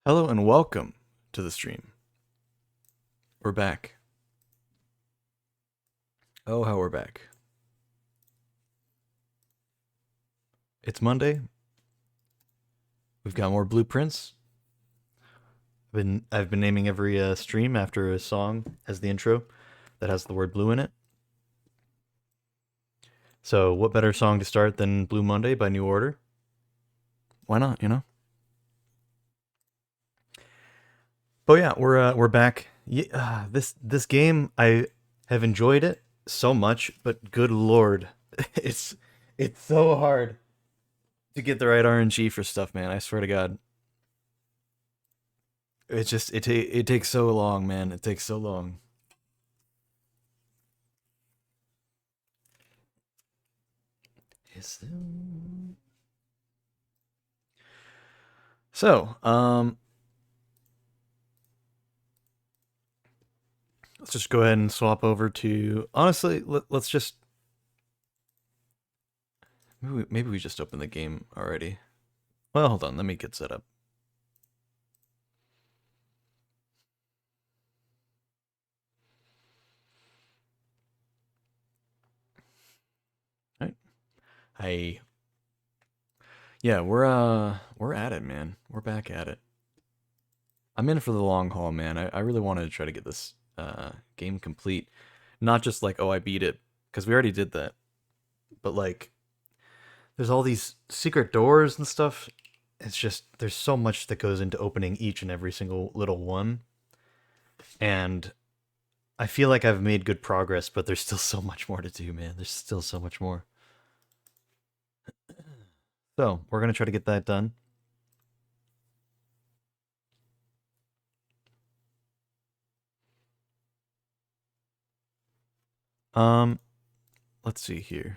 Hello and welcome to the stream. We're back. Oh, how we're back. It's Monday. We've got more blueprints. I've been naming every stream after a song as the intro that has the word blue in it. So, what better song to start than Blue Monday by New Order? Why not, you know? But yeah, we're back. Yeah, this game I have enjoyed it so much, but good lord, it's it's so hard to get the right RNG for stuff, man. I swear to God. It takes so long, man. It takes so long. So, let's just go ahead and swap over to. Honestly, let's just. Maybe we just open the game already. Well, hold on. Let me get set up. All right. Yeah, we're at it, man. We're back at it. I'm in for the long haul, man. I really wanted to try to get this game complete. Not just like, oh, I beat it, because we already did that. But like, there's all these secret doors and stuff. It's just, there's so much that goes into opening each and every single little one. And I feel like I've made good progress, but there's still so much more to do, man. There's still so much more. So, we're going to try to get that done. Um, let's see here.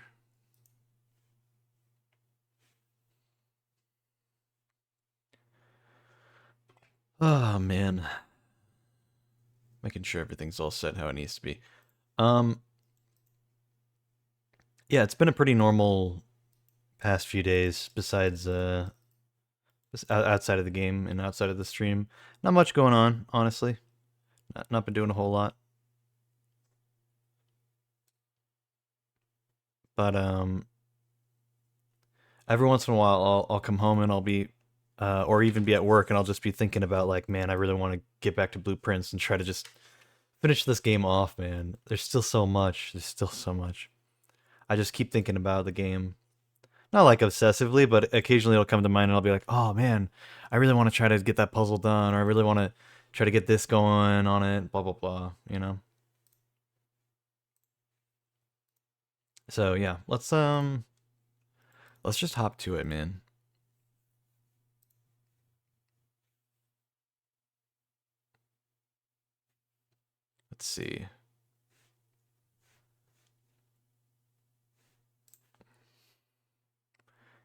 Oh, man. Making sure everything's all set how it needs to be. Um, yeah, it's been a pretty normal past few days besides outside of the game and outside of the stream. Not much going on, honestly. Not been doing a whole lot. But every once in a while I'll come home and I'll be or even be at work and I'll just be thinking about like, man, I really want to get back to Blueprints and try to just finish this game off, man. There's still so much. There's still so much. I just keep thinking about the game. Not like obsessively, but occasionally it'll come to mind and I'll be like, "Oh man, I really want to try to get that puzzle done or I really want to try to get this going on it, blah blah blah, you know." So, yeah, let's just hop to it, man. Let's see.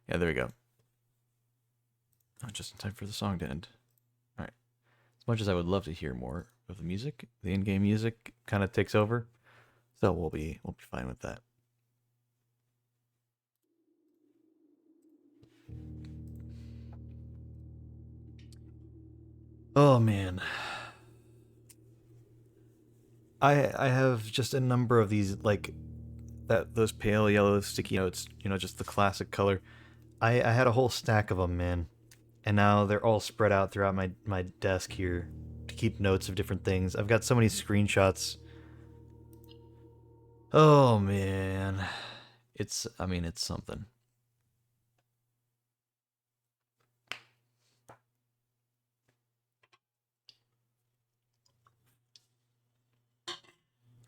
Yeah, there we go. Oh, just in time for the song to end. All right. As much as I would love to hear more of the music, the in-game music kind of takes over, so we'll be fine with that. Oh man, I have just a number of these like those pale yellow sticky notes. You know, just the classic color. I had a whole stack of them, man, and now they're all spread out throughout my desk here to keep notes of different things. I've got so many screenshots. Oh man, I mean it's something.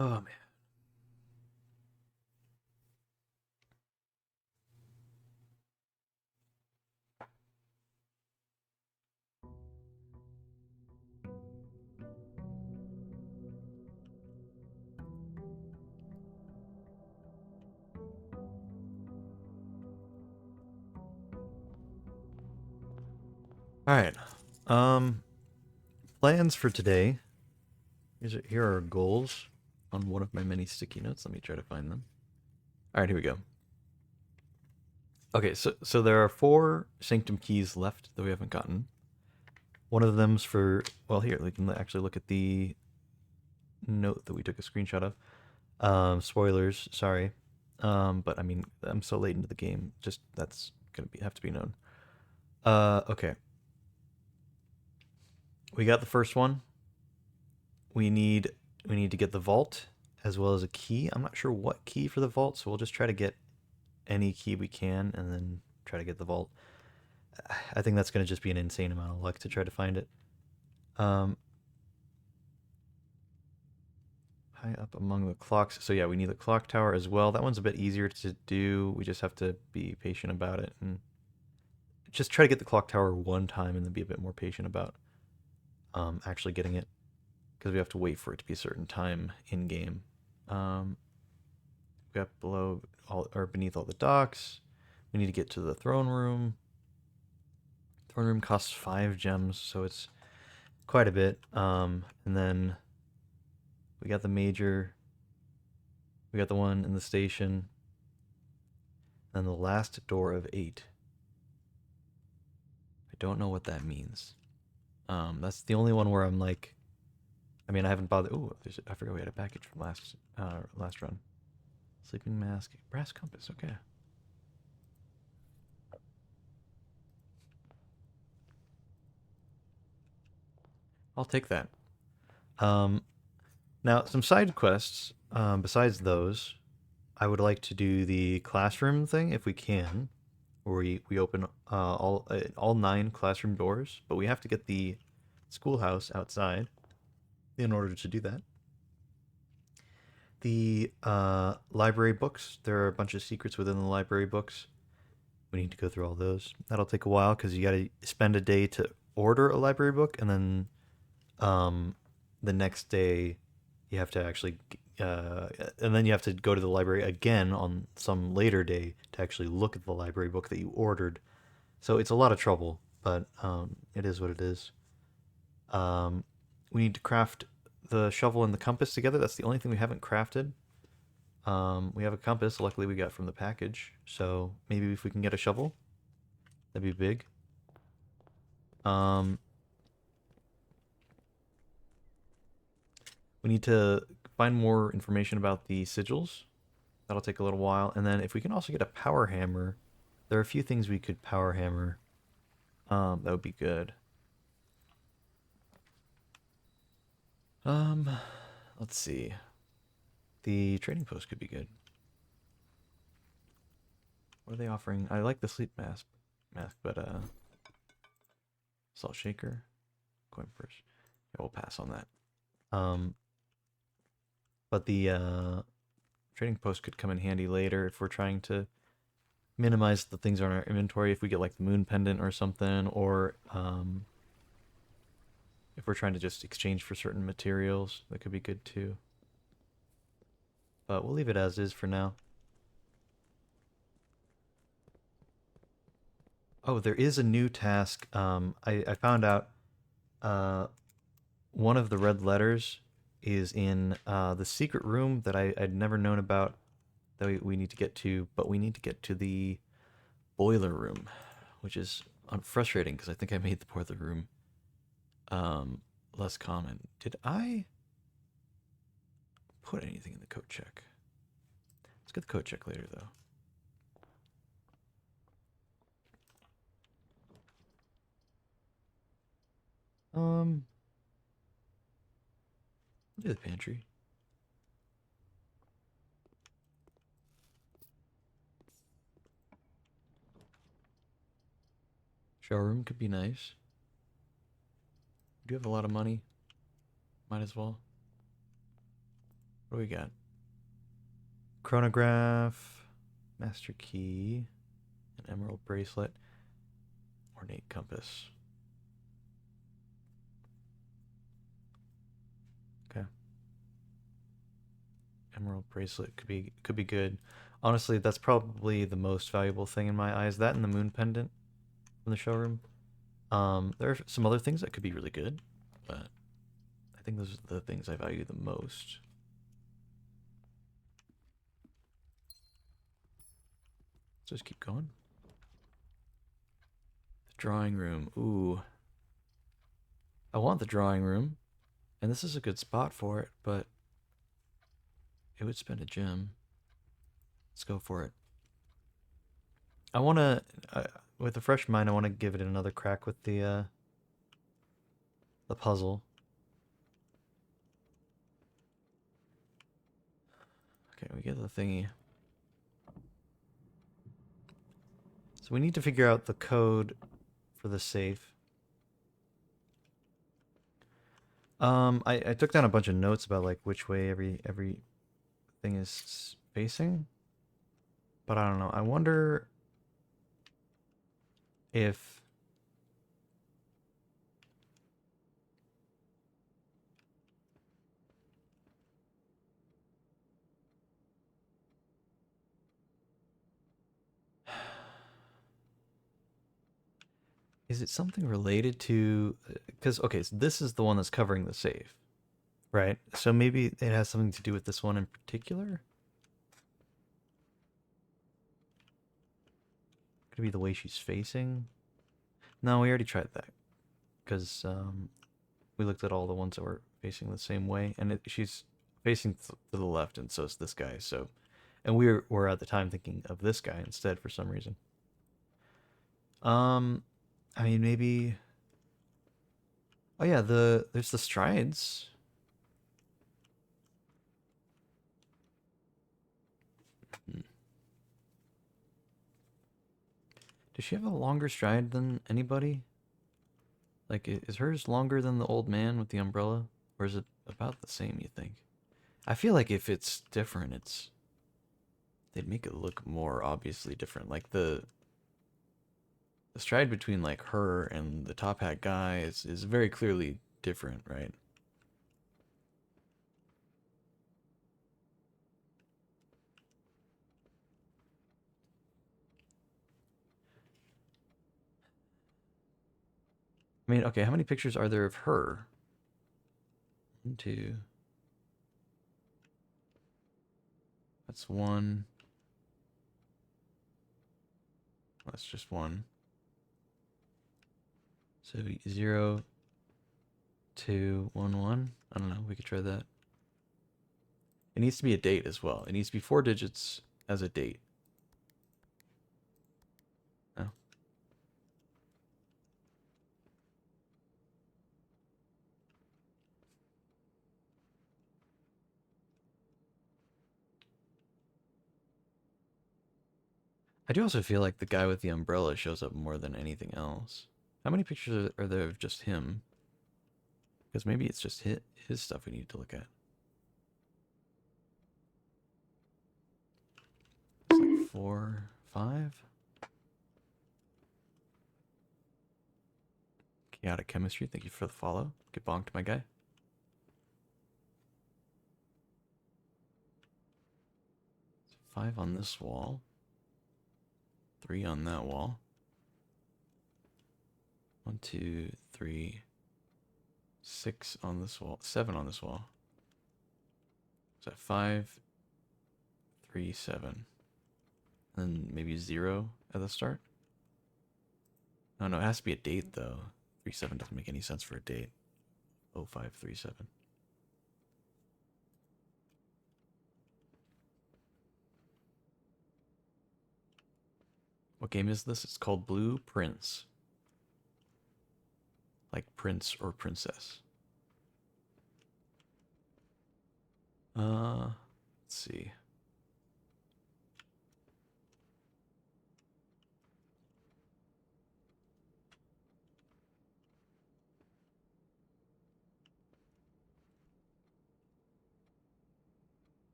Oh man. All right. Um, plans for today. Here are goals on one of my many sticky notes. Let me try to find them. All right, here we go. Okay, so there are 4 sanctum keys left that we haven't gotten. One of them's for, well, here, we can actually look at the note that we took a screenshot of. Spoilers, sorry. But I mean, I'm so late into the game, just that's gonna have to be known. Okay. We got the first one. We need to get the vault as well as a key. I'm not sure what key for the vault, so we'll just try to get any key we can and then try to get the vault. I think that's going to just be an insane amount of luck to try to find it. High up among the clocks. So yeah, we need the clock tower as well. That one's a bit easier to do. We just have to be patient about it and just try to get the clock tower one time and then be a bit more patient about actually getting it, because we have to wait for it to be a certain time in game. We got below all or beneath all the docks. We need to get to the throne room. Throne room costs 5 gems, so it's quite a bit. And then we got the major. We got the one in the station. And the last door of 8. I don't know what that means. That's the only one where I'm like, I mean, I haven't bothered. Ooh, I forgot we had a package from last run. Sleeping mask, brass compass. Okay. I'll take that. Now some side quests. Besides those, I would like to do the classroom thing if we can, where we open all 9 classroom doors, but we have to get the schoolhouse outside in order to do that. The library books. There are a bunch of secrets within the library books. We need to go through all those. That'll take a while because you got to spend a day to order a library book, and then the next day you have to actually, and then you have to go to the library again on some later day to actually look at the library book that you ordered. So it's a lot of trouble, but it is what it is. We need to craft the shovel and the compass together. That's the only thing we haven't crafted. We have a compass, luckily we got from the package. So maybe if we can get a shovel, that'd be big. We need to find more information about the sigils. That'll take a little while. And then if we can also get a power hammer, there are a few things we could power hammer. That would be good. Let's see. The trading post could be good. What are they offering? I like the sleep mask, but salt shaker, coin purse. Yeah, we'll pass on that. But the trading post could come in handy later if we're trying to minimize the things on our inventory. If we get like the moon pendant or something, or if we're trying to just exchange for certain materials, that could be good too. But we'll leave it as is for now. Oh, there is a new task. I found out one of the red letters is in the secret room that I'd never known about that we need to get to, but we need to get to the boiler room, which is frustrating because I think I made the boiler room less common. Did I put anything in the code check? Let's get the code check later, though. Look at the pantry. Showroom could be nice. Do you have a lot of money? Might as well. What do we got? Chronograph, master key, an emerald bracelet, ornate compass. Okay. Emerald bracelet could be good. Honestly, that's probably the most valuable thing in my eyes. That and the moon pendant from the showroom. There are some other things that could be really good, but I think those are the things I value the most. Let's just keep going. The drawing room. Ooh. I want the drawing room, and this is a good spot for it, but it would spend a gem. Let's go for it. I want to, with a fresh mind, I want to give it another crack with the puzzle. Okay, we get the thingy. So we need to figure out the code for the safe. I took down a bunch of notes about like which way every thing is facing, but I don't know. I wonder if is it something related to because okay, so this is the one that's covering the safe, right? So maybe it has something to do with this one in particular. Could it be the way she's facing? No, we already tried that because we looked at all the ones that were facing the same way, and she's facing to the left, and so is this guy. So, and we were at the time thinking of this guy instead for some reason. Um, I mean maybe. Oh yeah, there's the strides. Hmm. Does she have a longer stride than anybody? Like, is hers longer than the old man with the umbrella, or is it about the same? You think? I feel like if it's different, they'd make it look more obviously different. Like the stride between like her and the top hat guy is very clearly different, right? I mean, okay, how many pictures are there of her? One, two. That's one. That's just one. So 0, 2, 1, 1. I don't know. We could try that. It needs to be a date as well. It needs to be 4 digits as a date. Oh. I do also feel like the guy with the umbrella shows up more than anything else. How many pictures are there of just him? Because maybe it's just his stuff we need to look at. It's like 4, 5. Chaotic chemistry. Thank you for the follow. Get bonked, my guy. So 5 on this wall. 3 on that wall. 1, 2, 3, 6 on this wall. 7 on this wall. Is that 5, 3, 7? And maybe 0 at the start? Oh no, it has to be a date though. 3, 7 doesn't make any sense for a date. 0, 5, 3, 7. What game is this? It's called Blue Prince. Like prince or princess. Let's see.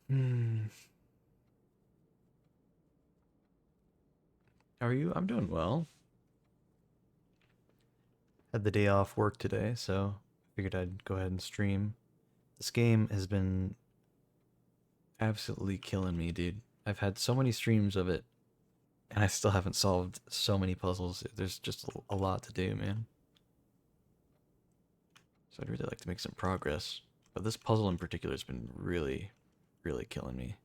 Hmm. How are you? I'm doing well. Had the day off work today, so figured I'd go ahead and stream. This game has been absolutely killing me, dude. I've had so many streams of it, and I still haven't solved so many puzzles. There's just a lot to do, man. So I'd really like to make some progress. But this puzzle in particular has been really, really killing me.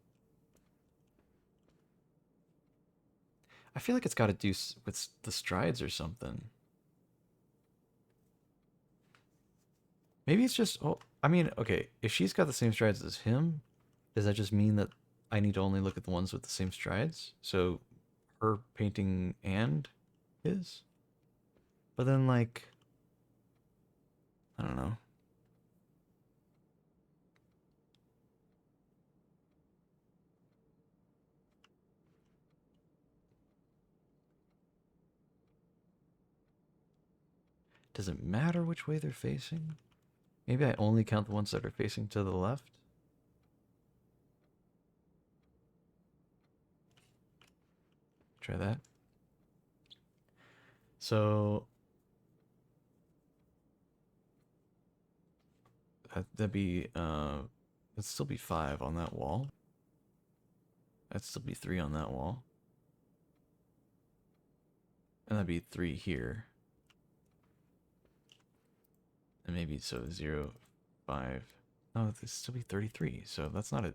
I feel like it's got to do with the strides or something. Maybe it's just. Oh, I mean, okay. If she's got the same strides as him, does that just mean that I need to only look at the ones with the same strides? So her painting and his? But then, like, I don't know. Does it matter which way they're facing? Maybe I only count the ones that are facing to the left? Try that. So that'd be that'd still be 5 on that wall. That'd still be 3 on that wall. And that'd be 3 here. And maybe so 0, 5. No, this still be 33. So that's not a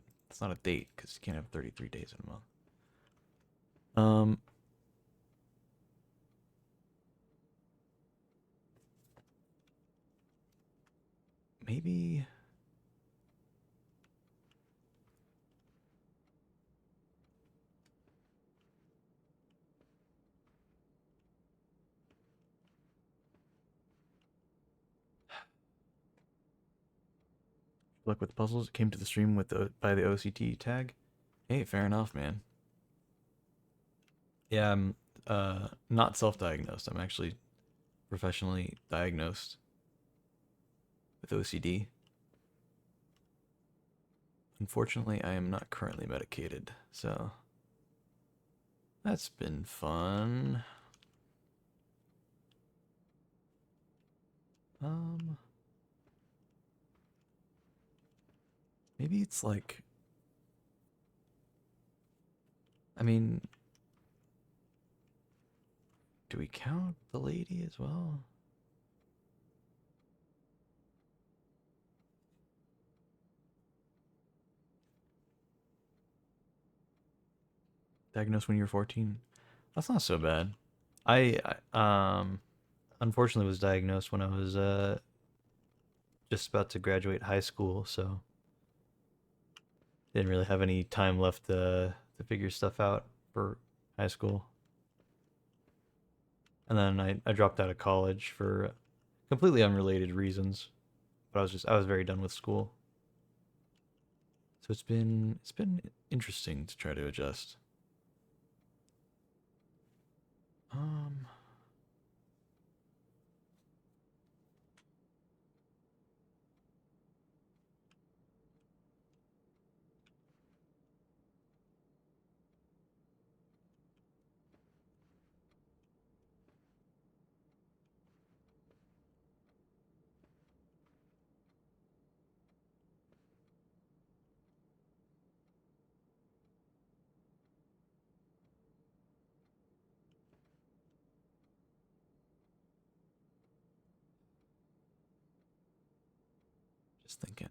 date because you can't have 33 days in a month. Maybe luck with the puzzles. It came to the stream with the by the OCT tag. Hey, fair enough, man. Yeah, I'm not self-diagnosed. I'm actually professionally diagnosed with OCD. Unfortunately, I am not currently medicated, so that's been fun. Um, maybe it's like, I mean, do we count the lady as well? Diagnosed when you were 14? That's not so bad. I unfortunately was diagnosed when I was just about to graduate high school, so didn't really have any time left to figure stuff out for high school. And then I dropped out of college for completely unrelated reasons. But I was very done with school. So it's been interesting to try to adjust. Um just thinking.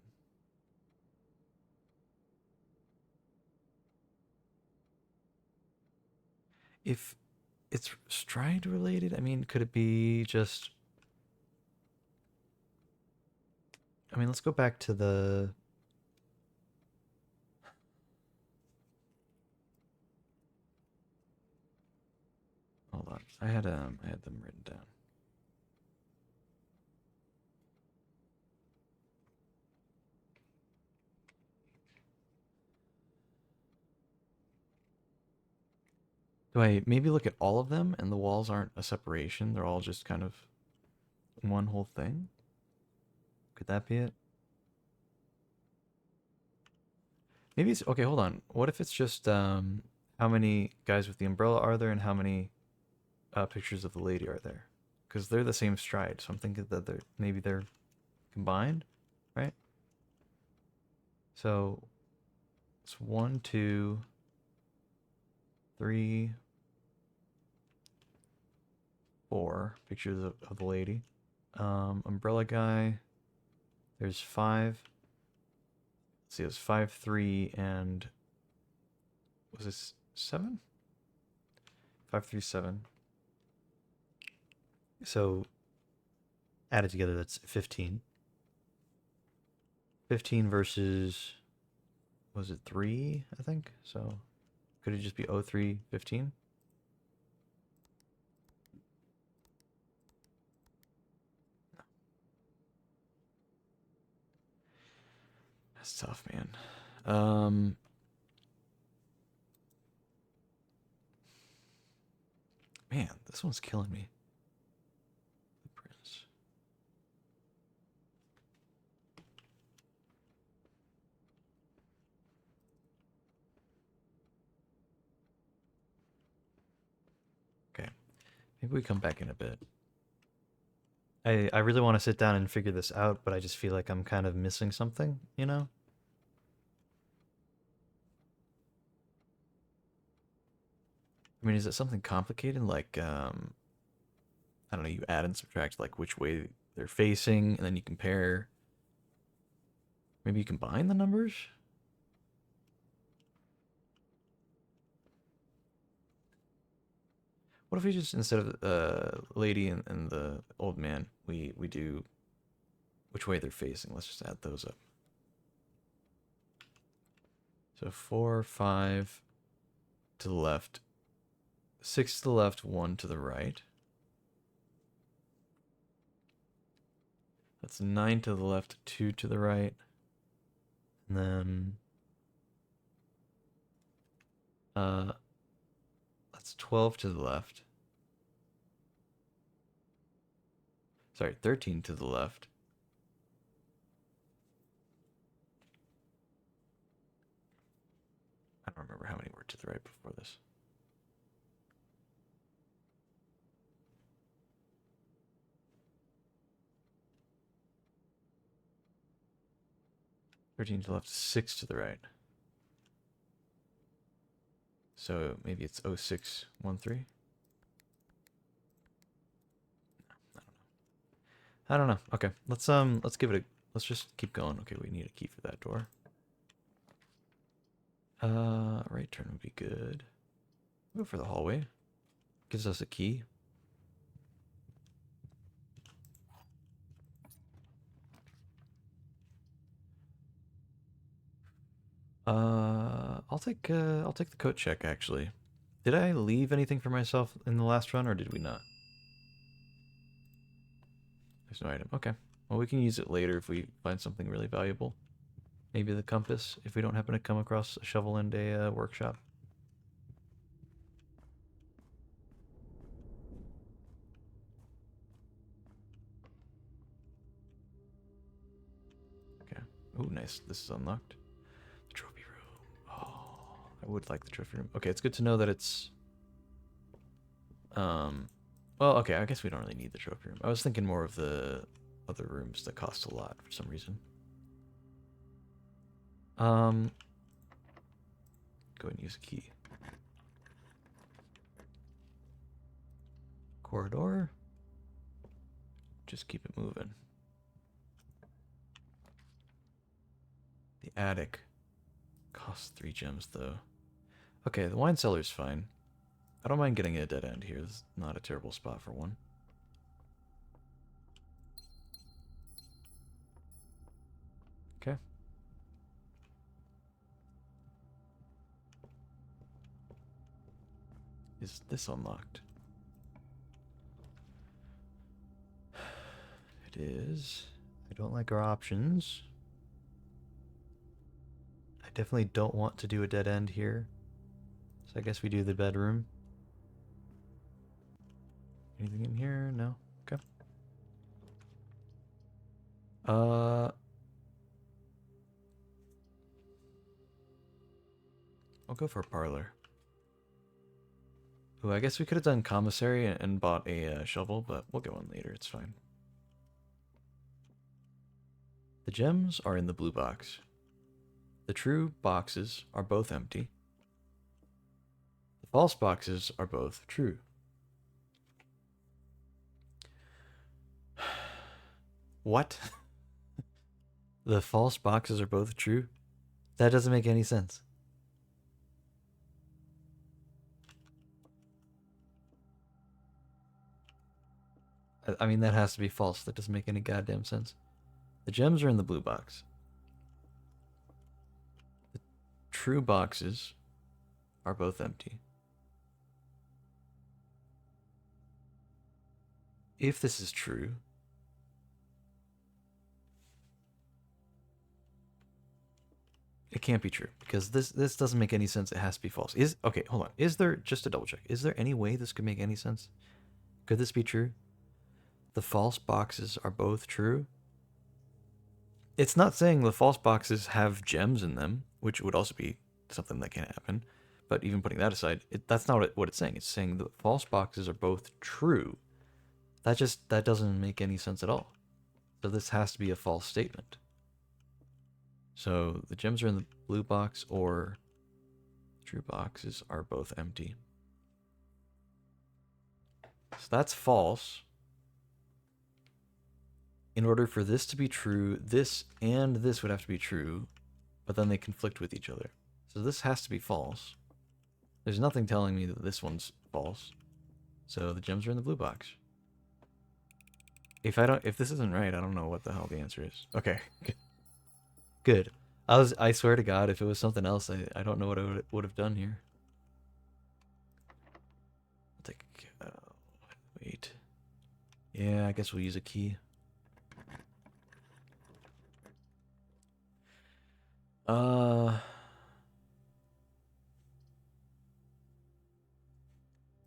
If it's stride related, I mean, could it be just I mean, let's go back to the hold on. I had them written down. Do I maybe look at all of them and the walls aren't a separation? They're all just kind of one whole thing? Could that be it? Maybe it's okay, hold on. What if it's just how many guys with the umbrella are there and how many pictures of the lady are there? Because they're the same stride, so I'm thinking that they're combined, right? So it's 1, 2, 3, 4 pictures of the lady. Umbrella guy, there's 5. Let's see, it was 5, 3, and was this 7? 5, 3, 7. So added together, that's 15. 15 versus, was it 3, I think? So could it just be 03, 15? That's tough, man. Man, this one's killing me. The Prince. Okay, maybe we come back in a bit. I really want to sit down and figure this out, but I just feel like I'm kind of missing something, you know? I mean, is it something complicated like I don't know, you add and subtract like which way they're facing, and then you compare. Maybe you combine the numbers? What if we just, instead of lady and the old man, we do which way they're facing? Let's just add those up. So 4, 5 to the left, 6 to the left, 1 to the right. That's 9 to the left, 2 to the right. And then that's 12 to the left. Sorry, 13 to the left. I don't remember how many were to the right before this. 13 to the left, 6 to the right. So maybe it's 0613. I don't know. Okay, let's give it a, let's just keep going. Okay, we need a key for that door. Right turn would be good. Go for the hallway. Gives us a key. I'll take the coat check actually. Did I leave anything for myself in the last run, or did we not? There's no item. Okay. Well, we can use it later if we find something really valuable. Maybe the compass, if we don't happen to come across a shovel and a workshop. Okay. Ooh, nice. This is unlocked. The trophy room. Oh, I would like the trophy room. Okay, it's good to know that it's... Well, okay, I guess we don't really need the trophy room. I was thinking more of the other rooms that cost a lot for some reason. Go ahead and use a key. Corridor. Just keep it moving. The attic costs 3 gems though. Okay, the wine cellar's fine. I don't mind getting a dead end here. This is not a terrible spot for one. Okay. Is this unlocked? It is. I don't like our options. I definitely don't want to do a dead end here. So I guess we do the bedroom. Anything in here? No? Okay. I'll go for a parlor. Ooh, I guess we could have done commissary and bought a shovel, but we'll get one later. It's fine. The gems are in the blue box. The true boxes are both empty. The false boxes are both true. What? The false boxes are both true? That doesn't make any sense. I mean, that has to be false. That doesn't make any goddamn sense. The gems are in the blue box. true boxes are both empty. If this is true, it can't be true because this doesn't make any sense. It has to be false. Okay, hold on. Is there, just to double check, is there any way this could make any sense? Could this be true? The false boxes are both true? It's not saying the false boxes have gems in them, which would also be something that can happen. But even putting that aside, that's not what it's saying. It's saying the false boxes are both true. That doesn't make any sense at all. So this has to be a false statement. So the gems are in the blue box, or true boxes are both empty. So that's false. In order for this to be true, this and this would have to be true, but then they conflict with each other. So this has to be false. There's nothing telling me that this one's false. So the gems are in the blue box. If this isn't right, I don't know what the hell the answer is. Okay. Good. I swear to God, if it was something else, I don't know what I would have done here. I'll take wait. Yeah, I guess we'll use a key.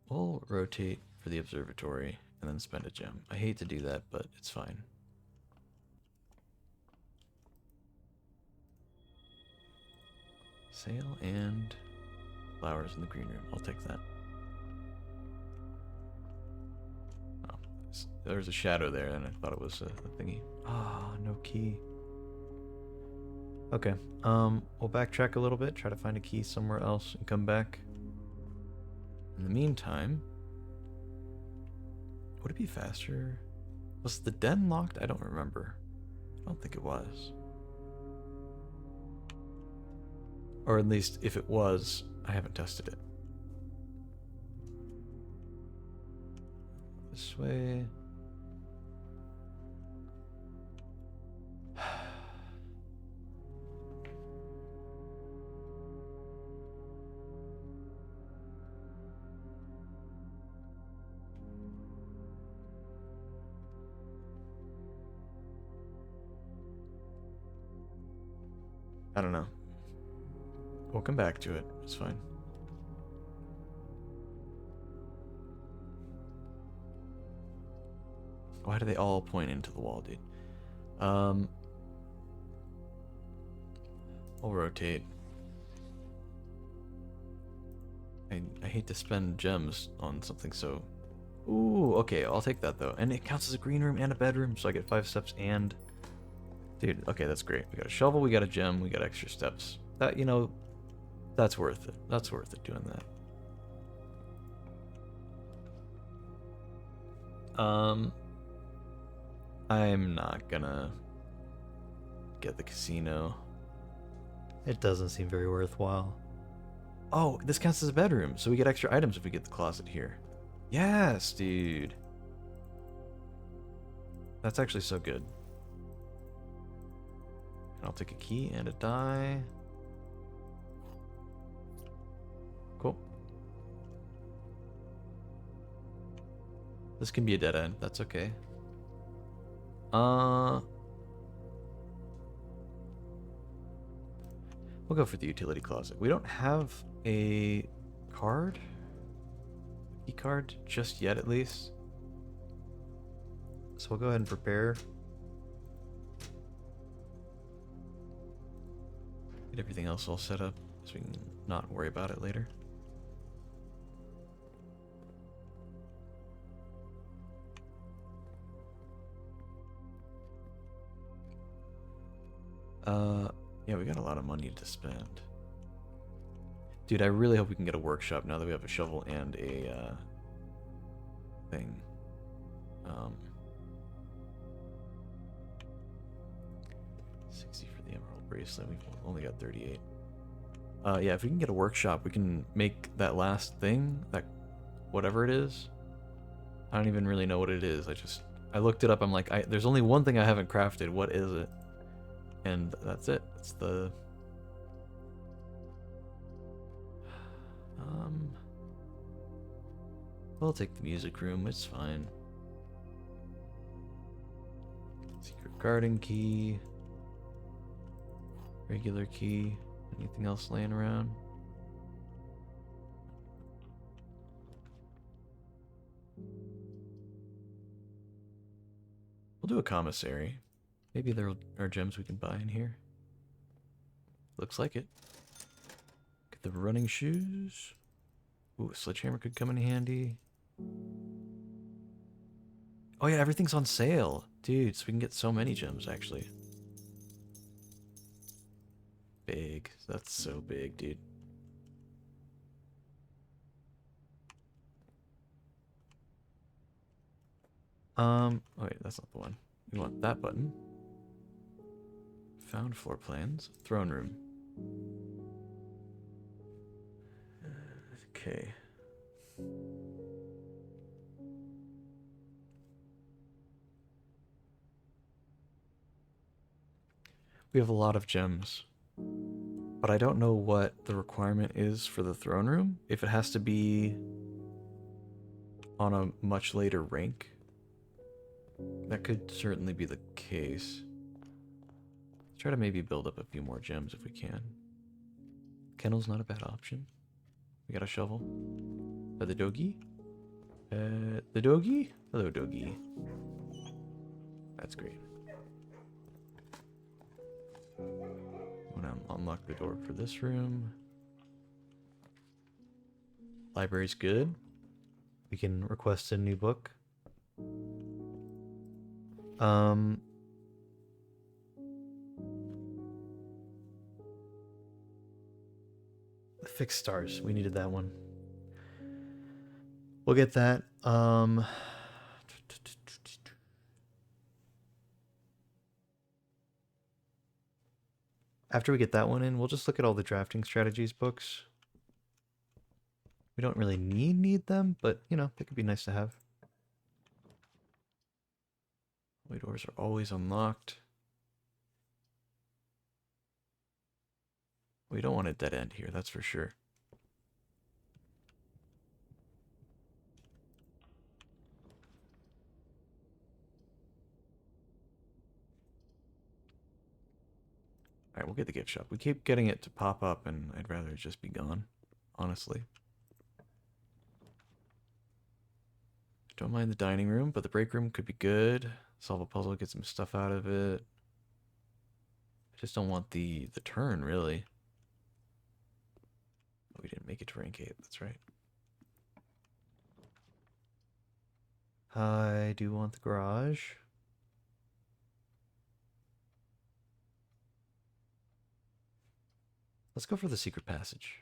We'll rotate for the observatory and then spend a gem. I hate to do that, but it's fine. Sail and flowers in the green room. I'll take that. Oh, there was a shadow there and I thought it was a thingy. Ah, no key. Okay, we'll backtrack a little bit, try to find a key somewhere else and come back. In the meantime, would it be faster? Was the den locked? I don't remember. I don't think it was. Or at least, if it was, I haven't tested it. This way. I don't know. We'll come back to it. It's fine. Why do they all point into the wall, dude? I'll rotate. I hate to spend gems on something so... Ooh, okay, I'll take that though. And it counts as a green room and a bedroom, so I get 5 steps and... Dude, okay, that's great. We got a shovel, we got a gem, we got extra steps. That, you know, that's worth it. That's worth it doing that. I'm not gonna get the casino. It doesn't seem very worthwhile. Oh, this counts as a bedroom, so we get extra items if we get the closet here. Yes, dude. That's actually so good. I'll take a key and a die. Cool. This can be a dead end. That's okay. We'll go for the utility closet. We don't have a card? Key card just yet, at least. So we'll go ahead and prepare. Get everything else all set up so we can not worry about it later. Yeah, we got a lot of money to spend. Dude, I really hope we can get a workshop now that we have a shovel and a thing. 60 for the emerald bracelet. We've only got 38. Yeah, if we can get a workshop, we can make that last thing, that whatever it is. I don't even really know what it is. I looked it up. I'm like, there's only one thing I haven't crafted. What is it? And that's it. It's the We'll take the music room, it's fine. Secret garden key. Regular key. Anything else laying around? We'll do a commissary. Maybe there are gems we can buy in here. Looks like it. Get the running shoes. Ooh, a sledgehammer could come in handy. Oh yeah, everything's on sale. Dude, so we can get so many gems, actually. Big. That's so big, dude. Oh wait, that's not the one. We want that button. Found floor plans. Throne room. Okay. We have a lot of gems. But I don't know what the requirement is for the throne room. If it has to be on a much later rank. That could certainly be the case. Let's try to maybe build up a few more gems if we can. Kennel's not a bad option. We got a shovel. The doggy? The doggy? Hello, doggy. That's great. Want to unlock the door for this room. Library's good. We can request a new book. Fixed stars. We needed that one. We'll get that. After we get that one in, we'll just look at all the drafting strategies books. We don't really need them, but, you know, they could be nice to have. Hallway doors are always unlocked. We don't want a dead end here, that's for sure. Alright, we'll get the gift shop. We keep getting it to pop up, and I'd rather it just be gone, honestly. Don't mind the dining room, but the break room could be good. Solve a puzzle, get some stuff out of it. I just don't want the turn, really. We didn't make it to rank 8, that's right. I do want the garage. Let's go for the secret passage.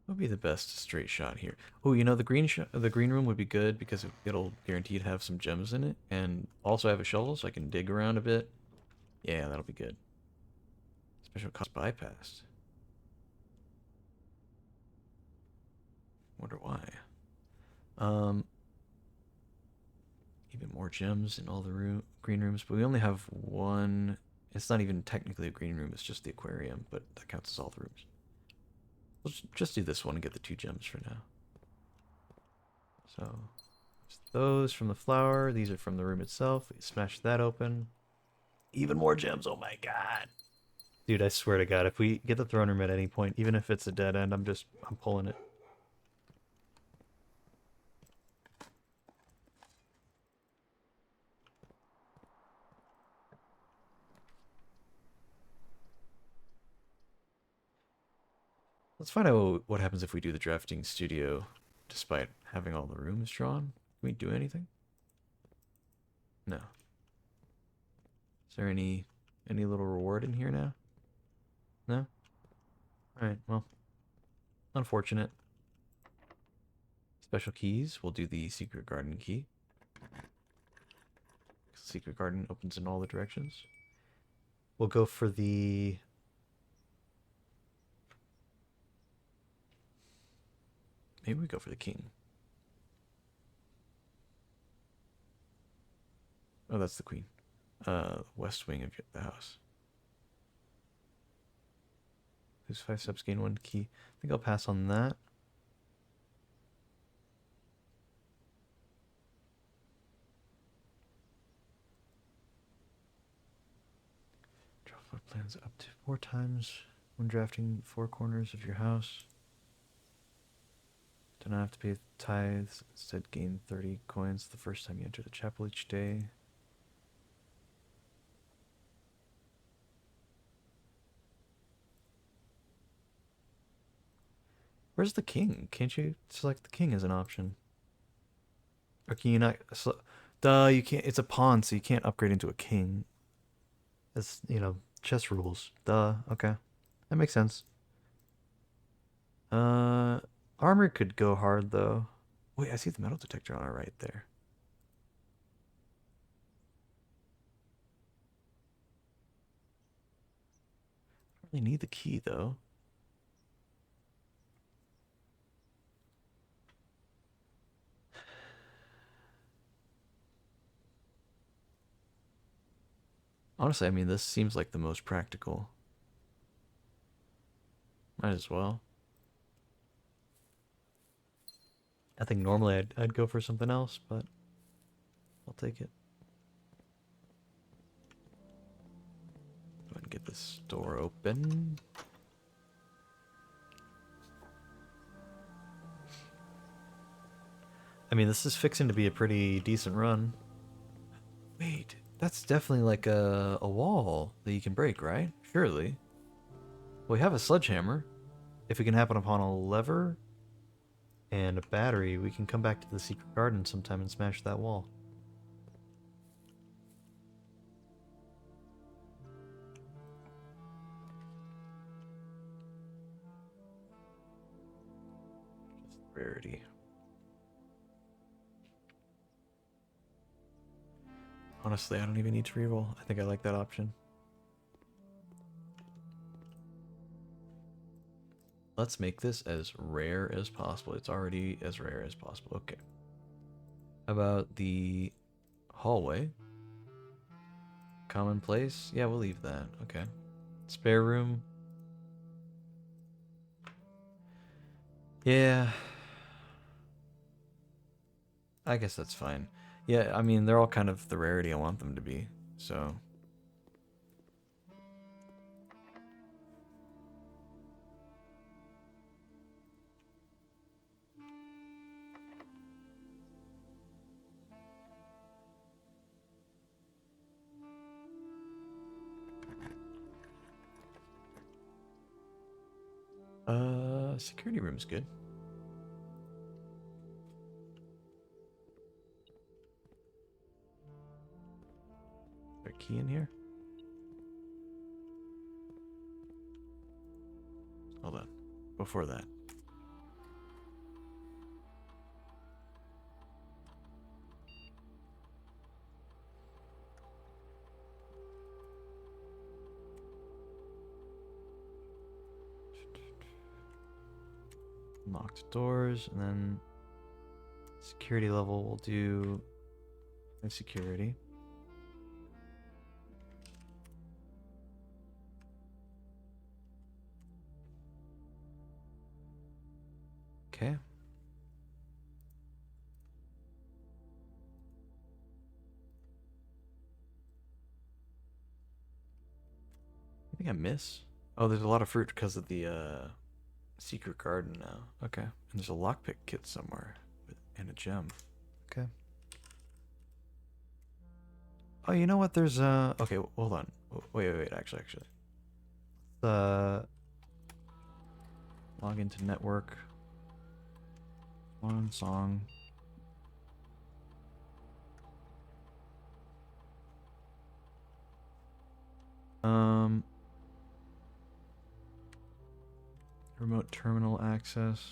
What would be the best straight shot here? Oh, you know, the green room would be good because it'll guaranteed have some gems in it, and also have a shovel so I can dig around a bit. Yeah, that'll be good. Special cost bypassed. Wonder why. Even more gems in all the green rooms, but we only have one. It's not even technically a green room, it's just the aquarium, but that counts as all the rooms. Let's just do this one and get the 2 gems for now. So, those from the flower, these are from the room itself. We smash that open. Even more gems, oh my god. Dude, I swear to god, if we get the throne room at any point, even if it's a dead end, I'm pulling it. Let's find out what happens if we do the drafting studio despite having all the rooms drawn. Can we do anything? No. Is there any little reward in here now? No? Alright, well. Unfortunate. Special keys. We'll do the secret garden key. Secret garden opens in all the directions. We'll go for the... Maybe we go for the king. Oh, that's the queen. West wing of the house. Lose 5 steps, gain 1 key. I think I'll pass on that. Draw floor plans up to 4 times when drafting 4 corners of your house. Do not have to pay tithes. Instead, gain 30 coins the first time you enter the chapel each day. Where's the king? Can't you select the king as an option? Or can you not? Duh, you can't. It's a pawn, so you can't upgrade into a king. That's, chess rules. Duh, okay. That makes sense. Armor could go hard, though. Wait, I see the metal detector on our right there. I don't really need the key, though. Honestly, I mean, this seems like the most practical. Might as well. I think normally I'd go for something else, but I'll take it. Go ahead and get this door open. I mean, this is fixing to be a pretty decent run. Wait, that's definitely like a wall that you can break, right? Surely. Well, we have a sledgehammer. If it can happen upon a lever and a battery, we can come back to the secret garden sometime and smash that wall. Just rarity. Honestly, I don't even need to reroll. I think I like that option. Let's make this as rare as possible. It's already as rare as possible. Okay. How about the hallway? Commonplace? Yeah, we'll leave that. Okay. Spare room? Yeah. I guess that's fine. Yeah, I mean, they're all kind of the rarity I want them to be, so... Security room's good. Is there a key in here? Hold on. Before that. Locked doors, and then security level we'll do security. Okay. I think I miss. Oh, there's a lot of fruit because of the secret garden now. Okay. And there's a lockpick kit somewhere and a gem. Okay. Oh, you know what? There's okay, hold on. Wait, actually. Log into network. One song. Remote terminal access.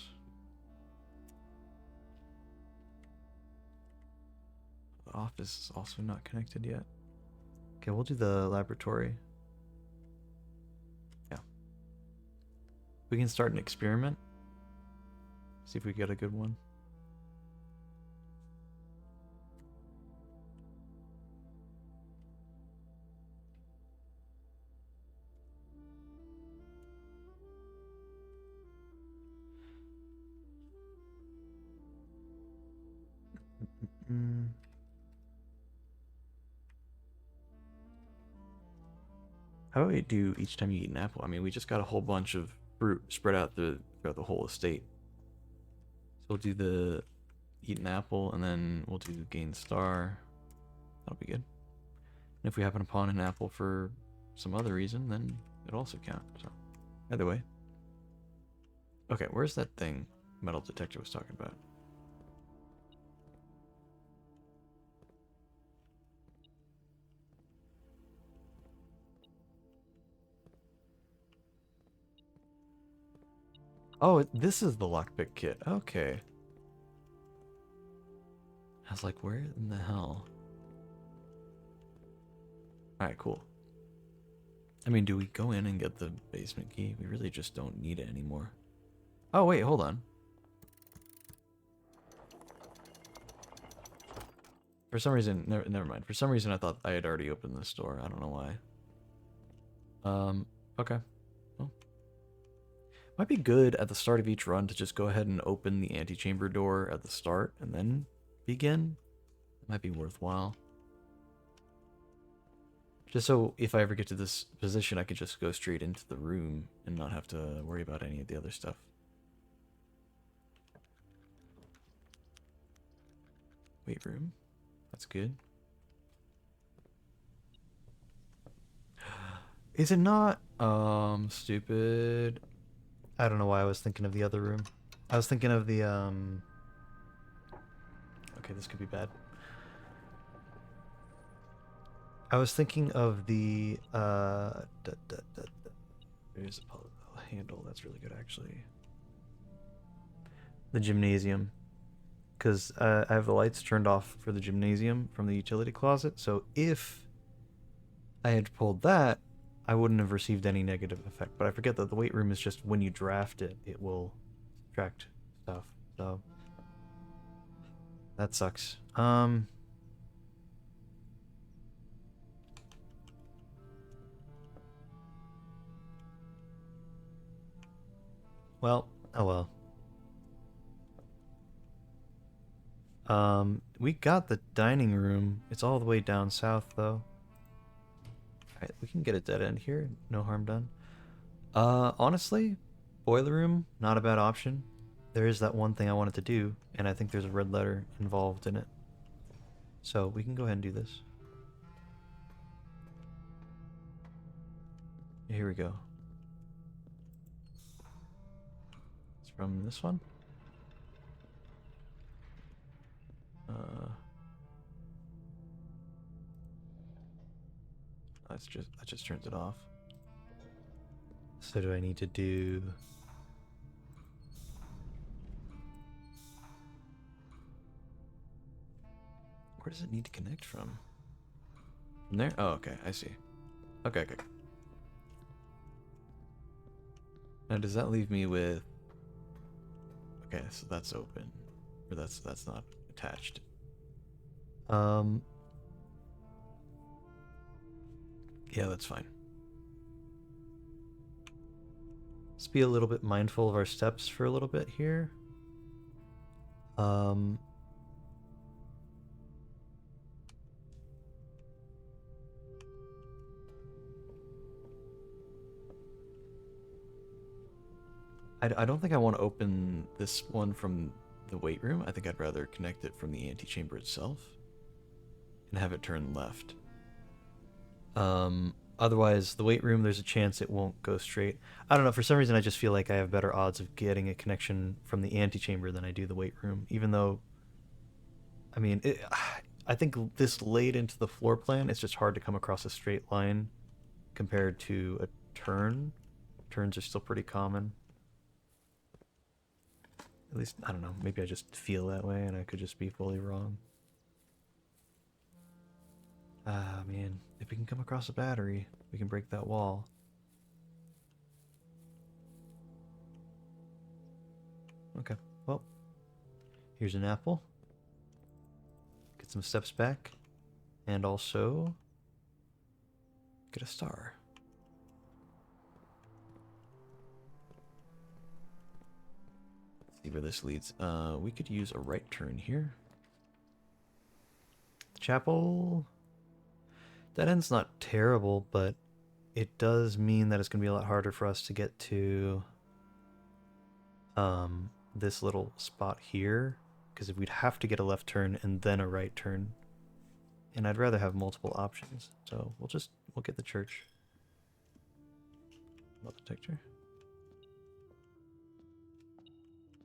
The office is also not connected yet. Okay, we'll do the laboratory. Yeah. We can start an experiment. See if we get a good one. Mm. How do we do each time you eat an apple? I mean, we just got a whole bunch of fruit spread out throughout the whole estate. So we'll do the eat an apple, and then we'll do gain star. That'll be good. And if we happen upon an apple for some other reason, then it'll also count. So either way. Okay, where's that thing metal detector was talking about? Oh, this is the lockpick kit. Okay. I was like, where in the hell? Alright, cool. I mean, do we go in and get the basement key? We really just don't need it anymore. Oh, wait, hold on. For some reason, never mind. For some reason, I thought I had already opened this door. I don't know why. Okay. Well, might be good at the start of each run to just go ahead and open the antechamber door at the start and then begin. It might be worthwhile. Just so if I ever get to this position, I could just go straight into the room and not have to worry about any of the other stuff. Weight room. That's good. Is it not? Stupid. I don't know why I was thinking of the other room. I was thinking of the, Okay, this could be bad. I was thinking of the, There's a handle. That's really good, actually. The gymnasium. Because I have the lights turned off for the gymnasium from the utility closet, so if I had pulled that, I wouldn't have received any negative effect. But I forget that the weight room is just when you draft it, it will subtract stuff. So that sucks. Well, oh well. We got the dining room. It's all the way down south, though. Alright, we can get a dead end here. No harm done. Honestly, boiler room, not a bad option. There is that one thing I wanted to do, and I think there's a red letter involved in it. So we can go ahead and do this. Here we go. It's from this one. That just turns it off. So do I need to do? Where does it need to connect from? From there? Oh, okay, I see. Okay, okay. Now does that leave me with? Okay, so that's open, or that's not attached. Yeah, that's fine. Let's be a little bit mindful of our steps for a little bit here. I don't think I want to open this one from the weight room. I think I'd rather connect it from the antechamber itself and have it turn left. Otherwise, the weight room, there's a chance it won't go straight. I don't know, for some reason I just feel like I have better odds of getting a connection from the antechamber than I do the weight room, even though, I mean, I think this laid into the floor plan, it's just hard to come across a straight line compared to a turn. Turns are still pretty common. At least, I don't know, maybe I just feel that way and I could just be fully wrong. Ah, man. If we can come across a battery, we can break that wall. Okay, well, here's an apple. Get some steps back. And also, get a star. Let's see where this leads. We could use a right turn here. The chapel... That end's not terrible, but it does mean that it's going to be a lot harder for us to get to this little spot here, because if we'd have to get a left turn and then a right turn, and I'd rather have multiple options, so we'll get the church. Metal detector.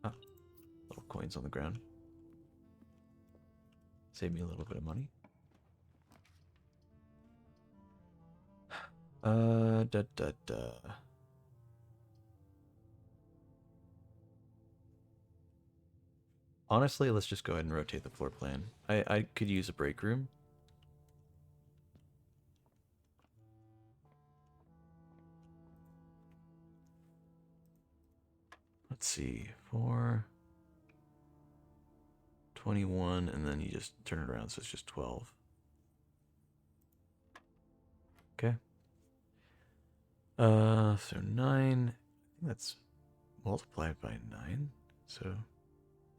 Ah, little coins on the ground. Save me a little bit of money. Da da da. Honestly, let's just go ahead and rotate the floor plan. I could use a break room. Let's see, 4, 21, and then you just turn it around, so it's just 12. Okay. So 9, I think that's multiplied by 9, so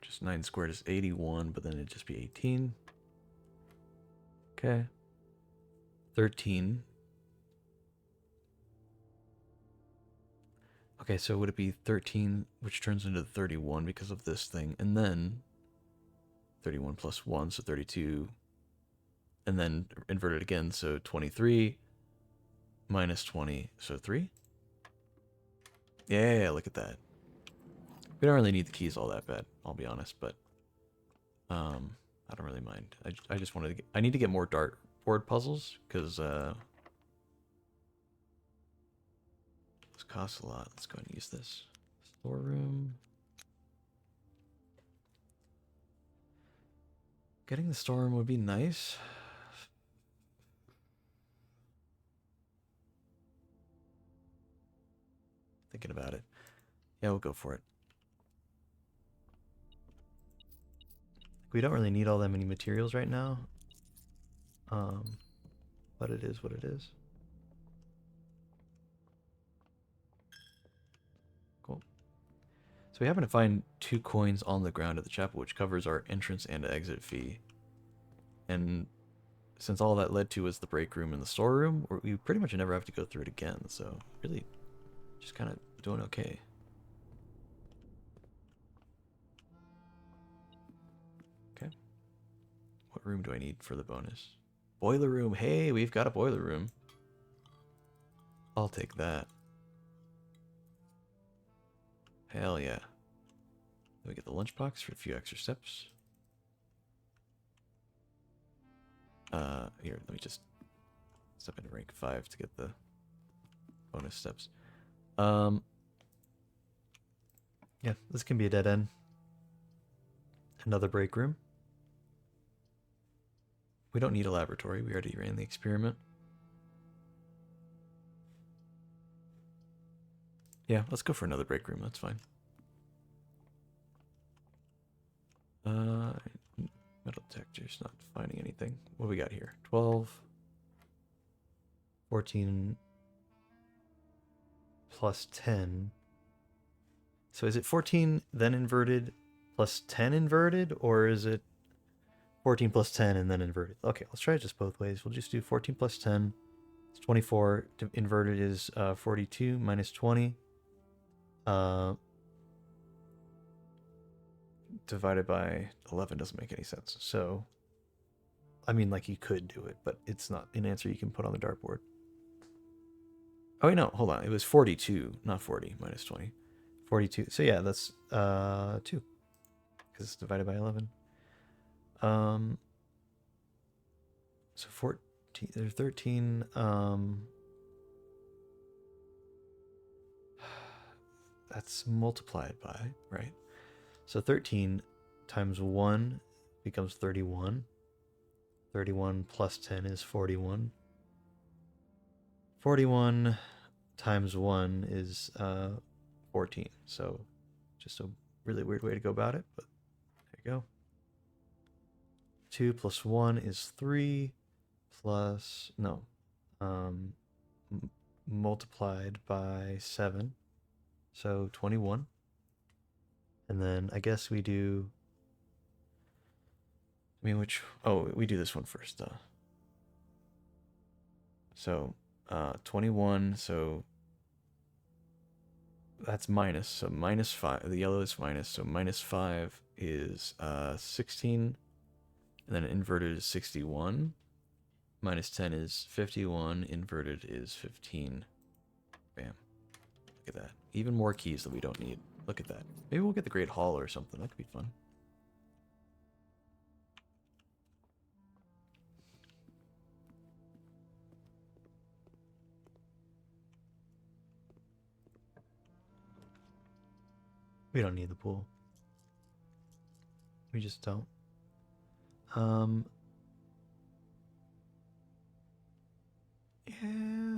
just 9 squared is 81, but then it'd just be 18. Okay. 13. Okay, so would it be 13, which turns into 31 because of this thing, and then 31 plus 1, so 32, and then invert it again, so 23 minus 20, so 3? Yeah, look at that. We don't really need the keys all that bad, I'll be honest, but I don't really mind. I just wanted to get, I need to get more dartboard puzzles, because this costs a lot. Let's go ahead and use this. Storeroom. Getting the storeroom would be nice. Thinking about it. Yeah, we'll go for it. We don't really need all that many materials right now. But it is what it is. Cool. So we happen to find 2 coins on the ground at the chapel, which covers our entrance and exit fee. And since all that led to was the break room and the storeroom, we pretty much never have to go through it again. So really, just kind of doing okay. Okay. What room do I need for the bonus? Boiler room. Hey, we've got a boiler room. I'll take that. Hell yeah. Then we get the lunchbox for a few extra steps. Here, let me just step into rank 5 to get the bonus steps. Yeah, this can be a dead end. Another break room. We don't need a laboratory. We already ran the experiment. Yeah, let's go for another break room. That's fine. Metal detector's not finding anything. What do we got here? 12, 14 plus 10. So is it 14 then inverted plus 10 inverted, or is it 14 plus 10 and then inverted? Okay, let's try it just both ways. We'll just do 14 plus 10. It's 24. Inverted is 42 minus 20. Divided by 11 doesn't make any sense. So, I mean, like, you could do it, but it's not an answer you can put on the dartboard. Oh, wait, no, hold on. It was 42, not 40, minus 20. 42. So, yeah, that's 2. Because it's divided by 11. So 14, there's 13, that's multiplied by, right? So 13 times 1 becomes 31. 31 plus 10 is 41. 41 times 1 is 14. So just a really weird way to go about it, but there you go. 2 plus 1 is 3 plus, no, multiplied by 7. So 21. And then I guess we do I mean, oh, we do this one first. So, 21, so that's minus. So minus 5, the yellow is minus, so minus 5 is 16, and then inverted is 61. Minus 10 is 51, inverted is 15. Bam. Look at that. Even more keys that we don't need. Look at that. Maybe we'll get the Great Hall or something. That could be fun. We don't need the pool. We just don't. Yeah,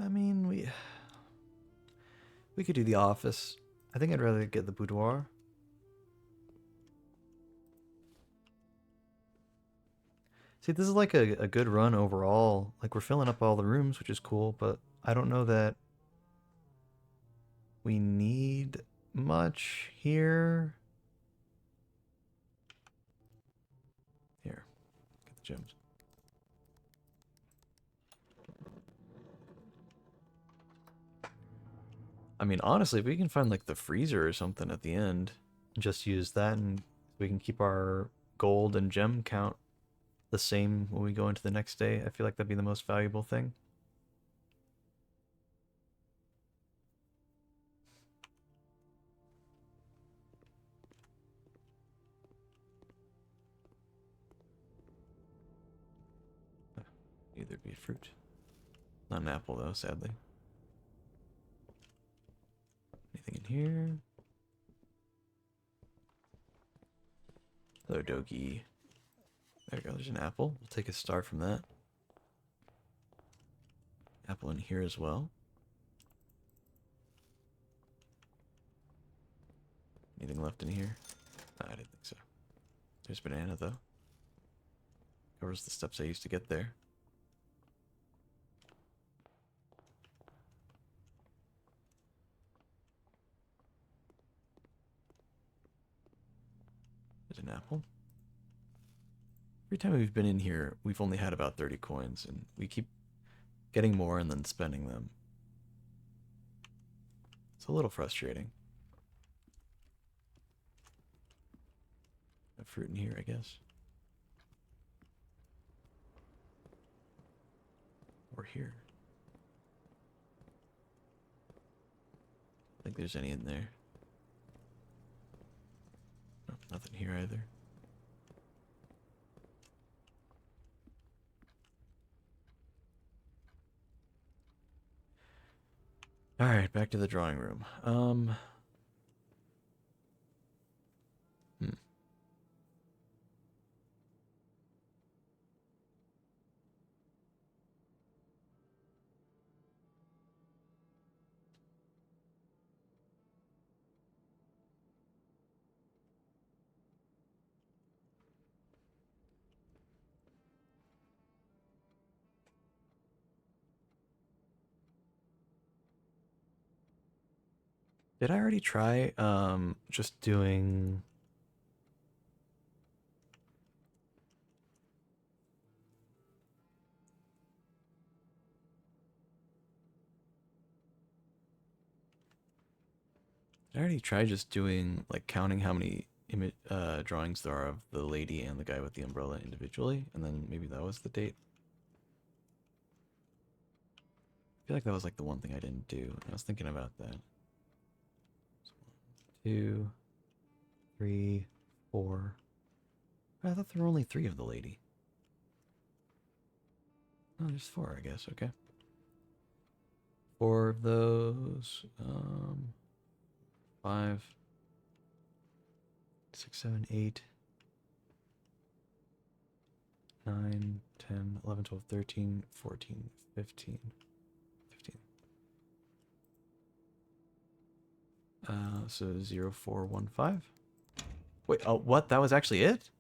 I mean, we could do the office. I think I'd rather get the boudoir. See, this is like a good run overall. Like, we're filling up all the rooms, which is cool, but I don't know that we need much here. Here, get the gems. I mean, honestly, if we can find like the freezer or something at the end, just use that and we can keep our gold and gem count the same when we go into the next day. I feel like that'd be the most valuable thing. Either be a fruit. Not an apple though, sadly. Anything in here? Hello, Dogi. There we go, there's an apple. We'll take a star from that. Apple in here as well. Anything left in here? No, I didn't think so. There's banana though. Covers the steps I used to get there. There's an apple. Every time we've been in here, we've only had about 30 coins, and we keep getting more and then spending them. It's a little frustrating. A fruit in here, I guess. Or here. I think there's any in there. No, nothing here either. Alright, back to the drawing room. Did I already try, just doing... Did I already try just doing, like, counting how many drawings there are of the lady and the guy with the umbrella individually, and then maybe that was the date? I feel like that was, like, the one thing I didn't do. I was thinking about that. 2, 3, 4. I thought there were only 3 of the lady. Oh, there's 4, I guess. Okay. 4 of those. 5, 6, 7, 8, 9, 10, 11, 12, 13, 14, 15. 15. So 0, 4, 1, 5. Wait, oh, what? That was actually it?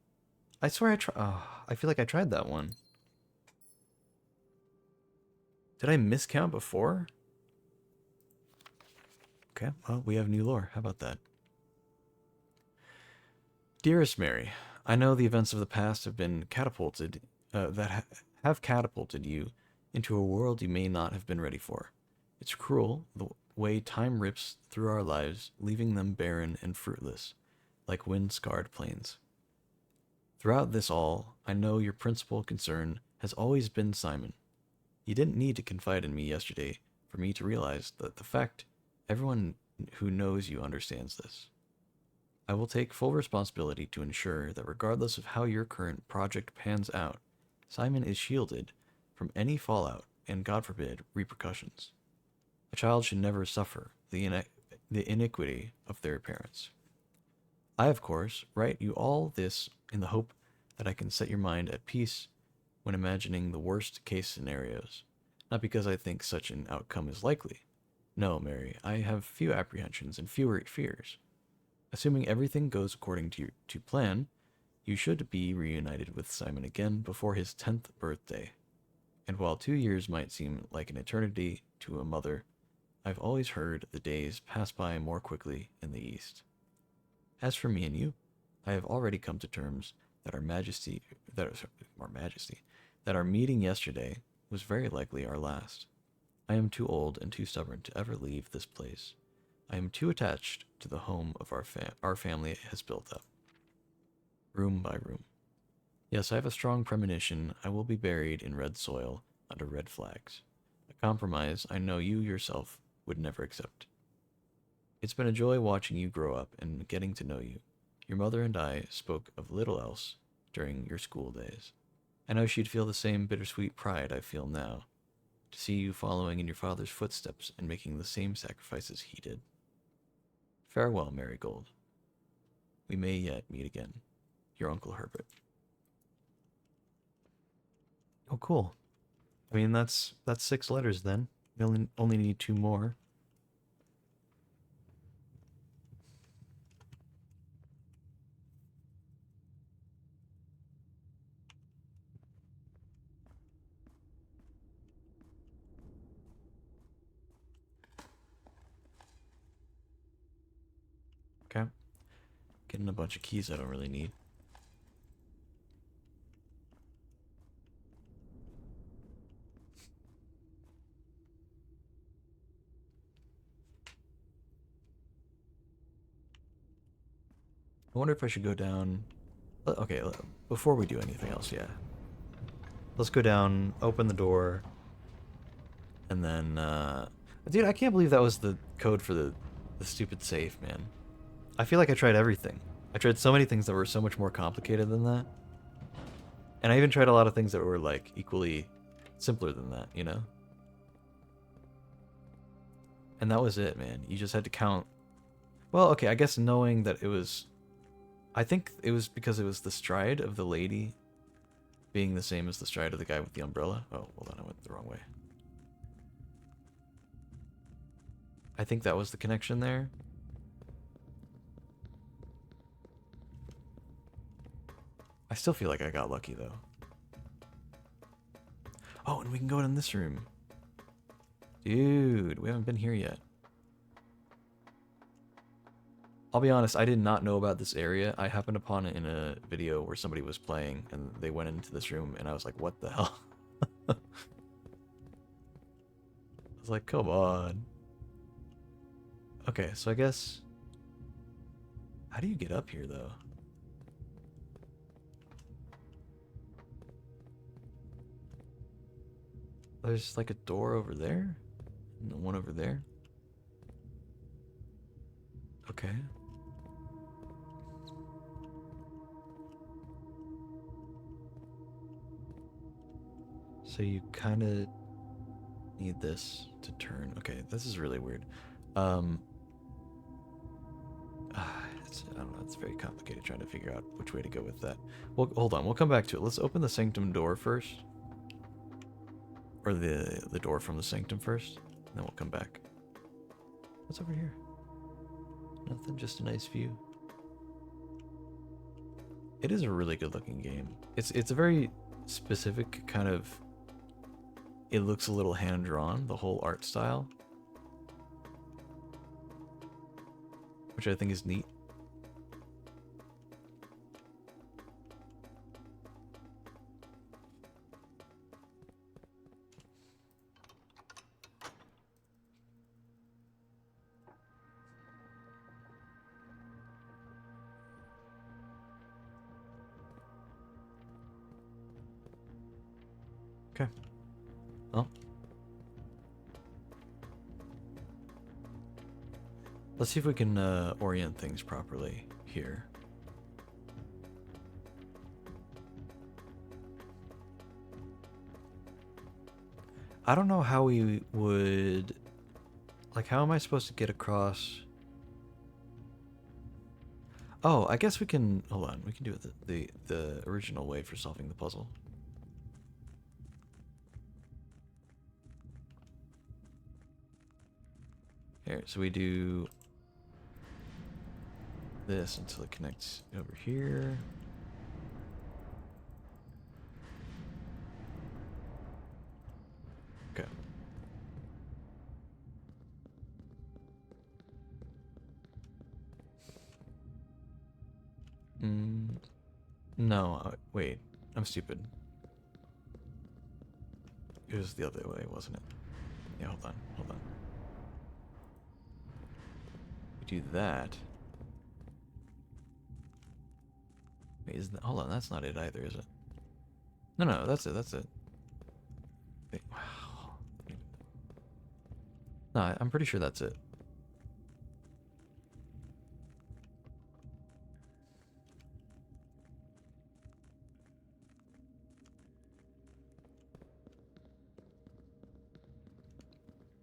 I swear I tried. Oh, I feel like I tried that one. Did I miscount before? Okay, well, we have new lore. How about that? Dearest Mary, I know the events of the past have been have catapulted you into a world you may not have been ready for. It's cruel the way time rips through our lives, leaving them barren and fruitless, like wind-scarred plains. Throughout this all, I know your principal concern has always been Simon. You didn't need to confide in me yesterday for me to realize that the fact everyone who knows you understands this. I will take full responsibility to ensure that regardless of how your current project pans out, Simon is shielded from any fallout and, God forbid, repercussions. A child should never suffer the iniquity of their parents. I, of course, write you all this in the hope that I can set your mind at peace when imagining the worst case scenarios, not because I think such an outcome is likely. No, Mary, I have few apprehensions and fewer fears. Assuming everything goes according to plan, you should be reunited with Simon again before his 10th birthday. And while 2 years might seem like an eternity to a mother, I've always heard the days pass by more quickly in the East. As for me and you, I have already come to terms that our meeting yesterday was very likely our last. I am too old and too stubborn to ever leave this place. I am too attached to the home of our family has built up, room by room. Yes, I have a strong premonition I will be buried in red soil under red flags, a compromise I know you yourself would never accept. It's been a joy watching you grow up and getting to know you. Your mother and I spoke of little else during your school days. I know she'd feel the same bittersweet pride I feel now, to see you following in your father's footsteps and making the same sacrifices he did. Farewell, Marigold. We may yet meet again. Your Uncle Herbert. Oh, cool. I mean, that's 6 letters then. We only need 2 more. Okay. Getting a bunch of keys I don't really need. I wonder if I should go down... Okay, before we do anything else, yeah. Let's go down, open the door, and then, Dude, I can't believe that was the code for the stupid safe, man. I feel like I tried everything. I tried so many things that were so much more complicated than that. And I even tried a lot of things that were, like, equally simpler than that, you know? And that was it, man. You just had to count... Well, okay, I guess knowing that it was... I think it was because it was the stride of the lady being the same as the stride of the guy with the umbrella. Oh, hold on, I went the wrong way. I think that was the connection there. I still feel like I got lucky, though. Oh, and we can go in this room. Dude, we haven't been here yet. I'll be honest, I did not know about this area. I happened upon it in a video where somebody was playing, and they went into this room, and I was like, what the hell? I was like, come on. Okay, so I guess... How do you get up here, though? There's like a door over there, and one over there. Okay. So you kind of need this to turn. Okay, this is really weird. I don't know, it's very complicated trying to figure out which way to go with that. Well, hold on, we'll come back to it. Let's open the sanctum door first. Or the door from the sanctum first, and then we'll come back. What's over here? Nothing, just a nice view. It is a really good looking game. It's a very specific kind of... It looks a little hand-drawn, the whole art style. Which I think is neat. Okay. Well. Let's see if we can orient things properly here. I don't know how we would... Like, how am I supposed to get across... Oh, I guess we can... Hold on, we can do it the original way for solving the puzzle. Here, so we do this until it connects over here. Okay. No, wait. I'm stupid. It was the other way, wasn't it? Yeah, hold on, hold on. We do that. Wait, hold on, that's not it either, is it? No, no, that's it, that's it. Wait, wow. No, I'm pretty sure that's it.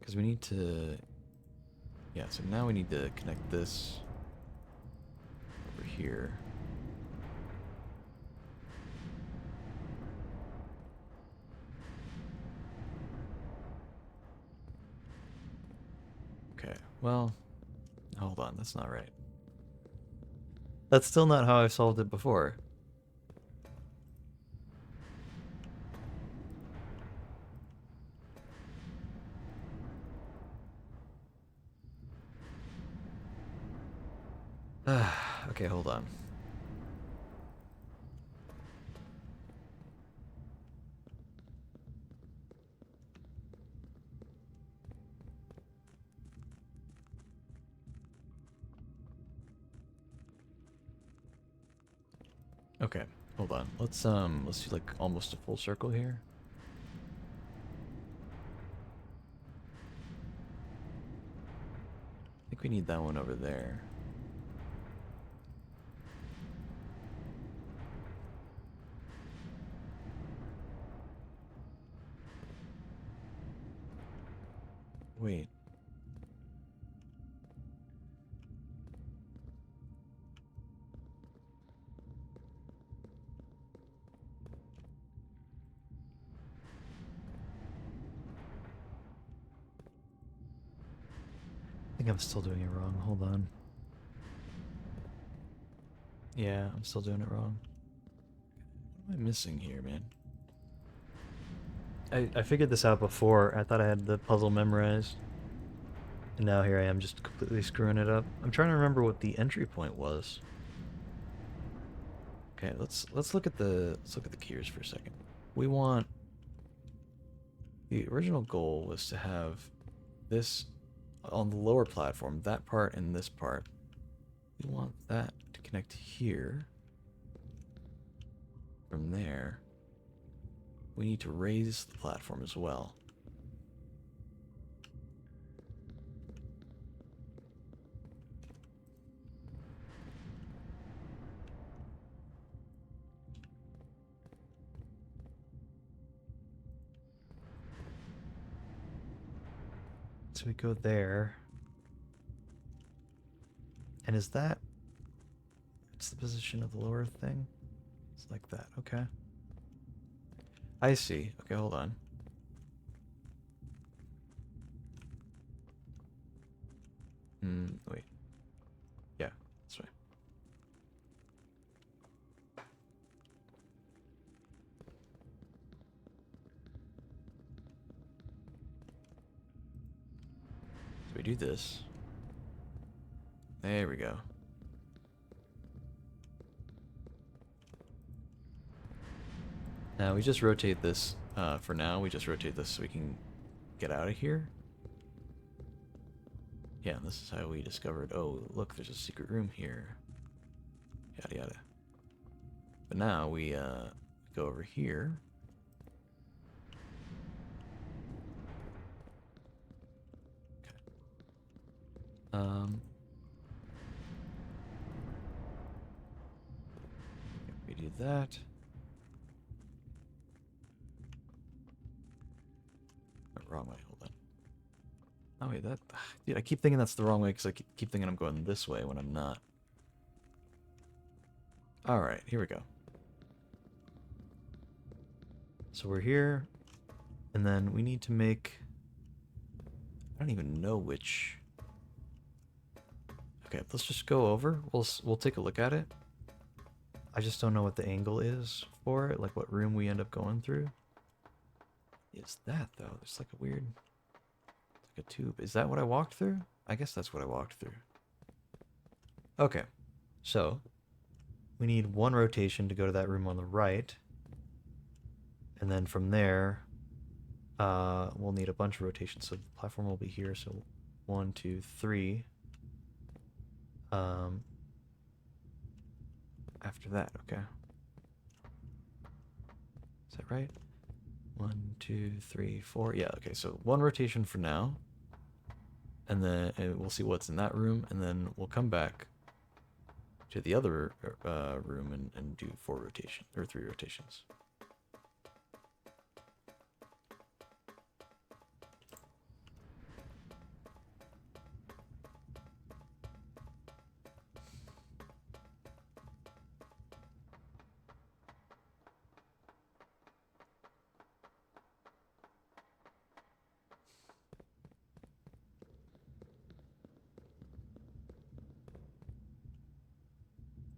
Because we need to... Yeah, so now we need to connect this over here. Okay, well, hold on, that's not right. That's still not how I solved it before. Okay, hold on. Okay, hold on. Let's do like almost a full circle here. I think we need that one over there. Wait. I think I'm still doing it wrong. Hold on. Yeah, I'm still doing it wrong. What am I missing here, man? I figured this out before. I thought I had the puzzle memorized. And now here I am just completely screwing it up. I'm trying to remember what the entry point was. Okay, let's look at the keys for a second. We want... The original goal was to have this on the lower platform, that part and this part. We want that to connect here. From there, we need to raise the platform as well. So we go there. And is that... It's the position of the lower thing? It's like that, okay. I see. Okay, hold on. Wait. Yeah, that's right. So we do this. There we go. Now we just rotate this, for now, we just rotate this so we can get out of here. Yeah, and this is how we discovered, oh, look, there's a secret room here. Yada yada. But now we go over here. Um, we do that. Oh, wrong way. Hold on. Oh wait, that. Dude, I keep thinking that's the wrong way because I keep thinking I'm going this way when I'm not. All right, here we go. So we're here, and then we need to make. I don't even know which. Okay, let's just go over. We'll take a look at it. I just don't know what the angle is for it, like what room we end up going through. Is that though? There's like a weird, like a tube. Is that what I walked through? I guess that's what I walked through. Okay, so we need one rotation to go to that room on the right, and then from there, we'll need a bunch of rotations. So the platform will be here. So 1, 2, 3. After that, okay. Is that right? 1, 2, 3, 4. Yeah, okay. So one rotation for now, and then we'll see what's in that room, and then we'll come back to the other room and do 4 rotations or 3 rotations.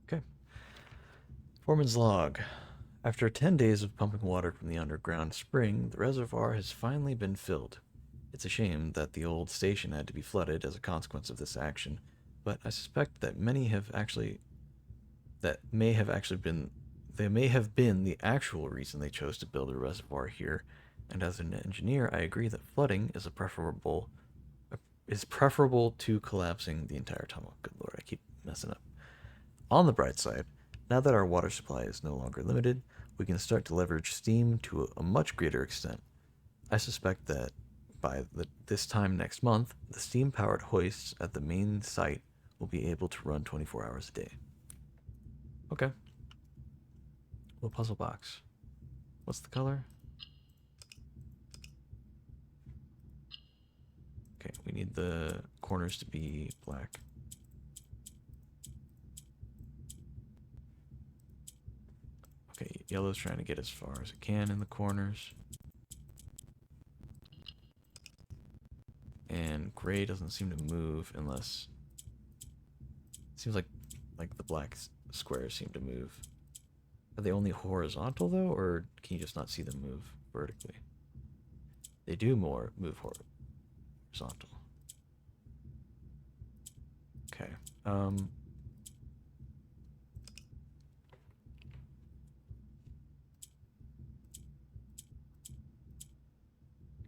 Okay. Foreman's log. After 10 days of pumping water from the underground spring, the reservoir has finally been filled. It's a shame that the old station had to be flooded as a consequence of this action, but I suspect that they may have been the actual reason they chose to build a reservoir here, and as an engineer, I agree that flooding is preferable to collapsing the entire tunnel. Good lord, I keep messing up. On the bright side, now that our water supply is no longer limited, we can start to leverage steam to a much greater extent. I suspect that by this time next month, the steam-powered hoists at the main site will be able to run 24 hours a day. Okay. Well, puzzle box. What's the color? Okay, we need the corners to be black. Okay, yellow's trying to get as far as it can in the corners. And gray doesn't seem to move unless... It seems like the black squares seem to move. Are they only horizontal though, or can you just not see them move vertically? They do move horizontal. Okay.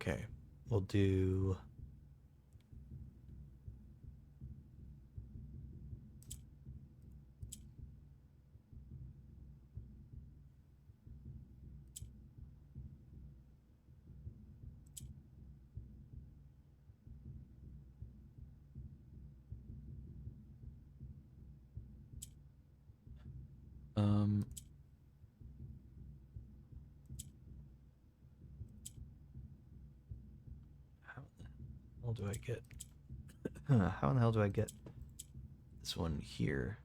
Okay. We'll do... How in the hell do I get... How in the hell do I get this one here?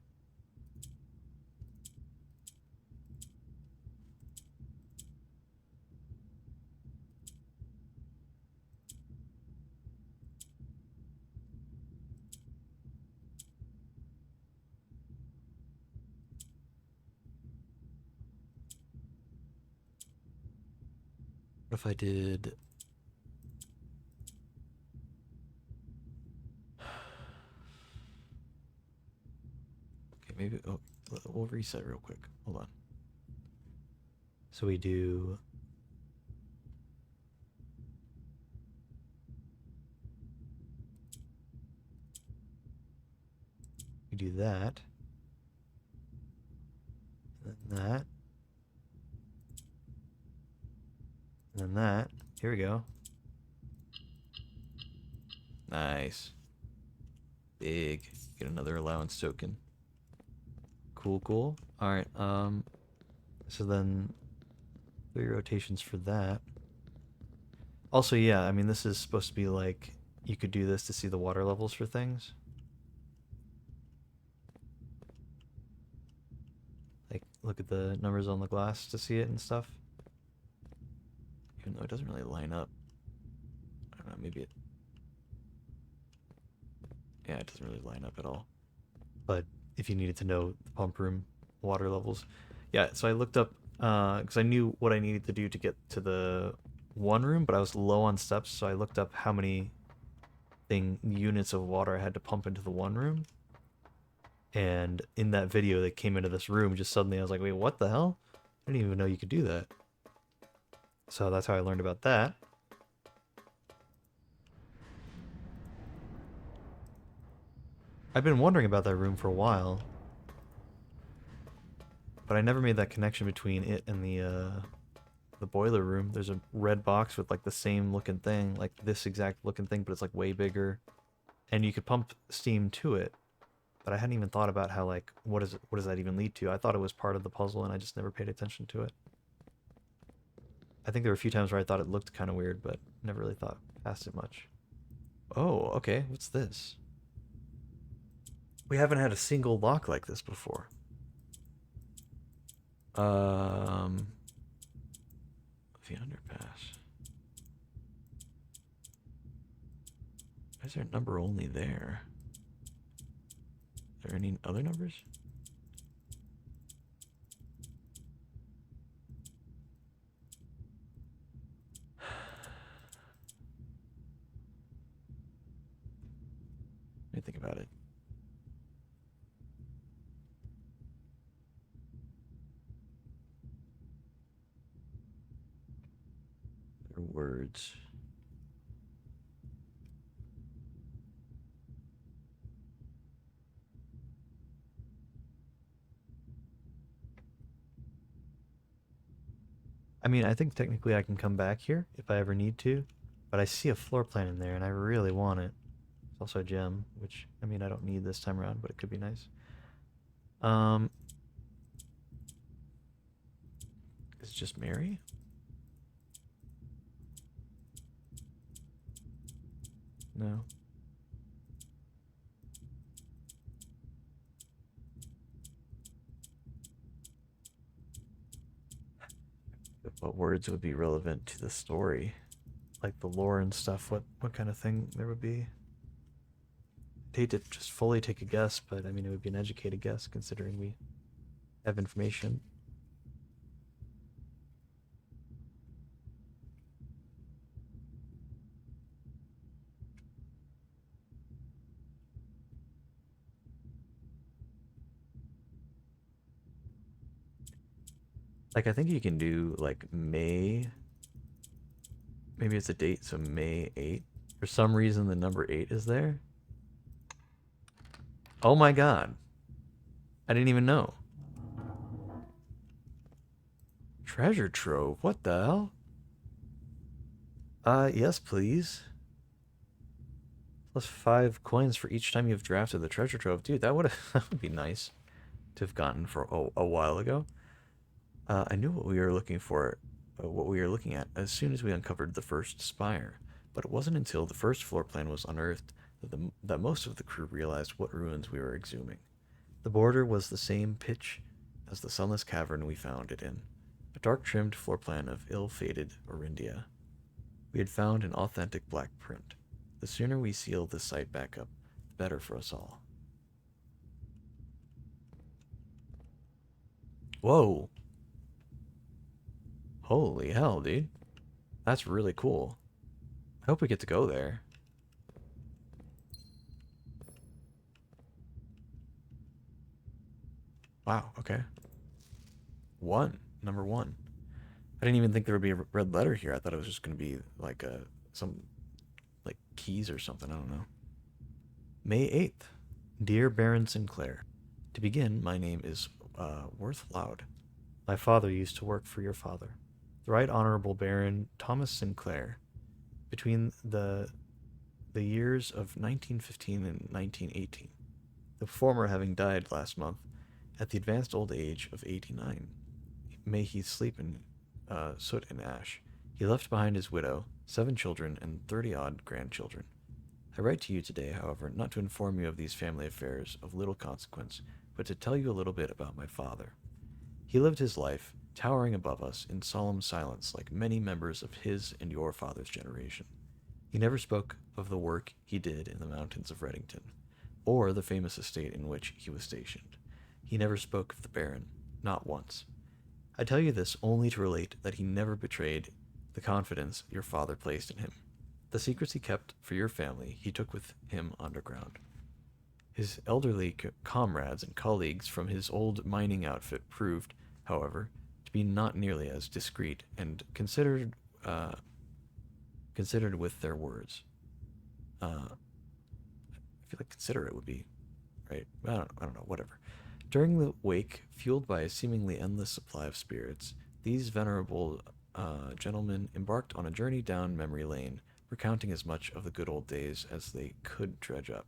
What if I did... Okay, maybe... Oh, we'll reset real quick. Hold on. So we do... We do that. And then that. And then that. Here we go. Nice. big. Get another allowance token. Cool, cool. Alright, so then 3 rotations for that. Also, yeah, I mean, this is supposed to be like, you could do this to see the water levels for things. Like, look at the numbers on the glass to see it and stuff. Even though it doesn't really line up. I don't know, maybe it... Yeah, it doesn't really line up at all. But if you needed to know the pump room water levels. Yeah, so I looked up, because I knew what I needed to do to get to the one room, but I was low on steps, so I looked up how many units of water I had to pump into the one room. And in that video that came into this room, just suddenly I was like, wait, what the hell? I didn't even know you could do that. So that's how I learned about that. I've been wondering about that room for a while, but I never made that connection between it and the boiler room. There's a red box with like the same looking thing, like this exact looking thing, but it's like way bigger, and you could pump steam to it. But I hadn't even thought about how, like, what does that even lead to? I thought it was part of the puzzle, and I just never paid attention to it. I think there were a few times where I thought it looked kind of weird, but never really thought past it much. Oh, okay. What's this? We haven't had a single lock like this before. The underpass. Why is there a number only there? Are there any other numbers? Let me think about it. There are words. I mean, I think technically I can come back here if I ever need to, but I see a floor plan in there and I really want it. It's also a gem, which, I mean, I don't need this time around, but it could be nice. Is it just Mary? No. What words would be relevant to the story? Like the lore and stuff, what kind of thing there would be? I'd hate to just fully take a guess, but I mean, it would be an educated guess considering we have information. Like, I think you can do, like, May. Maybe it's a date, so May 8th. For some reason, the number 8 is there. Oh my god. I didn't even know. Treasure trove? What the hell? Yes, please. Plus 5 coins for each time you've drafted the treasure trove. Dude, that would be nice to have gotten for a while ago. I knew what we were looking for, what we were looking at, as soon as we uncovered the first spire. But it wasn't until the first floor plan was unearthed that most of the crew realized what ruins we were exhuming. The border was the same pitch as the sunless cavern we found it in, a dark-trimmed floor plan of ill-fated Orindia. We had found an authentic black print. The sooner we seal this site back up, the better for us all. Whoa! Holy hell, dude. That's really cool. I hope we get to go there. Wow, okay. Number 1. I didn't even think there would be a red letter here. I thought it was just going to be like some like keys or something. I don't know. May 8th. Dear Baron Sinclair, to begin, my name is Worth Loud. My father used to work for your father, the Right Honorable Baron Thomas Sinclair. Between the the years of 1915 and 1918, the former having died last month at the advanced old age of 89. May he sleep in soot and ash. He left behind his widow, 7 children, and 30-odd grandchildren. I write to you today, however, not to inform you of these family affairs of little consequence, but to tell you a little bit about my father. He lived his life, towering above us in solemn silence like many members of his and your father's generation. He never spoke of the work he did in the mountains of Reddington, or the famous estate in which he was stationed. He never spoke of the Baron, not once. I tell you this only to relate that he never betrayed the confidence your father placed in him. The secrets he kept for your family he took with him underground. His elderly comrades and colleagues from his old mining outfit proved, however, to be not nearly as discreet and considered with their words. I feel like considerate would be right. I don't know. Whatever. During the wake, fueled by a seemingly endless supply of spirits, these venerable gentlemen embarked on a journey down memory lane, recounting as much of the good old days as they could dredge up.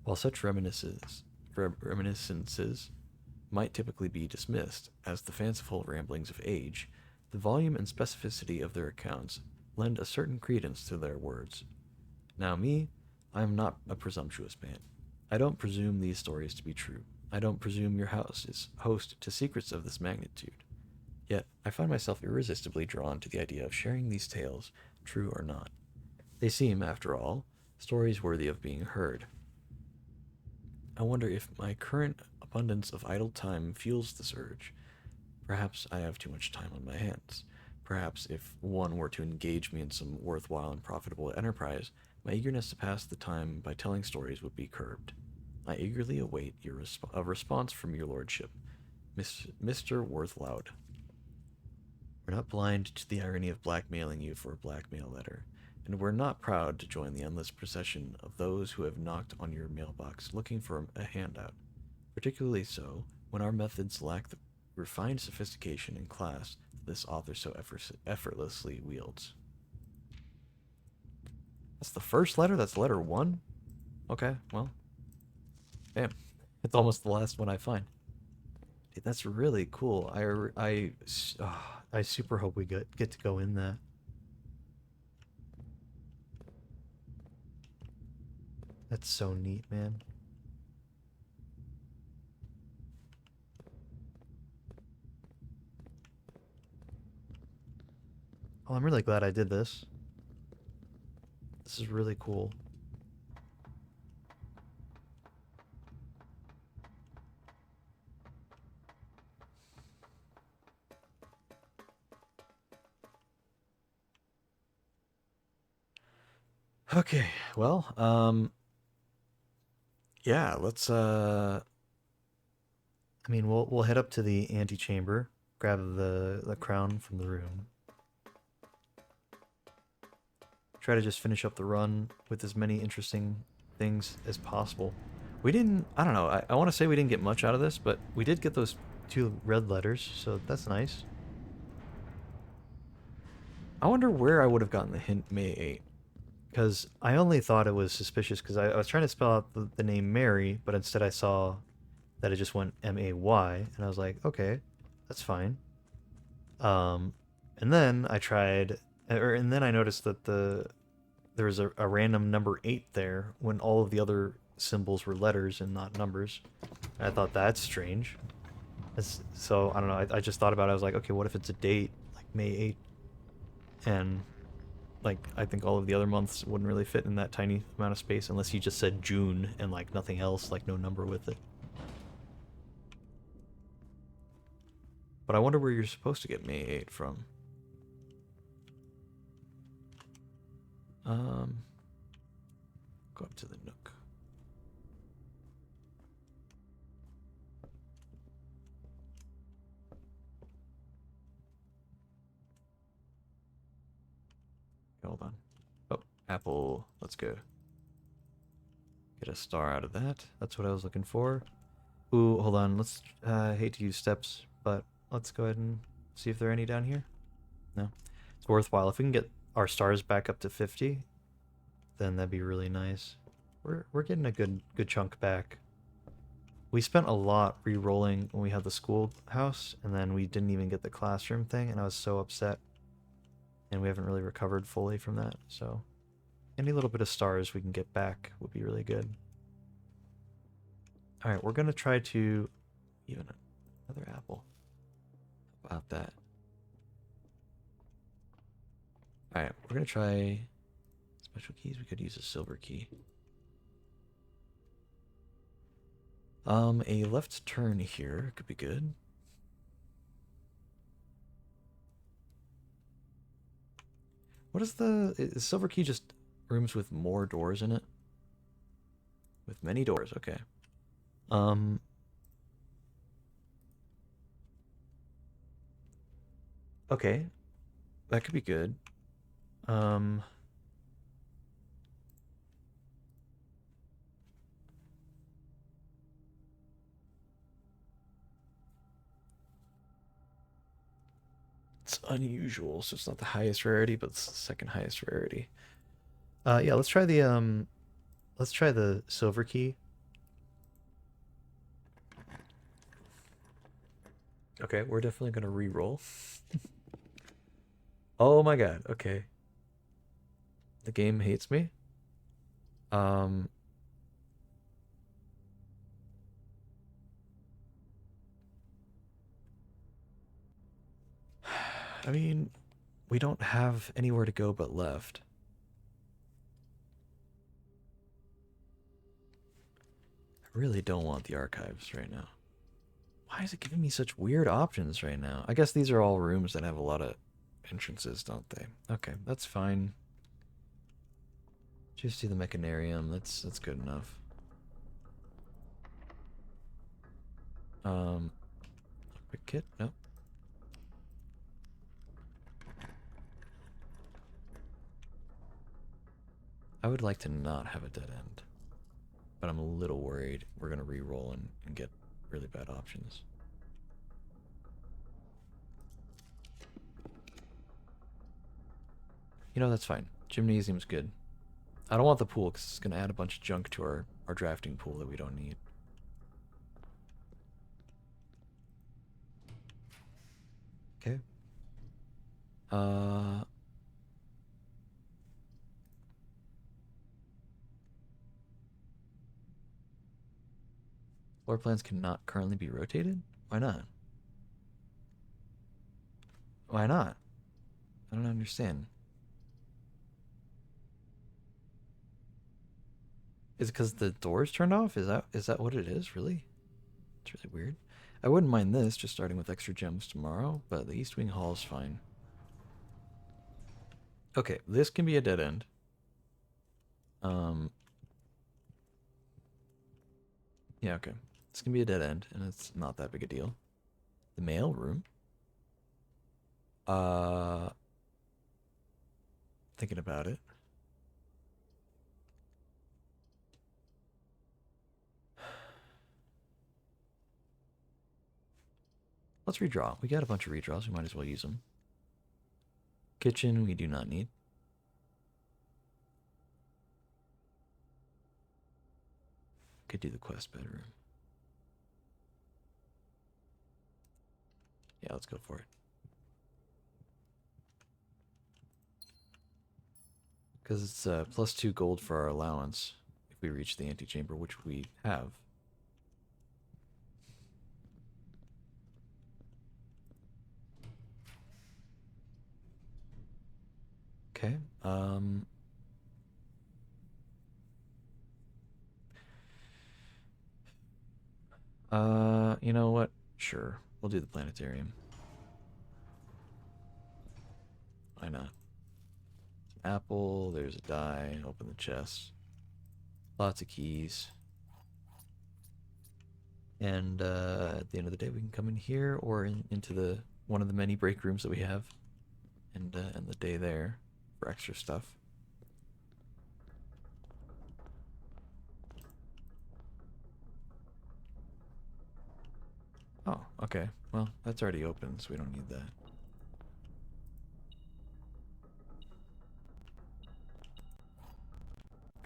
While such reminiscences might typically be dismissed as the fanciful ramblings of age, the volume and specificity of their accounts lend a certain credence to their words. Now, me, I am not a presumptuous man. I don't presume these stories to be true. I don't presume your house is host to secrets of this magnitude. Yet, I find myself irresistibly drawn to the idea of sharing these tales, true or not. They seem, after all, stories worthy of being heard. I wonder if my current abundance of idle time fuels this urge. Perhaps I have too much time on my hands. Perhaps if one were to engage me in some worthwhile and profitable enterprise, my eagerness to pass the time by telling stories would be curbed. I eagerly await a response from your lordship, Mr. Worthloud. We're not blind to the irony of blackmailing you for a blackmail letter, and we're not proud to join the endless procession of those who have knocked on your mailbox looking for a handout, particularly so when our methods lack the refined sophistication and class that this author so effortlessly wields. That's the first letter? That's letter 1? Okay, well, damn. It's almost the last one I find. Dude, that's really cool. I super hope we get to go in that. That's so neat, man. Oh, I'm really glad I did this. This is really cool. Okay, well, yeah, let's I mean, we'll head up to the antechamber, grab the crown from the room. Try to just finish up the run with as many interesting things as possible. We didn't, I don't know, I want to say we didn't get much out of this, but we did get those 2 red letters, so that's nice. I wonder where I would have gotten the hint May 8. Because I only thought it was suspicious because I was trying to spell out the name Mary, but instead I saw that it just went M-A-Y, and I was like, okay, that's fine. And then I tried, and then I noticed that there was a random number 8 there when all of the other symbols were letters and not numbers. And I thought that's strange. So, I don't know, I just thought about it, I was like, okay, what if it's a date, like May 8th? And like I think all of the other months wouldn't really fit in that tiny amount of space unless you just said June and like nothing else, like no number with it. But I wonder where you're supposed to get May 8 from. Go up to the Nook. Hold on. Oh, apple. Let's go. Get a star out of that. That's what I was looking for. Ooh, hold on. Let's, I hate to use steps, but let's go ahead and see if there are any down here. No. It's worthwhile. If we can get our stars back up to 50, then that'd be really nice. We're getting a good chunk back. We spent a lot re-rolling when we had the schoolhouse, and then we didn't even get the classroom thing, and I was so upset. And we haven't really recovered fully from that, so any little bit of stars we can get back would be really good. Alright, we're gonna try to... even another apple. How about that? Alright, we're gonna try... special keys. We could use a silver key. A left turn here could be good. What is the... is silver key just rooms with more doors in it? With many doors, okay. Okay. That could be good. It's unusual, so it's not the highest rarity, but it's the second highest rarity. Yeah, let's try the silver key. Okay, we're definitely gonna re-roll. Oh my god, okay. The game hates me. I mean, we don't have anywhere to go but left. I really don't want the archives right now. Why is it giving me such weird options right now? I guess these are all rooms that have a lot of entrances, don't they? Okay, that's fine. Just do the mechanarium. That's good enough. Quick kit? Nope. I would like to not have a dead end, but I'm a little worried we're gonna re-roll and get really bad options. You know, that's fine. Gymnasium's good. I don't want the pool because it's gonna add a bunch of junk to our drafting pool that we don't need. Okay. Floor plans cannot currently be rotated? Why not? Why not? I don't understand. Is it because the door's turned off? Is that what it is, really? It's really weird. I wouldn't mind this, just starting with extra gems tomorrow, but the East Wing Hall is fine. Okay, this can be a dead end. Yeah, okay. This can be a dead end, and it's not that big a deal. The mail room. Thinking about it. Let's redraw. We got a bunch of redraws. We might as well use them. Kitchen, we do not need. Could do the quest bedroom. Yeah, let's go for it. Because it's +2 gold for our allowance if we reach the antechamber, which we have. Okay. You know what? Sure. We'll do the planetarium. Why not? Apple, there's a die. Open the chest. Lots of keys. And at the end of the day, we can come in here or into the one of the many break rooms that we have, and end the day there for extra stuff. Oh, okay. Well, that's already open, so we don't need that.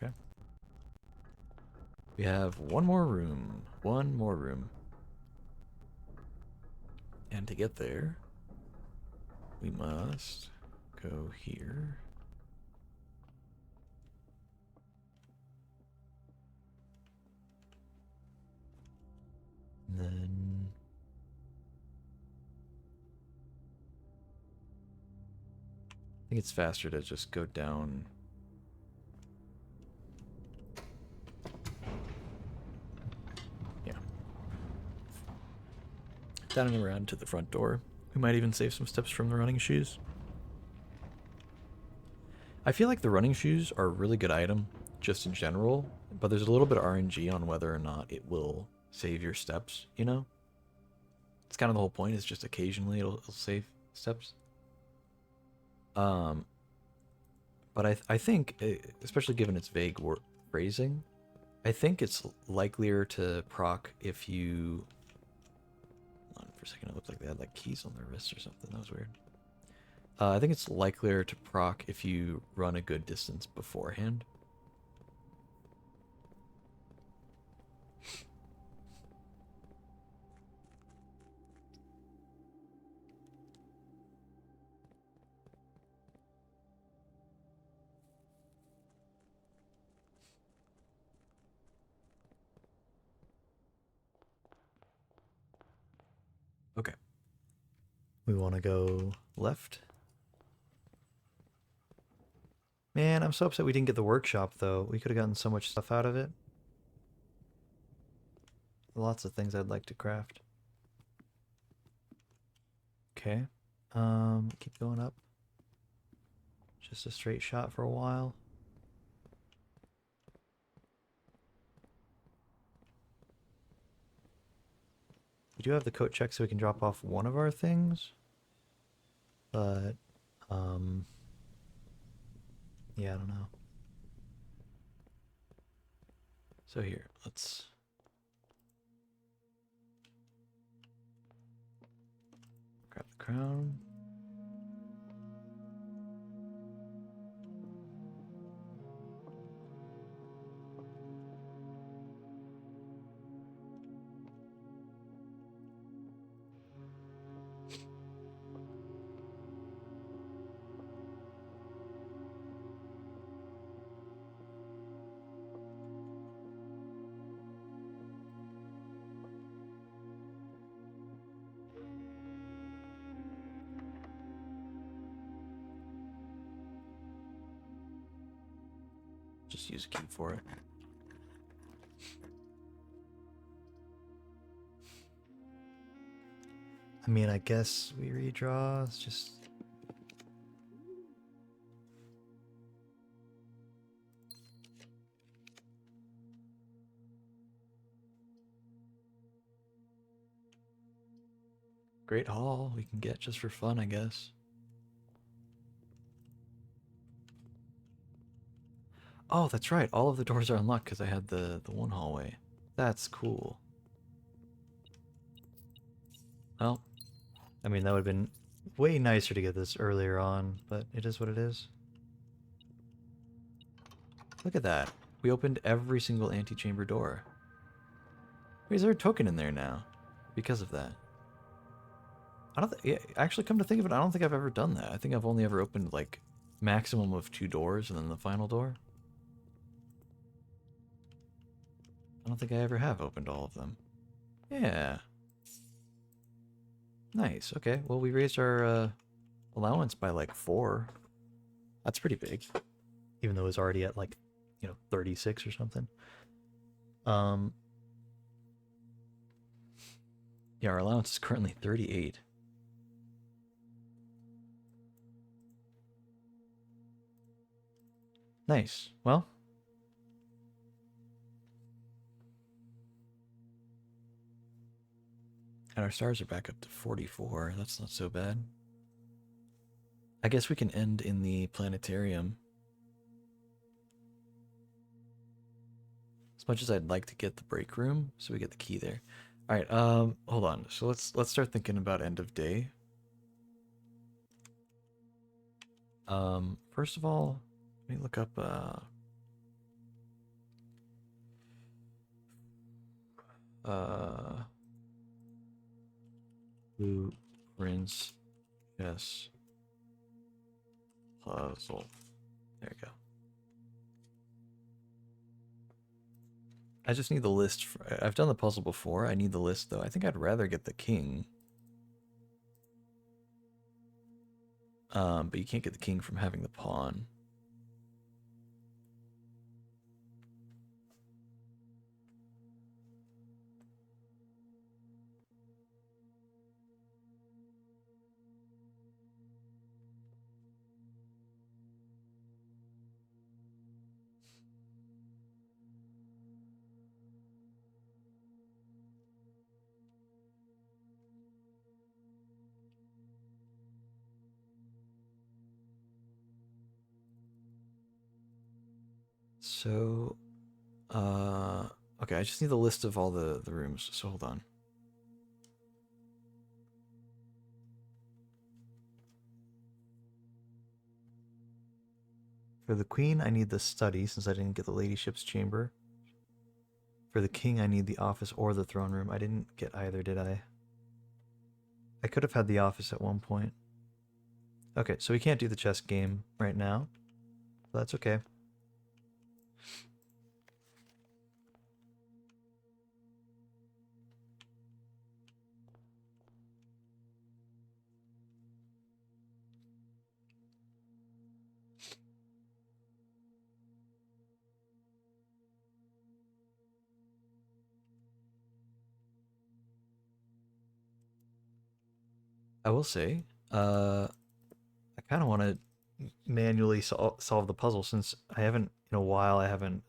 Okay. We have one more room. One more room. And to get there, we must go here. And then I think it's faster to just go down. Yeah. Down and around to the front door. We might even save some steps from the running shoes. I feel like the running shoes are a really good item, just in general, but there's a little bit of RNG on whether or not it will save your steps, you know? It's kind of the whole point, is just occasionally it'll save steps. But I think, especially given its vague phrasing, I think it's likelier to proc if you... Hold on for a second, it looked like they had like keys on their wrists or something. That was weird. I think it's likelier to proc if you run a good distance beforehand. Okay. We want to go left. Man, I'm so upset we didn't get the workshop, though. We could have gotten so much stuff out of it. Lots of things I'd like to craft. Okay. Keep going up. Just a straight shot for a while. We do have the coat check so we can drop off one of our things. But, yeah, I don't know. So here, let's... grab the crown. Just use a key for it. I mean, I guess we redraw. It's just... Great haul we can get just for fun, I guess. Oh, that's right. All of the doors are unlocked because I had the one hallway. That's cool. Well, I mean, that would have been way nicer to get this earlier on, but it is what it is. Look at that. We opened every single antechamber door. Wait, is there a token in there now? Because of that. I don't think... Yeah, actually, come to think of it, I don't think I've ever done that. I think I've only ever opened, like, maximum of 2 doors and then the final door. I don't think I ever have opened all of them. Yeah. Nice. Okay. Well, we raised our allowance by like 4. That's pretty big. Even though it was already at like, 36 or something. Yeah, our allowance is currently 38. Nice. Well, and our stars are back up to 44. That's not so bad. I guess we can end in the planetarium. As much as I'd like to get the break room, so we get the key there. All right, hold on. So let's start thinking about end of day. First of all, let me look up Uh, blueprints, yes, puzzle. There you go. I just need the list. I've done the puzzle before. I need the list, though. I think I'd rather get the king. But you can't get the king from having the pawn. So, okay, I just need the list of all the rooms. So hold on. For the queen, I need the study since I didn't get the ladyship's chamber. For the king, I need the office or the throne room. I didn't get either, did I? I could have had the office at one point. Okay, so we can't do the chess game right now. That's okay. I will say, I kind of want to manually solve the puzzle since I haven't, in a while, I haven't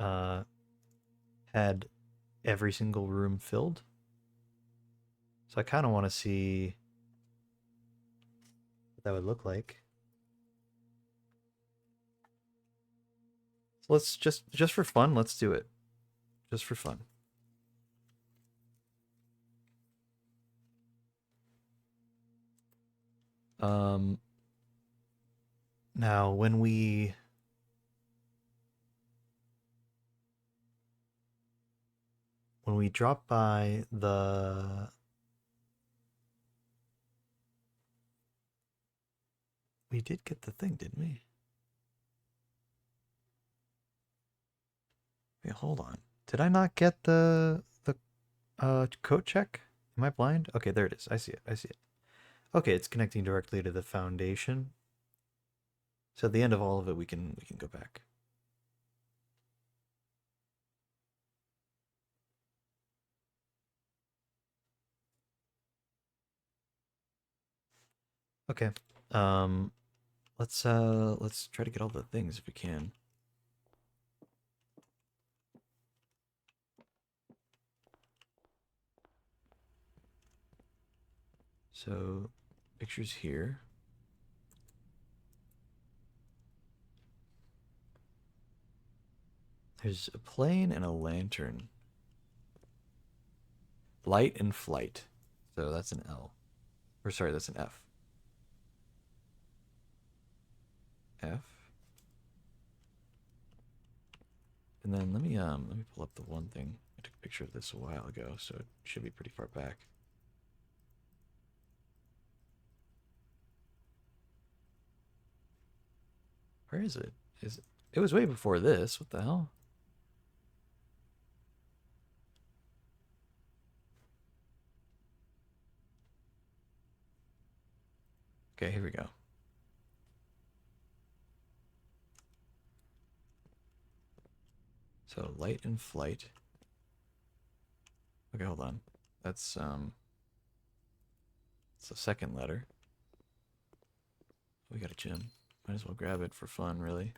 had every single room filled. So I kind of want to see what that would look like. So let's just for fun, let's do it. Just for fun. Um, Now when we drop by we did get the thing, didn't we? Wait, hold on. Did I not get the code check? Am I blind? Okay, there it is. I see it. I see it. Okay, it's connecting directly to the foundation. So at the end of all of it, we can go back. Okay. Um, let's try to get all the things if we can. So, pictures here. There's a plane and a lantern. Light and flight. So that's an L. Or sorry, that's an F. F. And then let me pull up the one thing. I took a picture of this a while ago, so it should be pretty far back. Where is it? It was way before this. What the hell? Okay, here we go. So light and flight. Okay, hold on. That's it's the second letter. We got a gem. Might as well grab it for fun, really.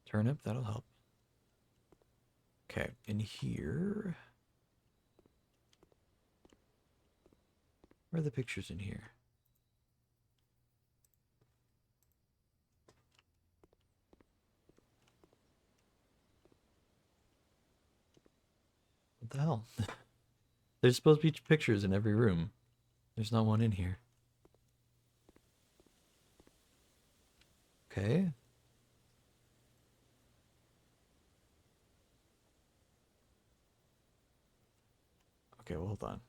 Turnip, that'll help. Okay, in here. Where are the pictures in here? What the hell? There's supposed to be pictures in every room. There's not one in here. Okay. Okay, well, hold on.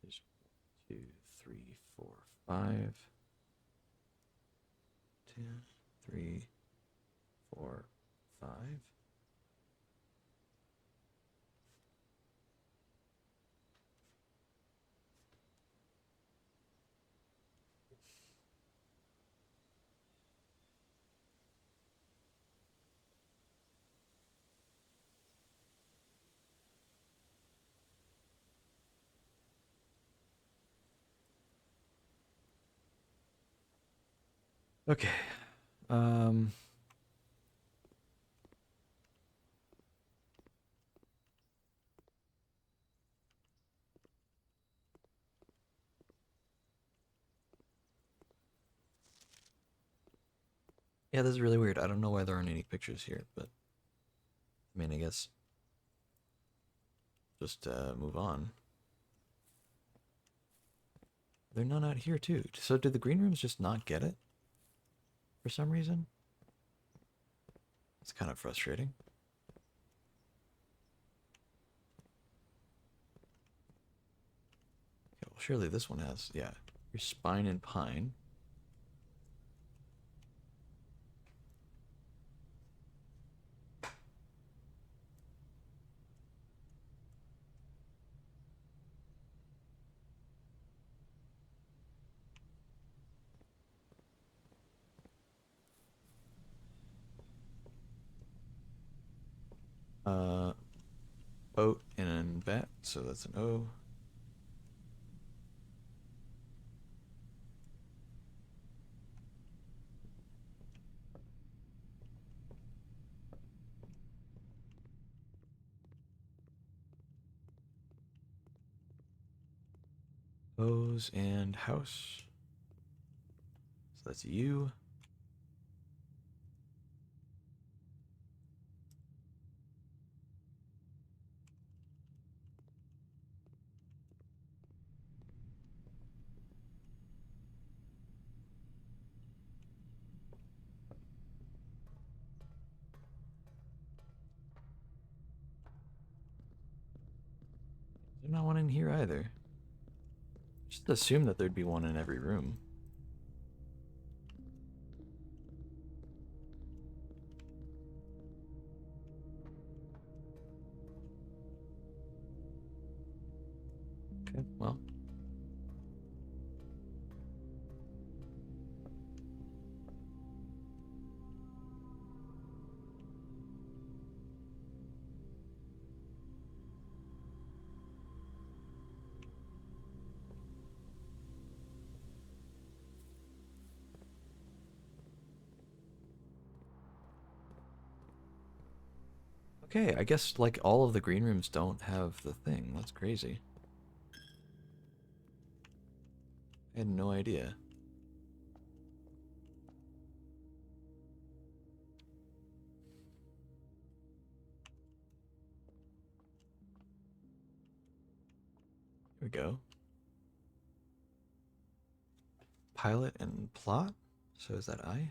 There's 2, 3, 4, 5. 2, 3, 4, 5. Okay. Um, yeah, this is really weird. I don't know why there aren't any pictures here, but I mean, I guess just move on. They're none out here too. So did the green rooms just not get it for some reason? It's kind of frustrating. Okay, well, surely this one has, yeah. Your spine and pine. Uh, Boat and bat, so that's an O. O's and house. So that's U. There's not one in here either. Just assume that there'd be one in every room. Okay, well. Okay, I guess like all of the green rooms don't have the thing. That's crazy. I had no idea. Here we go. Pilot and plot. So is that I?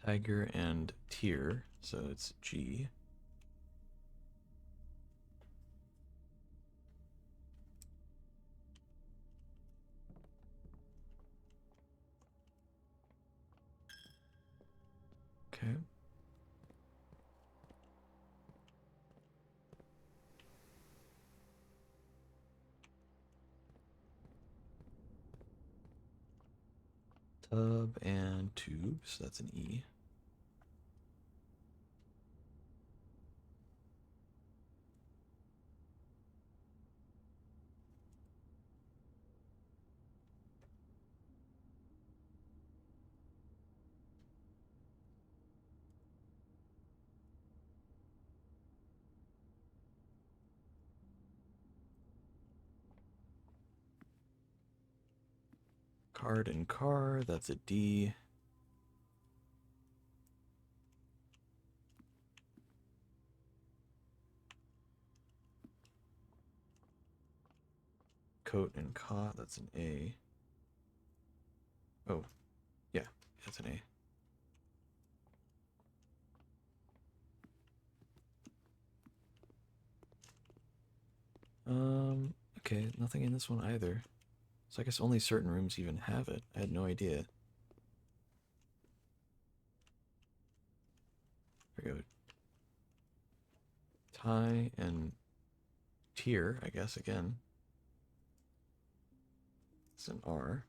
Tiger and tier. So it's G. Okay. Tub and tubes, that's an E. Card and car, that's a D. Coat and cot, that's an A. Oh, yeah, that's an A. Okay, nothing in this one either. So I guess only certain rooms even have it. I had no idea. There we go. Tie and tier, I guess, again. It's an R.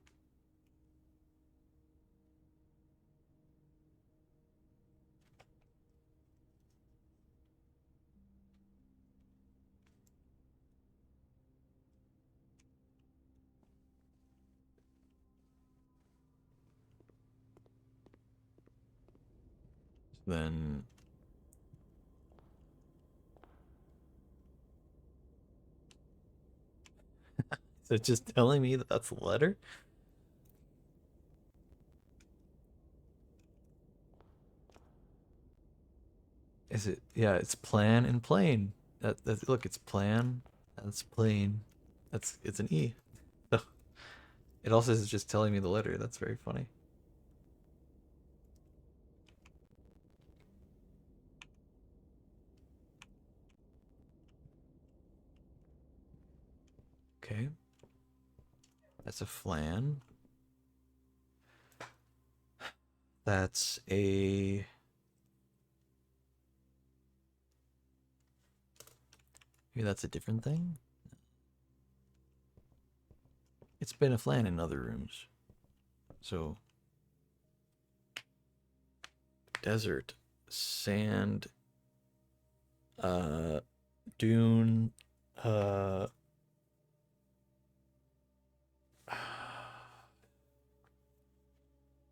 Then is it just telling me that that's the letter? Is it? Yeah, it's plan and plane. That look, it's plan. That's plane. It's an E. So it also is just telling me the letter. That's very funny. Okay, that's a flan. That's a. Maybe that's a different thing. It's been a flan in other rooms. So desert, sand, uh, dune, uh,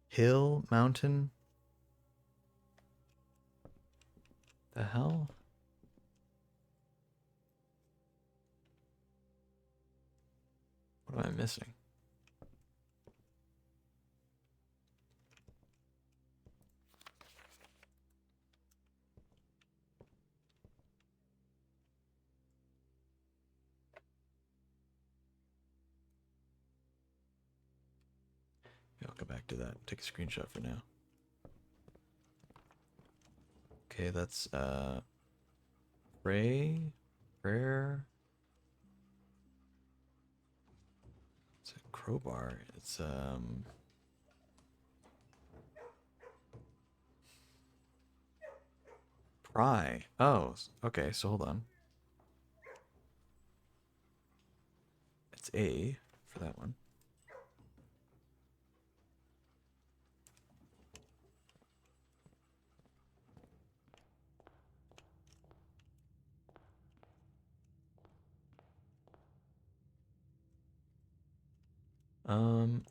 hill, mountain. The hell? What am I missing? Yeah, I'll go back to that. Take a screenshot for now. Okay, that's pray, prayer. It's a crowbar. It's pry. Oh, okay. So hold on. It's A for that one. Um.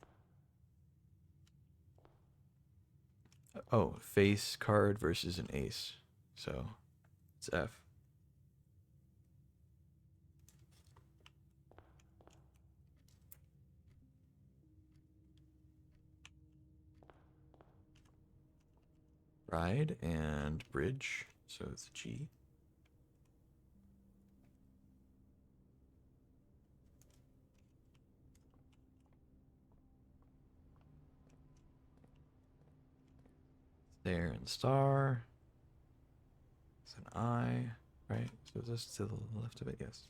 Oh, face card versus an ace. So it's F. Ride and bridge. So it's a G. There and star. It's an I. Right. So is this to the left of it? Yes.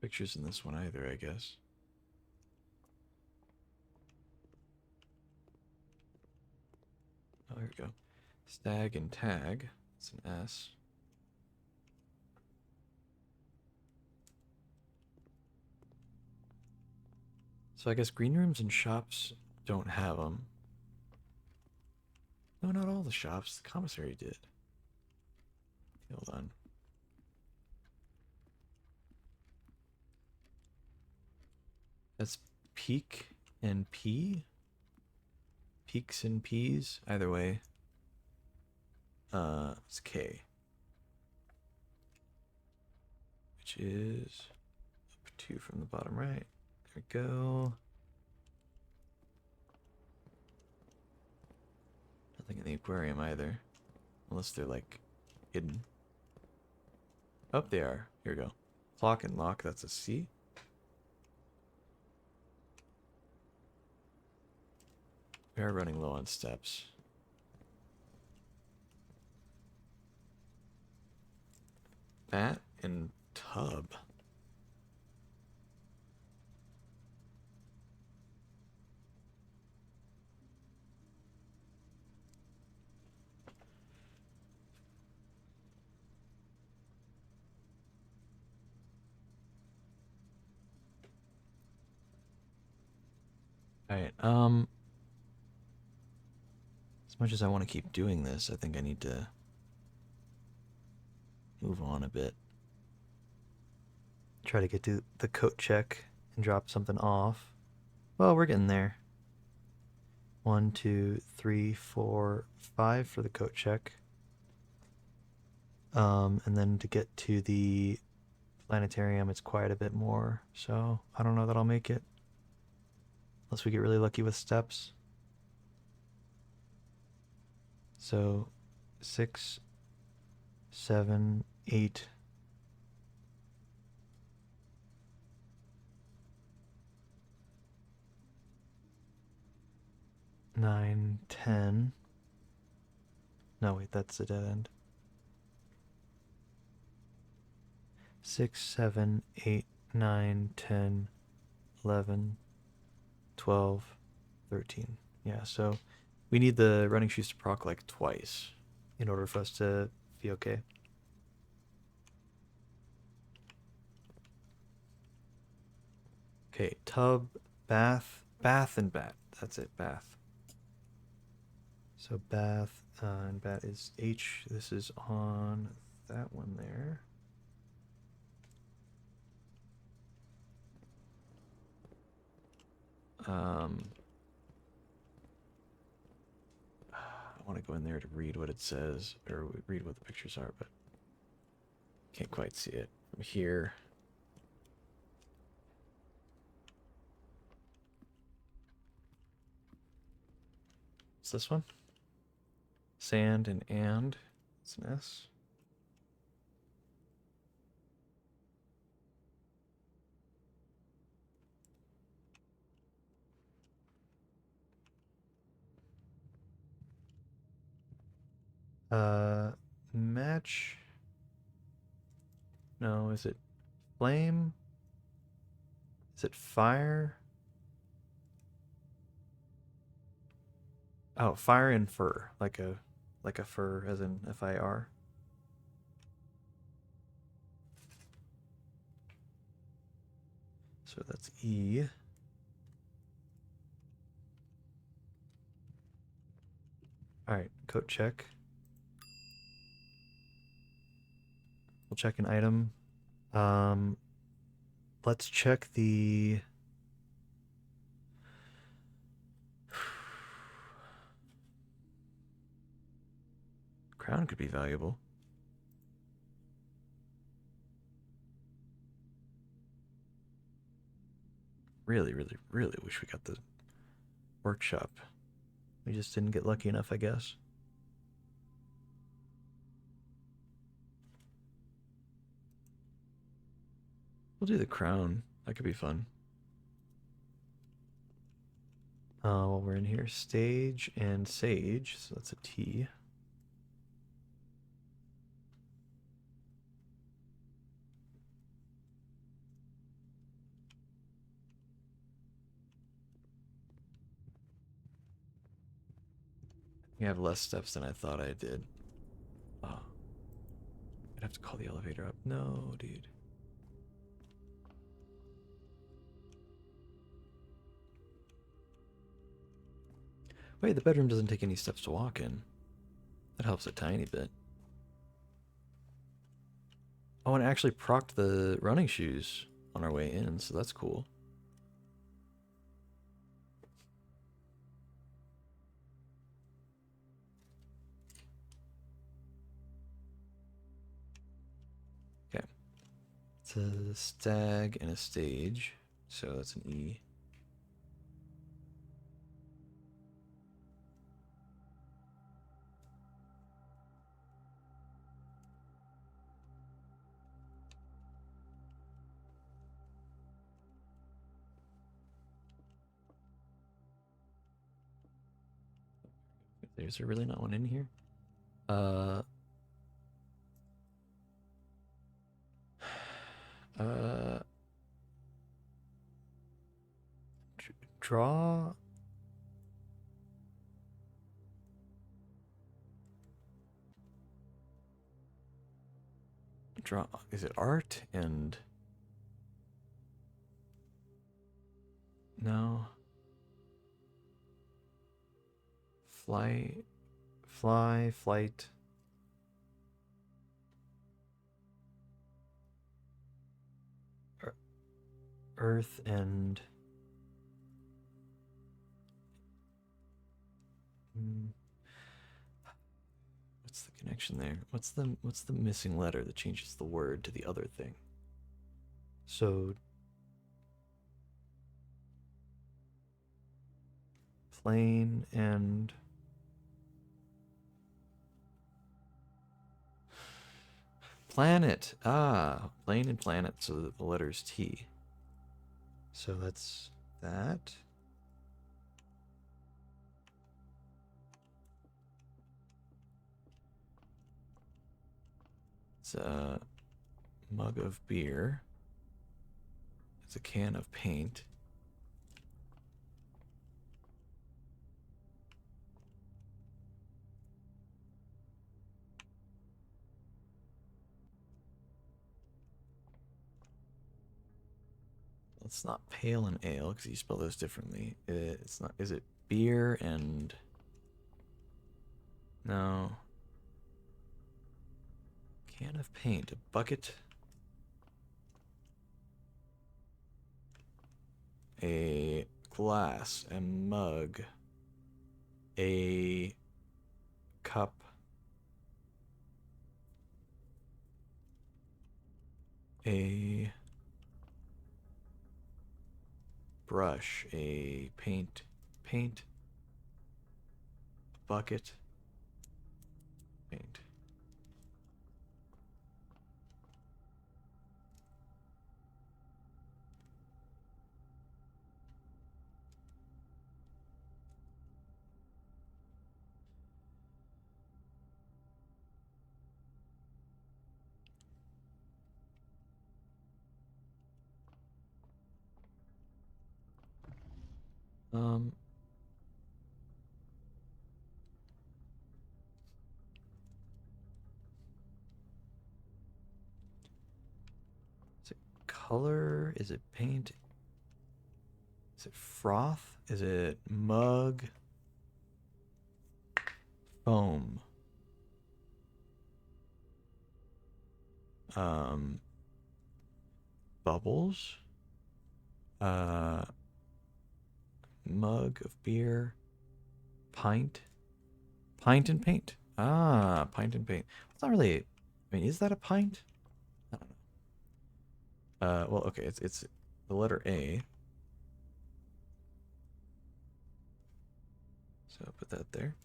Pictures in this one either, I guess. there we go. Stag and tag. It's an S. So I guess green rooms and shops don't have them. No, not all the shops. The commissary did. Hold on. That's peak and P? Peaks and P's? Either way. It's K. Which is up 2 from the bottom right. There we go. Nothing in the aquarium either. Unless they're like hidden. Oh, they are. Here we go. Clock and lock, that's a C. We are running low on steps. Bat and tub. Alright, as much as I want to keep doing this, I think I need to move on a bit. Try to get to the coat check and drop something off. Well, we're getting there. 1, 2, 3, 4, 5 for the coat check. And then to get to the planetarium, it's quite a bit more. So I don't know that I'll make it. Unless we get really lucky with steps. So 6, 7, 8. 9, 10. No, wait, that's a dead end. 6, 7, 8, 9, 10, 11, 12, 13. Yeah, so we need the running shoes to proc like twice in order for us to be okay. Okay, tub, bath, bath and bat. That's it, bath. So bath and bat is H. This is on that one there. I want to go in there to read what it says, or read what the pictures are, but can't quite see it from here. What's this one? Sand and. It's an S. Match. No, is it flame? Is it fire? Oh, fire and fur, like a fur, as in FIR. So that's E. All right, coat check. We'll check an item. Let's check the. Crown could be valuable. Really, really, really wish we got the workshop. We just didn't get lucky enough, I guess. We'll do the crown. That could be fun. While we're in here, stage and sage. So that's a T. You have less steps than I thought I did. Oh, I'd have to call the elevator up. No, dude. Wait, the bedroom doesn't take any steps to walk in. That helps a tiny bit. Oh, and it actually procced the running shoes on our way in, so that's cool. Okay. It's a stag and a stage, so that's an E. Is there really not one in here? Uh, uh, draw. Draw. Is it art and no? Fly, flight. Earth and what's the connection there? What's the missing letter that changes the word to the other thing? So plane and planet. Ah, plane and planet. So the letter's T. So that's that. It's a mug of beer. It's a can of paint. It's not pale and ale because you spell those differently. It's not. Is it beer and no? Can of paint, a bucket, a glass, a mug, a cup, a brush, a paint, bucket, paint. Um, is it color? Is it paint? Is it froth? Is it mug? Foam. Um, bubbles. Uh, mug of beer. Pint. Pint and paint. Ah, pint and paint. It's not really. I mean, is that a pint? I don't know. Well, okay. It's the letter A. So put that there.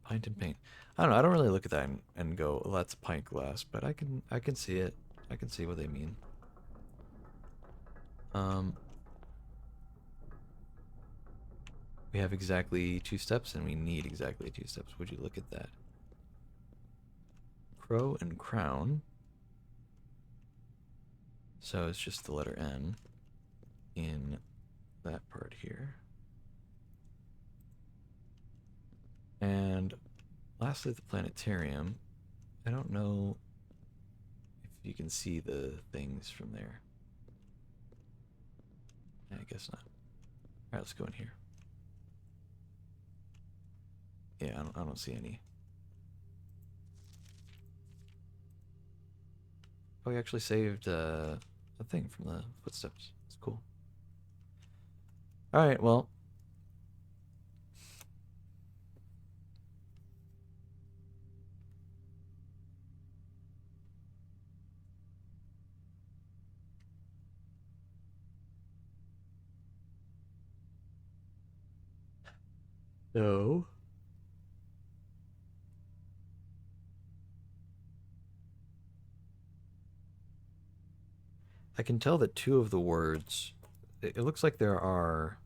Pint and paint. I don't know. I don't really look at that and go, well, that's a pint glass, but I can see it. I can see what they mean. Um, we have exactly 2 steps, and we need exactly 2 steps. Would you look at that? Crow and crown. So it's just the letter N in that part here. And lastly, the planetarium. I don't know if you can see the things from there. I guess not. All right, let's go in here. Yeah, I don't see any. Oh, we actually saved a thing from the footsteps. It's cool. All right, well. No. I can tell that two of the words. It looks like there are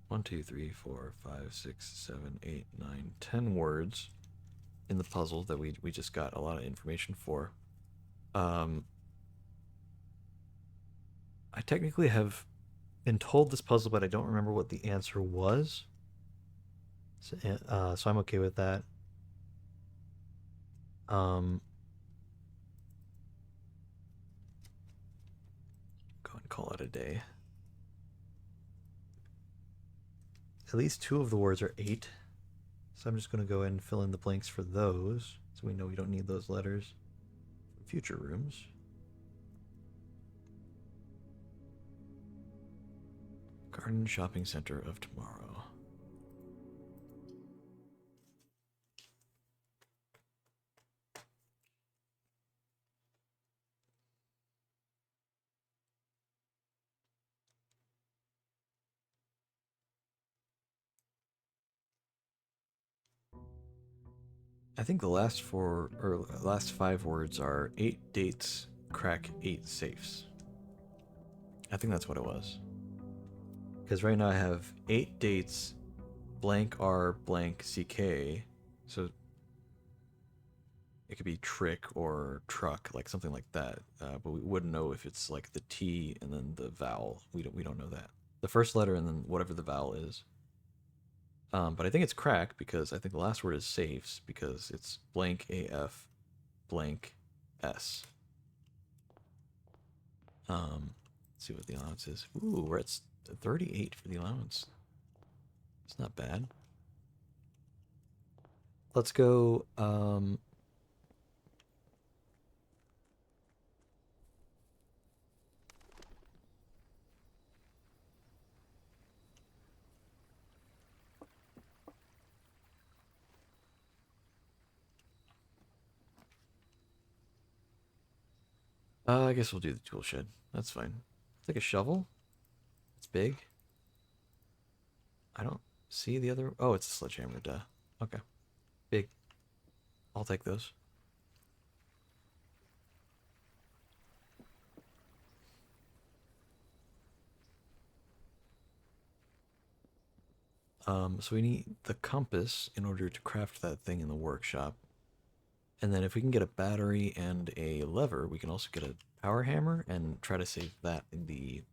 1, 2, 3, 4, 5, 6, 7, 8, 9, 10 words in the puzzle that we just got a lot of information for. I technically have been told this puzzle, but I don't remember what the answer was. So I'm okay with that. Go and call it a day. At least two of the words are 8. So I'm just going to go ahead and fill in the blanks for those. So we know we don't need those letters for future rooms. Garden Shopping Center of Tomorrow. I think the last 5 words are 8 dates, crack 8 safes. I think that's what it was. Because right now I have 8 dates, blank R blank CK. So it could be trick or truck, like something like that. But we wouldn't know if it's like the T and then the vowel. We don't know that. The first letter and then whatever the vowel is. But I think it's crack because I think the last word is safes because it's blank AF blank S. Let's see what the allowance is. Ooh, we're at 38 for the allowance. It's not bad. Let's go. I guess we'll do the tool shed. That's fine. Take a shovel. It's big. I don't see the other. Oh, it's a sledgehammer. Duh. Okay. Big. I'll take those. So we need the compass in order to craft that thing in the workshop. And then if we can get a battery and a lever, we can also get a power hammer and try to save that in the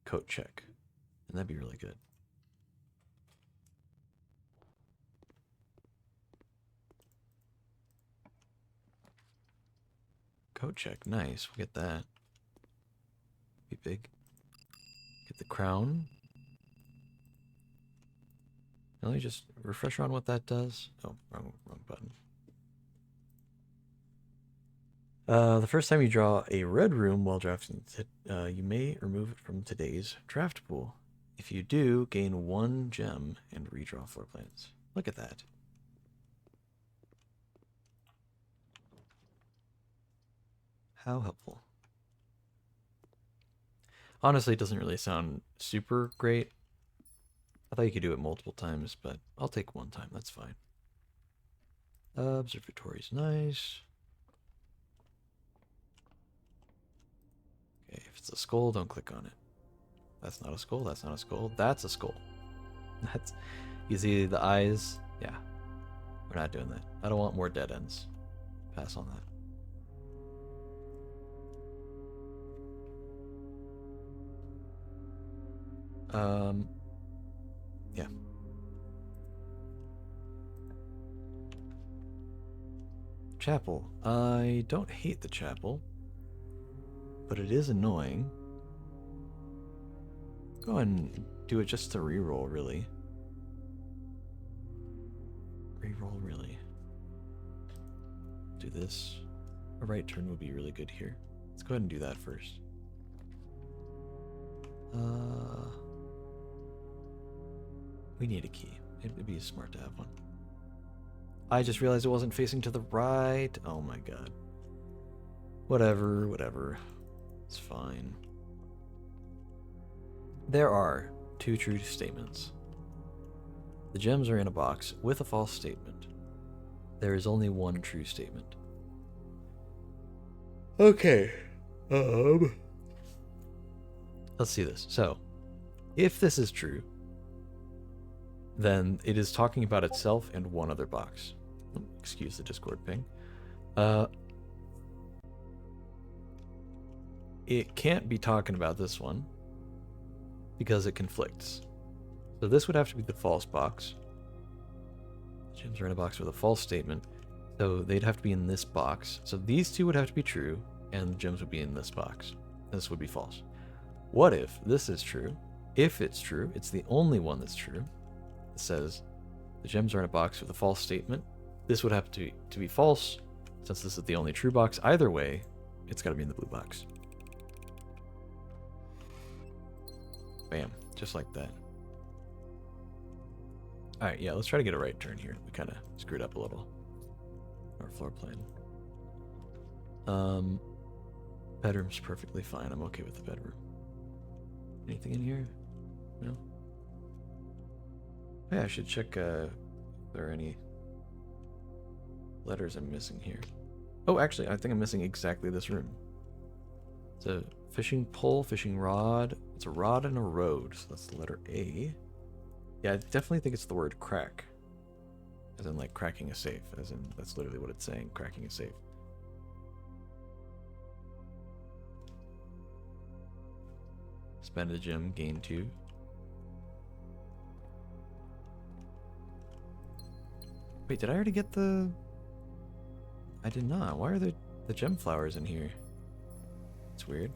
coat check. And that'd be really good. Coat check, nice. We'll get that. Be big. Get the crown. Now let me just refresh on what that does. Oh, wrong button. The first time you draw a red room while drafting, you may remove it from today's draft pool. If you do, gain 1 gem and redraw floor plans. Look at that. How helpful. Honestly, it doesn't really sound super great. I thought you could do it multiple times, but I'll take 1 time. That's fine. Observatory's nice. Okay, if it's a skull, don't click on it. That's not a skull. That's not a skull. That's a skull. That's. You see the eyes? Yeah. We're not doing that. I don't want more dead ends. Pass on that. Yeah. Chapel. I don't hate the chapel, but it is annoying. Go ahead and do it just to reroll, really. Reroll, really. Do this. A right turn would be really good here. Let's go ahead and do that first. We need a key. It'd be smart to have one. I just realized it wasn't facing to the right. Oh my god. Whatever, whatever. It's fine. There are 2 true statements. The gems are in a box with a false statement. There is only 1 true statement. Okay. Let's see this. So, if this is true, then it is talking about itself and 1 other box. Excuse the Discord ping. It can't be talking about this one because it conflicts. So this would have to be the false box. The gems are in a box with a false statement. So they'd have to be in this box. So these 2 would have to be true, and the gems would be in this box. This would be false. What if this is true? If it's true, it's the only one that's true. It says the gems are in a box with a false statement. This would have to be false, since this is the only true box. Either way, it's got to be in the blue box. Bam, just like that. Alright, yeah, let's try to get a right turn here. We kind of screwed up a little. Our floor plan. Bedroom's perfectly fine. I'm okay with the bedroom. Anything in here? No? Yeah, I should check if there are any letters I'm missing here. Oh, actually, I think I'm missing exactly this room. It's a fishing pole, fishing rod. It's a rod and a road, so that's the letter A. Yeah, I definitely think it's the word crack. As in, like, cracking a safe. As in, that's literally what it's saying, cracking a safe. Spend a gem, gain 2. Wait, did I already get the... I did not. Why are the gem flowers in here? It's weird.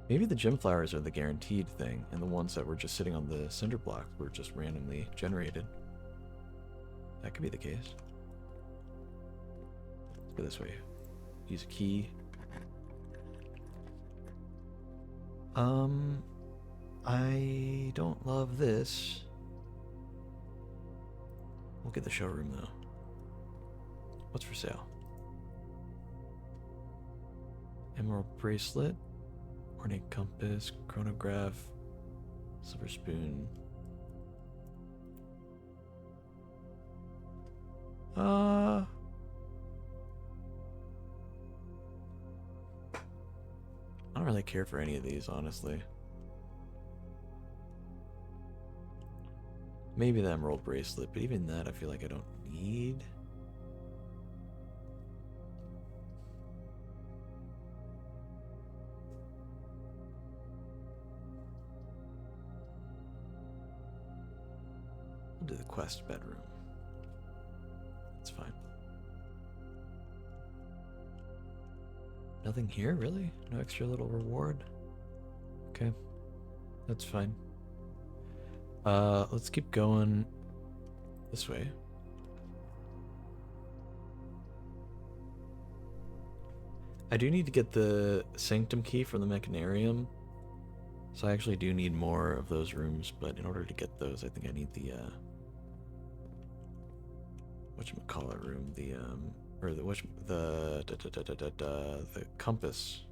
Maybe the gem flowers are the guaranteed thing, and the ones that were just sitting on the cinder block were just randomly generated. That could be the case. Let's go this way. Use a key. I don't love this. We'll get the showroom though. What's for sale? Emerald bracelet, ornate compass, chronograph, silver spoon. I don't really care for any of these, honestly. Maybe the emerald bracelet, but even that I feel like I don't need. We'll do the quest bedroom. That's fine. Nothing here, really? No extra little reward? Okay. That's fine. Let's keep going this way. I do need to get the sanctum key from the mechanarium. So I actually do need more of those rooms, but in order to get those, I think I need the, whatchamacallit room, the, or the compass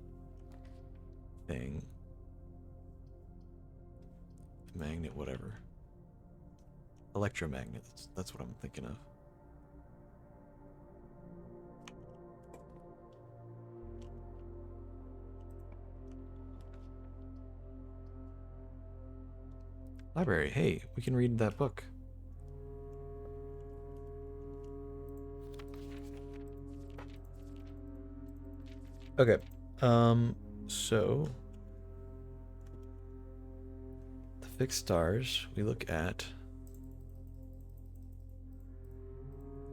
thing. Magnet, whatever. Electromagnet, that's what I'm thinking of. Library, hey, we can read that book. Okay, so fixed stars, we look at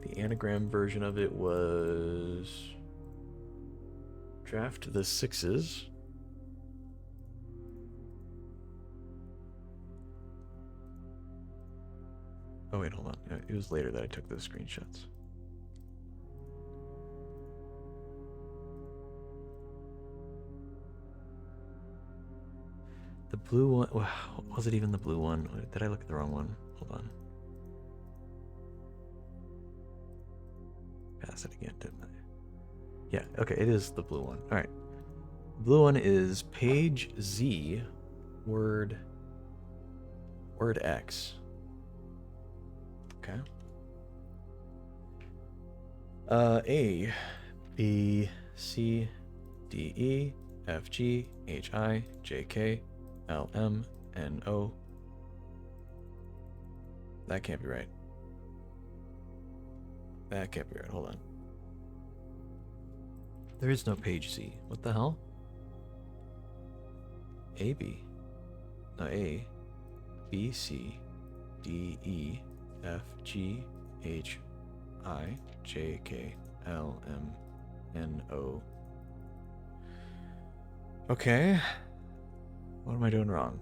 the anagram version of it was draft the sixes. Oh wait, hold on. It was later that I took those screenshots. The blue one, was it even the blue one? Did I look at the wrong one? Hold on. Pass it again, didn't I? Yeah, okay, it is the blue one. All right. The blue one is page Z, word X. Okay. A, B, C, D, E, F, G, H, I, J, K, L, M, N, O. That can't be right. That can't be right. Hold on. There is no page Z. What the hell? A, B. No, A, B, C, D, E, F, G, H, I, J, K, L, M, N, O. Okay. What am I doing wrong?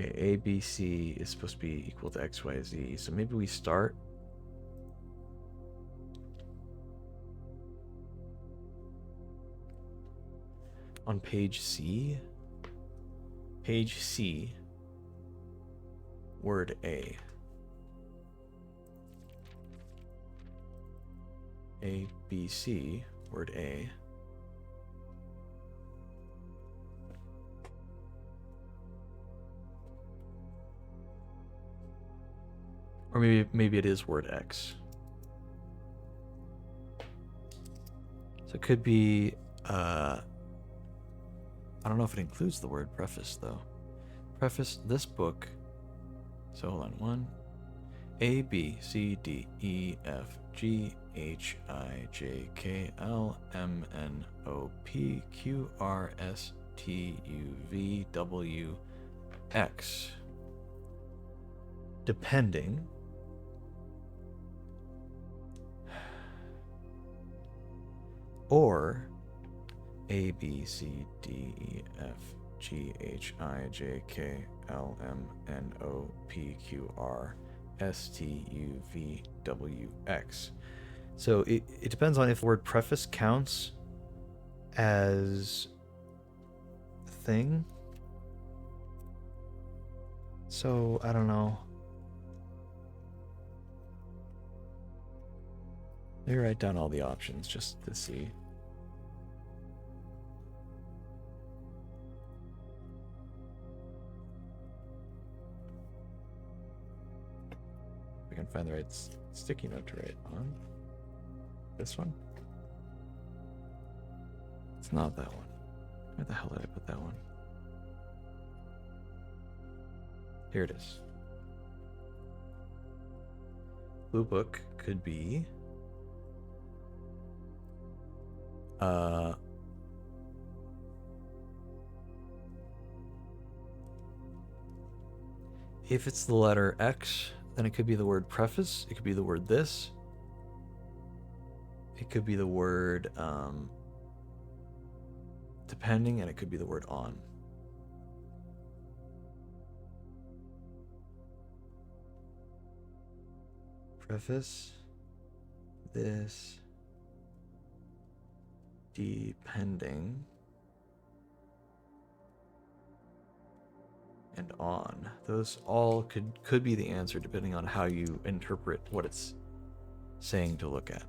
Okay, A, B, C is supposed to be equal to X, Y, Z. So maybe we start on page C. Page C, word A. A, B, C, word A. Or maybe it is word X. So it could be, I don't know if it includes the word preface though. Preface this book. So hold on, 1, A, B, C, D, E, F, G, H, I, J, K, L, M, N, O, P, Q, R, S, T, U, V, W, X. Depending. Or A, B, C, D, E, F, G, H, I, J, K, L, M, N, O, P, Q, R, S, T, U, V, W, X. So it depends on if the word preface counts as thing. So, I don't know. Let me write down all the options just to see. We can find the right sticky note to write on. This one? It's not that one. Where the hell did I put that one? Here it is. Blue book could be if it's the letter X, then it could be the word preface. It could be the word this. It could be the word depending, and it could be the word on. Preface, this, depending, and on. Those all could be the answer depending on how you interpret what it's saying to look at.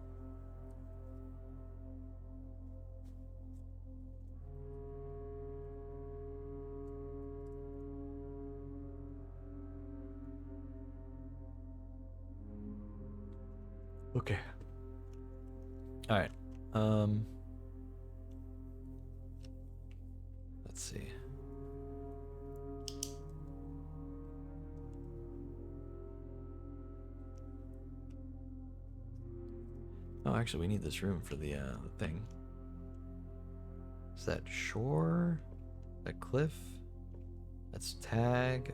Okay. All right. Let's see. Oh, actually, we need this room for the thing. Is that shore? That cliff? That's tag.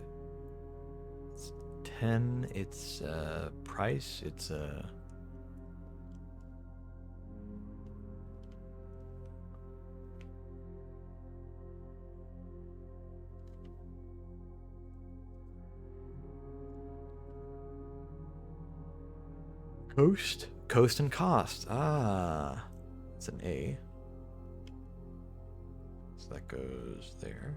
It's 10. It's price. It's coast. Coast and cost. Ah, it's an A. So that goes there.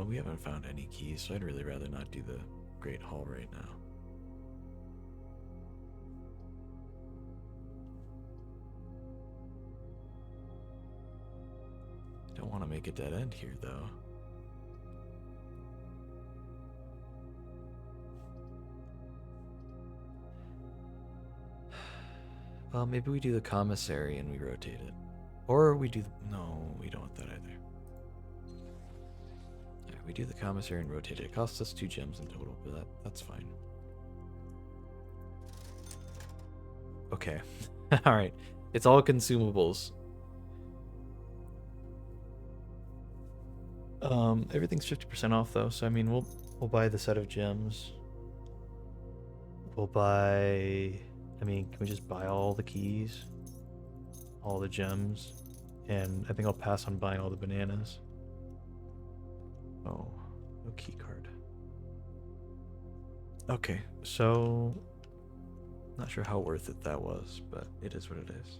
We haven't found any keys, so I'd really rather not do the Great Hall right now. Don't want to make a dead end here, though. Well, maybe we do the commissary and we rotate it. Or we do... No, we don't want that either. Yeah, we do the commissary and rotate it. It costs us 2 gems in total, but that's fine. Okay. Alright. It's all consumables. Everything's 50% off though, so I mean we'll buy the set of gems. We'll buy, I mean, can we just buy all the keys? All the gems? And I think I'll pass on buying all the bananas. Oh, no key card. Okay, so not sure how worth it that was, but it is what it is.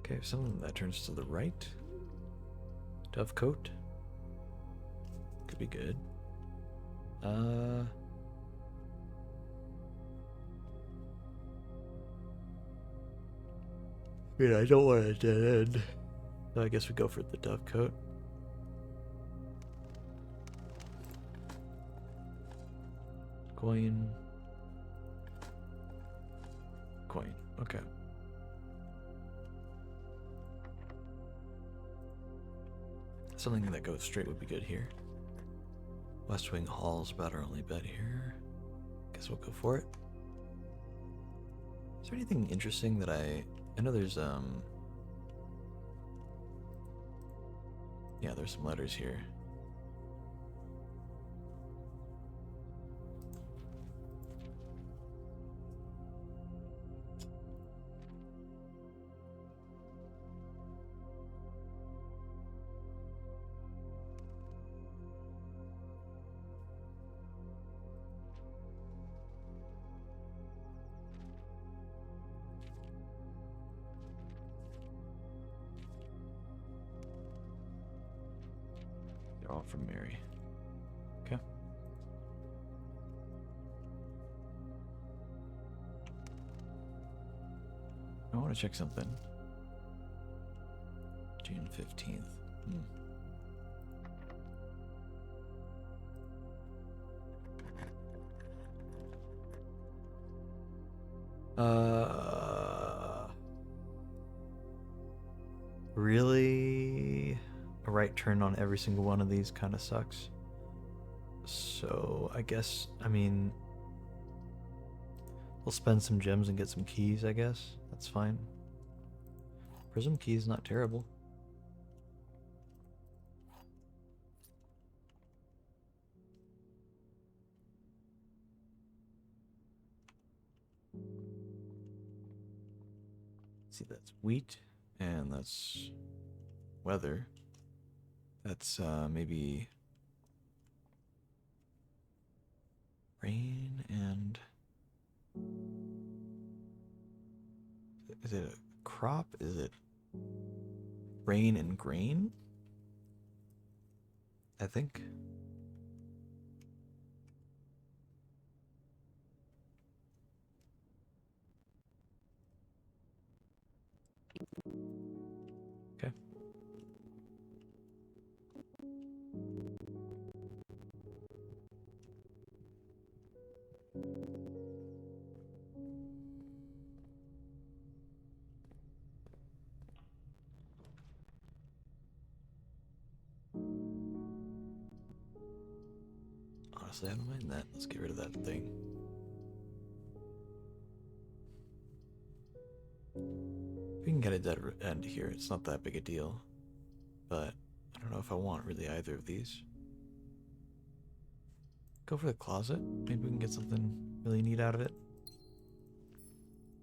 Okay, something that turns to the right. Dovecote. Could be good. I mean, I don't want a dead end. So I guess we go for the dovecote. Coin. Coin. Okay. Something that goes straight would be good here. West Wing Hall's about our only bet here. Guess we'll go for it. Is there anything interesting that I know there's yeah, there's some letters here. They're all from Mary. Okay. I want to check something. June 15th. Really? A right turn on every single one of these kind of sucks. So I guess, I mean, we'll spend some gems and get some keys, I guess. That's fine. Prism key's not terrible. See, that's wheat, and that's weather. That's maybe rain and... Is it a crop? Is it rain and grain? I think. Honestly, I don't mind that. Let's get rid of that thing. We can get a dead end here. It's not that big a deal. But I don't know if I want really either of these. Go for the closet. Maybe we can get something really neat out of it.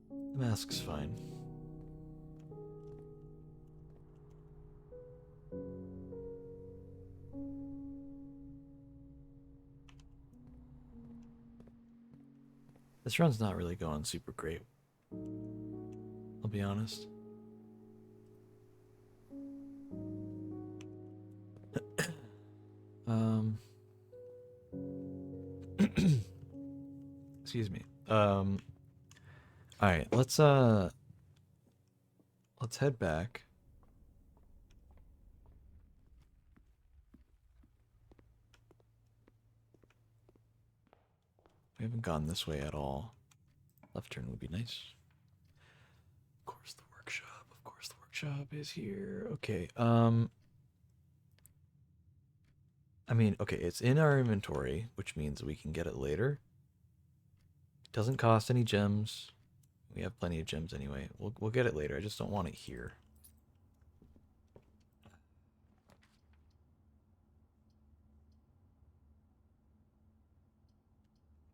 The mask's fine. This run's not really going super great. I'll be honest. Excuse me. Alright, let's head back. We haven't gone this way at all. Left turn would be nice. Of course the workshop. Of course the workshop is here. Okay, I mean, okay, it's in our inventory, which means we can get it later. It doesn't cost any gems. We have plenty of gems anyway. We'll get it later. I just don't want it here.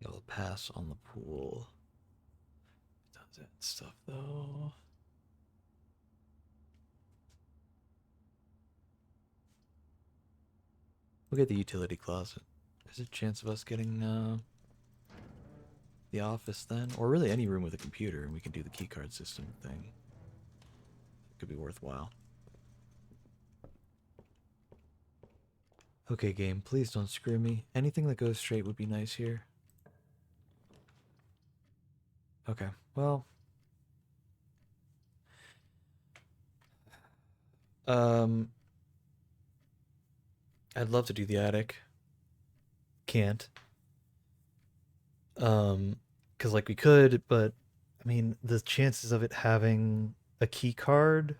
I'll pass on the pool. Does that stuff though. We'll get the utility closet. There's a chance of us getting the office then, or really any room with a computer, and we can do the keycard system thing. It could be worthwhile. Okay, game, please don't screw me. Anything that goes straight would be nice here. Okay, well. I'd love to do the attic. Can't. Because like we could, but I mean, the chances of it having a key card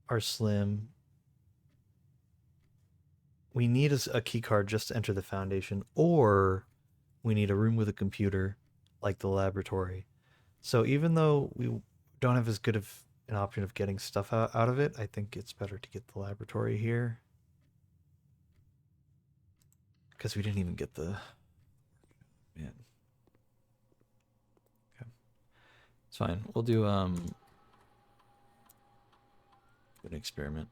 are slim. We need a key card just to enter the foundation, or we need a room with a computer, like the laboratory. So even though we don't have as good of an option of getting stuff out of it, I think it's better to get the laboratory here. Because we didn't even get the... Man. Okay. It's fine. We'll do an experiment.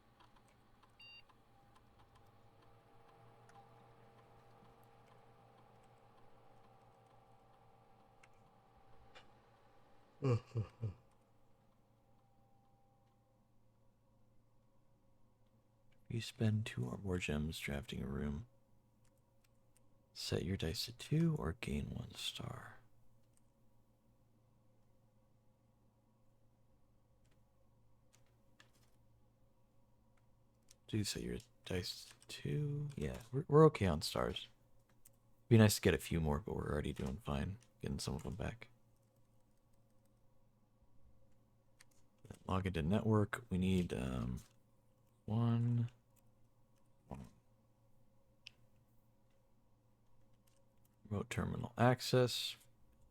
You spend 2 or more gems drafting a room. Set your dice to 2 or gain 1 star. Do you set your dice to 2? Yeah, we're okay on stars. Be nice to get a few more, but we're already doing fine getting some of them back. Log into network. We need one. Remote terminal access.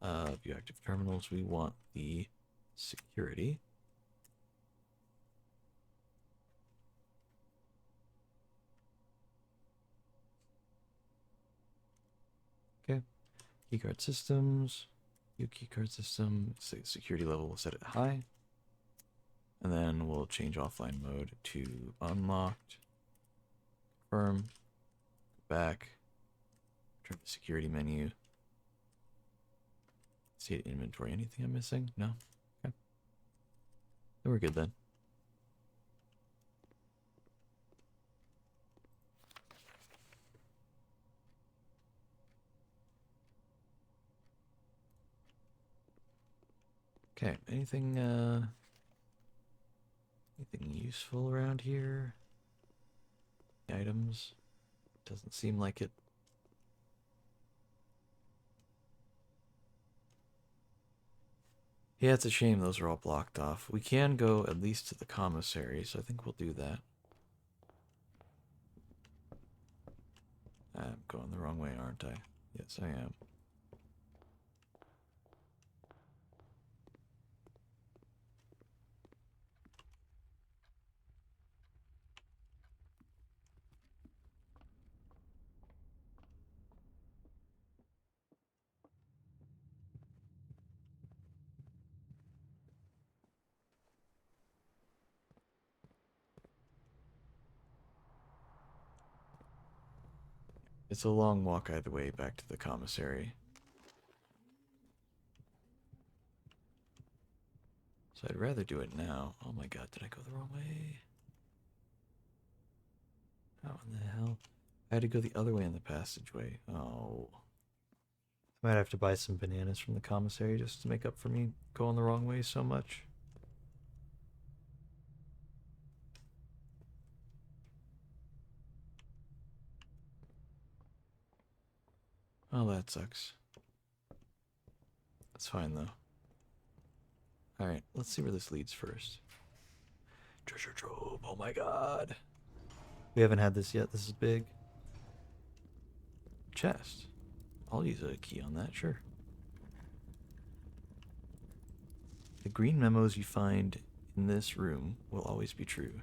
View active terminals. We want the security. Okay. Keycard systems. View keycard system. Security level, we'll set it high. And then we'll change offline mode to unlocked. Confirm. Back. Turn the security menu. See inventory. Anything I'm missing? No? Okay. Then we're good then. Okay, anything useful around here? Items? Doesn't seem like it. Yeah, it's a shame those are all blocked off. We can go at least to the commissary, so I think we'll do that. I'm going the wrong way, aren't I? Yes, I am. It's a long walk either way back to the commissary. So I'd rather do it now. Oh my god, did I go the wrong way? How in the hell? I had to go the other way in the passageway. Oh. I might have to buy some bananas from the commissary just to make up for me going the wrong way so much. Oh, that sucks. That's fine though. Alright, let's see where this leads first. Treasure trove, oh my god. We haven't had this yet, this is big. Chest. I'll use a key on that, sure. The green memos you find in this room will always be true.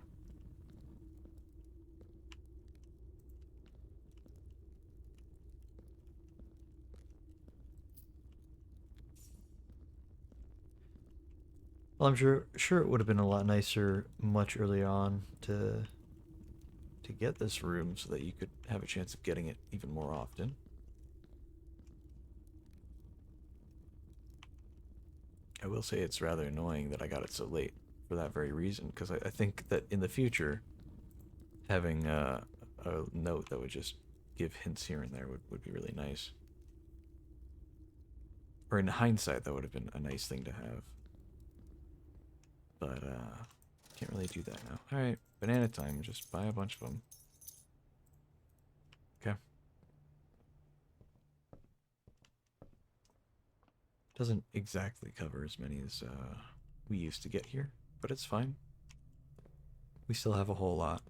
Well, I'm sure it would have been a lot nicer much earlier on to get this room so that you could have a chance of getting it even more often. I will say it's rather annoying that I got it so late for that very reason, because I think that in the future, having a note that would just give hints here and there would be really nice. Or in hindsight, that would have been a nice thing to have. But, can't really do that now. Alright, banana time. Just buy a bunch of them. Okay. Doesn't exactly cover as many as we used to get here, but it's fine. We still have a whole lot.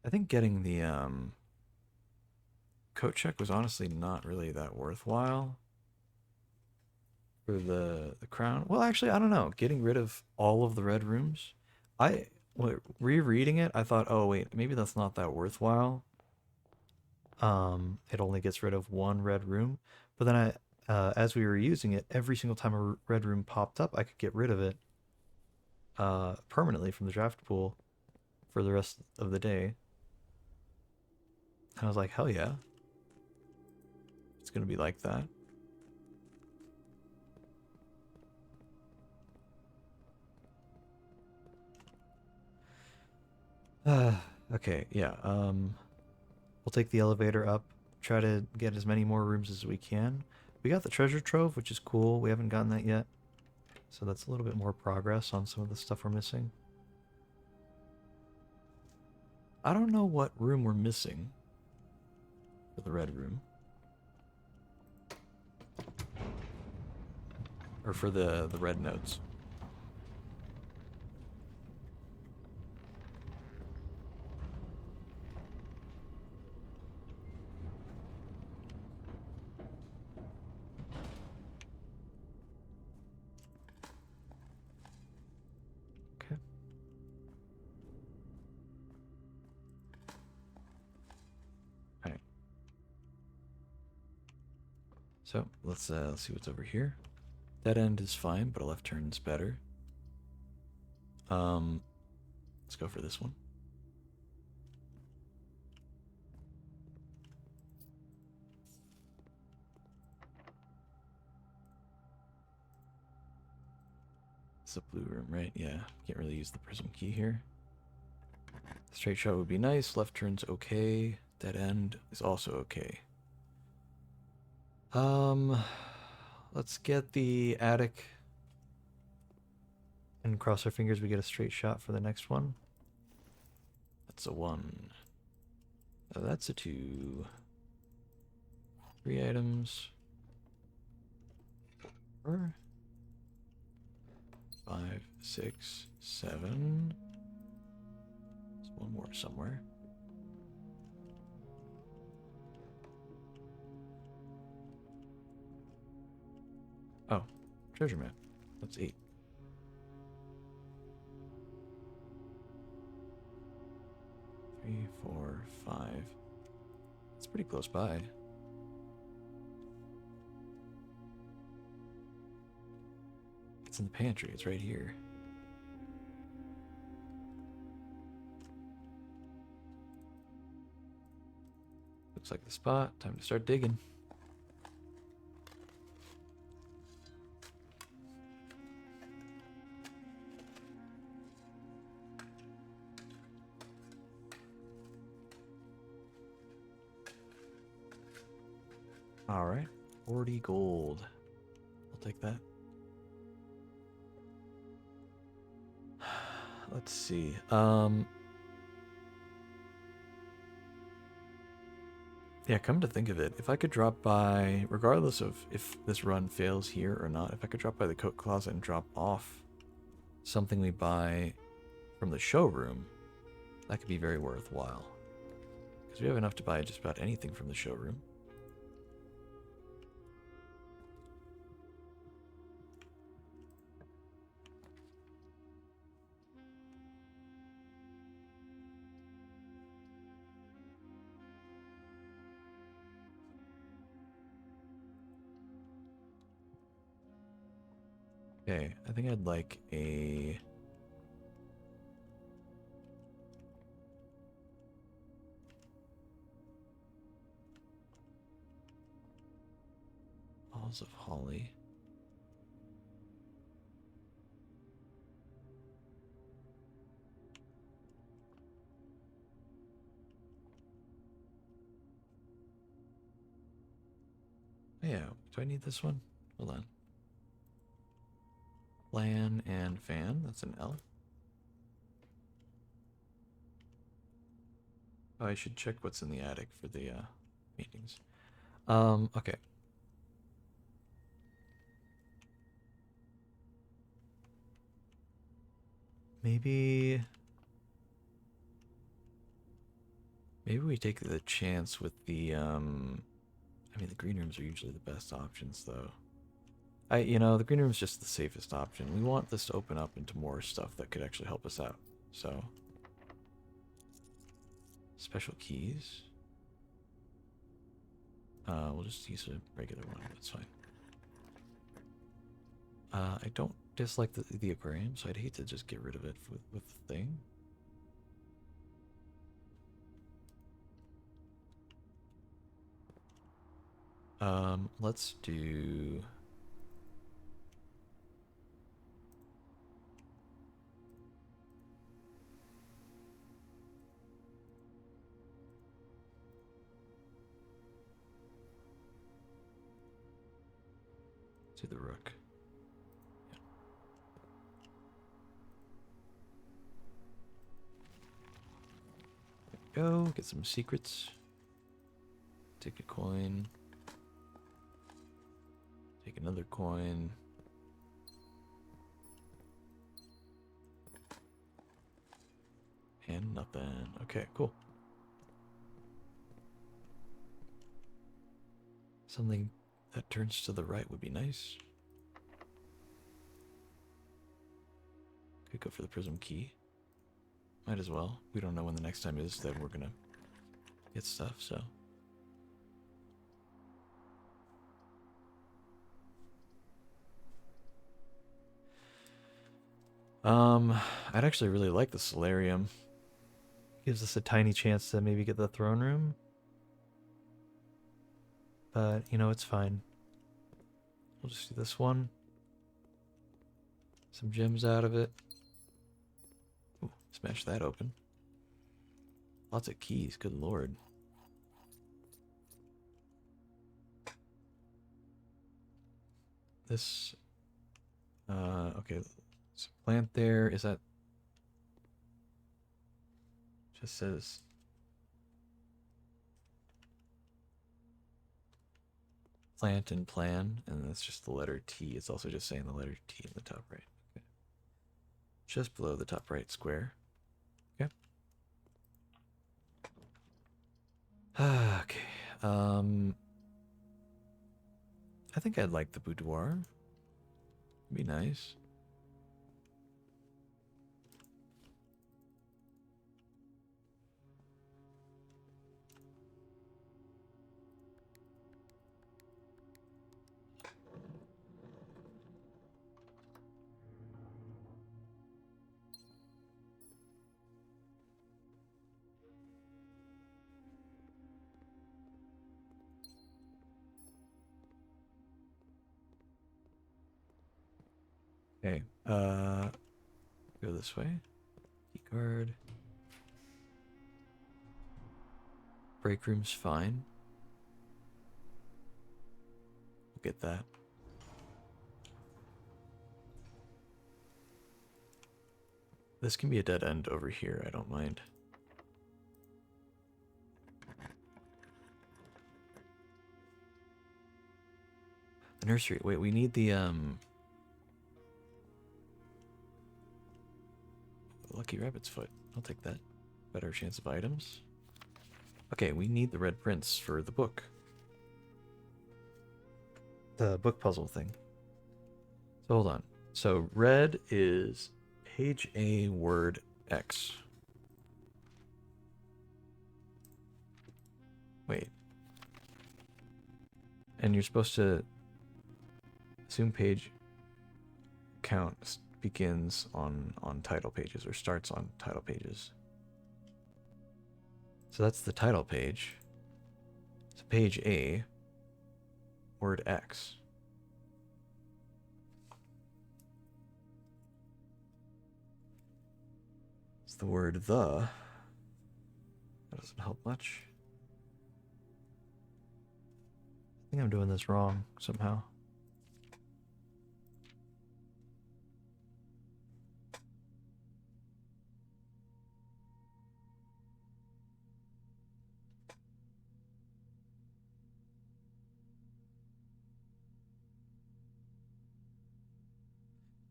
I think getting the coat check was honestly not really that worthwhile for the crown. Well, actually, I don't know. Getting rid of all of the red rooms, rereading it, I thought, oh wait, maybe that's not that worthwhile. It only gets rid of one red room, but then as we were using it, every single time a red room popped up, I could get rid of it permanently from the draft pool for the rest of the day. And I was like, hell yeah. It's gonna be like that. Okay, yeah. We'll take the elevator up, try to get as many more rooms as we can. We got the treasure trove, which is cool. We haven't gotten that yet. So that's a little bit more progress on some of the stuff we're missing. I don't know what room we're missing for the red room. Or for the red notes. Okay. Alright. So let's see what's over here. That end is fine, but a left turn's better. Let's go for this one. It's a blue room, right? Yeah, can't really use the prism key here. Straight shot would be nice. Left turn's okay. Dead end is also okay. Let's get the attic and cross our fingers we get a straight shot for the next one. That's a 1. Oh, that's a 2. 3 items. 4, 5, 6, 7. There's one more somewhere. Oh, treasure map. That's 8. Three, 4, 5. It's pretty close by. It's in the pantry. It's right here. Looks like the spot. Time to start digging. All right, 40 gold. I'll take that. Let's see. Yeah, come to think of it, if I could drop by, regardless of if this run fails here or not, if I could drop by the coat closet and drop off something we buy from the showroom, that could be very worthwhile. Because we have enough to buy just about anything from the showroom. Okay, I think I'd like a... Balls of holly. Oh, yeah, do I need this one? Hold on. Lan and fan, that's an L. Oh, I should check what's in the attic for the meetings. Okay. Maybe we take the chance with the I mean the green rooms are usually the best options though. The green room is just the safest option. We want this to open up into more stuff that could actually help us out. So, special keys. We'll just use a regular one. That's fine. I don't dislike the aquarium, so I'd hate to just get rid of it with the thing. Let's do... do the rook. Yeah. Go, get some secrets. Take a coin. Take another coin. And nothing. Okay, cool. Something that turns to the right would be nice. Could go for the prism key. Might as well. We don't know when the next time is that we're gonna get stuff, so. I'd actually really like the solarium. Gives us a tiny chance to maybe get the throne room. But, it's fine. We'll just do this one. Some gems out of it. Ooh, smash that open. Lots of keys, good lord. This, okay, so plant there, is that, just says, plant and plan, and that's just the letter T. It's also just saying the letter T in the top right. Okay. Just below the top right square. Okay. Okay. I think I'd like the boudoir. It'd be nice. Okay. Go this way. Key card. Break room's fine. We'll get that. This can be a dead end over here, I don't mind. The nursery. Wait, we need the Lucky Rabbit's Foot. I'll take that. Better chance of items. Okay, we need the Red Prince for the book. The book puzzle thing. So hold on. So red is page A, word X. Wait. And you're supposed to assume page count begins on title pages or starts on title pages. So that's the title page. So page A, word X. It's the word the. That doesn't help much. I think I'm doing this wrong somehow.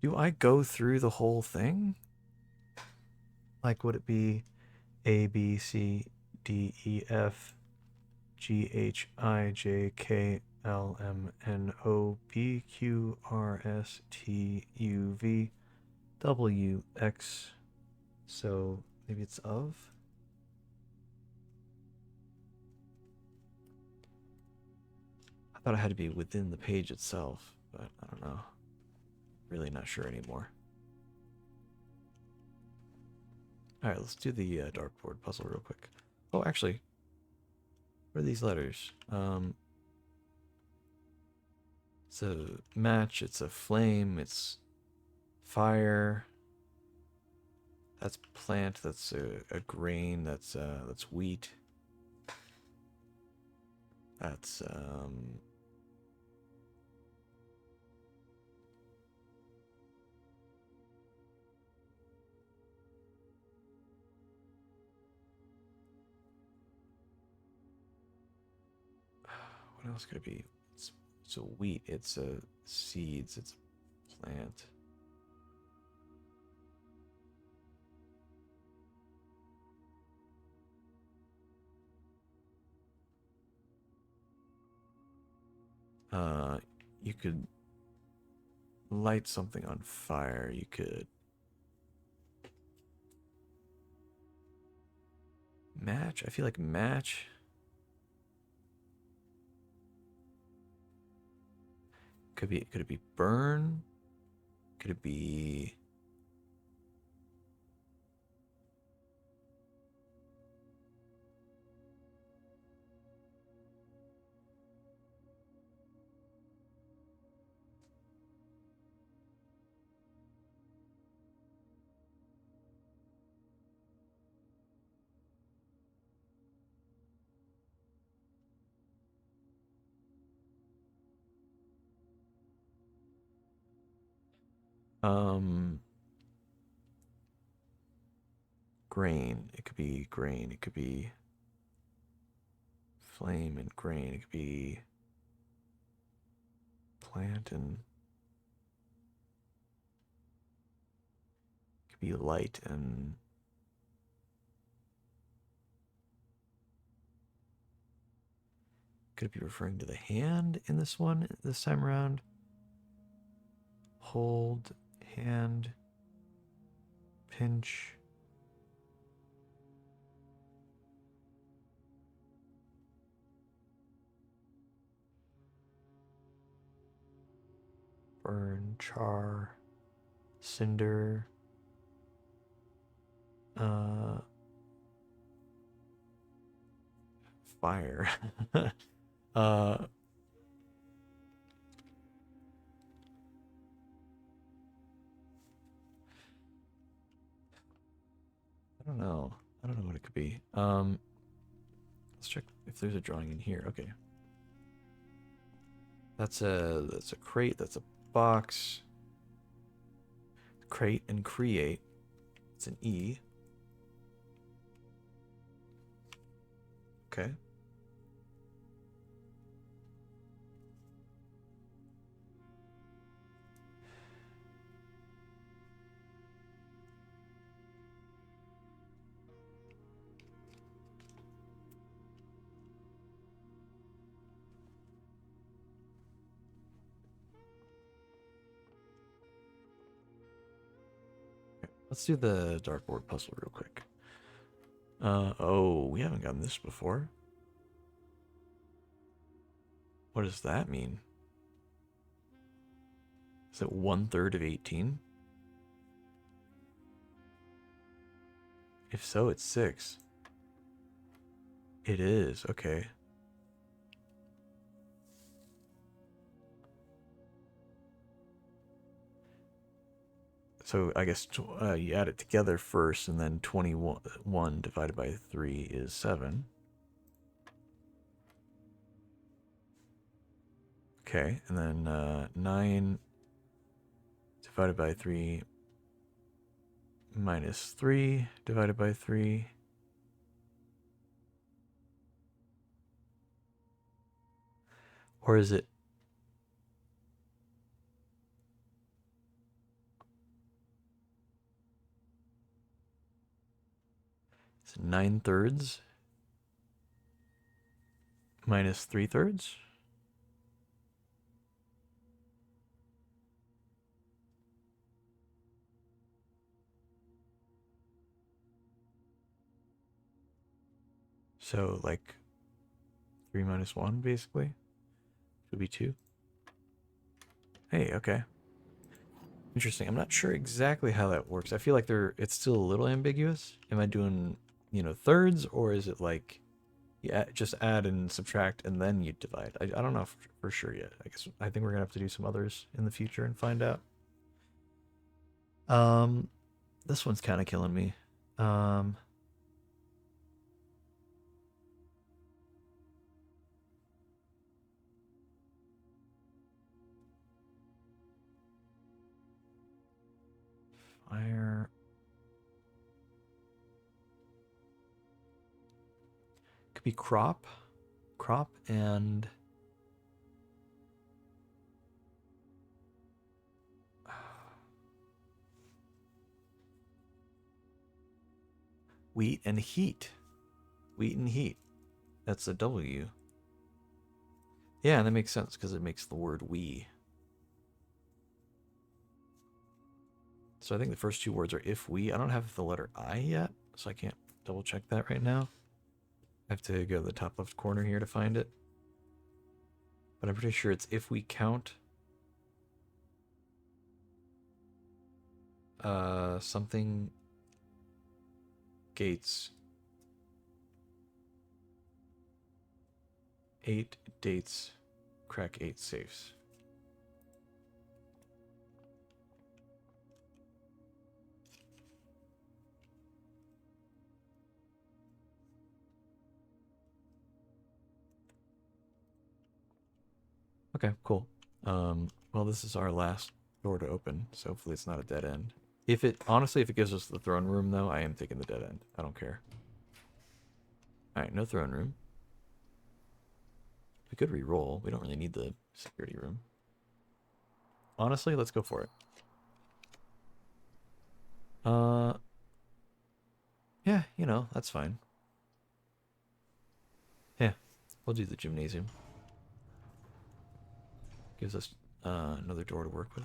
Do I go through the whole thing? Like, would it be A, B, C, D, E, F, G, H, I, J, K, L, M, N, O, P, Q, R, S, T, U, V, W, X? So maybe it's of? I thought it had to be within the page itself, but I don't know. Really not sure anymore. Alright, let's do the dartboard puzzle real quick. Oh, actually, what are these letters? It's a match, it's a flame, it's fire. That's plant, that's a grain, that's wheat. That's what else could it be? It's a wheat, it's a seeds, it's a plant. You could light something on fire, you could match. I feel like match. Could it be burn? Could it be grain? It could be grain, it could be flame and grain, it could be plant and could be light and could it be referring to the hand in this one this time around? Hold, hand, pinch. Burn, char, cinder, fire. uh, I don't know. I don't know what it could be. Let's check if there's a drawing in here. Okay. That's a crate, that's a box. Crate and create. It's an E. Okay. Let's do the dartboard puzzle real quick. Oh, we haven't gotten this before. What does that mean? Is it 1/3 of 18? If so, it's 6. It is, okay. So I guess you add it together first, and then 21 divided by 3 is 7. Okay, and then 9 divided by 3 minus 3 divided by 3. Or is it? It's 9/3 minus 3/3? So, like, 3 minus 1, basically? Would be 2. Hey, okay. Interesting. I'm not sure exactly how that works. I feel like it's still a little ambiguous. Am I doing, thirds, or is it like you just add and subtract and then you divide? I don't know for sure yet. I think we're gonna have to do some others in the future and find out. This one's kind of killing me. Fire. Could be crop and wheat and heat. Wheat and heat. That's a W. Yeah, that makes sense because it makes the word we. So I think the first two words are if we. I don't have the letter I yet, so I can't double check that right now. I have to go to the top left corner here to find it. But I'm pretty sure it's if we count something gates. 8 dates, crack 8 safes. Okay, cool. Well, this is our last door to open, so hopefully it's not a dead end. Honestly, if it gives us the throne room, though, I am taking the dead end. I don't care. Alright, no throne room. We could re-roll. We don't really need the security room. Honestly, let's go for it. Uh, yeah, you know, that's fine. Yeah, we'll do the gymnasium. Gives us another door to work with.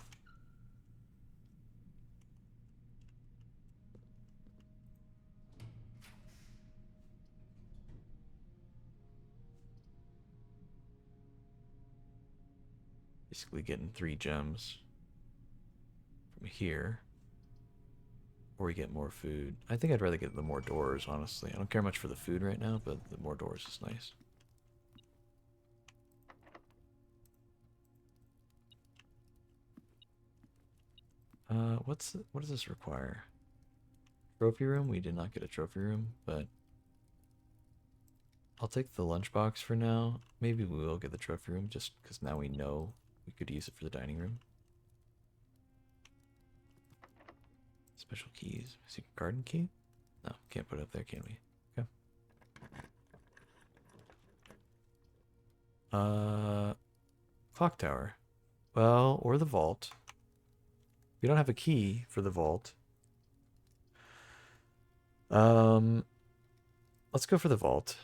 Basically getting 3 gems from here. Or we get more food. I think I'd rather get the more doors, honestly. I don't care much for the food right now, but the more doors is nice. What does this require? Trophy room? We did not get a trophy room, but I'll take the lunchbox for now. Maybe we will get the trophy room just because now we know we could use it for the dining room. Special keys. Secret garden key? No, can't put it up there, can we? Okay. Clock tower. Well, or the vault. We don't have a key for the vault. Um, let's go for the vault.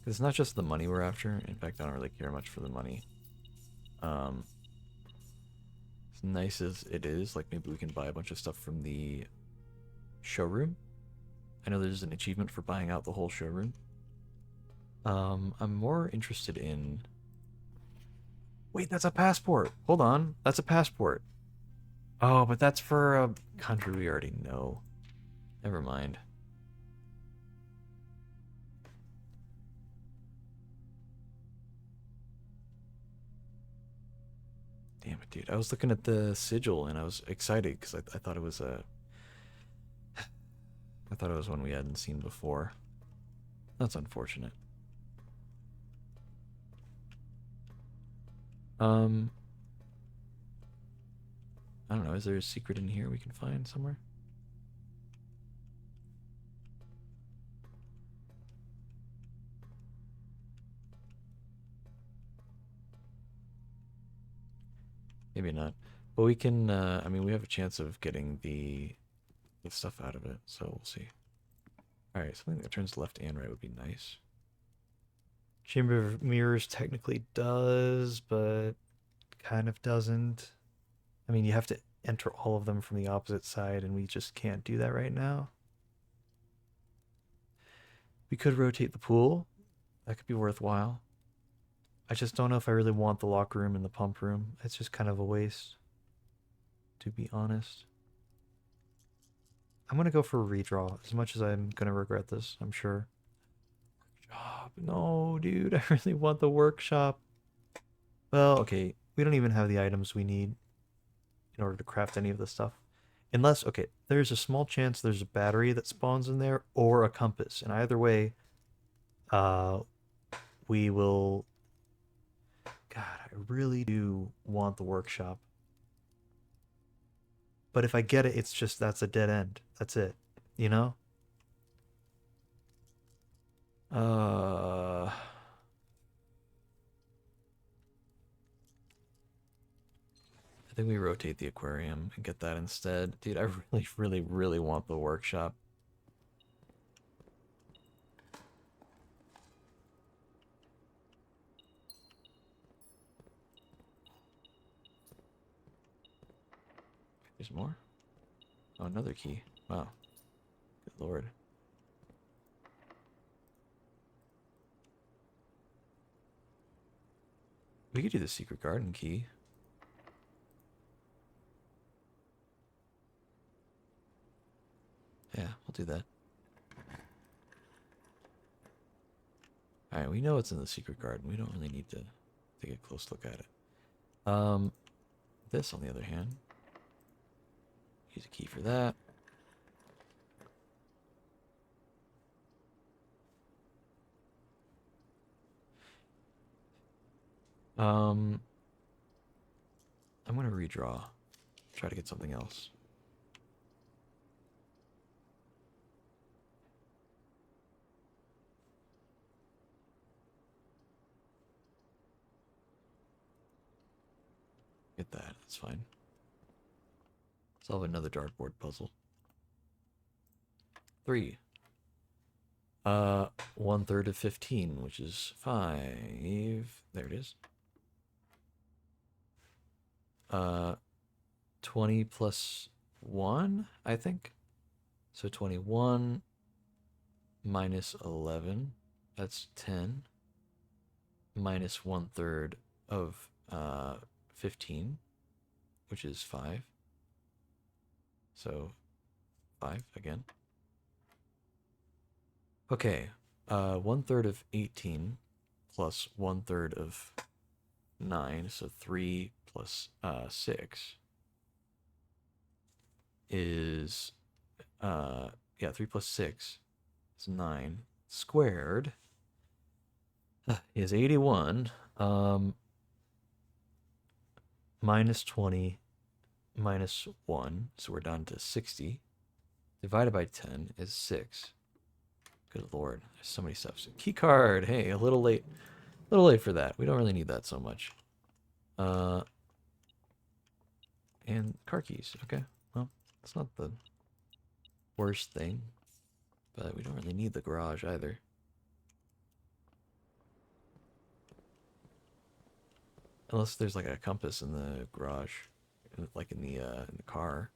It's not just the money we're after. In fact, I don't really care much for the money. Um, as nice as it is, like maybe we can buy a bunch of stuff from the showroom. I know there's an achievement for buying out the whole showroom. I'm more interested in... Wait, that's a passport! Hold on, that's a passport. Oh, but that's for a country we already know. Never mind. Damn it, dude. I was looking at the sigil and I was excited because I thought it was a... I thought it was one we hadn't seen before. That's unfortunate. Um, I don't know. Is there a secret in here we can find somewhere? Maybe not. But we can, I mean, we have a chance of getting the stuff out of it, so we'll see. Alright, something that turns left and right would be nice. Chamber of Mirrors technically does, but kind of doesn't. I mean, you have to enter all of them from the opposite side, and we just can't do that right now. We could rotate the pool. That could be worthwhile. I just don't know if I really want the locker room and the pump room. It's just kind of a waste, to be honest. I'm gonna go for a redraw, as much as I'm gonna regret this, I'm sure. Workshop. No, dude, I really want the workshop. Well, okay, we don't even have the items we need in order to craft any of this stuff. Unless, okay, there's a small chance there's a battery that spawns in there or a compass. And either way, uh, we will... God, I really do want the workshop. But if I get it, it's just that's a dead end. That's it. You know? I think we rotate the aquarium and get that instead. Dude, I really, really, really want the workshop. There's more? Oh, another key. Wow. Good lord. We could do the secret garden key. Yeah, we'll do that. Alright, we know it's in the secret garden. We don't really need to take a close look at it. This, on the other hand, use a key for that. I'm gonna redraw. Try to get something else. Get that. That's fine. Solve another dartboard puzzle. 3. 1/3 of 15, which is 5. There it is. 20 plus 1, I think. So 21 minus 11. That's 10. Minus 1/3 of 15, which is 5. So 5 again. Okay, 1/3 of 18 plus 1/3 of 9, so 3 plus 6 is, yeah, 3 plus 6 is 9 squared is 81, minus 20 minus 1, so we're down to 60, divided by 10 is 6. Good lord, there's so many steps. Key card, hey, a little late for that. We don't really need that so much. And car keys, okay. Well, it's not the worst thing, but we don't really need the garage either. Unless there's like a compass in the garage, like in the car.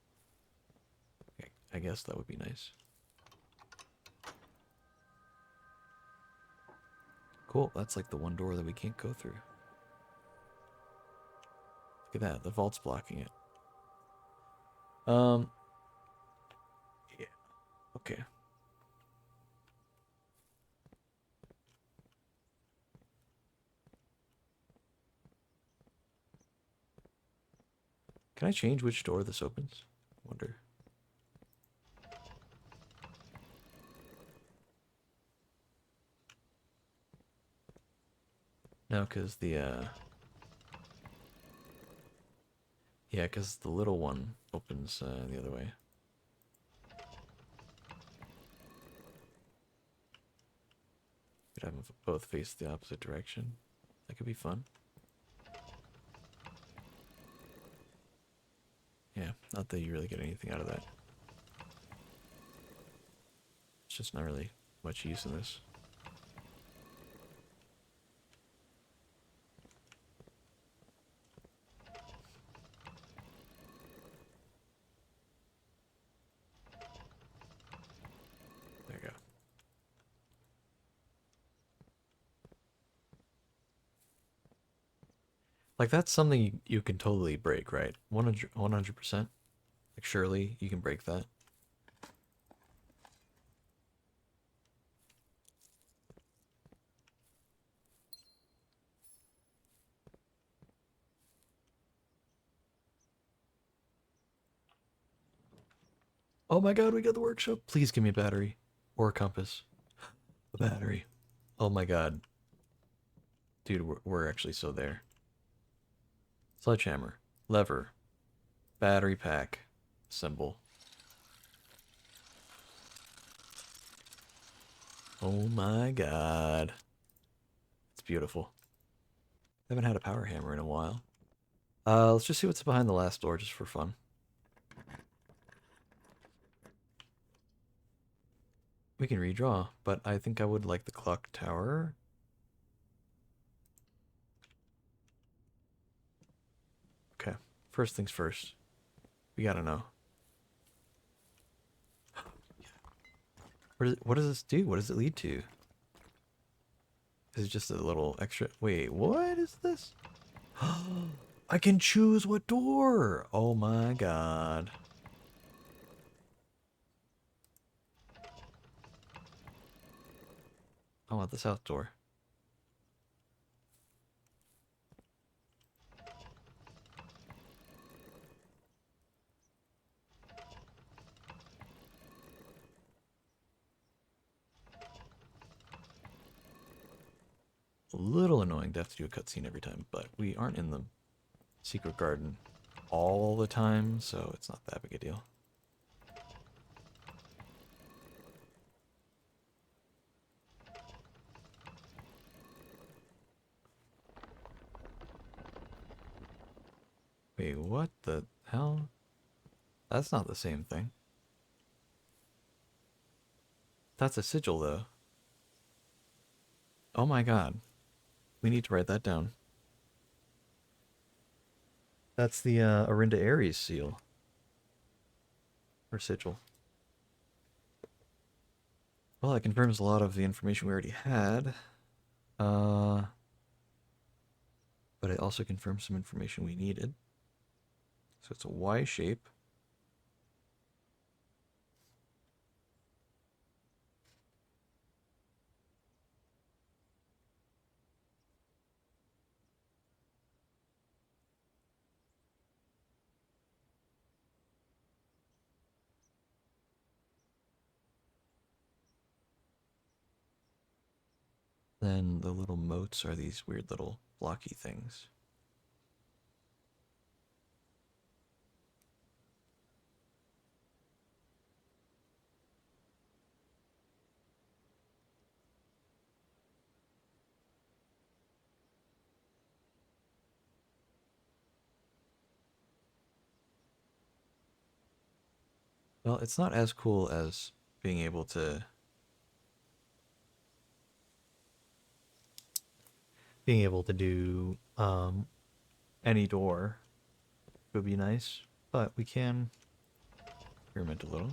I guess that would be nice. Cool, that's like the one door that we can't go through. Look at that, the vault's blocking it. Yeah, okay. Can I change which door this opens? I wonder. No, because the, yeah, because the little one opens the other way. Could have them both face the opposite direction. That could be fun. Yeah, not that you really get anything out of that. It's just not really much use in this. There you go. Like, that's something you can totally break, right? 100%. Like, surely you can break that. Oh my god, we got the workshop. Please give me a battery. Or a compass. A battery. Oh my god. Dude, we're actually so there. Sledgehammer. Lever. Battery pack. Symbol. Oh my god. It's beautiful. Haven't had a power hammer in a while. Let's just see what's behind the last door just for fun. We can redraw, but I think I would like the clock tower. Okay, first things first. We gotta know. What does this do? What does it lead to? Is it just a little extra? Wait, what is this? I can choose what door! Oh my god. I want the south door. A little annoying to have to do a cutscene every time, but we aren't in the secret garden all the time, so it's not that big a deal. Wait, what the hell? That's not the same thing. That's a sigil, though. Oh my god. We need to write that down. That's the Arinda Ares seal. Or sigil. Well, that confirms a lot of the information we already had. But it also confirms some information we needed. So it's a Y shape. Then the little motes are these weird little blocky things. Well, it's not as cool as being able to do any door would be nice, but we can experiment a little.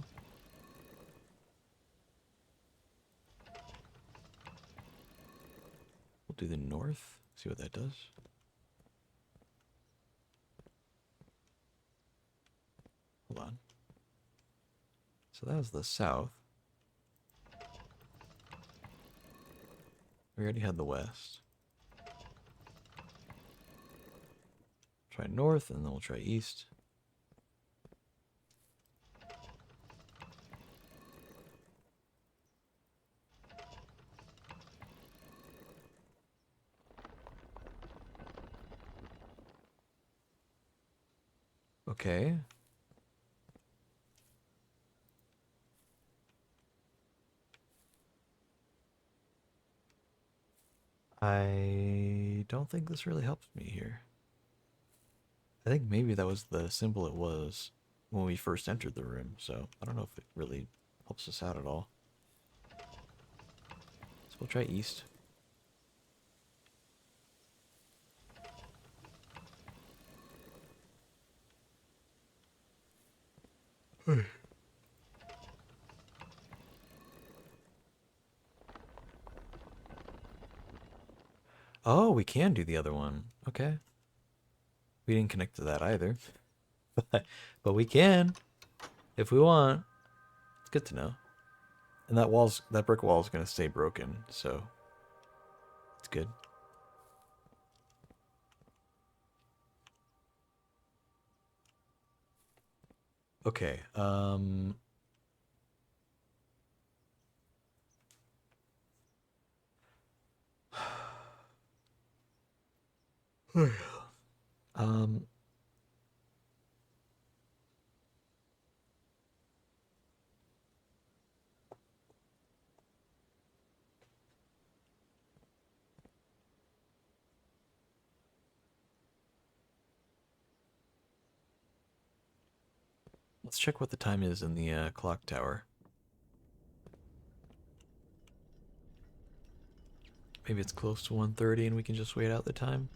We'll do the north, see what that does. Hold on. So that was the south. We already had the west. Try north, and then we'll try east. Okay. I don't think this really helps me here. I think maybe that was the symbol it was when we first entered the room, so I don't know if it really helps us out at all. So we'll try east. Oh, we can do the other one. Okay. We didn't connect to that either. But we can if we want. It's good to know. And that brick wall is going to stay broken, so it's good. Okay. um let's check what the time is in the clock tower. Maybe it's close to 1:30 and we can just wait out the time.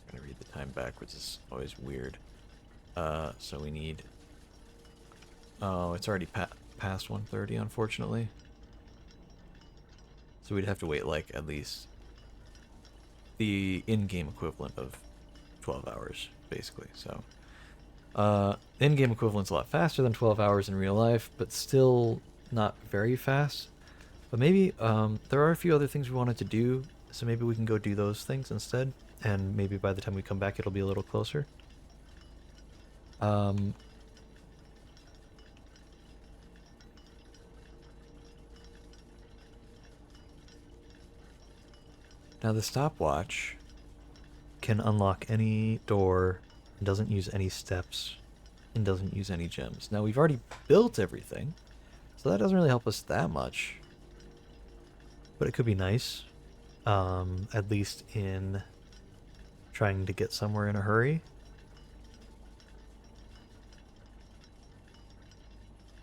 I'm gonna read the time backwards, it's always weird. So we need... Oh, it's already past 1:30, unfortunately. So we'd have to wait, like, at least the in-game equivalent of 12 hours, basically. So, in-game equivalent's a lot faster than 12 hours in real life, but still not very fast. But maybe, there are a few other things we wanted to do, so maybe we can go do those things instead, and maybe by the time we come back it'll be a little closer. Now the stopwatch can unlock any door, and doesn't use any steps, and doesn't use any gems. Now we've already built everything, so So that doesn't really help us that much. But it could be nice. At least in trying to get somewhere in a hurry.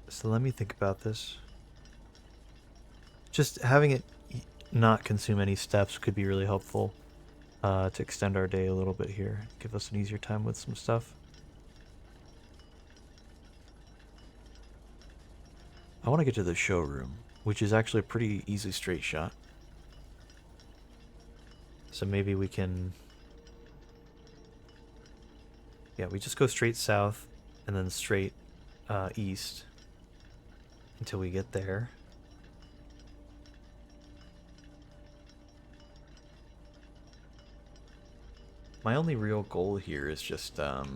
So let me think about this. Just having it not consume any steps could be really helpful to extend our day a little bit here. Give us an easier time with some stuff. I want to get to the showroom, which is actually a pretty easy straight shot. So maybe we can... Yeah, we just go straight south and then straight east until we get there. My only real goal here is just, I'd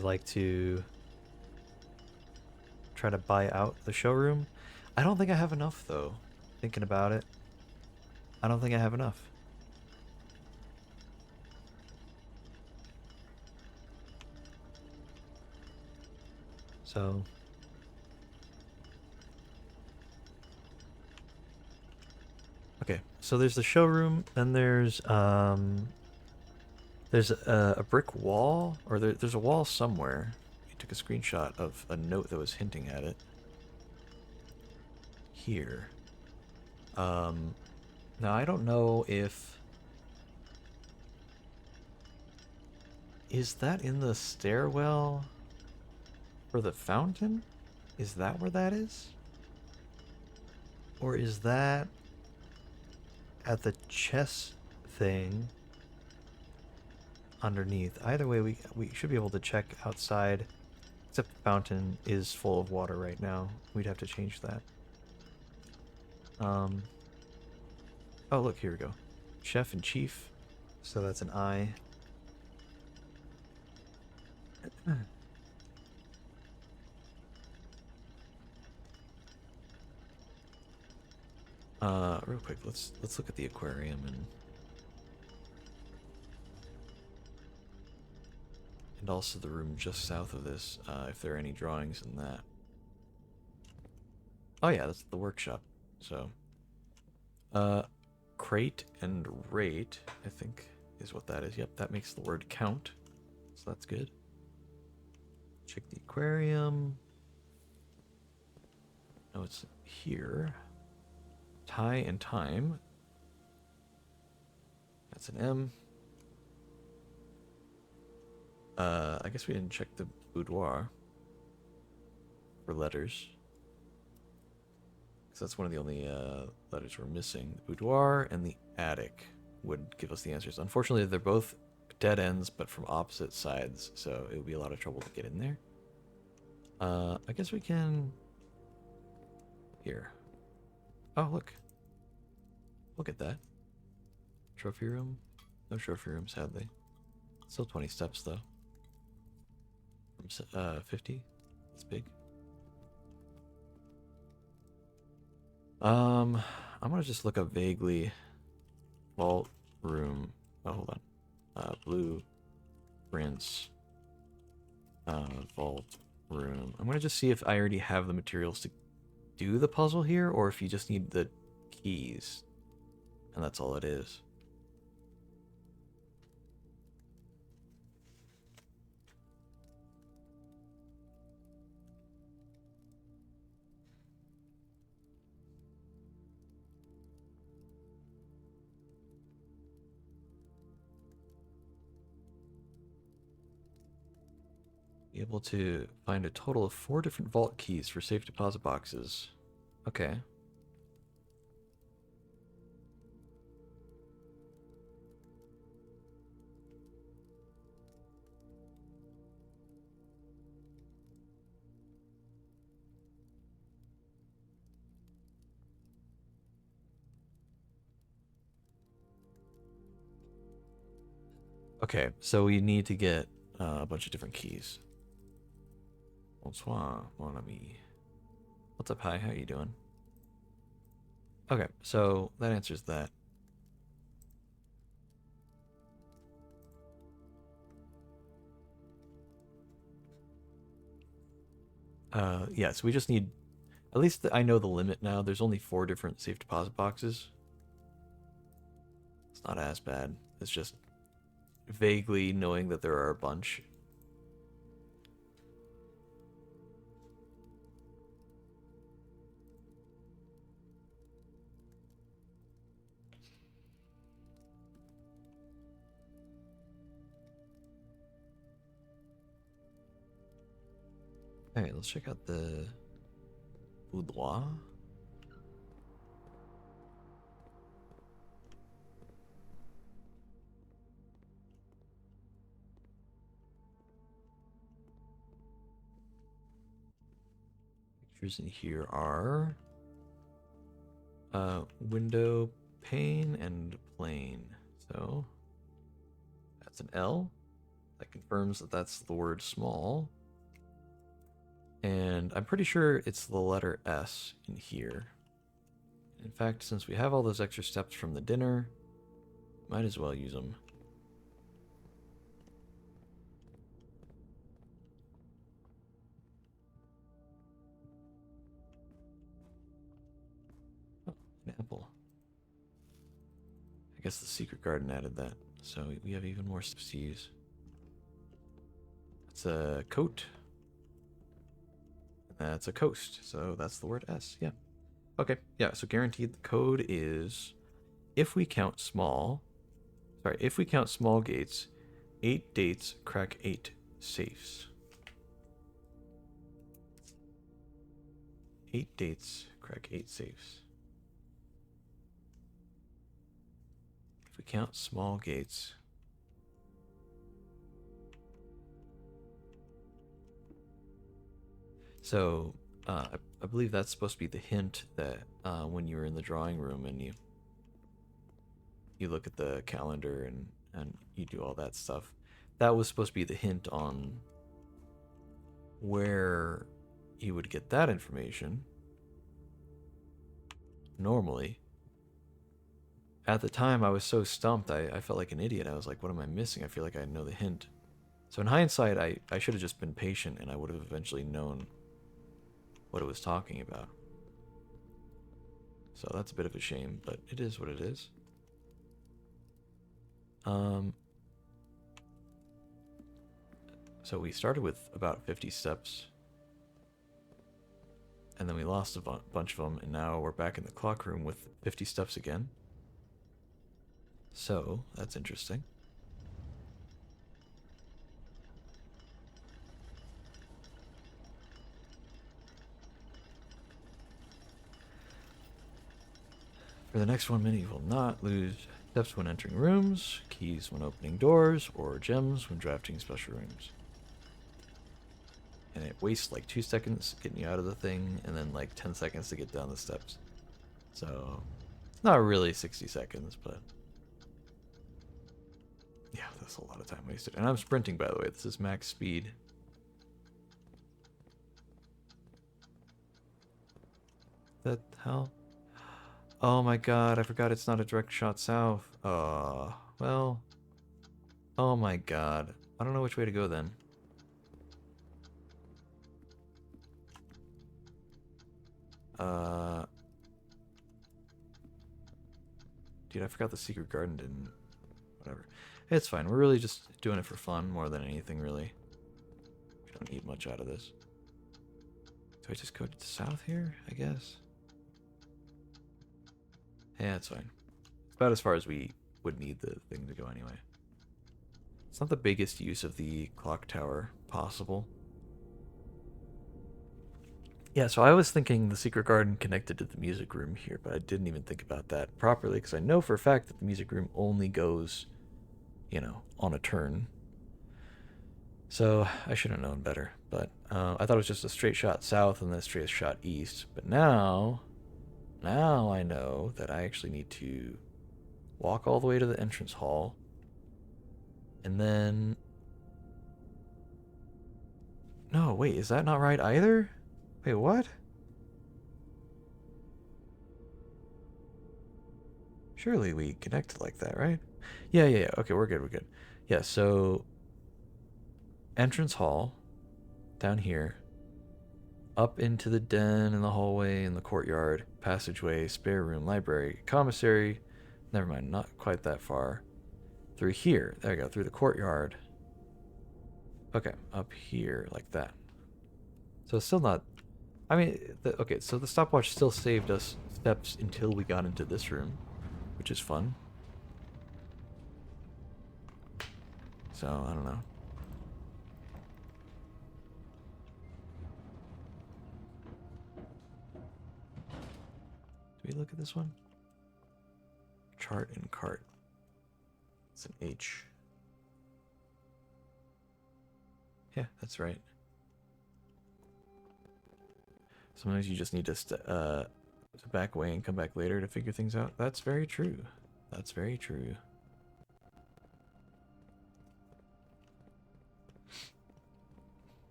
like to try to buy out the showroom. I don't think I have enough, though. Thinking about it, I don't think I have enough. So... Okay, so there's the showroom, then there's a brick wall, or there's a wall somewhere. We took a screenshot of a note that was hinting at it. Here. Now I don't know if... Is that in the stairwell for the fountain? Is that where that is? Or is that at the chess thing underneath? Either way, we should be able to check outside. Except the fountain is full of water right now. We'd have to change that. Oh, look, here we go. Chef and chief. So that's an I. Real quick, let's look at the aquarium and also the room just south of this, if there are any drawings in that. Oh yeah, that's the workshop. So, crate and rate, I think, is what that is. Yep, that makes the word count. So that's good. Check the aquarium. Oh, it's here. Tie and time. That's an M. I guess we didn't check the boudoir for letters. Because that's one of the only letters we're missing. The boudoir and the attic would give us the answers. Unfortunately, they're both dead ends, but from opposite sides, so it would be a lot of trouble to get in there. I guess we can... Here. Oh, look. Look at that. Trophy room? No trophy room, sadly. Still 20 steps, though. From 50? That's big. I'm gonna just look up vaguely. Vault room. Oh, hold on. Blue prints. Vault room. I'm gonna just see if I already have the materials to do the puzzle here, or if you just need the keys. And that's all it is. Be able to find a total of 4 different vault keys for safe deposit boxes. Okay. Okay, so we need to get a bunch of different keys. Bonsoir, mon ami. What's up, hi? How you doing? Okay, so that answers that. Yeah, so we just need At least I know the limit now. There's only 4 different safe deposit boxes. It's not as bad. It's just vaguely knowing that there are a bunch. Alright, let's check out the boudoir. Pictures in here are window, pane, and plane. So that's an L. That confirms that that's the word small. And I'm pretty sure it's the letter S in here. In fact, since we have all those extra steps from the dinner, might as well use them. Oh, an apple. I guess the secret garden added that, so we have even more steps to use. It's a coat. That's a coast, so that's the word S, yeah. Okay, yeah, so guaranteed the code is if we count small gates, 8 dates crack 8 safes. 8 dates crack 8 safes. If we count small gates. So, I believe that's supposed to be the hint that when you're in the drawing room and you look at the calendar and you do all that stuff, that was supposed to be the hint on where you would get that information. Normally. At the time, I was so stumped, I felt like an idiot. I was like, what am I missing? I feel like I know the hint. So in hindsight, I should have just been patient and I would have eventually known what it was talking about. So that's a bit of a shame, but it is what it is. So we started with about 50 steps, and then we lost a bunch of them, and now we're back in the clock room with 50 steps again. So that's interesting. For the next 1 minute, you will not lose steps when entering rooms, keys when opening doors, or gems when drafting special rooms. And it wastes like 2 seconds getting you out of the thing, and then like 10 seconds to get down the steps. So, it's not really 60 seconds, but yeah, that's a lot of time wasted. And I'm sprinting, by the way. This is max speed. The hell? Oh my god, I forgot it's not a direct shot south. Well. Oh my god. I don't know which way to go then. Dude, I forgot the secret garden didn't... Whatever. It's fine. We're really just doing it for fun more than anything, really. We don't need much out of this. Do I just go to the south here, I guess? Yeah, it's fine. It's about as far as we would need the thing to go anyway. It's not the biggest use of the clock tower possible. Yeah, so I was thinking the secret garden connected to the music room here, but I didn't even think about that properly because I know for a fact that the music room only goes, you know, on a turn. So I should have known better, but I thought it was just a straight shot south and then a straight shot east. But now I know that I actually need to walk all the way to the entrance hall and then... No, wait, is that not right either? Wait, what? Surely we connected like that, right? Yeah. Okay, we're good. Yeah, so entrance hall down here. Up into the den and the hallway and the courtyard, passageway, spare room, library, commissary. Never mind, not quite that far. Through here. There we go, through the courtyard. Okay, up here, like that. So it's still not... I mean, okay, so the stopwatch still saved us steps until we got into this room, which is fun. So, I don't know. Do we look at this one? Chart and cart. It's an H. Yeah, that's right. Sometimes you just need to back away and come back later to figure things out. That's very true. That's very true.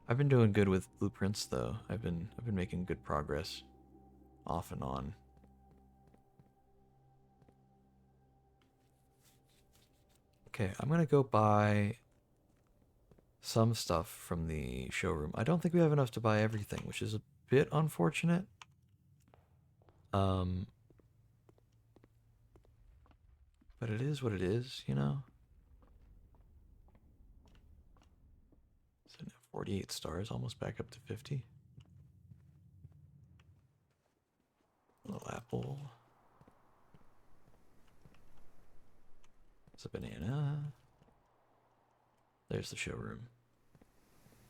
I've been doing good with blueprints though. I've been making good progress off and on. Okay, I'm gonna go buy some stuff from the showroom. I don't think we have enough to buy everything, which is a bit unfortunate. Um, but it is what it is, you know? So 48 stars, almost back up to 50. A little apple. It's a banana. There's the showroom.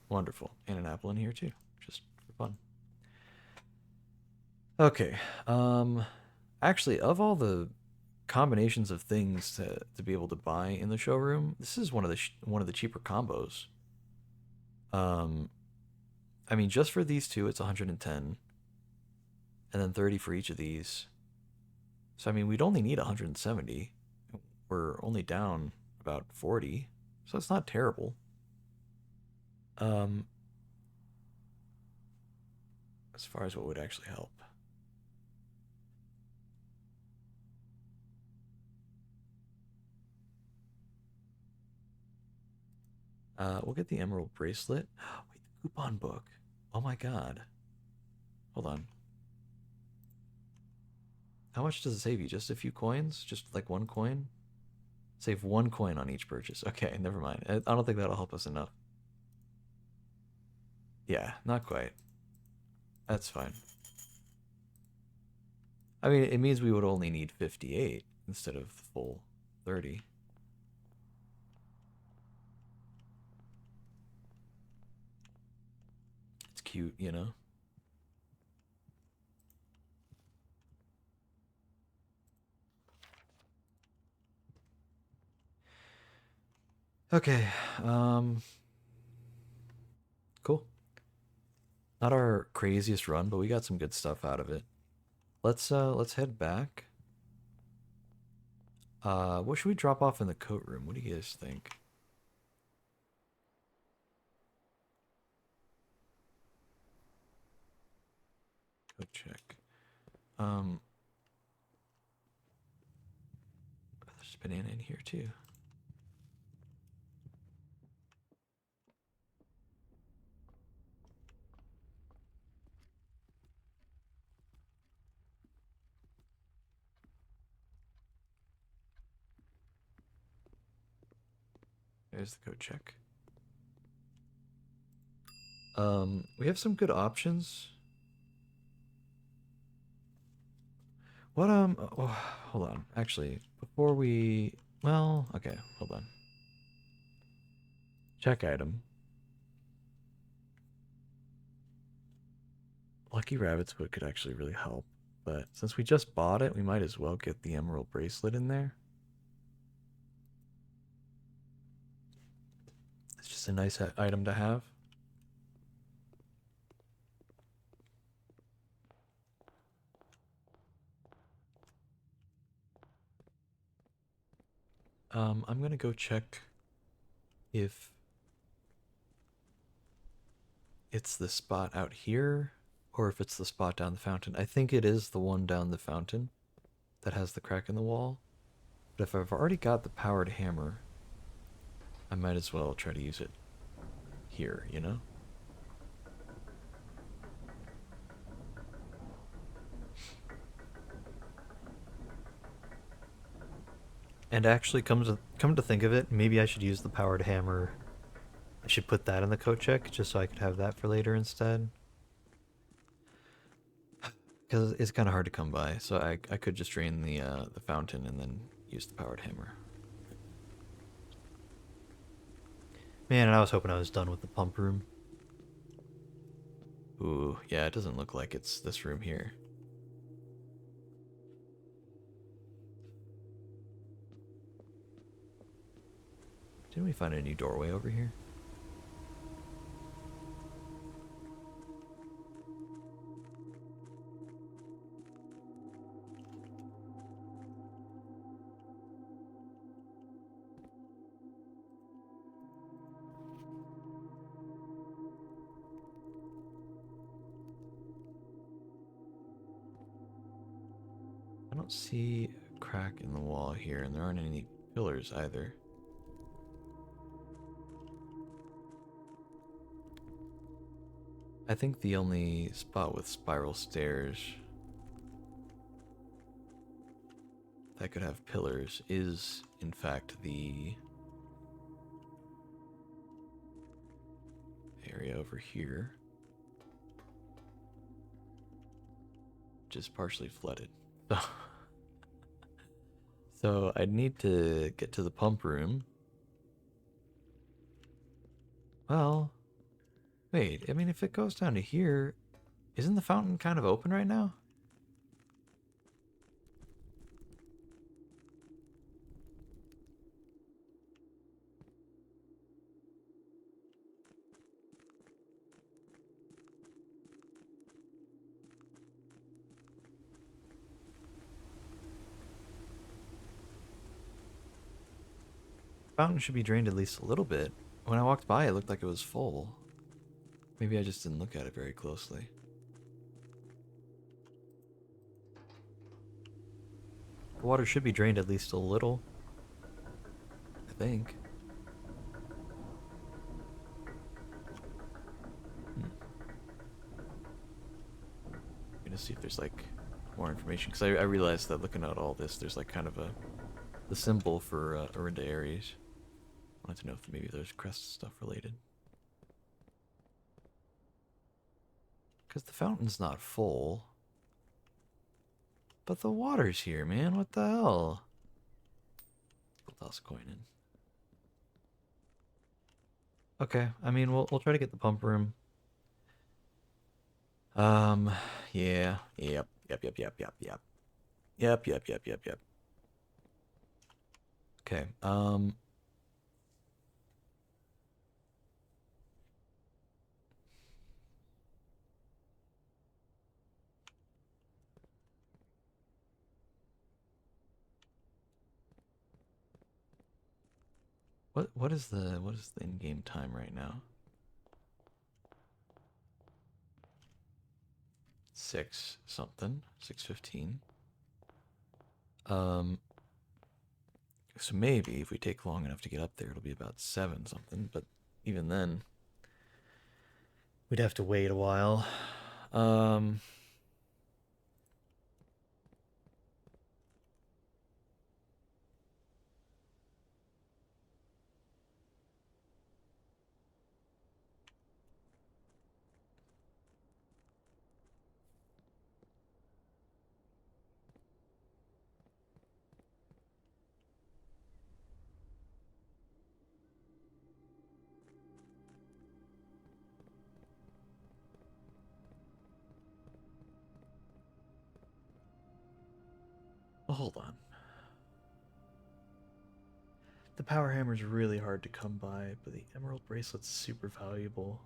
Wonderful. And an apple in here too, just for fun. Okay. Actually, of all the combinations of things to be able to buy in the showroom, this is one of the cheaper combos. Um, I mean, just for these two, it's 110, and then 30 for each of these. So I mean, we'd only need 170. We're only down about 40, so it's not terrible. Um, as far as what would actually help. We'll get the emerald bracelet. Wait, the coupon book. Oh my god. Hold on. How much does it save you? Just a few coins? Just like one coin? Save one coin on each purchase. Okay, never mind. I don't think that'll help us enough. Yeah, not quite. That's fine. I mean, it means we would only need 58 instead of the full 30. It's cute, you know? Okay, cool. Not our craziest run, but we got some good stuff out of it. Let's head back. What should we drop off in the coat room? What do you guys think? Go check. Um, there's a banana in here too. There's the coat check. We have some good options. What, oh, hold on. Actually, before we, well, okay, hold on. Check item. Lucky Rabbit's Foot could actually really help, but since we just bought it, we might as well get the emerald bracelet in there. It's just a nice item to have. I'm gonna go check if it's the spot out here or if it's the spot down the fountain. I think it is the one down the fountain that has the crack in the wall. But if I've already got the powered hammer, I might as well try to use it. here, you know? And actually, come to think of it, maybe I should use the powered hammer. I should put that in the coat check just so I could have that for later instead. Because it's kind of hard to come by, so I could just drain the fountain and then use the powered hammer. Man, and I was hoping I was done with the pump room. Ooh, yeah, it doesn't look like it's this room here. Didn't we find a new doorway over here? I don't see a crack in the wall here, and there aren't any pillars either. I think the only spot with spiral stairs that could have pillars is, in fact, the area over here, which is partially flooded. So, so I'd need to get to the pump room. Well, wait, I mean, if it goes down to here, isn't the fountain kind of open right now? Fountain should be drained at least a little bit. When I walked by, it looked like it was full. Maybe I just didn't look at it very closely. The water should be drained at least a little. I think. I'm gonna see if there's like more information, because I realized that looking at all this, there's like kind of the symbol for Orinda Aries. I wanted to know if maybe there's crest stuff related. Because the fountain's not full. But the water's here, man. What the hell? We'll toss a coin in. Okay, I mean, we'll try to get the pump room. Yeah. Yep. Yep. Okay, what is the in-game time right now? 6 something, 6:15. Um, so maybe if we take long enough to get up there, it'll be about 7 something. But even then, We'd have to wait a while. um, well, hold on. The power hammer's really hard to come by, but the emerald bracelet's super valuable.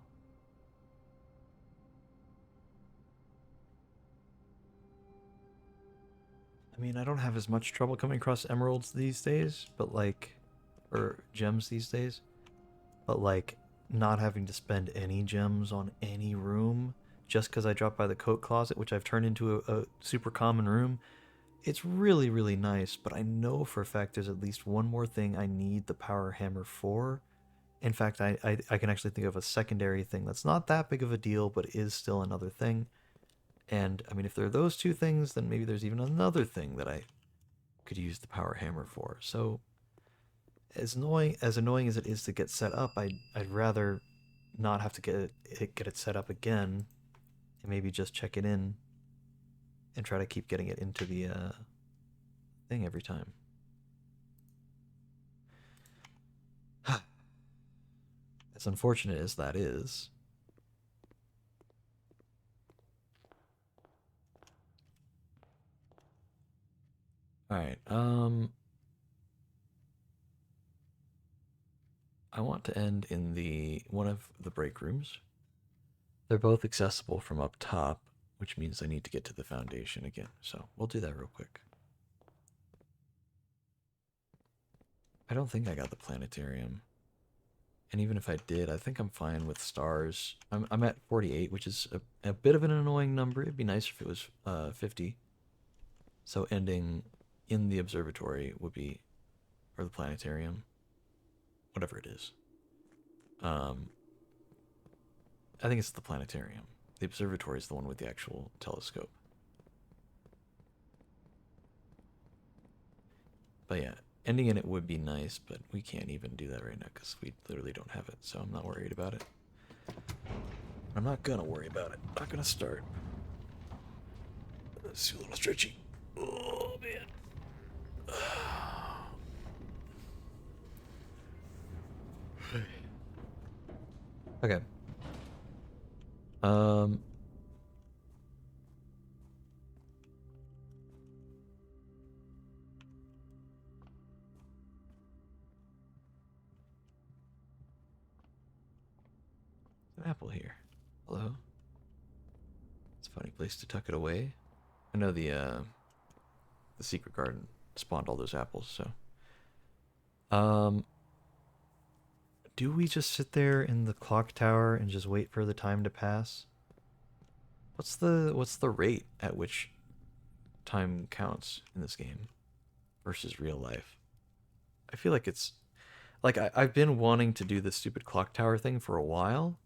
I mean, I don't have as much trouble coming across emeralds these days, but like, or gems these days, but like, not having to spend any gems on any room just because I dropped by the coat closet, which I've turned into a super common room. It's really, really nice, but I know for a fact there's at least one more thing I need the power hammer for, In fact, I can actually think of a secondary thing that's not that big of a deal, but is still another thing. And I mean, if there are those two things, then maybe there's even another thing that I could use the power hammer for. So as annoying as it is to get set up, I'd rather not have to get it set up again, and maybe just check it in and try to keep getting it into the thing every time. As unfortunate as that is, all right. I want to end in the one of the break rooms. They're both accessible from up top, which means I need to get to the foundation again. So we'll do that real quick. I don't think I got the planetarium. And even if I did, I think I'm fine with stars. I'm at 48, which is a bit of an annoying number. It'd be nice if it was 50. So ending in the observatory would be, or the planetarium, whatever it is. I think it's the planetarium. The observatory is the one with the actual telescope. But yeah, ending in it would be nice, but we can't even do that right now because we literally don't have it, so I'm not worried about it. I'm not gonna worry about it. Not gonna start. It's a little stretchy. Oh man. Okay. Um. An apple here. Hello. It's a funny place to tuck it away. I know the secret garden spawned all those apples, so. Um. Do we just sit there in the clock tower and just wait for the time to pass? What's the rate at which time counts in this game versus real life? I feel like it's like I've been wanting to do this stupid clock tower thing for a while.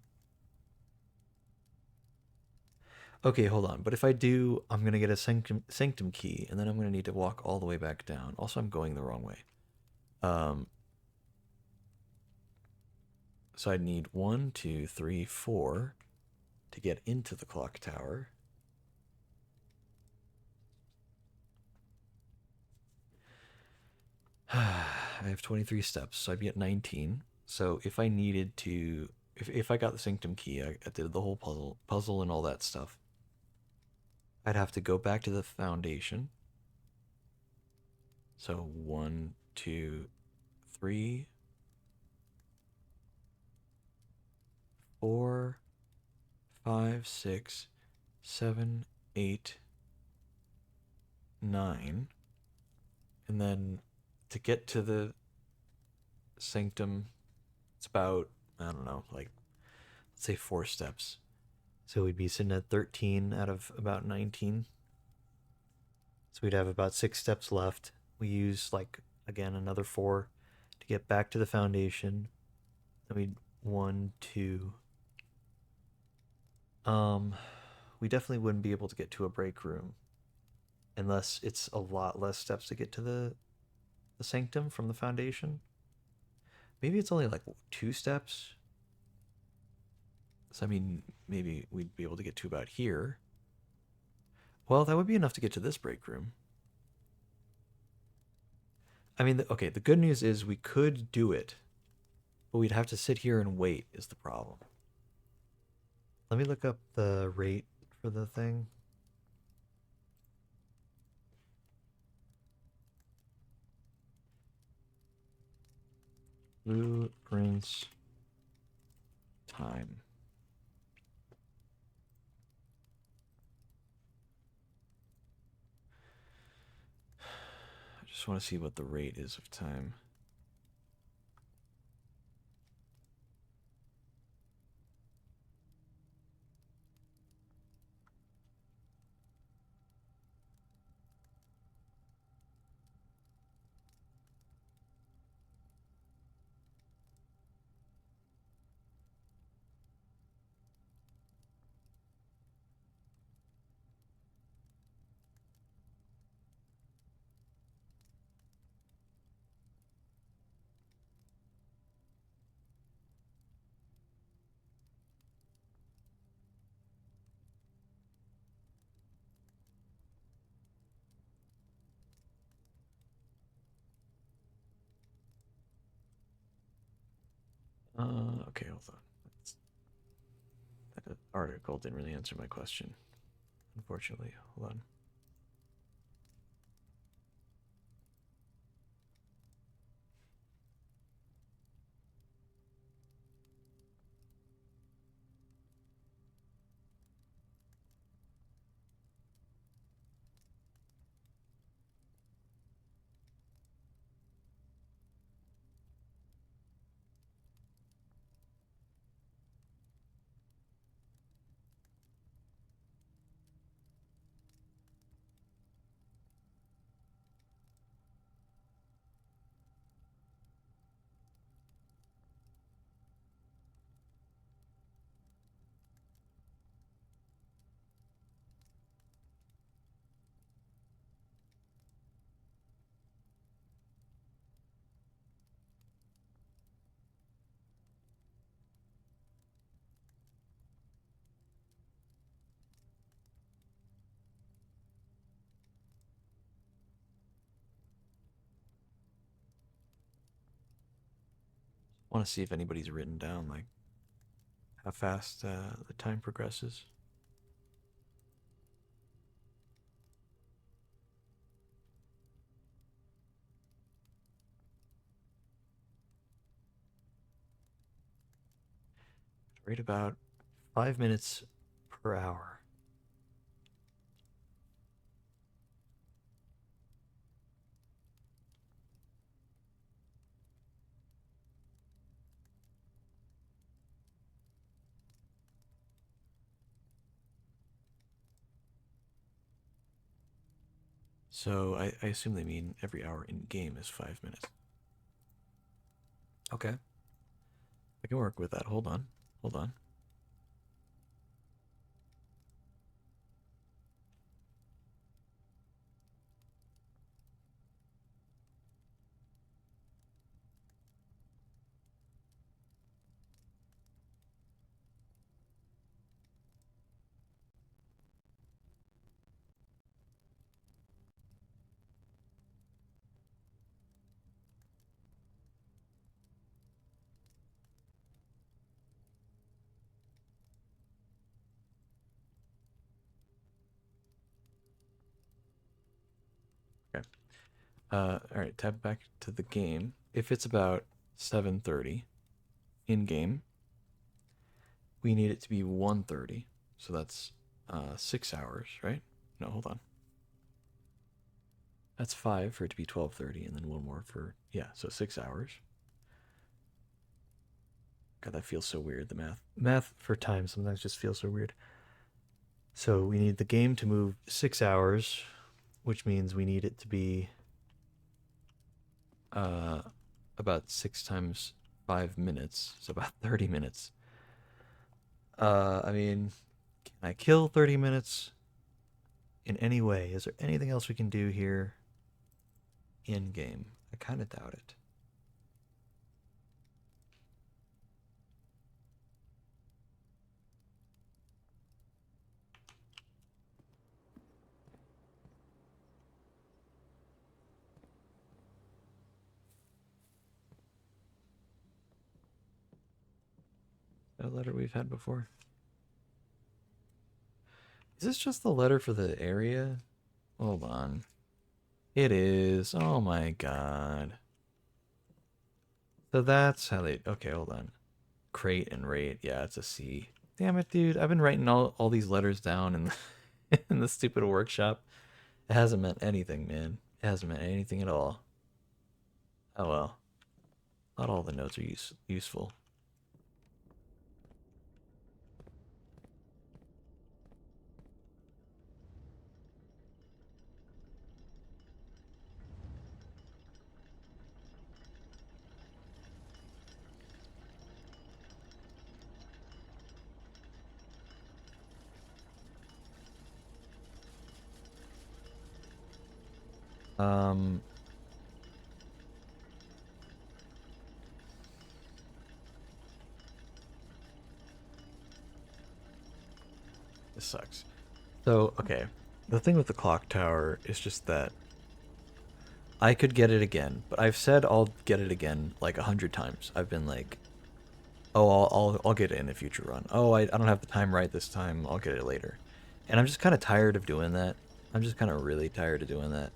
Okay, hold on. But if I do, I'm gonna get a sanctum key, and then I'm gonna need to walk all the way back down. Also, I'm going the wrong way. Um, so I'd need 1, 2, 3, 4 to get into the clock tower. I have 23 steps, so I'd be at 19. So if I needed to, if I got the sanctum key, I did the whole puzzle and all that stuff. I'd have to go back to the foundation. So 1, 2, 3, 4, 5, 6, 7, 8, 9. And then to get to the sanctum, it's about, I don't know, like, let's say 4 steps. So we'd be sitting at 13 out of about 19. So we'd have about 6 steps left. We use, like, again, another 4 to get back to the foundation. Then we'd 1, 2. We definitely wouldn't be able to get to a break room unless it's a lot less steps to get to the sanctum from the foundation. Maybe it's only like 2 steps. So I mean, maybe we'd be able to get to about here. Well, that would be enough to get to this break room. I mean, okay, the good news is we could do it, but we'd have to sit here and wait is the problem. Let me look up the rate for the thing. Blueprints time. I just want to see what the rate is of time. Okay, hold on. That article didn't really answer my question, unfortunately. Hold on. I want to see if anybody's written down like how fast the time progresses. Right about 5 minutes per hour. so I assume they mean every hour in game is 5 minutes. Okay. I can work with that. Hold on. Hold on. Okay. All right. Tab back to the game. If it's about 7:30 in game, we need it to be 1:30. So that's 6 hours, right? No, hold on. That's 5 for it to be 12:30, and then one more for yeah, so 6 hours. God, that feels so weird. The math. Math for time sometimes just feels so weird. So we need the game to move 6 hours, which means we need it to be Uh, about 6 times 5 minutes, so about 30 minutes. I mean, can I kill 30 minutes in any way? Is there anything else we can do here in game? I kind of doubt it. A letter we've had before. Is this just the letter for the area? Hold on. It is. Oh my god. So that's how they. Okay, hold on. Crate and rate. Yeah, it's a C. Damn it, dude. I've been writing all these letters down in in the stupid workshop. It hasn't meant anything, man. It hasn't meant anything at all. Oh well. Not all the notes are useful. Um. This sucks. So, okay. The thing with the clock tower is just that I could get it again, but I've said I'll get it again like 100 times. I've been like, Oh, I'll get it in a future run. Oh, I don't have the time right this time. I'll get it later. And I'm just kind of tired of doing that. I'm just kind of really tired of doing that.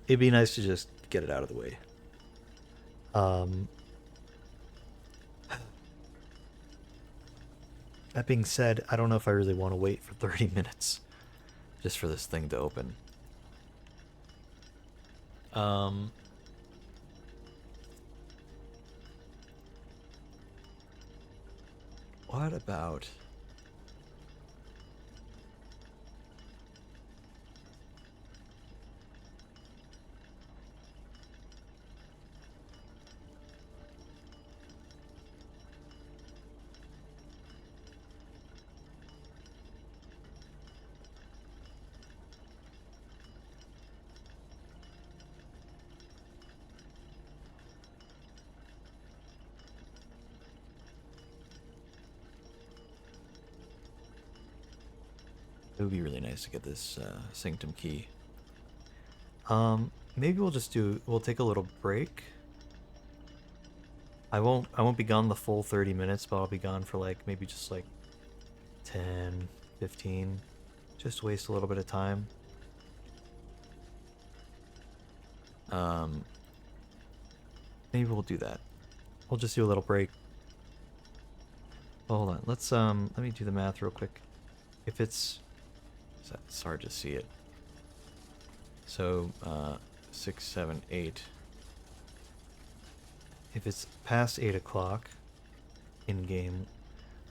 It'd be nice to just get it out of the way. Um, that being said, I don't know if I really want to wait for 30 minutes. Just for this thing to open. Um, What about... It would be really nice to get this Sanctum key. maybe we'll take a little break. I won't be gone the full 30 minutes, but I'll be gone for like maybe just like 10, 15. Just waste a little bit of time. Maybe we'll do that. We'll just do a little break. Oh, hold on. Let me do the math real quick. If it's It's hard to see it. So, 6, 7, 8. if it's past 8 o'clock in game,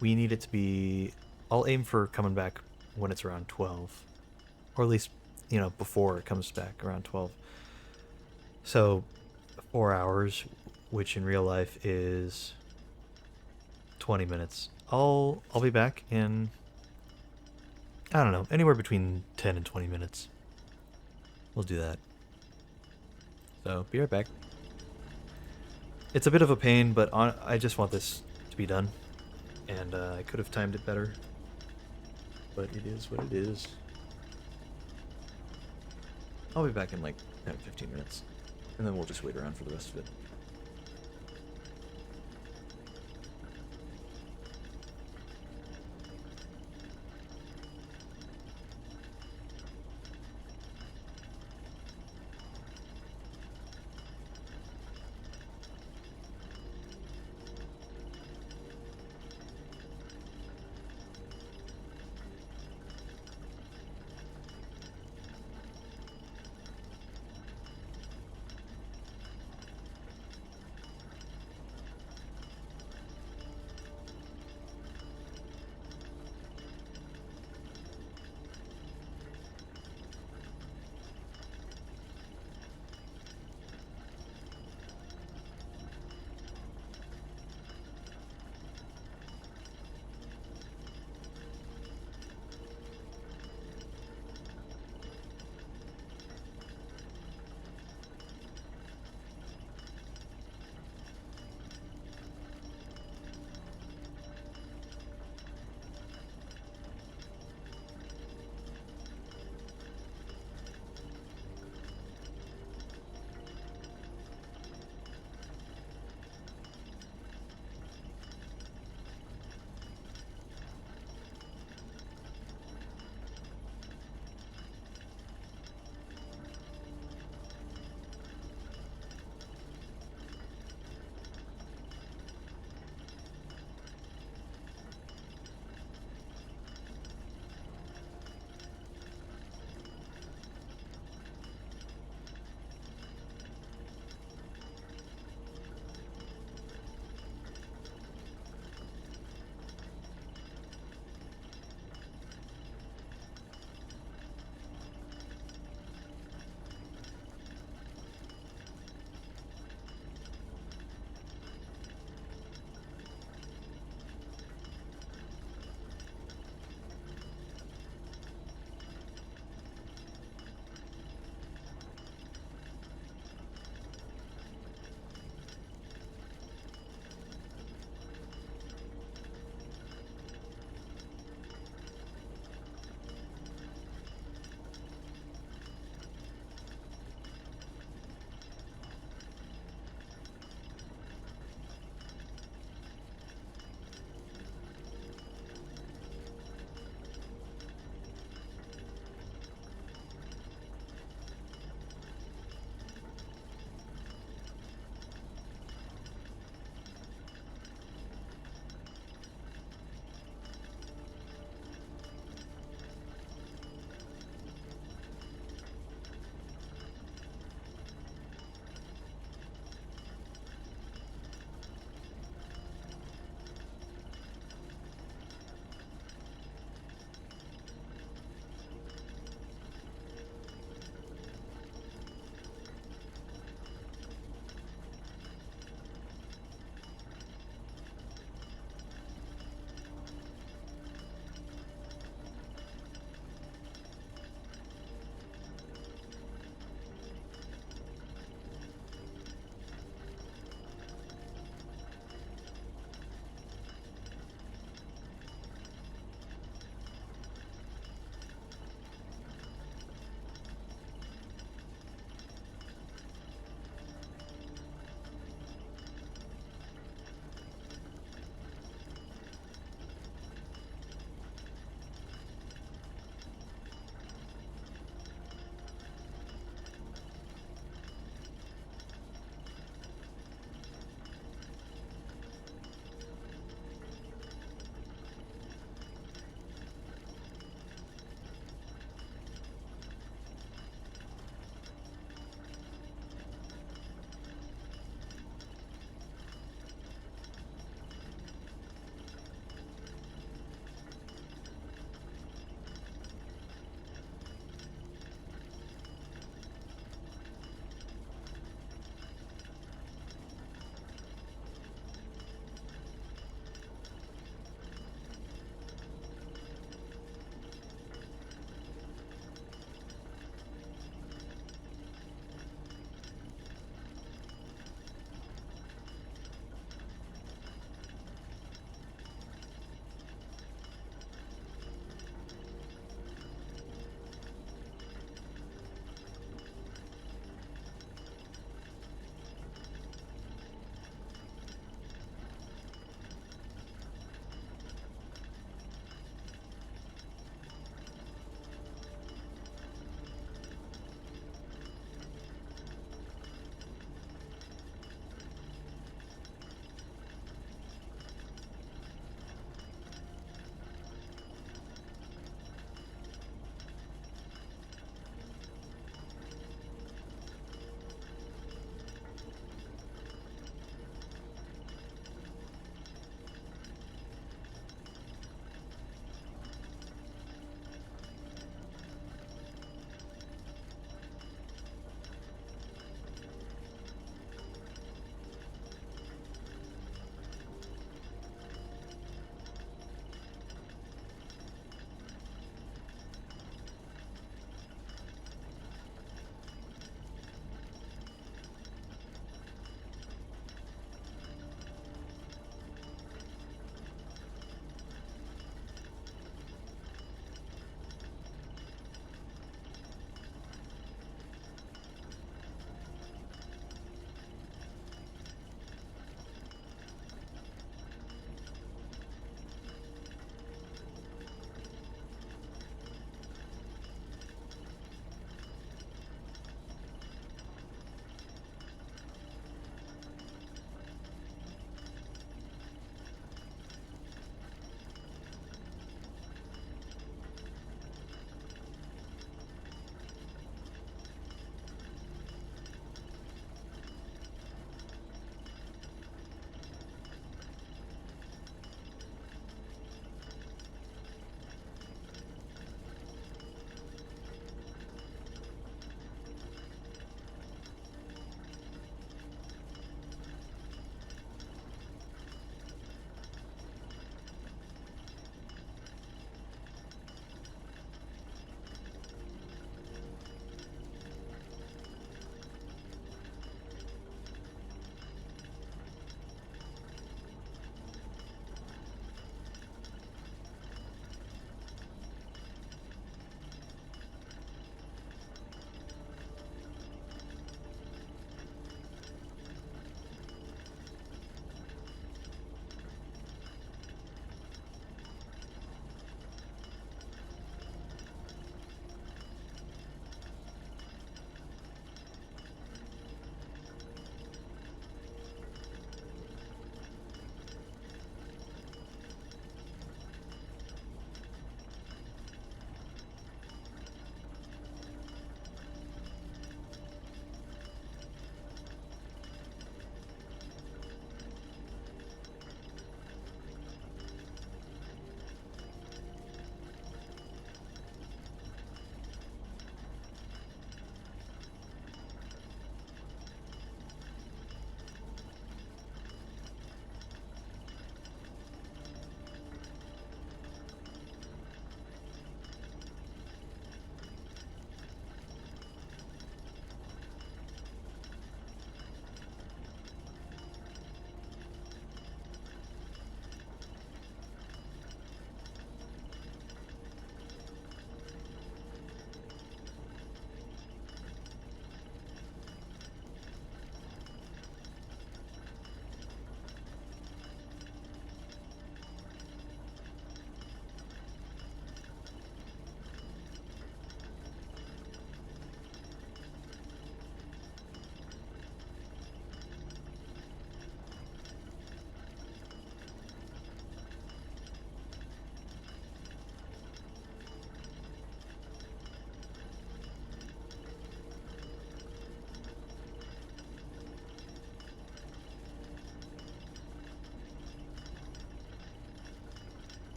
we need it to be. I'll aim for coming back when it's around 12, or at least before it comes back around 12. So 4 hours, which in real life is 20 minutes. I'll be back in, I don't know, anywhere between 10 and 20 minutes. We'll do that. So, be right back. It's a bit of a pain, but I just want this to be done. And I could have timed it better. But it is what it is. I'll be back in like 10, 15 minutes. And then we'll just wait around for the rest of it.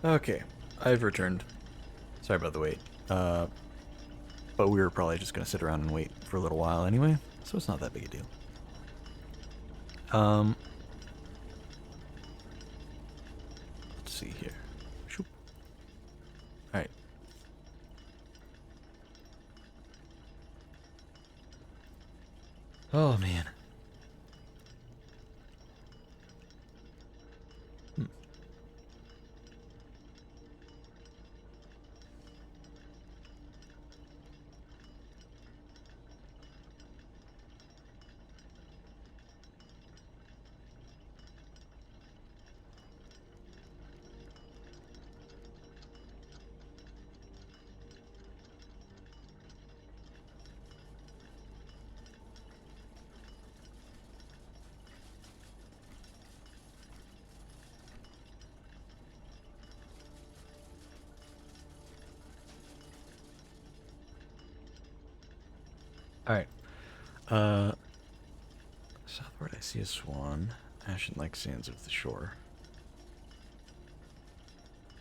Okay, I've returned. Sorry about the wait. But we were probably just gonna sit around and wait for a little while anyway, so it's not that big a deal. Let's see here. Shoop. All right. Oh man. Hmm. All right. Uh, Southward, I see a swan. Ashen like sands of the shore.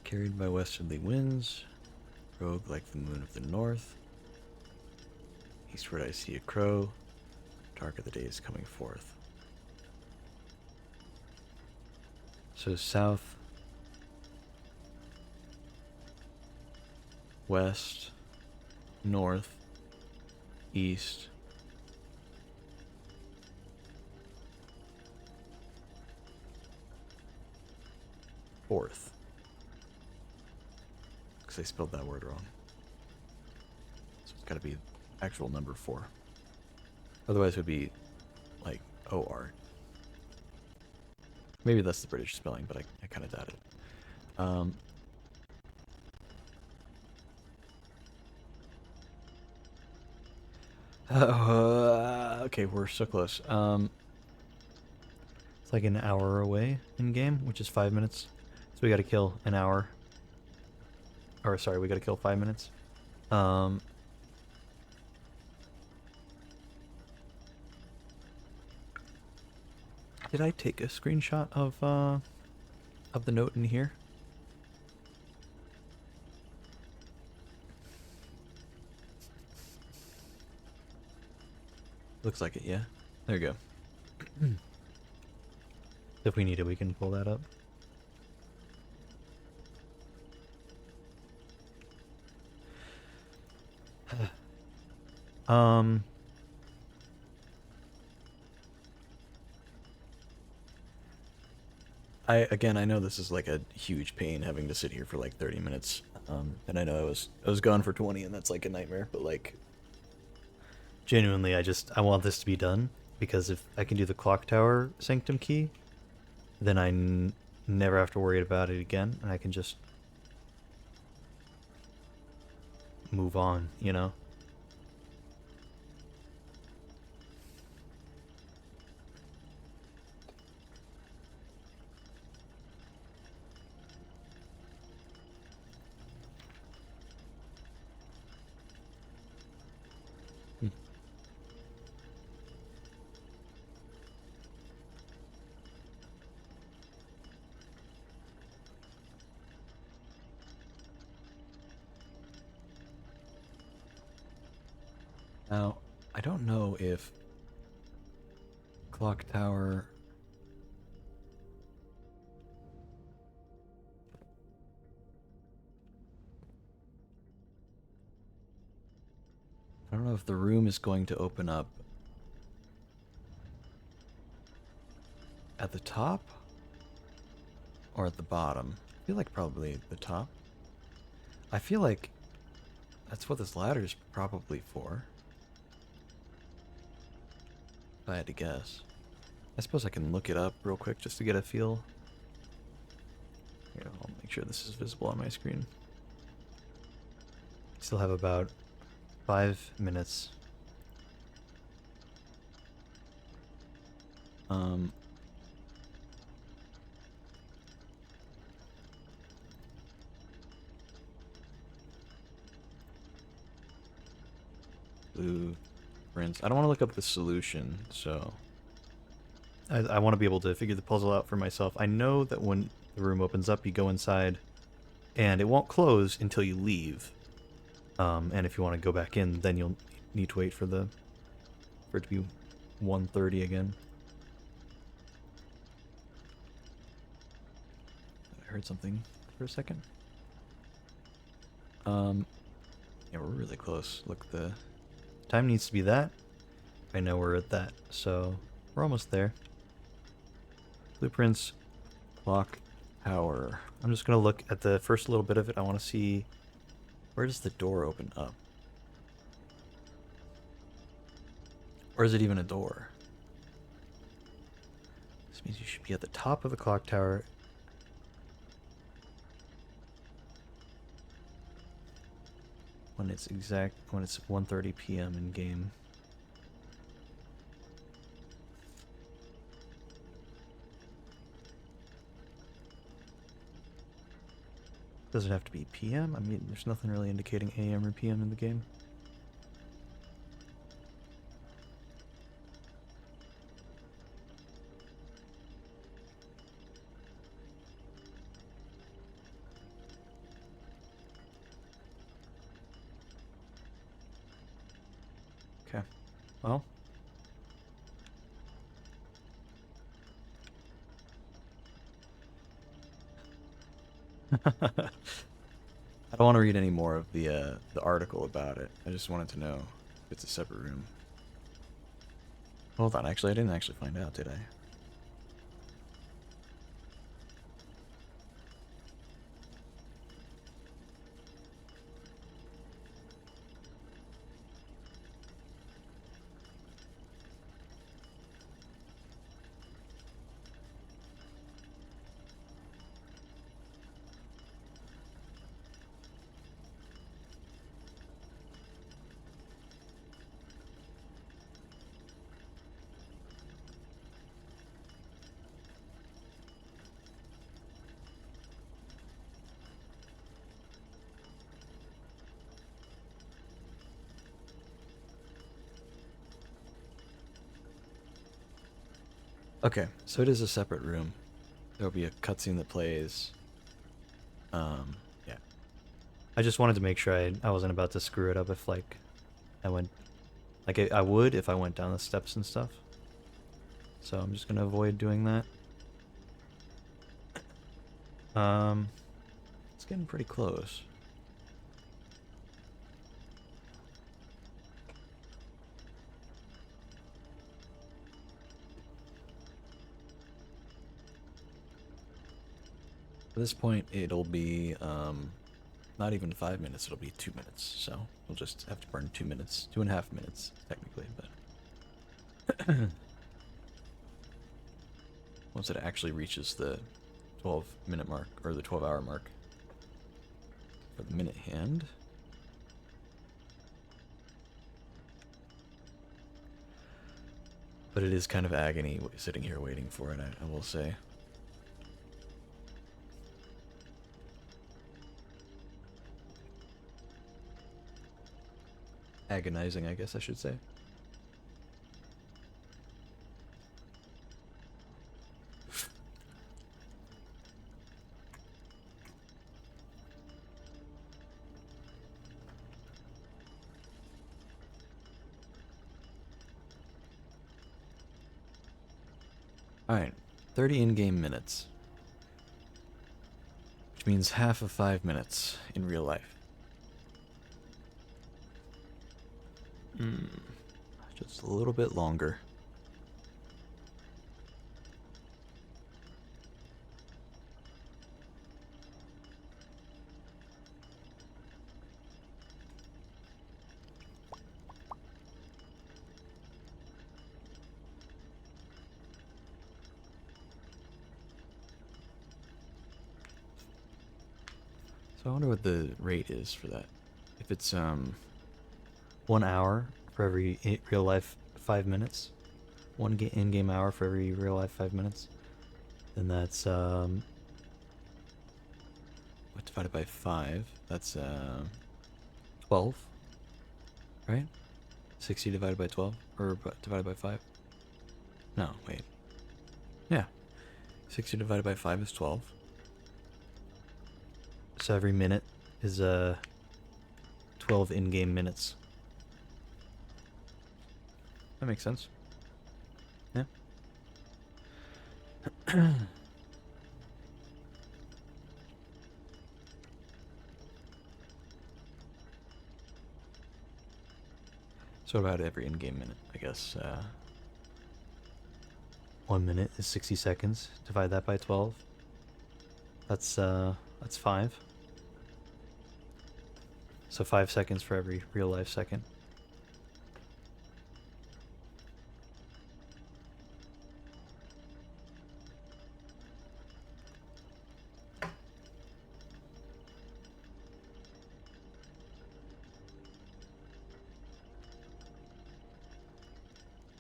Carried by westerly winds. Rogue like the moon of the north. Eastward, I see a crow. Dark of the day is coming forth. So south, west, north, east, fourth. Because I spelled that word wrong. So it's got to be actual number 4. Otherwise it would be like OR. Maybe that's the British spelling, but I kind of doubt it. Okay, we're so close. It's like an hour away in game, which is 5 minutes. So we got to kill an hour. Or sorry, we got to kill 5 minutes. Did I take a screenshot of the note in here? Looks like it, yeah. There you go. If we need it, we can pull that up. um... I know this is like a huge pain having to sit here for like 30 minutes. And I know I was gone for 20 and that's like a nightmare, but like Genuinely, I want this to be done, because if I can do the clock tower sanctum key, then I never have to worry about it again, and I can just move on, you know? hmm. Now, I don't know if clock tower I don't know if the room is going to open up at the top or at the bottom. I feel like probably the top. I feel like that's what this ladder is probably for. If I had to guess. I suppose I can look it up real quick just to get a feel. Here, I'll make sure this is visible on my screen. Still have about 5 minutes. Um, Blueprints. I don't want to look up the solution, so I want to be able to figure the puzzle out for myself. I know that when the room opens up, you go inside and it won't close until you leave. And if you want to go back in, then you'll need to wait for it to be 1:30 again. I heard something for a second. Yeah, we're really close. Look, the Time needs to be that. I know we're at that, so we're almost there. Blueprints, clock tower. I'm just gonna look at the first little bit of it. I want to see, Where does the door open up? or is it even a door? This means you should be at the top of the clock tower. When it's 1:30 p.m. in game. Does it have to be PM? I mean, there's nothing really indicating AM or PM in the game. Okay. Well, I don't want to read any more of the article about it. I just wanted to know if it's a separate room. Hold on, actually, I didn't actually find out, did I? Okay, so it is a separate room. There'll be a cutscene that plays. Yeah. I just wanted to make sure I wasn't about to screw it up if, like, I went... Like, I would if I went down the steps and stuff. So I'm just gonna avoid doing that. It's getting pretty close. At this point, it'll be not even 5 minutes, it'll be 2 minutes. So we'll just have to burn 2 minutes, 2.5 minutes, technically, but once it actually reaches the 12-minute mark, or the 12-hour mark for the minute hand. But it is kind of agony sitting here waiting for it, I will say. Agonizing, I guess I should say. Alright, 30 in-game minutes. Which means half of 5 minutes in real life. Just a little bit longer. So I wonder what the rate is for that. If it's 1 hour for every real life 5 minutes. One in-game hour for every real life 5 minutes. Then that's what divided by 5? That's 12. right? 60 divided by 12 or divided by 5? No, wait. Yeah. 60 divided by 5 is 12. So every minute is 12 in-game minutes. That makes sense. Yeah. So about every in-game minute, I guess. 1 minute is 60 seconds. Divide that by 12. That's 5. So 5 seconds for every real life second.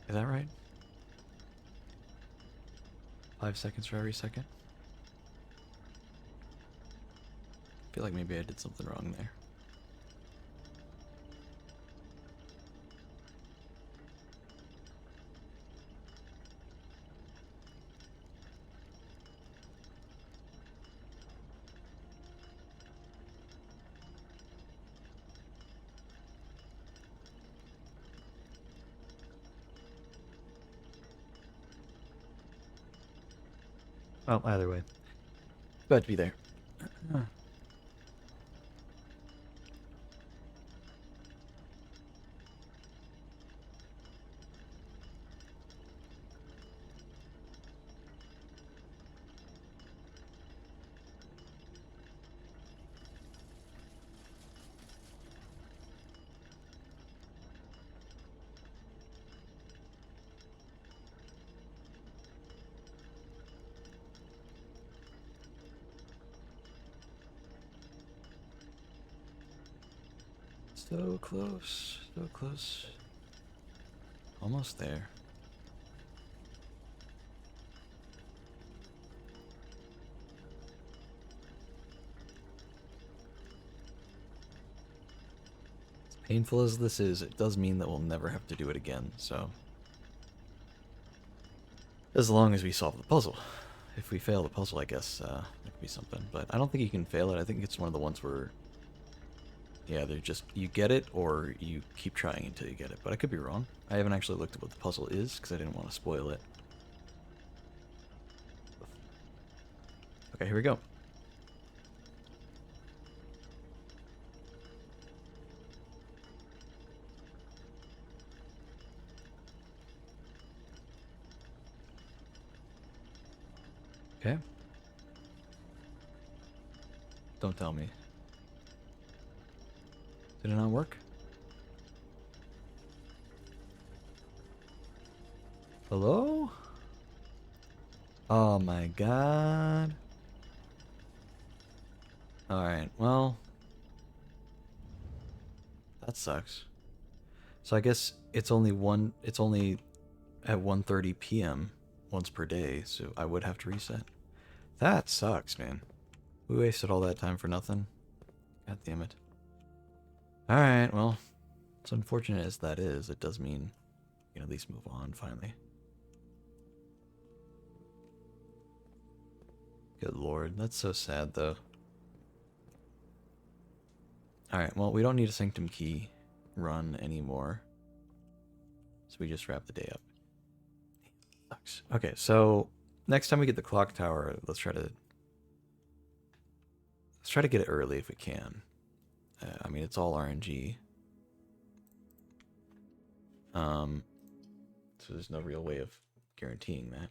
Is that right? 5 seconds for every second? I feel like maybe I did something wrong there. Well, either way. Glad to be there. So close, so close. Almost there. As painful as this is, it does mean that we'll never have to do it again, so... As long as we solve the puzzle. If we fail the puzzle, I guess, that could be something. But I don't think you can fail it. I think it's one of the ones where... Yeah, they're just... You get it, or you keep trying until you get it. But I could be wrong. I haven't actually looked at what the puzzle is, because I didn't want to spoil it. Okay, here we go. Okay. Don't tell me. Did it not work? Hello? Oh my god. Alright, well... That sucks. So I guess it's only at 1:30 p.m. once per day, so I would have to reset. That sucks, man. We wasted all that time for nothing. God damn it. Alright, well, as unfortunate as that is, it does mean we can at least move on finally. Good lord, that's so sad though. Alright, well, we don't need a Sanctum Key run anymore. So we just wrap the day up. Sucks. Okay, so next time we get the clock tower, let's try to get it early if we can. I mean, it's all RNG. So there's no real way of guaranteeing that.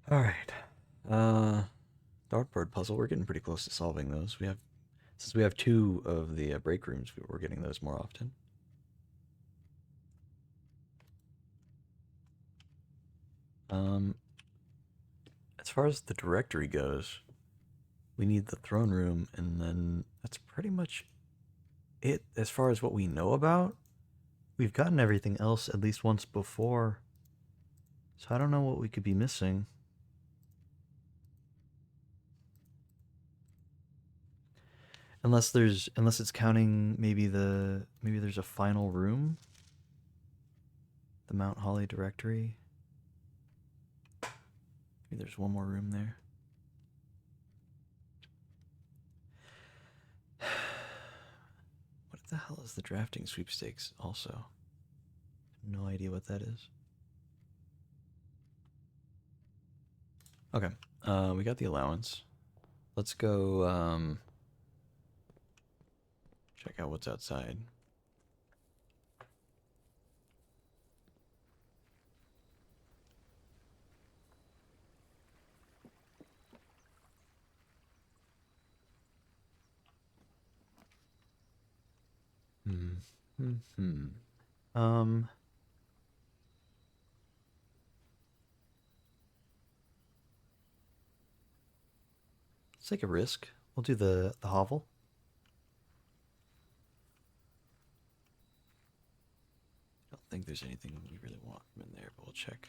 All right. Dartboard puzzle. We're getting pretty close to solving those. Since we have two of the break rooms, we're getting those more often. As far as the directory goes, we need the throne room, and then that's pretty much it as far as what we know about. We've gotten everything else at least once before, so I don't know what we could be missing. Unless it's counting maybe there's a final room. The Mount Holly directory. Maybe there's one more room there. What the hell is the drafting sweepstakes also? No idea what that is. Okay, we got the allowance. Let's go check out what's outside. Hmm. Um, let's take a risk. We'll do the hovel. I don't think there's anything we really want from in there, but we'll check.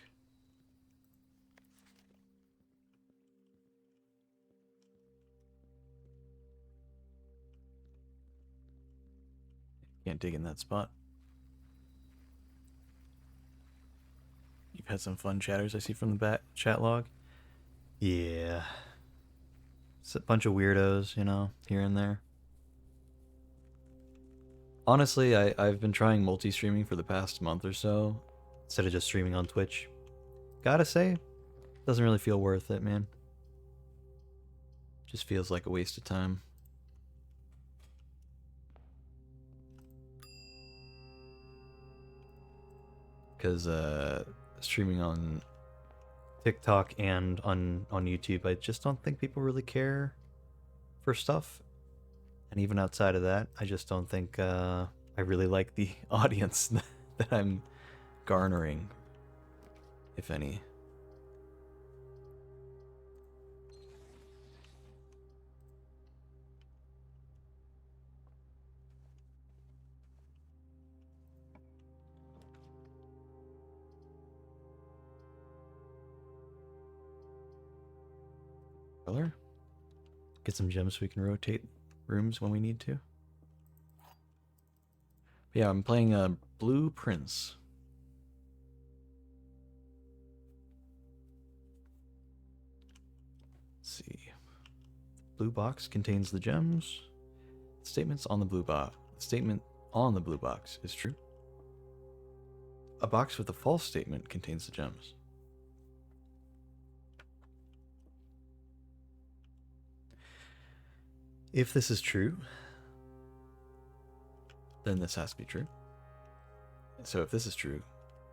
Can't dig in that spot. You've had some fun chatters I see from the chat log. Yeah. It's a bunch of weirdos, you know, here and there. Honestly, I've been trying multi-streaming for the past month or so, Instead of just streaming on Twitch. Gotta say, doesn't really feel worth it, man. just feels like a waste of time. Because streaming on TikTok and on YouTube, I just don't think people really care for stuff. And even outside of that, I just don't think I really like the audience that I'm garnering, if any. Color? get some gems so we can rotate rooms when we need to. But yeah, I'm playing Blue Prince. Let's see. Blue box contains the gems. Statements on the blue box. Statement on the blue box is true. A box with a false statement contains the gems. If this is true, then this has to be true. So if this is true,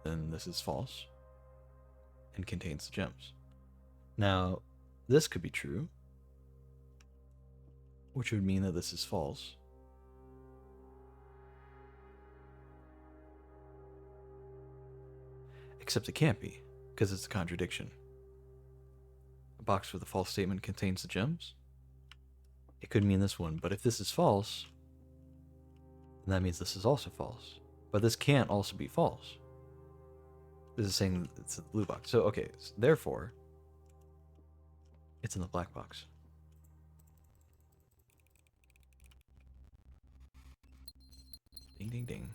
then this is false and contains the gems. Now, this could be true, which would mean that this is false. Except it can't be, because it's a contradiction. A box with a false statement contains the gems. It could mean this one, but if this is false, then that means this is also false. But this can't also be false. This is saying it's a blue box. So, okay, so therefore, it's in the black box. Ding, ding, ding.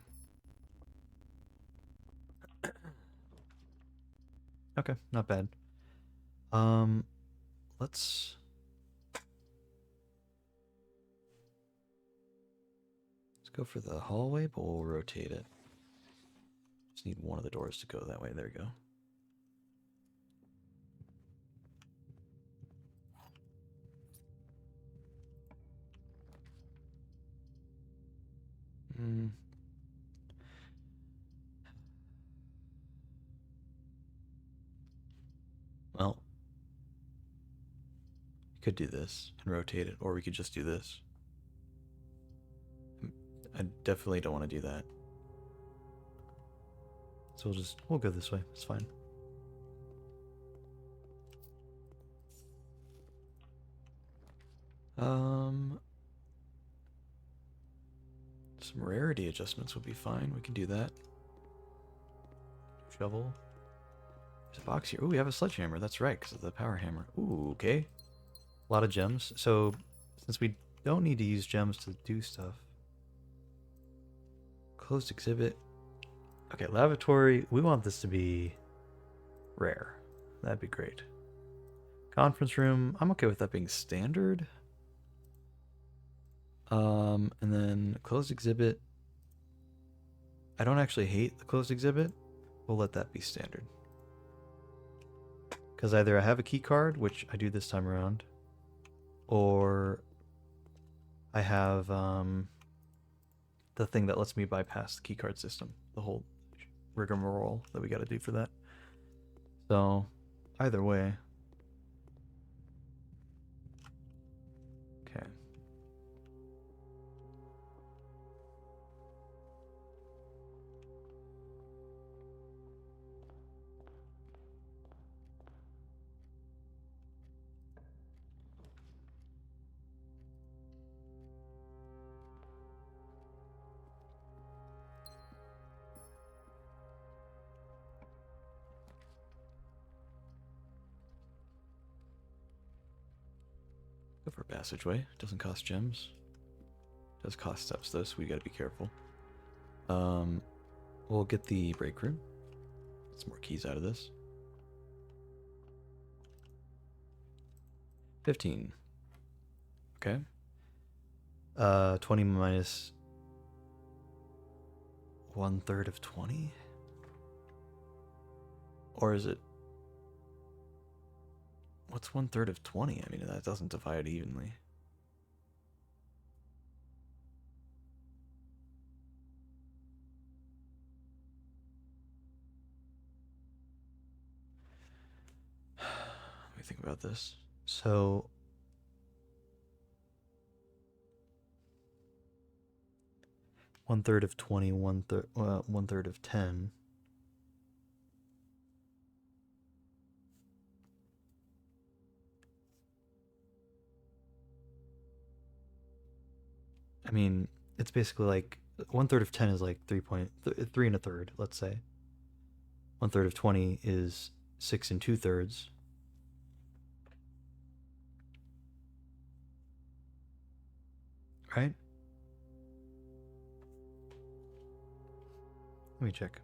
okay, not bad. Let's go for the hallway, but we'll rotate it. Just need one of the doors to go that way. There we go. Well, we could do this and rotate it, or we could just do this. I definitely don't want to do that. So we'll go this way. It's fine. Um, some rarity adjustments would be fine. We can do that. Shovel. There's a box here. Ooh, we have a sledgehammer. That's right, because of the power hammer. Ooh, okay. A lot of gems. So since we don't need to use gems to do stuff. Closed exhibit. Okay, lavatory. We want this to be rare. That'd be great. Conference room. I'm okay with that being standard. And then closed exhibit. I don't actually hate the closed exhibit. We'll let that be standard. Because either I have a key card, which I do this time around, or I have the thing that lets me bypass the key card system. The whole rigmarole that we got to do for that. So, either way. Okay. Go for a passageway. Doesn't cost gems. Does cost steps though, so we gotta be careful. We'll get the break room. Get some more keys out of this. 15. Okay. 20 minus 1/3 of 20? Or is it... What's 1/3 of 20? I mean, that doesn't divide evenly. Let me think about this. So, one third of 20, one third of 10. I mean, it's basically like 1/3 of 10 is like 3 and a third, let's say. 1/3 of 20 is 6 and 2/3. Right? Let me check.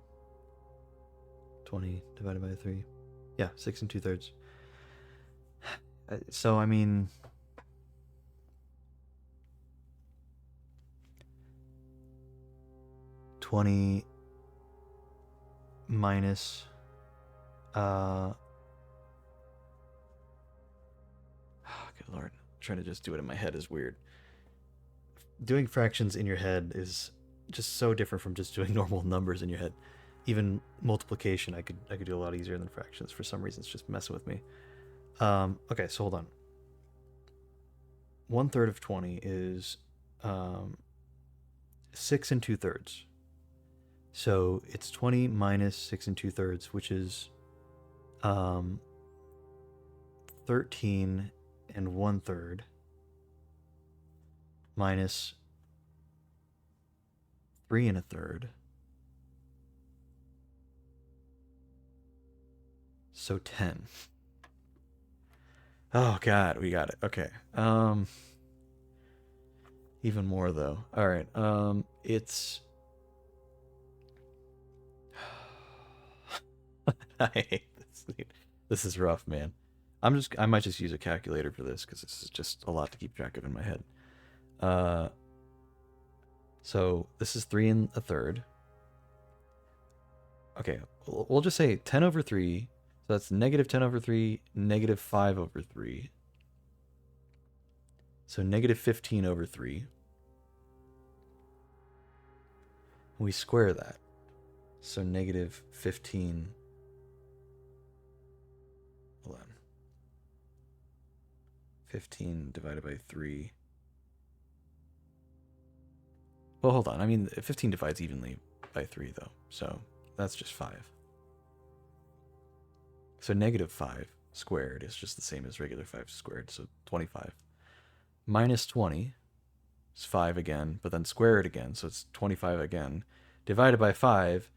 20 divided by 3. Yeah, 6 and 2/3. So, I mean, $20 minus Good lord. Trying to just do it in my head is weird. doing fractions in your head is just so different from just doing normal numbers in your head. Even multiplication, I could do a lot easier than fractions. For some reason, it's just messing with me. Okay, so hold on. 1/3 of 20 is 6 and 2/3. So it's 20 minus 6 and 2/3, which is 13 and 1/3 minus 3 and a third. So 10. Oh god, we got it. Okay. Even more though. All right. It's I hate this. This is rough, man. I might just use a calculator for this because this is just a lot to keep track of in my head. So this is 3 and a third. Okay, we'll just say 10 over 3. So that's negative 10 over 3, negative 5 over 3. So negative 15 over 3. We square that. So negative 15. Hold on. 15 divided by 3. Well, hold on. I mean, 15 divides evenly by 3, though. So that's just 5. So negative 5 squared is just the same as regular 5 squared. So 25. minus 20 is 5 again, but then square it again, so it's 25 again. Divided by 5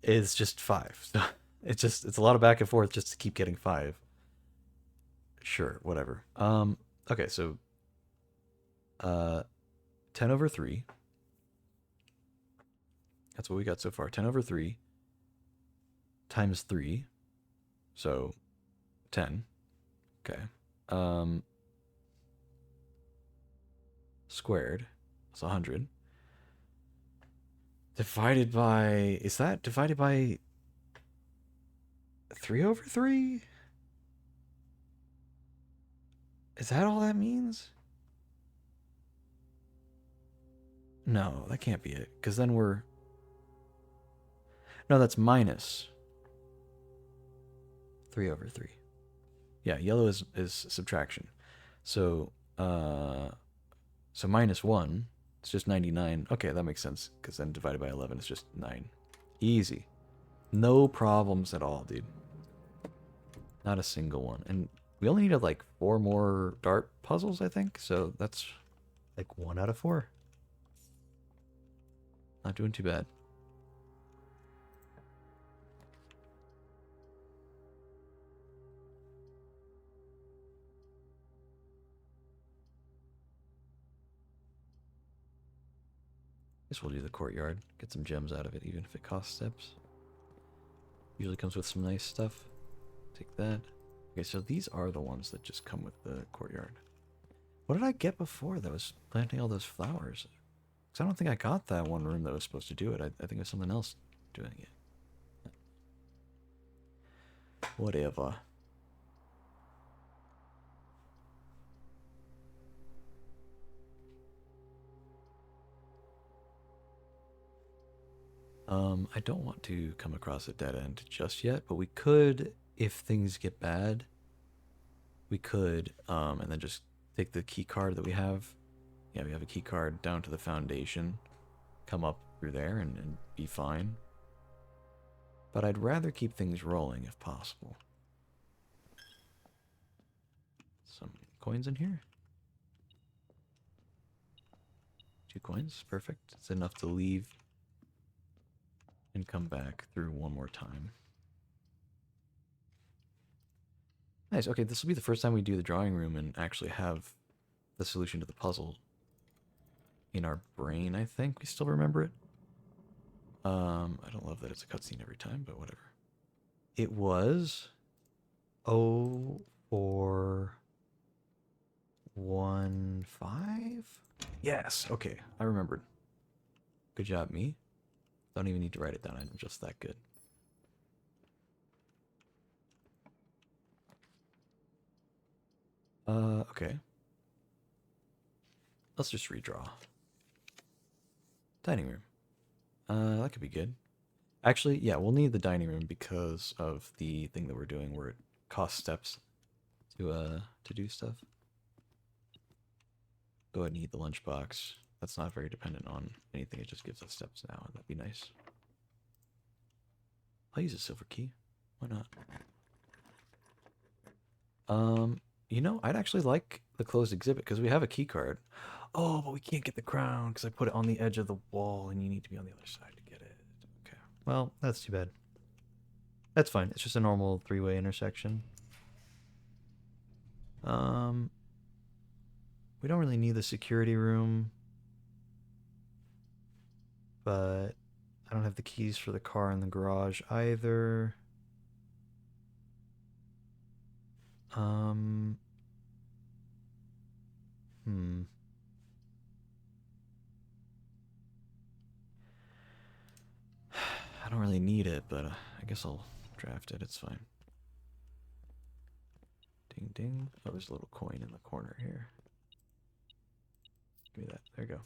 is just 5. So it's a lot of back and forth just to keep getting 5. Sure, whatever. Okay, so 10 over 3. That's what we got so far. 10 over 3 times 3. So 10. Okay. Squared. That's 100. Divided by... Is that divided by 3 over 3? Is that all that means? No, that can't be it. Because then we're... No, that's minus 3 over 3. Yeah, yellow is subtraction. So, so minus 1, it's just 99. Okay, that makes sense, because then divided by 11 is just 9. Easy. No problems at all, dude. Not a single one. And we only needed like 4 more dart puzzles, I think, so that's Like 1 out of 4. not doing too bad. Guess we'll do the courtyard. Get some gems out of it, even if it costs steps. Usually comes with some nice stuff. Take that. Okay, so these are the ones that just come with the courtyard. What did I get before that was planting all those flowers? Because I don't think I got that one room that was supposed to do it. I think it was something else doing it. Whatever. I don't want to come across a dead end just yet, but we could, if things get bad, we could, and then just take the key card that we have. Yeah, we have a key card down to the foundation, come up through there and be fine. But I'd rather keep things rolling if possible. Some coins in here. 2 coins, perfect. It's enough to leave and come back through one more time. Nice, okay, this will be the first time we do the drawing room and actually have the solution to the puzzle in our brain, I think. We still remember it. I don't love that it's a cutscene every time, but whatever. It was 0415? Yes, okay, I remembered. Good job, me. Don't even need to write it down, I'm just that good. Okay. Let's just redraw. Dining room. That could be good. Actually, yeah, we'll need the dining room because of the thing that we're doing where it costs steps to do stuff. Go ahead and eat the lunchbox. That's not very dependent on anything, it just gives us steps now, and that'd be nice. I'll use a silver key. Why not? You know, I'd actually like the closed exhibit because we have a key card. Oh, but we can't get the crown because I put it on the edge of the wall and you need to be on the other side to get it. Okay. Well, that's too bad. That's fine. It's just a normal 3-way intersection. We don't really need the security room. But I don't have the keys for the car in the garage either. I don't really need it, but I guess I'll draft it. It's fine. Ding ding. Oh, there's a little coin in the corner here. Give me that. There you go.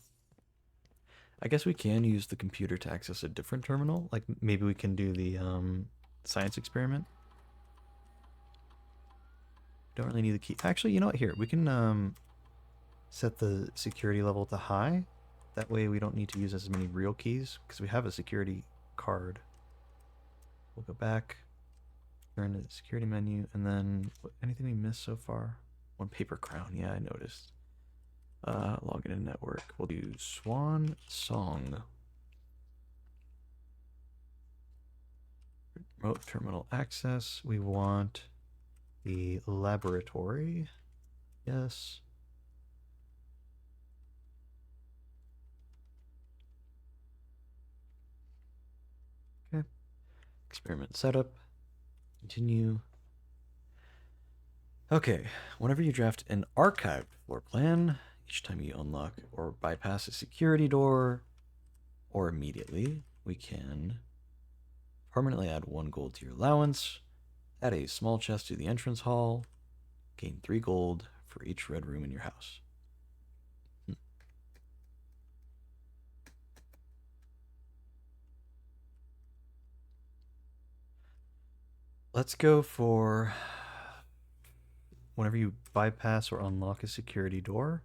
I guess we can use the computer to access a different terminal. Like maybe we can do the science experiment. Don't really need the key. Actually, you know what? Here, we can set the security level to high. That way we don't need to use as many real keys because we have a security card. We'll go back, turn to the security menu, and then anything we missed so far? 1 paper crown. Yeah, I noticed. Login in network. We'll do Swan Song. Remote terminal access. We want the laboratory. Yes. Okay. Experiment setup. Continue. Okay. Whenever you draft an archived floor plan, each time you unlock or bypass a security door, or immediately, we can permanently add 1 gold to your allowance, add a small chest to the entrance hall, gain 3 gold for each red room in your house. Let's go for whenever you bypass or unlock a security door,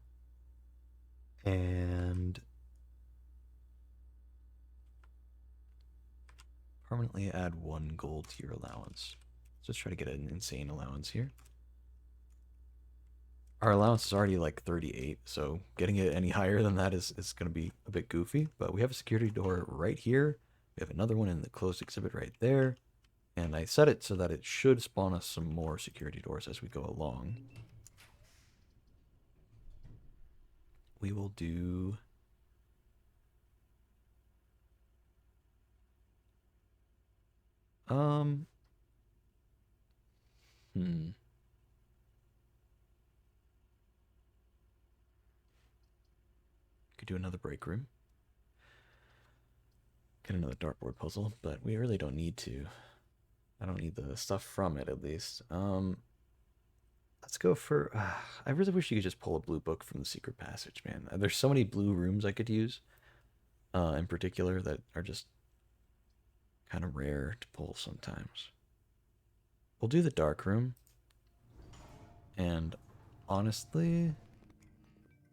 and permanently add 1 gold to your allowance. Let's just try to get an insane allowance here. Our allowance is already like 38, so getting it any higher than that is going to be a bit goofy. But we have a security door right here. We have another one in the closed exhibit right there. And I set it so that it should spawn us some more security doors as we go along. We will do... Could do another break room. Get another dartboard puzzle, but we really don't need to. I don't need the stuff from it, at least. Let's go for... I really wish you could just pull a blue book from the secret passage, man. There's so many blue rooms I could use, in particular, that are just kind of rare to pull sometimes. We'll do the dark room. And honestly,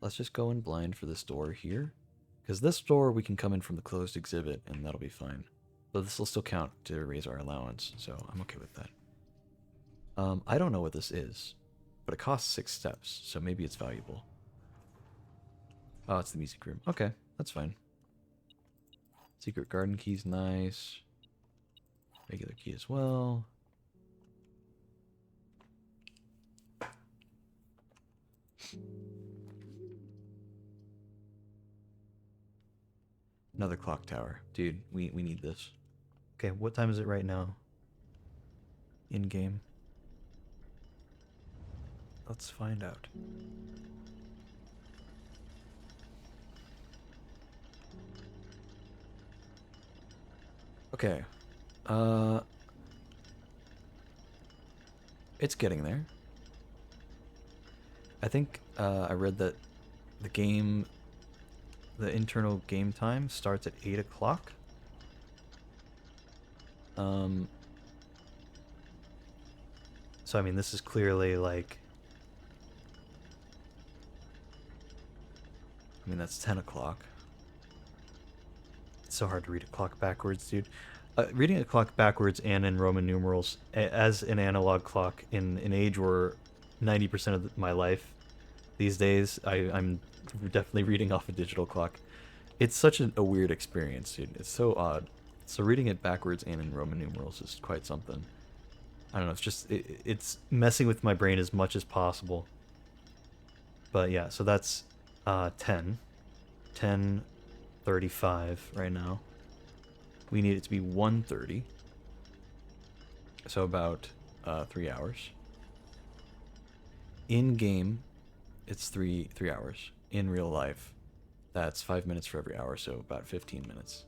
let's just go in blind for this door here. Because this door we can come in from the closed exhibit and that'll be fine. But this will still count to raise our allowance, so I'm okay with that. I don't know what this is, but it costs 6 steps, so maybe it's valuable. Oh, it's the music room. Okay, that's fine. Secret garden key's nice. Regular key as well. Another clock tower. Dude, we need this. Okay, what time is it right now? In-game. Let's find out. Okay. It's getting there. I think I read that the internal game time starts at 8 o'clock. So I mean, this is clearly like... I mean, that's 10 o'clock. It's so hard to read a clock backwards, dude. Reading a clock backwards and in Roman numerals as an analog clock in an age where 90% of my life these days, I'm definitely reading off a digital clock. It's such a weird experience, dude. It's so odd. So reading it backwards and in Roman numerals is quite something. I don't know, it's just, it's messing with my brain as much as possible. But yeah, so that's 10. 10:35 right now. We need it to be 1:30. So about 3 hours. In game, it's three hours. In real life, that's 5 minutes for every hour, so about 15 minutes.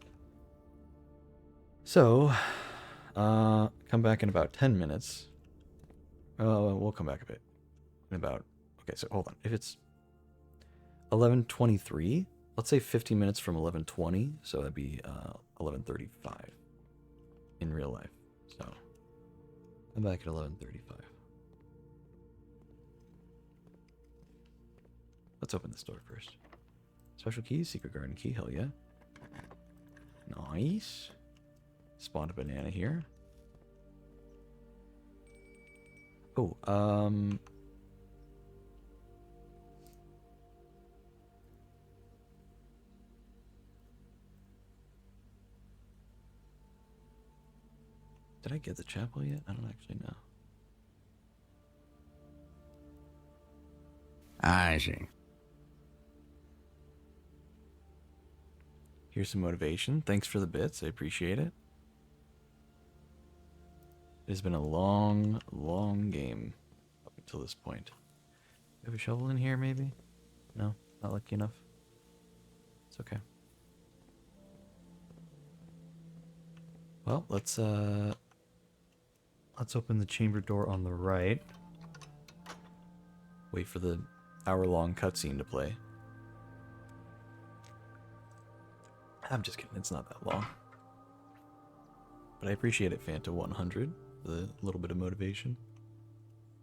So, come back in about 10 minutes. We'll come back a bit. In about... Okay, so hold on. If it's 11:23, let's say 15 minutes from 11:20, so that'd be 11:35 in real life. So, I'm back at 11:35. Let's open this door first. Special key, secret garden key, hell yeah. Nice. Spawned a banana here. Oh, Did I get the chapel yet? I don't actually know. I see. Here's some motivation. Thanks for the bits. I appreciate it. It has been a long, long game up until this point. We have a shovel in here, maybe? No, not lucky enough. It's okay. Well, let's open the chamber door on the right. wait for the hour-long cutscene to play. I'm just kidding. It's not that long. But I appreciate it, Fanta 100, for the little bit of motivation.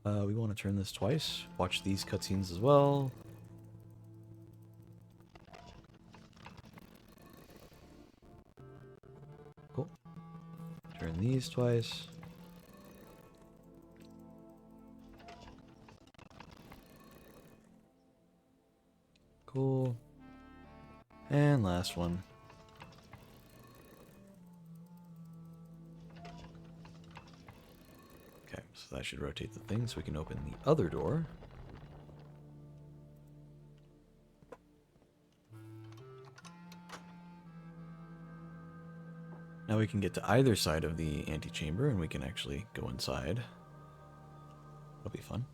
We want to turn this twice. Watch these cutscenes as well. Cool. Turn these twice. Cool. And last one. Okay, so that should rotate the thing so we can open the other door. Now we can get to either side of the antechamber and we can actually go inside. That'll be fun.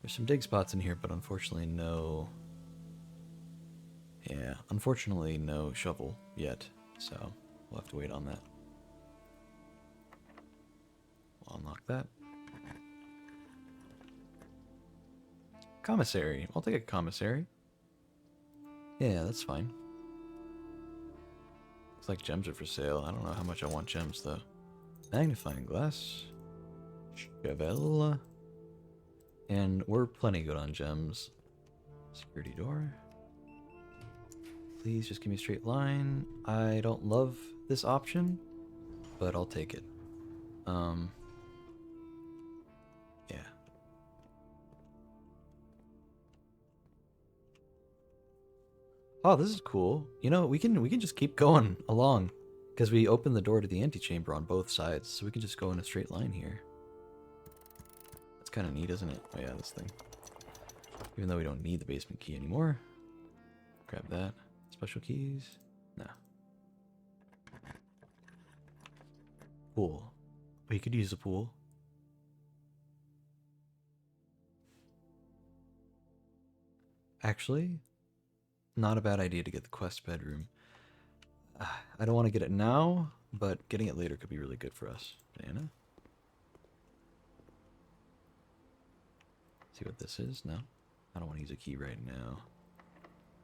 There's some dig spots in here, but unfortunately no... Yeah, unfortunately no shovel yet, so we'll have to wait on that. We'll unlock that. Commissary. I'll take a commissary. Yeah, that's fine. Looks like gems are for sale. I don't know how much I want gems, though. Magnifying glass. Chevel. And we're plenty good on gems. Security door. Please just give me a straight line. I don't love this option, but I'll take it. Yeah. Oh, this is cool. You know, we can just keep going along because we opened the door to the antechamber on both sides, so we can just go in a straight line here. That's kind of neat, isn't it? Oh yeah, this thing. Even though we don't need the basement key anymore. Grab that. Special keys? No. Pool. We could use a pool. Actually, not a bad idea to get the quest bedroom. I don't want to get it now, but getting it later could be really good for us. Diana? See what this is? No? I don't want to use a key right now.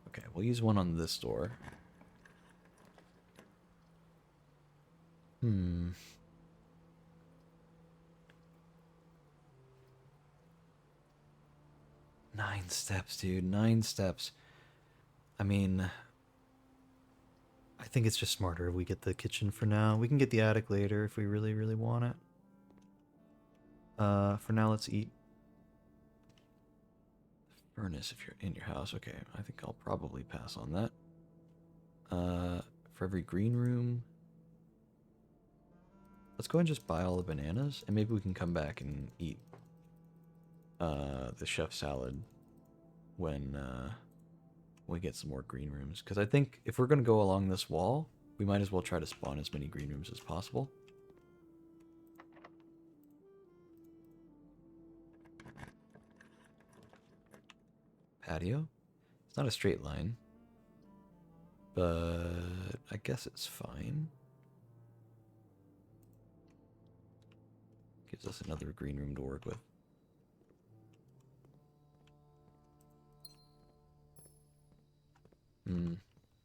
Okay, we'll use one on this door. 9 steps, dude. 9 steps. I mean, I think it's just smarter if we get the kitchen for now. We can get the attic later if we really, really want it. For now, let's eat. Furnace if you're in your house. Okay, I think I'll probably pass on that. For every green room, let's go ahead and just buy all the bananas, and maybe we can come back and eat the chef salad when we get some more green rooms. Because I think if we're going to go along this wall, we might as well try to spawn as many green rooms as possible. Patio. It's not a straight line, but I guess it's fine. Gives us another green room to work with.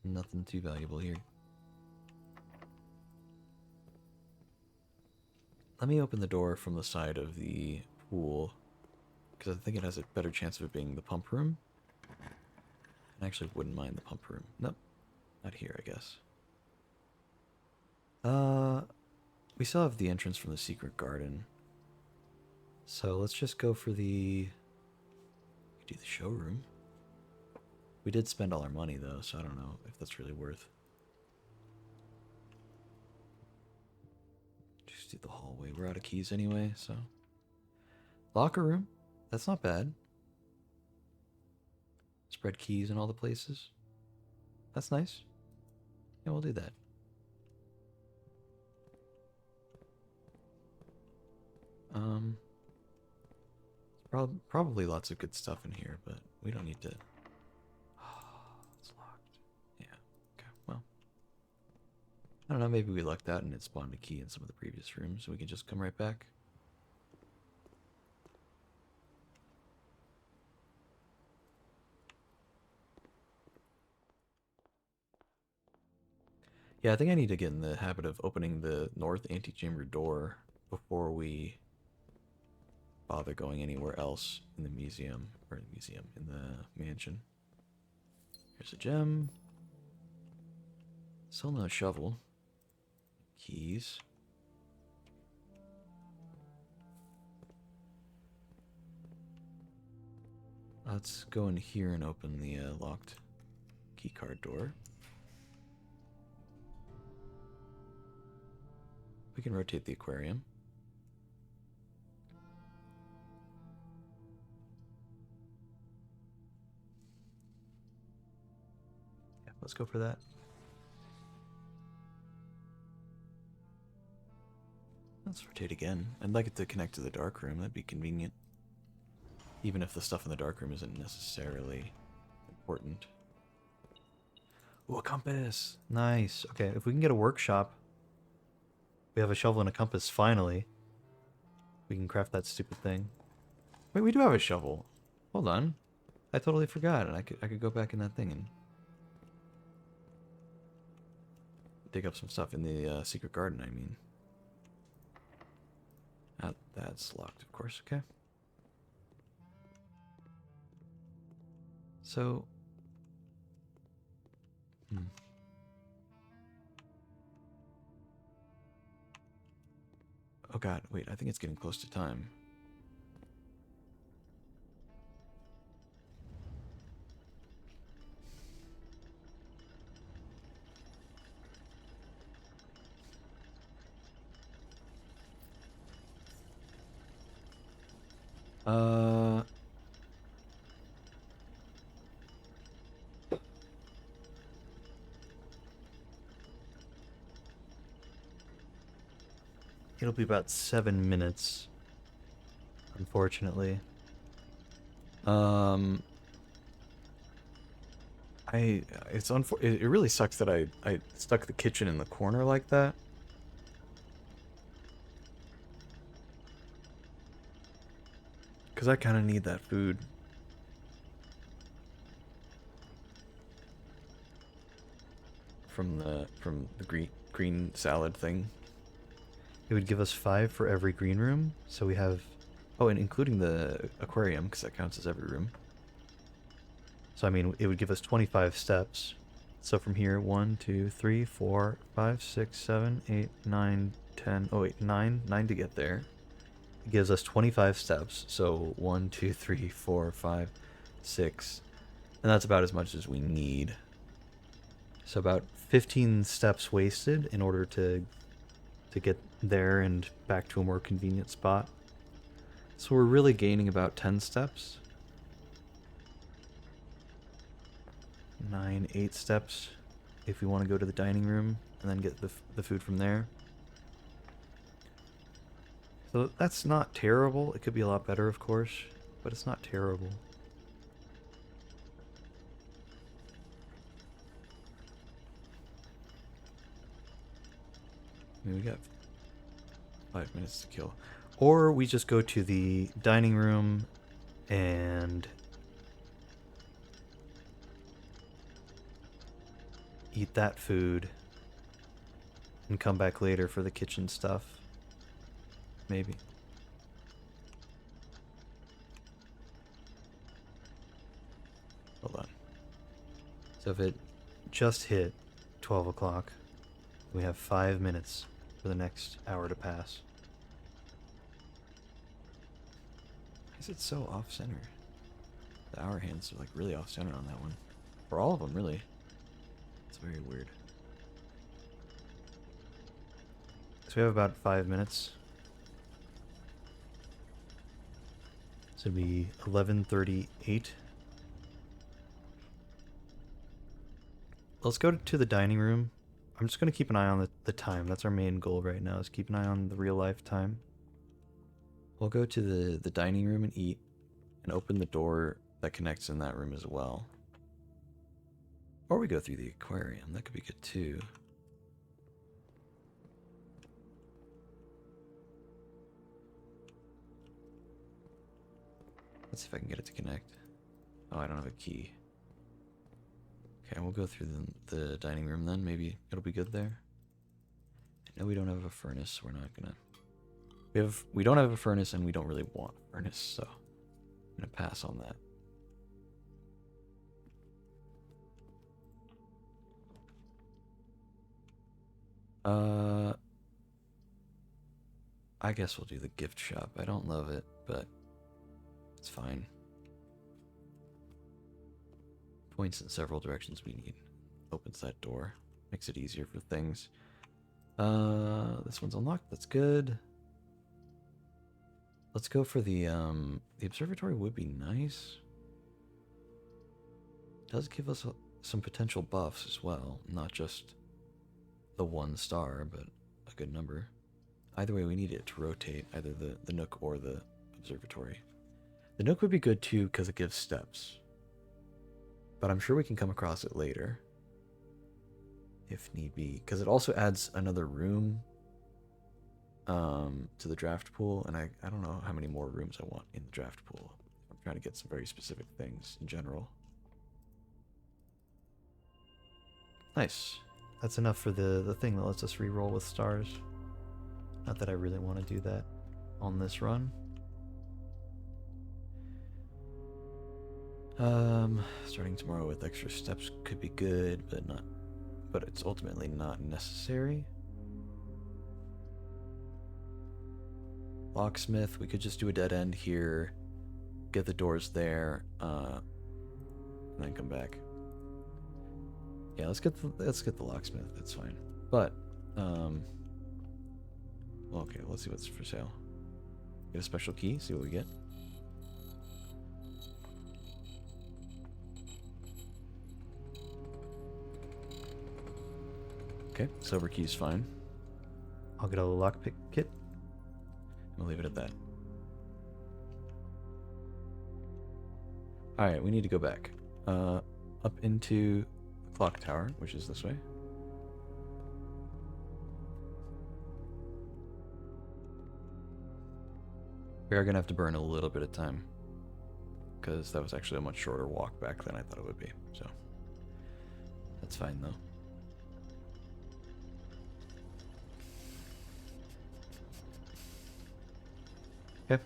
Nothing too valuable here. Let me open the door from the side of the pool, because I think it has a better chance of it being the pump room. I actually wouldn't mind the pump room. Nope. Not here, I guess. We still have the entrance from the secret garden. So let's just go for the... We could do the showroom. We did spend all our money, though, so I don't know if that's really worth. Just do the hallway. We're out of keys anyway, so. Locker room. That's not bad. Spread keys in all the places. That's nice. Yeah, we'll do that. Probably lots of good stuff in here, but we don't need to. Oh, it's locked. Yeah. Okay. Well, I don't know. Maybe we lucked out and it spawned a key in some of the previous rooms, so we can just come right back. Yeah, I think I need to get in the habit of opening the north antechamber door before we bother going anywhere else in the museum, in the mansion. Here's a gem. Still no shovel. Keys. Let's go in here and open the locked keycard door. We can rotate the aquarium. Yeah, let's go for that. Let's rotate again. I'd like it to connect to the dark room. That'd be convenient. Even if the stuff in the dark room isn't necessarily important. Ooh, a compass! Nice. Okay, if we can get a workshop, we have a shovel and a compass finally. We can craft that stupid thing. Wait, we do have a shovel. Hold on. I totally forgot, and I could go back in that thing and dig up some stuff in the secret garden, I mean. That's locked, of course. Okay. So... Oh god, wait, I think it's getting close to time. It'll be about 7 minutes, unfortunately. It really sucks that I stuck the kitchen in the corner like that. Because I kind of need that food. From the green salad thing. It would give us 5 for every green room, so we have... Oh, and including the aquarium, because that counts as every room. So, I mean, it would give us 25 steps. So from here, 1, 2, 3, 4, 5, 6, 7, 8, 9, 10... Oh, wait, 9 to get there. It gives us 25 steps. So 1, 2, 3, 4, 5, 6. And that's about as much as we need. So about 15 steps wasted in order to get there and back to a more convenient spot. So we're really gaining about 10 steps. 9, 8 steps if we want to go to the dining room and then get the food from there. So that's not terrible. It could be a lot better, of course, but it's not terrible. I mean, we got 5 minutes to kill. Or we just go to the dining room and eat that food and come back later for the kitchen stuff. Maybe. Hold on. So if it just hit 12 o'clock, we have 5 minutes for the next hour to pass. Why is it so off-center? The hour hands are like really off-center on that one. For all of them, really. It's very weird. So we have about 5 minutes. So it'd be 11:38. Let's go to the dining room. I'm just going to keep an eye on the time. That's our main goal right now, is keep an eye on the real life time. We'll go to the dining room and eat, and open the door that connects in that room as well. Or we go through the aquarium. That could be good too. Let's see if I can get it to connect. Oh, I don't have a key. Okay, we'll go through the dining room then. Maybe it'll be good there. No, we don't have a furnace, so we're not gonna... We don't have a furnace, and we don't really want a furnace, so I'm gonna pass on that. I guess we'll do the gift shop. I don't love it, but it's fine. Points in several directions we need. Opens that door. Makes it easier for things. This one's unlocked. That's good. Let's go for the observatory would be nice. Does give us some potential buffs as well. Not just the 1 star, but a good number. Either way, we need it to rotate, either the Nook or the observatory. The Nook would be good too, because it gives steps. But I'm sure we can come across it later. If need be. Because it also adds another room to the draft pool. And I don't know how many more rooms I want in the draft pool. I'm trying to get some very specific things in general. Nice. That's enough for the thing that lets us reroll with stars. Not that I really want to do that on this run. Starting tomorrow with extra steps could be good, but it's ultimately not necessary. Locksmith, we could just do a dead end here, get the doors there, and then come back. Yeah, let's get the locksmith. That's fine. But well, okay, let's see what's for sale. Get a special key. See what we get. Okay, silver key's fine. I'll get a lockpick kit. We'll leave it at that. Alright, we need to go back. Up into the clock tower, which is this way. We are going to have to burn a little bit of time. Because that was actually a much shorter walk back than I thought it would be. So, that's fine though. Okay.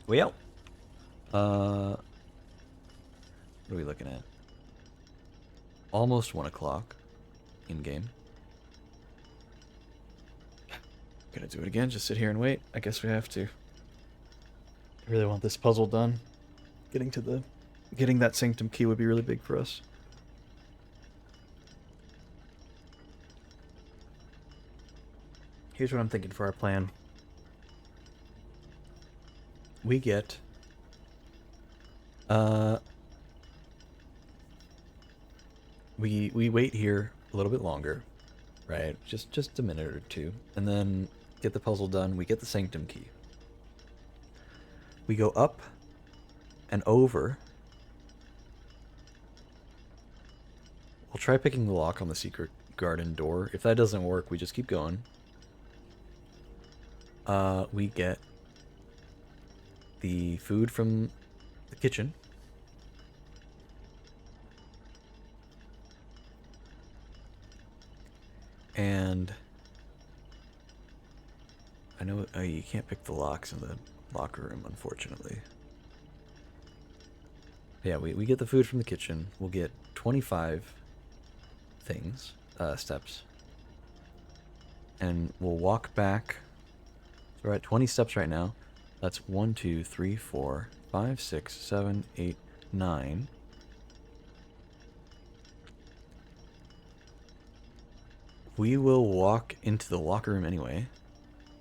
We out. What are we looking at? Almost 1 o'clock in game. Gonna do it again, just sit here and wait. I guess we have to. I really want this puzzle done. Getting that sanctum key would be really big for us. Here's what I'm thinking for our plan. We get we wait here a little bit longer, right? Just a minute or two, and then get the puzzle done. We get the sanctum key. We go up and over. We'll try picking the lock on the secret garden door. If that doesn't work, we just keep going. We get the food from the kitchen. And I know you can't pick the locks in the locker room, unfortunately. Yeah, we get the food from the kitchen. We'll get 25 things, steps. And we'll walk back. So we're at 20 steps right now. That's 1, 2, 3, 4, 5, 6, 7, 8, 9. we will walk into the locker room anyway.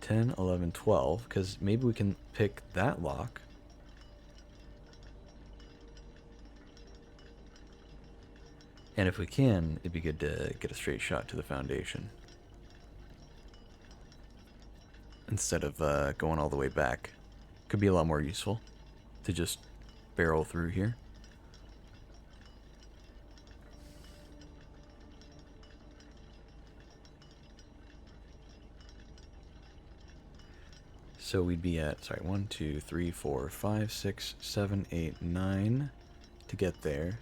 10, 11, 12, because maybe we can pick that lock. And if we can, it'd be good to get a straight shot to the foundation. Instead of going all the way back. Could be a lot more useful to just barrel through here. So we'd be at, sorry, 1, 2, 3, 4, 5, 6, 7, 8, 9 to get there.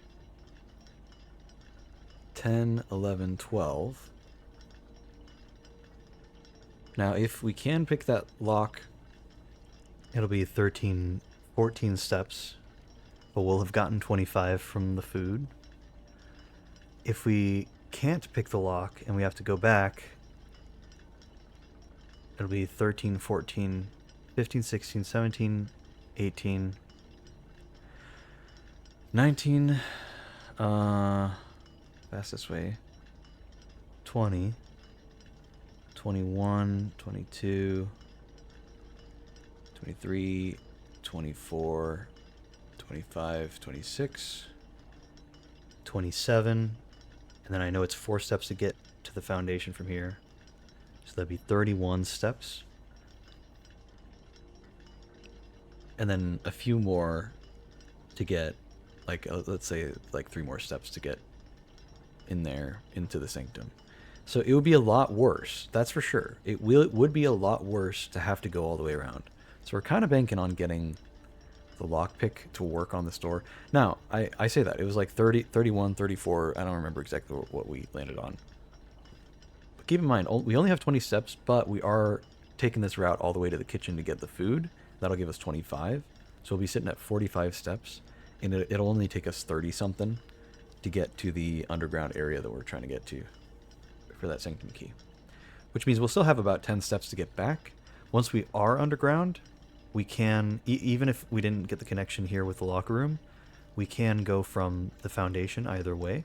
10, 11, 12. Now, if we can pick that lock, It'll be 13, 14 steps, but we'll have gotten 25 from the food. If we can't pick the lock and we have to go back, it'll be 13, 14, 15, 16, 17, 18, 19, fastest way, 20, 21, 22, 23, 24, 25, 26. 27, and then I know it's 4 steps to get to the foundation from here. So that'd be 31 steps. And then a few more to get, like, let's say, like 3 more steps to get in there into the sanctum. So it would be a lot worse, that's for sure. It would be a lot worse to have to go all the way around. So we're kind of banking on getting the lockpick to work on this door. Now, I say that. It was like 30, 31, 34. I don't remember exactly what we landed on. But keep in mind, we only have 20 steps, but we are taking this route all the way to the kitchen to get the food. That'll give us 25. So we'll be sitting at 45 steps, and it'll only take us 30-something to get to the underground area that we're trying to get to for that sanctum key. Which means we'll still have about 10 steps to get back. Once we are underground, we can, even if we didn't get the connection here with the locker room, we can go from the foundation either way,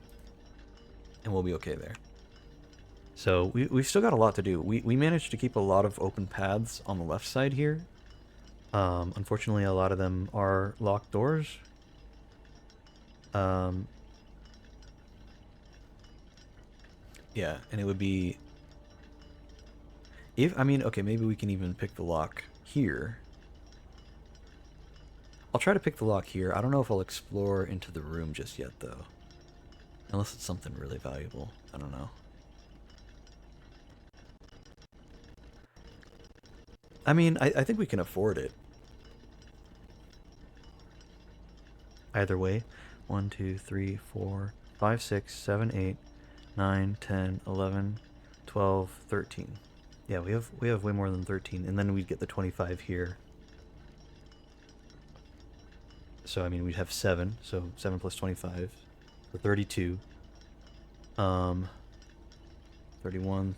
And we'll be okay there. so We've still got a lot to do. We managed to keep a lot of open paths on the left side here. unfortunately a lot of them are locked doors. Yeah, and it would be... okay, maybe we can even pick the lock here. I'll try to pick the lock here. I don't know if I'll explore into the room just yet, though. Unless it's something really valuable. I don't know. I mean, I think we can afford it. Either way, 1, 2, 3, 4, 5, 6, 7, 8, 9, 10, 11, 12, 13. Yeah, we have way more than 13, and then we'd get the 25 here. So I mean, we'd have 7. So 7 plus 25, so 32. 31,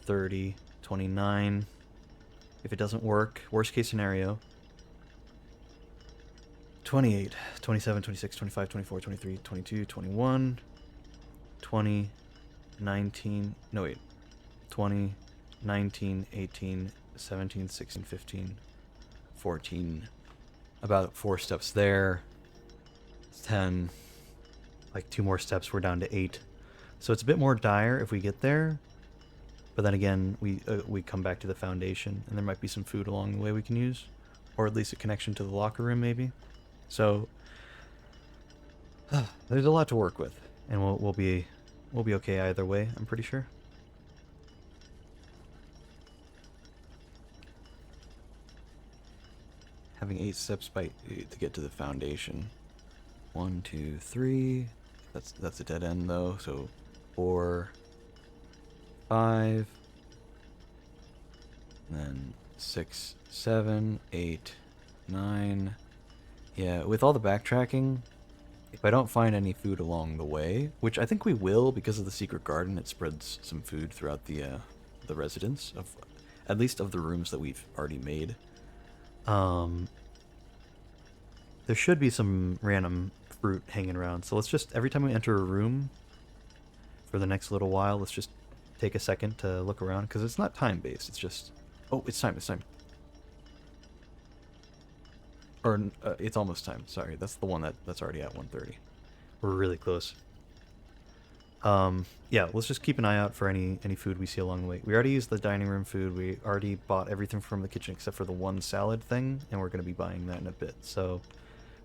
30, 29. If it doesn't work, worst case scenario, 28, 27, 26, 25, 24, 23, 22, 21, 20, 19, no wait, 20, 19, 18, 17, 16, 15, 14. About 4 steps there. 10. Like 2 more steps, we're down to 8. So it's a bit more dire if we get there. But then again, we come back to the foundation, and there might be some food along the way we can use, or at least a connection to the locker room, maybe. So there's a lot to work with, and we'll be okay either way, I'm pretty sure. Having 8 steps to get to the foundation. 1, 2, 3. That's a dead end though. So 4, 5, and then 6, 7, 8, 9. Yeah, with all the backtracking, if I don't find any food along the way, which I think we will because of the secret garden, it spreads some food throughout the residence of, at least of the rooms that we've already made. There should be some random fruit hanging around. So let's just, every time we enter a room for the next little while, let's just take a second to look around, because it's not time-based, it's just... Oh, it's time, it's time. Or, it's almost time, sorry. That's the one that's already at 1:30. We're really close. Yeah, let's just keep an eye out for any food we see along the way. We already used the dining room food. We already bought everything from the kitchen except for the one salad thing, and we're going to be buying that in a bit. So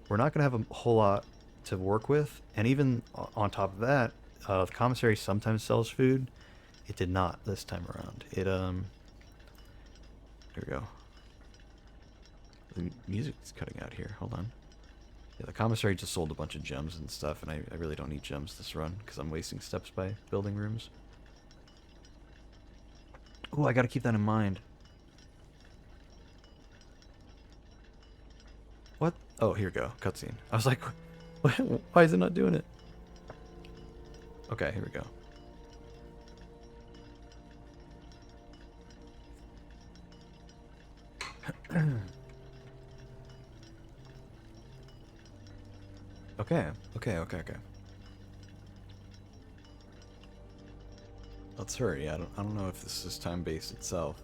we're not going to have a whole lot to work with. And even on top of that, the commissary sometimes sells food. It did not this time around. Here we go. The music's cutting out here. Hold on. Yeah, the commissary just sold a bunch of gems and stuff, and I really don't need gems this run, because I'm wasting steps by building rooms. Oh, I gotta keep that in mind. What? Oh, here we go. Cutscene. I was like, why is it not doing it? Okay, here we go. Okay. Let's hurry. I don't know if this is time-based itself.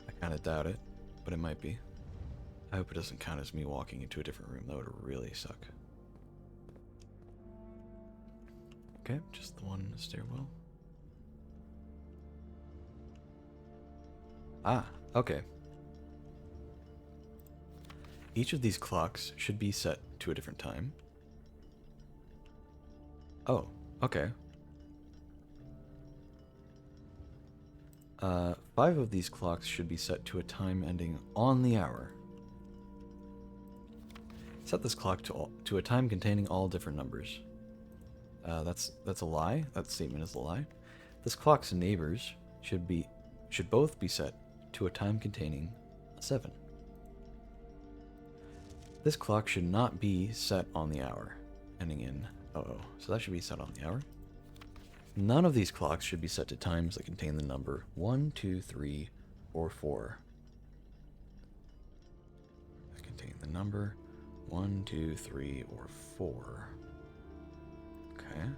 I kind of doubt it, but it might be. I hope it doesn't count as me walking into a different room. That would really suck. Okay, just the one stairwell. Ah, okay. Each of these clocks should be set to a different time. Oh, okay. 5 of these clocks should be set to a time ending on the hour. Set this clock to a time containing all different numbers. That's a lie. That statement is a lie. This clock's neighbors should both be set to a time containing 7. This clock should not be set on the hour, ending in so that should be set on the hour. None of these clocks should be set to times that contain the number 1, 2, 3, or 4. That contain the number 1, 2, 3, or 4. Okay.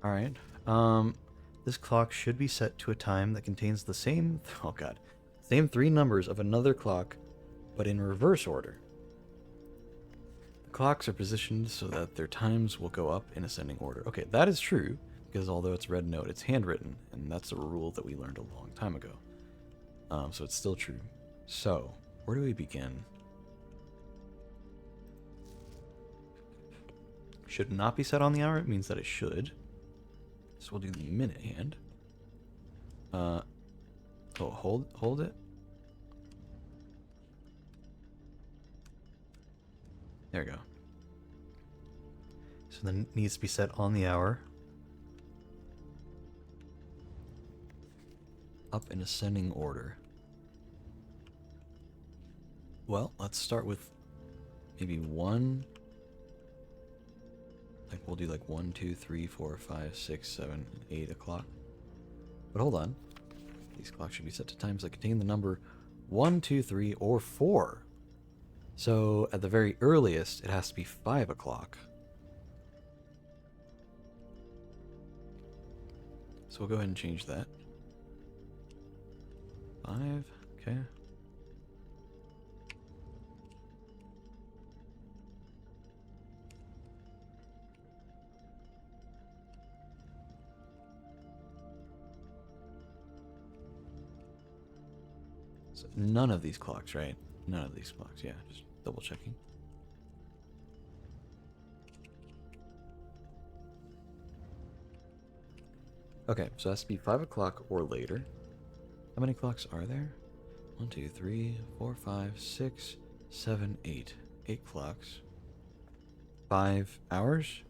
Alright. This clock should be set to a time that contains the same... Oh god. Same 3 numbers of another clock, but in reverse order. The clocks are positioned so that their times will go up in ascending order. Okay, that is true, because although it's red note, it's handwritten, and that's a rule that we learned a long time ago. So it's still true. So, where do we begin? Should not be set on the hour. It means that it should. So we'll do the minute hand. Oh, hold it. There we go. So then it needs to be set on the hour. Up in ascending order. Well, let's start with maybe 1. Like we'll do like 1, 2, 3, 4, 5, 6, 7, 8 o'clock. But hold on. These clocks should be set to times that contain the number 1, 2, 3, or 4. So at the very earliest, it has to be 5 o'clock. So we'll go ahead and change that. 5, okay. So none of these clocks, right? None of these clocks, yeah, just double checking. Okay, so it has to be 5 o'clock or later. How many clocks are there? 1, 2, 3, 4, 5, 6, 7, 8. 8 clocks. 5 hours?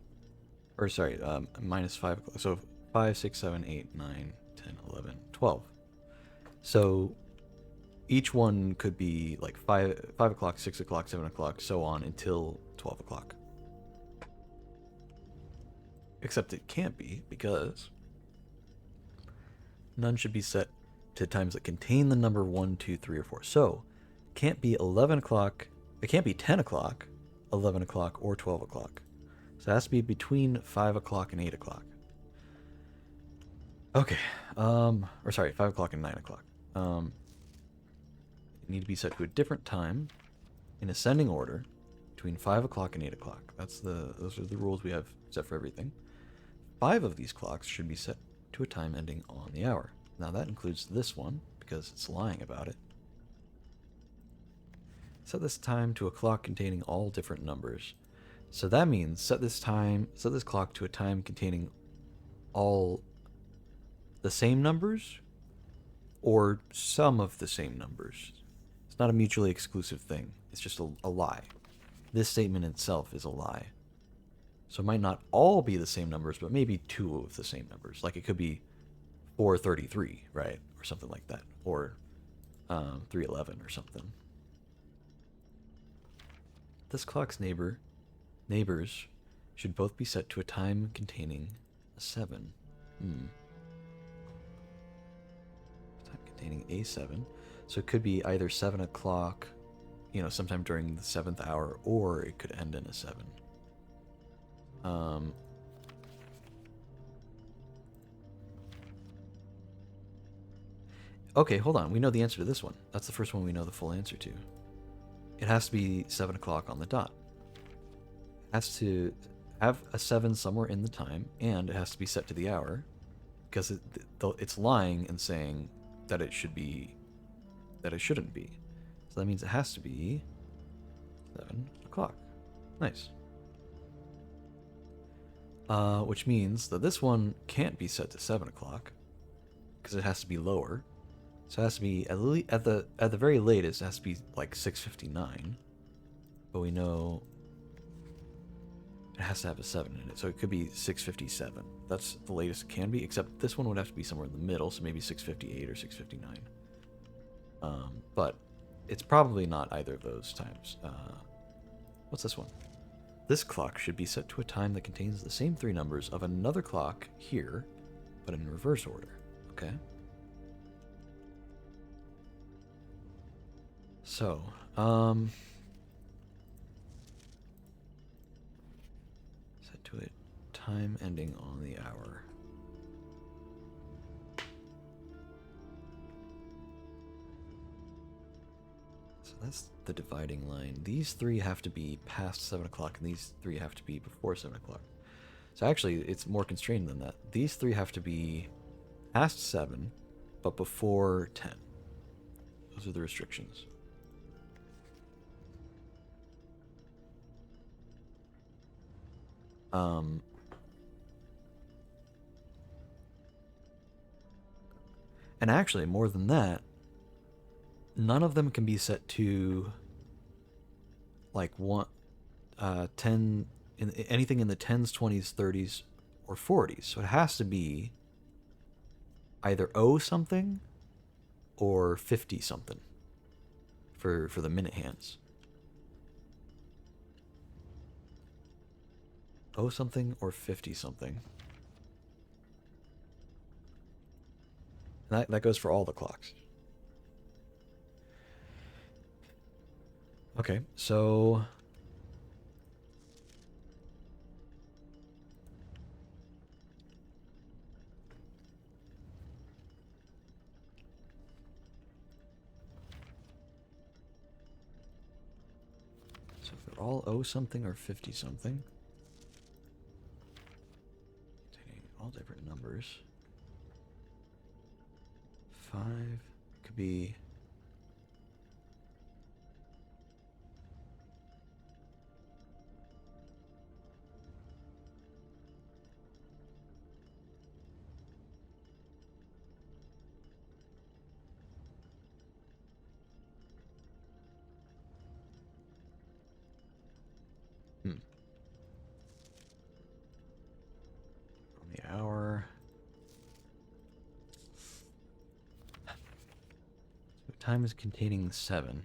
Or sorry, minus 5 o'clock. So 5, 6, 7, 8, 9, 10, 11, 12. So each one could be like 5 o'clock, 6 o'clock, 7 o'clock, so on until 12 o'clock. Except it can't be, because none should be set to times that contain the number 1, 2, 3, or 4. So it can't be 11 o'clock, it can't be 10 o'clock, 11 o'clock, or 12 o'clock. So it has to be between 5 o'clock and 8 o'clock. Okay. Or sorry, 5 o'clock and 9 o'clock. It need to be set to a different time in ascending order between 5 o'clock and 8 o'clock. Those are the rules we have set for everything. 5 of these clocks should be set to a time ending on the hour. Now that includes this one, because it's lying about it. Set this time to a clock containing all different numbers. So that means set this clock to a time containing all the same numbers or some of the same numbers. It's not a mutually exclusive thing. It's just a lie. This statement itself is a lie. So it might not all be the same numbers, but maybe two of the same numbers. Like it could be 433, right? Or something like that. Or 311 or something. This clock's neighbors should both be set to a time containing a 7. Time containing a 7. So it could be either 7 o'clock, sometime during the 7th hour, or it could end in a 7. Okay, hold on. We know the answer to this one. That's the first one we know the full answer to. It has to be 7 o'clock on the dot. It has to have a 7 somewhere in the time, and it has to be set to the hour, because it's lying and saying that it shouldn't be. So that means it has to be 7 o'clock. Nice. Which means that this one can't be set to 7 o'clock, because it has to be lower. So it has to be at the very latest. It has to be like 6:59, but we know it has to have a 7 in it, so it could be 6:57. That's the latest it can be. Except this one would have to be somewhere in the middle, so maybe 6:58 or 6:59. But it's probably not either of those times. What's this one? This clock should be set to a time that contains the same 3 numbers of another clock here, but in reverse order. Okay. So, set to a time ending on the hour. So that's the dividing line. These 3 have to be past 7 o'clock, and these 3 have to be before 7 o'clock. So actually, it's more constrained than that. These 3 have to be past 7, but before 10. Those are the restrictions. And actually, more than that, none of them can be set to like 10, anything in the 10s, 20s, 30s, or 40s. So it has to be either O something or 50 something for the minute hands. O something or 50 something. That goes for all the clocks. Okay, so if they're all O something or 50 something, containing all different numbers. 5 could be on the hour. So time is containing 7.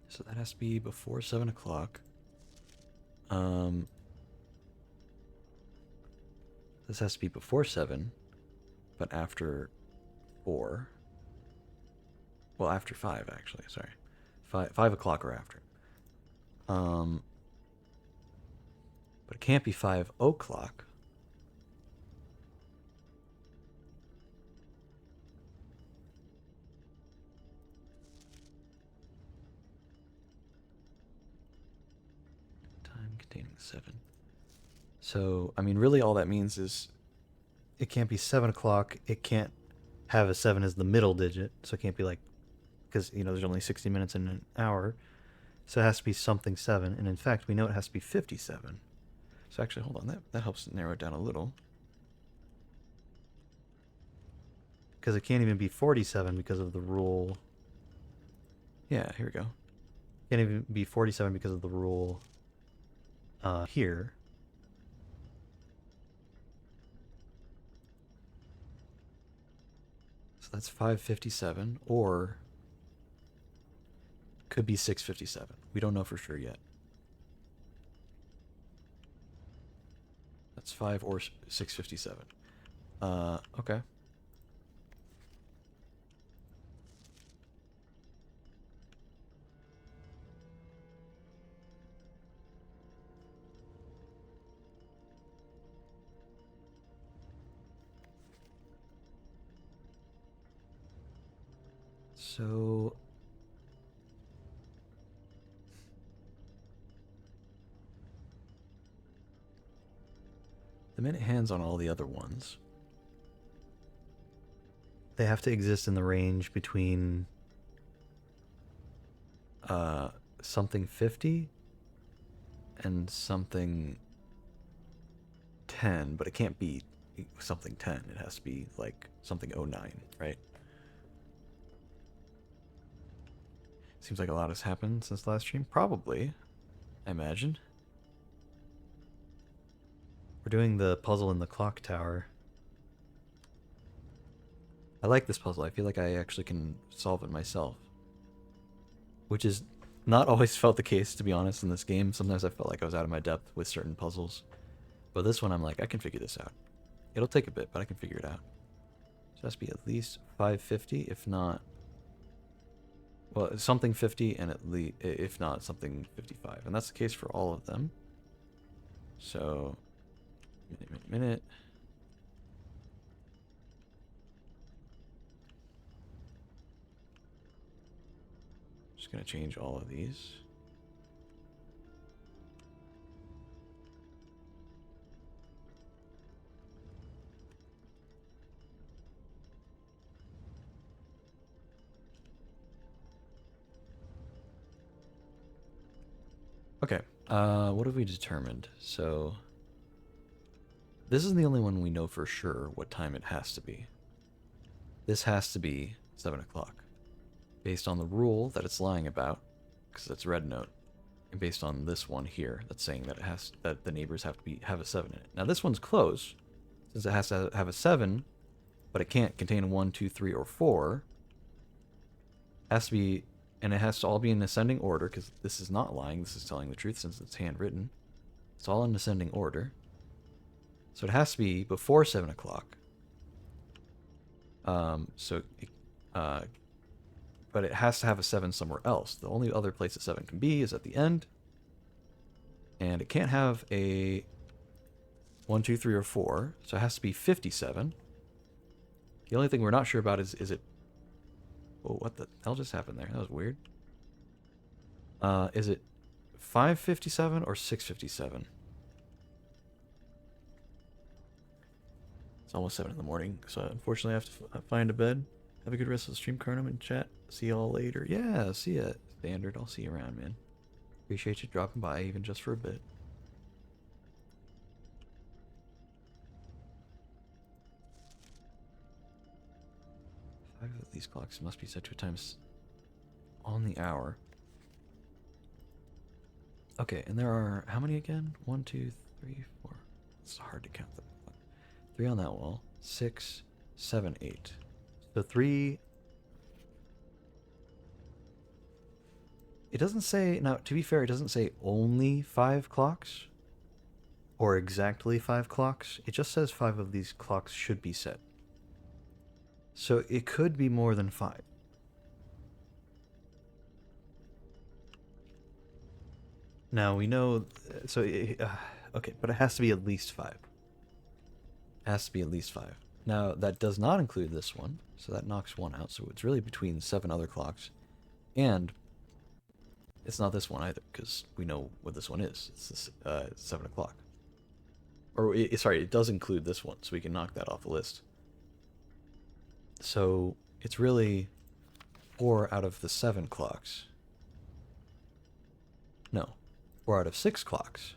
So that has to be before 7 o'clock. This has to be before 7, but after 4. Well, after 5, actually, sorry. 5 o'clock or after. Um, but it can't be 5 o'clock. Time containing 7. So, I mean, really all that means is It can't be 7 o'clock. It can't have a 7 as the middle digit. So it can't be like, because, there's only 60 minutes in an hour. So it has to be something 7. And in fact, we know it has to be 57. So actually, hold on. That helps narrow it down a little. Because it can't even be 47 because of the rule. Yeah, here we go. Can't even be 47 because of the rule here. So that's 5:57, or could be 6:57. We don't know for sure yet. That's 5 or 6:57. Okay. So the minute hands on all the other ones. They have to exist in the range between Something 50 and something 10, but it can't be something 10. It has to be like something 09, right? Seems like a lot has happened since the last stream. Probably, I imagine. We're doing the puzzle in the clock tower. I like this puzzle. I feel like I actually can solve it myself. Which is not always felt the case, to be honest, in this game. Sometimes I felt like I was out of my depth with certain puzzles. But this one, I'm like, I can figure this out. It'll take a bit, but I can figure it out. So it has to be at least 550, if not... Well, something 50, and at least, if not, something 55. And that's the case for all of them. So, minute. Just gonna change all of these. Okay, what have we determined? So, this is the only one we know for sure what time it has to be. This has to be 7 o'clock. Based on the rule that it's lying about, because it's red note, and based on this one here that's saying that that the neighbors have to have a 7 in it. Now this one's close, since it has to have a 7, but it can't contain a 1, 2, 3, or 4. Has to be, and it has to all be in ascending order, because this is not lying, this is telling the truth since it's handwritten. It's all in ascending order. So it has to be before 7 o'clock. But it has to have a 7 somewhere else. The only other place a 7 can be is at the end. And it can't have a 1, 2, 3, or 4. So it has to be 57. The only thing we're not sure about is it... Whoa, what the hell just happened there? That was weird. Is it 5:57 or 6:57? It's almost 7 in the morning, so unfortunately I have to find a bed. Have a good rest of the stream, Carnum, and chat. See y'all later. Yeah, see ya. Standard. I'll see you around, man. Appreciate you dropping by, even just for a bit. Five of these clocks must be set to a time on the hour. Okay, and there are how many again? 1, 2, 3, 4. It's hard to count them. 3 on that wall. 6, 7, 8. So 3... It doesn't say... Now, to be fair, it doesn't say only 5 clocks. Or exactly 5 clocks. It just says 5 of these clocks should be set. So it could be more than 5. Now we know, so okay, but it has to be at least 5. It has to be at least 5. Now, that does not include this one, so that knocks one out. So it's really between 7 other clocks. And it's not this one either, because we know what this one is. It's this, 7 o'clock. Or, sorry, it does include this one, so we can knock that off the list. So it's really 4 out of the 7 clocks. No, 4 out of 6 clocks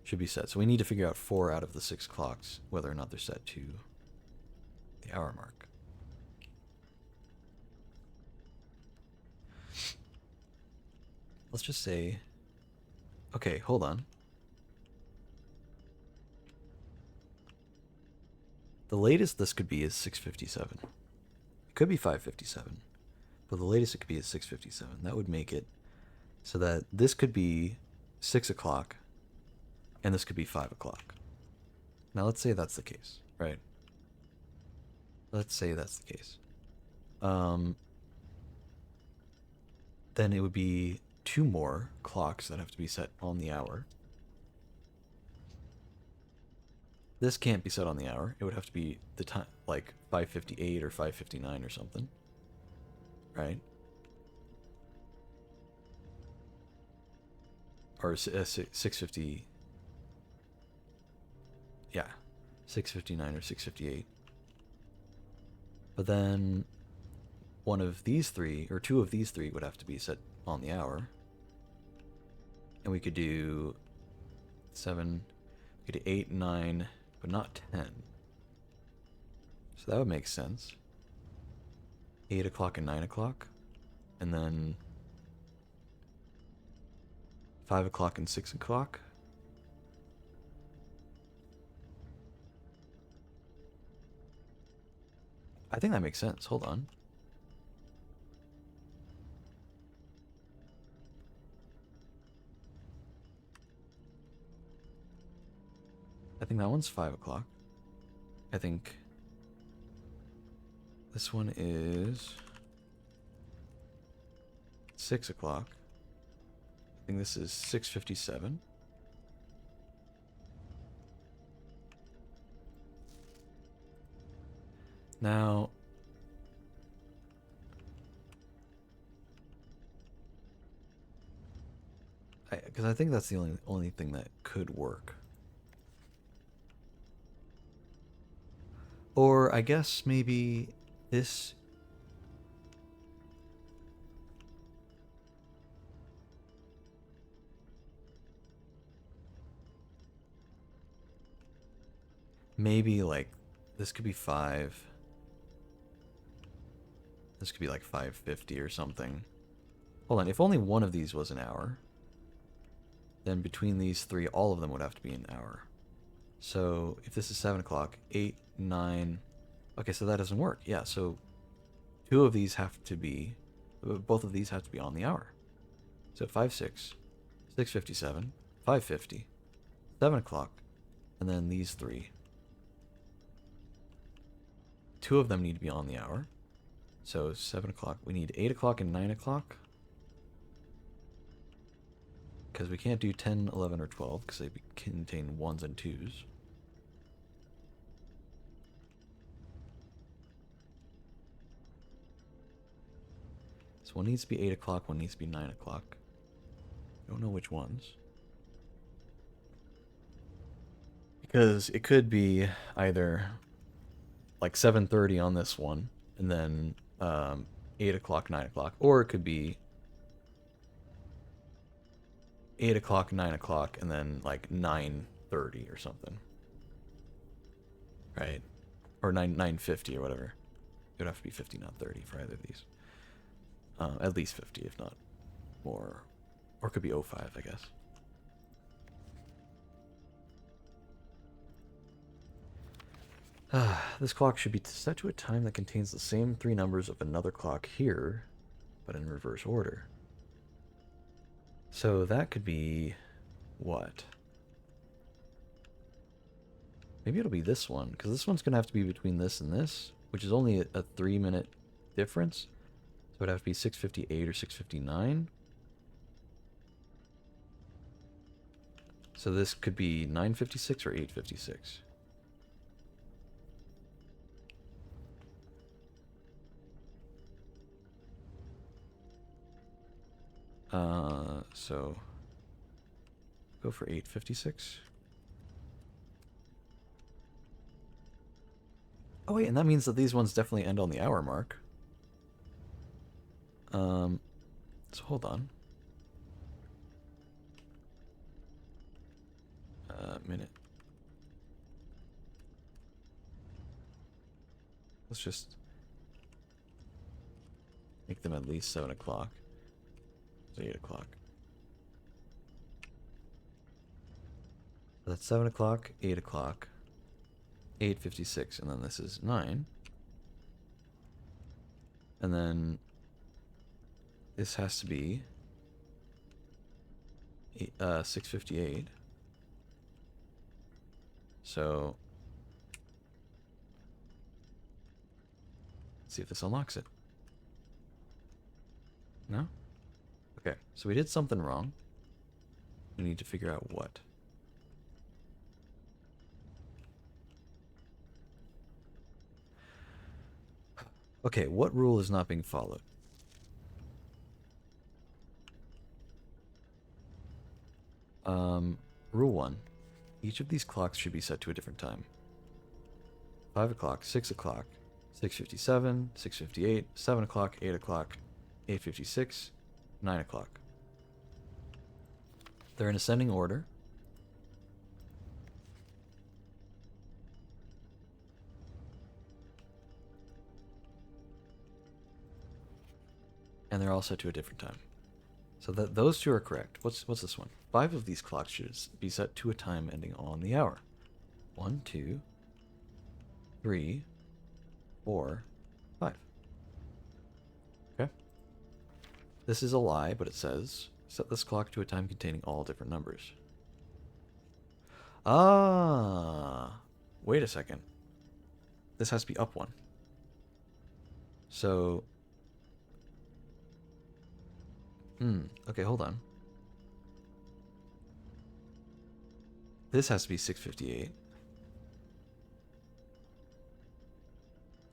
should be set. So we need to figure out 4 out of the 6 clocks, whether or not they're set to the hour mark. Let's just say, okay, hold on. The latest this could be is 6:57. It could be 5:57, but the latest it could be is 6:57. That would make it so that this could be 6 o'clock, and this could be 5 o'clock. Now let's say that's the case, right? Let's say that's the case. Then it would be 2 more clocks that have to be set on the hour. This can't be set on the hour. It would have to be the time, like 5:58 or 5:59 or something, right? Or 6:50. Yeah, 6:59 or 6:58. But then one of these 3, or 2 of these 3 would have to be set on the hour. And we could do 7, we could do 8, 9, but not 10. So that would make sense. 8 o'clock and 9 o'clock. And then 5 o'clock and 6 o'clock. I think that makes sense. Hold on. I think that one's 5 o'clock. I think this one is 6 o'clock. I think this is 6:57. Now, because I think that's the only thing that could work. Or I guess maybe this. Maybe like this could be 5. This could be like 5:50 or something. Hold on, if only one of these was an hour, then between these 3, all of them would have to be an hour. So if this is 7 o'clock, 8, 9. Okay, so that doesn't work. Yeah, so 2 of these have to be, both of these have to be on the hour. So 5, 6, 6:57, 5:50, 7 o'clock, and then these 3. 2 of them need to be on the hour. So 7 o'clock. We need 8 o'clock and 9 o'clock. Because we can't do 10, 11, or 12 because they contain 1s and 2s. So one needs to be 8 o'clock, one needs to be 9 o'clock. Don't know which ones. Because it could be either like 7:30 on this one, and then 8 o'clock, 9 o'clock. Or it could be 8 o'clock, 9 o'clock, and then like 9:30 or something. Right? Or 9:50 or whatever. It would have to be 50, not 30 for either of these. At least 50, if not more. Or it could be 05, I guess. This clock should be set to a time that contains the same 3 numbers of another clock here, but in reverse order. So that could be what? Maybe it'll be this one, because this one's going to have to be between this and this, which is only a 3-minute difference. So it'd have to be 6:58 or 6:59. So this could be 9:56 or 8:56. So go for 8:56. Oh wait, and that means that these ones definitely end on the hour mark. So hold on. Minute. Let's just make them at least 7 o'clock. So 8 o'clock. So that's 7 o'clock, 8 o'clock, 8:56, and then this is 9. And then this has to be 6:58. So let's see if this unlocks it. No? Okay, so we did something wrong. We need to figure out what. Okay, what rule is not being followed? Rule 1. Each of these clocks should be set to a different time. 5 o'clock, 6 o'clock, 6:57, 6:58, 7 o'clock, 8 o'clock, 8:56, 9 o'clock. They're in ascending order. And they're all set to a different time. So that those two are correct. What's this one? 5 of these clocks should be set to a time ending on the hour. 1, 2, 3, 4, 5. Okay. This is a lie, but it says set this clock to a time containing all different numbers. Ah, wait a second. This has to be up 1. So okay, hold on. This has to be 6:58.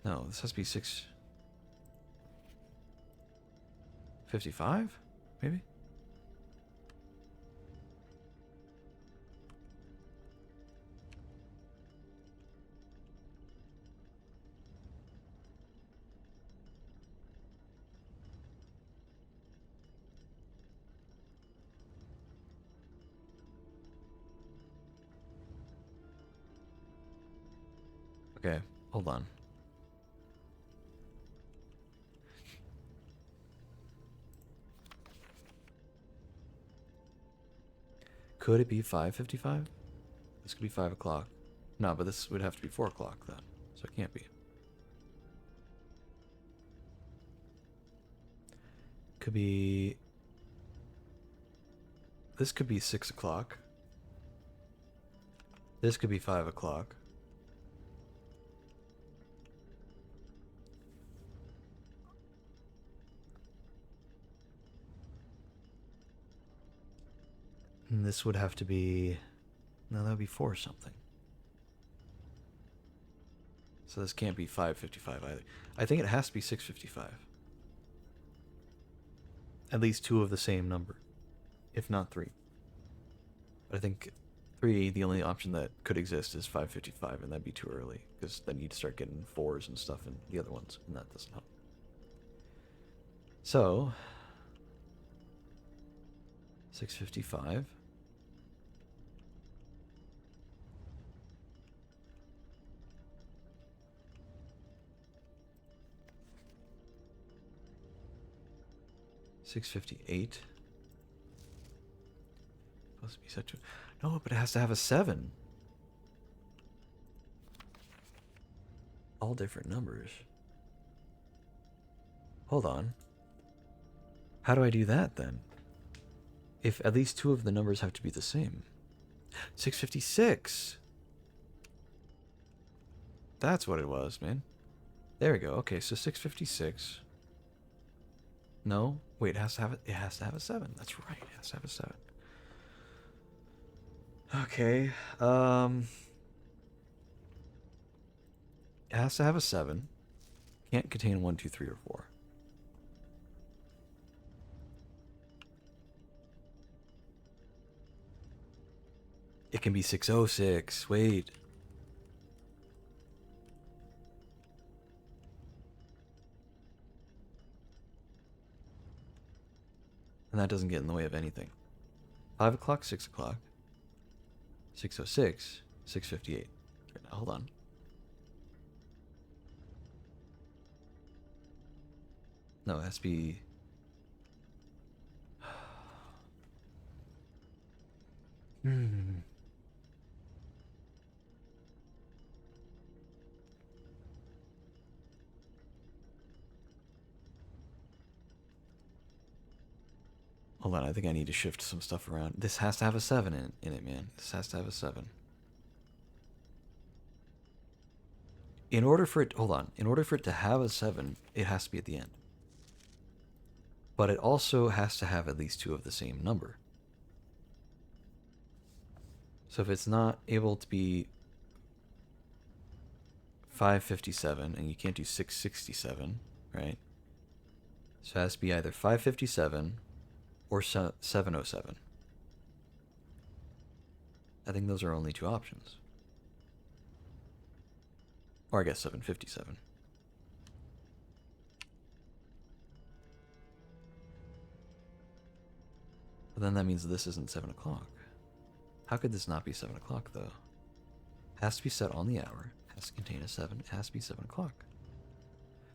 No, this has to be 6:55, maybe? Okay, hold on. Could it be 5:55? This could be 5 o'clock. No, but this would have to be 4 o'clock then. So it can't be. Could be... This could be 6 o'clock. This could be 5 o'clock. And this would have to be... No, that would be 4 something. So this can't be 5:55 either. I think it has to be 6:55. At least 2 of the same number. If not 3. But I think 3, the only option that could exist is 5:55, and that'd be too early. Because then you'd start getting 4s and stuff in the other ones, and that doesn't help. So... 6:55... $6.58. Supposed to be set to... No, but it has to have a 7. All different numbers. Hold on. How do I do that then? If at least 2 of the numbers have to be the same. 656. That's what it was, man. There we go. Okay, so 656. No, wait, it has to have a 7. That's right, it has to have a 7. Okay. It has to have a 7. Can't contain 1, 2, 3, or 4. It can be 606. Wait. And that doesn't get in the way of anything. 5 o'clock, 6 o'clock. 606, 658. Okay, now hold on. No, it has to be. Hmm. Hold on, I think I need to shift some stuff around. This has to have a 7 in it, man. This has to have a 7. In order for it, hold on. In order for it to have a 7, it has to be at the end. But it also has to have at least 2 of the same number. So if it's not able to be 557, and you can't do 667, right? So it has to be either 557 or 707. I think those are only 2 options. Or I guess 757. But then that means this isn't 7 o'clock. How could this not be 7 o'clock, though? Has to be set on the hour. Has to contain a 7. It has to be 7 o'clock.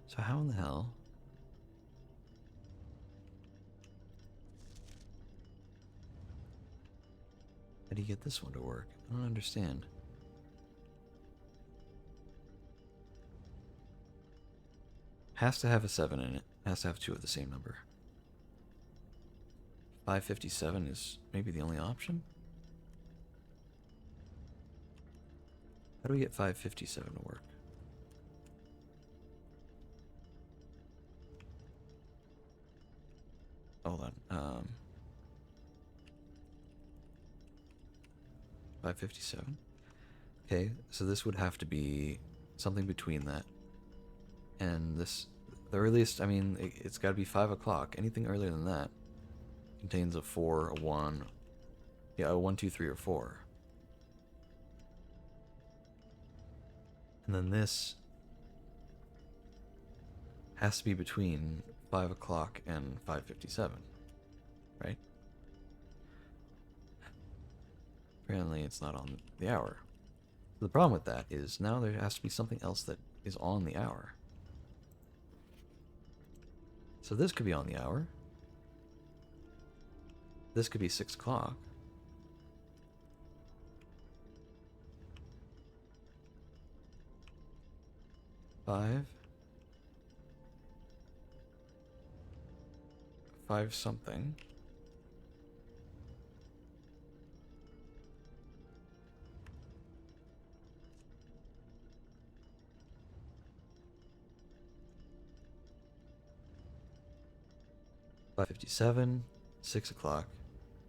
So how in the hell... How do you get this one to work? I don't understand. Has to have a 7 in it. Has to have 2 of the same number. 557 is maybe the only option? How do we get 557 to work? Hold on. 557. Okay, so this would have to be something between that. And this, the earliest, I mean, it's got to be 5 o'clock. Anything earlier than that contains a 4, a 1. Yeah, a 1, 2, 3, or 4. And then this has to be between 5 o'clock and 557, right? Apparently it's not on the hour. The problem with that is now there has to be something else that is on the hour. So this could be on the hour. This could be 6 o'clock. Five something. $5:57, 6 o'clock,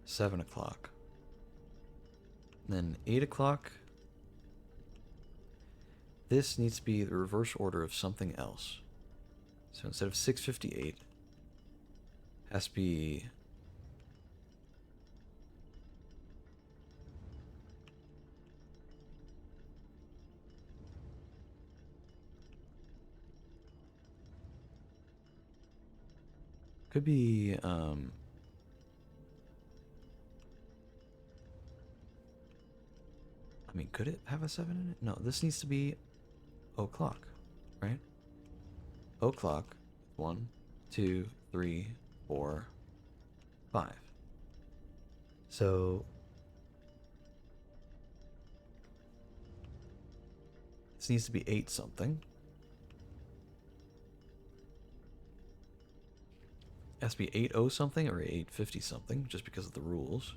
7 o'clock. Then 8 o'clock. This needs to be the reverse order of something else. So instead of 6:58, has to be... Could be, I mean, could it have a 7 in it? No, this needs to be o'clock, right? O'clock. 1, 2, 3, 4, 5. So this needs to be 8 something. It has to be 80 something or 850 something, just because of the rules.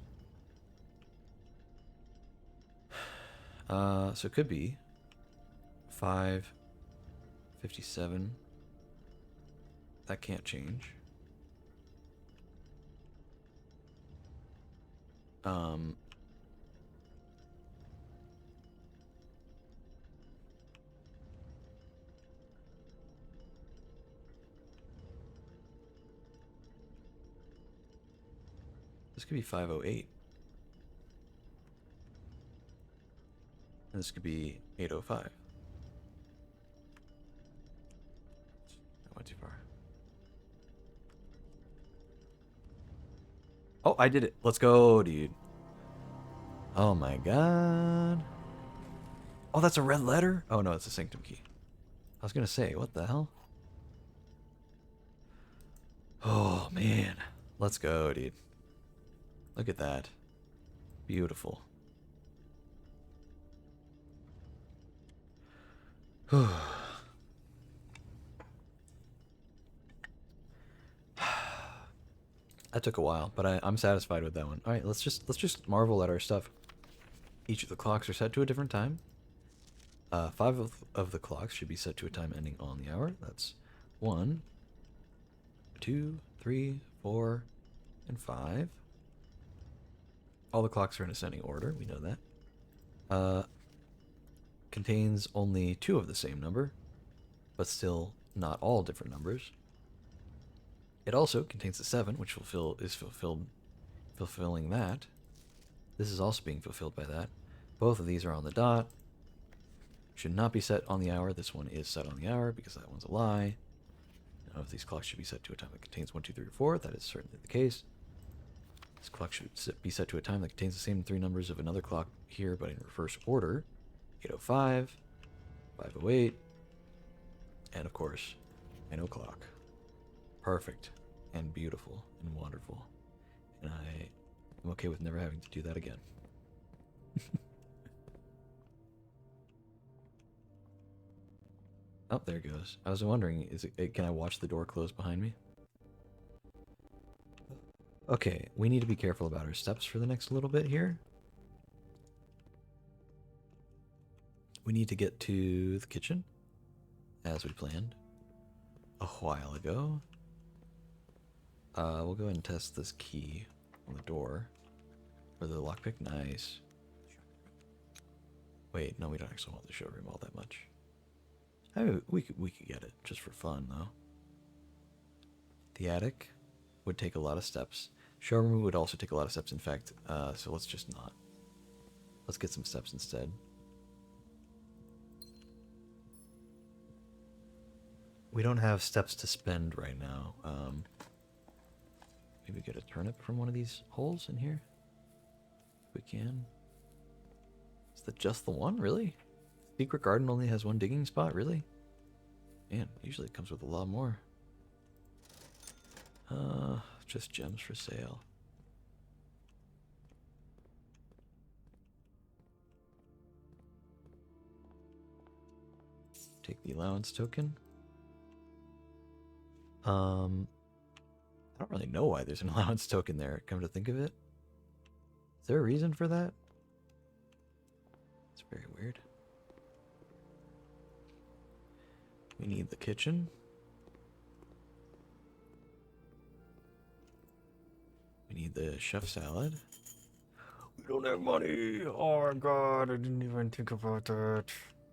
So it could be 5:57. That can't change. This could be 5:08. And this could be 8:05. I went too far. Oh, I did it. Let's go, dude. Oh my god. Oh, that's a red letter? Oh no, it's a sanctum key. I was gonna say, what the hell? Oh man. Let's go, dude. Look at that. Beautiful. That took a while, but I'm satisfied with that one. All right, let's just marvel at our stuff. Each of the clocks are set to a different time. Five of the clocks should be set to a time ending on the hour. That's 1, 2, 3, 4, and 5. All the clocks are in ascending order. We know that. Contains only 2 of the same number, but still not all different numbers. It also contains a 7, which fulfilling that. This is also being fulfilled by that. Both of these are on the dot. Should not be set on the hour. This one is set on the hour because that one's a lie. None of these clocks should be set to a time that contains 1, 2, 3, or 4. That is certainly the case. This clock should be set to a time that contains the same 3 numbers of another clock here, but in reverse order. 8:05, 5:08, and of course, 9 o'clock. Perfect and beautiful and wonderful. And I'm okay with never having to do that again. Oh, there it goes. I was wondering, can I watch the door close behind me? Okay, we need to be careful about our steps for the next little bit here. We need to get to the kitchen, as we planned a while ago. We'll go ahead and test this key on the door. For the lockpick, nice. Wait, no, we don't actually want the showroom all that much. We could get it just for fun though. The attic would take a lot of steps. Showroom would also take a lot of steps, in fact. So let's just not. Let's get some steps instead. We don't have steps to spend right now. Maybe get a turnip from one of these holes in here. If we can. Is that just the one? Really? Secret garden only has 1 digging spot? Really? Man, usually it comes with a lot more. Just gems for sale. Take the allowance token. I don't really know why there's an allowance token there, come to think of it. Is there a reason for that? It's very weird. We need the kitchen. We need the chef salad. We don't have money. Oh my god, I didn't even think about that.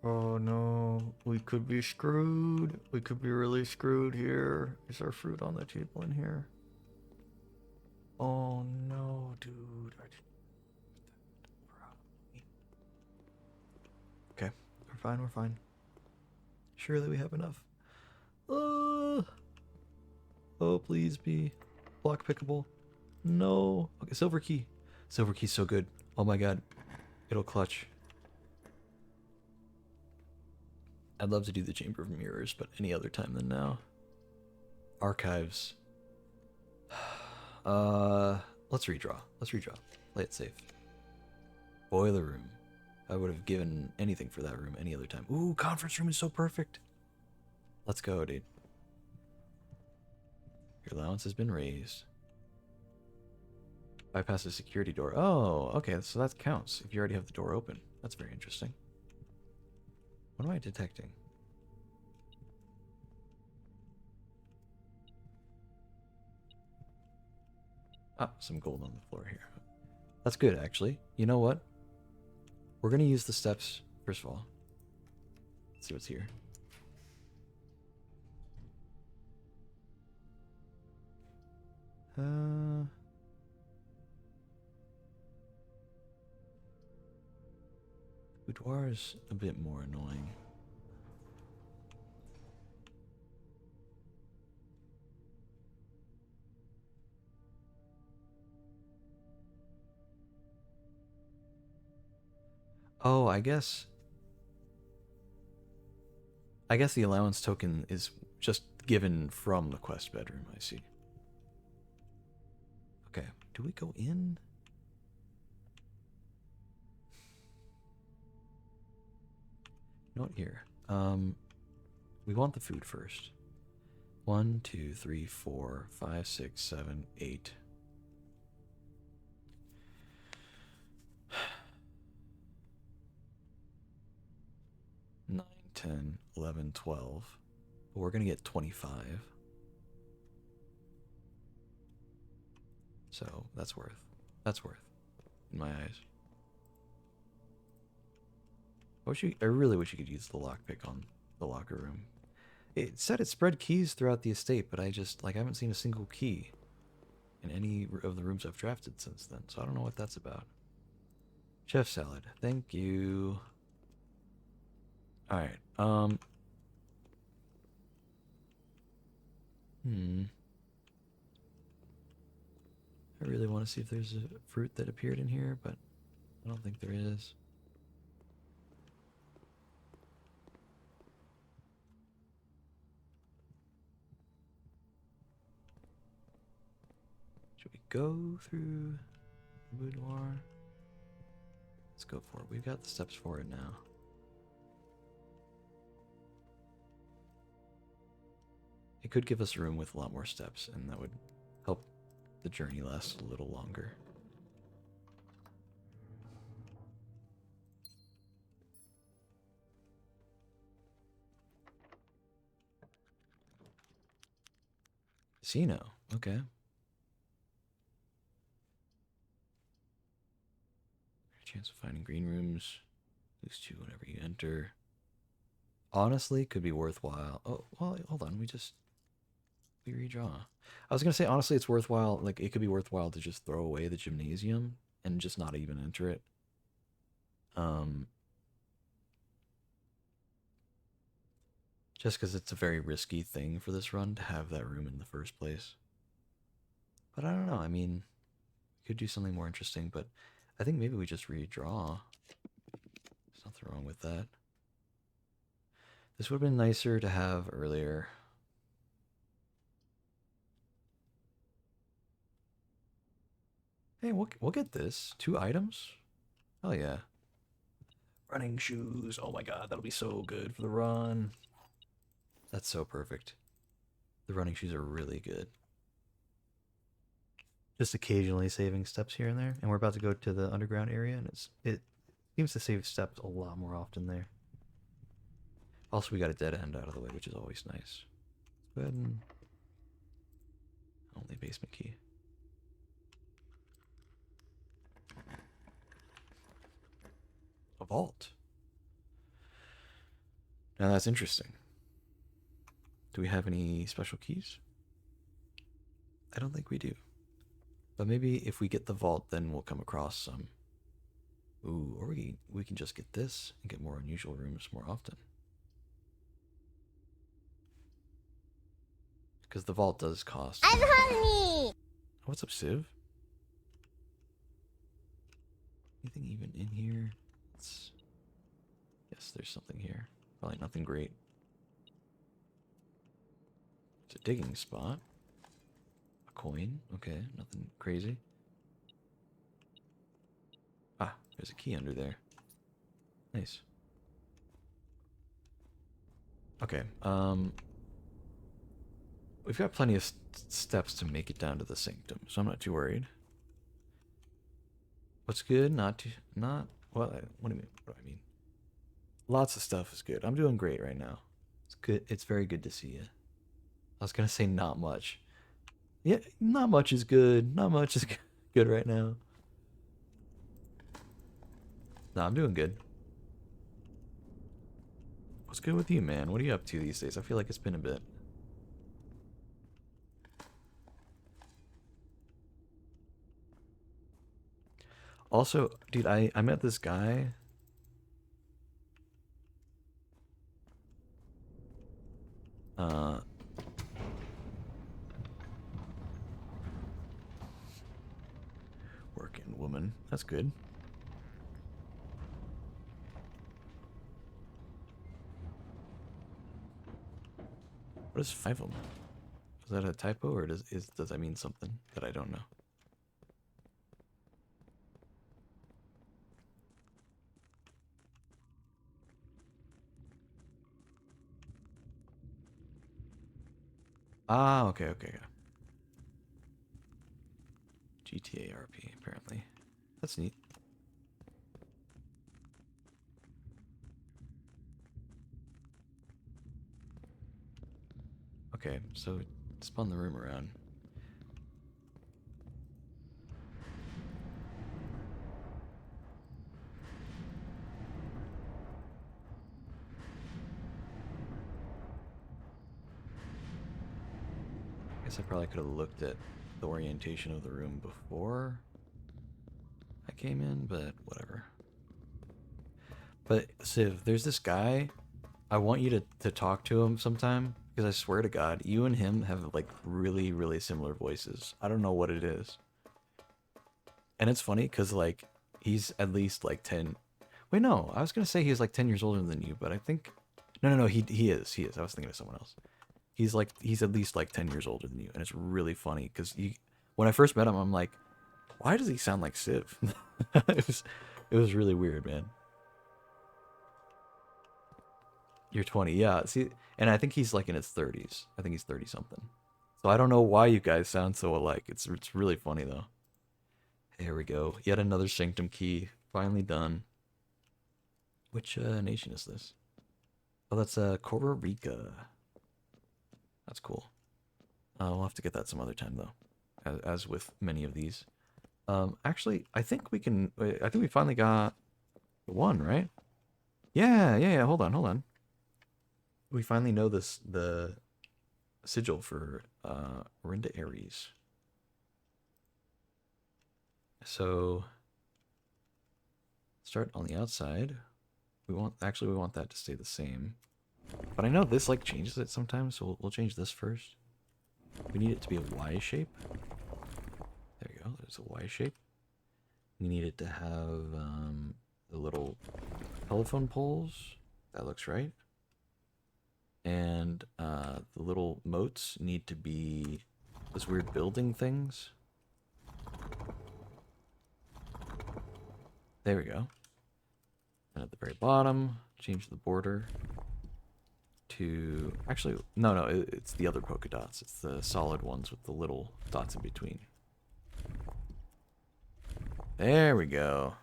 Oh no, we could be screwed. We could be really screwed here. Is there fruit on the table in here? Oh no, dude. Okay, we're fine, we're fine. Surely we have enough. Oh, please be block pickable. No. Okay, silver key. Silver key's so good. Oh my god. It'll clutch. I'd love to do the Chamber of Mirrors, but any other time than now. Archives. Let's redraw. Let's redraw. Play it safe. Boiler room. I would have given anything for that room any other time. Ooh, conference room is so perfect. Let's go, dude. Your allowance has been raised. Bypass the security door. Oh, okay, so that counts if you already have the door open. That's very interesting. What am I detecting? Ah, some gold on the floor here. That's good, actually. You know what? We're going to use the steps, first of all. Let's see what's here. boudoir is a bit more annoying. Oh, I guess the allowance token is just given from the quest bedroom, I see. Okay, do we go in? Not here. We want the food first. 1, 2, 3, 4, 5, 6, 7, 8. 9, 10, 11, 12. But we're gonna get 25. So that's worth. That's worth, in my eyes. I really wish you could use the lockpick on the locker room. It said it spread keys throughout the estate, but I just, like, I haven't seen a single key in any of the rooms I've drafted since then, so I don't know what that's about. Chef salad. Thank you. Alright, I really want to see if there's a fruit that appeared in here, but I don't think there is. Should we go through the boudoir? Let's go for it. We've got the steps for it now. It could give us a room with a lot more steps, and that would help the journey last a little longer. Casino. Okay. Chance of finding green rooms. Lose 2 whenever you enter. Honestly, could be worthwhile. Oh, well, hold on. We redraw. I was gonna say, honestly, it's worthwhile. Like, it could be worthwhile to just throw away the gymnasium and just not even enter it. Just because it's a very risky thing for this run to have that room in the first place. But I don't know. I mean, we could do something more interesting, but I think maybe we just redraw. There's nothing wrong with that. This would have been nicer to have earlier. Hey, we'll get this. 2 items? Oh yeah. Running shoes. Oh my god, that'll be so good for the run. That's so perfect. The running shoes are really good. Just occasionally saving steps here and there, and we're about to go to the underground area, and it seems to save steps a lot more often there. Also, we got a dead end out of the way, which is always nice. Let's go ahead and... Only basement key. A vault. Now that's interesting. Do we have any special keys? I don't think we do. But maybe if we get the vault, then we'll come across some. Ooh, or we can just get this and get more unusual rooms more often. Because the vault does cost. I'm hungry! What's up, Civ? Anything even in here? Yes, there's something here. Probably nothing great. It's a digging spot. A coin. Okay, nothing crazy. Ah, there's a key under there. Nice. Okay, we've got plenty of steps to make it down to the sanctum, so I'm not too worried. What's good? Not what do you mean? What do I mean? Lots of stuff is good. I'm doing great right now. It's good. It's very good to see you. I was gonna say not much. Yeah, not much is good. Not much is good right now. No, I'm doing good. What's good with you, man? What are you up to these days? I feel like it's been a bit. Also, dude, I met this guy one. That's good. What is 5 of them? Is that a typo, or does that mean something that I don't know? Ah, okay, okay, okay. GTA RP, apparently. That's neat. Okay, so spun the room around. I guess I probably could have looked at the orientation of the room before I came in, but whatever. But Civ, there's this guy. I want you to talk to him sometime because I swear to God, you and him have like really, really similar voices. I don't know what it is. And it's funny because like he's at least like 10. Wait, no, I was gonna say he's like 10 years older than you, but I think no, he is. I was thinking of someone else. He's at least like 10 years older than you, and it's really funny because you when I first met him, I'm like, why does he sound like Civ? It was really weird, man. You're 20, yeah. See, and I think he's like in his 30s. I think he's 30 something. So I don't know why you guys sound so alike. It's really funny though. There we go. Yet another sanctum key finally done. Which nation is this? Oh, that's Costa Rica. That's cool. We'll have to get that some other time though, as with many of these. Actually, I think we can. I think we finally got one, right? Yeah, yeah, yeah. Hold on, hold on. We finally know the sigil for Rinda Ares. So start on the outside. We want that to stay the same. But I know this like changes it sometimes, so we'll change this first. We need it to be a Y shape. There you go. There's a Y shape. We need it to have the little telephone poles. That looks right. And the little moats need to be those weird building things. There we go. And at the very bottom, change the border to... Actually, no, it's the other polka dots. It's the solid ones with the little dots in between. There we go.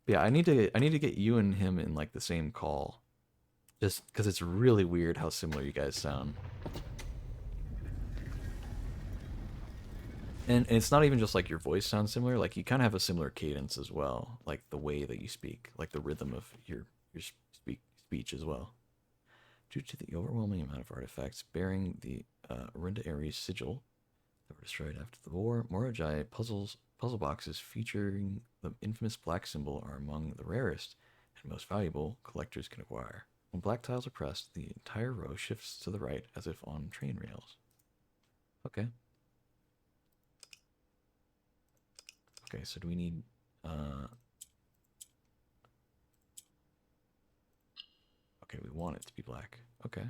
Yeah, I need to get you and him in like the same call. Just because it's really weird how similar you guys sound. And it's not even just like your voice sounds similar, like you kind of have a similar cadence as well, like the way that you speak, like the rhythm of your speech as well. Due to the overwhelming amount of artifacts bearing the Arinda Ares sigil that were destroyed after the war, Morojai puzzle boxes featuring the infamous black symbol are among the rarest and most valuable collectors can acquire. When black tiles are pressed, the entire row shifts to the right as if on train rails. Okay. Okay, so do we need okay, we want it to be black. Okay.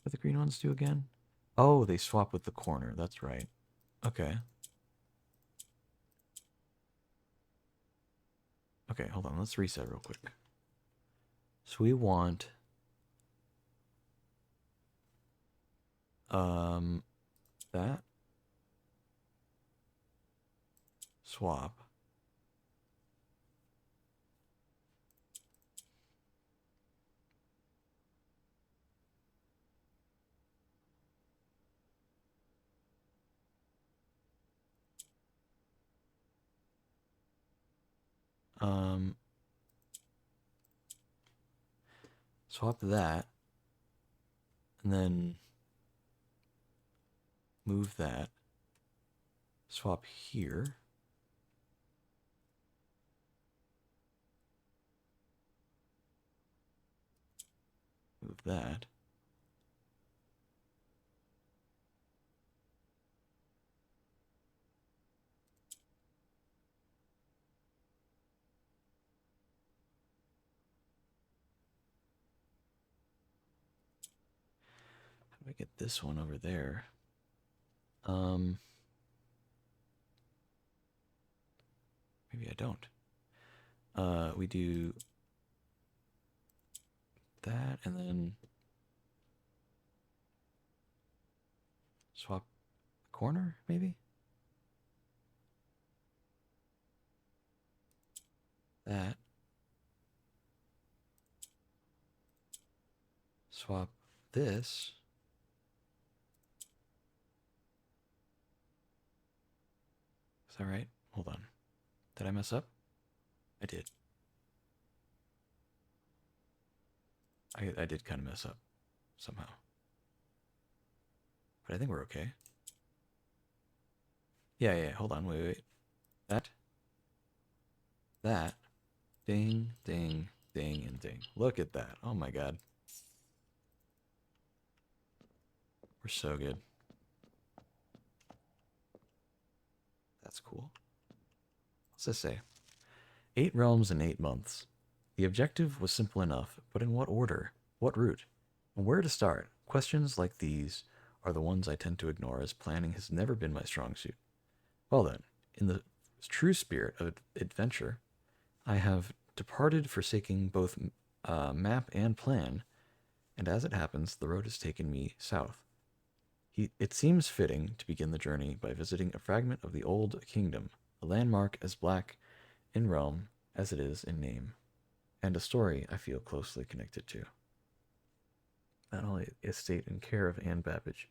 What do the green ones do again? Oh, they swap with the corner. That's right. Okay. Okay, hold on. Let's reset real quick. So we want that swap. Um Swap that and then move that. Swap here. Move that. I get this one over there. Maybe I don't. We do that and then swap a corner, maybe? That. Swap this. Is that right? Hold on. Did I mess up? I did. I did kind of mess up somehow. But I think we're okay. Yeah, hold on, wait. That. That. Ding, ding, ding, and ding. Look at that. Oh my god. We're so good. That's cool. What's this say? 8 realms in 8 months. The objective was simple enough, but in what order? What route? And where to start? Questions like these are the ones I tend to ignore, as planning has never been my strong suit. Well then, in the true spirit of adventure, I have departed, forsaking both map and plan, and as it happens, the road has taken me south. It seems fitting to begin the journey by visiting a fragment of the old kingdom, a landmark as black in realm as it is in name, and a story I feel closely connected to. Not only estate in care of Anne Babbage,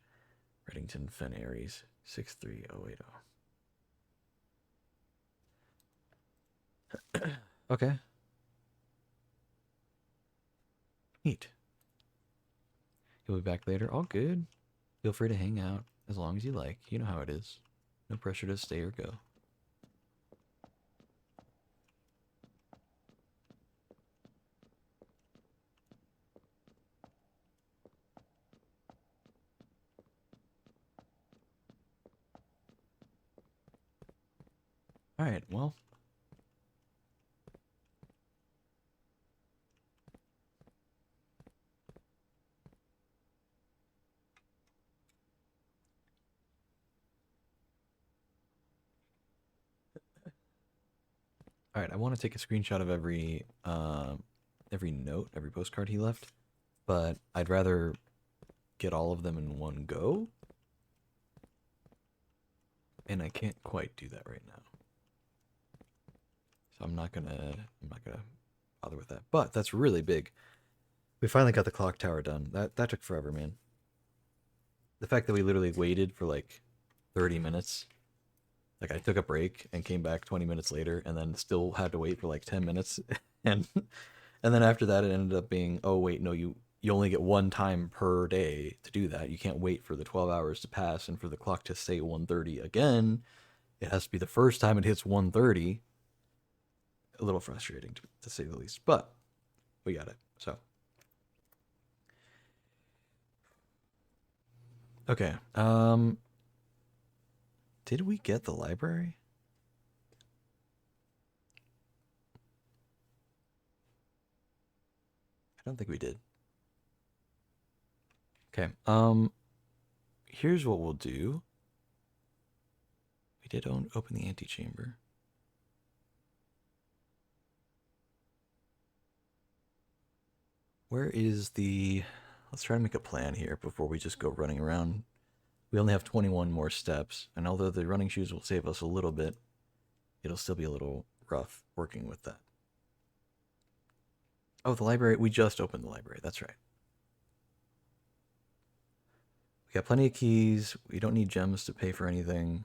Reddington Fen Aries, 63080. Okay. Neat. You'll be back later. All good. Feel free to hang out as long as you like. You know how it is. No pressure to stay or go. Alright, well. Alright, I want to take a screenshot of every note, every postcard he left, but I'd rather get all of them in one go. And I can't quite do that right now. So I'm not gonna bother with that. But that's really big. We finally got the clock tower done. That took forever, man. The fact that we literally waited for like 30 minutes. Like I took a break and came back 20 minutes later and then still had to wait for like 10 minutes and then after that it ended up being, oh wait, no, you only get one time per day to do that. You can't wait for the 12 hours to pass and for the clock to say 1:30 again. It has to be the first time it hits 1:30. A little frustrating to say the least, but we got it. So okay. Did we get the library? I don't think we did. Okay. Here's what we'll do. We did open the antechamber. Where is the... Let's try to make a plan here before we just go running around. We only have 21 more steps, and although the running shoes will save us a little bit, it'll still be a little rough working with that. Oh, the library. We just opened the library. That's right. We got plenty of keys. We don't need gems to pay for anything.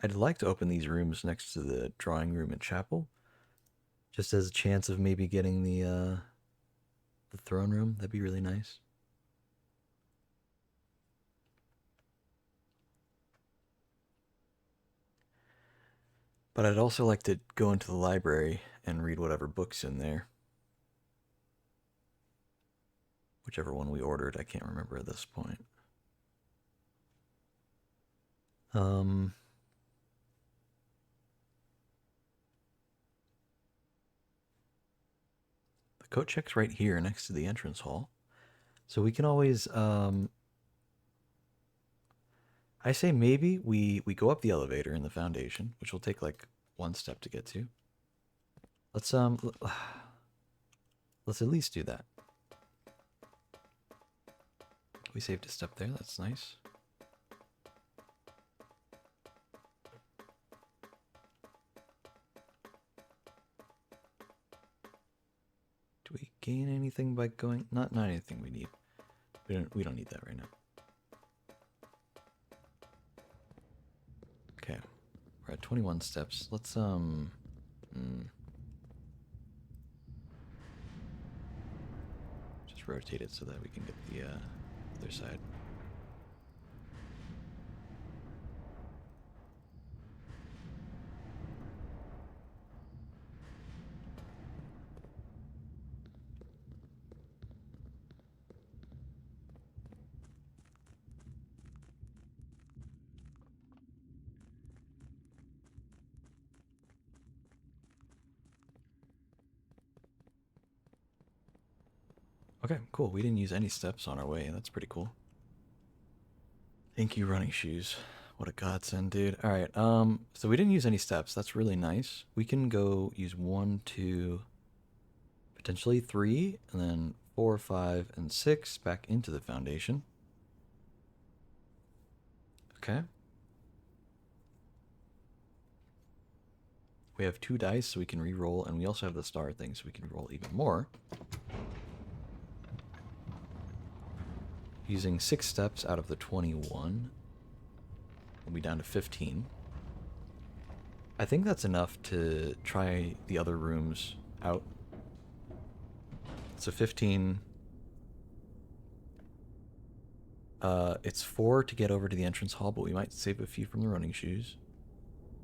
I'd like to open these rooms next to the drawing room and chapel, just as a chance of maybe getting the throne room. That'd be really nice. But I'd also like to go into the library and read whatever book's in there. Whichever one we ordered, I can't remember at this point. coat check's right here next to the entrance hall. So we can always, I say maybe we go up the elevator in the foundation, which will take like one step to get to. Let's at least do that. We saved a step there, that's nice. Do we gain anything by going? Not anything we need. We don't need that right now. Okay, we're at 21 steps. Let's just rotate it so that we can get the other side. Okay, cool. We didn't use any steps on our way. That's pretty cool. Thank you, running shoes. What a godsend, dude. All right. So we didn't use any steps. That's really nice. We can go use 1, 2, potentially 3, and then 4, 5, and 6 back into the foundation. Okay. We have 2 dice, so we can re-roll, and we also have the star thing, so we can roll even more. Using 6 steps out of the 21, we'll be down to 15. I think that's enough to try the other rooms out. So 15. It's 4 to get over to the entrance hall, but we might save a few from the running shoes.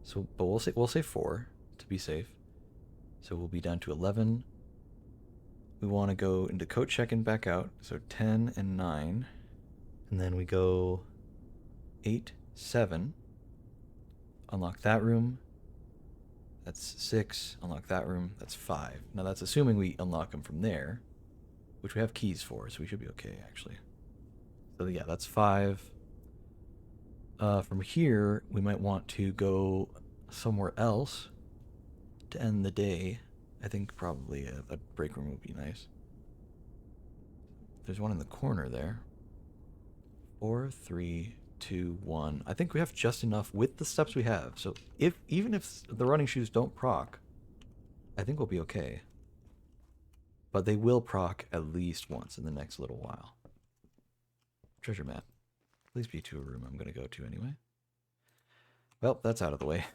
So, but we'll say 4 to be safe. So we'll be down to 11. We want to go into coat check and back out. So 10 and 9. And then we go 8, 7. Unlock that room. That's 6. Unlock that room. That's 5. Now that's assuming we unlock them from there, which we have keys for, so we should be okay, actually. So yeah, that's 5. From here, we might want to go somewhere else to end the day. I think probably a break room would be nice. There's one in the corner there. 4, 3, 2, 1. I think we have just enough with the steps we have. So even if the running shoes don't proc, I think we'll be okay. But they will proc at least once in the next little while. Treasure map. Please be to a room I'm going to go to anyway. Well, that's out of the way.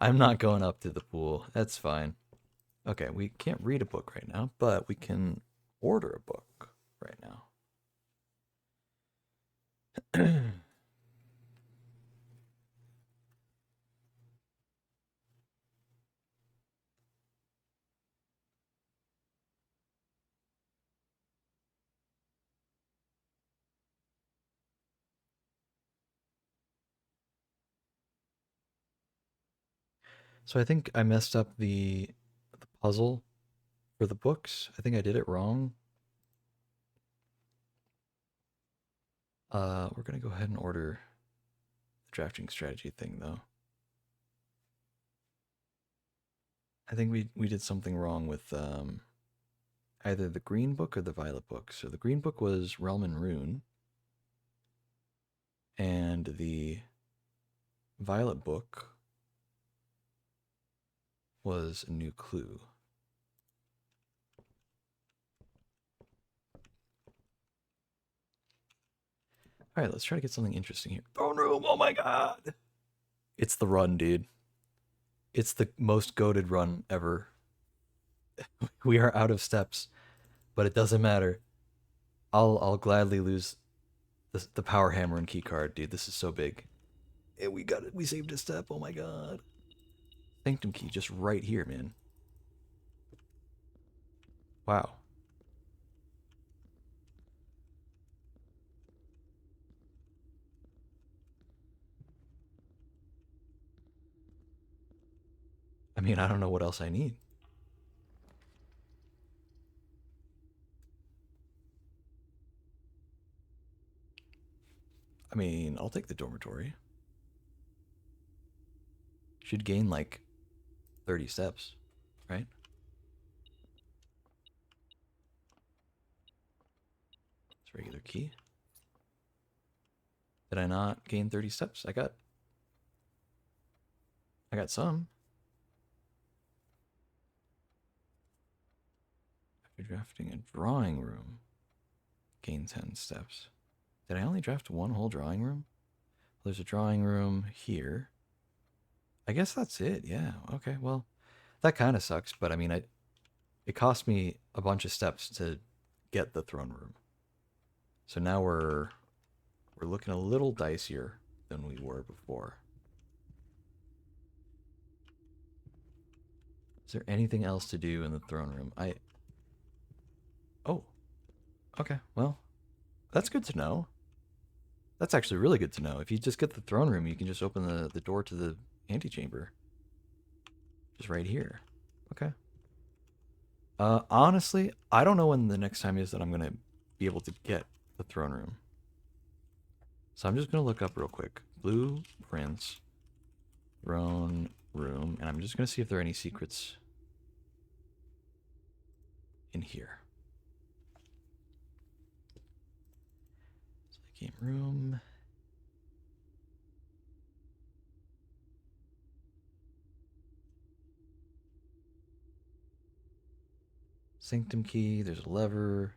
I'm not going up to the pool. That's fine. Okay, we can't read a book right now, but we can order a book right now. So I think I messed up the puzzle for the books. I think I did it wrong. We're gonna go ahead and order the drafting strategy thing though. I think we did something wrong with either the green book or the violet book. So the green book was Realm and Rune, and the violet book was a new clue. All right, let's try to get something interesting here. Throne room, oh my god! It's the run, dude. It's the most goated run ever. We are out of steps, but it doesn't matter. I'll gladly lose the power hammer and key card, dude. This is so big. And we got it. We saved a step. Oh my god. Sanctum key just right here, man. Wow. I mean, I don't know what else I need. I mean, I'll take the dormitory. Should gain like 30 steps, right? It's a regular key. Did I not gain 30 steps? I got some. After drafting a drawing room, gain 10 steps. Did I only draft one whole drawing room? There's a drawing room here. I guess that's it. Yeah. Okay. Well, that kind of sucks, but I mean, it cost me a bunch of steps to get the throne room. So now we're looking a little dicier than we were before. Is there anything else to do in the throne room? Oh, okay. Well, that's good to know. That's actually really good to know. If you just get the throne room, you can just open the door to the antechamber. Just right here. Okay. Honestly, I don't know when the next time is that I'm going to be able to get the throne room. So I'm just going to look up real quick. Blueprints, throne room, and I'm just going to see if there are any secrets in here. So the game room. Sanctum key, there's a lever.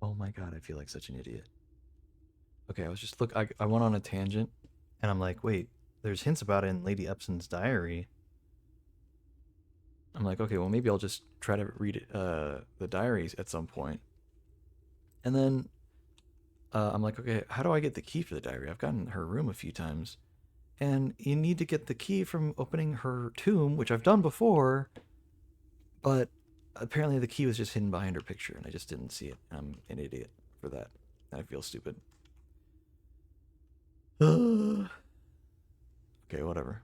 Oh my god, I feel like such an idiot. Okay, I was just I went on a tangent and I'm like, wait, there's hints about it in Lady Epson's diary. I'm like, okay, well maybe I'll just try to read it, the diaries at some point. And then I'm like, okay, how do I get the key for the diary? I've gotten her room a few times. And you need to get the key from opening her tomb, which I've done before, but apparently the key was just hidden behind her picture and I just didn't see it. I'm an idiot for that. I feel stupid. Okay, whatever.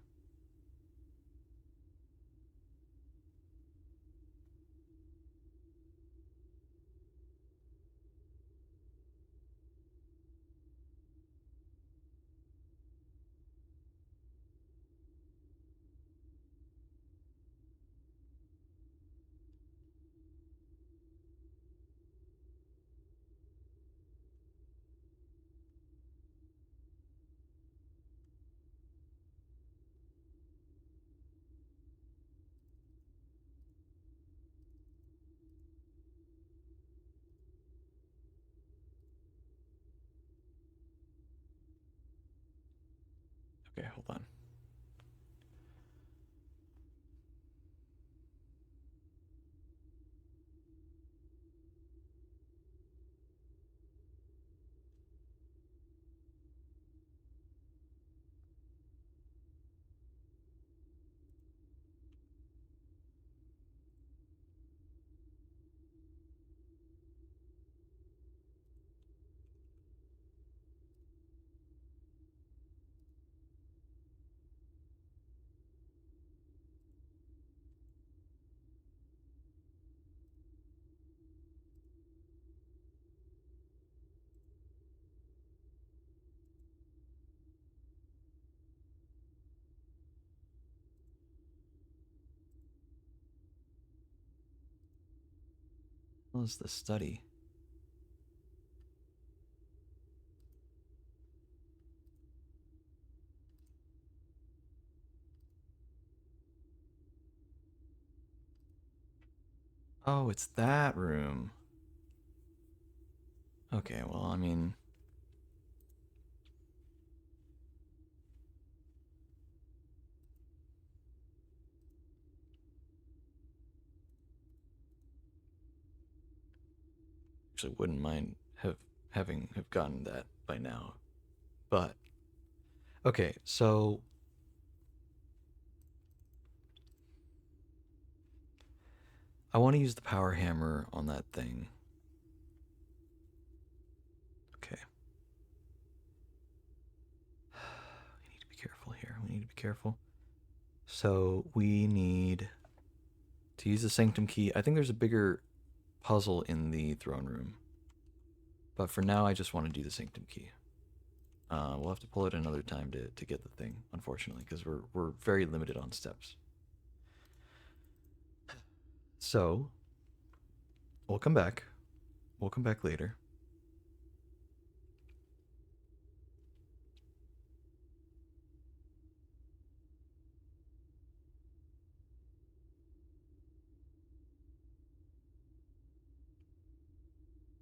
Okay, hold on. What is the study? Oh, it's that room. Okay, well, I mean, actually wouldn't mind have gotten that by now. But okay, so I want to use the power hammer on that thing. Okay. We need to be careful here. We need to be careful. So we need to use the sanctum key. I think there's a bigger puzzle in the throne room. But for now, I just want to do the sanctum key. We'll have to pull it another time to get the thing, unfortunately, because we're very limited on steps. So we'll come back. We'll come back later.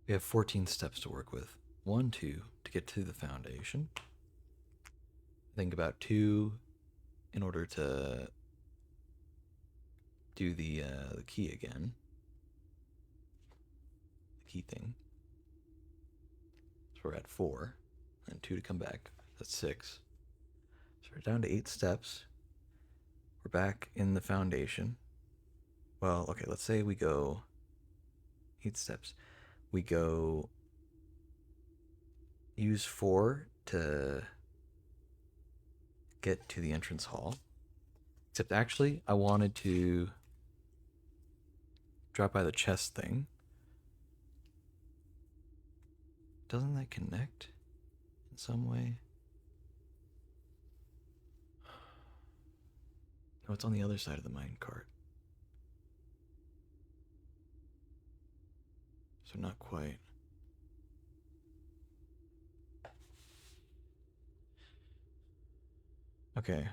We have 14 steps to work with. 1, 2 to get to the foundation. Think about 2 in order to do the key again. The key thing. So we're at 4. And 2 to come back. That's 6. So we're down to 8 steps. We're back in the foundation. Well, okay, let's say we go 8 steps. We go use 4 to get to the entrance hall. Except actually, I wanted to drop by the chest thing. Doesn't that connect in some way? No, it's on the other side of the mine cart. So not quite. Okay.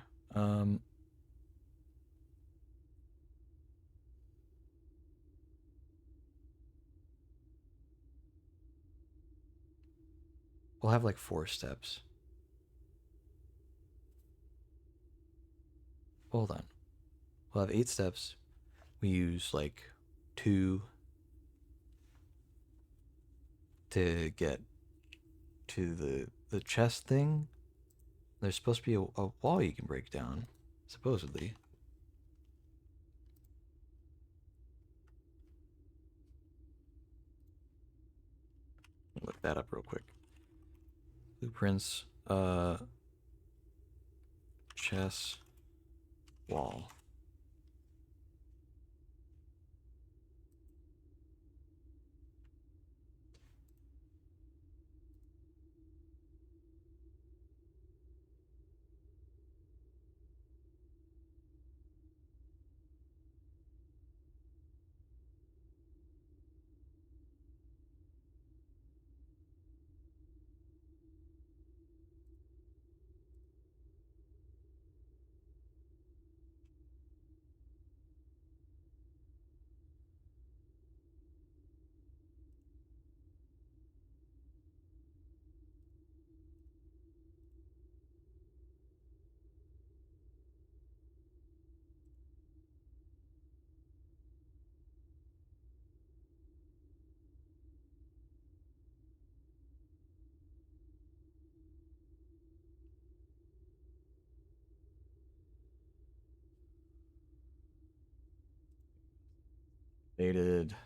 We'll have like 4 steps. Hold on. We'll have 8 steps. We use like 2 to get to the chest thing. There's supposed to be a wall you can break down, supposedly. Look that up real quick. Blueprints, chest, wall. Dated.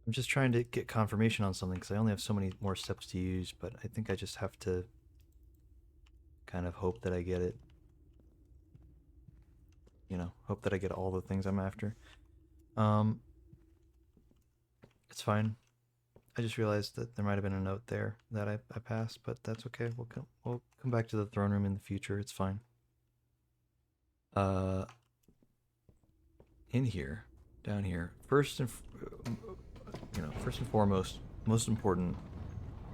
I'm just trying to get confirmation on something because I only have so many more steps to use, but I think I just have to kind of hope that I get it. You know, hope that I get all the things I'm after. Um, it's fine. I just realized that there might have been a note there that I passed, but that's okay. We'll come back to the throne room in the future. It's fine. Uh, in here, down here, first and foremost, most important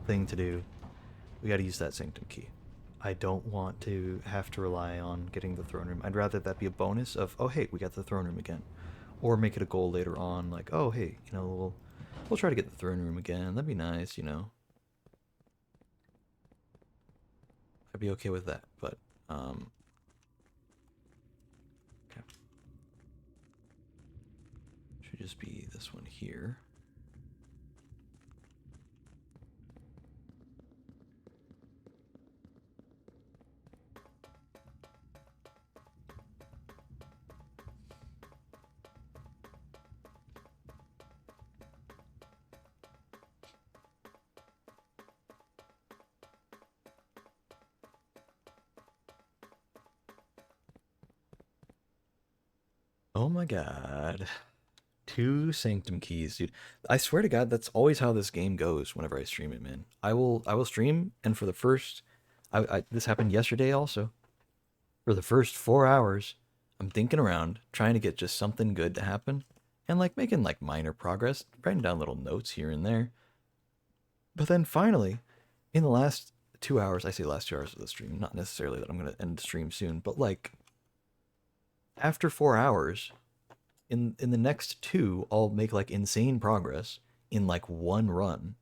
thing to do, we got to use that sanctum key. I don't want to have to rely on getting the throne room. I'd rather that be a bonus of, oh hey, we got the throne room again, or make it a goal later on, like, oh hey, we'll try to get the throne room again. That'd be nice, you know. I'd be okay with that, but okay. Should just be this one here. Oh my god. 2 sanctum keys, dude. I swear to God, that's always how this game goes whenever I stream it, man. I will stream, and for the first this happened yesterday also. For the first 4 hours, I'm thinking around, trying to get just something good to happen, and like making like minor progress, writing down little notes here and there. But then finally, in the last 2 hours, I say last 2 hours of the stream, not necessarily that I'm gonna end the stream soon, but like after 4 hours, in the next two, I'll make like insane progress in like one run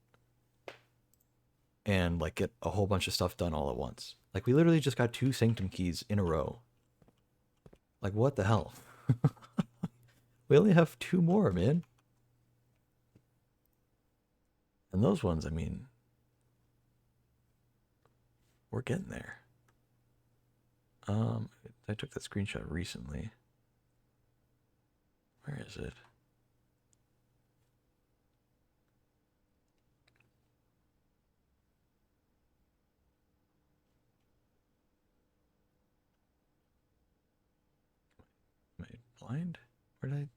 and like get a whole bunch of stuff done all at once. Like we literally just got 2 sanctum keys in a row. Like what the hell? We only have 2 more, man. And those ones, I mean, we're getting there. I took that screenshot recently. Where is it? Am I blind? Where did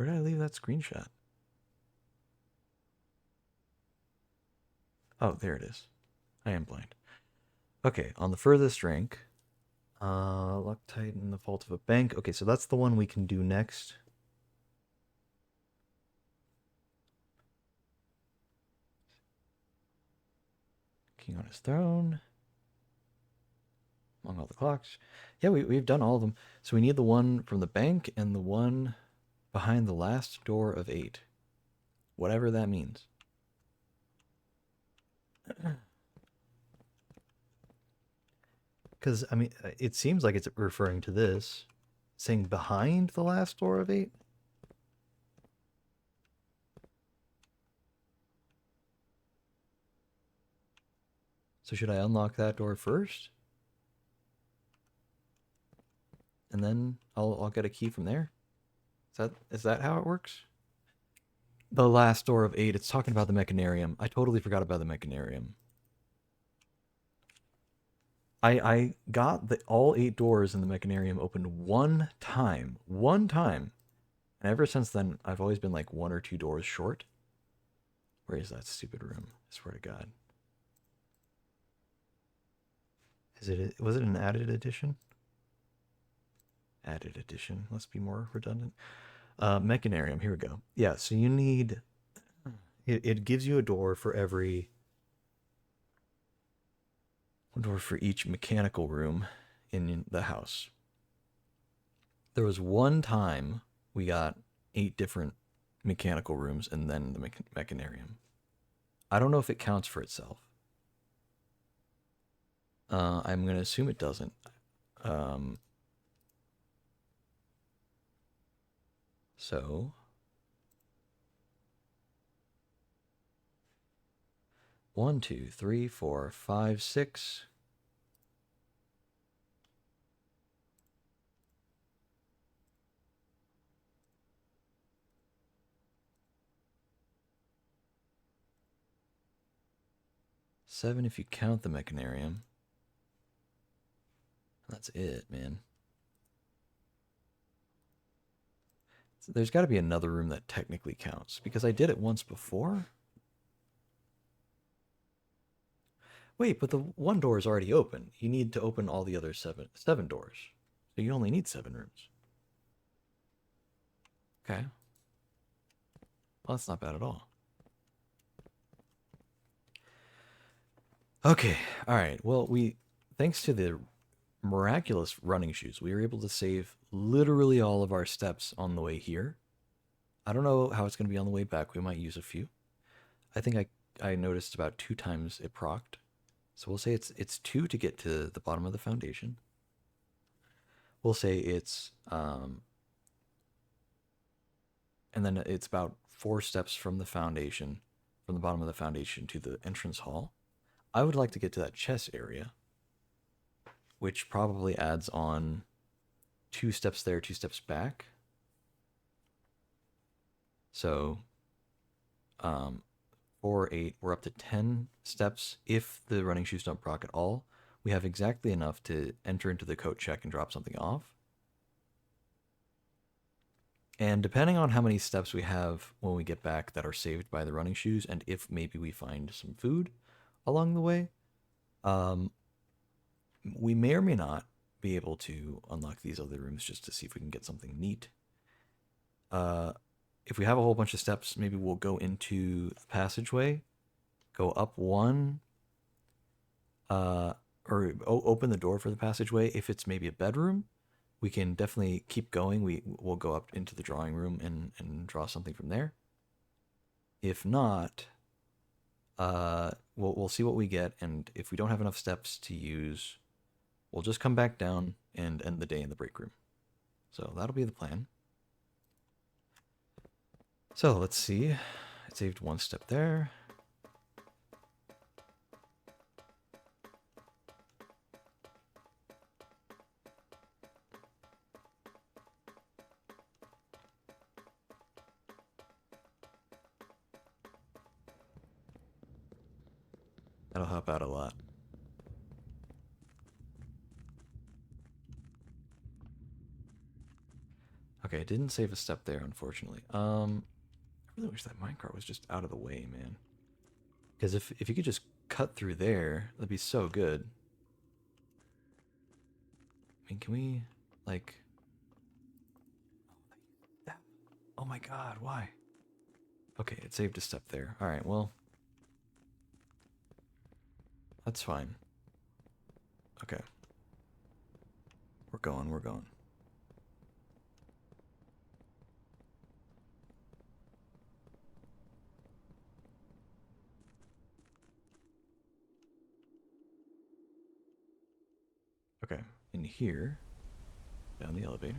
I leave that screenshot? Oh, there it is. I am blind. Okay, on the furthest rank, Loctite and the Fault of a Bank. Okay, so that's the one we can do next. King on his throne. Among all the clocks. Yeah, we've done all of them. So we need the one from the bank and the one behind the last door of 8. Whatever that means. Because, I mean, it seems like it's referring to this, saying behind the last door of 8. So should I unlock that door first? And then I'll get a key from there? Is that how it works? The last door of 8, it's talking about the mechanarium. I totally forgot about the mechanarium. I got all 8 doors in the mechanarium opened one time. One time. And ever since then, I've always been like 1 or 2 doors short. Where is that stupid room? I swear to God. Was it an added edition? Added edition. Let's be more redundant. Mechanarium. Here we go. Yeah, so you need... It gives you a door for every... a door for each mechanical room in the house. There was one time we got 8 different mechanical rooms and then the mechanarium. I don't know if it counts for itself. I'm going to assume it doesn't. So 1, 2, 3, 4, 5, 6. 7 if you count the mechanarium. That's it, man. So there's got to be another room that technically counts, because I did it once before. Wait, but the one door is already open. You need to open all the other seven doors. So you only need 7 rooms. Okay. Well, that's not bad at all. Okay, all right. Well, thanks to the miraculous running shoes, we were able to save literally all of our steps on the way here. I don't know how it's going to be on the way back. We might use a few. I think I noticed about 2 times it procced. So we'll say it's 2 to get to the bottom of the foundation. We'll say it's and then it's about 4 steps from the foundation, from the bottom of the foundation to the entrance hall. I would like to get to that chess area, which probably adds on 2 steps there, 2 steps back. So 4, 8, we're up to 10 steps. If the running shoes don't proc at all, we have exactly enough to enter into the coat check and drop something off. And depending on how many steps we have when we get back that are saved by the running shoes, and if maybe we find some food along the way, we may or may not be able to unlock these other rooms just to see if we can get something neat. If we have a whole bunch of steps, maybe we'll go into the passageway, go up 1, or open the door for the passageway. If it's maybe a bedroom, we can definitely keep going. We'll go up into the drawing room and draw something from there. If not, we'll see what we get, and if we don't have enough steps to use, we'll just come back down and end the day in the break room. So that'll be the plan. So let's see. I saved 1 step there. That'll help out a lot. Okay, I didn't save a step there, unfortunately. I really wish that minecart was just out of the way, man. Because if you could just cut through there, that'd be so good. I mean, can we, like... Oh my god, why? Okay, it saved a step there. Alright, well... That's fine. Okay. We're going, we're going. Okay, in here, down the elevator.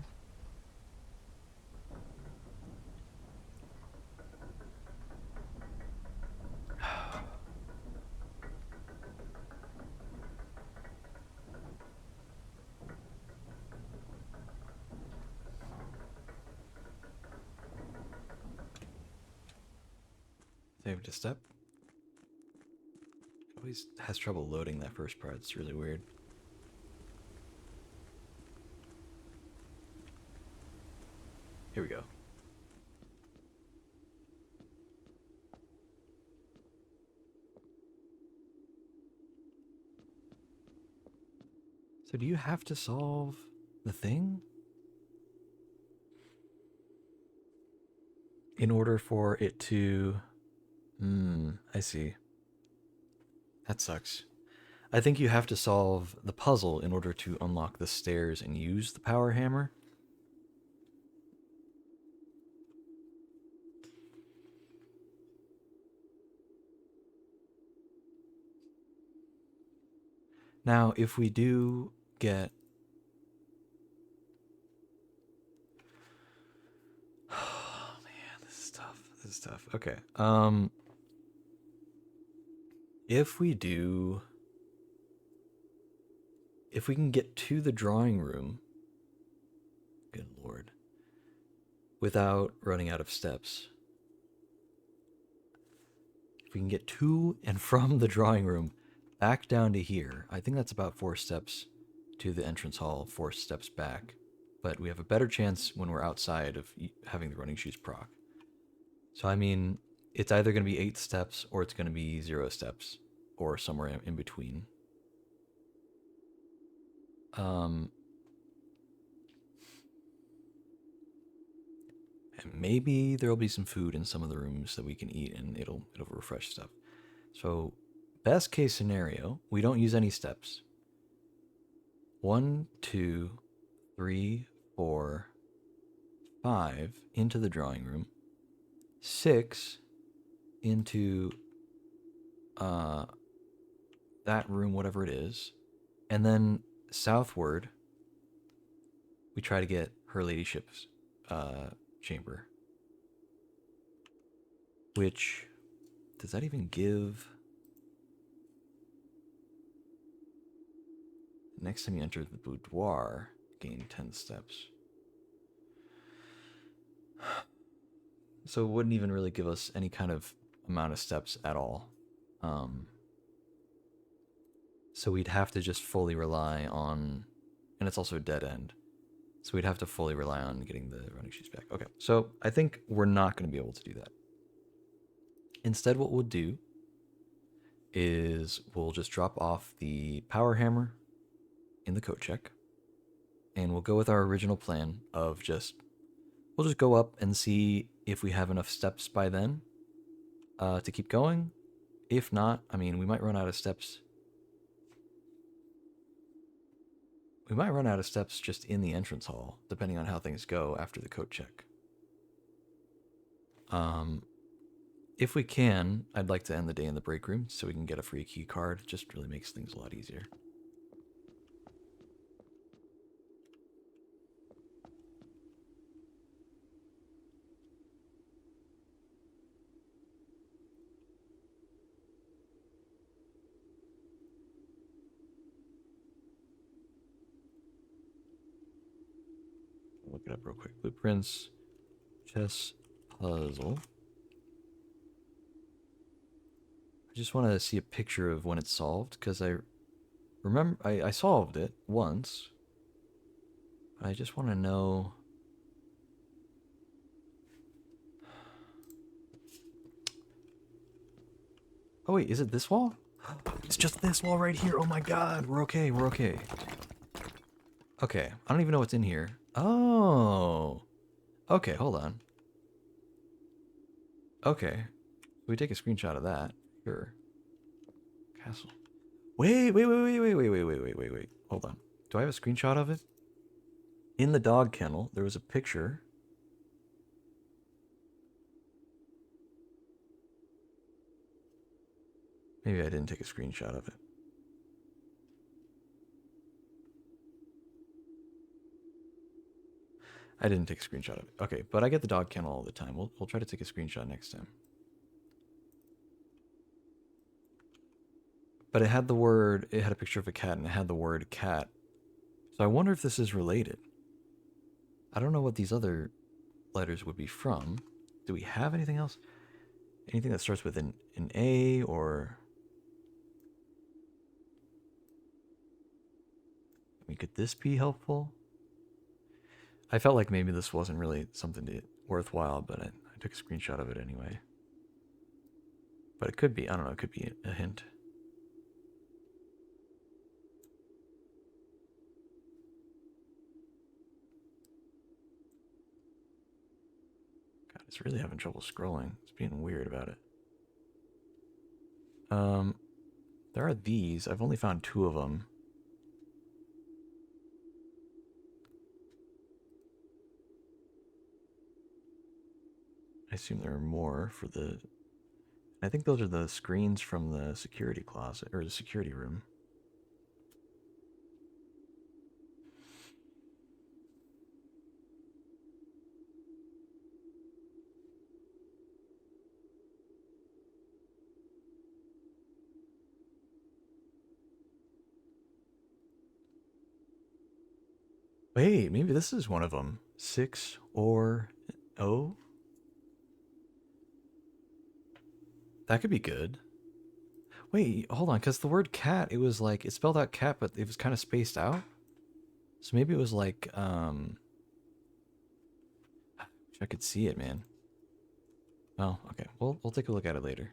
Saved a step. Always has trouble loading that first part. It's really weird. Here we go. So do you have to solve the thing in order for it to... I see. That sucks. I think you have to solve the puzzle in order to unlock the stairs and use the power hammer. Now, if we do get... Oh, man, this is tough. This is tough. Okay. If we do... If we can get to the drawing room... Good lord. Without running out of steps. If we can get to and from the drawing room back down to here. I think that's about 4 steps to the entrance hall, 4 steps back. But we have a better chance when we're outside of having the running shoes proc. So I mean, it's either going to be 8 steps or it's going to be 0 steps or somewhere in between. And maybe there'll be some food in some of the rooms that we can eat, and it'll refresh stuff. So, best case scenario, we don't use any steps. 1, 2, 3, 4, 5 into the drawing room. 6 into that room, whatever it is, and then southward we try to get her ladyship's chamber. Which, does that even give? Next time you enter the boudoir, gain 10 steps. So it wouldn't even really give us any kind of amount of steps at all. So we'd have to just fully rely on, and it's also a dead end. So we'd have to fully rely on getting the running shoes back. Okay, so I think we're not going to be able to do that. Instead, what we'll do is we'll just drop off the power hammer in the coat check, and we'll go with our original plan of we'll just go up and see if we have enough steps by then to keep going. If not, I mean, we might run out of steps. We might run out of steps just in the entrance hall, depending on how things go after the coat check. If we can, I'd like to end the day in the break room so we can get a free key card. It just really makes things a lot easier. Look it up real quick. Blueprints, chess puzzle. I just want to see a picture of when it's solved, because I remember I solved it once. I just want to know. Oh wait, is it this wall? It's just this wall right here. Oh my god, we're okay, we're okay. Okay, I don't even know what's in here. Oh. Okay, hold on. Okay. We take a screenshot of that. Sure. Castle. Wait. Hold on. Do I have a screenshot of it? In the dog kennel, there was a picture. Maybe I didn't take a screenshot of it. I didn't take a screenshot of it. Okay, but I get the dog kennel all the time. We'll try to take a screenshot next time. But it had a picture of a cat, and it had the word cat. So I wonder if this is related. I don't know what these other letters would be from. Do we have anything else? Anything that starts with an A or... I mean, could this be helpful? I felt like maybe this wasn't really something worthwhile, but I took a screenshot of it anyway. But it could be, I don't know, it could be a hint. God, it's really having trouble scrolling. It's being weird about it. There are these. I've only found 2 of them. I assume there are more for the... I think those are the screens from the security closet, or the security room. Wait, maybe this is one of them. 6 or O? That could be good. Wait, hold on, because the word cat, it was like, it spelled out cat, but it was kind of spaced out. So maybe it was like, wish I could see it, man. Oh, okay. We'll take a look at it later.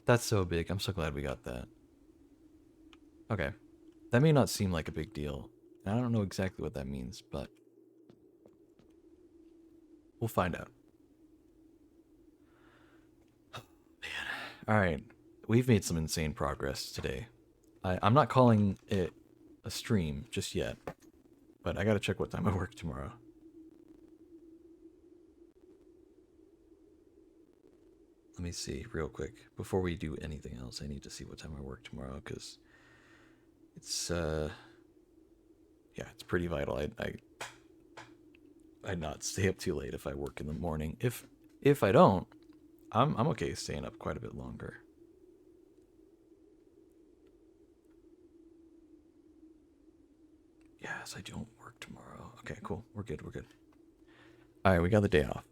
That's so big. I'm so glad we got that. Okay. That may not seem like a big deal. I don't know exactly what that means, but we'll find out. All right. We've made some insane progress today. I'm not calling it a stream just yet, but I gotta check what time I work tomorrow. Let me see real quick. Before we do anything else, I need to see what time I work tomorrow, because it's, yeah, it's pretty vital. I'd not stay up too late if I work in the morning. If I don't, I'm okay staying up quite a bit longer. Yes, I don't work tomorrow. Okay, cool. We're good. We're good. All right, we got the day off.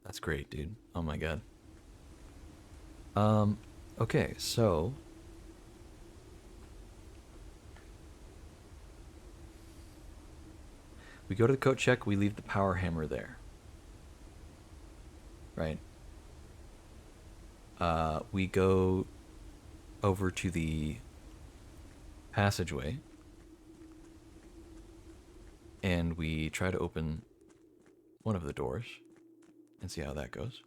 That's great, dude. Oh my god. Okay, so we go to the coat check, we leave the power hammer there. Right? We go over to the passageway and we try to open one of the doors and see how that goes.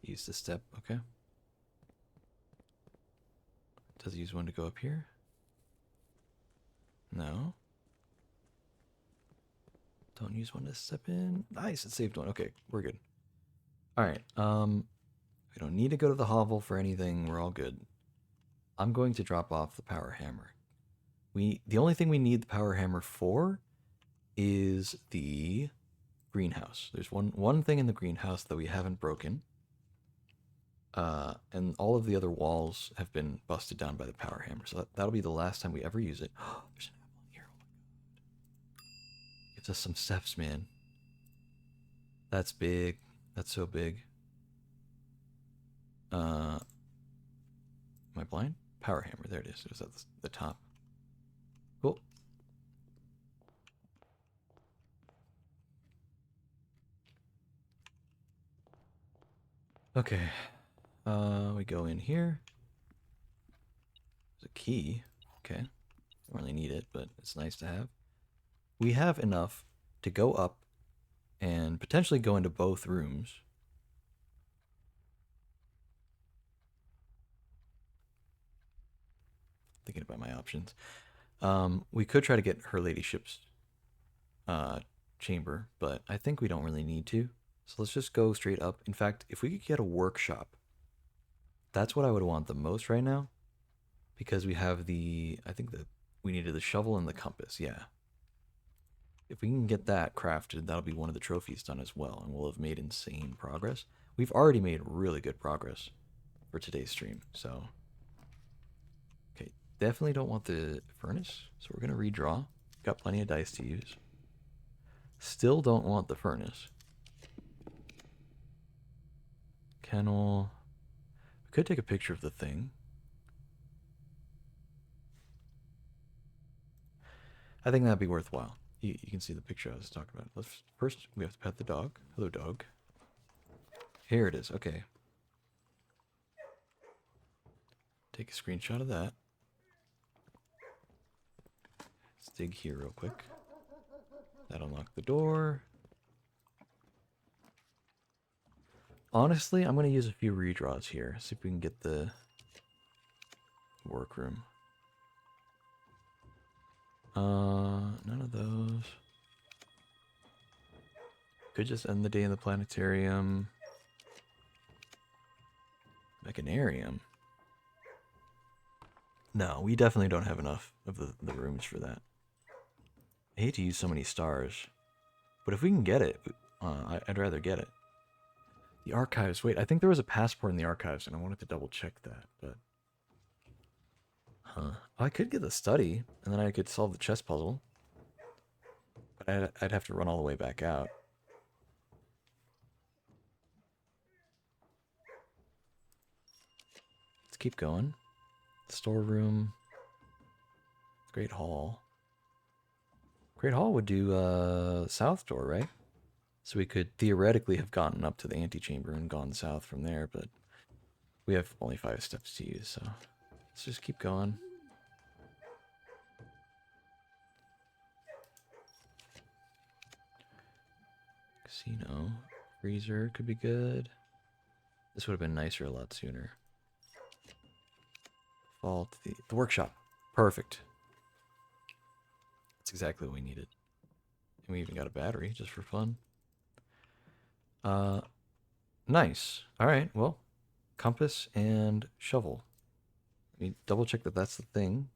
Use the step, okay. Does it use one to go up here? No. Don't use one to step in. Nice, it saved one. Okay, we're good. Alright, we don't need to go to the hovel for anything. We're all good. I'm going to drop off the power hammer. The only thing we need the power hammer for is the greenhouse. There's one thing in the greenhouse that we haven't broken. And all of the other walls have been busted down by the power hammer. So that'll be the last time we ever use it. There's an apple in here. Oh my god. Gives us some steps, man. That's big. That's so big. Am I blind? Power hammer. There it is. It was at the top. Cool. Okay. We go in here. There's a key. Okay. Don't really need it, but it's nice to have. We have enough to go up and potentially go into both rooms. Thinking about my options. We could try to get her ladyship's chamber, but I think we don't really need to. So let's just go straight up. In fact, if we could get a workshop, that's what I would want the most right now. Because we have I think that we needed the shovel and the compass, yeah. If we can get that crafted, that'll be one of the trophies done as well, and we'll have made insane progress. We've already made really good progress for today's stream, so. Okay, definitely don't want the furnace, so we're gonna redraw. Got plenty of dice to use. Still don't want the furnace. Kennel. We could take a picture of the thing. I think that'd be worthwhile. You can see the picture I was talking about. First, we have to pet the dog. Hello, dog. Here it is. Okay. Take a screenshot of that. Let's dig here real quick. That unlocked the door. Honestly, I'm going to use a few redraws here. See if we can get the workroom. None of those. Could just end the day in the planetarium. Mechanarium. No, we definitely don't have enough of the rooms for that. I hate to use so many stars, but if we can get it, I'd rather get it. The archives. Wait, I think there was a passport in the archives, and I wanted to double check that, but I could get the study, and then I could solve the chess puzzle, but I'd have to run all the way back out. Let's keep going. Storeroom. Great Hall. Great Hall would do south door, right? So we could theoretically have gotten up to the antechamber and gone south from there, but we have only 5 steps to use, so let's just keep going. Casino. Freezer could be good. This would have been nicer a lot sooner. Vault. The workshop. Perfect. That's exactly what we needed. And we even got a battery just for fun. Nice. Alright, well, compass and shovel. Let me double check that that's the thing.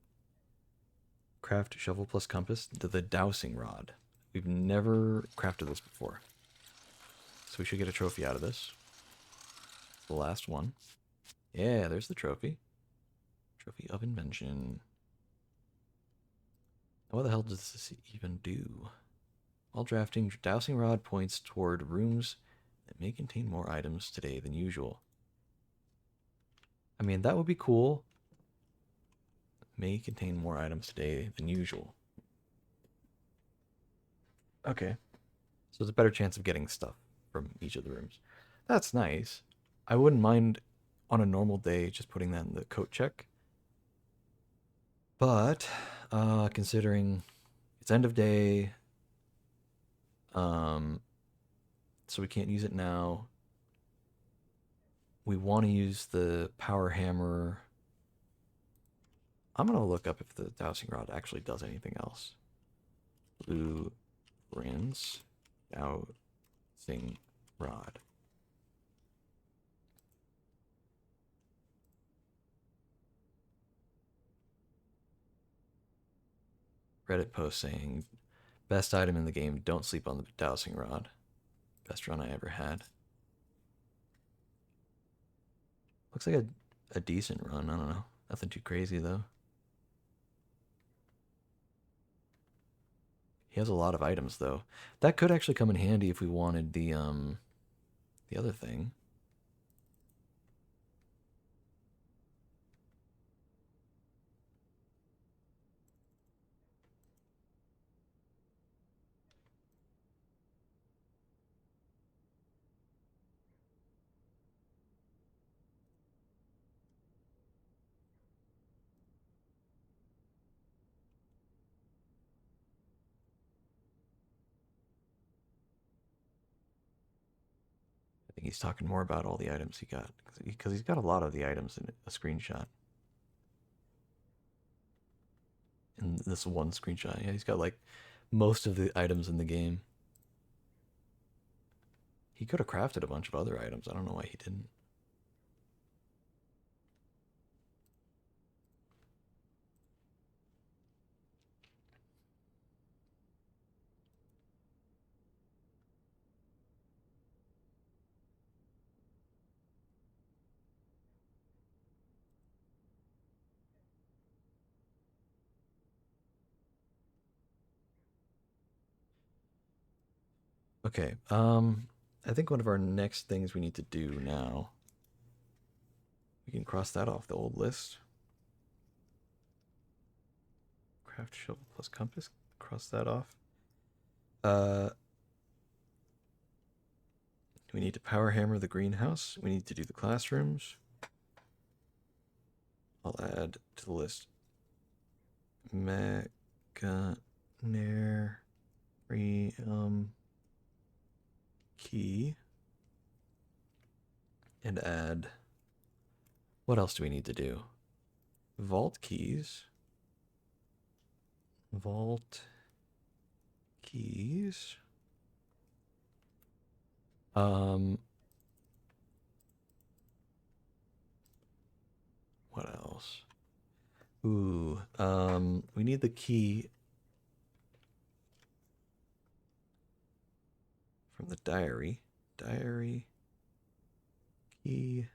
Craft shovel plus compass. The dowsing rod. We've never crafted this before. So we should get a trophy out of this. The last one. Yeah, there's the trophy. Trophy of invention. What the hell does this even do? While drafting, dowsing rod points toward rooms that may contain more items today than usual. I mean, that would be cool. May contain more items today than usual. Okay. So there's a better chance of getting stuff from each of the rooms. That's nice. I wouldn't mind on a normal day just putting that in the coat check. But considering it's end of day, so we can't use it now. We want to use the power hammer. I'm gonna look up if the dowsing rod actually does anything else. Blue rinse dowsing rod. Reddit post saying, best item in the game, don't sleep on the dowsing rod. Best run I ever had. Looks like a decent run, I don't know. Nothing too crazy though. He has a lot of items though. That could actually come in handy if we wanted the other thing. I think he's talking more about all the items he got because he's got a lot of the items in a screenshot. In this one screenshot, yeah, he's got like most of the items in the game. He could have crafted a bunch of other items. I don't know why he didn't. Okay, I think one of our next things we need to do now, we can cross that off the old list. Craft shovel plus compass, cross that off. Uh, we need to power hammer the greenhouse. We need to do the classrooms. I'll add to the list. Mechanarium key. And add. What else do we need to do? Vault keys. Vault keys. What else? Ooh, we need the key from the diary. Diary key.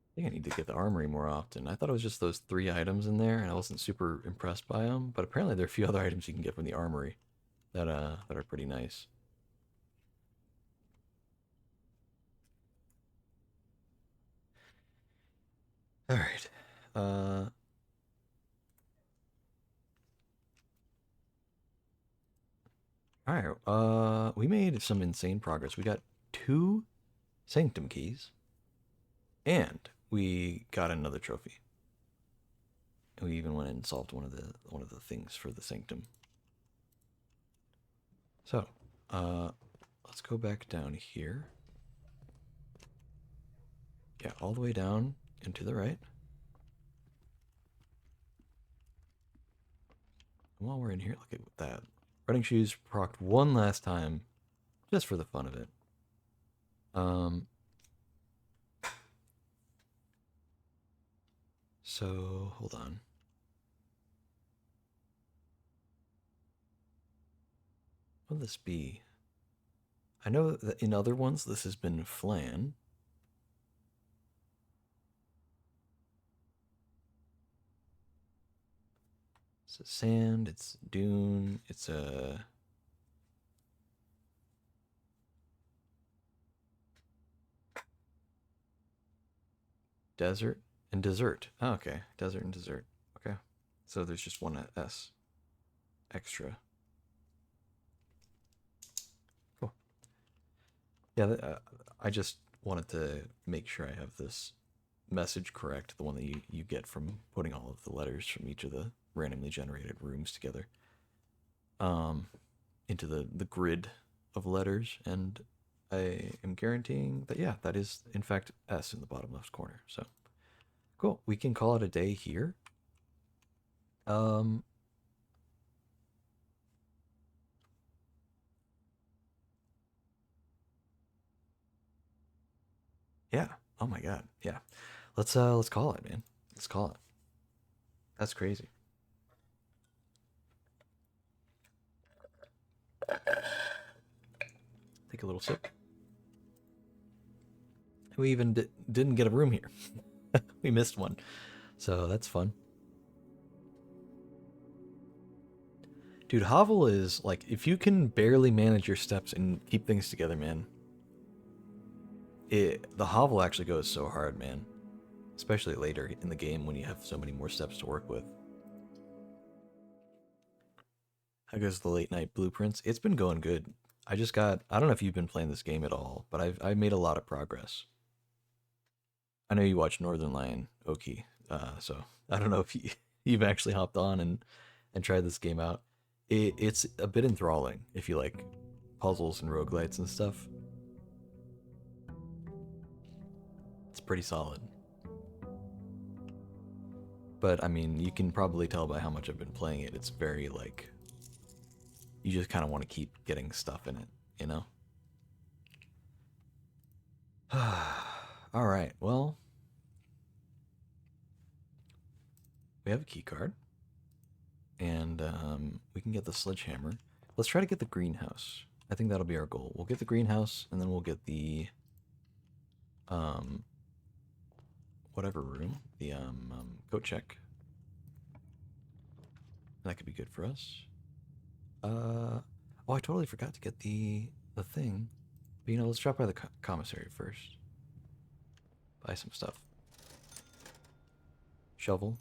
I think I need to get the armory more often. I thought it was just those 3 items in there, and I wasn't super impressed by them. But apparently, there are a few other items you can get from the armory that are pretty nice. All right. All right. We made some insane progress. We got 2 sanctum keys, and we got another trophy. And we even went and solved one of the things for the sanctum. So, let's go back down here. Yeah, all the way down and to the right. And while we're in here, look at that. Running shoes procced one last time, just for the fun of it. So hold on. What would this be? I know that in other ones this has been flan. It's a sand, it's dune, it's a desert and dessert. Oh, okay, desert and dessert. Okay, so there's just one S extra. Cool. Yeah, I just wanted to make sure I have this message correct, the one that you get from putting all of the letters from each of the randomly generated rooms together into the grid of letters, and I am guaranteeing that, yeah, that is in fact S in the bottom left corner. So cool, we can call it a day here. um yeah, oh my god, yeah, let's call it, man. Let's call it. That's crazy. Take a little sip. We even didn't get a room here. We missed one, so that's fun. Dude, Hovel is like, if you can barely manage your steps and keep things together, man, the Hovel actually goes so hard, man. Especially later in the game when you have so many more steps to work with. How goes the late night blueprints? It's been going good. I don't know if you've been playing this game at all, but I've made a lot of progress. I know you watch Northern Lion Oki, so I don't know if you've actually hopped on and tried this game out. It's a bit enthralling if you like puzzles and roguelites and stuff. It's pretty solid. But I mean, you can probably tell by how much I've been playing it. It's very like, you just kind of want to keep getting stuff in it, you know? All right, well, we have a key card, and we can get the sledgehammer. Let's try to get the greenhouse. I think that'll be our goal. We'll get the greenhouse, and then we'll get the whatever room, the coat check. That could be good for us. Oh, I totally forgot to get the thing. But you know, let's drop by the commissary first. Buy some stuff. Shovel,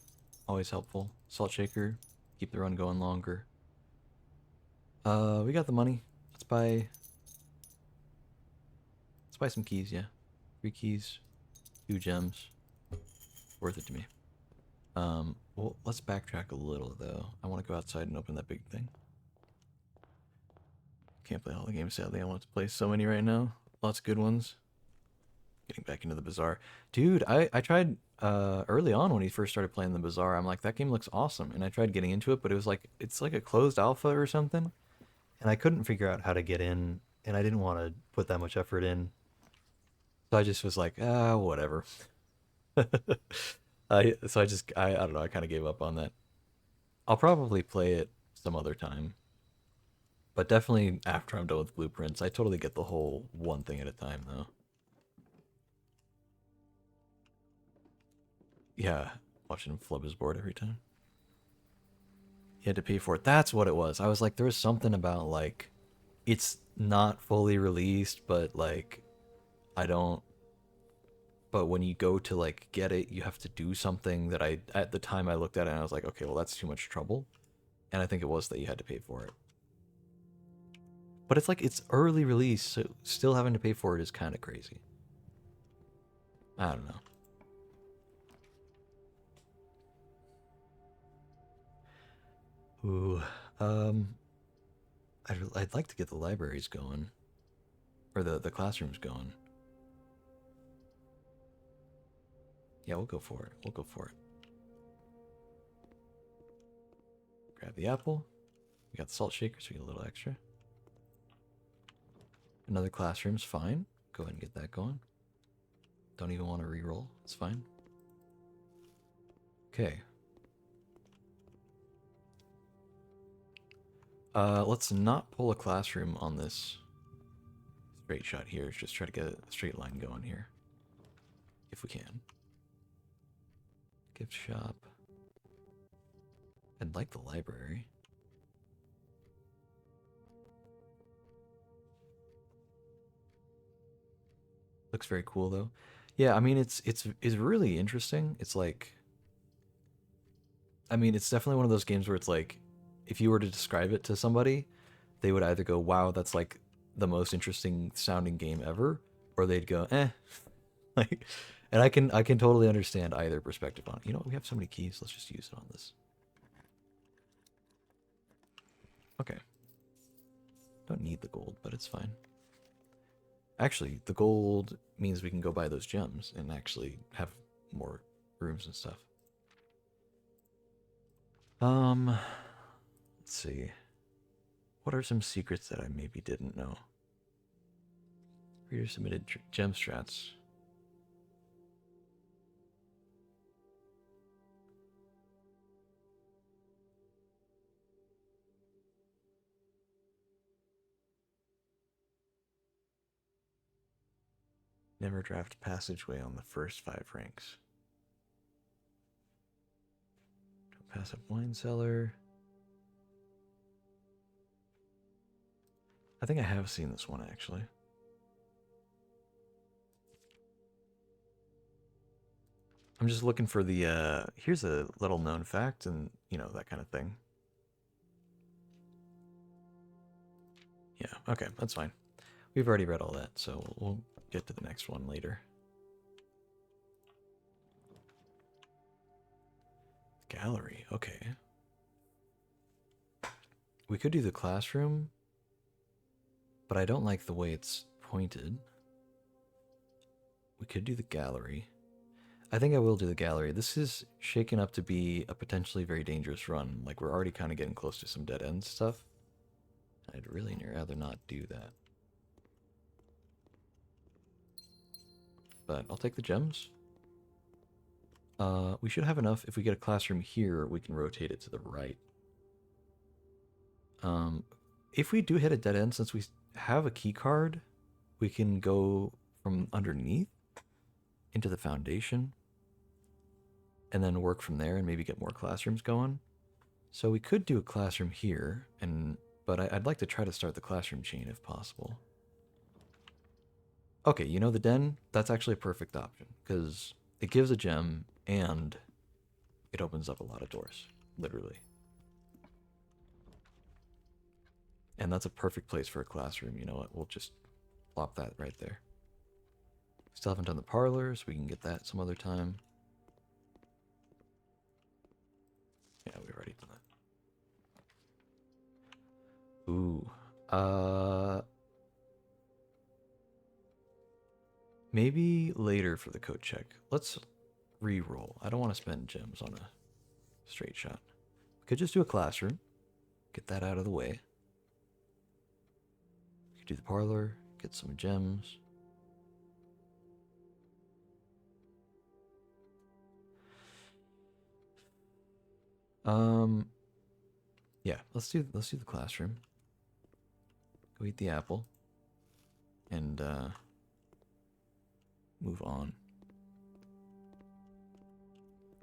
always helpful. Salt shaker, keep the run going longer. We got the money. Let's buy some keys, yeah. 3 keys, 2 gems. Worth it to me. Well, let's backtrack a little though. I want to go outside and open that big thing. Can't play all the games, sadly. I want to play so many right now. Lots of good ones. Getting back into the Bazaar. Dude, I tried early on when he first started playing the Bazaar. I'm like, that game looks awesome. And I tried getting into it, but it was like, it's like a closed alpha or something. And I couldn't figure out how to get in, and I didn't want to put that much effort in. So I just was like, whatever. I don't know, I kind of gave up on that. I'll probably play it some other time. But definitely after I'm done with blueprints, I totally get the whole one thing at a time though. Yeah, watching him flub his board every time. He had to pay for it. That's what it was. I was like, there was something about like, it's not fully released, but like, I don't. But when you go to like get it, you have to do something that at the time I looked at it and I was like, okay, well that's too much trouble. And I think it was that you had to pay for it. But it's like it's early release, so still having to pay for it is kind of crazy. I don't know. Ooh, I'd like to get the libraries going, or the classrooms going. Yeah, we'll go for it. We'll go for it. Grab the apple. We got the salt shaker, so we get a little extra. Another classroom's fine. Go ahead and get that going. Don't even want to re-roll. It's fine. Okay. Let's not pull a classroom on this straight shot here. Just try to get a straight line going here. If we can. Gift shop. I'd like the library. Looks very cool though. Yeah, I mean it's really interesting. It's like, I mean, it's definitely one of those games where it's like, if you were to describe it to somebody, they would either go, "Wow, that's like the most interesting sounding game ever," or they'd go, "Eh." Like, and I can totally understand either perspective on it. You know what? We have so many keys. Let's just use it on this. Okay. Don't need the gold, but it's fine. Actually, the gold means we can go buy those gems and actually have more rooms and stuff. Let's see. What are some secrets that I maybe didn't know? Reader submitted gem strats. Never draft passageway on the first 5 ranks. Don't pass up wine cellar. I think I have seen this one actually. I'm just looking for the here's a little known fact and you know that kind of thing. Yeah, okay, that's fine. We've already read all that, so we'll get to the next one later. Gallery, okay. We could do the classroom, but I don't like the way it's pointed. We could do the gallery. I think I will do the gallery. This is shaken up to be a potentially very dangerous run. Like, we're already kind of getting close to some dead end stuff. I'd really rather not do that. But I'll take the gems. We should have enough. If we get a classroom here, we can rotate it to the right. If we do hit a dead end, since we have a key card, we can go from underneath. into the foundation and then work from there and maybe get more classrooms going. So we could do a classroom here, but I'd like to try to start the classroom chain if possible. Okay, you know the den? That's actually a perfect option because it gives a gem and it opens up a lot of doors, literally. And that's a perfect place for a classroom. You know what? We'll just plop that right there. Still haven't done the parlor, so we can get that some other time. Yeah, we've already done that. Ooh. Maybe later for the code check. Let's re-roll. I don't want to spend gems on a straight shot. We could just do a classroom. Get that out of the way. We could do the parlor. Get some gems. Yeah, let's do the classroom. Go eat the apple. And move on.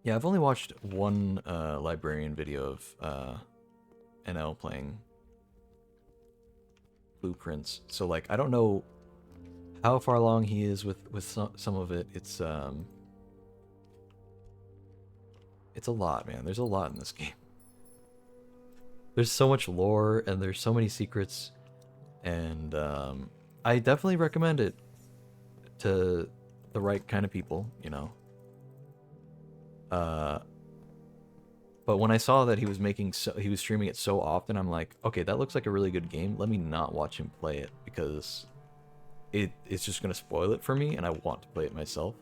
Yeah, I've only watched one librarian video of NL playing blueprints, so like I don't know how far along he is with some of it. It's a lot, man. There's a lot in this game. There's so much lore and there's so many secrets, and I definitely recommend it to the right kind of people, you know. But when I saw that he was streaming it so often, I'm like, okay, that looks like a really good game. Let me not watch him play it because it's just gonna spoil it for me, and I want to play it myself.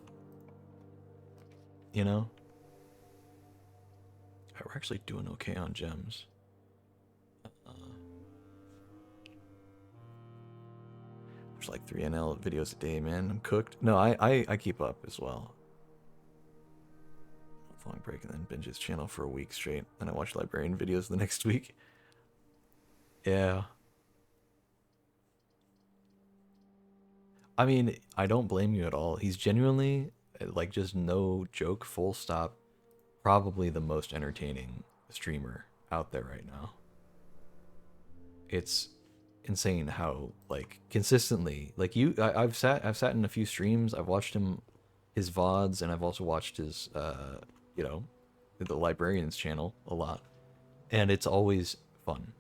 You know. Alright, we're actually doing okay on gems. There's like 3 NL videos a day, man. I'm cooked. No, I keep up as well. Long break and then binge his channel for a week straight. Then I watch librarian videos the next week. Yeah. I mean, I don't blame you at all. He's genuinely, like, just no joke, full stop, probably the most entertaining streamer out there right now. It's insane how, like, consistently, like, I've sat in a few streams. I've watched his VODs, and I've also watched his you know, the librarian's channel a lot, and it's always fun.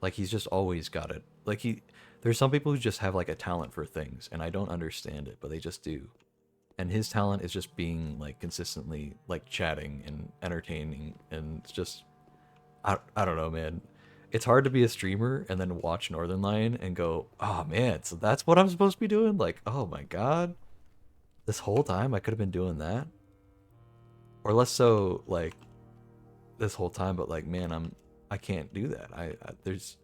Like he's just always got it. Like there's some people who just have like a talent for things, and I don't understand it, but they just do. And his talent is just being like consistently like chatting and entertaining, and it's just I don't know, man. It's hard to be a streamer and then watch Northern Lion and go, oh man, so that's what I'm supposed to be doing? Like, oh my god. This whole time I could have been doing that. Or less so like this whole time, but like man, I can't do that. There's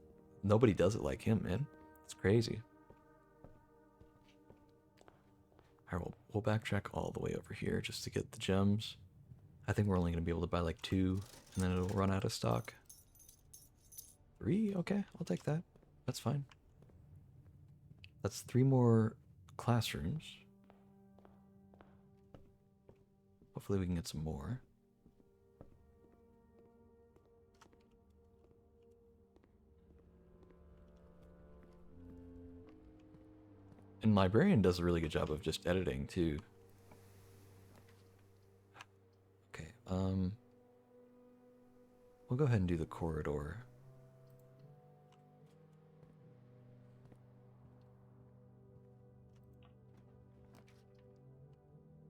nobody does it like him, man. It's crazy. Alright, we'll backtrack all the way over here just to get the gems. I think we're only gonna be able to buy like 2 and then it'll run out of stock. 3? Okay, I'll take that. That's fine. That's 3 more classrooms. Hopefully we can get some more. And Librarian does a really good job of just editing too. Okay, we'll go ahead and do the corridor.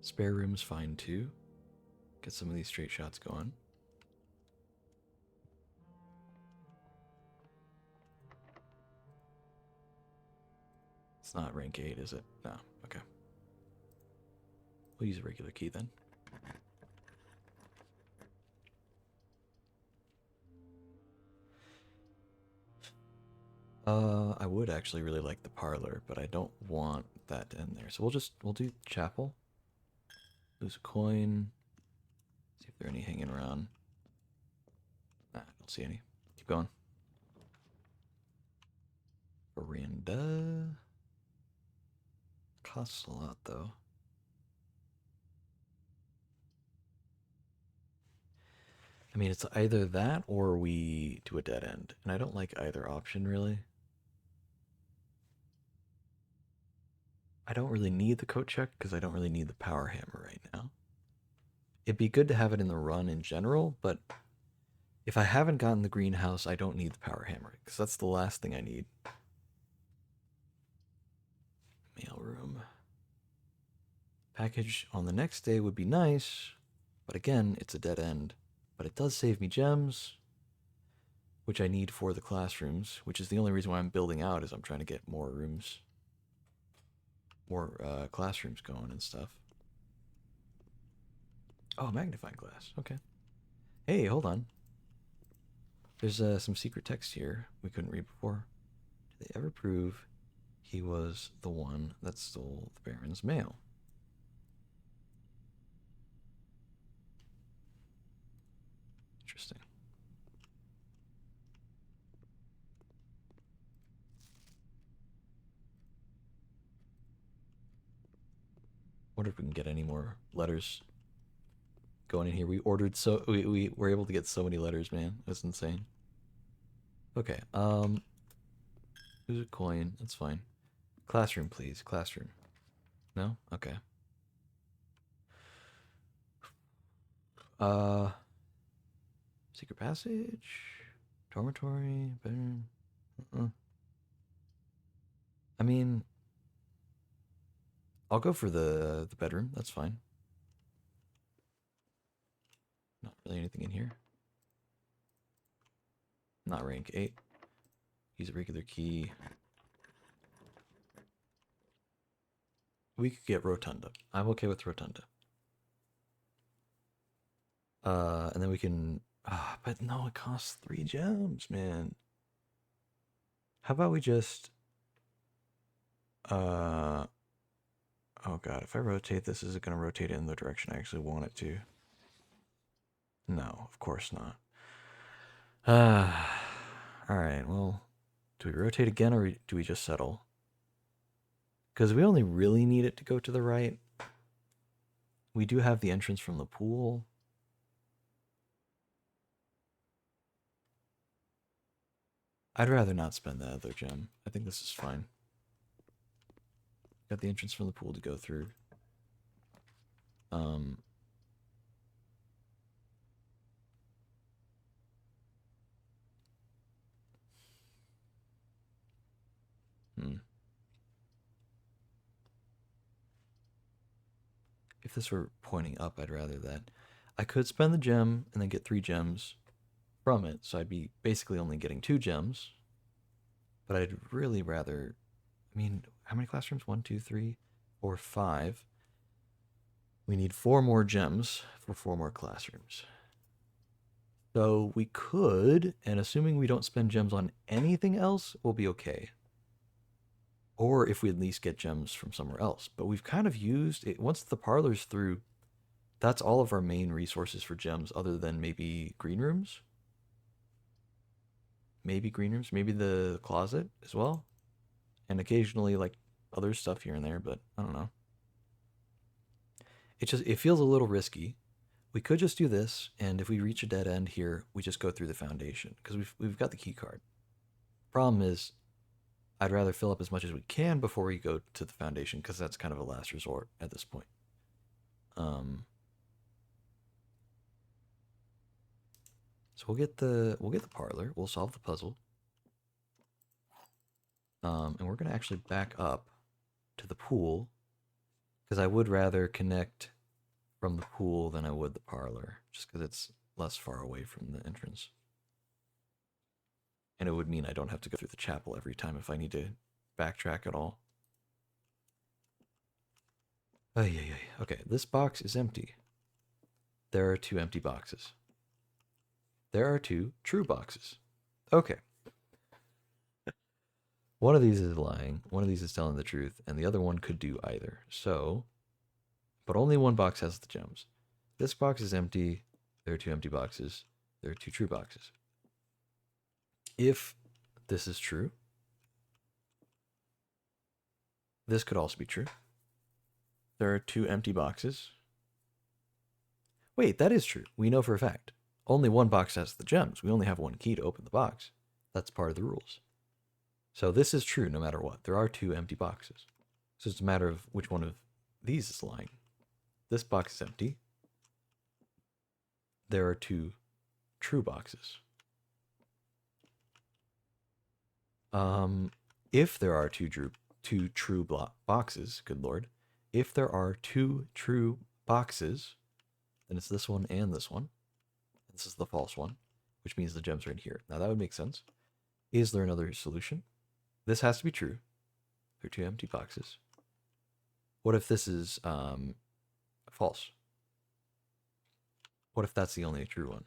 Spare room's fine too. Get some of these straight shots going. It's not rank 8, is it? No. Okay. We'll use a regular key then. I would actually really like the parlor, but I don't want that to end there. So we'll do chapel. Lose a coin. See if there are any hanging around. Nah, I don't see any. Keep going. Veranda. Costs a lot, though. I mean, it's either that or we do a dead end, and I don't like either option really. I don't really need the coat check because I don't really need the power hammer right now. It'd be good to have it in the run in general, but if I haven't gotten the greenhouse, I don't need the power hammer because that's the last thing I need. Mailroom. Package on the next day would be nice, but again, it's a dead end. But it does save me gems, which I need for the classrooms, which is the only reason why I'm building out is I'm trying to get more rooms, more classrooms going and stuff. Oh, magnifying glass. Okay. Hey, hold on. There's some secret text here we couldn't read before. Did they ever prove he was the one that stole the Baron's mail? Interesting. Wonder if we can get any more letters going in here. We ordered we were able to get so many letters, man. That's insane. Okay, who's a coin? That's fine. Classroom, please. Classroom. No? Okay. Secret passage? Dormitory? Bedroom? I mean, I'll go for the bedroom. That's fine. Not really anything in here. Not rank 8. Use a regular key. We could get Rotunda. I'm okay with Rotunda. And then we can... but no, it costs 3 gems, man. How about we just... oh god, if I rotate this, is it going to rotate it in the direction I actually want it to? No, of course not. Alright, well... Do we rotate again, or do we just settle? Because we only really need it to go to the right. We do have the entrance from the pool. I'd rather not spend that other gem. I think this is fine. Got the entrance from the pool to go through. If this were pointing up, I'd rather that. I could spend the gem and then get 3 gems from it, so I'd be basically only getting 2 gems. But I'd really rather... I mean, how many classrooms? 1, 2, 3, 4, 5. We need 4 more gems for 4 more classrooms. So we could, and assuming we don't spend gems on anything else, we'll be okay. Or if we at least get gems from somewhere else. But we've kind of used it. Once the parlor's through, that's all of our main resources for gems, other than maybe green rooms. Maybe green rooms, maybe the closet as well. And occasionally like other stuff here and there, but I don't know. It feels a little risky. We could just do this, and if we reach a dead end here, we just go through the foundation, because we've got the key card. Problem is, I'd rather fill up as much as we can before we go to the foundation, because that's kind of a last resort at this point. So we'll get the parlor. We'll solve the puzzle. And we're gonna actually back up to the pool, because I would rather connect from the pool than I would the parlor, just because it's less far away from the entrance. And it would mean I don't have to go through the chapel every time if I need to backtrack at all. Okay, this box is empty. There are 2 empty boxes. There are 2 true boxes. Okay. One of these is lying, one of these is telling the truth, and the other one could do either. So, but only one box has the gems. This box is empty. There are 2 empty boxes. There are 2 true boxes. If this is true, this could also be true. there are 2 empty boxes. Wait, that is true. We know for a fact. Only one box has the gems. We only have one key to open the box. That's part of the rules. So this is true no matter what. There are 2 empty boxes. So it's a matter of which one of these is lying. This box is empty. There are 2 true boxes. If there are two true boxes, good lord, if there are 2 true boxes, then it's this one and this one. This is the false one, which means the gems are in here. Now that would make sense. Is there another solution? This has to be true. There are 2 empty boxes. What if this is false? What if that's the only true one?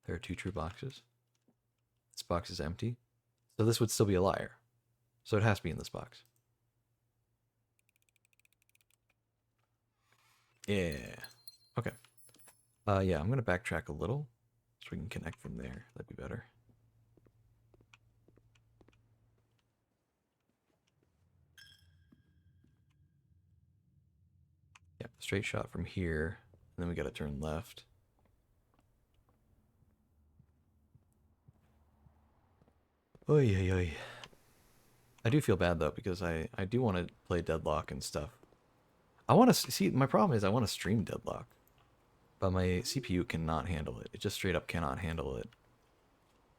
There are 2 true boxes. This box is empty. So this would still be a liar. So it has to be in this box. Yeah. Okay. Yeah, I'm going to backtrack a little so we can connect from there. That'd be better. Yeah, straight shot from here. And then we got to turn left. Oy, oy, oy. I do feel bad, though, because I do want to play Deadlock and stuff. I want to see, my problem is I want to stream Deadlock. But my CPU cannot handle it. It just straight up cannot handle it.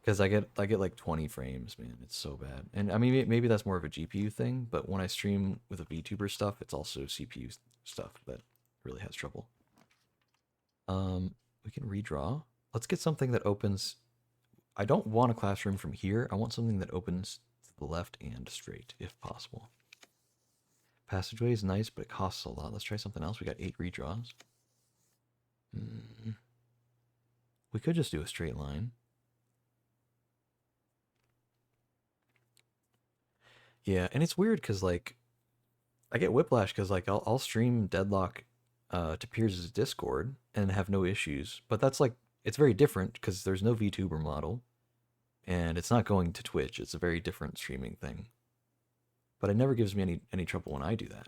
Because I get like 20 frames, man. It's so bad. And I mean, maybe that's more of a GPU thing, but when I stream with a VTuber stuff, it's also CPU stuff that really has trouble. We can redraw. Let's get something that opens. I don't want a classroom from here. I want something that opens to the left and straight, if possible. Passageway is nice, but it costs a lot. Let's try something else. We got 8 redraws. We could just do a straight line. Yeah, and it's weird because, like, I get whiplash because, like, I'll stream Deadlock to Piers' Discord and have no issues. But that's, like, it's very different because there's no VTuber model. And it's not going to Twitch. It's a very different streaming thing. But it never gives me any trouble when I do that.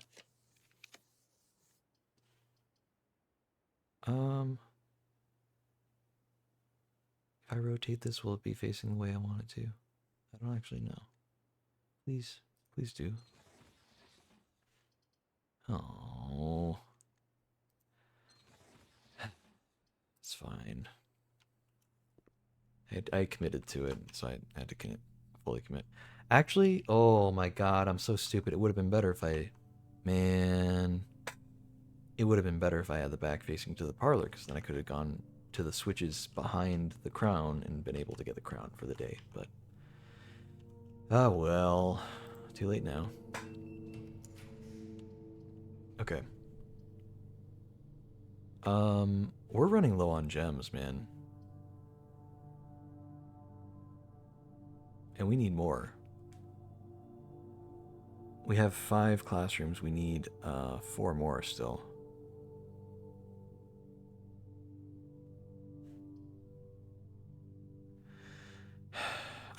If I rotate this, will it be facing the way I want it to? I don't actually know. Please do. Oh. It's fine. I committed to it, so I had to fully commit. Actually, oh my god, I'm so stupid. It would have been better if I... Man... It would have been better if I had the back facing to the parlor, because then I could have gone to the switches behind the crown and been able to get the crown for the day, but... Ah, well... Too late now. Okay. We're running low on gems, man. And we need more. We have 5 classrooms. We need 4 more still.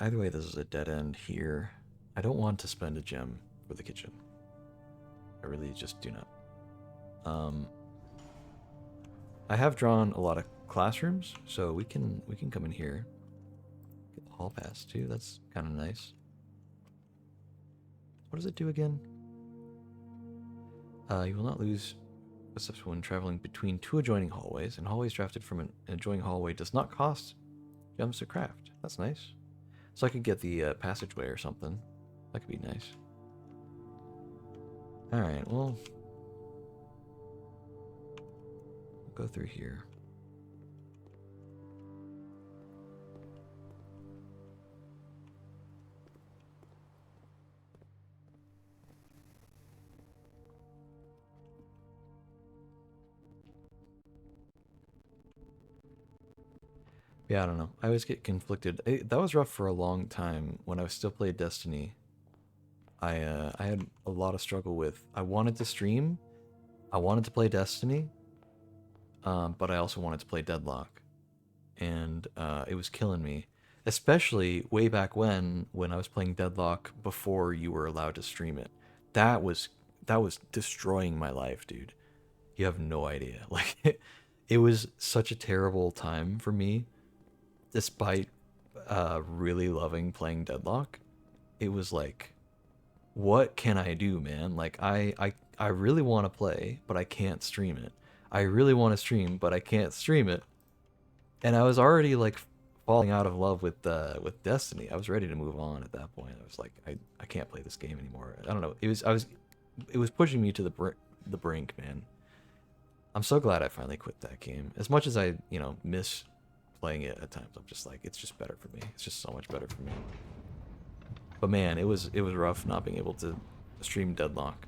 Either way, this is a dead end here. I don't want to spend a gem for the kitchen. I really just do not. I have drawn a lot of classrooms, so we can come in here. Get the hall pass too. That's kind of nice. What does it do again? You will not lose steps when traveling between 2 adjoining hallways, and hallways drafted from an adjoining hallway does not cost gems to craft. That's nice. So I could get the passageway or something. That could be nice. Alright, well... We'll go through here. Yeah, I don't know. I always get conflicted. That was rough for a long time when I was still playing Destiny. I had a lot of struggle with. I wanted to stream. I wanted to play Destiny. But I also wanted to play Deadlock. And it was killing me. Especially way back when I was playing Deadlock before you were allowed to stream it. That was that was destroying my life, dude. You have no idea. Like it was such a terrible time for me, despite really loving playing Deadlock. It was like, what can I do, man? Like I really want to play, but I can't stream it. I really want to stream, but I can't stream it. And I was already like falling out of love with Destiny. I was ready to move on at that point. I was like, I can't play this game anymore. I don't know. It was pushing me to the brink, man. I'm so glad I finally quit that game. As much as I, miss playing it at times, I'm just like, it's just better for me. It's just so much better for me. But man, it was rough not being able to stream Deadlock.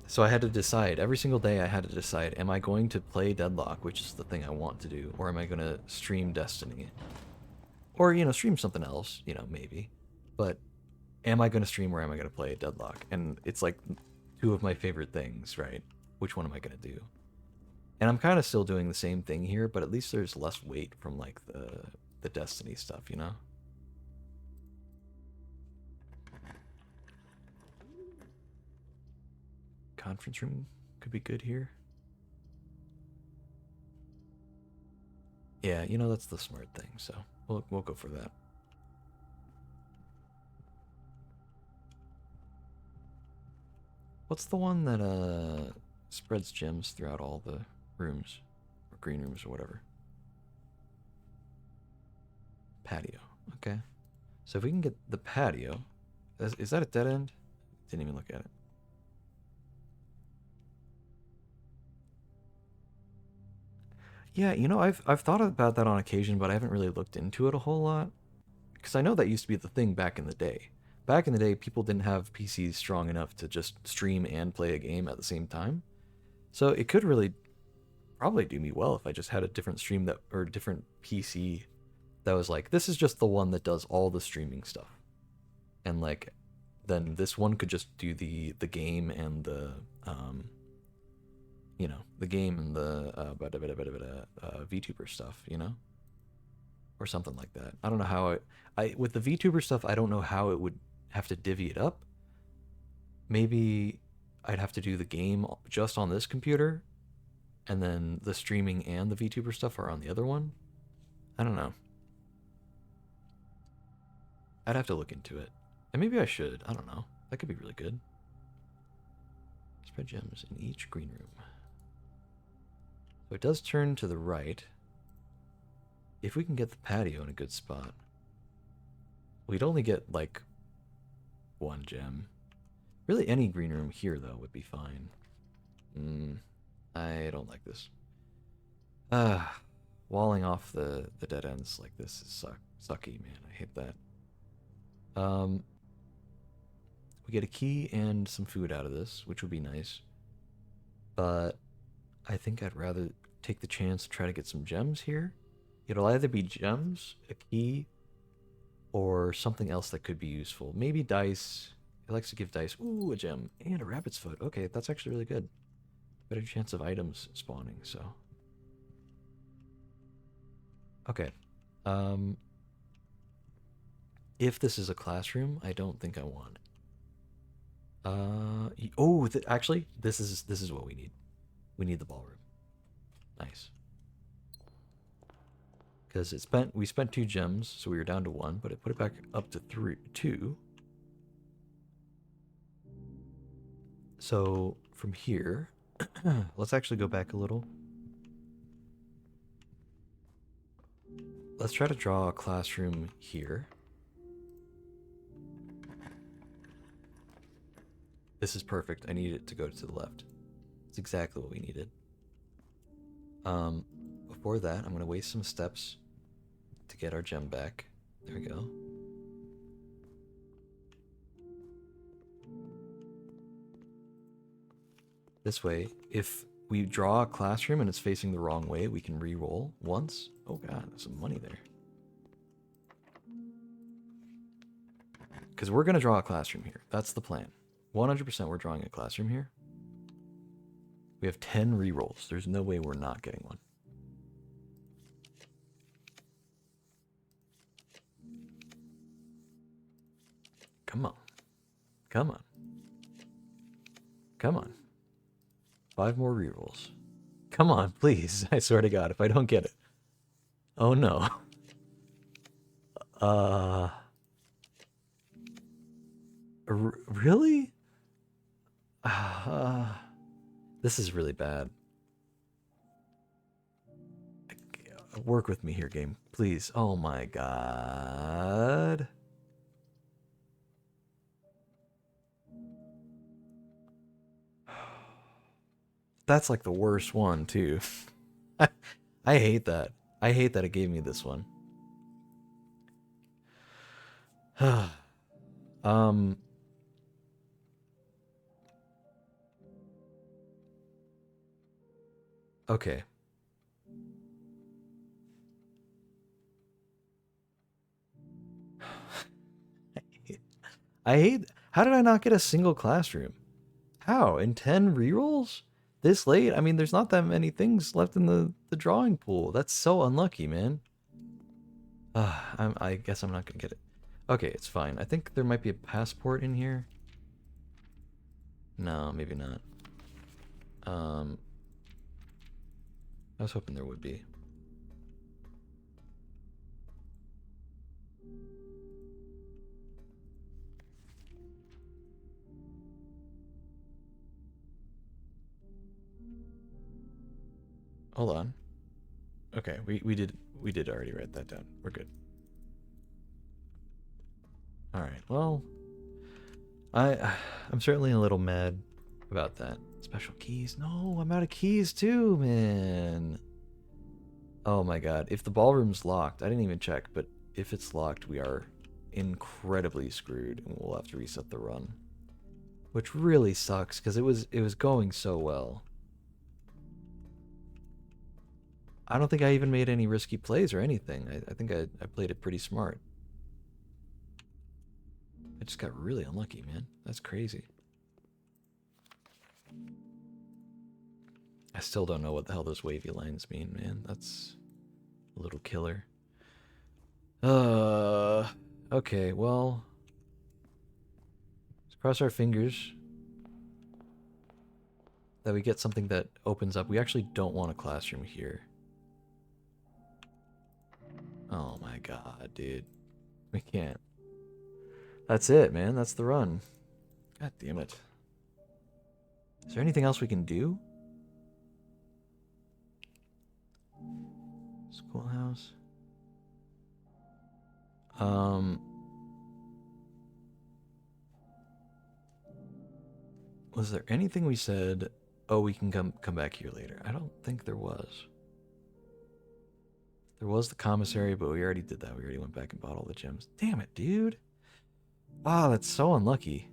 So I had to decide every single day. I had to decide: am I going to play Deadlock, which is the thing I want to do, or am I going to stream Destiny, or stream something else? Maybe. But am I going to stream or am I going to play Deadlock? And it's like two of my favorite things, right? Which one am I going to do? And I'm kind of still doing the same thing here, but at least there's less weight from like the Destiny stuff, you know? Conference room could be good here. Yeah, that's the smart thing, so we'll go for that. What's the one that spreads gems throughout all the rooms, or green rooms or whatever? Patio. Okay. So if we can get the patio, is that a dead end? Didn't even look at it. Yeah, I've thought about that on occasion, but I haven't really looked into it a whole lot. Because I know that used to be the thing back in the day. Back in the day, people didn't have PCs strong enough to just stream and play a game at the same time. So it could really probably do me well if I just had a different stream that or different PC that was like, this is just the one that does all the streaming stuff. And like then this one could just do the game and the the game and the VTuber stuff, or something like that. I don't know how I with the VTuber stuff, I don't know how it would have to divvy it up. Maybe I'd have to do the game just on this computer, and then the streaming and the VTuber stuff are on the other one. I don't know. I'd have to look into it. And maybe I should. I don't know. That could be really good. Spread gems in each green room. So it does turn to the right. If we can get the patio in a good spot, we'd only get like one gem. Really, any green room here though would be fine. I don't like this. Walling off the dead ends like this is sucky, man. I hate that. We get a key and some food out of this, which would be nice. But I think I'd rather take the chance to try to get some gems here. It'll either be gems, a key, or something else that could be useful. Maybe dice. It likes to give dice. Ooh, a gem. And a rabbit's foot. Okay, that's actually really good. Better chance of items spawning, so. Okay. If this is a classroom, I don't think I want it. Actually, this is what we need. We need the ballroom. Nice. Because we spent 2 gems, so we were down to 1, but it put it back up to 2. So from here, let's actually go back a little. Let's try to draw a classroom here. This is perfect. I need it to go to the left. It's exactly what we needed. Before that, I'm going to waste some steps to get our gem back. There we go. This way, if we draw a classroom and it's facing the wrong way, we can re-roll once. Oh god, there's some money there. Because we're going to draw a classroom here. That's the plan. 100% we're drawing a classroom here. We have 10 re-rolls. There's no way we're not getting one. Come on. Come on. Come on. 5 more rerolls. Come on, please. I swear to God, if I don't get it. Oh no. Uh. Really? This is really bad. Work with me here, game. Please. Oh my God. That's like the worst one, too. I hate that. I hate that it gave me this one. um. Okay. I hate. How did I not get a single classroom? How? In 10 rerolls? This late? I mean, there's not that many things left in the drawing pool. That's so unlucky, man. I guess I'm not gonna get it. Okay, it's fine. I think there might be a passport in here. No, maybe not. I was hoping there would be. Hold on. Okay, we did already write that down. We're good. All right. Well, I'm certainly a little mad about that. Special keys? No, I'm out of keys too, man. Oh my God. If the ballroom's locked, I didn't even check, but if it's locked, we are incredibly screwed and we'll have to reset the run. Which really sucks because it was going so well. I don't think I even made any risky plays or anything. I think I played it pretty smart. I just got really unlucky, man. That's crazy. I still don't know what the hell those wavy lines mean, man. That's a little killer. Okay, well. Let's cross our fingers that we get something that opens up. We actually don't want a classroom here. Oh my God, dude. We can't. That's it, man. That's the run. God damn it. Is there anything else we can do? Schoolhouse. Was there anything we said, oh, we can come back here later? I don't think there was. There was the commissary, but we already did that. We already went back and bought all the gems. Damn it, dude. Wow, that's so unlucky.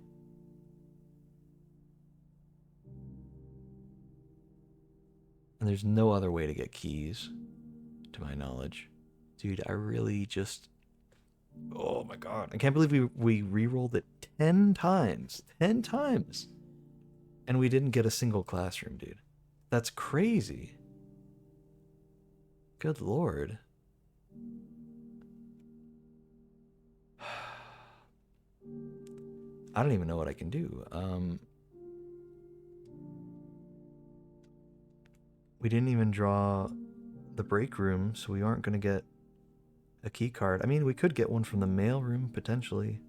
And there's no other way to get keys, to my knowledge. Dude, I really just... Oh my God. I can't believe we re-rolled it 10 times. 10 times. And we didn't get a single classroom, dude. That's crazy. Good Lord. I don't even know what I can do. We didn't even draw the break room, so we aren't going to get a key card. I mean, we could get one from the mail room, potentially.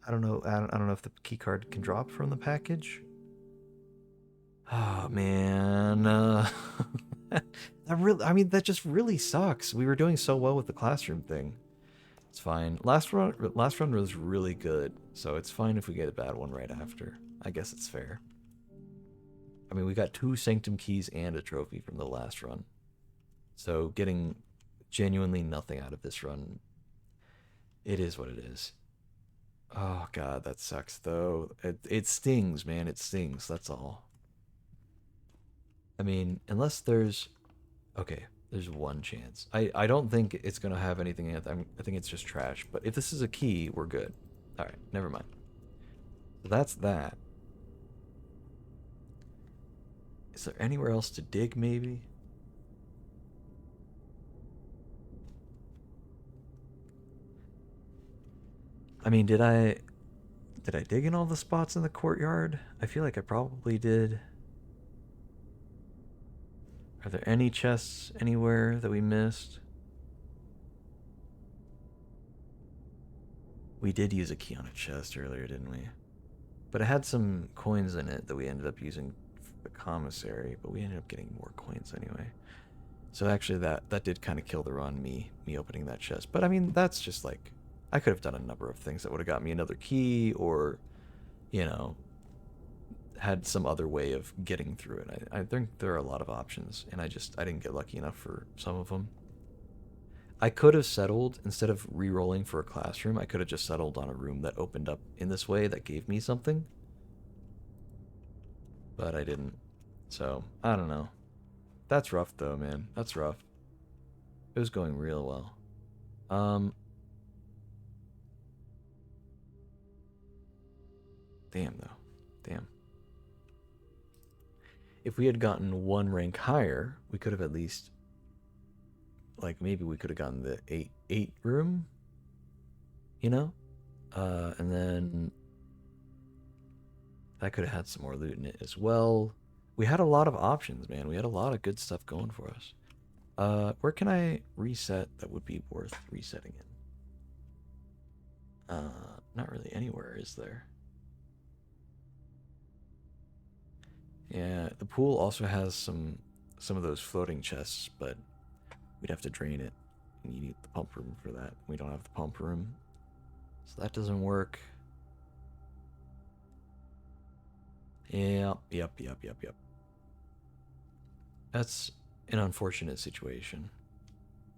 I don't know. I don't know if the key card can drop from the package. Oh, man. I mean, that just really sucks. We were doing so well with the classroom thing. It's fine. Last run was really good, so it's fine if we get a bad one right after. I guess it's fair. I mean, we got 2 Sanctum keys and a trophy from the last run. So getting genuinely nothing out of this run, it is what it is. Oh, God, that sucks, though. It stings, man. It stings. That's all. I mean, unless there's... Okay, there's one chance. I don't think it's going to have anything in it. I think it's just trash. But if this is a key, we're good. All right, never mind. So that's that. Is there anywhere else to dig, maybe? I mean, did I Did I dig in all the spots in the courtyard? I feel like I probably did. Are there any chests anywhere that we missed? We did use a key on a chest earlier, didn't we? But it had some coins in it that we ended up using for the commissary, but we ended up getting more coins anyway. So actually that did kind of kill the run, me opening that chest. But I mean, that's just like, I could have done a number of things that would have got me another key, or, you know, had some other way of getting through it. I think there are a lot of options, and I didn't get lucky enough for some of them. I could have settled, instead of re-rolling for a classroom, I could have just settled on a room that opened up in this way that gave me something. But I didn't. So, I don't know. That's rough though, man. That's rough. It was going real well. Damn though. Damn. If we had gotten one rank higher, we could have at least, like, maybe we could have gotten the 8 room, you know? And then that could have had some more loot in it as well. We had a lot of options, man. We had a lot of good stuff going for us. Where can I reset that would be worth resetting in? Not really anywhere, is there? Yeah, the pool also has some of those floating chests, but we'd have to drain it, and you need the pump room for that. We don't have the pump room, so that doesn't work. Yep. That's an unfortunate situation,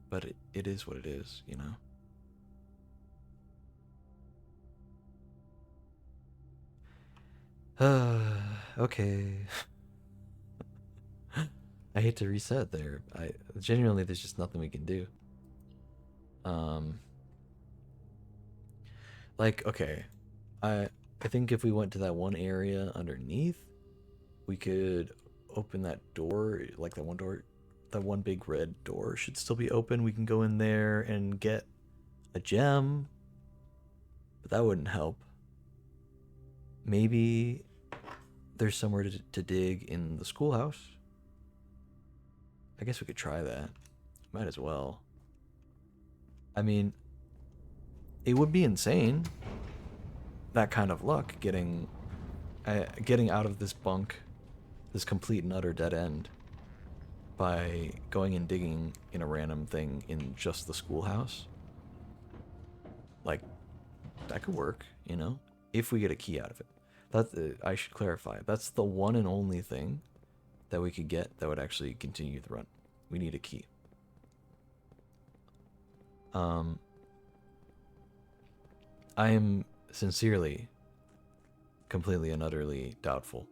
but it is what it is, you know? Okay. I hate to reset there. I genuinely, there's just nothing we can do. Um, like, okay, I think if we went to that one area underneath, we could open that door, like that one door, that one big red door should still be open. We can go in there and get a gem, but that wouldn't help. Maybe there's somewhere to dig in the schoolhouse. I guess we could try that. Might as well. I mean, it would be insane, that kind of luck, getting out of this bunk, this complete and utter dead end, by going and digging in a random thing in just the schoolhouse. Like, that could work, you know, if we get a key out of it. That I should clarify. That's the one and only thing that we could get that would actually continue the run. We need a key. I am sincerely, completely and utterly doubtful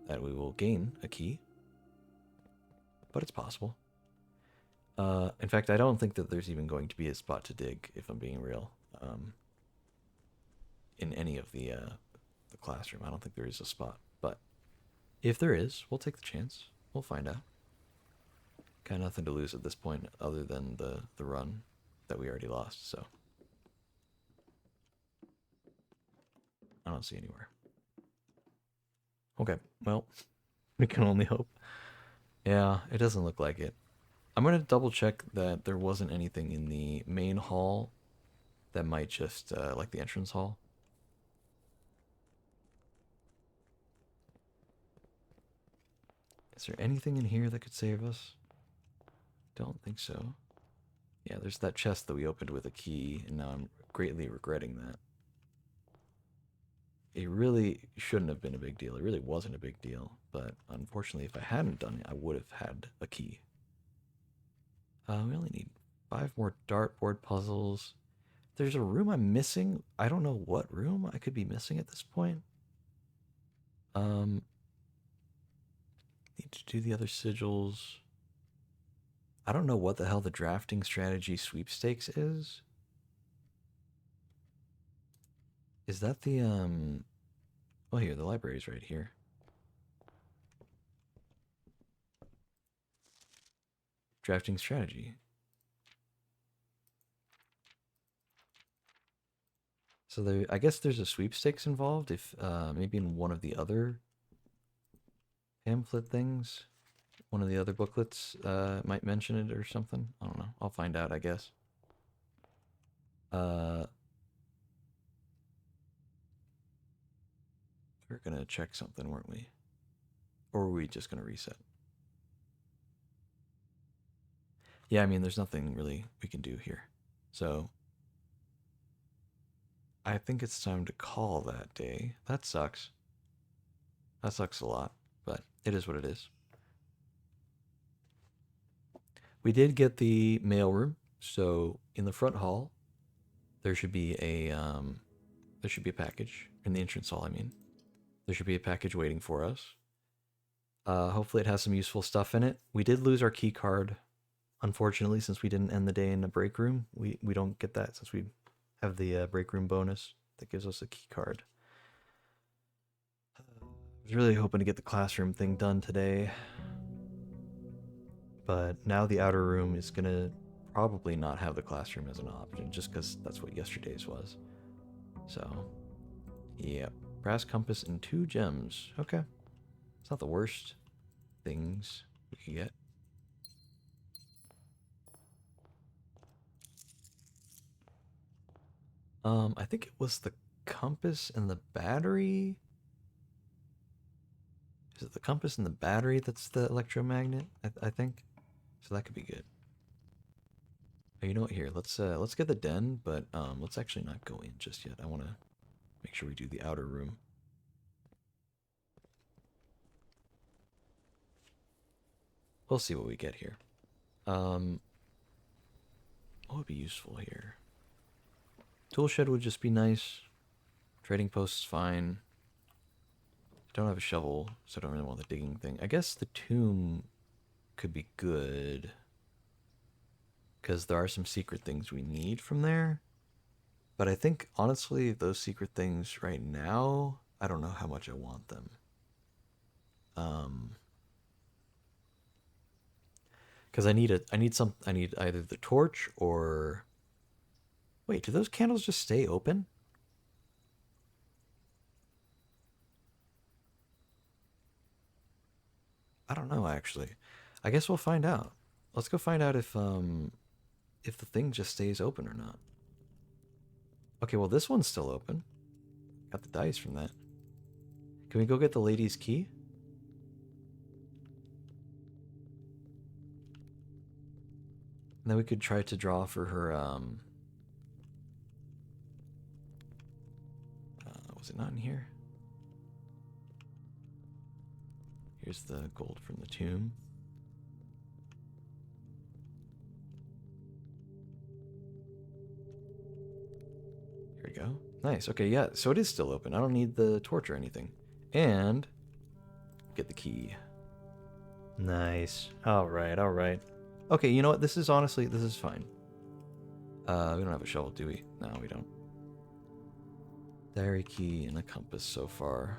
that we will gain a key, but it's possible. In fact, I don't think that there's even going to be a spot to dig, if I'm being real. In any of the classroom, I don't think there is a spot. But if there is, we'll take the chance. We'll find out. Got nothing to lose at this point, other than the run that we already lost. So I don't see anywhere. Okay, well, we can only hope. Yeah, it doesn't look like it. I'm gonna double check that there wasn't anything in the main hall that might just, like the entrance hall. Is there anything in here that could save us? Don't think so. Yeah, there's that chest that we opened with a key, and now I'm greatly regretting that. It really shouldn't have been a big deal. It really wasn't a big deal, but unfortunately, if I hadn't done it, I would have had a key. We only need 5 more dartboard puzzles. There's a room I'm missing. I don't know what room I could be missing at this point. Need to do the other sigils. I don't know what the hell the drafting strategy sweepstakes is. Is that the, oh, here, the library's right here. Drafting strategy. So there, I guess there's a sweepstakes involved. If maybe in one of the other pamphlet things, one of the other booklets might mention it or something. I don't know. I'll find out, I guess. We're gonna check something, weren't we? Or were we just gonna reset? Yeah, I mean, there's nothing really we can do here. So I think it's time to call that day. That sucks. That sucks a lot, but it is what it is. We did get the mailroom, so in the front hall, there should be a package in the entrance hall. I mean, there should be a package waiting for us. Hopefully, it has some useful stuff in it. We did lose our key card, unfortunately, since we didn't end the day in the break room. We don't get that since we have the break room bonus that gives us a key card. I was really hoping to get the classroom thing done today. But now the outer room is going to probably not have the classroom as an option, just because that's what yesterday's was. So, yeah. Brass compass and 2 gems. Okay. It's not the worst things we could get. I think it was the compass and the battery. Is it the compass and the battery that's the electromagnet? I think. So that could be good. Oh, you know what? Here, let's get the den, but let's actually not go in just yet. I want to make sure we do the outer room. We'll see what we get here. What would be useful here? Tool shed would just be nice. Trading post is fine. I don't have a shovel, so I don't really want the digging thing. I guess the tomb could be good, because there are some secret things we need from there. But I think, honestly, those secret things right now, I don't know how much I want them. Because I need either the torch or... Wait, do those candles just stay open? I don't know, actually. I guess we'll find out. Let's go find out if the thing just stays open or not. Okay, well, this one's still open. Got the dice from that. Can we go get the lady's key? And then we could try to draw for her, was it not in here? Here's the gold from the tomb. Here we go. Nice. Okay, yeah. So it is still open. I don't need the torch or anything. And get the key. Nice. All right. All right. Okay, you know what? This is fine. We don't have a shovel, do we? No, we don't. Diary key and a compass so far.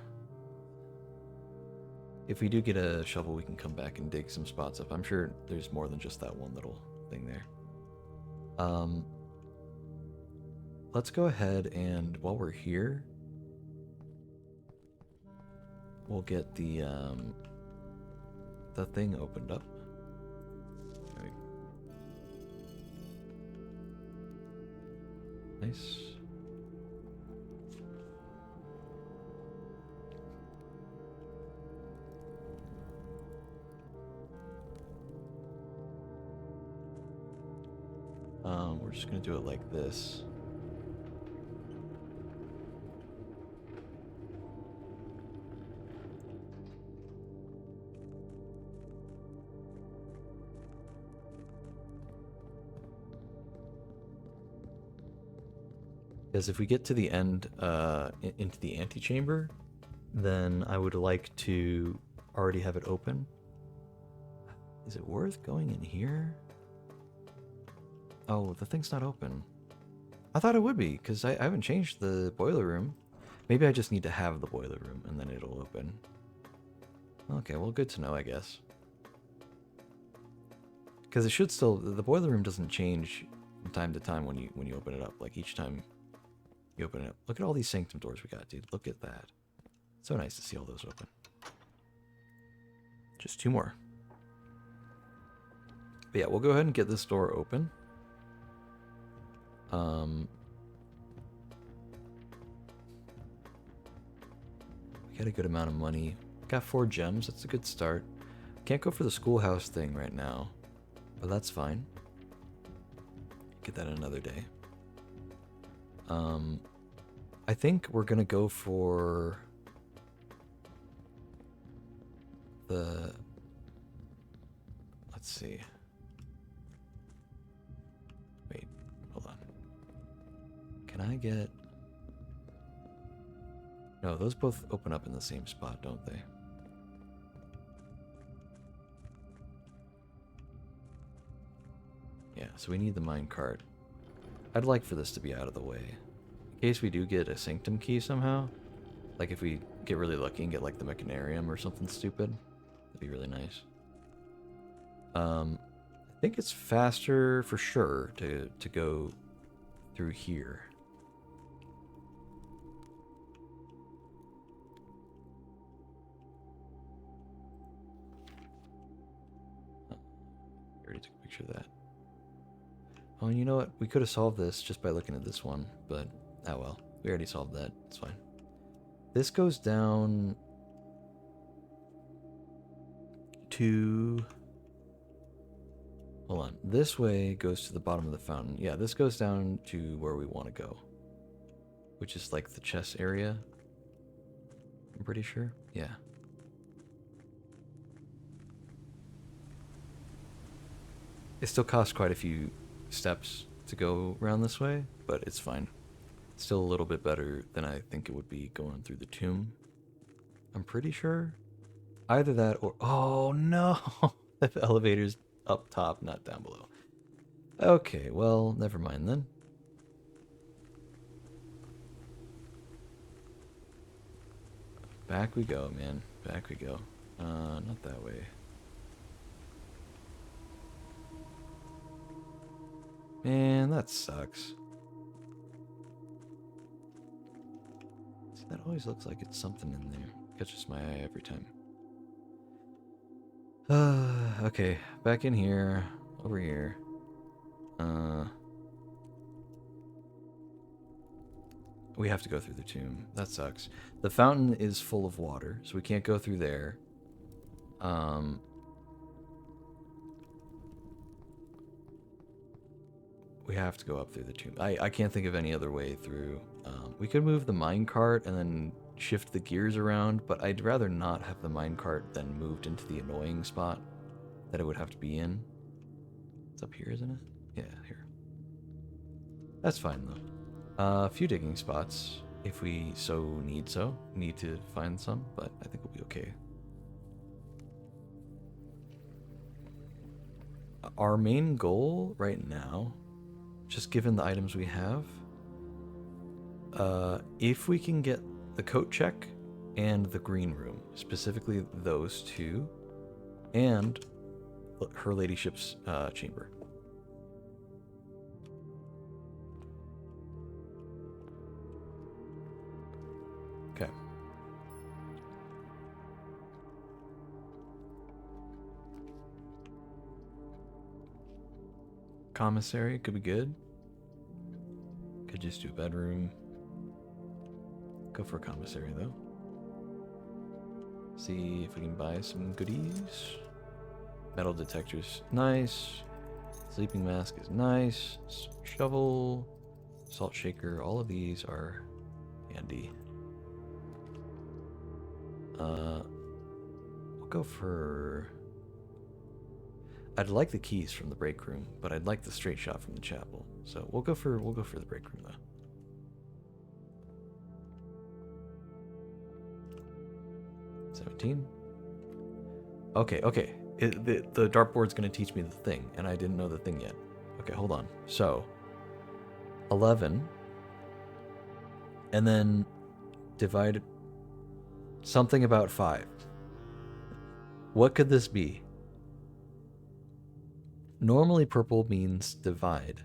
If we do get a shovel, we can come back and dig some spots up. I'm sure there's more than just that one little thing there. Let's go ahead and, while we're here, we'll get the thing opened up. Nice. We're just gonna do it like this. Because if we get to the end, into the antechamber, then I would like to already have it open. Is it worth going in here? Oh, the thing's not open. I thought it would be, because I haven't changed the boiler room. Maybe I just need to have the boiler room, and then it'll open. Okay, well, good to know, I guess. Because it should still... The boiler room doesn't change from time to time when you open it up. Like, each time You open it up. Look at all these sanctum doors we got, dude. Look at that. So nice to see all those open. Just 2 more. But yeah, we'll go ahead and get this door open. We got a good amount of money. Got 4 gems. That's a good start. Can't go for the schoolhouse thing right now, but that's fine. Get that another day. I think we're gonna go for the. Let's see. Wait, hold on. Can I get? No, those both open up in the same spot, don't they? Yeah, so we need the minecart. I'd like for this to be out of the way. In case we do get a sanctum key somehow. Like if we get really lucky and get like the mechanarium or something stupid. That'd be really nice. I think it's faster for sure to go through here. Oh, I already took a picture of that. Oh, and you know what? We could have solved this just by looking at this one, but oh well. We already solved that. It's fine. This goes down to... Hold on. This way goes to the bottom of the fountain. Yeah, this goes down to where we want to go, which is like the chest area. I'm pretty sure. Yeah. It still costs quite a few steps to go around this way, but it's fine. It's still a little bit better than I think it would be going through the tomb. I'm pretty sure. Either that or... Oh, no! The elevator's up top, not down below. Okay, well, never mind then. Back we go, man. Back we go. Not that way. Man, that sucks. See, that always looks like it's something in there. Catches my eye every time. Okay, back in here. Over here. We have to go through the tomb. That sucks. The fountain is full of water, so we can't go through there. We have to go up through the tomb. I can't think of any other way through. We could move the minecart and then shift the gears around, but I'd rather not have the minecart than moved into the annoying spot that it would have to be in. It's up here, isn't it? Yeah, here. That's fine, though. A few digging spots, if we need to find some, but I think we'll be okay. Our main goal right now, just given the items we have, if we can get the coat check and the green room, specifically those 2, and her ladyship's chamber. Okay. Commissary could be good. Could just do a bedroom. Go for a commissary though. See if we can buy some goodies. Metal detectors, nice. Sleeping mask is nice. Shovel, salt shaker, all of these are handy. We'll go for... I'd like the keys from the break room, but I'd like the straight shot from the chapel. So we'll go for the break room though. $17. Okay. The dartboard's gonna teach me the thing, and I didn't know the thing yet. Okay, hold on. So 11, and then divide something about 5. What could this be? Normally purple means divide.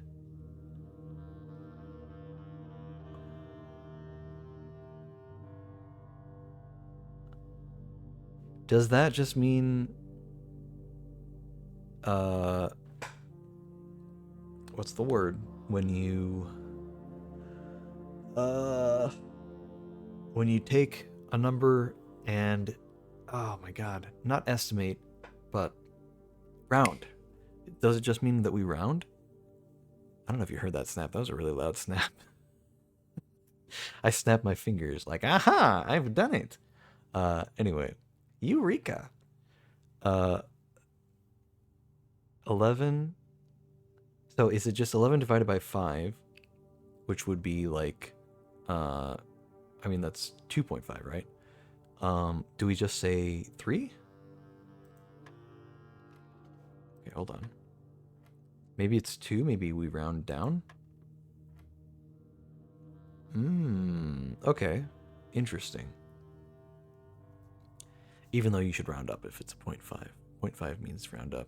Does that just mean what's the word when you take a number and, oh my god, not estimate, but round? Does it just mean that we round? I don't know if you heard that snap. That was a really loud snap. I snapped my fingers like, aha, I've done it. Anyway, Eureka. 11. So is it just 11 divided by 5, which would be like, I mean, that's 2.5, right? Do we just say 3? Okay, hold on. Maybe it's 2, maybe we round down? Okay. Interesting. Even though you should round up if it's a 0.5. 0.5 means round up.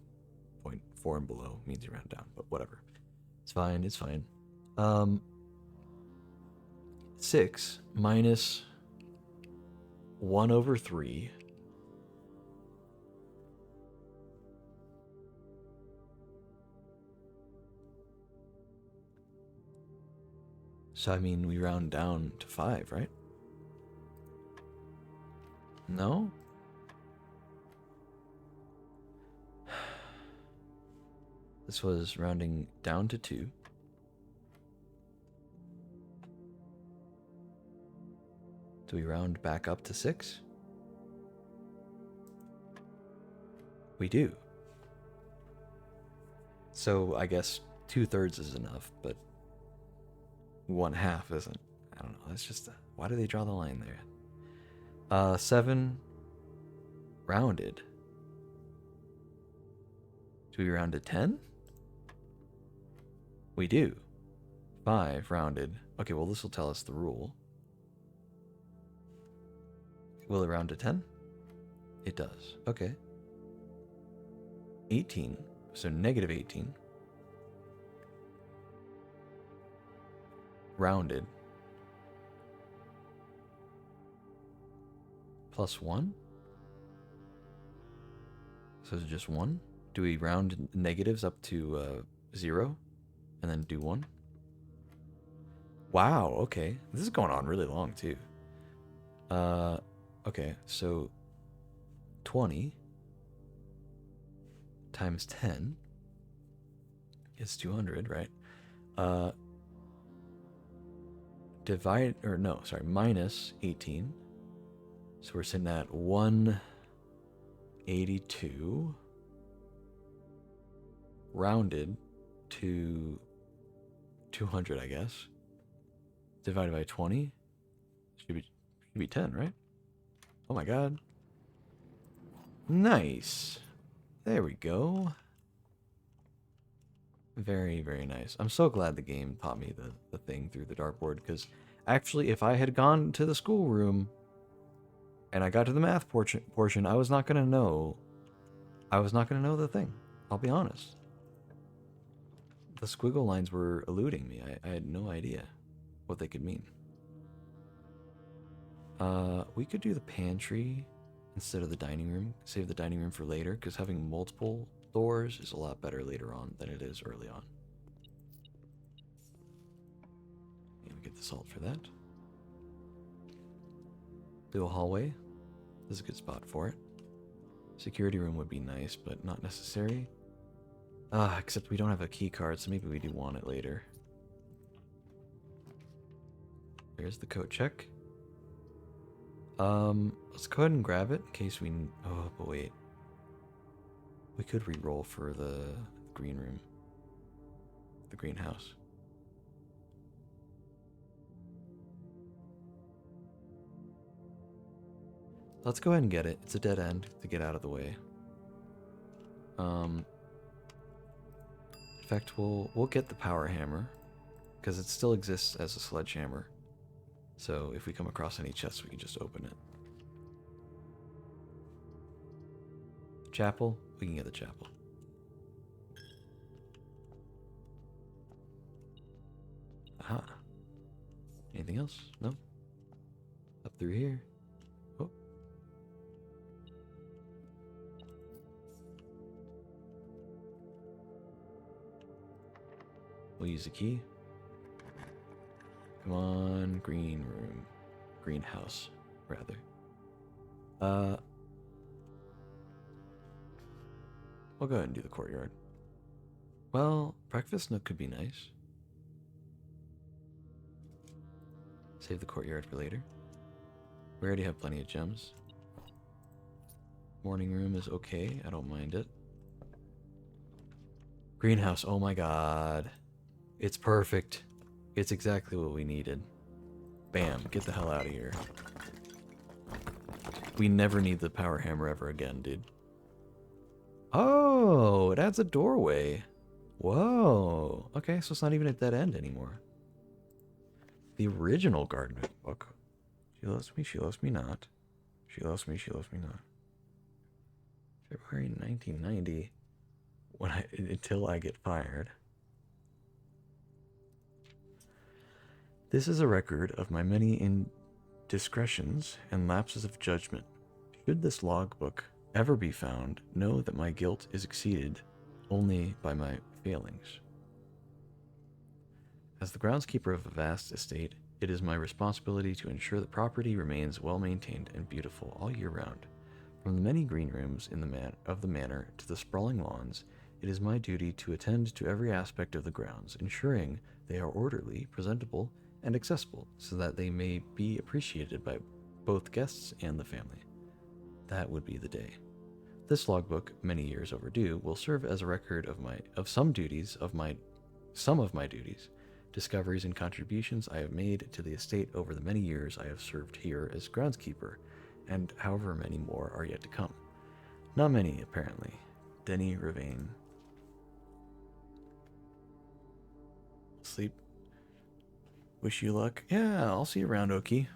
0.4 and below means you round down, but whatever. It's fine, it's fine. 6 minus 1 over 3. So, I mean, we round down to 5, right? No? This was rounding down to 2. Do we round back up to 6? We do. So I guess 2/3 is enough, but 1/2 isn't. I don't know. That's just why do they draw the line there? 7 rounded. Do we round to 10? We do. 5 rounded. Okay, well this will tell us the rule. Will it round to 10? It does. Okay. 18. So negative 18. Rounded. Plus 1? So is it just 1? Do we round negatives up to 0? And then do 1? Wow, okay. This is going on really long, too. Okay, so 20 times 10 is 200, right? Minus 18. So we're sitting at 182. Rounded to 200, I guess. Divided by 20. Should be 10, right? Oh my god. Nice. There we go. Very, very nice. I'm so glad the game taught me the thing through the dartboard, because actually, if I had gone to the schoolroom and I got to the math portion, I was not going to know. I was not going to know the thing. I'll be honest. The squiggle lines were eluding me. I had no idea what they could mean. We could do the pantry instead of the dining room. Save the dining room for later, because having multiple doors is a lot better later on than it is early on. And we get the salt for that. Do a hallway. This is a good spot for it. Security room would be nice, but not necessary. Except we don't have a key card, so maybe we do want it later. There's the coat check. Let's go ahead and grab it in case we... Oh, but wait. We could re-roll for the green room. The greenhouse. Let's go ahead and get it. It's a dead end to get out of the way. In fact, we'll get the power hammer, because it still exists as a sledgehammer. So if we come across any chests, we can just open it. Chapel? We can get the chapel. Aha. Anything else? No? Up through here. Oh. We'll use the key. Come on, green room. Greenhouse, rather. We'll go ahead and do the courtyard. Well, breakfast nook could be nice. Save the courtyard for later. We already have plenty of gems. Morning room is okay. I don't mind it. Greenhouse. Oh my god. It's perfect. It's exactly what we needed. Bam. Get the hell out of here. We never need the power hammer ever again, dude. Oh, it adds a doorway. Whoa. Okay, so it's not even a dead end anymore. The original garden book. She loves me, she loves me not. She loves me, she loves me not. February 1990. Until I get fired. This is a record of my many indiscretions and lapses of judgment. Should this logbook ever be found, know that my guilt is exceeded only by my failings. As the groundskeeper of a vast estate, it is my responsibility to ensure the property remains well maintained and beautiful all year round. From the many green rooms in the manor to the sprawling lawns, it is my duty to attend to every aspect of the grounds, ensuring they are orderly, presentable, and accessible so that they may be appreciated by both guests and the family. That would be the day. This logbook, many years overdue, will serve as a record of some of my duties, discoveries and contributions I have made to the estate over the many years I have served here as groundskeeper, and however many more are yet to come. Not many, apparently. Denny Ravane. Sleep. Wish you luck. Yeah, I'll see you around, Oki.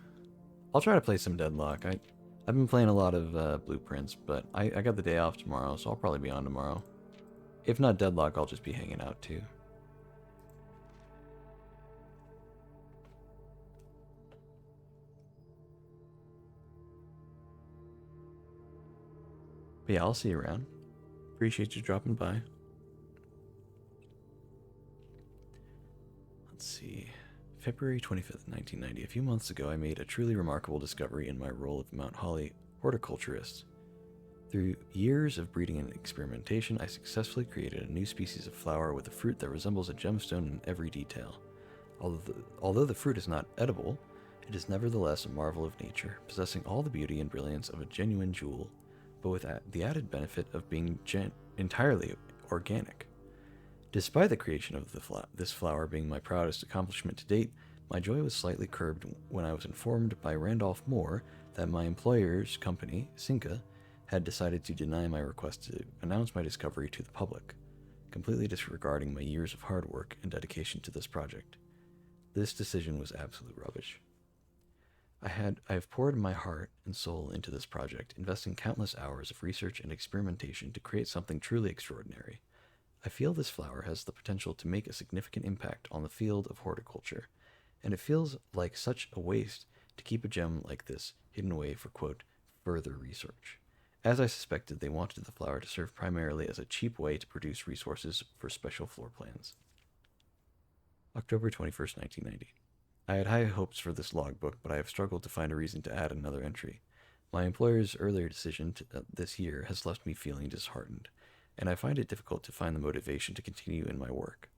I'll try to play some Deadlock. I've been playing a lot of Blueprints, but I got the day off tomorrow, so I'll probably be on tomorrow. If not Deadlock, I'll just be hanging out too. But yeah, I'll see you around. Appreciate you dropping by. Let's see. February 25th, 1990. A few months ago, I made a truly remarkable discovery in my role of Mount Holly horticulturist. Through years of breeding and experimentation, I successfully created a new species of flower with a fruit that resembles a gemstone in every detail. Although the fruit is not edible, it is nevertheless a marvel of nature, possessing all the beauty and brilliance of a genuine jewel, but with the added benefit of being entirely organic. Despite the creation of this flower being my proudest accomplishment to date, my joy was slightly curbed when I was informed by Randolph Moore that my employer's company, Cinca, had decided to deny my request to announce my discovery to the public, completely disregarding my years of hard work and dedication to this project. This decision was absolute rubbish. I have poured my heart and soul into this project, investing countless hours of research and experimentation to create something truly extraordinary. I feel this flower has the potential to make a significant impact on the field of horticulture, and it feels like such a waste to keep a gem like this hidden away for, quote, further research. As I suspected, they wanted the flower to serve primarily as a cheap way to produce resources for special floor plans. October 21st, 1990. I had high hopes for this logbook, but I have struggled to find a reason to add another entry. My employer's earlier decision this year has left me feeling disheartened, and I find it difficult to find the motivation to continue in my work.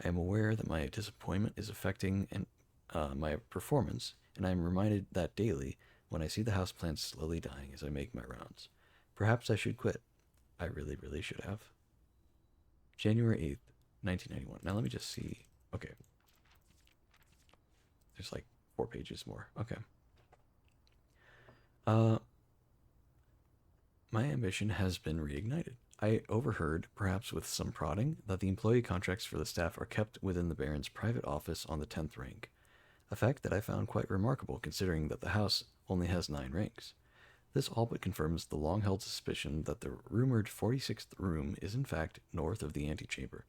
I am aware that my disappointment is affecting my performance, and I am reminded that daily when I see the houseplants slowly dying as I make my rounds. Perhaps I should quit. I really, really should have. January 8th, 1991. Now let me just see. Okay. There's like 4 pages more. Okay. My ambition has been reignited. I overheard, perhaps with some prodding, that the employee contracts for the staff are kept within the Baron's private office on the 10th rank, a fact that I found quite remarkable considering that the house only has 9 ranks. This all but confirms the long-held suspicion that the rumored 46th room is in fact north of the antechamber,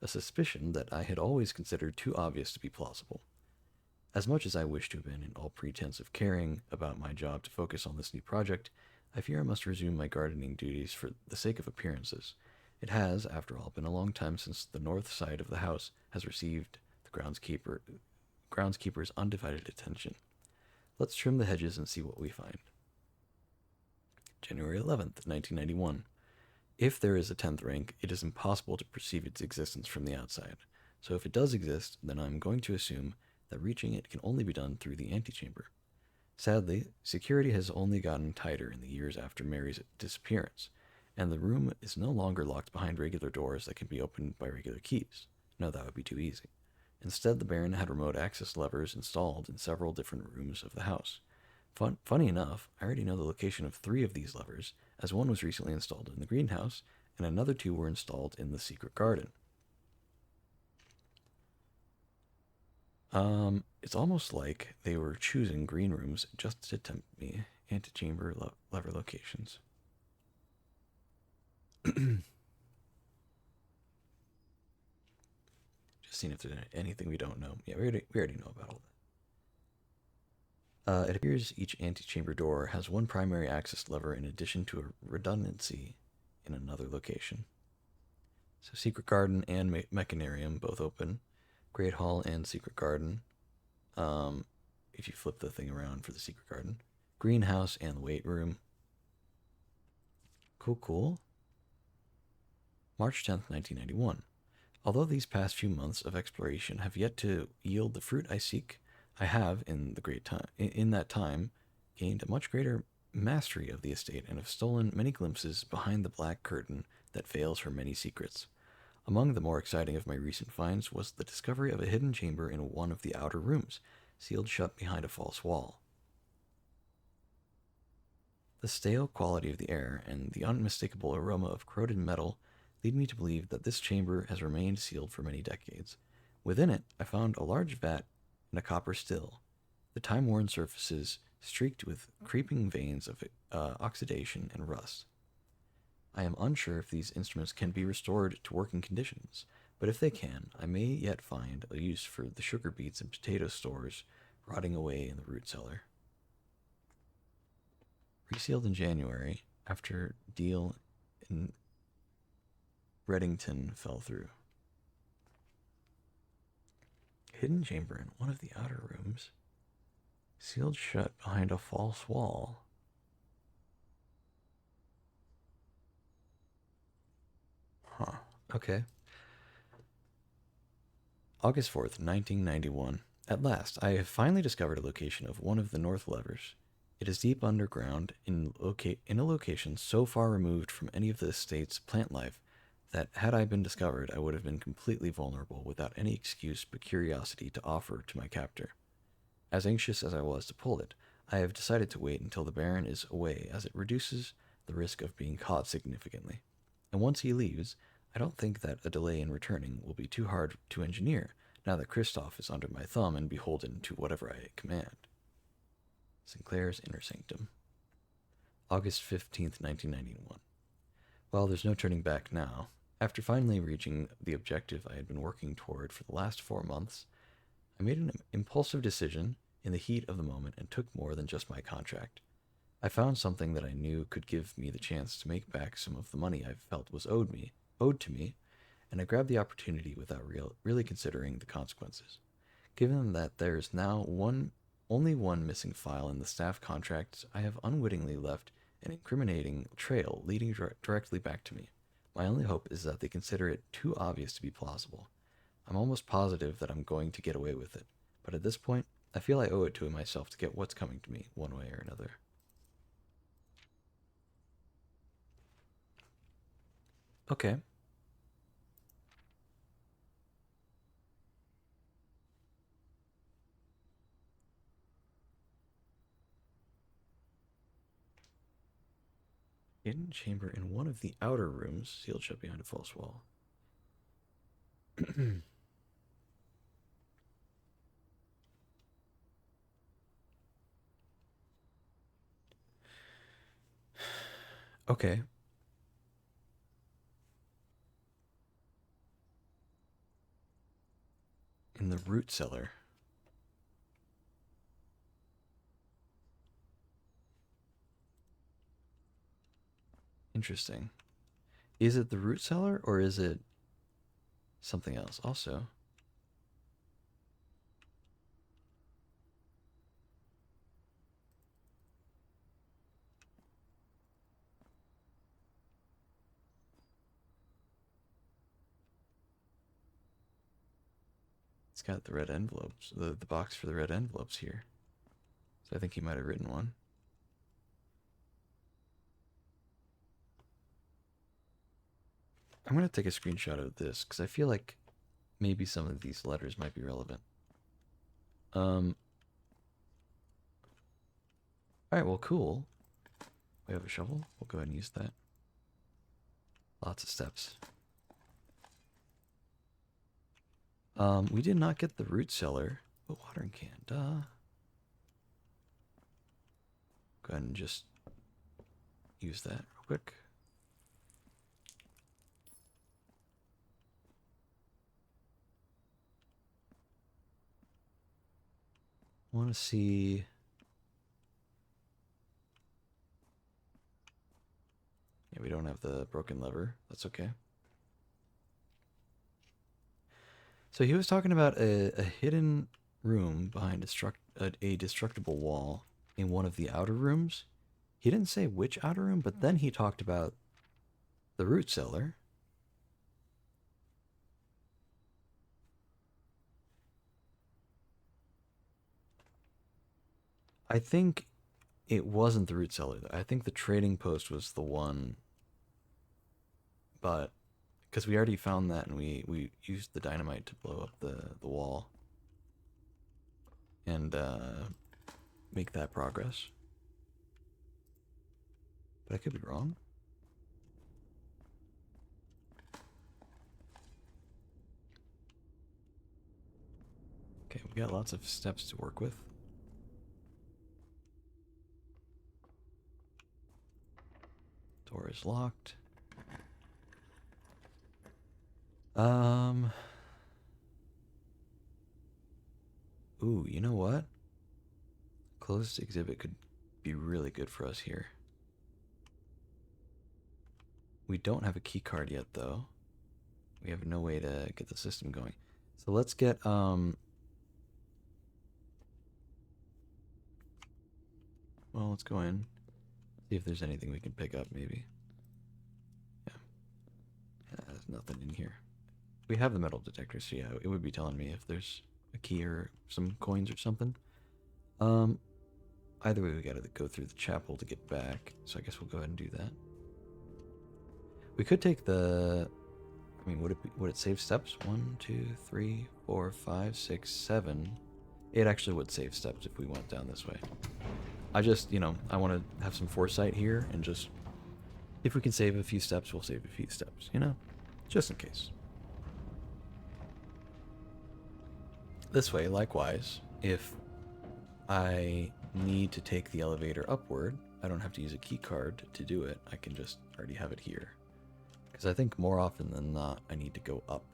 a suspicion that I had always considered too obvious to be plausible. As much as I wish to abandon all pretense of caring about my job to focus on this new project, I fear I must resume my gardening duties for the sake of appearances. It has, after all, been a long time since the north side of the house has received the groundskeeper's undivided attention. Let's trim the hedges and see what we find. January 11th, 1991. If there is a 10th rank, it is impossible to perceive its existence from the outside. So if it does exist, then I'm going to assume that reaching it can only be done through the antechamber. Sadly, security has only gotten tighter in the years after Mary's disappearance, and the room is no longer locked behind regular doors that can be opened by regular keys. No, that would be too easy. Instead, the Baron had remote access levers installed in several different rooms of the house. Funny enough, I already know the location of 3 of these levers, as one was recently installed in the greenhouse, and another 2 were installed in the secret garden. It's almost like they were choosing green rooms just to tempt me. Antechamber lever locations. Just seeing if there's anything we don't know. Yeah, we already know about all that. It appears each antechamber door has one primary access lever in addition to a redundancy in another location. So Secret Garden and Mechanarium both open. Great Hall and Secret Garden. If you flip the thing around for the Secret Garden. Greenhouse and the weight room. Cool. March 10th, 1991. Although these past few months of exploration have yet to yield the fruit I seek, I have, in that time, gained a much greater mastery of the estate and have stolen many glimpses behind the black curtain that veils her many secrets. Among the more exciting of my recent finds was the discovery of a hidden chamber in one of the outer rooms, sealed shut behind a false wall. The stale quality of the air and the unmistakable aroma of corroded metal lead me to believe that this chamber has remained sealed for many decades. Within it, I found a large vat and a copper still, the time-worn surfaces streaked with creeping veins of oxidation and rust. I am unsure if these instruments can be restored to working conditions, but if they can, I may yet find a use for the sugar beets and potato stores rotting away in the root cellar. Resealed in January, after deal in Reddington fell through. Hidden chamber in one of the outer rooms, sealed shut behind a false wall. Huh. Okay. August 4th, 1991. At last, I have finally discovered a location of one of the north levers. It is deep underground in a location so far removed from any of the estate's plant life that had I been discovered, I would have been completely vulnerable without any excuse but curiosity to offer to my captor. As anxious as I was to pull it, I have decided to wait until the Baron is away, as it reduces the risk of being caught significantly. And once he leaves, I don't think that a delay in returning will be too hard to engineer, now that Kristoff is under my thumb and beholden to whatever I command. Sinclair's Inner Sanctum. August 15th, 1991. Well, there's no turning back now. After finally reaching the objective I had been working toward for the last 4 months, I made an impulsive decision in the heat of the moment and took more than just my contract. I found something that I knew could give me the chance to make back some of the money I felt was owed to me, and I grabbed the opportunity without really considering the consequences. Given that there's now only one missing file in the staff contracts, I have unwittingly left an incriminating trail leading directly back to me. My only hope is that they consider it too obvious to be plausible. I'm almost positive that I'm going to get away with it, but at this point, I feel I owe it to myself to get what's coming to me, one way or another. Okay. Hidden chamber in one of the outer rooms, sealed shut behind a false wall. Okay. In the root cellar. Interesting. Is it the root cellar or is it something else? Also, it's got the red envelopes, the box for the red envelopes here. So I think he might have written one. I'm going to take a screenshot of this because I feel like maybe some of these letters might be relevant. All right, well, cool. We have a shovel. We'll go ahead and use that. Lots of steps. We did not get the root cellar. Oh, watering can, duh. Go ahead and just use that real quick. I want to see. Yeah, we don't have the broken lever. That's okay. So he was talking about a hidden room behind a destructible wall in one of the outer rooms. He didn't say which outer room, but then he talked about the root cellar. I think it wasn't the root cellar, though. I think the trading post was the one, but because we already found that and we used the dynamite to blow up the wall and make that progress. But I could be wrong. Okay, we got lots of steps to work with. Door is locked. Ooh, you know what? Closed exhibit could be really good for us here. We don't have a key card yet, though. We have no way to get the system going. So let's get, well, let's go in. See if there's anything we can pick up, maybe. Yeah. There's nothing in here. We have the metal detector, so yeah, it would be telling me if there's a key or some coins or something. Either way, we gotta go through the chapel to get back, so I guess we'll go ahead and do that. We could take the... I mean, would it save steps? 1, 2, 3, 4, 5, 6, 7. It actually would save steps if we went down this way. I just, I want to have some foresight here and just... If we can save a few steps, we'll save a few steps, Just in case. This way, likewise, if I need to take the elevator upward, I don't have to use a key card to do it. I can just already have it here. Because I think more often than not, I need to go up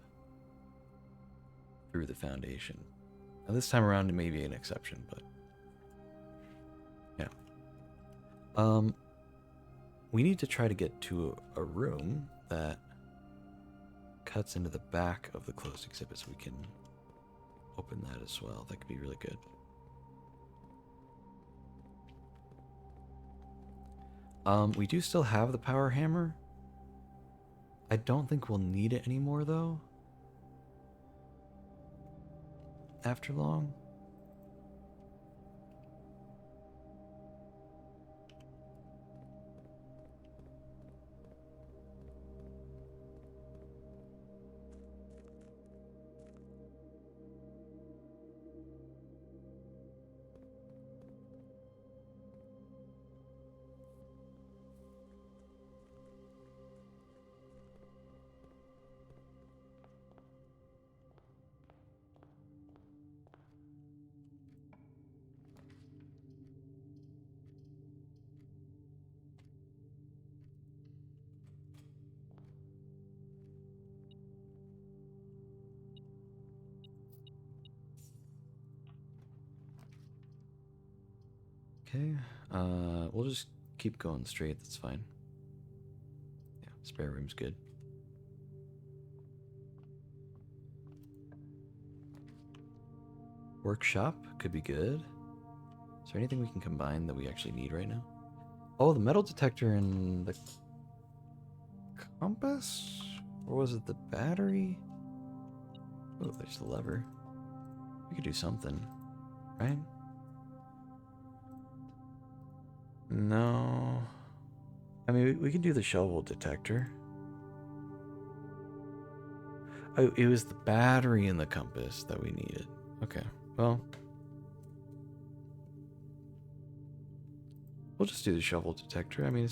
through the foundation. Now this time around, it may be an exception, but yeah. We need to try to get to a room that cuts into the back of the closed exhibit, so we can open that as well. That could be really good. We do still have the power hammer. I don't think we'll need it anymore, though. After long. Okay, we'll just keep going straight, that's fine. Yeah. Spare room's good. Workshop could be good. Is there anything we can combine that we actually need right now? Oh, the metal detector and the compass? Or was it the battery? Oh, there's the lever. We could do something, right? No. I mean, we can do the shovel detector. Oh, it was the battery and the compass that we needed. Okay, well, we'll just do the shovel detector. I mean,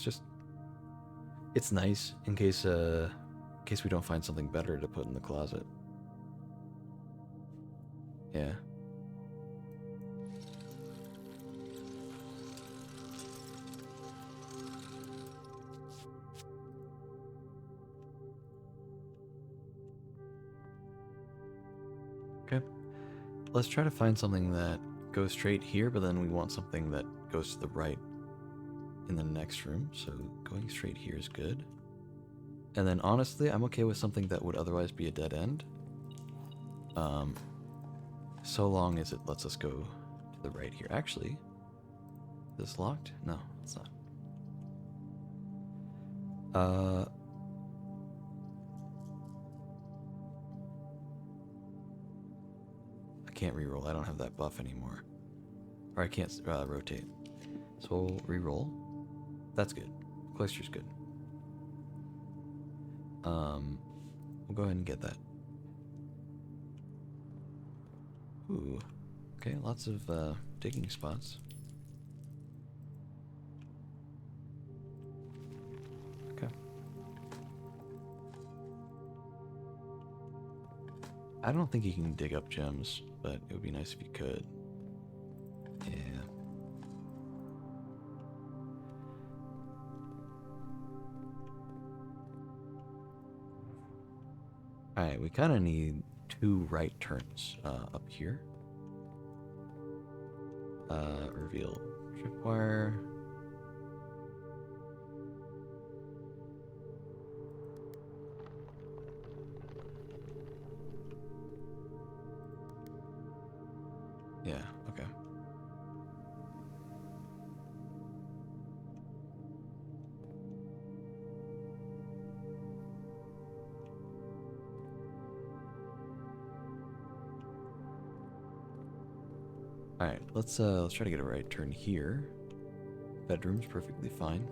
it's nice in case we don't find something better to put in the closet. Yeah. Okay. Let's try to find something that goes straight here, but then we want something that goes to the right in the next room. So going straight here is good. And then honestly, I'm okay with something that would otherwise be a dead end. So long as it lets us go to the right here. Actually, is this locked? No, it's not. I can't reroll. I don't have that buff anymore. Or I can't rotate. So we'll reroll. That's good. Cloister's good. We'll go ahead and get that. Ooh. Okay, lots of digging spots. Okay. I don't think you can dig up gems, but it would be nice if you could. Yeah. Alright, we kind of need 2 right turns up here. Reveal tripwire. Yeah, okay. Alright, let's try to get a right turn here. Bedroom's perfectly fine.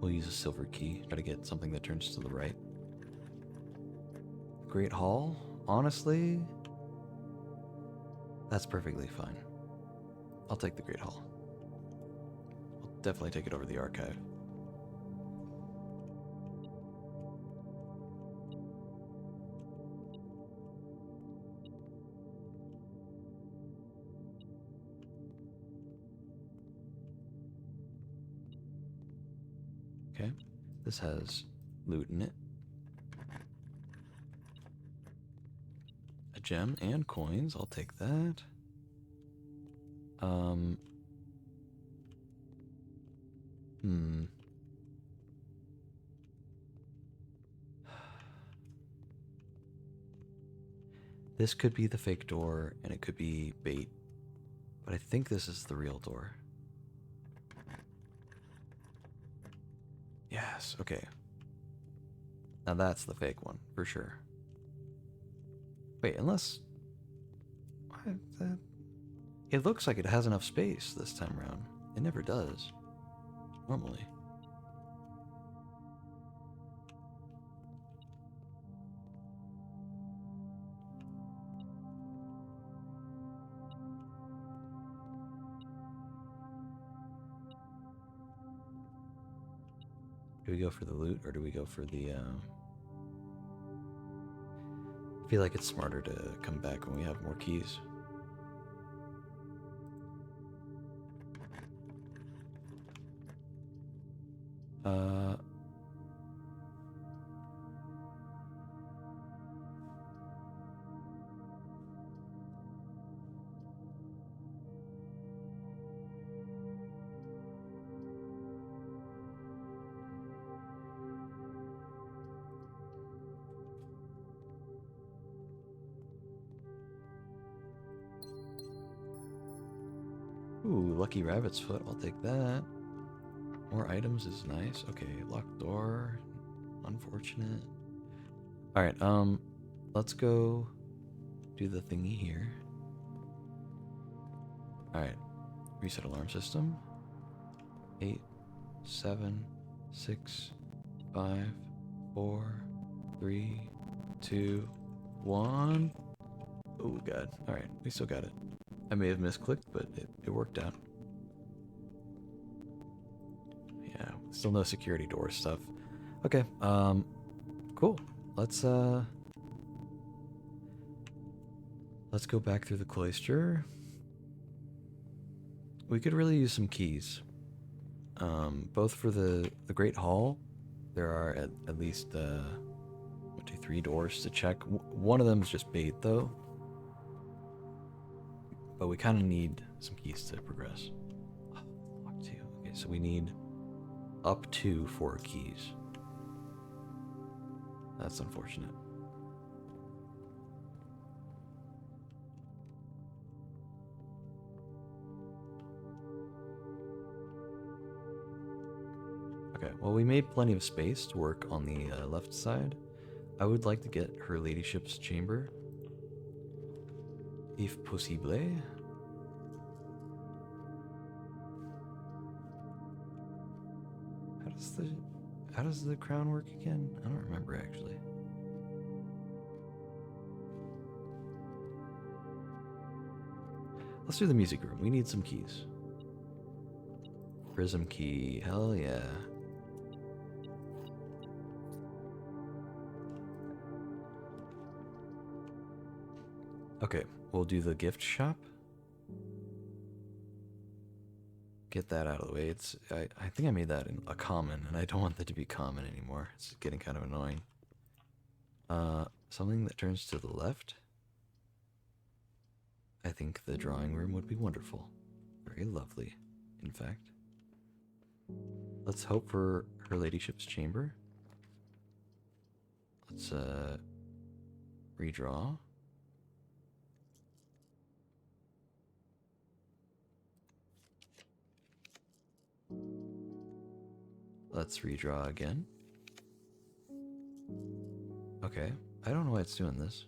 We'll use a silver key, try to get something that turns to the right. Great Hall, honestly, that's perfectly fine. I'll take the Great Hall. I'll definitely take it over the archive. Okay, this has loot in it. A gem and coins, I'll take that. Hmm. This could be the fake door, and it could be bait. But I think this is the real door. Yes, okay. Now that's the fake one, for sure. Wait, unless... What the... It looks like it has enough space this time around. It never does. Normally. Do we go for the loot, or do we go for the, I feel like it's smarter to come back when we have more keys. Uh... Ooh, lucky rabbit's foot. I'll take that. More items is nice. Okay, locked door. Unfortunate. Alright, let's go do the thingy here. Alright, reset alarm system. 8, 7, 6, 5, 4, 3, 2, 1. Oh god. Alright, we still got it. I may have misclicked, but it worked out. Yeah, still no security door stuff. Okay, cool. Let's go back through the cloister. We could really use some keys. Both for the Great Hall. There are at least 1, 2, 3 doors to check. One of them is just bait though. But we kind of need some keys to progress. Lock 2. Okay, so we need up to 4 keys. That's unfortunate. Okay, well, we made plenty of space to work on the left side. I would like to get her ladyship's chamber, if possible. How does the crown work again? I don't remember actually. Let's do the music room. We need some keys. Prism key, hell yeah. Okay, we'll do the gift shop. Get that out of the way. I think I made that in a common, and I don't want that to be common anymore. It's getting kind of annoying. Something that turns to the left. I think the drawing room would be wonderful. Very lovely, in fact. Let's hope for her ladyship's chamber. Let's redraw. Let's redraw again. Okay, I don't know why it's doing this.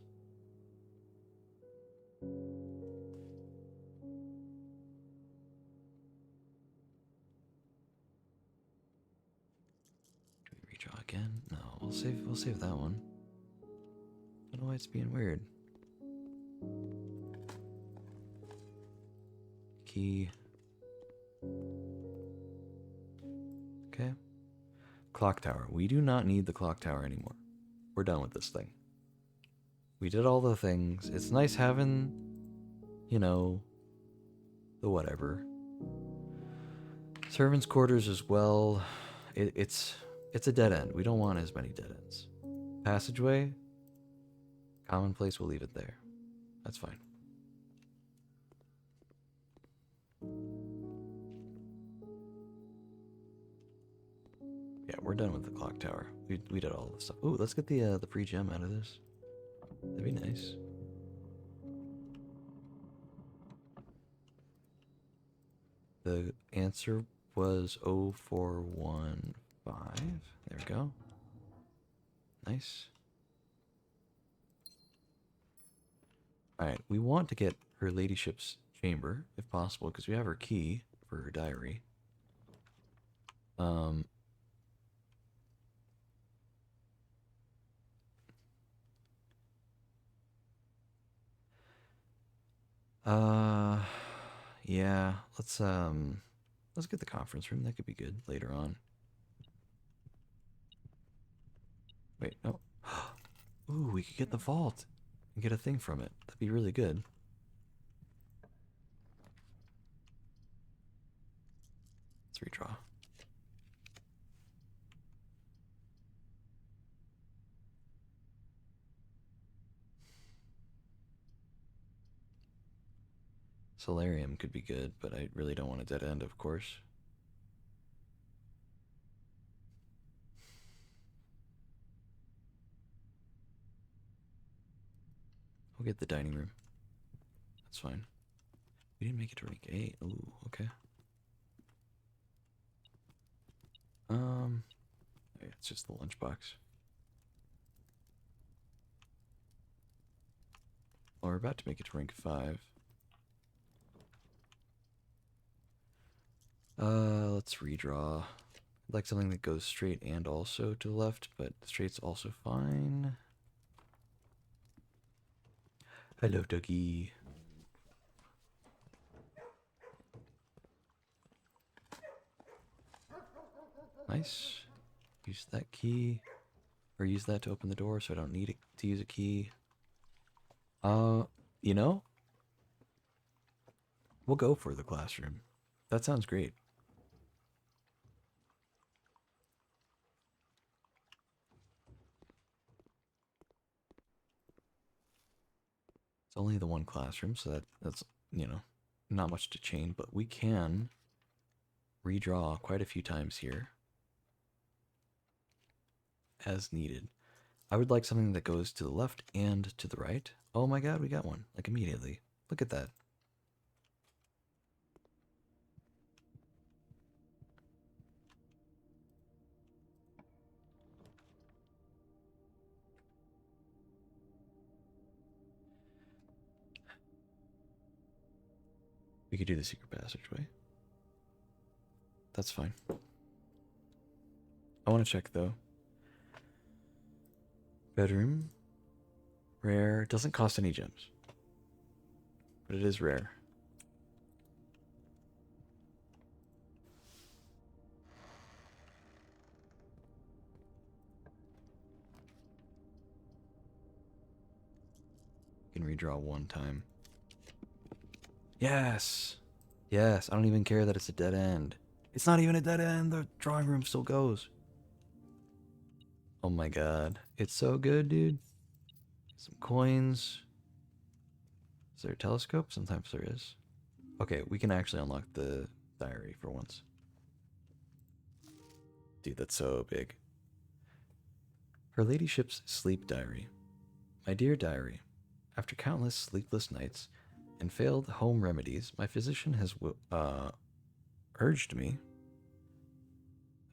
Do we redraw again? No, we'll save that one. I don't know why it's being weird. Key. Okay. Clock tower. We do not need the clock tower anymore. We're done with this thing. We did all the things. It's nice having, you know, the whatever. Servants' quarters as well. It's a dead end. We don't want as many dead ends. Passageway. Commonplace, we'll leave it there. That's fine. Yeah, we're done with the clock tower. We did all this stuff. Ooh, let's get the free gem out of this. That'd be nice. The answer was 0415. There we go. Nice. Alright, we want to get her ladyship's chamber, if possible, because we have her key for her diary. Yeah, let's get the conference room. That could be good later on. Wait, no. Ooh, we could get the vault and get a thing from it. That'd be really good. Let's redraw. Solarium could be good, but I really don't want a dead end, of course. We'll get the dining room. That's fine. We didn't make it to rank 8. Ooh, okay. Yeah, it's just the lunchbox. Well, we're about to make it to rank 5. Let's redraw. I'd like something that goes straight and also to the left, but straight's also fine. Hello, Dougie. Nice. Use that key. Or use that to open the door so I don't need it to use a key. You know, we'll go for the classroom. That sounds great. It's only the one classroom, so that's, you know, not much to chain, but we can redraw quite a few times here as needed. I would like something that goes to the left and to the right. Oh my god, we got one, like immediately. Look at that. We could do the secret passageway. That's fine. I want to check though. Bedroom. Rare. Doesn't cost any gems. But it is rare. You can redraw one time. Yes! Yes, I don't even care that it's a dead end. It's not even a dead end, the drawing room still goes. Oh my god. It's so good, dude. Some coins. Is there a telescope? Sometimes there is. Okay, we can actually unlock the diary for once. Dude, that's so big. Her ladyship's sleep diary. My dear diary, after countless sleepless nights and failed home remedies, my physician has urged me.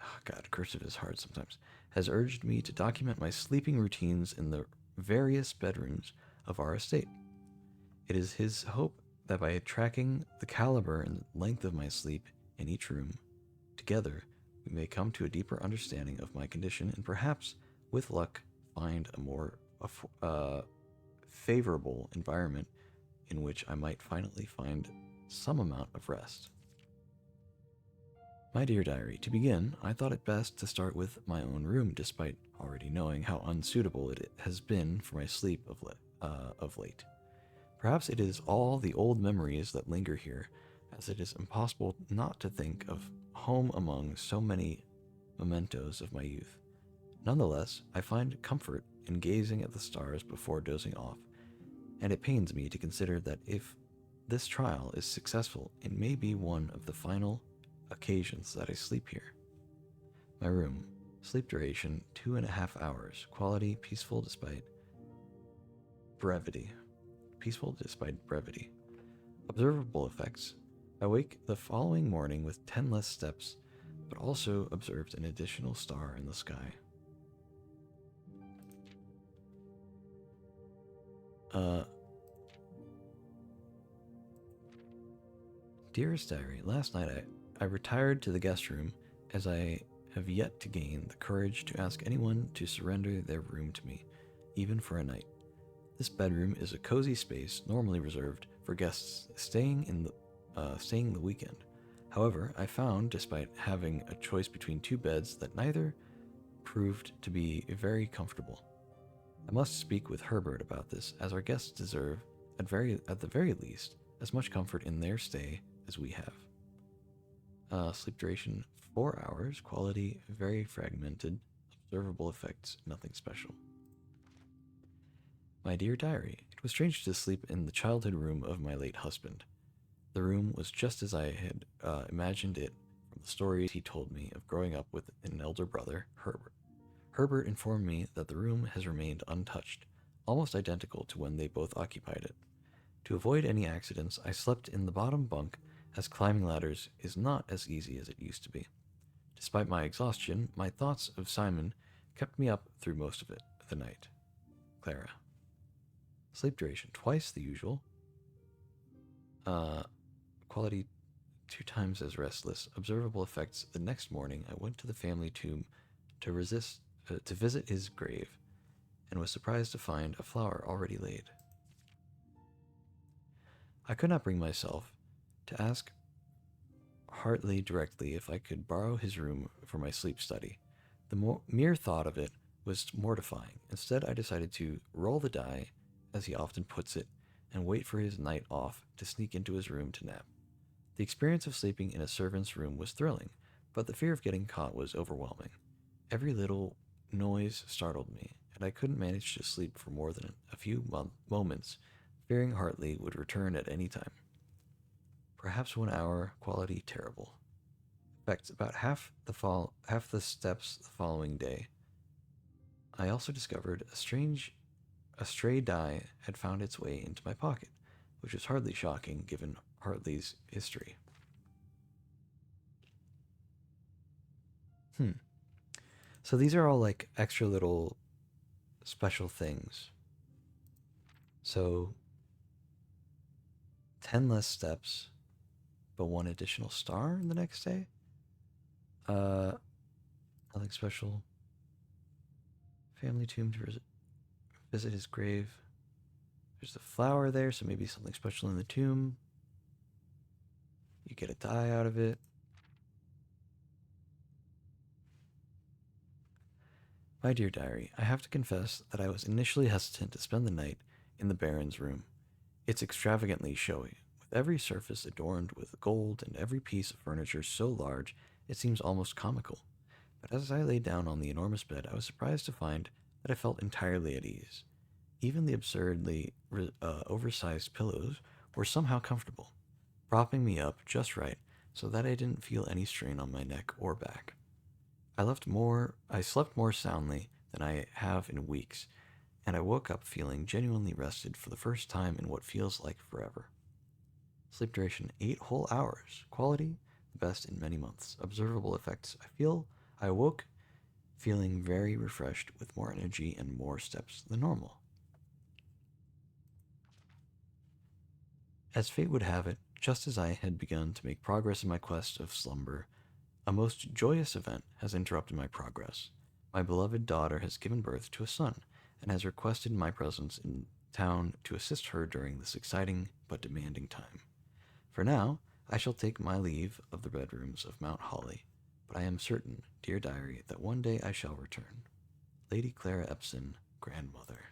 Oh God, cursive is hard sometimes. Has urged me to document my sleeping routines in the various bedrooms of our estate. It is his hope that by tracking the caliber and length of my sleep in each room, together we may come to a deeper understanding of my condition and perhaps, with luck, find a more favorable environment in which I might finally find some amount of rest. My dear diary, to begin, I thought it best to start with my own room, despite already knowing how unsuitable it has been for my sleep of late. Perhaps it is all the old memories that linger here, as it is impossible not to think of home among so many mementos of my youth. Nonetheless, I find comfort in gazing at the stars before dozing off, and it pains me to consider that if this trial is successful, it may be one of the final occasions that I sleep here. My room, sleep duration 2.5 hours, quality peaceful despite brevity. Peaceful despite brevity. Observable effects. I wake the following morning with 10 less steps, but also observed an additional star in the sky. Dearest Diary, last night I retired to the guest room as I have yet to gain the courage to ask anyone to surrender their room to me, even for a night. This bedroom is a cozy space normally reserved for guests staying the weekend. However, I found, despite having a choice between two beds, that neither proved to be very comfortable. I must speak with Herbert about this, as our guests deserve, at the very least, as much comfort in their stay as we have. Sleep duration 4 hours, quality very fragmented, observable effects nothing special. My dear diary, it was strange to sleep in the childhood room of my late husband. The room was just as I had imagined it from the stories he told me of growing up with an elder brother, Herbert. Herbert informed me that the room has remained untouched, almost identical to when they both occupied it. To avoid any accidents, I slept in the bottom bunk, as climbing ladders is not as easy as it used to be. Despite my exhaustion, my thoughts of Simon kept me up through most of the night. Clara. Sleep duration, twice the usual. Uh, Quality, 2 times as restless. Observable effects, the next morning I went to the family tomb to visit his grave, and was surprised to find a flower already laid. I could not bring myself to ask Hartley directly if I could borrow his room for my sleep study. The mere thought of it was mortifying. Instead, I decided to roll the die, as he often puts it, and wait for his night off to sneak into his room to nap. The experience of sleeping in a servant's room was thrilling, but the fear of getting caught was overwhelming. Every little noise startled me, and I couldn't manage to sleep for more than a few moments, fearing Hartley would return at any time. Perhaps 1 hour, quality terrible. Effects about half the steps the following day. I also discovered a stray die had found its way into my pocket, which was hardly shocking given Hartley's history. Hmm. So these are all like extra little special things. So 10 less steps, but 1 additional star in the next day? Uh, Nothing special. Family tomb to visit his grave. There's a flower there, so maybe something special in the tomb. You get a die out of it. My dear diary, I have to confess that I was initially hesitant to spend the night in the Baron's room. It's extravagantly showy, with every surface adorned with gold and every piece of furniture so large it seems almost comical. But as I lay down on the enormous bed, I was surprised to find that I felt entirely at ease. Even the absurdly oversized pillows were somehow comfortable, propping me up just right so that I didn't feel any strain on my neck or back. I slept more soundly than I have in weeks, and I woke up feeling genuinely rested for the first time in what feels like forever. Sleep duration 8 whole hours. Quality the best in many months. Observable effects. I awoke feeling very refreshed with more energy and more steps than normal. As fate would have it, just as I had begun to make progress in my quest of slumber, a most joyous event has interrupted my progress. My beloved daughter has given birth to a son, and has requested my presence in town to assist her during this exciting but demanding time. For now, I shall take my leave of the bedrooms of Mount Holly, but I am certain, dear diary, that one day I shall return. Lady Clara Epson, grandmother.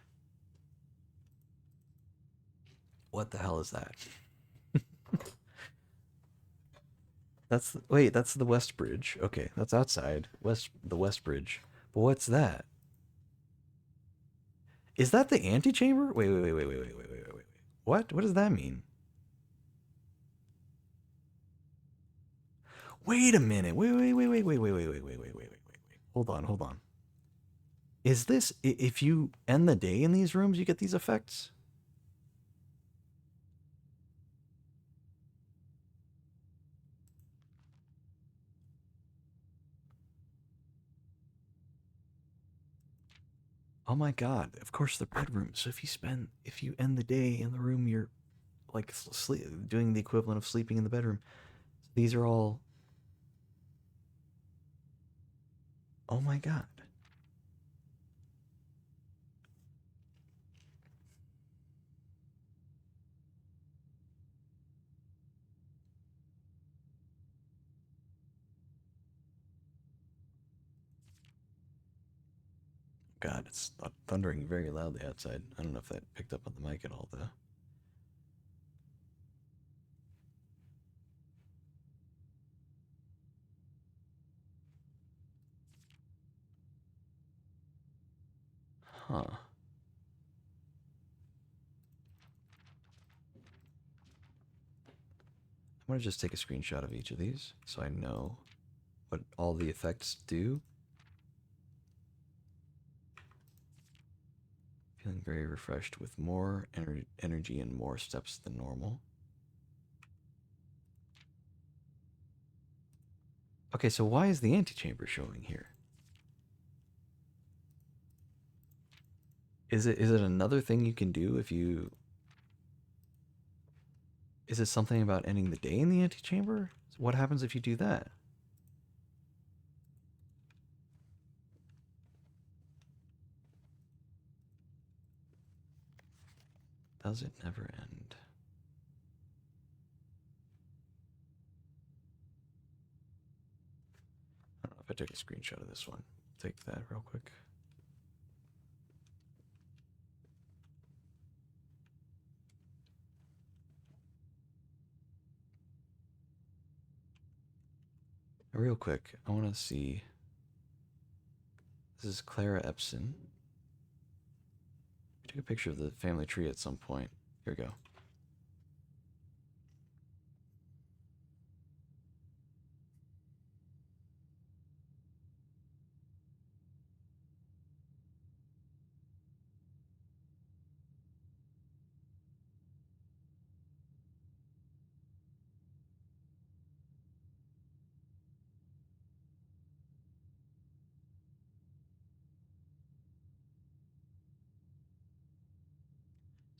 What the hell is that? That's the West Bridge. Okay, that's outside. The West Bridge. But what's that? Is that the antechamber? Wait. What? What does that mean? Wait a minute. Wait. Hold on. Is this if you end the day in these rooms, you get these effects? Oh my god. Of course they're bedrooms. So if you end the day in the room, you're like doing the equivalent of sleeping in the bedroom. These are all. Oh my god. God, it's thundering very loudly outside. I don't know if that picked up on the mic at all, though. Huh. I'm gonna just take a screenshot of each of these so I know what all the effects do. Feeling very refreshed with more energy and more steps than normal. Okay, so why is the antechamber showing here? Is it another thing you can do if you... Is it something about ending the day in the antechamber? What happens if you do that? Does it never end? I don't know if I took a screenshot of this one. Take that real quick. Real quick, I want to see. This is Clara Epson. I took a picture of the family tree at some point. Here we go.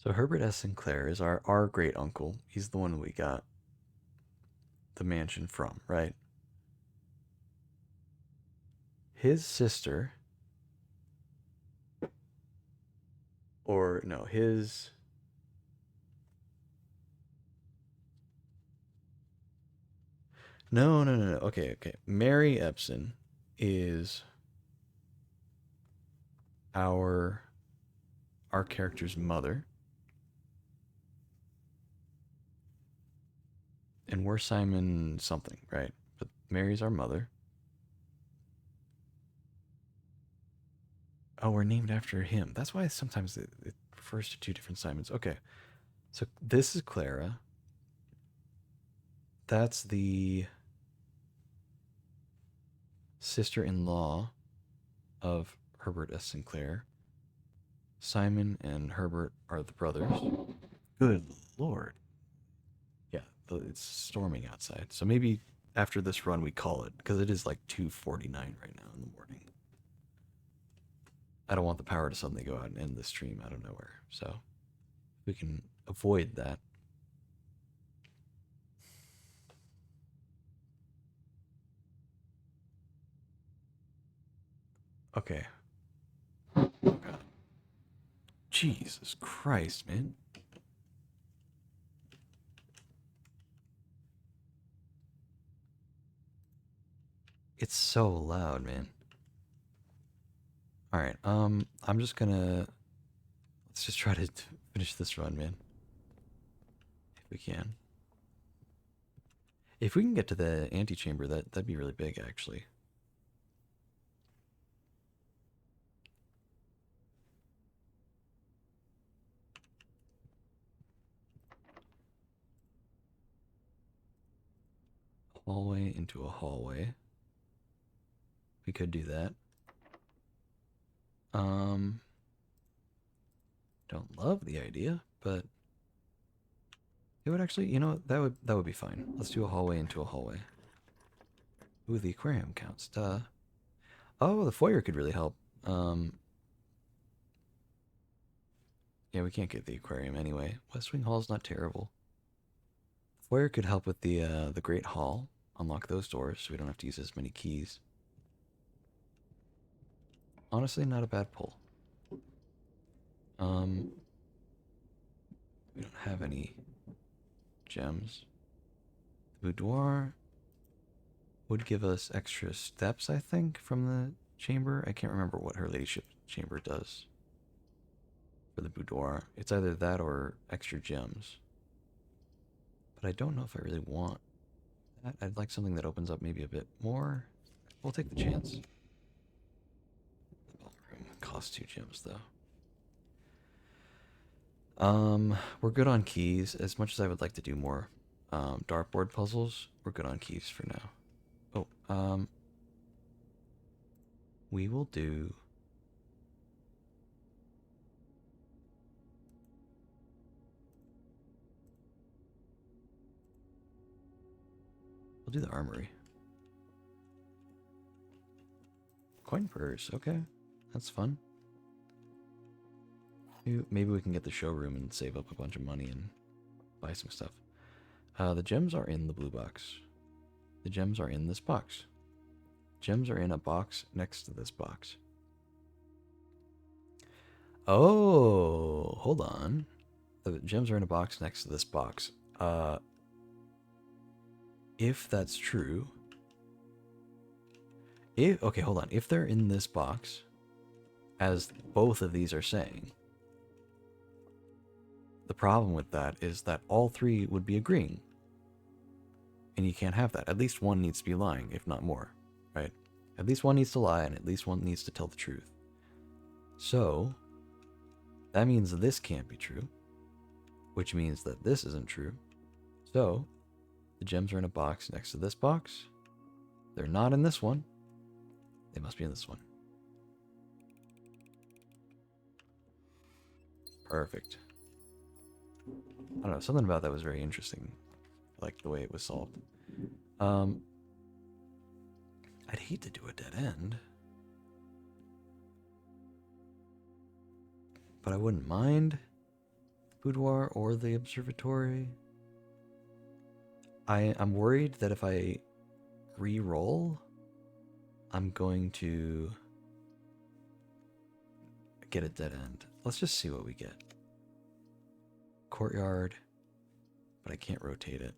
So Herbert S. Sinclair is our great uncle. He's the one we got the mansion from, right? His sister, or no, his... No, no, no, no. Okay, okay. Mary Epson is our character's mother, and we're Simon something, right? But Mary's our mother. Oh, we're named after him. That's why sometimes it refers to two different Simons. Okay, so this is Clara. That's the sister-in-law of Herbert S. Sinclair. Simon and Herbert are the brothers. Good lord. Yeah, it's storming outside. So maybe after this run we call it, because it is like 2:49 right now in the morning. I don't want the power to suddenly go out and end the stream out of nowhere. So we can avoid that. Okay. Oh god. Jesus Christ, man. It's so loud, man. All right. I'm just gonna let's just try to finish this run, man. If we can. If we can get to the antechamber, that'd be really big, actually. Hallway into a hallway. We could do that. Don't love the idea, but it would actually, that would be fine. Let's do a hallway into a hallway. Ooh, the aquarium counts. Duh. Oh, the foyer could really help. Yeah, we can't get the aquarium anyway. West Wing Hall's not terrible. The foyer could help with the Great Hall. Unlock those doors so we don't have to use as many keys. Honestly, not a bad pull. We don't have any gems. The boudoir would give us extra steps, I think, from the chamber. I can't remember what her ladyship chamber does for the boudoir. It's either that or extra gems. But I don't know if I really want that. I'd like something that opens up maybe a bit more. We'll take the chance. The ballroom costs 2 gems, though. We're good on keys. As much as I would like to do more dartboard puzzles, we're good on keys for now. Oh, we will do We'll do the armory. Coin purse, okay. That's fun. Maybe we can get the showroom and save up a bunch of money and buy some stuff. The gems are in the blue box. The gems are in this box. Gems are in a box next to this box. Oh, hold on. The gems are in a box next to this box. If that's true... okay, hold on. If they're in this box, as both of these are saying, the problem with that is that all three would be agreeing. And you can't have that. At least one needs to be lying, if not more, right? At least one needs to lie, and at least one needs to tell the truth. So, that means this can't be true, which means that this isn't true. So, the gems are in a box next to this box. They're not in this one. They must be in this one. Perfect. I don't know, something about that was very interesting. I like the way it was solved. I'd hate to do a dead end, but I wouldn't mind boudoir or the observatory. I'm worried that if I re-roll, I'm going to get a dead end. Let's just see what we get. Courtyard, but I can't rotate it.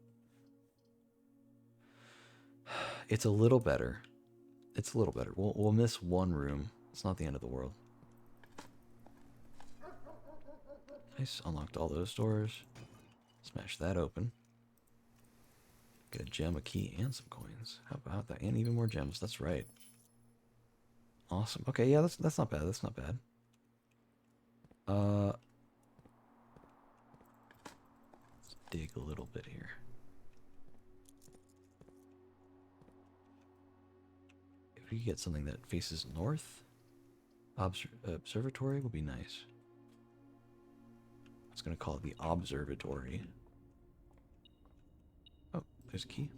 It's a little better. It's a little better. We'll miss one room. It's not the end of the world. Nice. Unlocked all those doors. Smash that open. Get a gem, a key, and some coins. How about that? And even more gems. That's right. Awesome. Okay, yeah, that's not bad. That's not bad. Let's dig a little bit here. If we could get something that faces north, observatory would be nice. I was gonna call it the observatory. Oh, there's a key.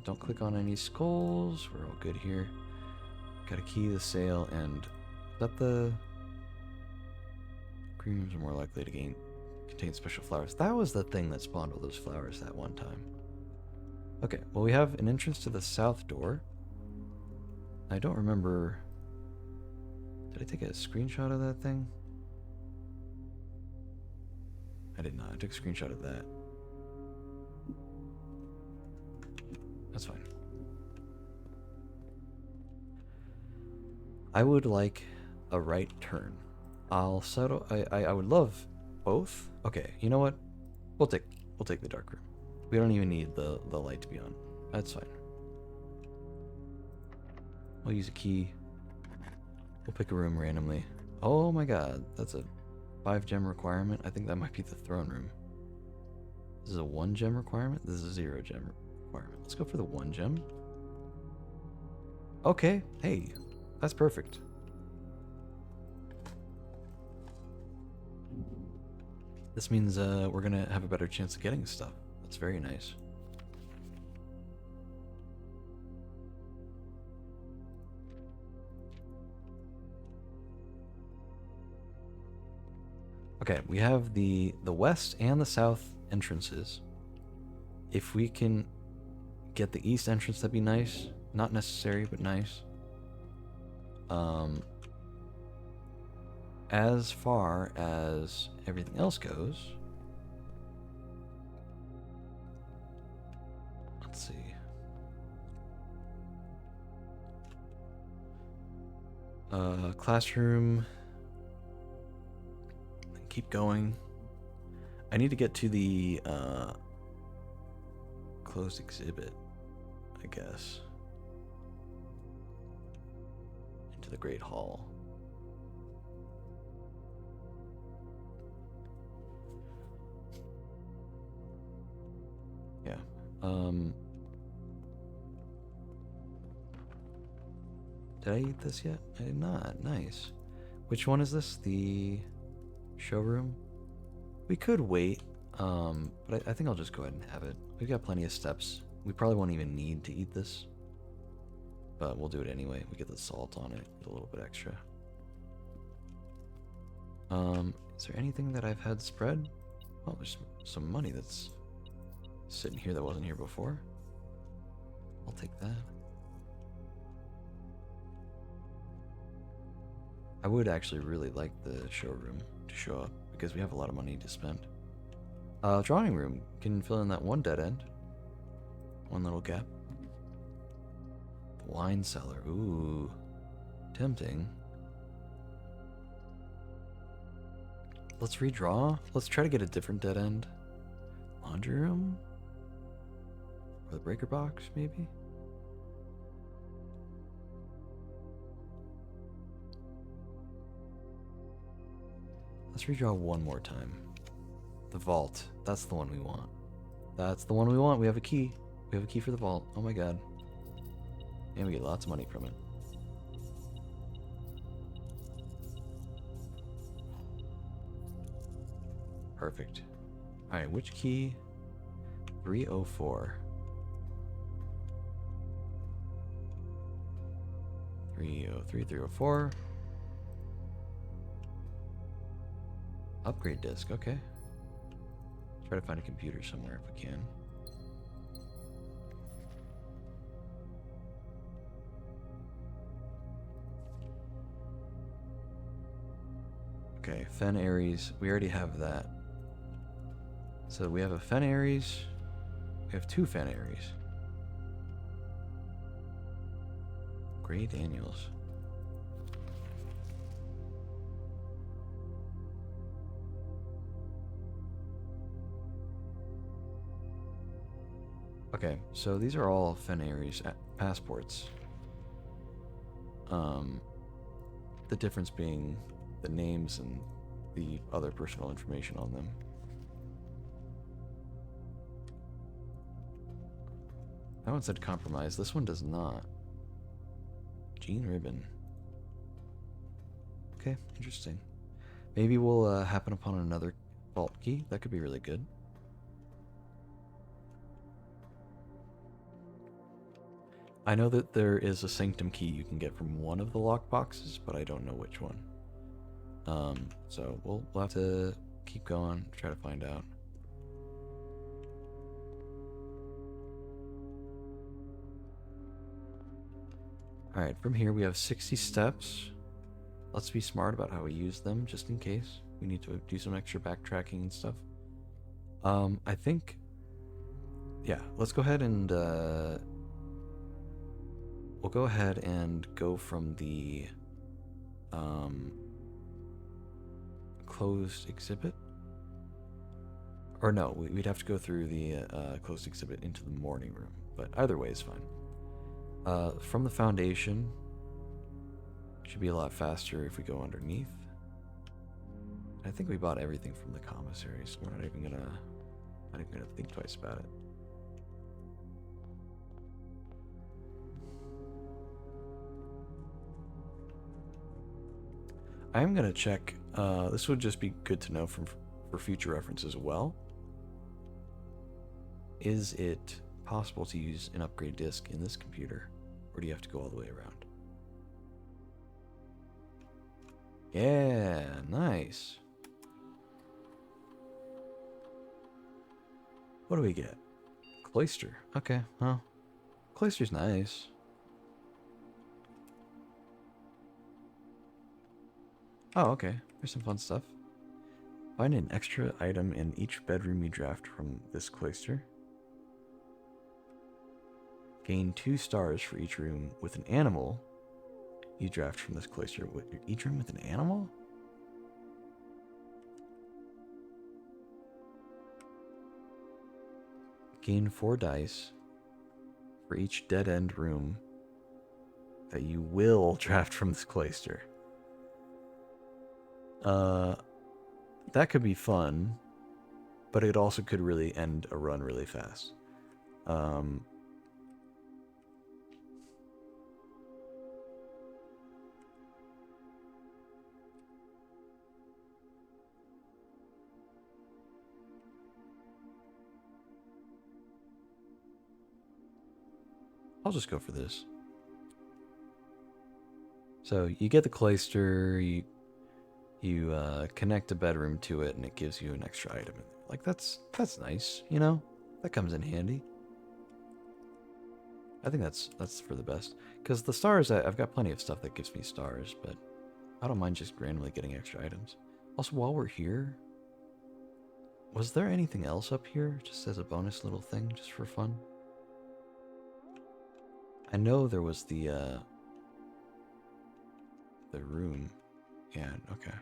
Don't click on any skulls. We're all good here. Got a key to the sale, and is that the green rooms are more likely to contain special flowers. That was the thing that spawned all those flowers that one time. Okay, well, we have an entrance to the south door. I don't remember. Did I take a screenshot of that thing? I did not. I took a screenshot of that. That's fine. I would like a right turn. I'll settle. I would love both. Okay, you know what? We'll take the dark room. We don't even need the light to be on. That's fine. We'll use a key. We'll pick a room randomly. Oh my god, that's a 5 gem requirement. I think that might be the throne room. This is a 1 gem requirement. This is a 0 gem requirement. Let's go for the 1 gem. Okay, hey, that's perfect. This means we're gonna have a better chance of getting stuff. That's very nice. Okay, we have the west and the south entrances. If we can get the east entrance, that'd be nice. Not necessary, but nice. As far as everything else goes, let's see. Classroom. Keep going. I need to get to the closed exhibit, I guess. Into the Great Hall. Yeah. Did I eat this yet? I did not. Nice. Which one is this? The showroom? We could wait But I think I'll just go ahead and have it. We've got plenty of steps. We probably won't even need to eat this, but we'll do it anyway. We get the salt on it, get a little bit extra. Is there anything that I've had spread? Oh, there's some money that's sitting here that wasn't here before. I'll take that. I would actually really like the showroom to show up because we have a lot of money to spend. Drawing room can fill in that one dead end. One little gap. The wine cellar. Ooh. Tempting. Let's redraw. Let's try to get a different dead end. Laundry room? Or the breaker box, maybe? Let's redraw one more time. The vault. That's the one we want. That's the one we want. We have a key. We have a key for the vault. Oh my god. And we get lots of money from it. Perfect. Alright, which key? 304. 303, 304. Upgrade disk, okay. Try to find a computer somewhere if we can. Okay, Fen Ares. We already have that. So we have a Fen Ares. We have two Fen Ares. Gray Daniels. Okay, so these are all Fen Ares passports. The difference being the names and the other personal information on them. That one said compromise. This one does not. Jean Ribbon. Okay, interesting. Maybe we'll happen upon another vault key. That could be really good. I know that there is a sanctum key you can get from one of the lockboxes, but I don't know which one. So we'll have to keep going, try to find out. Alright, from here we have 60 steps. Let's be smart about how we use them, just in case. We need to do some extra backtracking and stuff. I think... Yeah, let's go ahead and... we'll go ahead and go from the... closed exhibit? Or no, we'd have to go through the closed exhibit into the morning room. But either way is fine. From the foundation, should be a lot faster if we go underneath. I think we bought everything from the commissary, so we're not even gonna think twice about it. I am gonna check. This would just be good to know for future reference as well. Is it possible to use an upgrade disk in this computer, or do you have to go all the way around? Yeah, nice. What do we get? Cloister. Okay, well, Cloister's nice. Oh, okay. There's some fun stuff. Find an extra item in each bedroom you draft from this cloister. Gain 2 stars for each room with an animal you draft from this cloister. Each room with an animal? Gain 4 dice for each dead-end room that you will draft from this cloister. That could be fun, but it also could really end a run really fast. I'll just go for this. So you get the cloister, you connect a bedroom to it, and it gives you an extra item. Like that's nice, you know. That comes in handy. I think that's for the best. Because the stars, I've got plenty of stuff that gives me stars, but I don't mind just randomly getting extra items. Also, while we're here, was there anything else up here, just as a bonus little thing, just for fun? I know there was the room. Yeah, okay.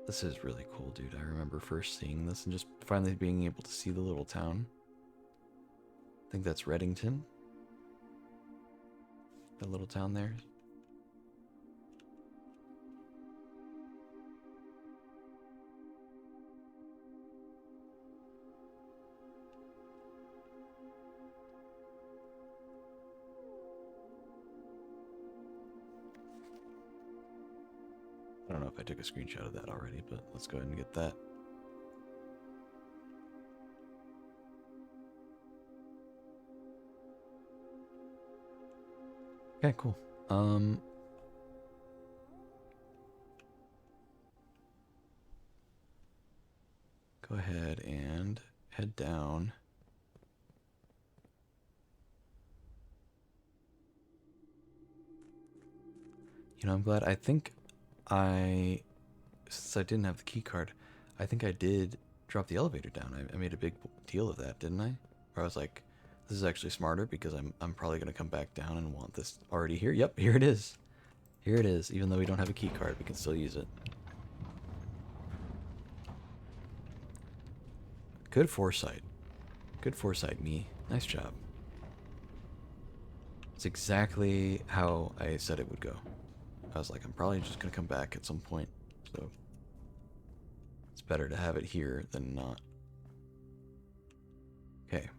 This is really cool, dude. I remember first seeing this and just finally being able to see the little town. I think that's Reddington. That little town there. I don't know if I took a screenshot of that already, but let's go ahead and get that. Okay, cool. Go ahead and head down. You know, I'm glad. I think since I didn't have the key card, I think I did drop the elevator down. I made a big deal of that, didn't I? Where I was like, this is actually smarter because I'm probably gonna come back down and want this already here. Yep, here it is. Here it is. Even though we don't have a key card, we can still use it. Good foresight. Good foresight, me. Nice job. It's exactly how I said it would go. I was like, I'm probably just gonna come back at some point, so it's better to have it here than not. Okay,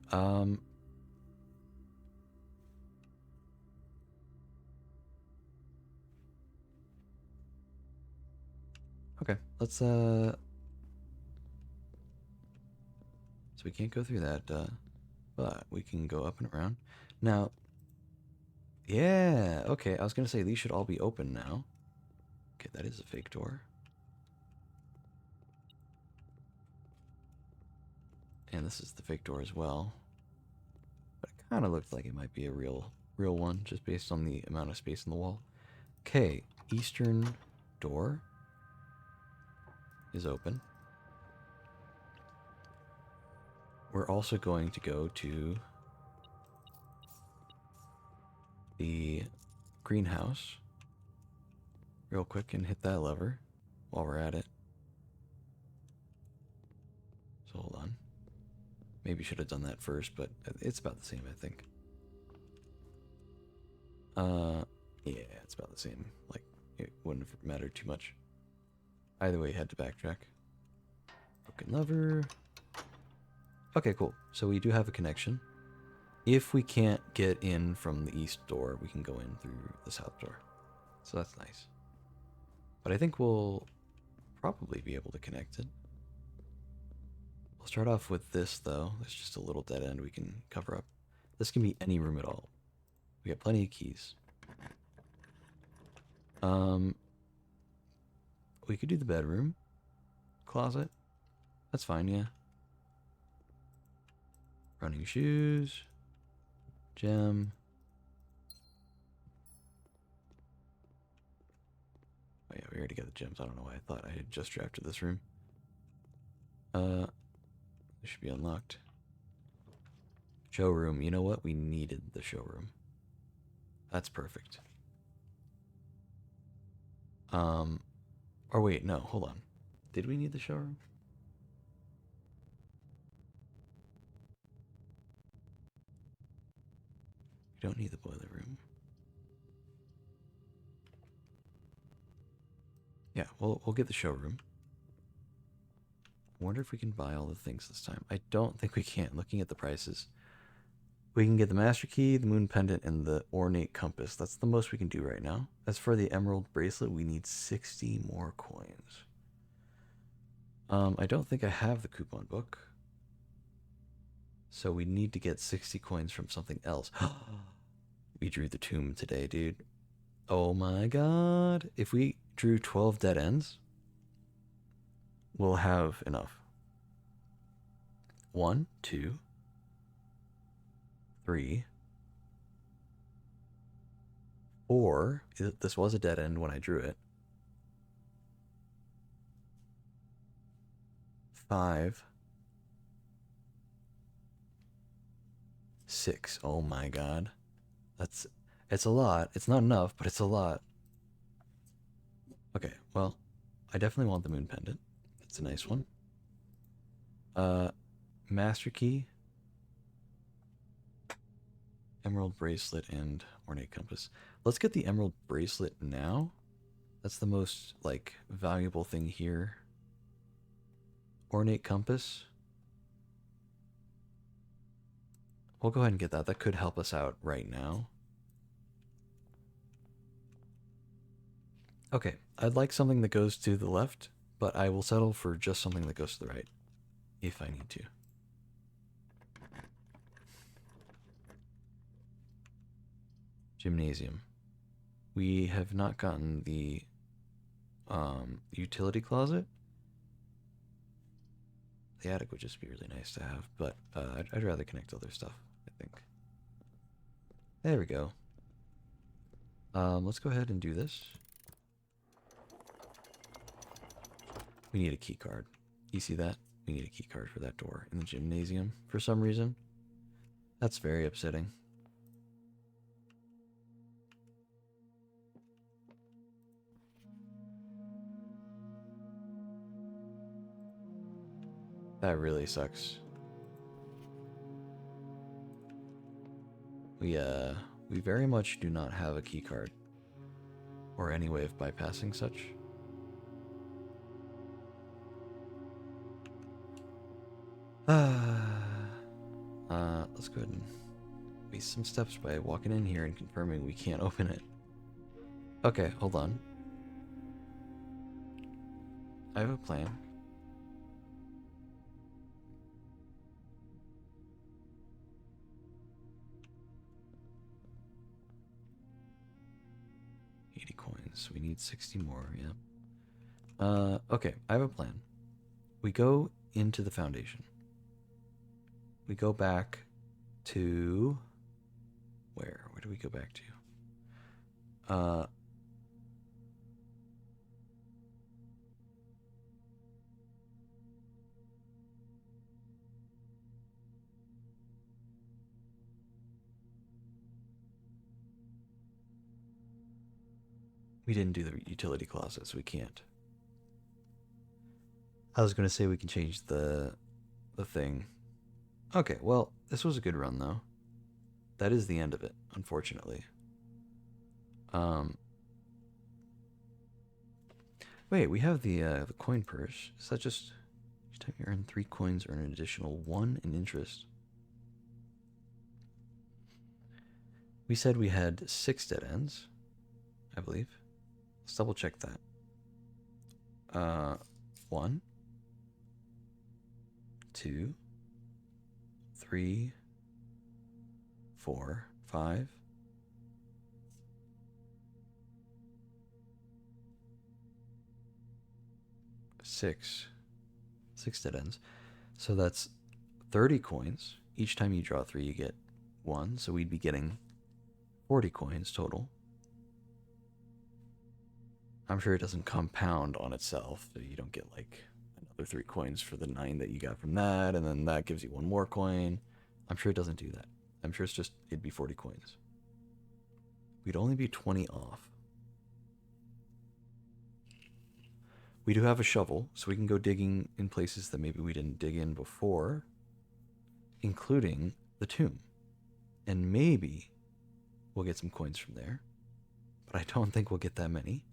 okay, let's, so we can't go through that, but we can go up and around. Now, yeah, okay, I was gonna say these should all be open now. Okay, that is a fake door. And this is the fake door as well. But it kind of looks like it might be a real one, just based on the amount of space in the wall. Okay, eastern door is open. We're also going to go to the greenhouse real quick and hit that lever while we're at it. So hold on. Maybe should have done that first, but it's about the same, I think. Yeah, it's about the same. Like, it wouldn't have mattered too much. Either way, had to backtrack. Broken lever. Okay, cool. So we do have a connection. If we can't get in from the east door, we can go in through the south door. So that's nice. But I think we'll probably be able to connect it. We'll start off with this, though. There's just a little dead end we can cover up. This can be any room at all. We got plenty of keys. We could do the bedroom. Closet. That's fine, yeah. Running shoes. Gem. Oh yeah, we already got the gems. I don't know why I thought I had just drafted this room. This should be unlocked. Showroom. You know what? We needed the showroom. That's perfect. Or wait, no, hold on. Did we need the showroom? We don't need the boiler room. Yeah, we'll get the showroom. I wonder if we can buy all the things this time. I don't think we can, looking at the prices. We can get the master key, the moon pendant, and the ornate compass. That's the most we can do right now. As for the emerald bracelet, we need 60 more coins. I don't think I have the coupon book. So we need to get 60 coins from something else. We drew the tomb today, dude. Oh my god. If we drew 12 dead ends, we'll have enough. 1, 2, 3, 4. This was a dead end when I drew it. 5, 6. Oh my god. It's a lot. It's not enough, but it's a lot. Okay, well, I definitely want the moon pendant. It's a nice one. Master key, emerald bracelet, and ornate compass. Let's get the emerald bracelet now. That's the most, like, valuable thing here. Ornate compass. We'll go ahead and get that. That could help us out right now. Okay, I'd like something that goes to the left, but I will settle for just something that goes to the right, if I need to. Gymnasium. We have not gotten the utility closet. The attic would just be really nice to have, but I'd rather connect other stuff, I think. There we go. Let's go ahead and do this. We need a key card. You see that? We need a key card for that door in the gymnasium for some reason. That's very upsetting. That really sucks. We very much do not have a key card or any way of bypassing such. Let's go ahead and waste some steps by walking in here and confirming we can't open it. Okay, hold on. I have a plan. Coins. We need 60 more, yeah. Okay, I have a plan. We go into the foundation. We go back to... Where? Where do we go back to? We didn't do the utility closet, so we can't. I was going to say we can change the thing. Okay, well, this was a good run, though. That is the end of it, unfortunately. Wait, we have the coin purse. Is that just... Each time you earn 3 coins, earn an additional 1 in interest. We said we had 6 dead ends, I believe. Let's double check that. 1, 2, 3, 4, 5. 6 dead ends. So that's 30 coins. Each time you draw 3, you get 1. So we'd be getting 40 coins total. I'm sure it doesn't compound on itself. So you don't get like another 3 coins for the 9 that you got from that, and then that gives you 1 more coin. I'm sure it doesn't do that. I'm sure it'd be 40 coins. We'd only be 20 off. We do have a shovel, so we can go digging in places that maybe we didn't dig in before, including the tomb. And maybe we'll get some coins from there, but I don't think we'll get that many.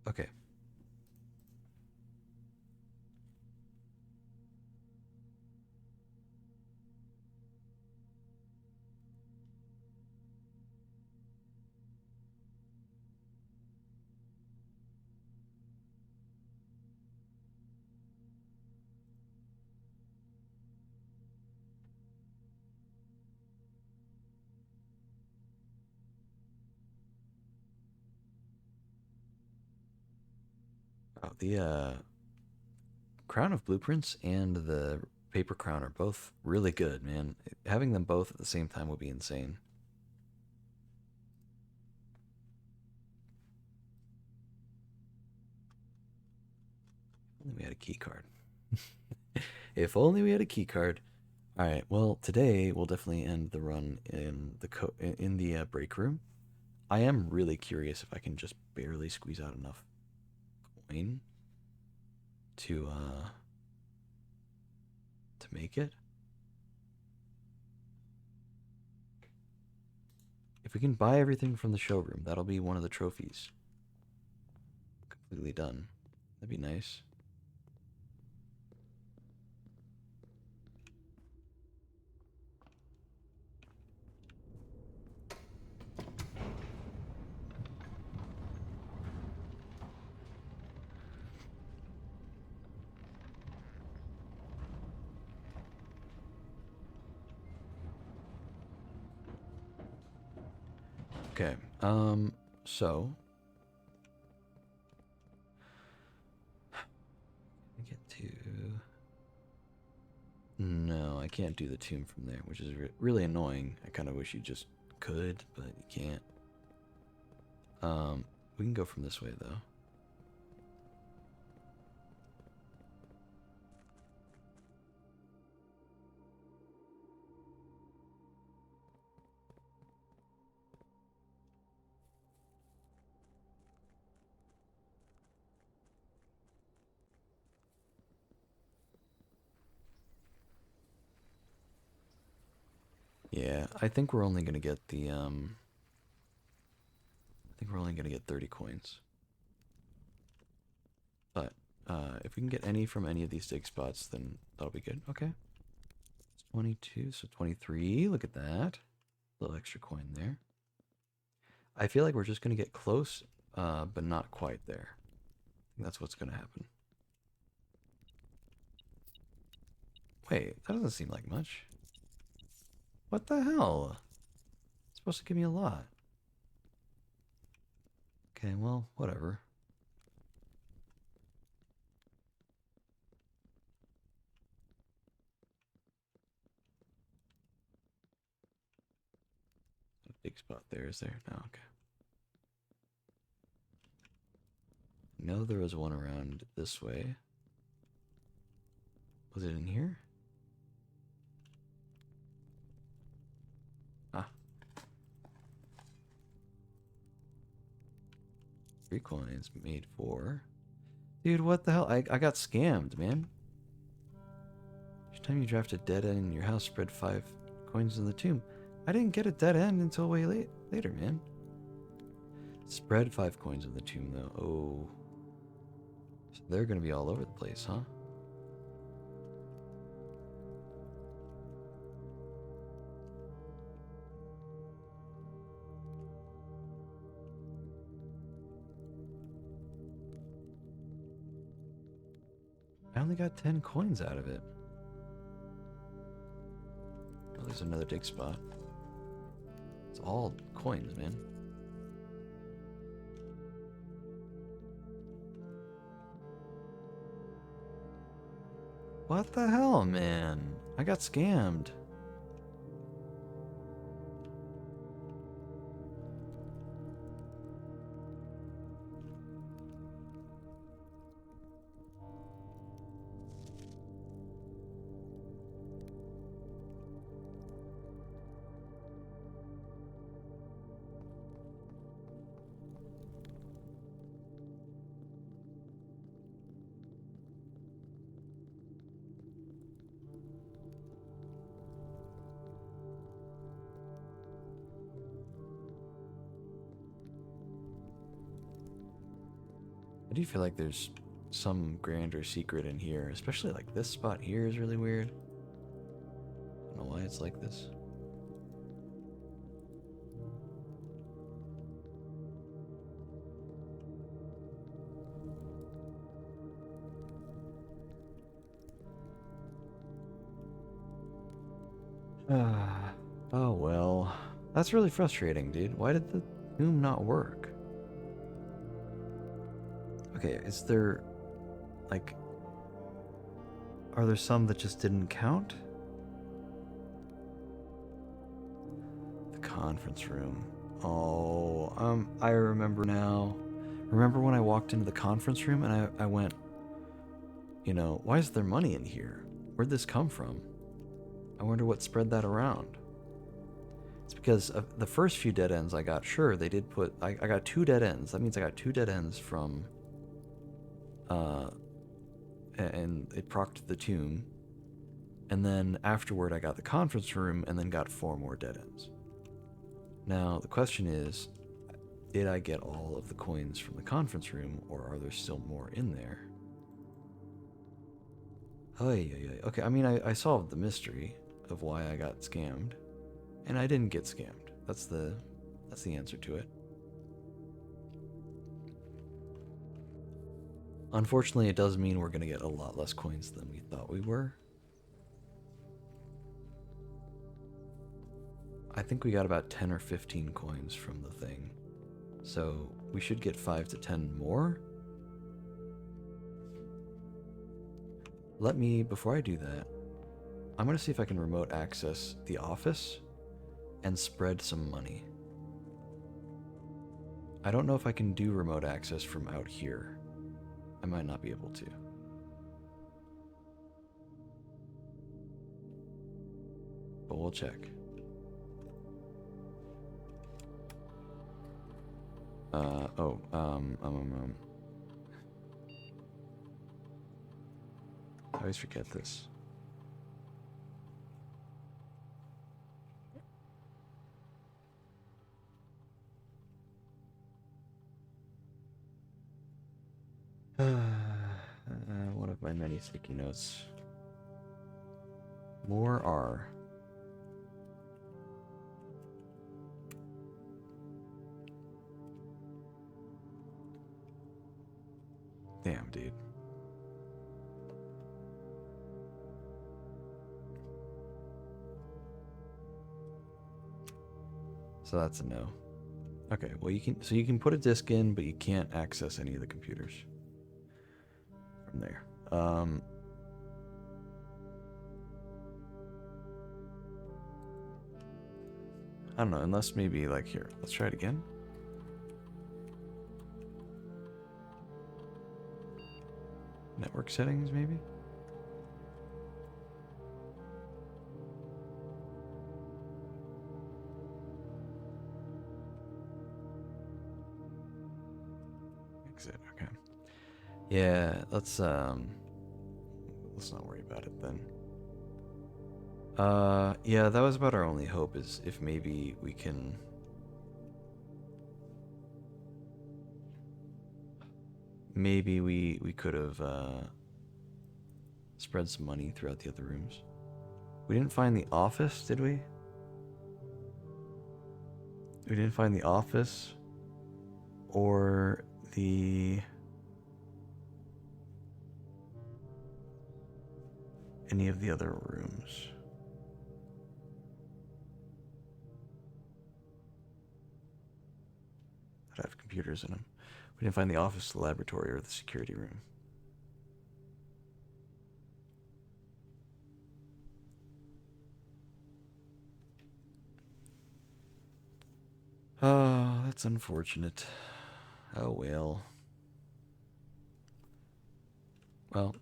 Okay. Oh, the Crown of Blueprints and the Paper Crown are both really good, man. Having them both at the same time would be insane. If only we had a key card. If only we had a key card. All right. Well, today we'll definitely end the run in the break room. I am really curious if I can just barely squeeze out enough coin to make it. If we can buy everything from the showroom, that'll be one of the trophies. Completely done. That'd be nice. Okay. So I get to. No, I can't do the tomb from there, which is really annoying. I kind of wish you just could, but you can't. We can go from this way though. Yeah, I think we're only gonna get the I think we're only gonna get 30 coins. But if we can get any from any of these dig spots, then that'll be good. Okay. It's 22, so 23. Look at that. A little extra coin there. I feel like we're just gonna get close, but not quite there. I think that's what's gonna happen. Wait, that doesn't seem like much. What the hell? It's supposed to give me a lot. Okay, well, whatever. Big spot there, is there? No, okay. No, there was one around this way. Was it in here? Ah. 3 coins made 4. Dude, what the hell? I got scammed, man. Each time you draft a dead end in your house, spread 5 coins in the tomb. I didn't get a dead end until way later, man. Spread 5 coins in the tomb, though. Oh. So they're going to be all over the place, huh? I only got 10 coins out of it. Oh, there's another dig spot. It's all coins, man. What the hell, man? I got scammed. I do feel like there's some grander secret in here, especially like this spot here is really weird. I don't know why it's like this. Oh well. That's really frustrating, dude. Why did the tomb not work? Okay, is there Like, Are there some that just didn't count? the conference room. Oh, I remember now. Remember when I walked into the conference room and I went, you know, why is there money in here? Where'd this come from? I wonder what spread that around. It's because of the first few dead ends I got, sure, they did put, I got 2 dead ends. That means I got 2 dead ends from, and it procced the tomb. And then afterward I got the conference room and then got 4 more dead ends. Now, the question is, did I get all of the coins from the conference room, or are there still more in there? Okay, I mean, I solved the mystery of why I got scammed, and I didn't get scammed. That's the answer to it. Unfortunately, it does mean we're going to get a lot less coins than we thought we were. I think we got about 10 or 15 coins from the thing. So we should get 5 to 10 more. Let me, before I do that, I'm going to see if I can remote access the office and spread some money. I don't know if I can do remote access from out here. I might not be able to. But we'll check. I always forget this. One of my many sticky notes. More R. Damn, dude. So that's a no. Okay, well you can put a disk in, but you can't access any of the computers from there. I don't know, unless maybe like here. Let's try it again. Network settings, maybe? Exit, okay. Yeah, let's not worry about it then. Yeah, that was about our only hope, is if maybe we can... Maybe we could have spread some money throughout the other rooms. We didn't find the office, did we? We didn't find the office or the... any of the other rooms. That have computers in them. We didn't find the office, the laboratory, or the security room. Oh, that's unfortunate. Oh well. Well,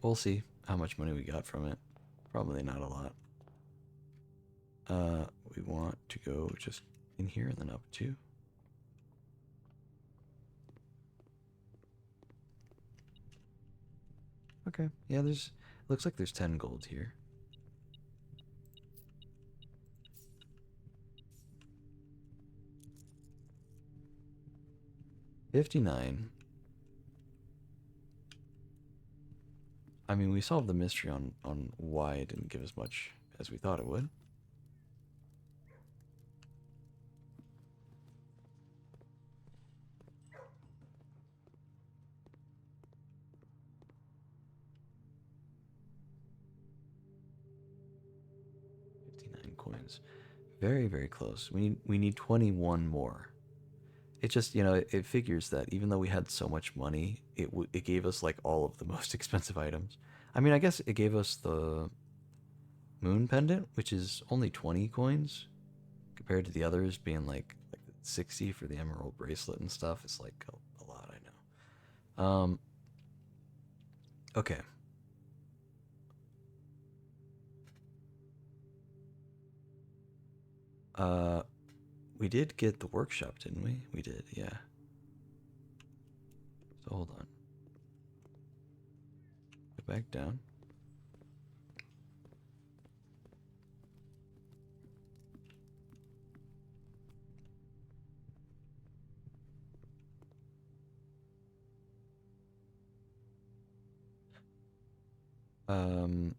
we'll see how much money we got from it. Probably not a lot. We want to go just in here and then up 2. Okay, yeah, looks like there's 10 gold here. $59. I mean, we solved the mystery on why it didn't give as much as we thought it would. $59 coins. Very, very close. We need 21 more. it just, it figures that even though we had so much money, it gave us like all of the most expensive items. I mean, I guess it gave us the moon pendant, which is only 20 coins compared to the others being like 60 for the emerald bracelet and stuff. It's like a lot, I know. Okay. Uh, we did get the workshop, didn't we? We did, yeah. So hold on. Go back down. Um,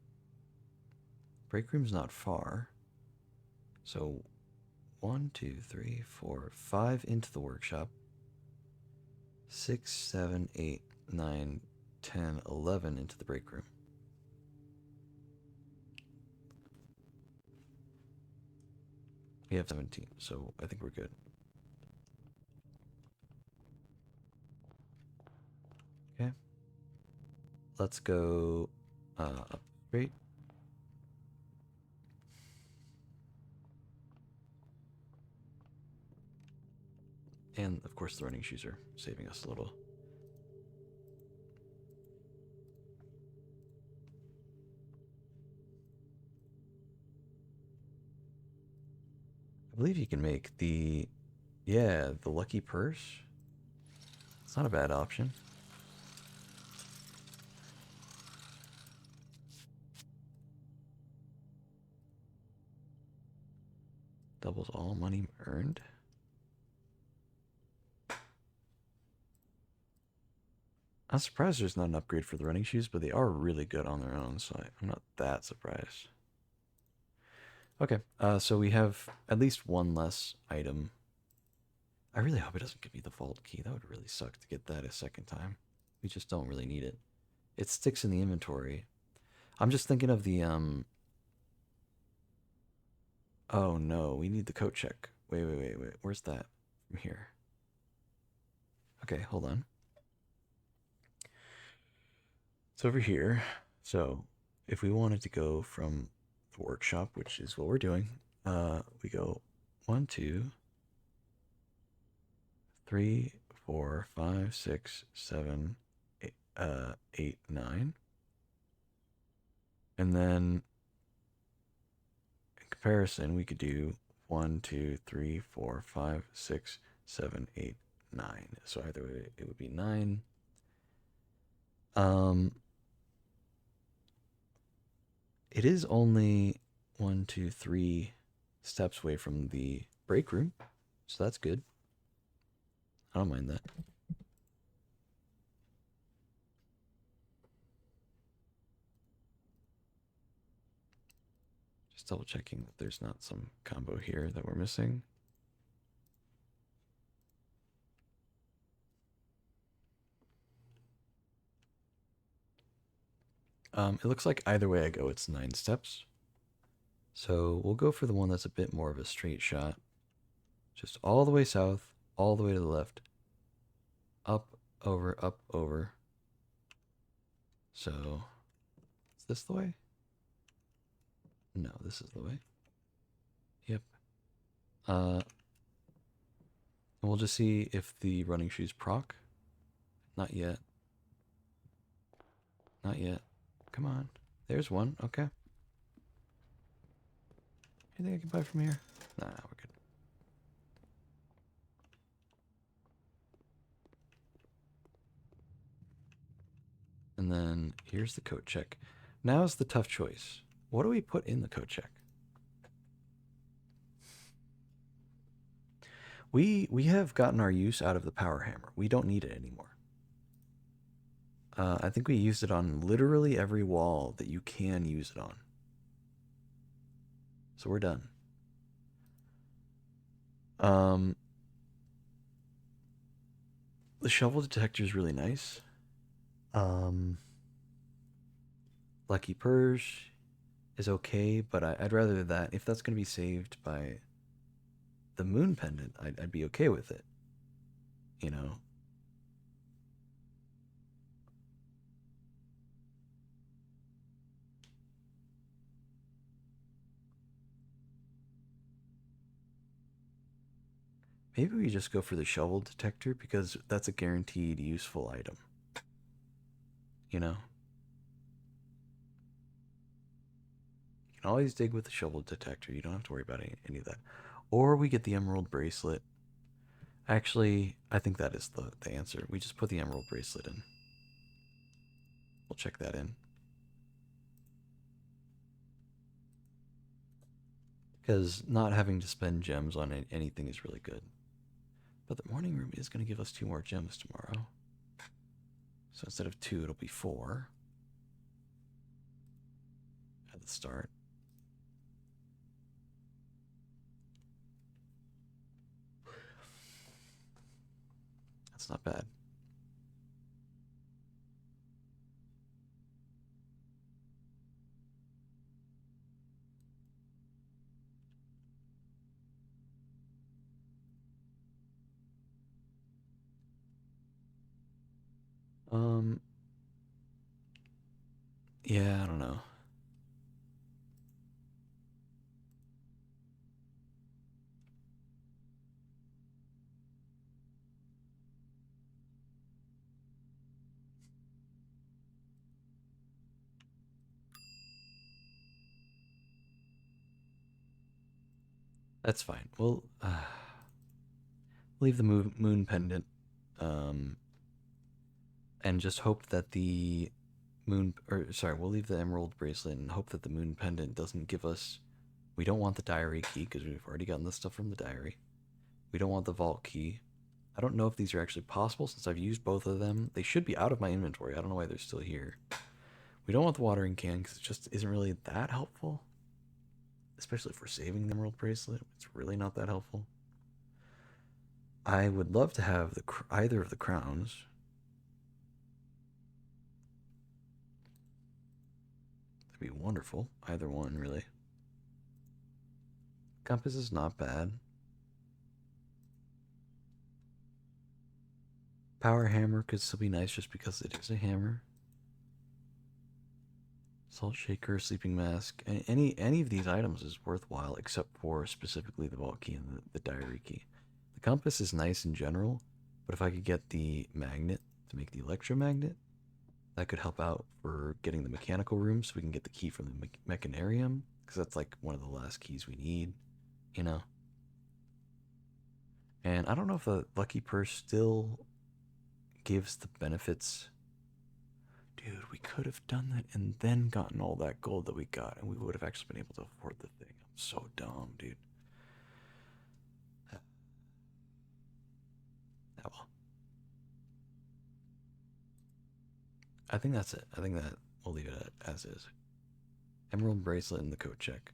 break room's not far. So 1, 2, 3, 4, 5 into the workshop. 6, 7, 8, 9, 10, 11 into the break room. We have 17, so I think we're good. Okay. Let's go up straight. And of course the running shoes are saving us a little. I believe you can make the lucky purse. It's not a bad option. Doubles all money earned. I'm surprised there's not an upgrade for the running shoes, but they are really good on their own, so I'm not that surprised. Okay, so we have at least one less item. I really hope it doesn't give me the vault key. That would really suck to get that a second time. We just don't really need it. It sticks in the inventory. I'm just thinking of the, Oh no, we need the coat check. Wait. Where's that? From here. Okay, hold on. It's over here. So if we wanted to go from the workshop, which is what we're doing, we go 1, 2, 3, 4, 5, 6, 7, 8, 9. And then in comparison, we could do 1, 2, 3, 4, 5, 6, 7, 8, 9. So either way, it would be 9. It is only 1, 2, 3 steps away from the break room, so that's good. I don't mind that. Just double checking that there's not some combo here that we're missing. It looks like either way I go, it's 9 steps. So we'll go for the one that's a bit more of a straight shot. Just all the way south, all the way to the left. Up, over. So, is this the way? No, this is the way. Yep. And we'll just see if the running shoes proc. Not yet. Not yet. Come on. There's one. Okay. Anything I can buy from here? Nah, we're good. And then here's the coat check. Now's the tough choice. What do we put in the coat check? We have gotten our use out of the power hammer. We don't need it anymore. I think we used it on literally every wall that you can use it on. So we're done. The shovel detector is really nice. Lucky Purge is okay, but I'd rather that. If that's going to be saved by the moon pendant, I'd be okay with it. you know. Maybe we just go for the shovel detector because that's a guaranteed useful item. You know? You can always dig with the shovel detector. You don't have to worry about any of that. Or we get the emerald bracelet. Actually, I think that is the answer. We just put the emerald bracelet in. We'll check that in. Because not having to spend gems on anything is really good. But the morning room is going to give us 2 more gems tomorrow. So instead of 2, it'll be 4. At the start. That's not bad. Um, yeah, I don't know. That's fine. We'll leave the moon pendant, um, and just hope that the we'll leave the emerald bracelet and hope that the moon pendant doesn't give us. We don't want the diary key because we've already gotten the stuff from the diary. We don't want the vault key. I don't know if these are actually possible since I've used both of them. They should be out of my inventory. I don't know why they're still here. We don't want the watering can because it just isn't really that helpful. Especially for saving the emerald bracelet. It's really not that helpful. I would love to have either of the crowns. That'd be wonderful. Either one, really. Compass is not bad. Power hammer could still be nice just because it is a hammer. Salt shaker, sleeping mask, any of these items is worthwhile except for specifically the vault key and the diary key. The compass is nice in general, but if I could get the magnet to make the electromagnet, that could help out for getting the mechanical room so we can get the key from the mechanarium, because that's like one of the last keys we need, you know? And I don't know if the lucky purse still gives the benefits. Dude, we could have done that and then gotten all that gold that we got, and we would have actually been able to afford the thing. I'm so dumb, dude. Oh well. I think that's it. I think that we'll leave it as is. Emerald bracelet and the coat check.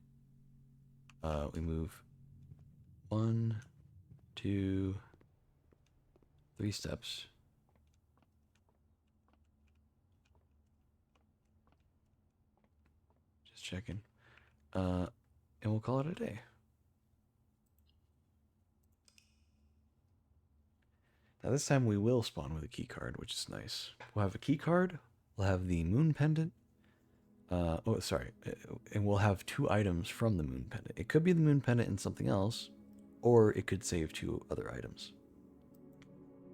We move 1, 2, 3 steps. Just checking. And we'll call it a day. Now this time we will spawn with a key card, which is nice. We'll have a key card. We'll have the moon pendant. And we'll have 2 items from the moon pendant. It could be the moon pendant and something else, or it could save 2 other items.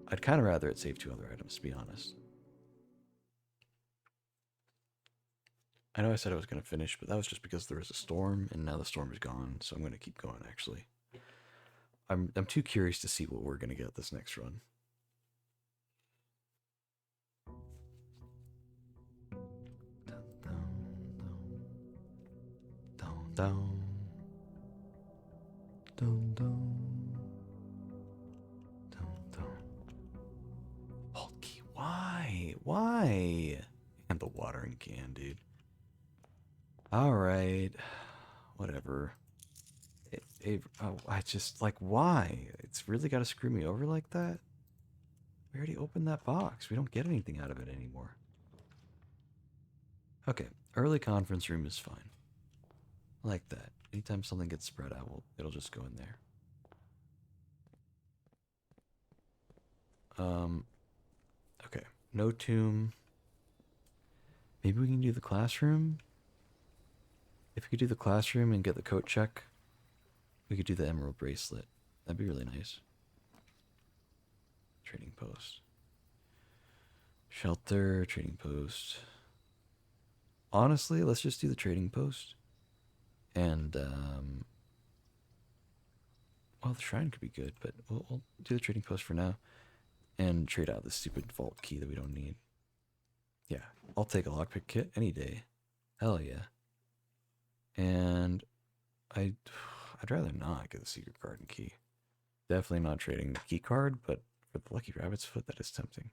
I'd kind of rather it save 2 other items, to be honest. I know I said I was going to finish, but that was just because there was a storm, and now the storm is gone, so I'm going to keep going, actually. I'm too curious to see what we're going to get this next run. Down. Dun, dun. Dun, dun. Bulky, why? Why? And the watering can, dude. Alright. Whatever. I just, like, why? It's really got to screw me over like that? We already opened that box. We don't get anything out of it anymore. Okay, early conference room is fine. I like that. Anytime something gets spread out, it'll just go in there. Okay. No tomb. Maybe we can do the classroom? If we could do the classroom and get the coat check, we could do the emerald bracelet. That'd be really nice. Trading post. Shelter, trading post. Honestly, let's just do the trading post. And, well, the shrine could be good, but we'll do the trading post for now. And trade out this stupid vault key that we don't need. Yeah, I'll take a lockpick kit any day. Hell yeah. And I'd rather not get the secret garden key. Definitely not trading the key card, but for the lucky rabbit's foot, that is tempting.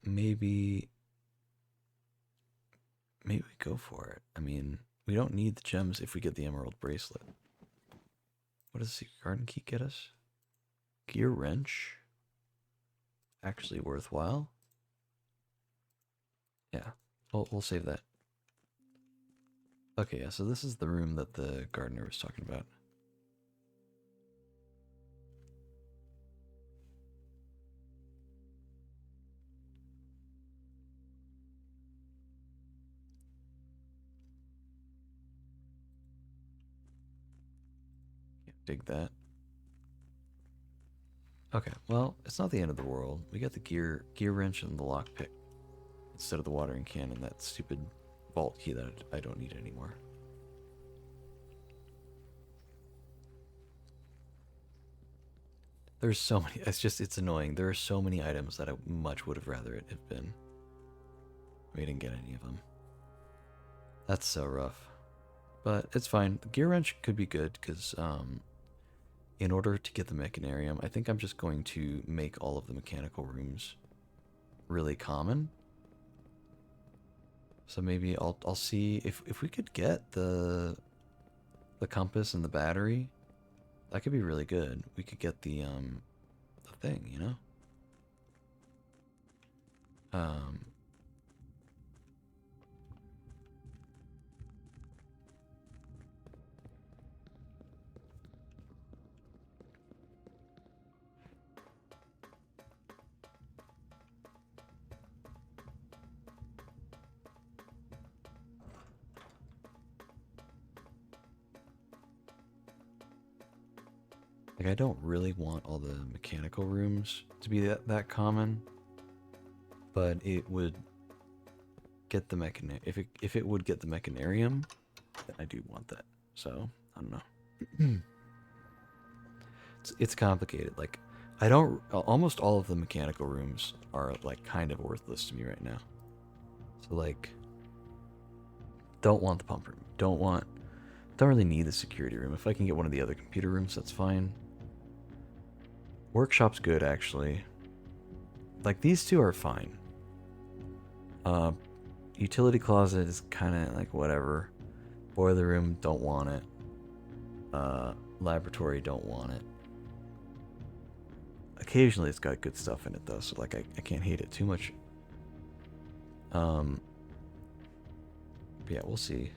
Maybe we go for it. I mean, we don't need the gems if we get the emerald bracelet. What does the secret garden key get us? Gear wrench. Actually worthwhile. Yeah, we'll save that. Okay, yeah, so this is the room that the gardener was talking about. Yeah, dig that. Okay, well, it's not the end of the world. We got the gear wrench and the lockpick instead of the watering can and that stupid vault key that I don't need anymore. There's so many. It's annoying. There are so many items that I much would have rather it have been. We didn't get any of them. That's so rough. But it's fine. The gear wrench could be good because in order to get the mechanarium, I think I'm just going to make all of the mechanical rooms really common. So maybe I'll see if we could get the compass and the battery. That could be really good. We could get the thing, you know? Um like I don't really want all the mechanical rooms to be that common, but it would get the if it would get the mechanarium, then I do want that. So, I don't know. It's complicated. Like I don't almost all of the mechanical rooms are like kind of worthless to me right now. So like don't want the pump room. Don't really need the security room. If I can get one of the other computer rooms, that's fine. Workshop's good actually. Like these two are fine. Utility closet is kind of like whatever. Boiler room, don't want it. Laboratory, don't want it. Occasionally it's got good stuff in it though, so like I can't hate it too much. But yeah, we'll see.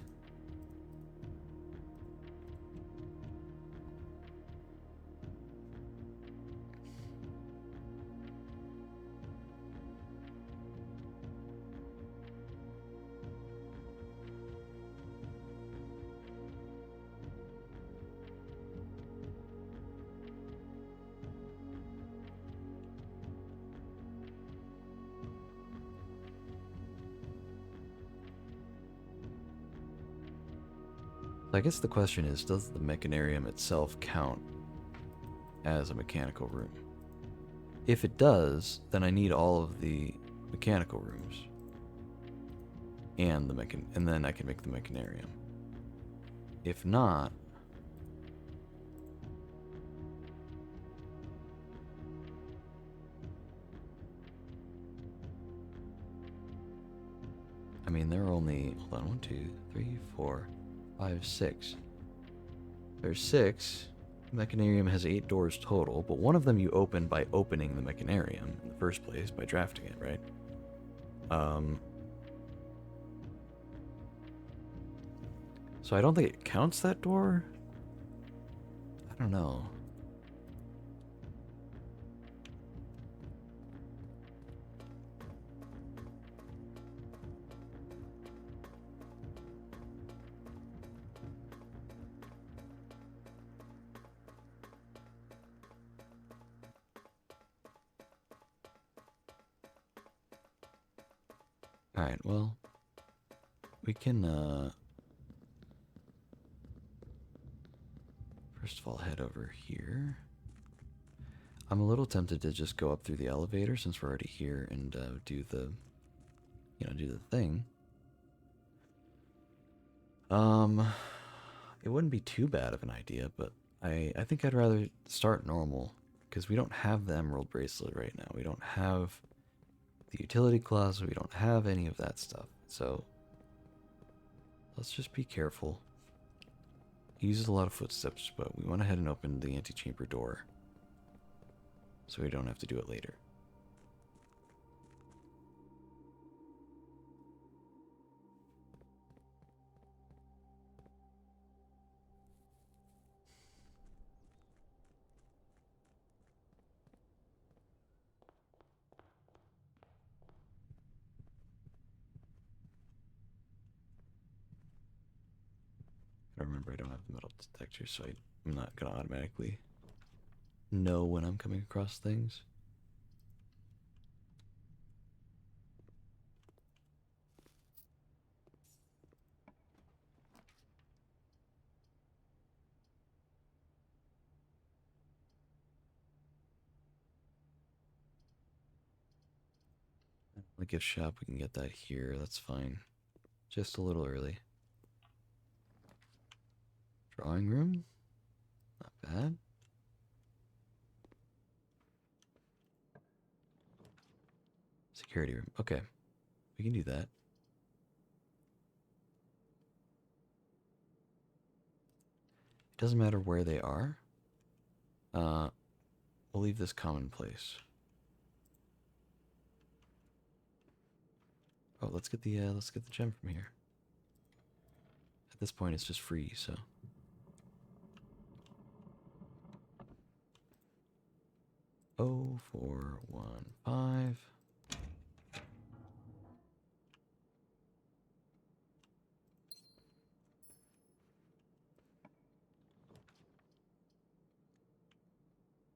I guess the question is, does the mechanarium itself count as a mechanical room? If it does, then I need all of the mechanical rooms. And and then I can make the mechanarium. If not, I mean there are only, hold on, 1, 2, 3, 4, 5, 6. There's 6. The Mechanarium has 8 doors total, but one of them you open by opening the Mechanarium in the first place, by drafting it, right? So I don't think it counts that door. I don't know. Alright, well, we can, first of all, head over here. I'm a little tempted to just go up through the elevator since we're already here and do the, do the thing. It wouldn't be too bad of an idea, but I think I'd rather start normal because we don't have the Emerald Bracelet right now. We don't have the utility closet. We don't have any of that stuff. So let's just be careful. He uses a lot of footsteps, but we went ahead and opened the antechamber door so we don't have to do it later. I remember I don't have the metal detector, so I'm not going to automatically know when I'm coming across things. The gift shop, we can get that here. That's fine. Just a little early. Drawing room? Not bad. Security room. Okay. We can do that. It doesn't matter where they are. We'll leave this commonplace. Oh, let's get the gem from here. At this point, it's just free, so. 0415.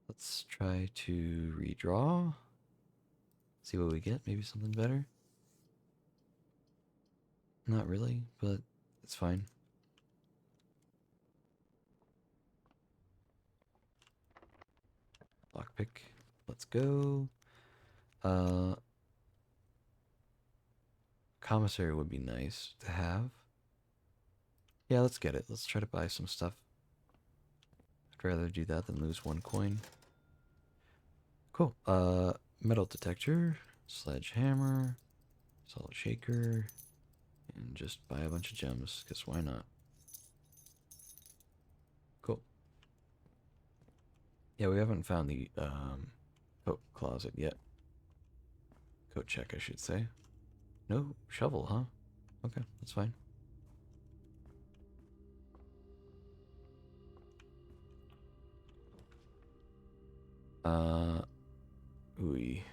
Let's try to redraw. See what we get. Maybe something better. Not really, but it's fine. Lockpick. Let's go. Commissary would be nice to have. Yeah, let's get it. Let's try to buy some stuff. I'd rather do that than lose 1 coin. Cool. Metal detector, sledgehammer, salt shaker, and just buy a bunch of gems, because why not? Cool. Yeah, we haven't found the coat closet yet. Coat check, I should say. No shovel, huh? Okay, that's fine. Ooey.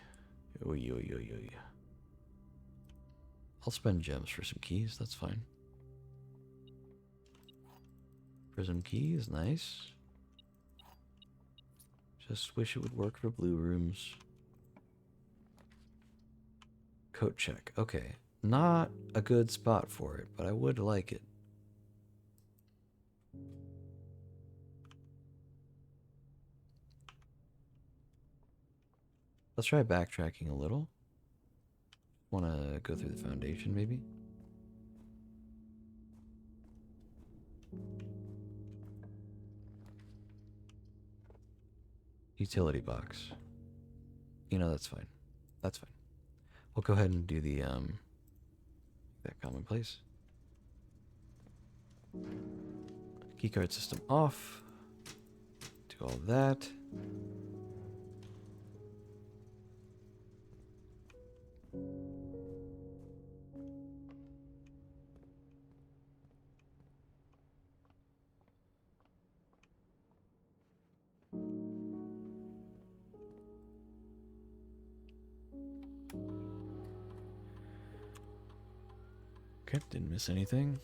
Ooey, ooey, ooey, ooey. I'll spend gems for some keys, that's fine. Prism keys, nice. Just wish it would work for blue rooms. Coat check, okay. Not a good spot for it, but I would like it. Let's try backtracking a little. Want to go through the foundation, maybe? Utility box. You know, that's fine. That's fine. We'll go ahead and do the, that commonplace. Keycard system off. Do all that. Okay, didn't miss anything.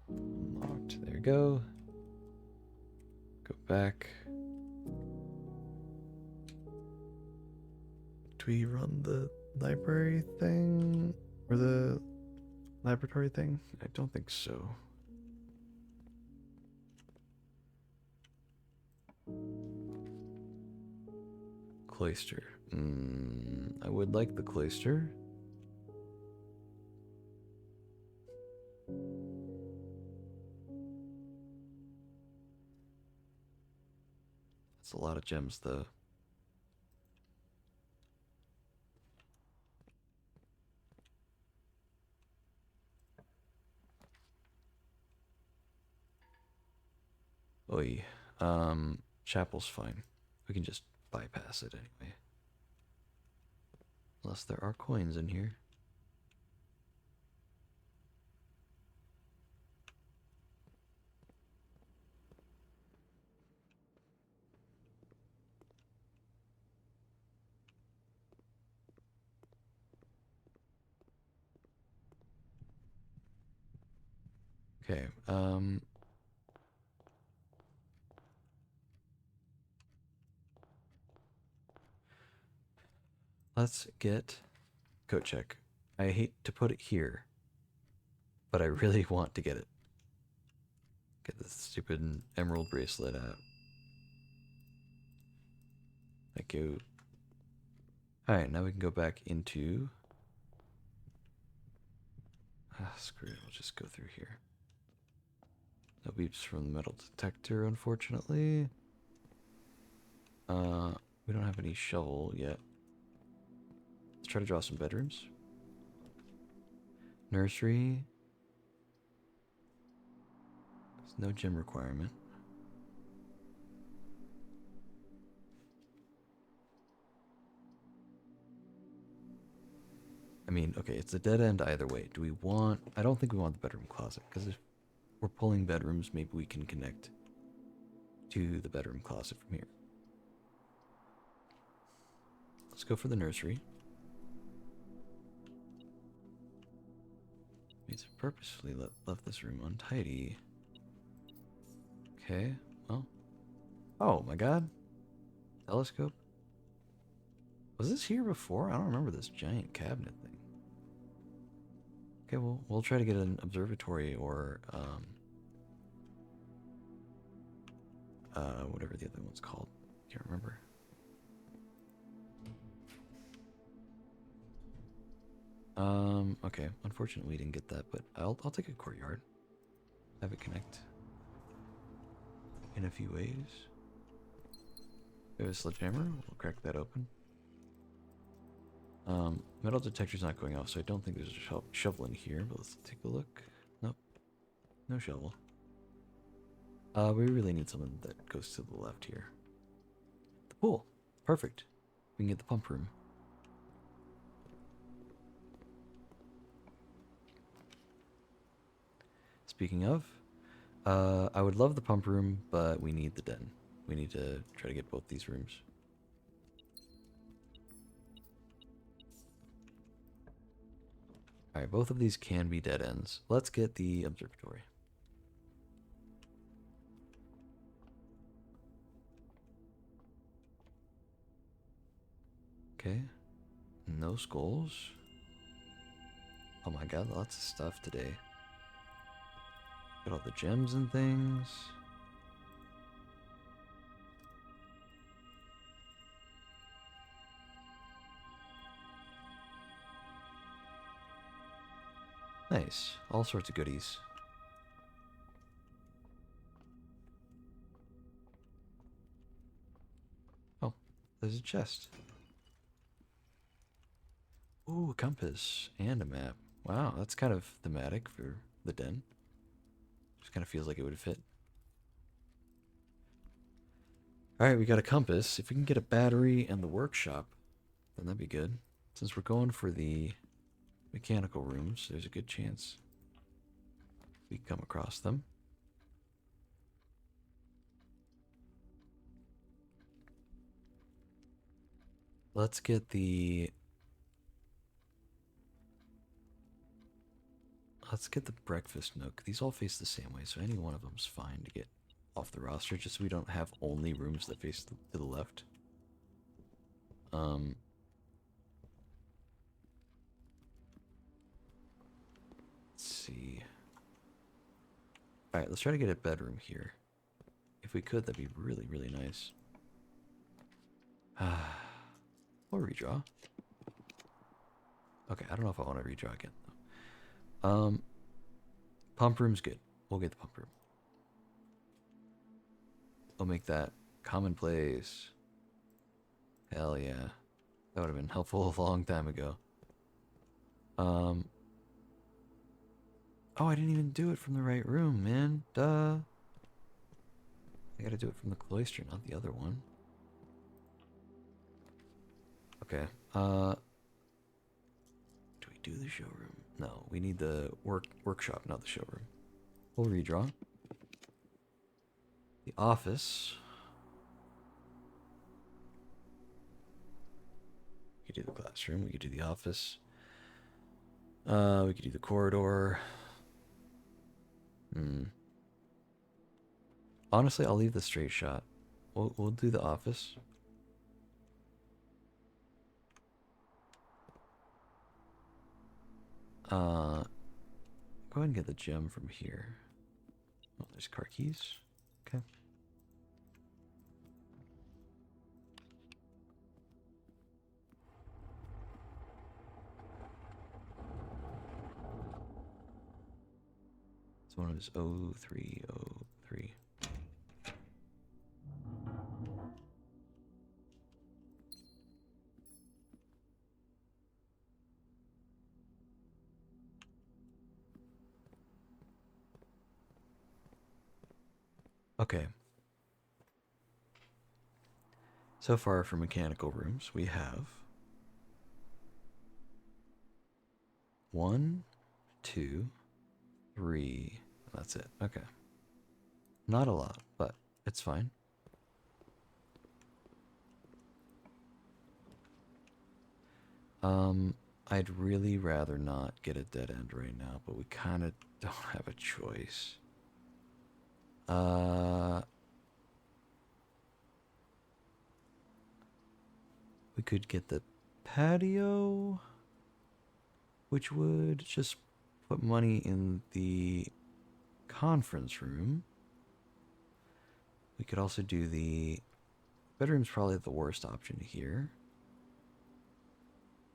Unlocked. There we go. Go back. Do we run the library thing? Or the laboratory thing? I don't think so. Cloister. I would like the cloister. That's a lot of gems, though. Oy. Chapel's fine. We can just bypass it anyway. Unless there are coins in here. Okay, let's get coat check. I hate to put it here, but I really want to get it. Get this stupid emerald bracelet out. Thank you. Alright, now we can go back into... screw it, we'll just go through here. No beeps from the metal detector, unfortunately. We don't have any shovel yet. Let's try to draw some bedrooms. Nursery. There's no gym requirement. I mean, okay, it's a dead end either way. Do we want... I don't think we want the bedroom closet, because if we're pulling bedrooms, maybe we can connect to the bedroom closet from here. Let's go for the nursery. It's purposefully left this room untidy. Okay, well. Oh my god. Telescope. Was this here before? I don't remember this giant cabinet thing. Okay, well, we'll try to get an observatory or, whatever the other one's called. Can't remember. Okay. Unfortunately, we didn't get that, but I'll take a courtyard. Have it connect in a few ways. We have a sledgehammer. We'll crack that open. Metal detector's not going off, so I don't think there's a shovel in here, but let's take a look. Nope. No shovel. We really need something that goes to the left here. The pool. Perfect. We can get the pump room. Speaking of, I would love the pump room, but we need the den. We need to try to get both these rooms. Alright, both of these can be dead ends. Let's get the observatory. Okay. No skulls. Oh my god, lots of stuff today. Got all the gems and things. Nice. All sorts of goodies. Oh, there's a chest. Ooh, a compass and a map. Wow, that's kind of thematic for the den. Just kind of feels like it would fit. Alright, we got a compass. If we can get a battery and the workshop, then that'd be good. Since we're going for the mechanical rooms, there's a good chance we come across them. Let's get the breakfast nook. These all face the same way, so any one of them's fine to get off the roster, just so we don't have only rooms that face to the left. Let's see. Alright, let's try to get a bedroom here. If we could, that'd be really, really nice. Or redraw. Okay, I don't know if I want to redraw again, though. Pump room's good. We'll get the pump room. We'll make that commonplace. Hell yeah. That would have been helpful a long time ago. Oh, I didn't even do it from the right room, man. Duh. I gotta do it from the cloister, not the other one. Okay. Do we do the showroom? No, we need the workshop, not the showroom. We'll redraw. The office. We could do the classroom. We could do the office. We could do the corridor. Honestly, I'll leave the straight shot. We'll do the office. Go ahead and get the gem from here. Oh, there's car keys. Okay. So one is 0303. Okay. So far for mechanical rooms, we have 1, 2, 3. That's it. Okay. Not a lot, but it's fine. I'd really rather not get a dead end right now, but we kind of don't have a choice. We could get the patio, which would just put money in the conference room. We could also do the bedroom's probably the worst option here.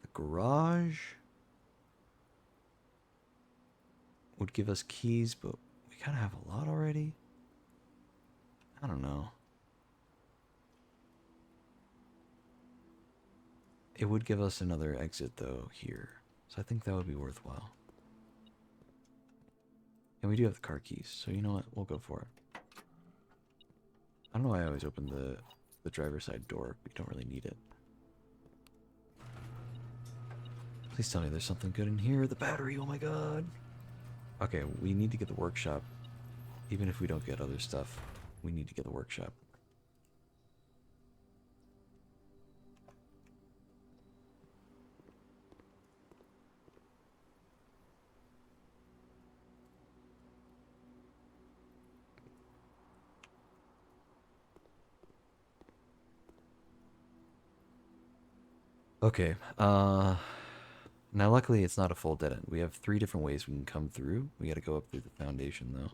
The garage would give us keys, but we kind of have a lot already. I don't know. It would give us another exit, though, here. So I think that would be worthwhile. And we do have the car keys, so you know what? We'll go for it. I don't know why I always open the driver's side door, but you don't really need it. Please tell me there's something good in here. The battery, oh my god. Okay, we need to get the workshop. Even if we don't get other stuff, we need to get the workshop. Okay, now luckily it's not a full dead end. We have 3 different ways we can come through. We gotta go up through the foundation though.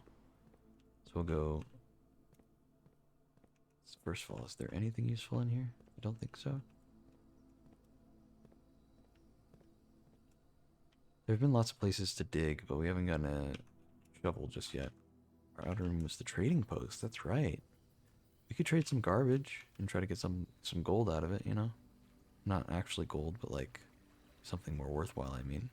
So we'll go... First of all, is there anything useful in here? I don't think so. There have been lots of places to dig, but we haven't gotten a shovel just yet. Our outer room was the trading post, that's right. We could trade some garbage and try to get some gold out of it, you know? Not actually gold, but like Something more worthwhile, I mean.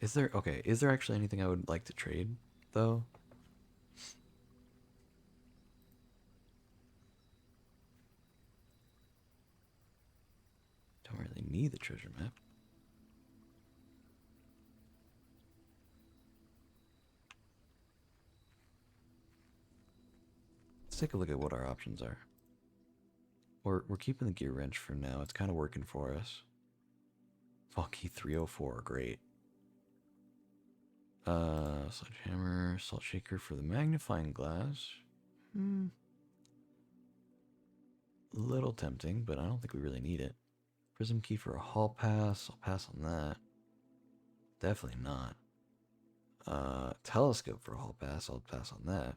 Is there, okay, is there actually anything I would like to trade, though? Don't really need the treasure map. Let's take a look at what our options are. We're keeping the gear wrench for now. It's kind of working for us. Valky 304, great. Sledgehammer, salt shaker for the magnifying glass. Little tempting, but I don't think we really need it. Prism key for a hall pass. I'll pass on that. Definitely not. Telescope for a hall pass. I'll pass on that.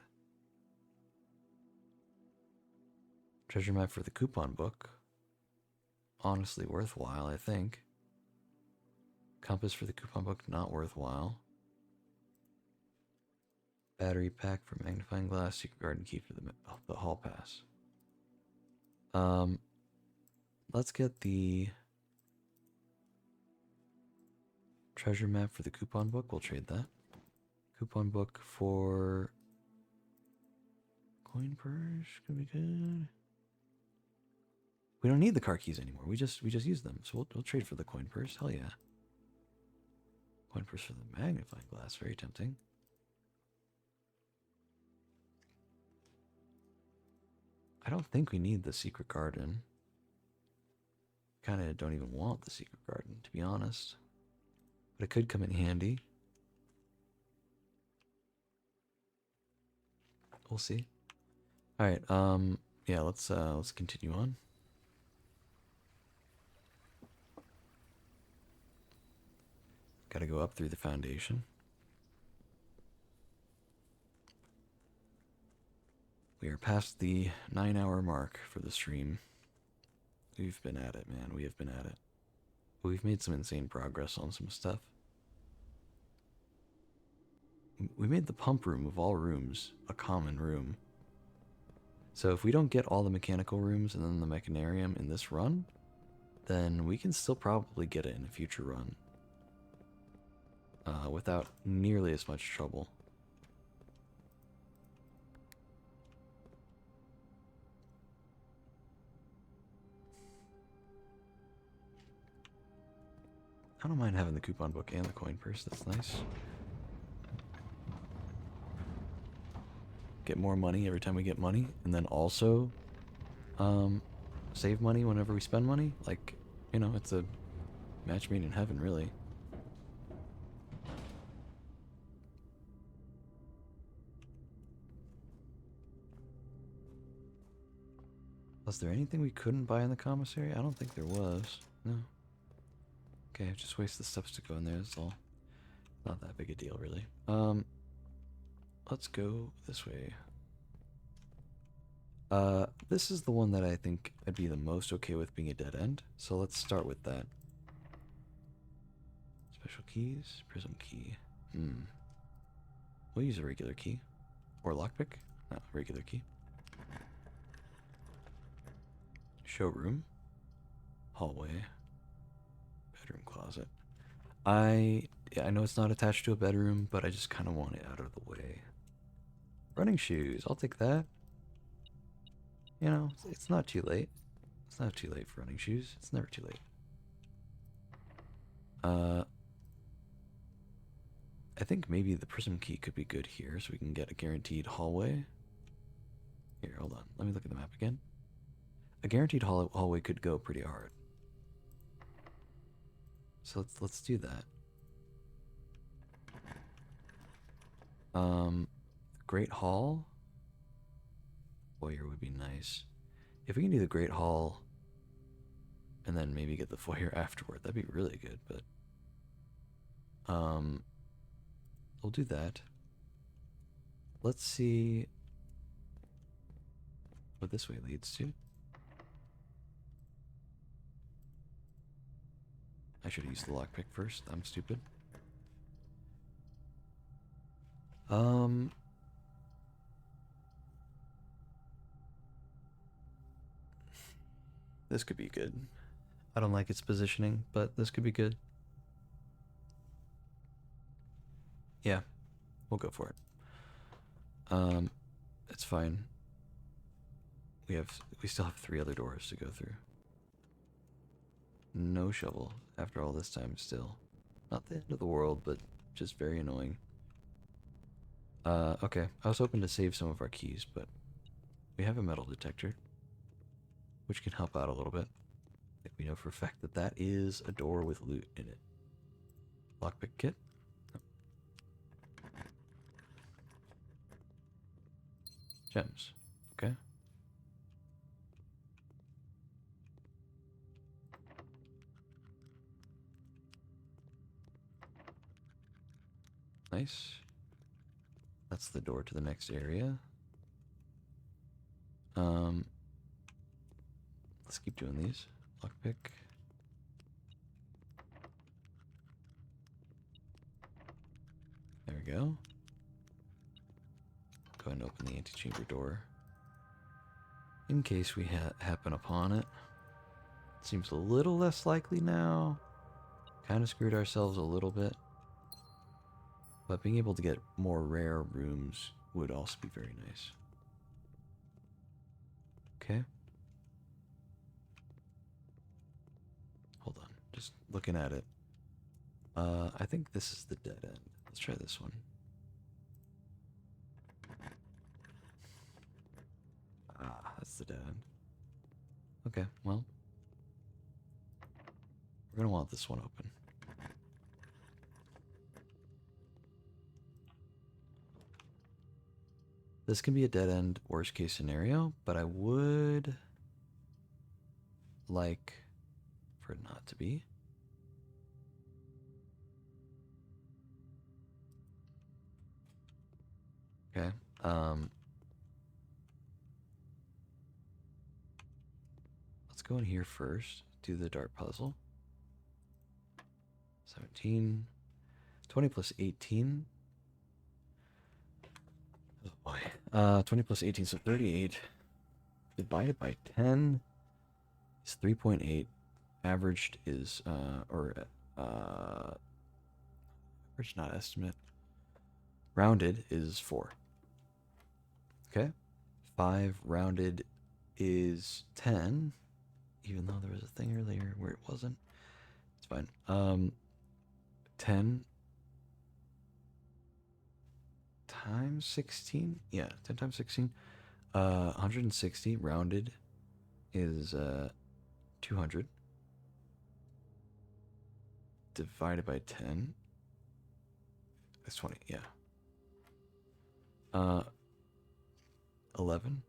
Treasure map for the coupon book. Honestly worthwhile, I think. Compass for the coupon book, not worthwhile. Battery pack for magnifying glass. Secret garden key for the hall pass. Let's get the treasure map for the coupon book. We'll trade that. Coupon book for coin purse could be good. We don't need the car keys anymore. We just use them. So we'll trade for the coin purse. Hell yeah. Coin purse for the magnifying glass. Very tempting. I don't think we need the secret garden. Kind of don't even want the secret garden, to be honest. But it could come in handy. We'll see. All right. Yeah. Let's continue on. Got to go up through the foundation. We are past the 9-hour mark for the stream. We've been at it, man. We have been at it. We've made some insane progress on some stuff. We made the pump room of all rooms a common room. So if we don't get all the mechanical rooms and then the mechanarium in this run, then we can still probably get it in a future run. Without nearly as much trouble. I don't mind having the coupon book and the coin purse. That's nice. Get more money every time we get money, and then also save money whenever we spend money. Like, you know, it's a match made in heaven, really. Was there anything we couldn't buy in the commissary? I don't think there was. No. Okay, just waste the steps to go in there. That's all. Not that big a deal, really. Let's go this way. This is the one that I think I'd be the most okay with being a dead end. So let's start with that. Special keys, prism key. We'll use a regular key. Or lockpick. No, regular key. Showroom. Hallway. Bedroom closet. I know it's not attached to a bedroom, but I just kind of want it out of the way. Running shoes. I'll take that. You know, it's not too late. It's not too late for running shoes. It's never too late. I think maybe the prism key could be good here, so we can get a guaranteed hallway. Here, hold on. Let me look at the map again. A guaranteed hallway could go pretty hard. So let's do that. Great Hall. Foyer would be nice. If we can do the Great Hall and then maybe get the foyer afterward, that'd be really good, but we'll do that. Let's see what this way leads to. I should have used the lockpick first. I'm stupid. This could be good. I don't like its positioning, but this could be good. Yeah, we'll go for it. It's fine. We still have 3 other doors to go through. No shovel after all this time still. Not the end of the world, but just very annoying. Okay. I was hoping to save some of our keys, but we have a metal detector, which can help out a little bit. I think we know for a fact that that is a door with loot in it. Lockpick kit. Gems. Okay. Nice. That's the door to the next area. Let's keep doing these. Lockpick. There we go. Go ahead and open the antechamber door. In case we happen upon it. Seems a little less likely now. Kind of screwed ourselves a little bit. But being able to get more rare rooms would also be very nice. Okay. Hold on. Just looking at it. I think this is the dead end. Let's try this one. Ah, that's the dead end. Okay, well. We're going to want this one open. This can be a dead end, worst case scenario, but I would like for it not to be. Okay. Let's go in here first. Do the dart puzzle. 17. 20 plus 18. Oh boy. 20 plus 18, so 38. Divided by 10 is 3.8. Averaged is, average, not estimate. Rounded is 4. Okay. 5 rounded is 10. Even though there was a thing earlier where it wasn't. It's fine. 10 times 16? Yeah, 10 times 16. 160 rounded is 200. Divided by 10 is 20, yeah. 11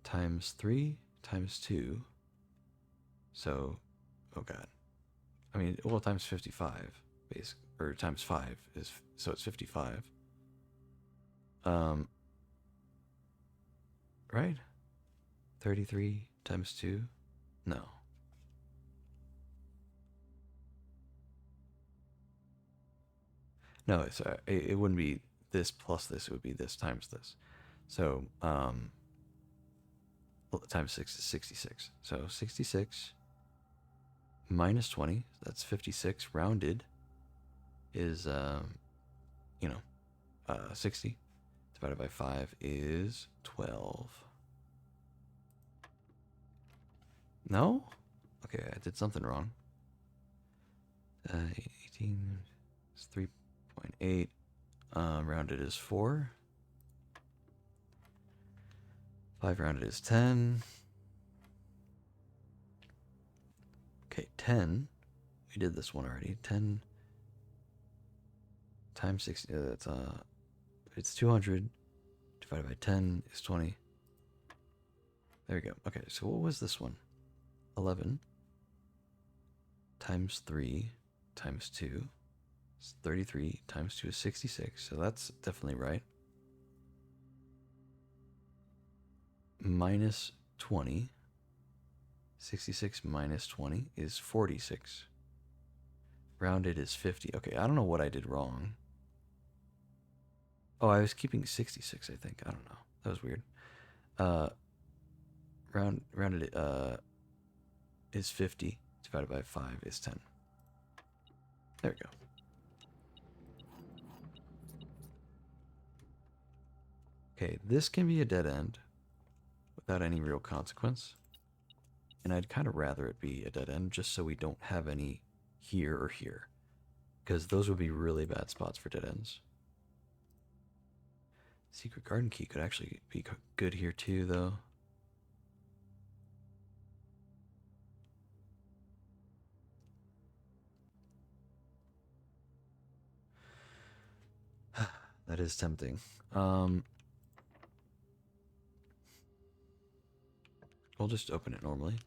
times 3 times 2. So, oh god. I mean, well, times 55, basically, or times 5 is, so it's 55. Right? 33 times 2? No. No, it's, it wouldn't be this plus this, it would be this times this. So, times 6 is 66. So 66 minus 20, that's 56. Rounded is, 60. Divided by 5 is 12. No? Okay, I did something wrong. 18 is 3.8. Rounded is 4. 5 rounded is 10. Okay, 10. We did this one already. 10 times 60. That's it's 200. Divided by 10 is 20. There we go. Okay, so what was this one? 11 times 3 times 2 is 33. Times 2 is 66. So that's definitely right. Minus 20. 66 minus 20 is 46. Rounded is 50. Okay, I don't know what I did wrong. Oh, I was keeping 66, I think. I don't know. That was weird. rounded is 50 divided by 5 is 10. There we go. Okay, this can be a dead end without any real consequence. And I'd kind of rather it be a dead end just so we don't have any here or here. Because those would be really bad spots for dead ends. Secret garden key could actually be good here too, though. That is tempting. We'll just open it normally.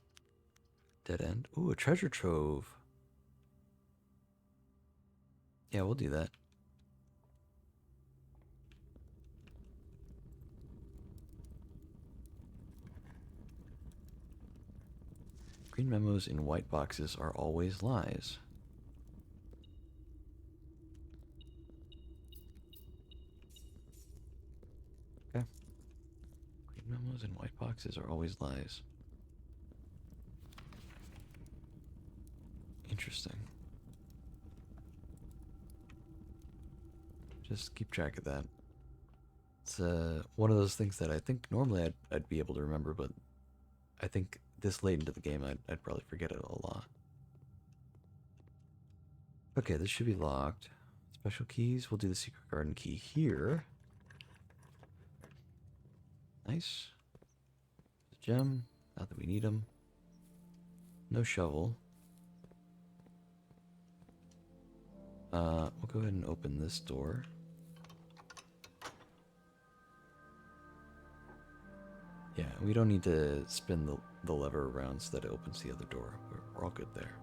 Dead end. Ooh, a treasure trove. Yeah, we'll do that. Green memos in white boxes are always lies. Okay. Green memos in white boxes are always lies. Interesting. Just keep track of that. It's one of those things that I think normally I'd be able to remember, but I think this late into the game I'd probably forget it a lot. Okay, this should be locked. Special keys. We'll do the secret garden key here. Nice. Gem. Not that we need them. No shovel. We'll go ahead and open this door. Yeah, we don't need to spin the lever around so that it opens the other door. We're all good there.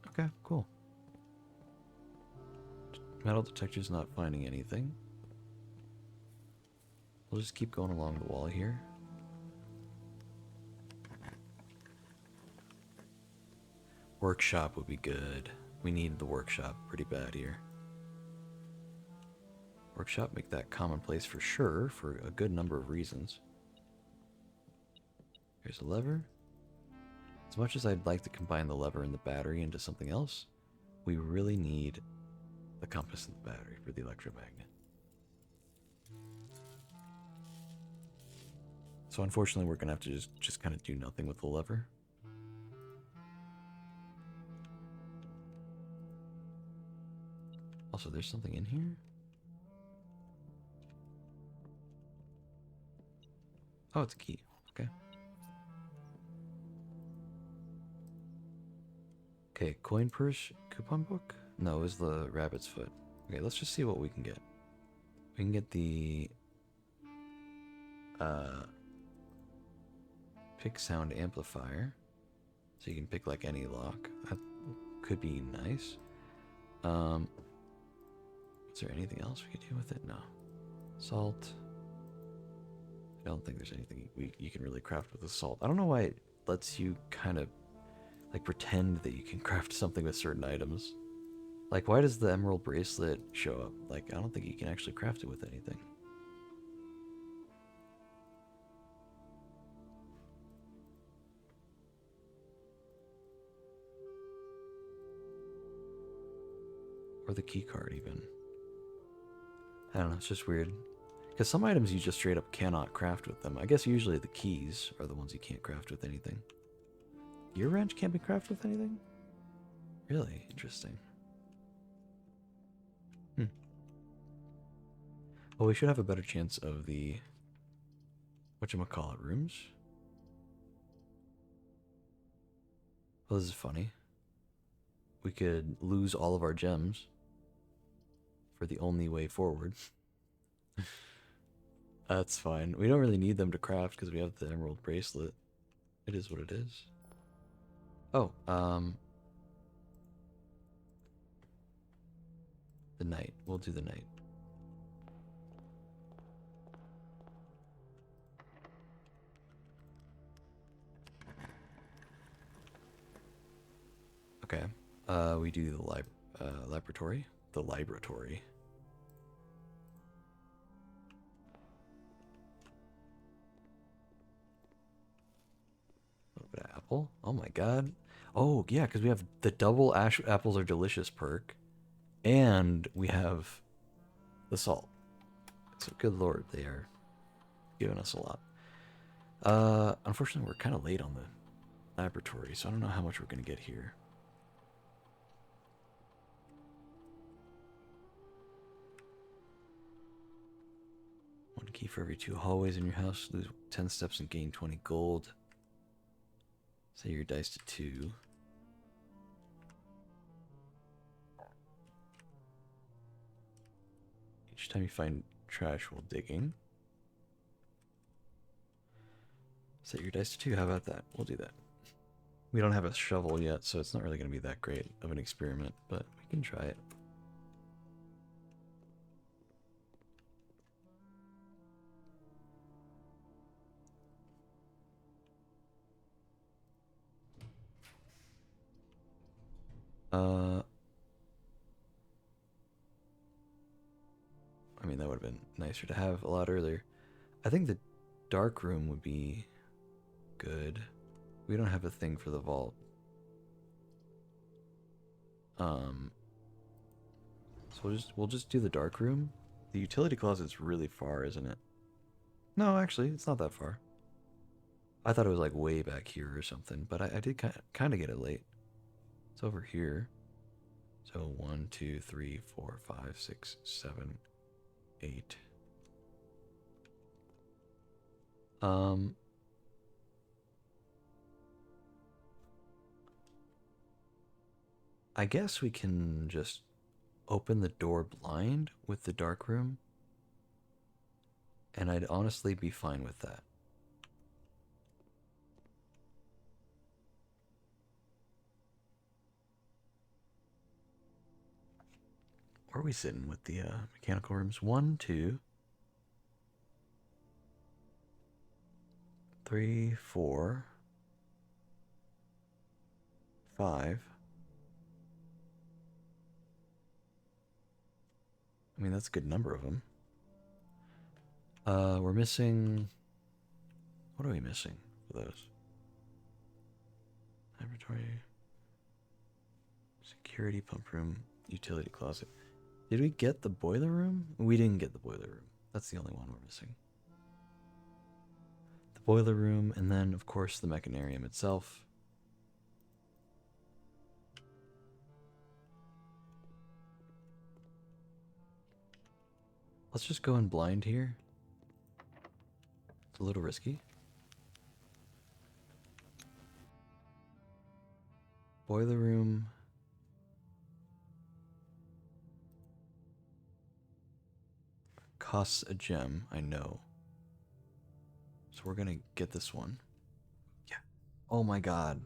Okay, cool. Metal detector's not finding anything. We'll just keep going along the wall here. Workshop would be good. We need the workshop pretty bad here. Workshop, make that commonplace for sure, for a good number of reasons. Here's a lever. As much as I'd like to combine the lever and the battery into something else, we really need the compass and the battery for the electromagnet. So unfortunately, we're gonna have to just kind of do nothing with the lever. Also, there's something in here. Oh, it's a key. Okay. Okay, coin purse, coupon book? No, it was the rabbit's foot. Okay, let's just see what we can get. We can get the pick sound amplifier. So you can pick like any lock. That could be nice. Is there anything else we could do with it? No. Salt. I don't think there's anything you can really craft with the salt. I don't know why it lets you kind of like pretend that you can craft something with certain items. Like, why does the emerald bracelet show up? Like, I don't think you can actually craft it with anything. Or the key card, even. I don't know, it's just weird. Because some items you just straight up cannot craft with them. I guess usually the keys are the ones you can't craft with anything. Your wrench can't be crafted with anything? Really? Interesting. Well, we should have a better chance of the whatchamacallit rooms. Well, this is funny. We could lose all of our gems for the only way forward. That's fine. We don't really need them to craft because we have the emerald bracelet. It is what it is. Oh, the knight. We'll do the knight. Okay. We do the laboratory. The laboratory. apple. Oh my god. Oh yeah, because we have the double apples are delicious perk, and we have the salt. So good lord, they are giving us a lot. Unfortunately, we're kind of late on the laboratory, so I don't know how much we're gonna get here. One key for every 2 hallways in your house. Lose 10 steps and gain 20 gold. Set your dice to 2. Each time you find trash while digging. Set your dice to 2. How about that? We'll do that. We don't have a shovel yet, so it's not really going to be that great of an experiment, but we can try it. I mean, that would have been nicer to have a lot earlier. I think the dark room would be good. We don't have a thing for the vault. So we'll just do the dark room. The utility closet's really far, isn't it? No, actually, it's not that far. I thought it was like way back here or something, but I did kind of get it late. It's over here. So 1, 2, 3, 4, 5, 6, 7, 8. I guess we can just open the door blind with the dark room, and I'd honestly be fine with that. Where are we sitting with the mechanical rooms? 1, 2, 3, 4, 5. I mean, that's a good number of them. We're missing... What are we missing for those? Laboratory. Security pump room. Utility closet. Did we get the boiler room? We didn't get the boiler room. That's the only one we're missing. The boiler room, and then, of course, the mechanarium itself. Let's just go in blind here. It's a little risky. Boiler room. Costs a gem, I know. So we're gonna get this one. Yeah. Oh my god.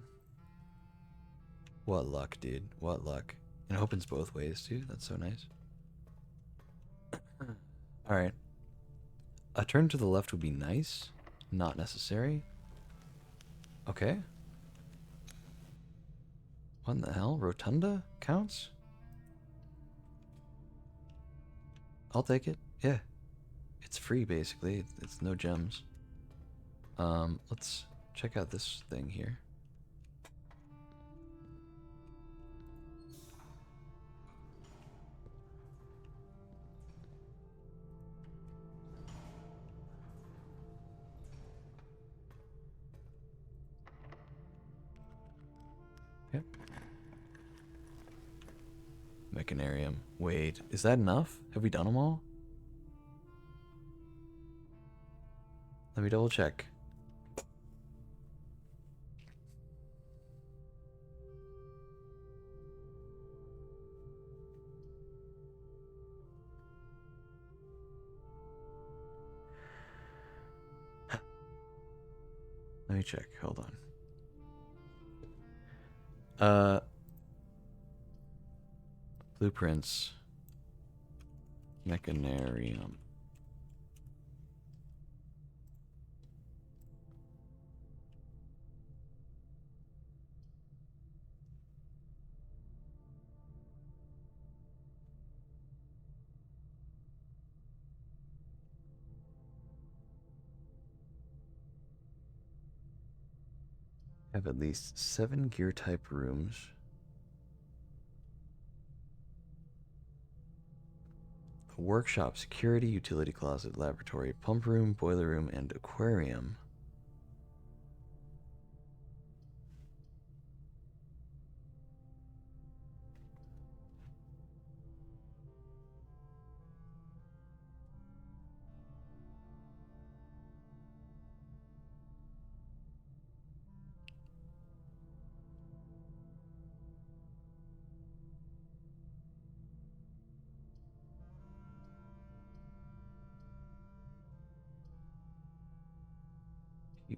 What luck, dude. What luck. And it opens both ways, too. That's so nice. Alright. A turn to the left would be nice. Not necessary. Okay. What in the hell? Rotunda counts? I'll take it. Yeah. It's free, basically. It's no gems. Let's check out this thing here. Yep. Mechanarium. Wait, is that enough? Have we done them all? Let me double check. Let me check. Hold on. Blueprints. Mechanarium. Have at least 7 gear type rooms. A workshop, security, utility closet, laboratory, pump room, boiler room, and aquarium.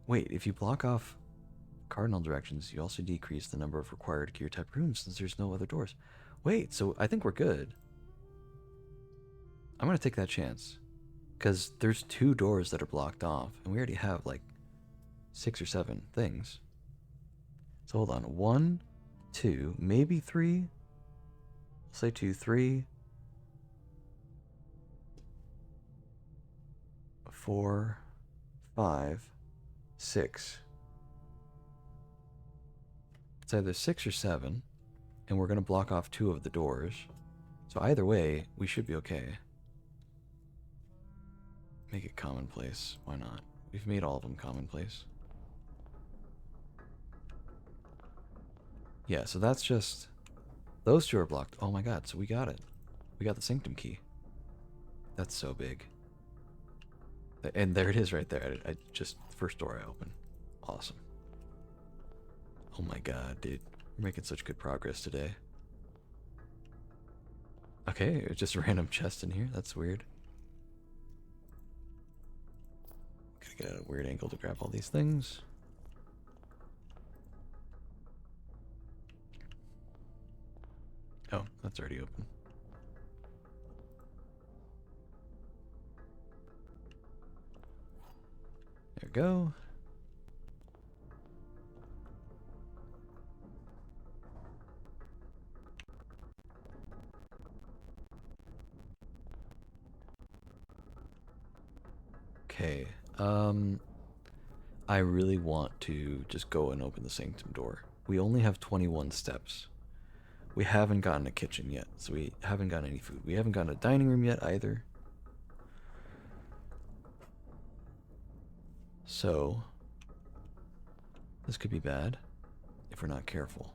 Wait, if you block off cardinal directions, you also decrease the number of required gear type rooms since there's no other doors. Wait, so I think we're good. I'm gonna take that chance. Because there's 2 doors that are blocked off, and we already have like 6 or 7 things. So hold on. 1, 2, maybe 3. We'll say 2, 3, 4, 5, 6. It's either 6 or 7, and we're going to block off 2 of the doors. So either way, we should be okay. Make it commonplace. Why not? We've made all of them commonplace. Yeah, so that's just... Those 2 are blocked. Oh my god, so we got it. We got the sanctum key. That's so big. And there it is right there. I just... First door I open. Awesome. Oh my god, dude. We're making such good progress today. Okay, just a random chest in here. That's weird. Gotta get a weird angle to grab all these things. Oh, that's already open. There we go. Okay, I really want to just go and open the sanctum door. We only have 21 steps. We haven't gotten a kitchen yet, so we haven't gotten any food. We haven't gotten a dining room yet either. So, this could be bad if we're not careful.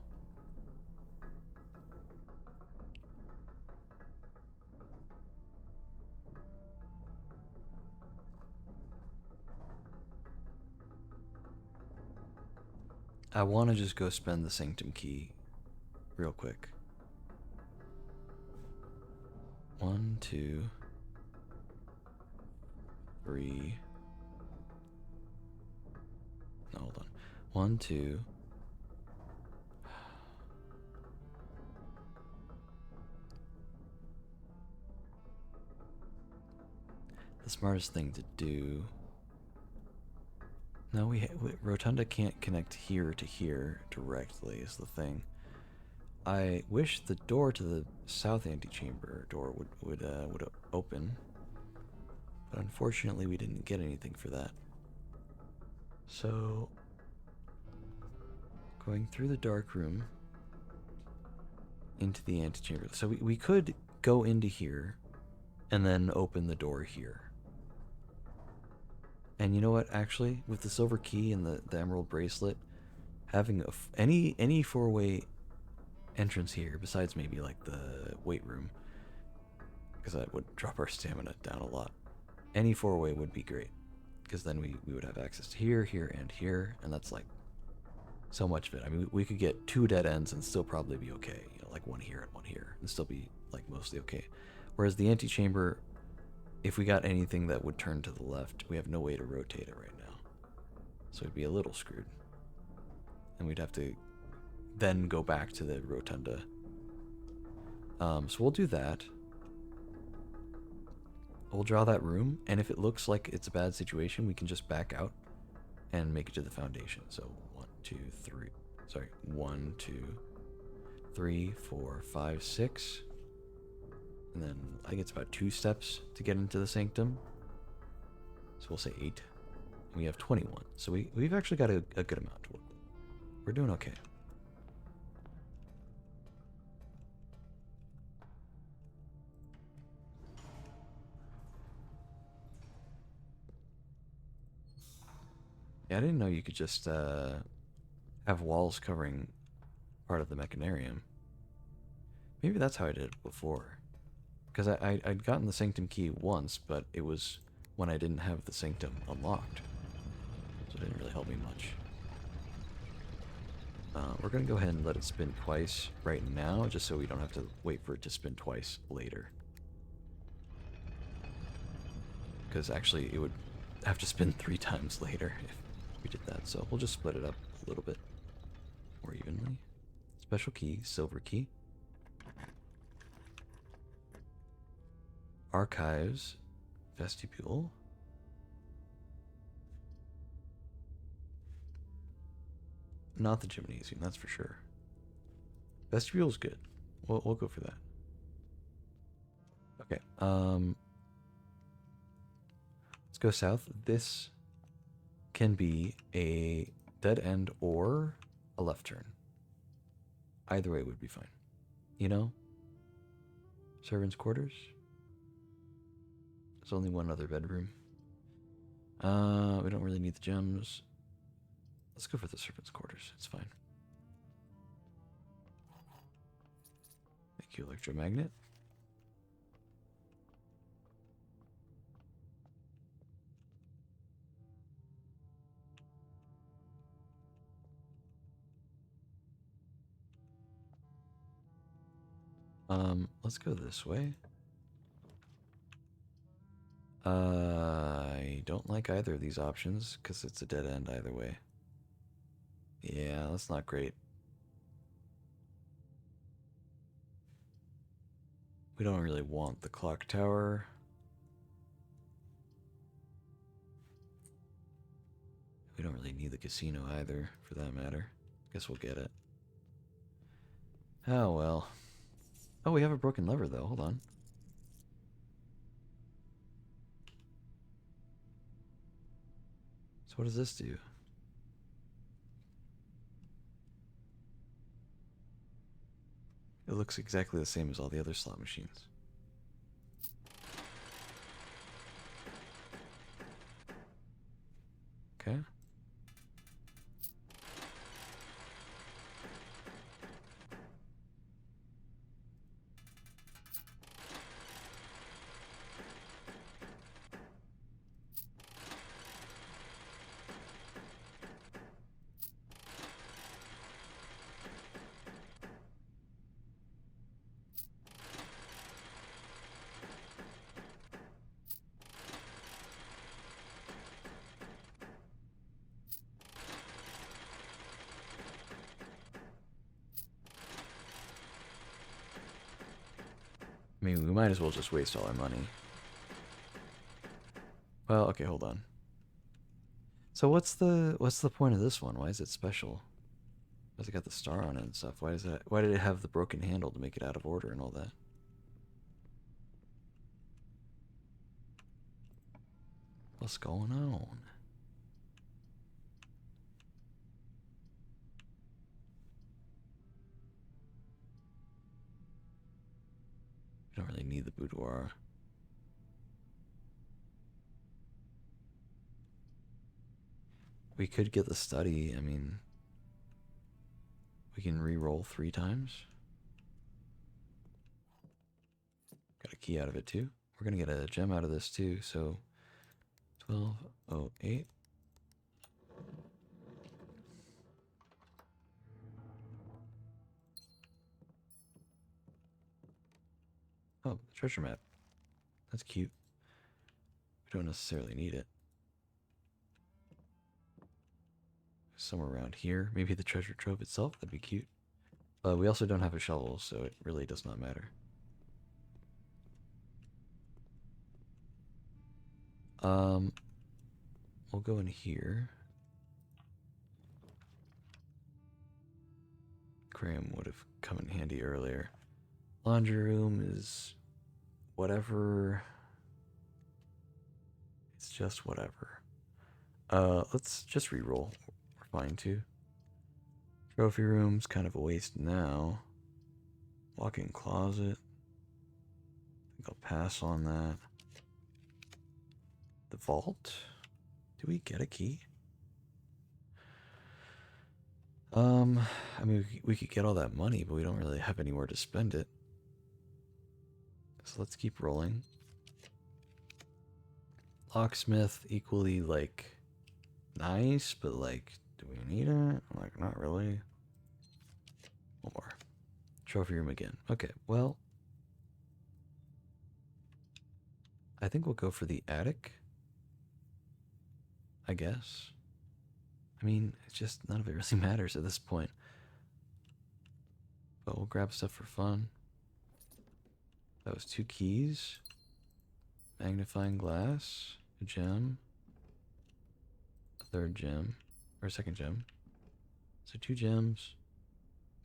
I want to just go spend the sanctum key real quick. 1, 2, 3. No, hold on. 1, 2. The smartest thing to do. No, Rotunda can't connect here to here directly is the thing. I wish the door to the south antechamber door would open, but unfortunately we didn't get anything for that. So, going through the dark room into the antechamber. So we could go into here and then open the door here. And you know what? Actually, with the silver key and the emerald bracelet, having any 4-way entrance here, besides maybe like the weight room, because that would drop our stamina down a lot. Any 4-way would be great, because then we would have access to here, here, and here, and that's like so much of it. I mean, we could get 2 dead ends and still probably be okay. You know, like 1 here and 1 here, and still be like mostly okay. Whereas the antechamber, if we got anything that would turn to the left, we have no way to rotate it right now. So it'd be a little screwed. And we'd have to then go back to the rotunda. So we'll do that. We'll draw that room, and if it looks like it's a bad situation, we can just back out and make it to the foundation. So 1, 2, 3. Sorry, 1, 2, 3, 4, 5, 6. And then I think it's about 2 steps to get into the sanctum. So we'll say 8. And we have 21. So we've actually got a good amount to work with. We're doing okay. Yeah, I didn't know you could just have walls covering part of the mechanarium. Maybe that's how I did it before. Because I'd gotten the Sanctum key once, but it was when I didn't have the Sanctum unlocked. So it didn't really help me much. We're going to go ahead and let it spin twice right now, just so we don't have to wait for it to spin twice later. Because actually, it would have to spin 3 times later if we did that. So we'll just split it up a little bit more evenly. Special key, silver key. Archives, vestibule. Not the gymnasium, that's for sure. Vestibule's good. We'll go for that. Okay, let's go south. This can be a dead end or a left turn. Either way would be fine. You know? Servants' quarters. There's only one other bedroom. We don't really need the gems. Let's go for the servants' quarters. It's fine. Thank you, electromagnet. Let's go this way. I don't like either of these options because it's a dead end either way. Yeah, that's not great. We don't really want the clock tower. We don't really need the casino either, for that matter. Guess we'll get it. Oh well. Oh, we have a broken lever though. Hold on. So what does this do? It looks exactly the same as all the other slot machines. Okay. I mean, we might as well just waste all our money. Well, okay, hold on. So what's the point of this one? Why is it special? Why's it got the star on it and stuff? Why did it have the broken handle to make it out of order and all that? What's going on? We don't really need the boudoir. We could get the study. I mean, we can re-roll 3 times. Got a key out of it too. We're gonna get a gem out of this too, so 1208. Oh, treasure map. That's cute. We don't necessarily need it. Somewhere around here. Maybe the treasure trove itself. That'd be cute. We also don't have a shovel, so it really does not matter. We'll go in here. Graham would have come in handy earlier. Laundry room is whatever. It's just whatever. Let's just re-roll. We're fine too. Trophy room's kind of a waste now. Walk-in closet. I think I'll pass on that. The vault? Do we get a key? I mean, we could get all that money, but we don't really have anywhere to spend it. So let's keep rolling. Locksmith, equally, like, nice, but, like, do we need it? Like, not really. One more. Trophy room again. Okay, well, I think we'll go for the attic. I guess. I mean, it's just none of it really matters at this point. But we'll grab stuff for fun. That was 2 keys. Magnifying glass. A gem. A third gem. Or a second gem. So 2 gems.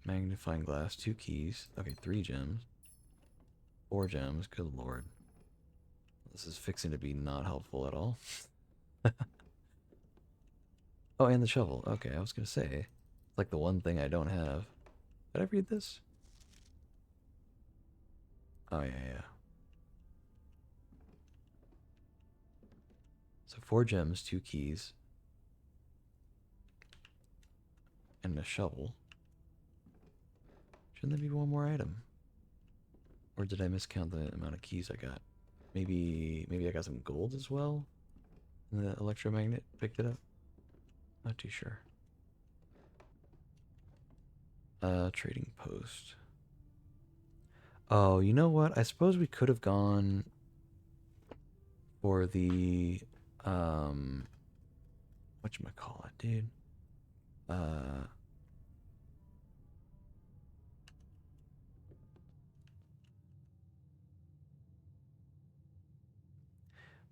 Magnifying glass. 2 keys. Okay, 3 gems. 4 gems. Good lord. This is fixing to be not helpful at all. Oh, and the shovel. Okay, I was gonna say. It's like the one thing I don't have. Did I read this? Oh, yeah. So 4 gems, 2 keys, and a shovel. Shouldn't there be one more item? Or did I miscount the amount of keys I got? Maybe I got some gold as well? And the electromagnet picked it up? Not too sure. Trading post. Oh, you know what? I suppose we could have gone for the whatchamacallit, dude?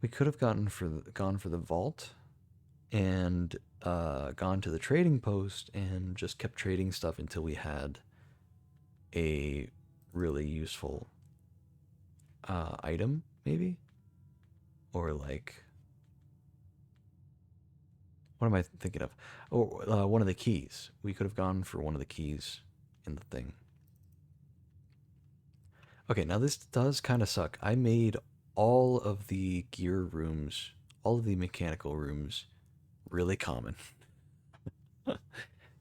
We could have gone for the vault and gone to the trading post and just kept trading stuff until we had a really useful item, maybe? Or like, what am I thinking of? Oh, one of the keys. We could have gone for one of the keys in the thing. Okay, now this does kind of suck. I made all of the gear rooms, all of the mechanical rooms, really common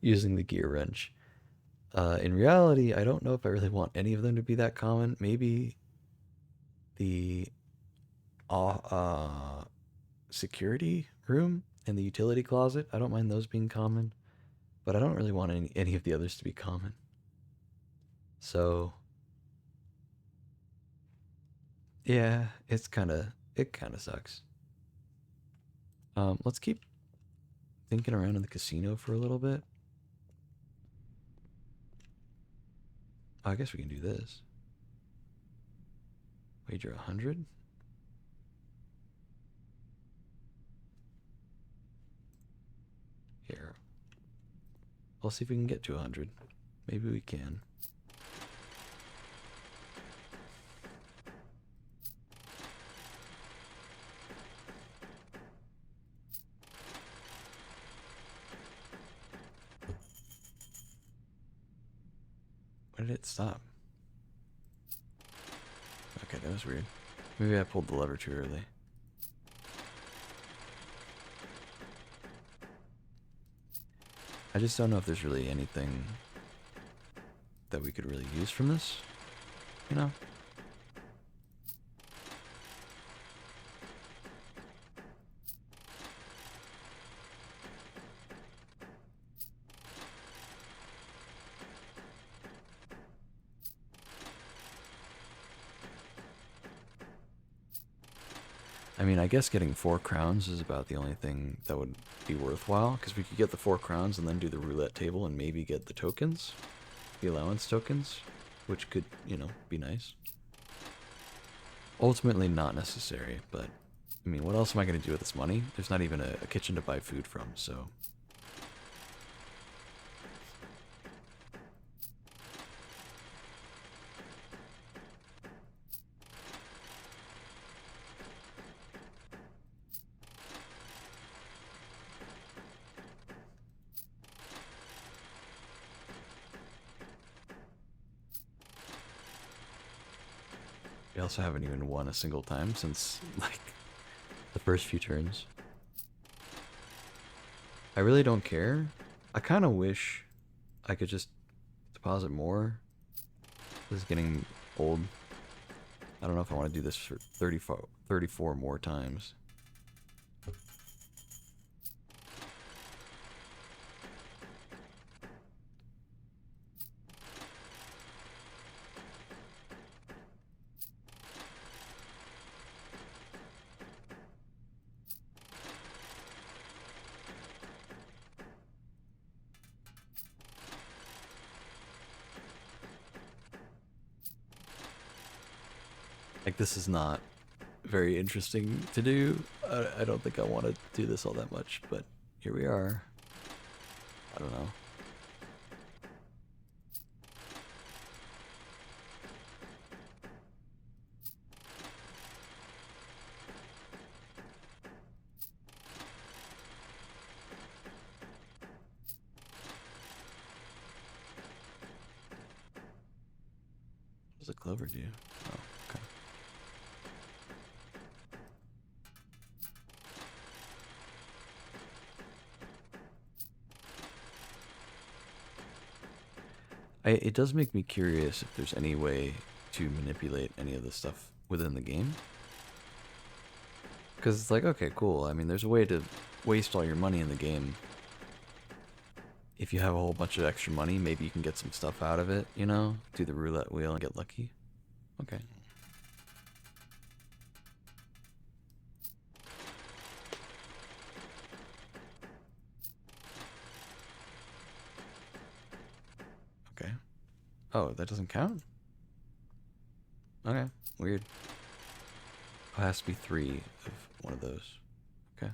using the gear wrench. In reality, I don't know if I really want any of them to be that common. Maybe the security room and the utility closet. I don't mind those being common, but I don't really want any of the others to be common. So yeah, it kind of sucks. Let's keep thinking around in the casino for a little bit. I guess we can do this. Wager 100. Here. We'll see if we can get to 100. Maybe we can. Why did it stop? Okay, that was weird. Maybe I pulled the lever too early. I just don't know if there's really anything that we could really use from this, you know? I mean, I guess getting 4 crowns is about the only thing that would be worthwhile, because we could get the 4 crowns and then do the roulette table and maybe get the tokens, the allowance tokens, which could, you know, be nice. Ultimately not necessary, but, I mean, what else am I going to do with this money? There's not even a kitchen to buy food from, so... We also haven't even won a single time since, like, the first few turns. I really don't care. I kind of wish I could just deposit more. This is getting old. I don't know if I want to do this for 34 more times. Like, this is not very interesting to do. I don't think I want to do this all that much, but here we are. I don't know. What does a clover do? Oh, okay. It does make me curious if there's any way to manipulate any of the stuff within the game. Because it's like, okay, cool. I mean, there's a way to waste all your money in the game. If you have a whole bunch of extra money, maybe you can get some stuff out of it, you know? Do the roulette wheel and get lucky. Okay. Okay. Oh, that doesn't count? Okay, weird. Oh, it has to be 3 of one of those. Okay.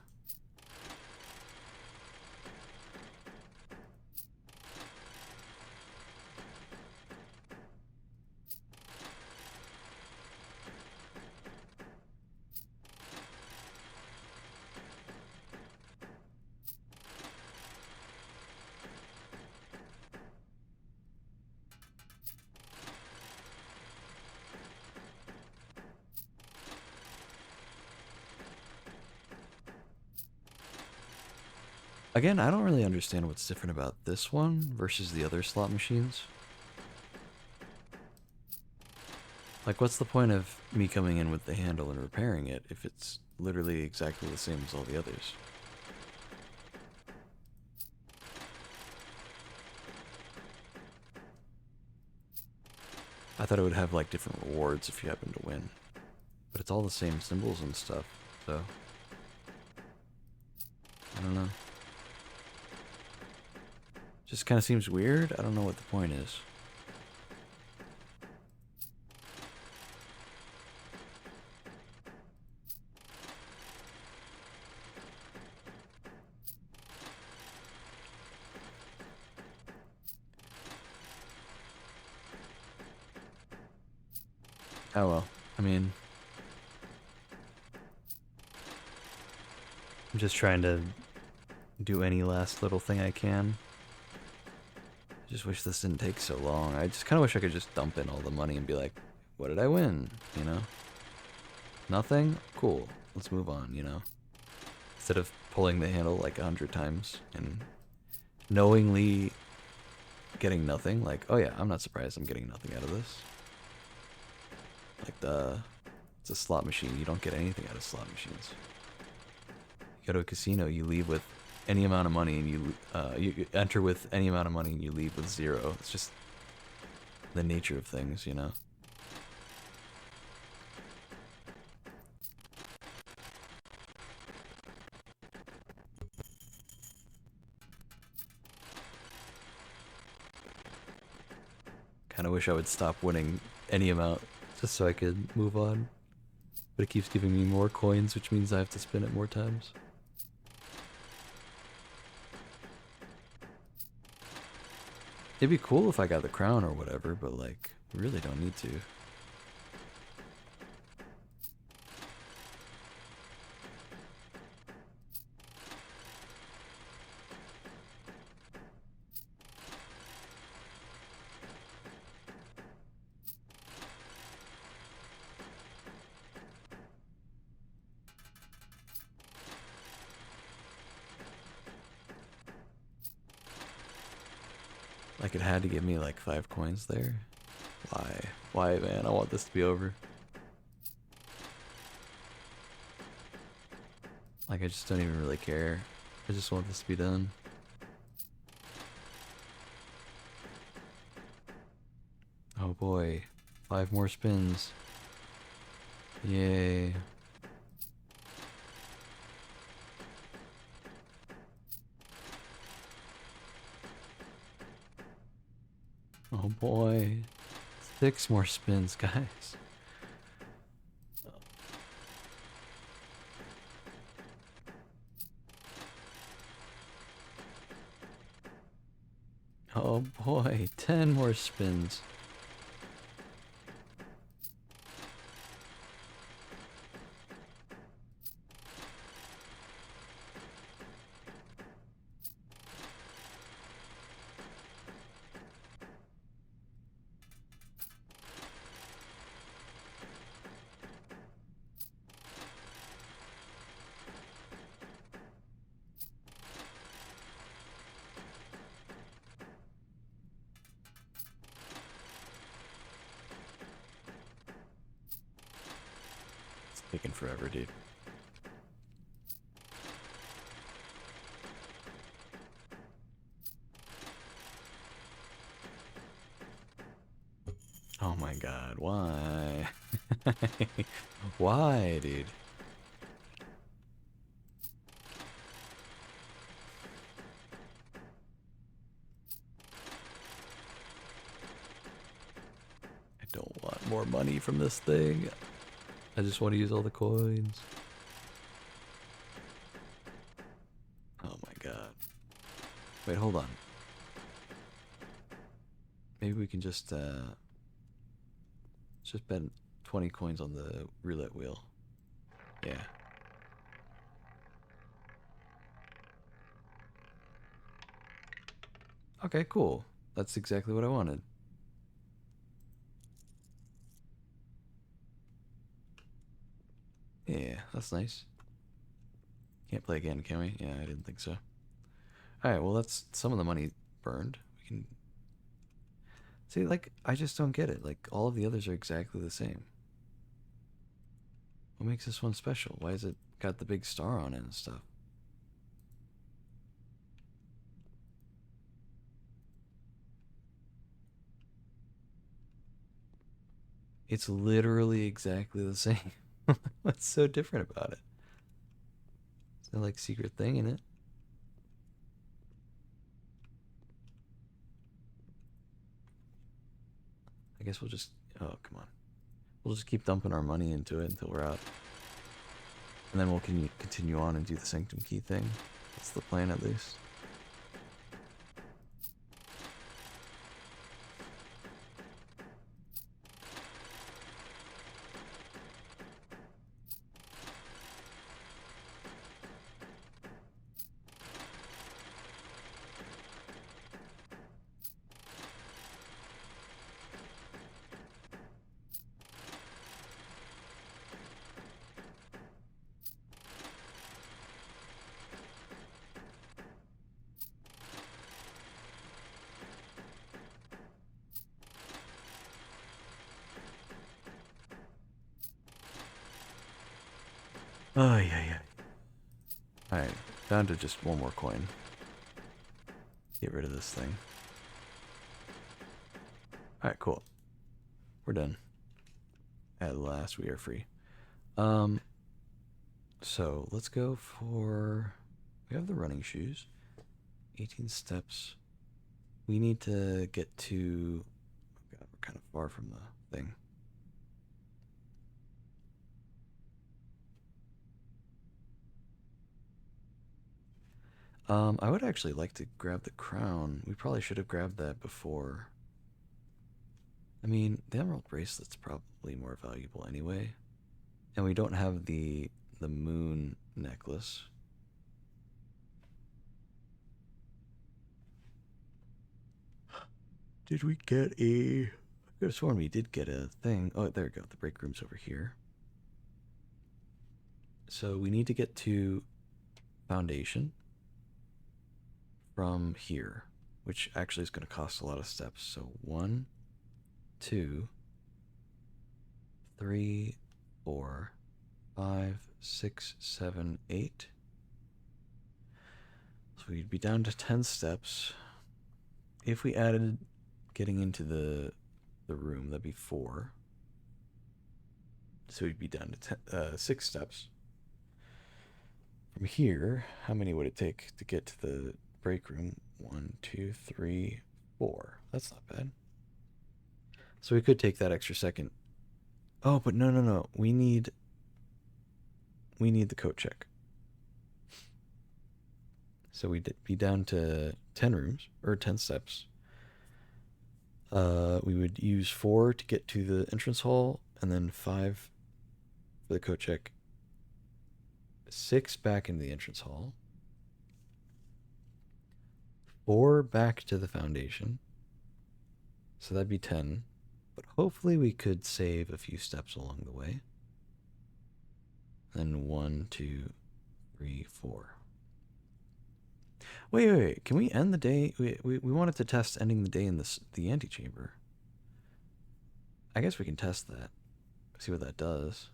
Again, I don't really understand what's different about this one versus the other slot machines. Like, what's the point of me coming in with the handle and repairing it if it's literally exactly the same as all the others? I thought it would have, like, different rewards if you happen to win. But it's all the same symbols and stuff, so... I don't know. Just kind of seems weird. I don't know what the point is. Oh well. I mean... I'm just trying to do any last little thing I can. I just wish this didn't take so long. I just kind of wish I could just dump in all the money and be like, what did I win? You know? Nothing? Cool. Let's move on, you know? Instead of pulling the handle like 100 times and knowingly getting nothing. Like, oh yeah, I'm not surprised I'm getting nothing out of this. Like it's a slot machine. You don't get anything out of slot machines. You go to a casino, you leave with any amount of money, and you enter with any amount of money and you leave with 0. It's just the nature of things, you know? Kind of wish I would stop winning any amount just so I could move on. But it keeps giving me more coins, which means I have to spin it more times. It'd be cool if I got the crown or whatever, but like, we really don't need to. Like it had to give me like 5 coins there. Why? Why, man? I want this to be over. Like I just don't even really care. I just want this to be done. Oh boy. 5 more spins. Yay. Oh boy. 6 more spins, guys. Oh boy. 10 more spins. It's taking forever, dude. Oh my god, why? Why, dude? I don't want more money from this thing. I just want to use all the coins. Oh my god. Wait, hold on. Maybe we can just bet 20 coins on the roulette wheel. Yeah. Okay, cool. That's exactly what I wanted. Yeah, that's nice. Can't play again, can we? Yeah, I didn't think so. Alright, well, that's some of the money burned. We can... See, like, I just don't get it. Like, all of the others are exactly the same. What makes this one special? Why has it got the big star on it and stuff? It's literally exactly the same. What's so different about it? Is there like secret thing in it? I guess we'll just... Oh, come on. We'll just keep dumping our money into it until we're out. And then we'll continue on and do the Sanctum Key thing. That's the plan, at least. Oh, yeah, yeah. Alright, down to just one more coin. Get rid of this thing. Alright, cool. We're done. At last, we are free. So let's go for... We have the running shoes. 18 steps. We need to get to... Oh God, we're kind of far from the thing. I would actually like to grab the crown. We probably should have grabbed that before. I mean, the emerald bracelet's probably more valuable anyway. And we don't have the moon necklace. Did we get a... I could have sworn we did get a thing. Oh, there we go. The break room's over here. So we need to get to foundation from here. which actually is going to cost a lot of steps. So 1, 2, 3, 4, 5, 6, 7, 8. So we'd be down to 10 steps. If we added getting into the room, that'd be 4. So we'd be down to 6 steps. From here, how many would it take to get to the break room? 1, 2, 3, 4. That's not bad. So we could take that extra second. Oh, but no. We need the coat check. So we'd be down to 10 rooms, or 10 steps. We would use 4 to get to the entrance hall, and then 5 for the coat check. 6 back into the entrance hall. 4 back to the foundation. So that'd be 10. But hopefully we could save a few steps along the way. Then 1, 2, 3, 4. Wait. Can we end the day? We wanted to test ending the day in the antechamber. I guess we can test that. See what that does.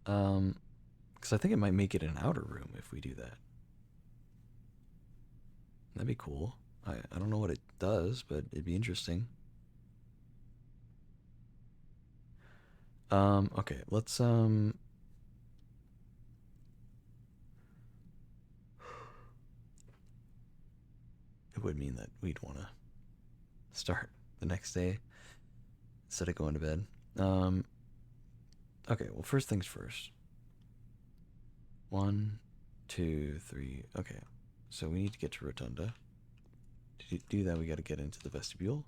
Because I think it might make it an outer room if we do that. That'd be cool. I don't know what it does, but it'd be interesting. Okay, let's it would mean that we'd want to start the next day instead of going to bed. Okay, well, first things first. 1, 2, 3. Okay, so we need to get to Rotunda. To do that, we got to get into the vestibule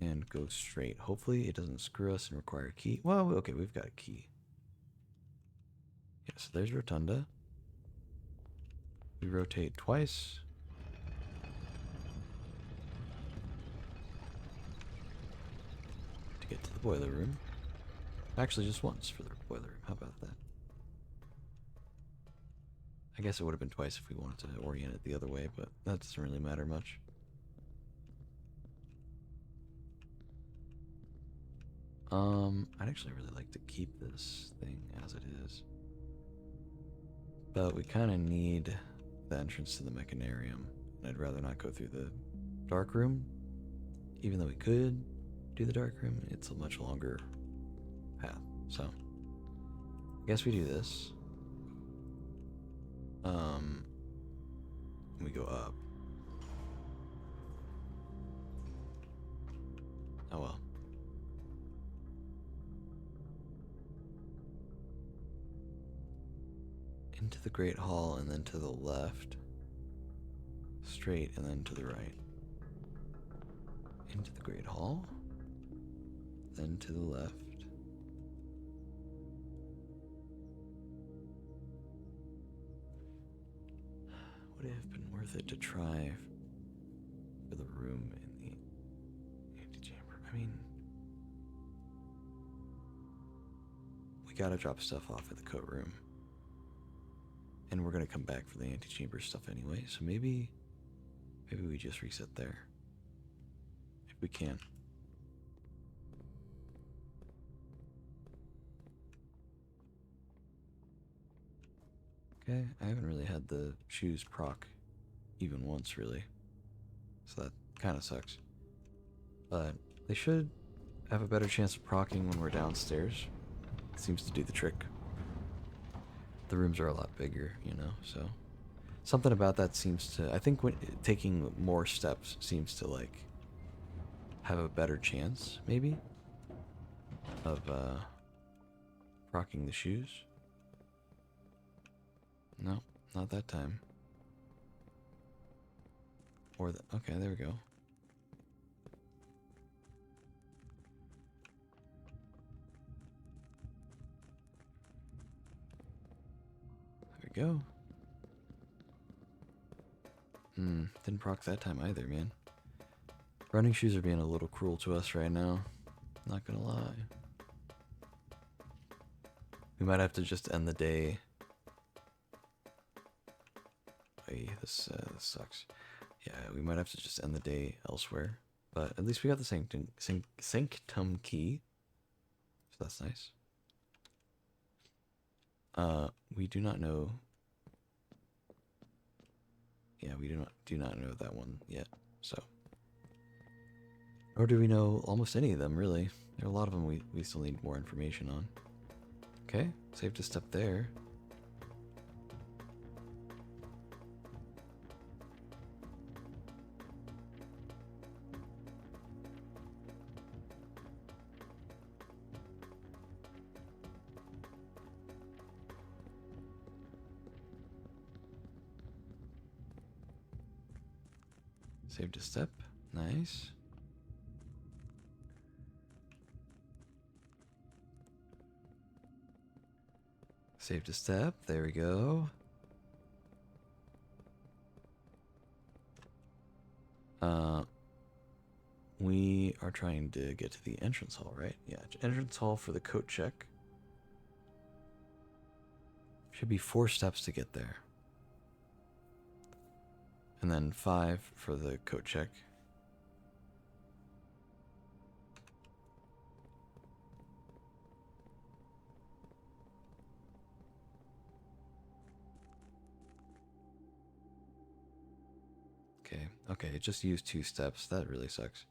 and go straight. Hopefully, it doesn't screw us and require a key. Well, okay, we've got a key. Yeah, so there's Rotunda. We rotate twice. To get to the boiler room. Actually, just once for the boiler room. How about that? I guess it would have been twice if we wanted to orient it the other way, but that doesn't really matter much. I'd actually really like to keep this thing as it is. But we kind of need the entrance to the mechanarium. And I'd rather not go through the dark room. Even though we could do the dark room, it's a much longer path. So, I guess we do this. We go up. Oh well. Into the Great Hall and then to the left. Straight and then to the right. Into the Great Hall. Then to the left. Would it have been worth it to try for the room in the antechamber? I mean, we gotta drop stuff off at the coat room. And we're gonna come back for the antechamber stuff anyway, so maybe we just reset there. If we can. Okay, I haven't really had the shoes proc even once, really. So that kind of sucks. But they should have a better chance of proccing when we're downstairs. It seems to do the trick. The rooms are a lot bigger, you know, so... Something about that seems to... I think when taking more steps seems to, like, have a better chance, maybe, of, proccing the shoes. No, not that time. Or the... Okay, there we go. There we go. Didn't proc that time either, man. Running shoes are being a little cruel to us right now. Not gonna lie. We might have to just end the day. Hey, this sucks. Yeah, we might have to just end the day elsewhere. But at least we got the sanctum key, so that's nice. We do not know. Yeah, we do not know that one yet. So, or do we know almost any of them really? There are a lot of them we still need more information on. Okay, save to step there. Save to step. Nice. Save to step. There we go. We are trying to get to the entrance hall, right? Yeah, entrance hall for the coat check. Should be 4 steps to get there. And then 5 for the coat check. Okay, it just used 2 steps. That really sucks.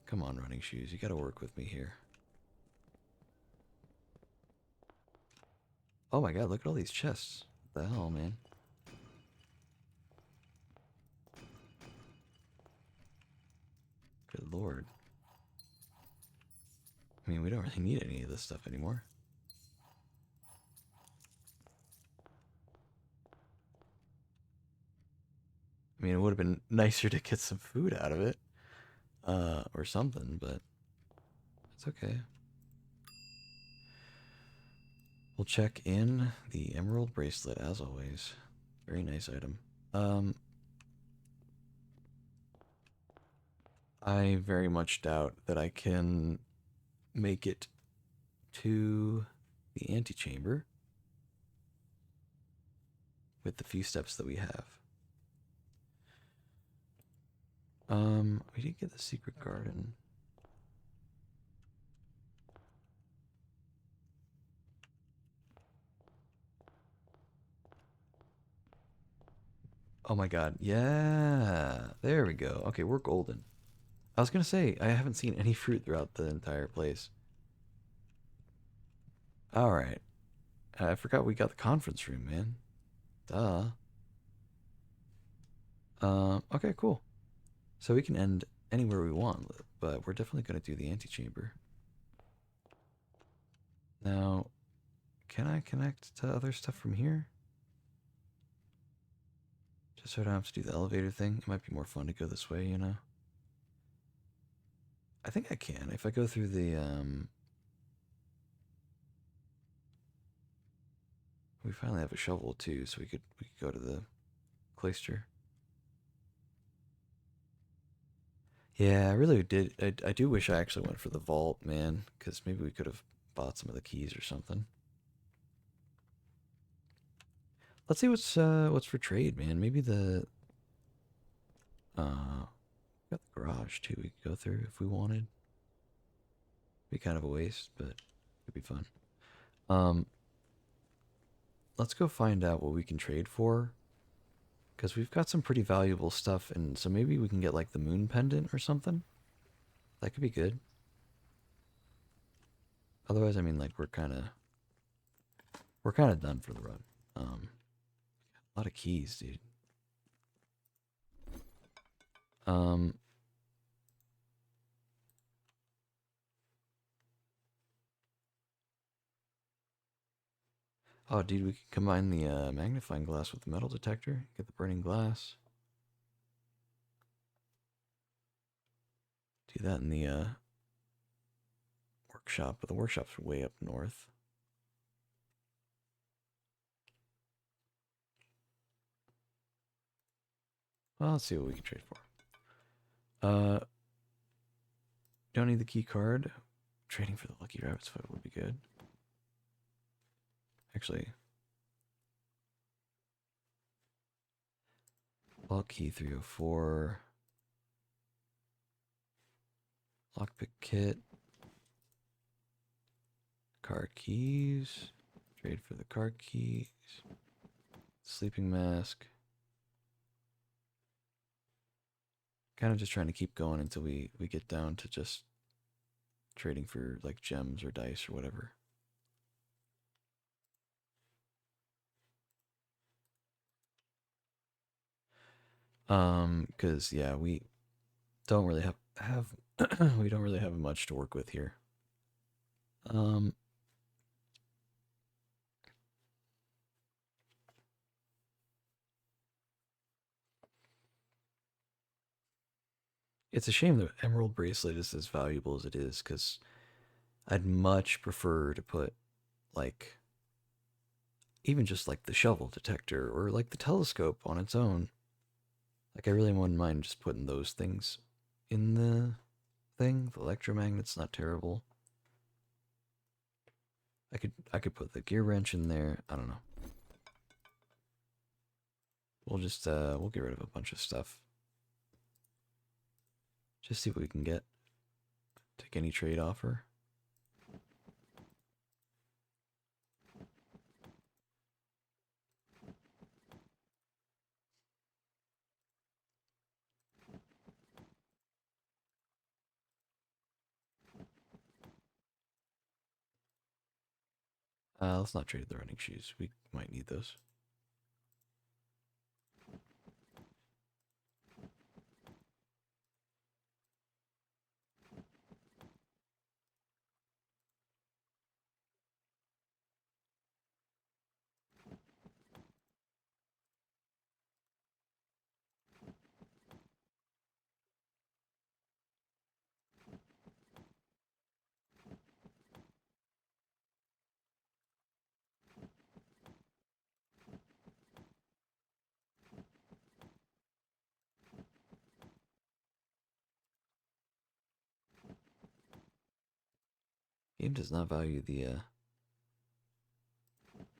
Come on, running shoes. You gotta work with me here. Oh my god, look at all these chests. What the hell, man? Good lord. I mean, we don't really need any of this stuff anymore. I mean, it would have been nicer to get some food out of it. Or something, but it's okay. We'll check in the emerald bracelet as always. Very nice item. I very much doubt that I can make it to the antechamber with the few steps that we have. We did get the secret garden. Oh my god, yeah! There we go. Okay, we're golden. I was gonna say, I haven't seen any fruit throughout the entire place. Alright. I forgot we got the conference room, man. Duh. Okay, cool. So we can end anywhere we want, but we're definitely gonna do the antechamber. Now, can I connect to other stuff from here? Just so I don't have to do the elevator thing. It might be more fun to go this way, you know? I think I can. If I go through the, we finally have a shovel too, so we could go to the cloister. Yeah, I really did. I do wish I actually went for the vault, man, because maybe we could have bought some of the keys or something. Let's see what's for trade, man. Maybe the got the garage too. We could go through if we wanted. Be kind of a waste, but it'd be fun. Um, let's go find out what we can trade for, because we've got some pretty valuable stuff, and so maybe we can get like the moon pendant or something. That could be good. Otherwise, I mean, like we're kind of done for the run. A lot of keys, dude. Um, oh, dude, we could combine the magnifying glass with the metal detector. Get the burning glass. Do that in the workshop, but the workshop's way up north. Well, let's see what we can trade for. Don't need the key card. Trading for the Lucky Rabbit's foot would be good. Actually, Vault Key 304. Lockpick Kit. Car keys. Trade for the car keys. Sleeping mask. Kind of just trying to keep going until we get down to just trading for like gems or dice or whatever. Because yeah, we don't really have we don't really have much to work with here. It's a shame that Emerald Bracelet is as valuable as it is, because I'd much prefer to put like even just like the shovel detector or like the telescope on its own. Like I really wouldn't mind just putting those things in the thing. The electromagnet's not terrible. I could put the gear wrench in there. I don't know. We'll just we'll get rid of a bunch of stuff. Just see what we can get. Take any trade offer. Let's not trade the running shoes. We might need those. Game does not value the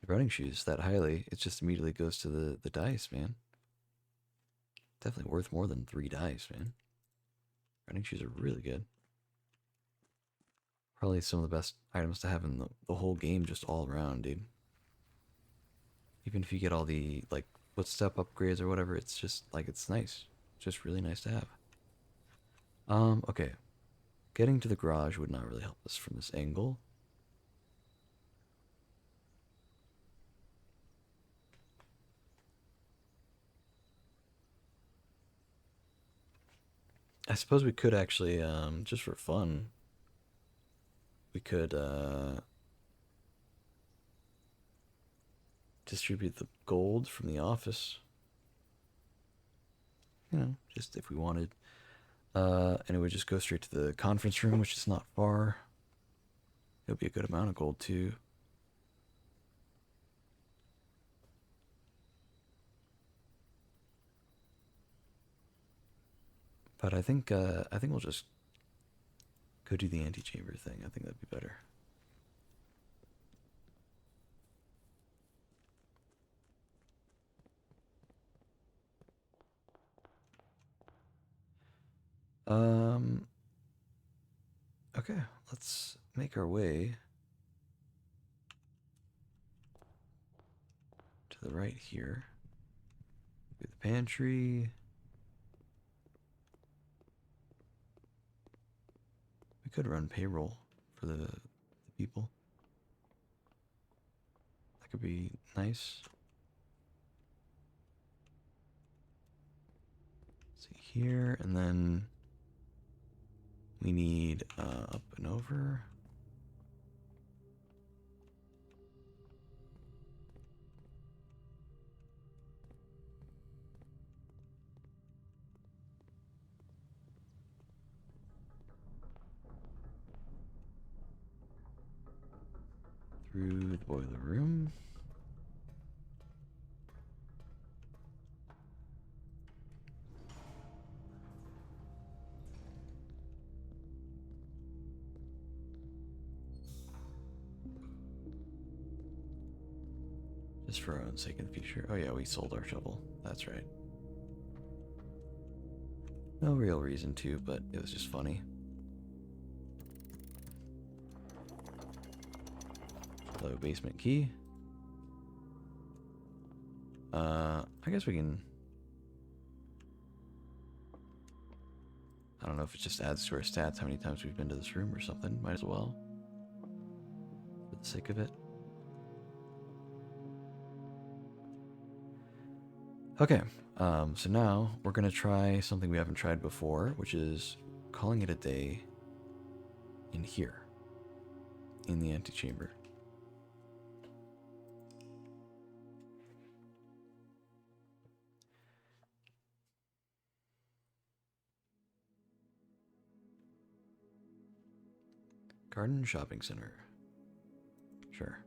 running shoes that highly. It just immediately goes to the dice, man. Definitely worth more than 3 dice, man. Running shoes are really good. Probably some of the best items to have in the whole game, just all around, dude. Even if you get all the like footstep upgrades or whatever, it's just like it's nice. It's just really nice to have. Okay. Getting to the garage would not really help us from this angle. I suppose we could actually, just for fun, we could distribute the gold from the office. You know, just if we wanted. And it would just go straight to the conference room, which is not far. It would be a good amount of gold too. But I think we'll just go do the antechamber thing. I think that'd be better. Um. Okay, let's make our way to the right here. Do the pantry. We could run payroll for the people. That could be nice. See here, and then we need up and over. Through the boiler room. Just for our own sake in the future. Oh yeah, we sold our shovel. That's right. No real reason to, but it was just funny. Low basement key. I guess we can... I don't know if it just adds to our stats how many times we've been to this room or something. Might as well. For the sake of it. Okay, so now we're going to try something we haven't tried before, which is calling it a day in here, in the antechamber. Garden Shopping Center. Sure.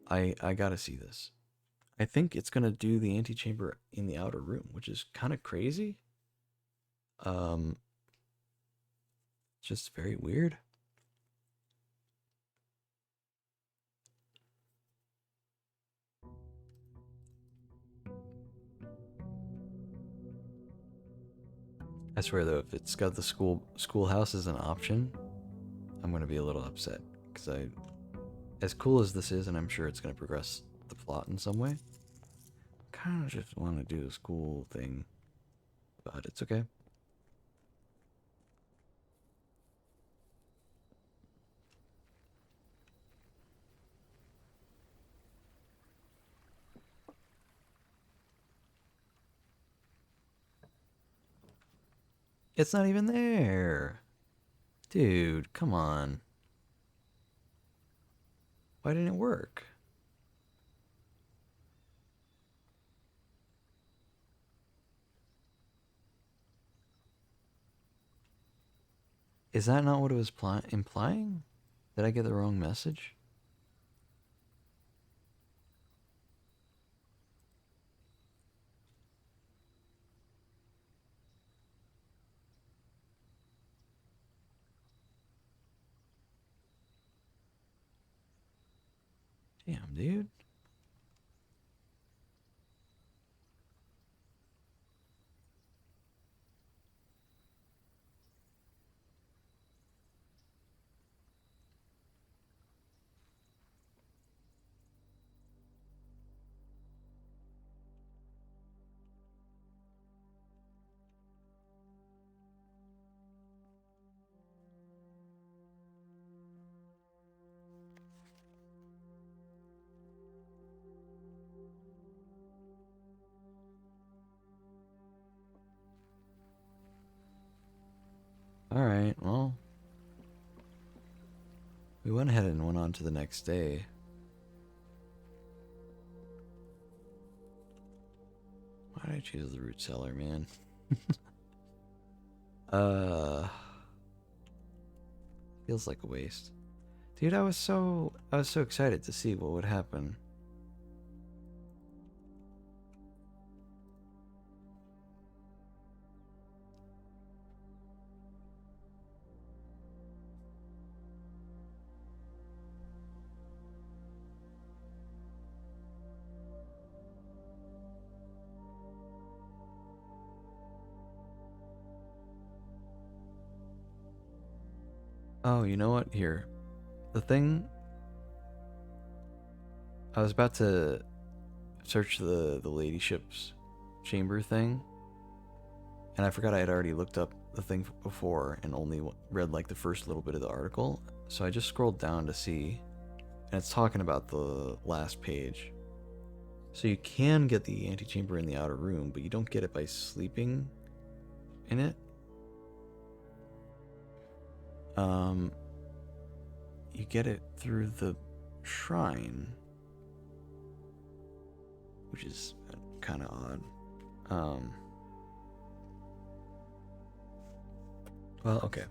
I gotta see this. I think it's gonna do the antechamber in the outer room, which is kind of crazy. Um, just very weird. I swear though, if it's got the schoolhouse as an option, I'm gonna be a little upset because as cool as this is, and I'm sure it's gonna progress the plot in some way, kind of just want to do a school thing, but it's okay. It's not even there. Dude, come on. Why didn't it work? Is that not what it was implying? Did I get the wrong message? Damn, dude. Alright, well. We went ahead and went on to the next day. Why did I choose the root cellar, man? Feels like a waste. Dude, I was so excited to see what would happen. Oh, you know what? Here. The thing... I was about to search the ladyship's chamber thing, and I forgot I had already looked up the thing before and only read like the first little bit of the article. So I just scrolled down to see, and it's talking about the last page. So you can get the antechamber in the outer room, but you don't get it by sleeping in it. You get it through the shrine, which is kind of odd. Well, okay.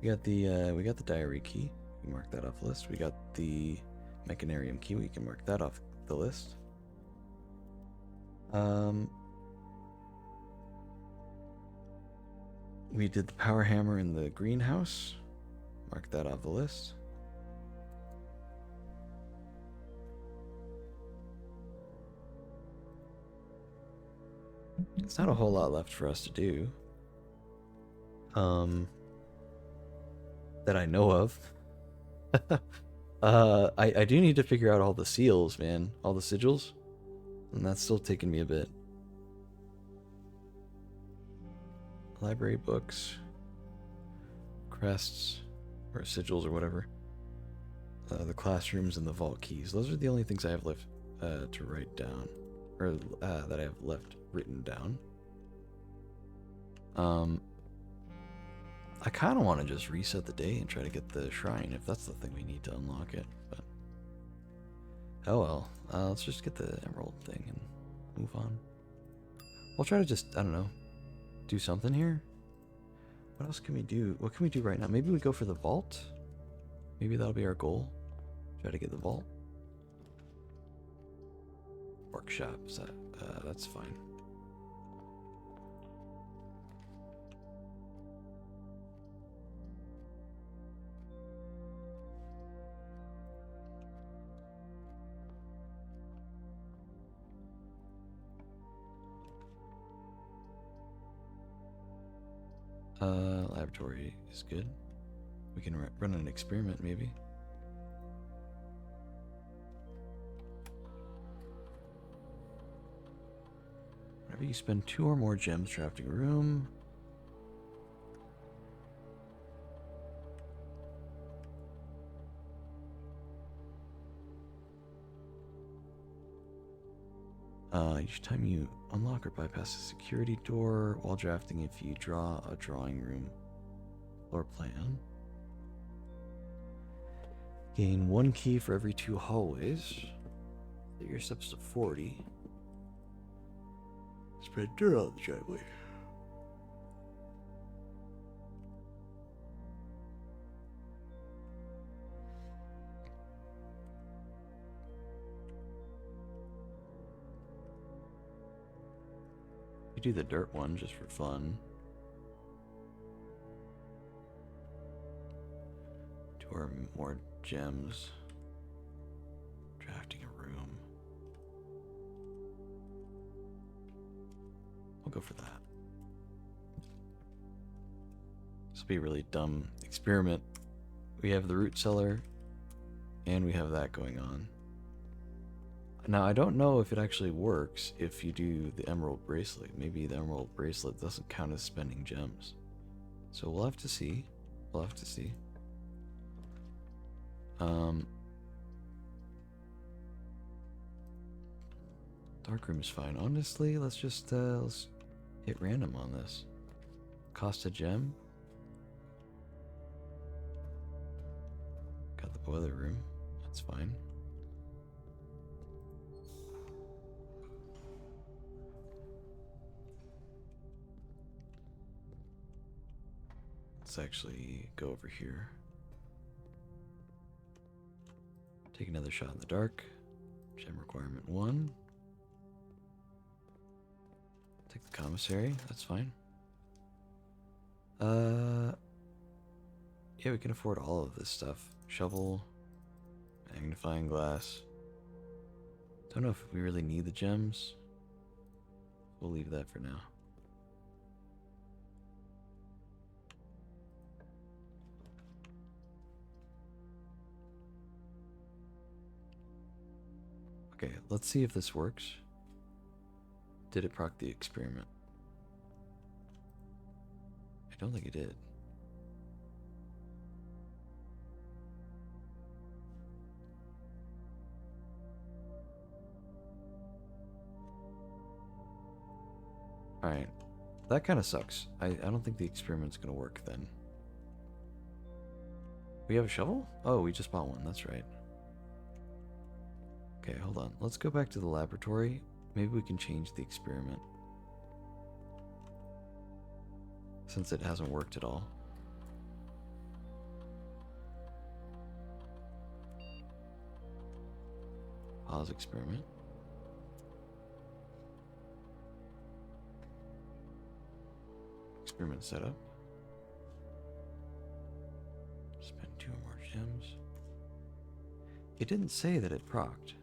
We got the diary key. We can mark that off the list. We got the mechanarium key. We can mark that off the list. We did the power hammer in the greenhouse. Mark that off the list. It's not a whole lot left for us to do. That I know of. I do need to figure out all the seals, man. All the sigils. And that's still taking me a bit. Library books. Crests. Or sigils or whatever. The classrooms and the vault keys. Those are the only things I have left to write down. Or that I have left written down. I kind of want to just reset the day and try to get the shrine if that's the thing we need to unlock it. But oh well, let's just get the emerald thing and move on. We'll try to just, I don't know, do something here. What else can we do? What can we do right now? Maybe we go for the vault. Maybe that'll be our goal. Try to get the vault. Workshop. Is that, that's fine. Laboratory is good. We can run an experiment, maybe. Whenever you spend 2 or more gems drafting a room. Each time you unlock or bypass a security door while drafting, if you draw a drawing room floor plan, gain 1 key for every 2 hallways. Get your steps to 40. Spread dirt on the driveway. You do the dirt one just for fun. 2 or more gems. Drafting a room. We'll go for that. This will be a really dumb experiment. We have the root cellar, and we have that going on. Now, I don't know if it actually works if you do the emerald bracelet. Maybe the emerald bracelet doesn't count as spending gems. So we'll have to see. We'll have to see. Darkroom is fine. Honestly, let's just let's hit random on this. Cost a gem. Got the boiler room. That's fine. Let's actually go over here. Take another shot in the dark. Gem requirement 1. Take the commissary. That's fine. Yeah, we can afford all of this stuff. Shovel, magnifying glass. Don't know if we really need the gems. We'll leave that for now. Okay, let's see if this works. Did it proc the experiment? I don't think it did. Alright. That kind of sucks. I don't think the experiment's gonna work then. We have a shovel? Oh, we just bought one. That's right. Okay, hold on. Let's go back to the laboratory. Maybe we can change the experiment. Since it hasn't worked at all. Pause experiment. Experiment setup. Spend 2 or more gems. It didn't say that it procced.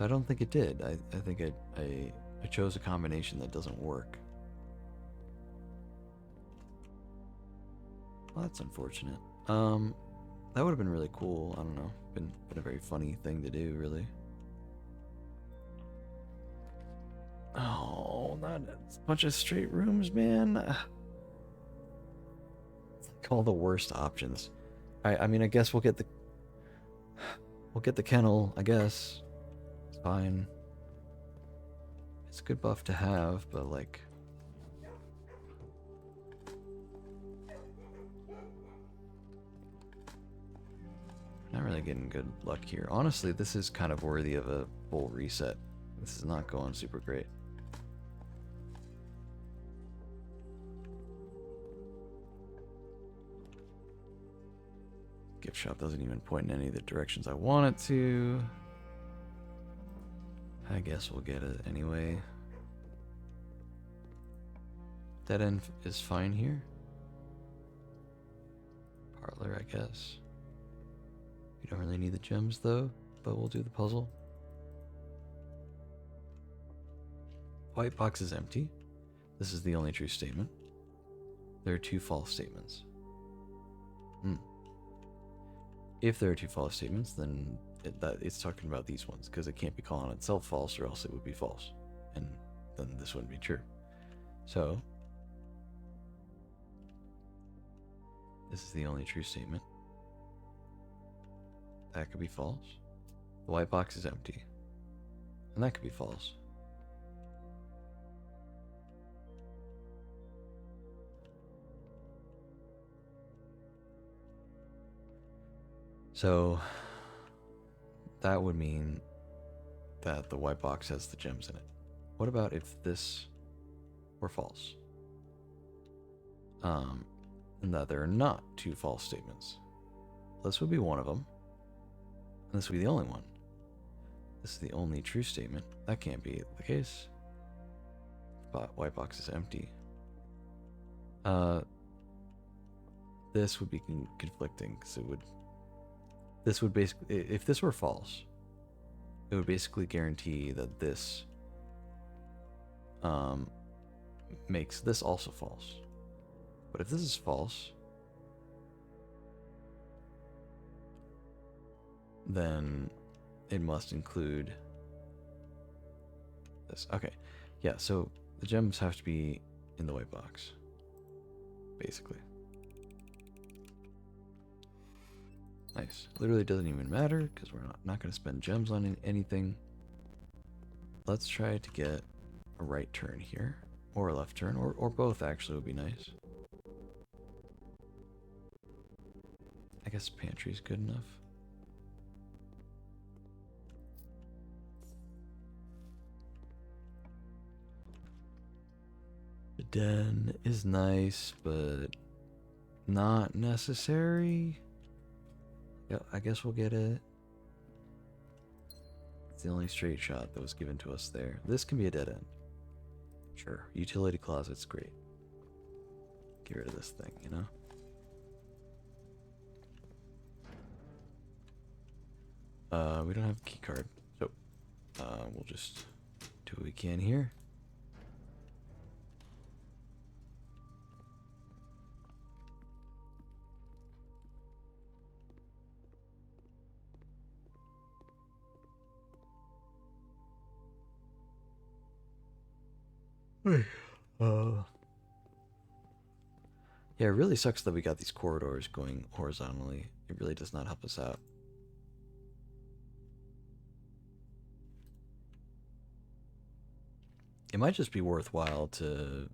So I don't think it did. I think I chose a combination that doesn't work. Well, that's unfortunate. That would have been really cool. I don't know. Been a very funny thing to do, really. Oh, not a bunch of straight rooms, man. It's like all the worst options. I mean, I guess we'll get the kennel, I guess. It's fine. It's a good buff to have, but like not really getting good luck here. Honestly, this is kind of worthy of a full reset. This is not going super great. Gift shop doesn't even point in any of the directions I want it to. I guess we'll get it anyway. Dead end is fine here. Parlor, I guess. We don't really need the gems though, but we'll do the puzzle. White box is empty. This is the only true statement. There are 2 false statements. If there are 2 false statements, then it's talking about these ones, because it can't be calling itself false or else it would be false. And then this wouldn't be true. So, this is the only true statement. That could be false. The white box is empty. And that could be false. So, that would mean that the white box has the gems in it. What about if this were false? And that there are not 2 false statements. This would be one of them. And this would be the only one. This is the only true statement. That can't be the case. But white box is empty. This would be conflicting, because this would basically, if this were false, it would basically guarantee that this makes this also false. But if this is false, then it must include this. Okay, yeah, so the gems have to be in the white box, basically. Nice. Literally doesn't even matter, because we're not going to spend gems on anything. Let's try to get a right turn here, or a left turn, or both actually would be nice. I guess pantry's good enough. The den is nice, but not necessary. Yeah, I guess we'll get it. It's the only straight shot that was given to us there. This can be a dead end. Sure. Utility closet's great. Get rid of this thing, you know? We don't have a key card, so we'll just do what we can here. Yeah, it really sucks that we got these corridors going horizontally. It really does not help us out. It might just be worthwhile to,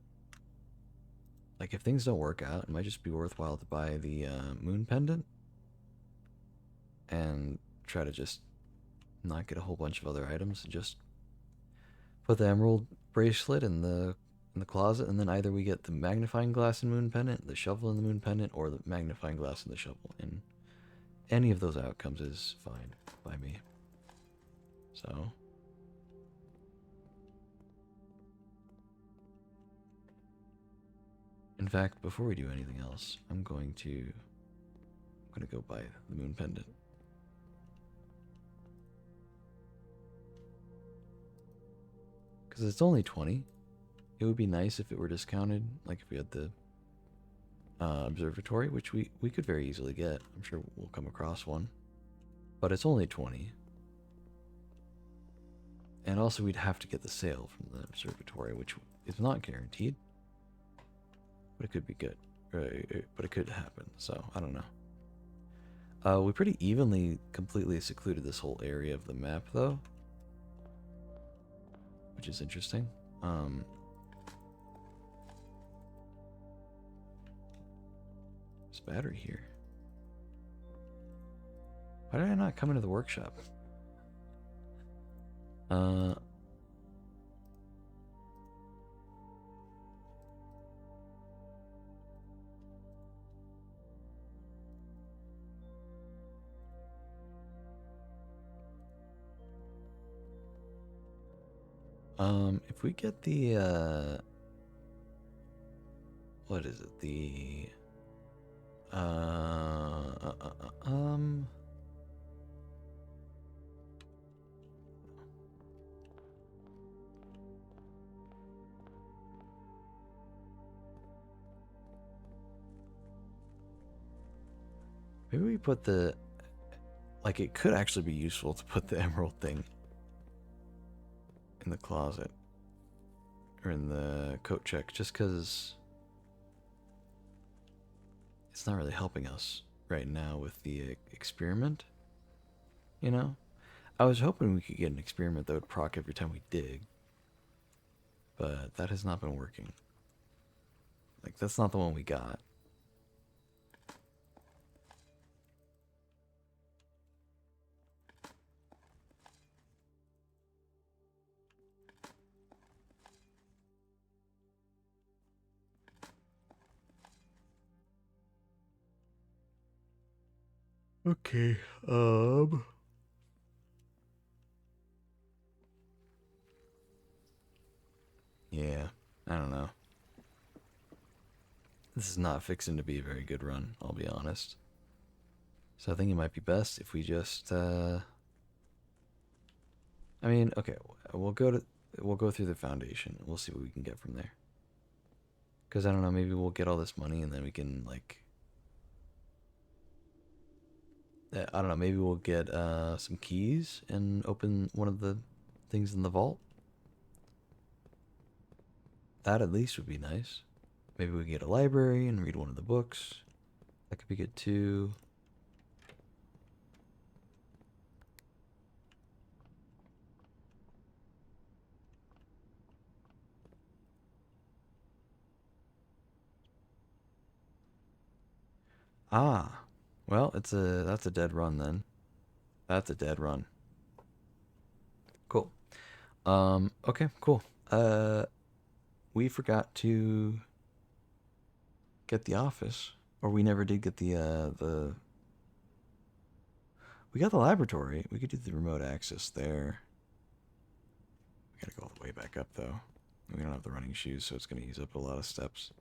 like, if things don't work out, it might just be worthwhile to buy the moon pendant and try to just not get a whole bunch of other items and just put the emerald bracelet in the closet, and then either we get the magnifying glass and moon pendant, the shovel and the moon pendant, or the magnifying glass and the shovel. And any of those outcomes is fine by me. So in fact, before we do anything else, I'm gonna go buy the moon pendant. Because it's only 20. It would be nice if it were discounted, like if we had the observatory, which we could very easily get. I'm sure we'll come across one. But it's only 20. And also we'd have to get the sale from the observatory, which is not guaranteed. But it could be good. But it could happen, so I don't know. We pretty evenly completely secluded this whole area of the map, though. Which is interesting. There's a battery here. Why did I not come into the workshop? If we get the, what is it? The, maybe we put the, like, it could actually be useful to put the emerald thing in the closet or in the coat check, just because it's not really helping us right now with the experiment, you know? I was hoping we could get an experiment that would proc every time we dig, but that has not been working. Like, that's not the one we got. Okay, yeah, I don't know. This is not fixing to be a very good run, I'll be honest. So I think it might be best if we just, I mean, okay, we'll go through the foundation. We'll see what we can get from there. Because I don't know, maybe we'll get all this money and then we can, like, I don't know, maybe we'll get some keys and open one of the things in the vault. That at least would be nice. Maybe we get a library and read one of the books. That could be good too. Ah, well, that's a dead run then. That's a dead run. Cool. Okay, cool. We forgot to get the office, or we never did get the. We got the laboratory. We could do the remote access there. We gotta go all the way back up though. We don't have the running shoes, so it's gonna use up a lot of steps.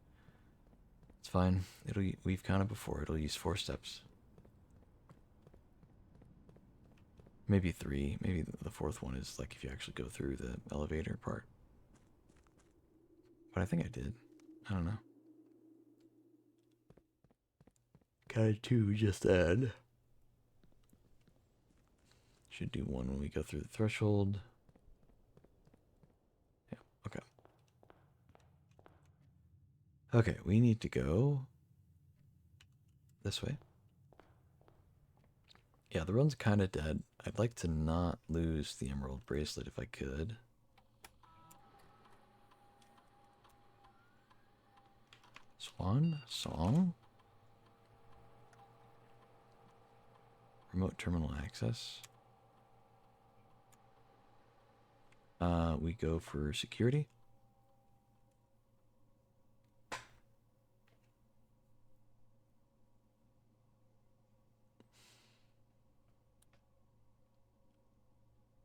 It's fine. We've counted before. It'll use 4 steps. Maybe 3. Maybe the 4th one is like if you actually go through the elevator part. But I think I did. I don't know. Counted 2 just add. Should do 1 when we go through the threshold. Yeah, okay. Okay, we need to go this way. Yeah, the run's kind of dead. I'd like to not lose the emerald bracelet if I could. Swan? Song? Remote terminal access. We go for security.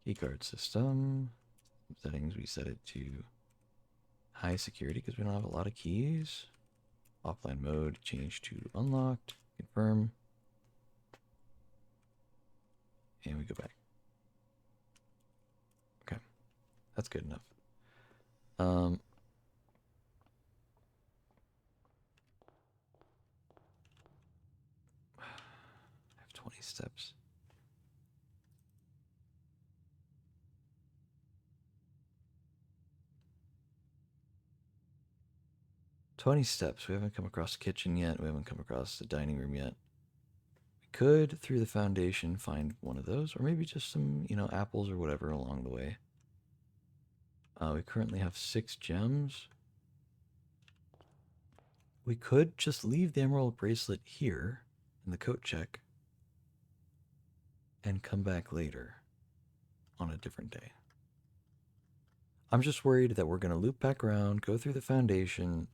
Keycard system. Settings, we set it to high security because we don't have a lot of keys. Offline mode, change to unlocked. Confirm. And we go back. Okay, that's good enough. Um, I have 20 steps. "20 steps. We haven't come across the kitchen yet. We haven't come across the dining room yet. We could, through the foundation, find one of those, or maybe just some, apples or whatever along the way. We currently have 6 gems. We could just leave the emerald bracelet here in the coat check and come back later on a different day. I'm just worried that we're going to loop back around, go through the foundation,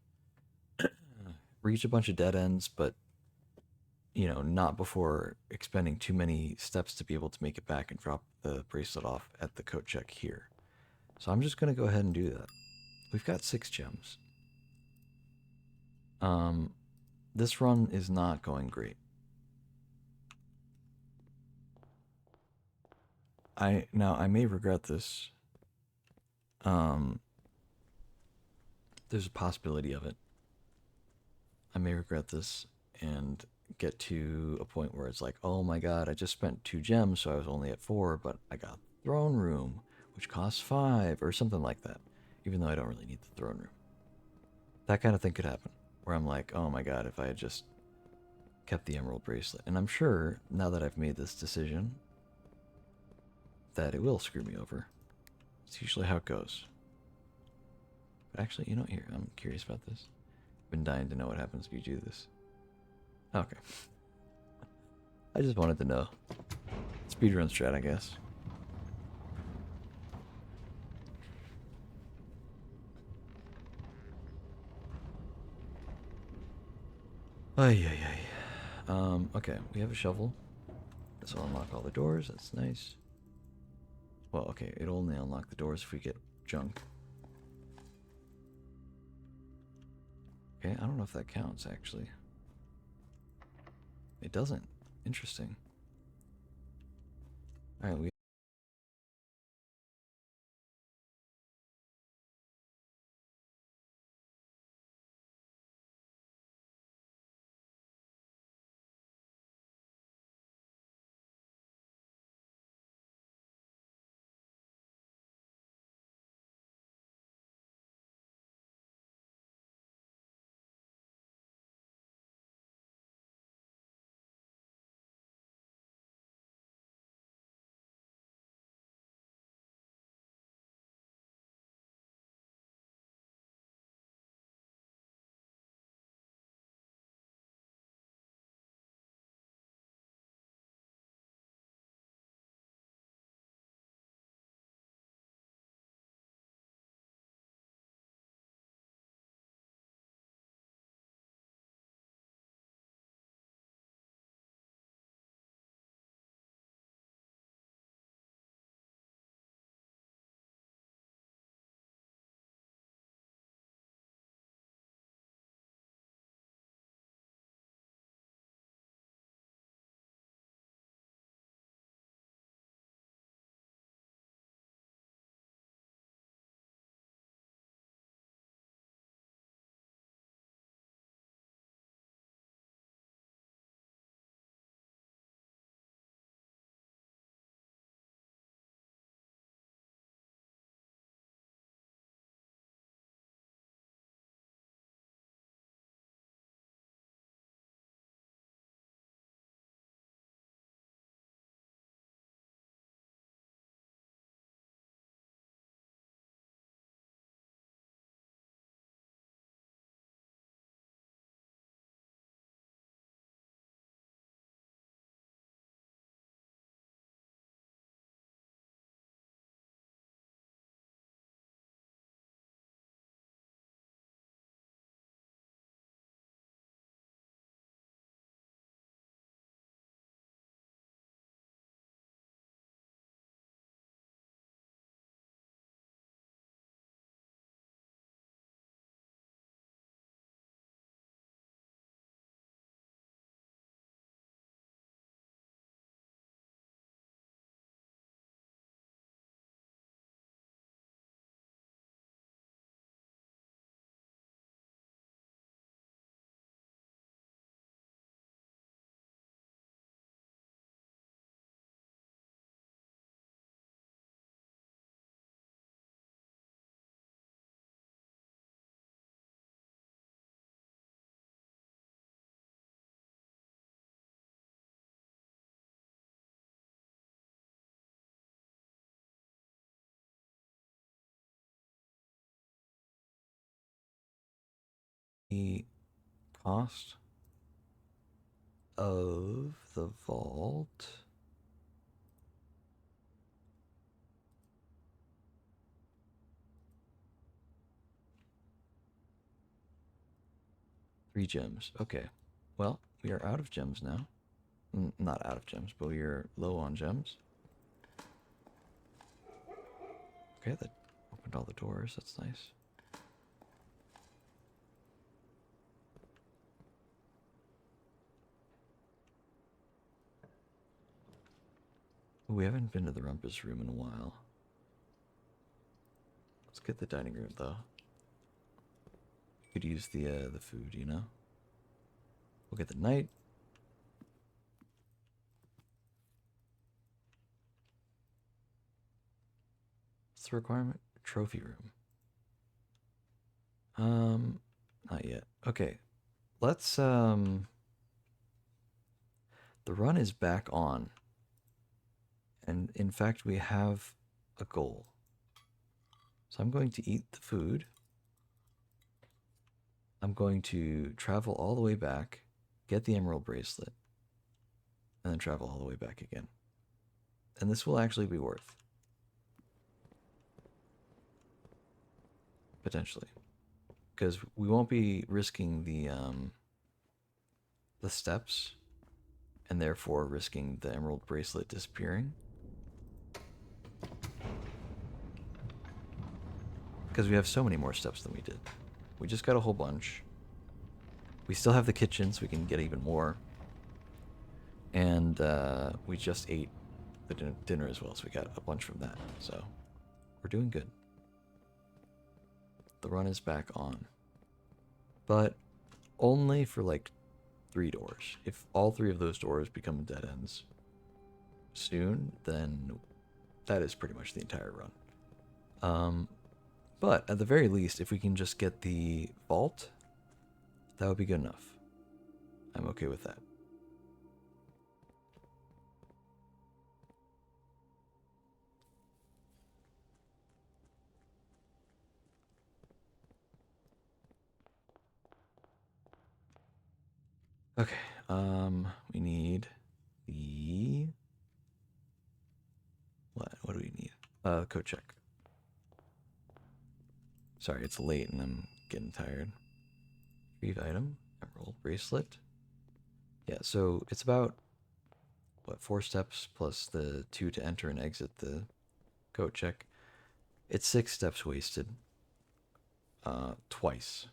reach a bunch of dead ends, but not before expending too many steps to be able to make it back and drop the bracelet off at the coat check here. So I'm just going to go ahead and do that. We've got 6 gems. This run is not going great. I may regret this. There's a possibility of it. I may regret this and get to a point where it's like, oh my god, I just spent 2 gems, so I was only at 4, but I got throne room, which costs 5, or something like that, even though I don't really need the throne room. That kind of thing could happen, where I'm like, oh my god, if I had just kept the emerald bracelet. And I'm sure, now that I've made this decision, that it will screw me over. It's usually how it goes. But actually, here, I'm curious about this. I've been dying to know what happens if you do this. Okay. I just wanted to know. Speedrun strat, I guess. Ay, ay, ay. Okay, we have a shovel. This will unlock all the doors, that's nice. Well, okay, it'll only unlock the doors if we get junk. Okay, I don't know if that counts, actually. It doesn't. Interesting. Alright, we the cost of the vault. Three gems. Okay. Well, we are out of gems now. Not out of gems, but we are low on gems. Okay, that opened all the doors. That's nice. We haven't been to the rumpus room in a while. Let's get the dining room though. Could use the food, you know. We'll get the night. What's the requirement? Trophy room. Not yet. Okay. Let's the run is back on. And in fact, we have a goal. So I'm going to eat the food. I'm going to travel all the way back, get the emerald bracelet, and then travel all the way back again. And this will actually be worth. Potentially. Because we won't be risking the steps, and therefore risking the emerald bracelet disappearing. Because we have so many more steps than we did. We just got a whole bunch. We still have the kitchen, so we can get even more. And we just ate the dinner as well, so we got a bunch from that. So we're doing good. The run is back on. But only for like 3 doors. If all 3 of those doors become dead ends soon, then that is pretty much the entire run. But at the very least, if we can just get the vault, that would be good enough. I'm okay with that. Okay, we need the... What do we need? Code check. Sorry, it's late and I'm getting tired. Retrieve item, emerald bracelet. Yeah, so it's about, what, 4 steps plus the 2 to enter and exit the code check. It's 6 steps wasted. Twice.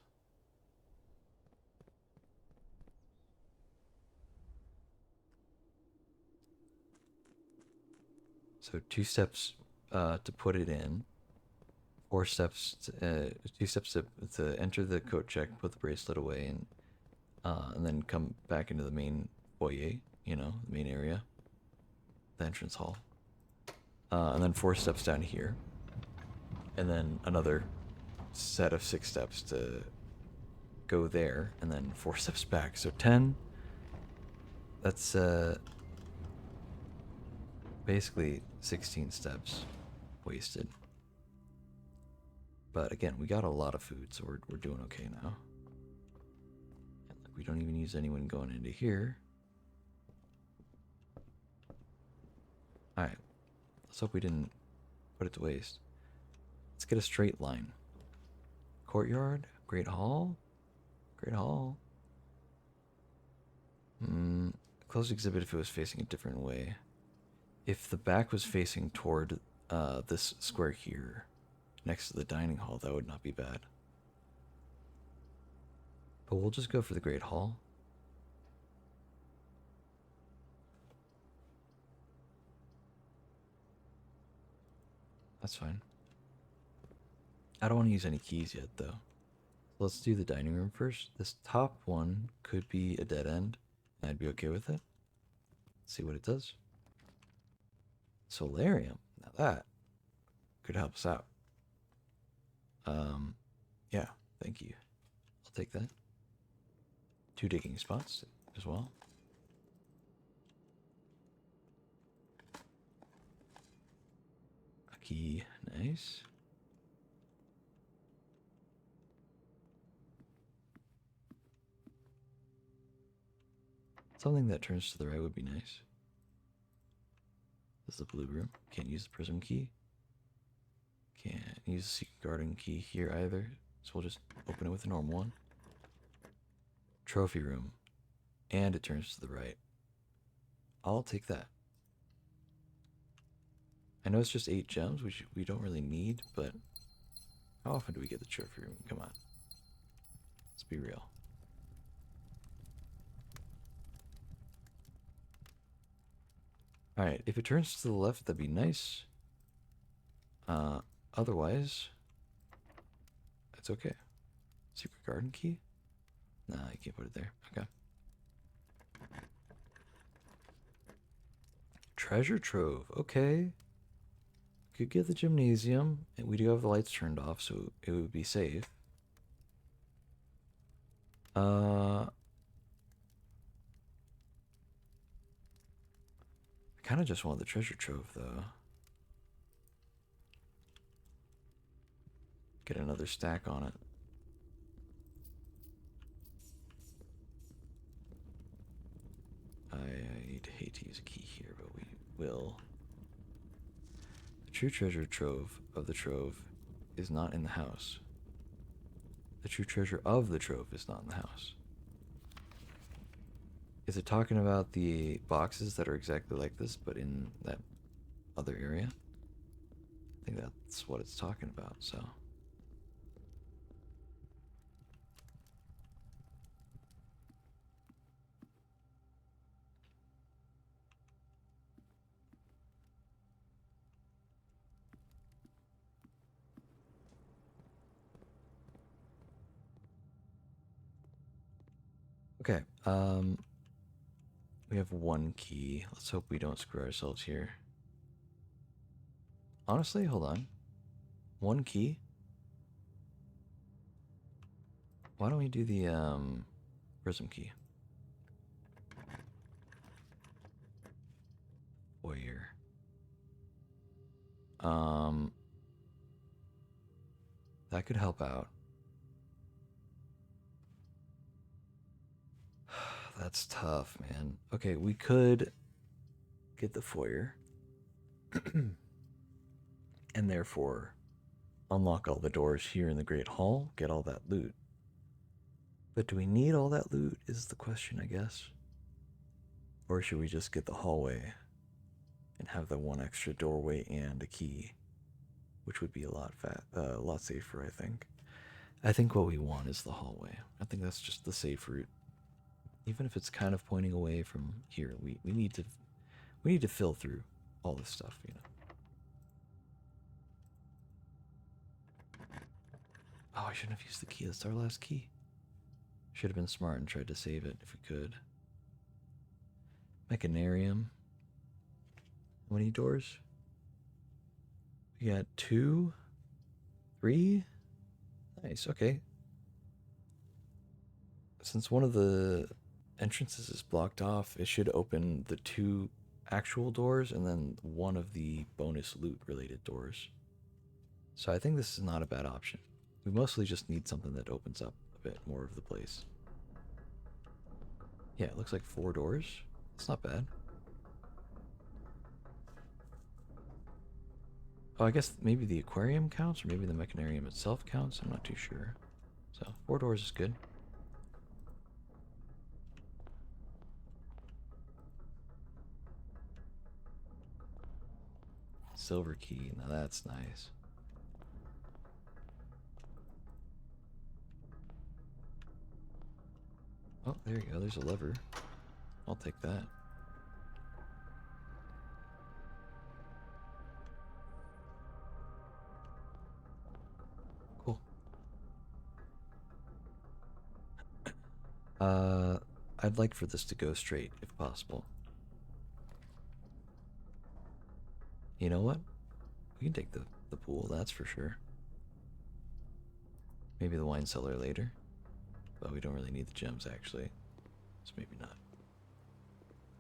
So 2 steps to put it in. 4 steps, 2 steps to enter the coat check, put the bracelet away, and then come back into the main foyer, you know, the main area, the entrance hall. And then 4 steps down here. And then another set of 6 steps to go there, and then 4 steps back. So 10. That's basically 16 steps wasted. But again, we got a lot of food, so we're doing okay now. And we don't even use anyone going into here. Alright. Let's hope we didn't put it to waste. Let's get a straight line. Courtyard, Great Hall. Great Hall. Closed exhibit if it was facing a different way. If the back was facing toward this square here, next to the dining hall, that would not be bad. But we'll just go for the Great Hall. That's fine. I don't want to use any keys yet, though. Let's do the dining room first. This top one could be a dead end, and I'd be okay with it. Let's see what it does. Solarium. Now that could help us out. Yeah, thank you. I'll take that. 2 digging spots as well. A key, nice. Something that turns to the right would be nice. This is the blue room. Can't use the prism key. Can't use the secret garden key here either. So we'll just open it with a normal one. Trophy room. And it turns to the right. I'll take that. I know it's just 8 gems, which we don't really need, but how often do we get the trophy room? Come on. Let's be real. Alright, if it turns to the left, that'd be nice. Otherwise, it's okay. Secret garden key? Nah, you can't put it there. Okay. Treasure trove. Okay. Could get the gymnasium, and we do have the lights turned off, so it would be safe. I kind of just want the treasure trove, though. Get another stack on it. I'd hate to use a key here, but we will. The true treasure trove of the trove is not in the house. The true treasure of the trove is not in the house. Is it talking about the boxes that are exactly like this, but in that other area? I think that's what it's talking about, so. Okay, we have one key. Let's hope we don't screw ourselves here. Honestly, hold on. One key? Why don't we do the, prism key? Warrior. That could help out. That's tough, man. Okay, we could get the foyer. And therefore unlock all the doors here in the Great Hall, get all that loot. But do we need all that loot is the question, I guess. Or should we just get the hallway and have the one extra doorway and a key, which would be a lot safer, I think. I think what we want is the hallway. I think that's just the safe route. Even if it's kind of pointing away from here, we need to fill through all this stuff, you know. Oh, I shouldn't have used the key. That's our last key. Should have been smart and tried to save it if we could. Mechanarium. How many doors? We got 2, 3. Nice, okay. Since one of the entrances is blocked off, it should open the 2 actual doors and then one of the bonus loot related doors. So I think this is not a bad option. We mostly just need something that opens up a bit more of the place. Yeah, it looks like 4 doors. It's not bad. Oh, I guess maybe the aquarium counts, or maybe the mechanarium itself counts. I'm not too sure. So 4 doors is good. Silver key. Now that's nice. Oh, there you go. There's a lever. I'll take that. Cool. I'd like for this to go straight, if possible. You know what? We can take the pool, that's for sure. Maybe the wine cellar later. But we don't really need the gems, actually. So maybe not.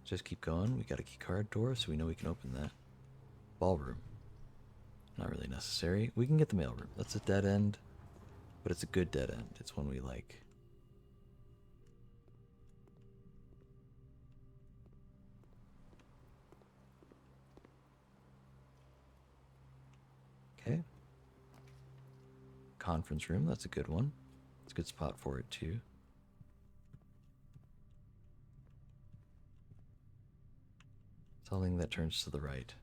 Just keep going. We got a key card door, so we know we can open that. Ballroom. Not really necessary. We can get the mailroom. That's a dead end. But it's a good dead end. It's one we like. conference room. That's a good one. It's a good spot for it, too. Something that turns to the right.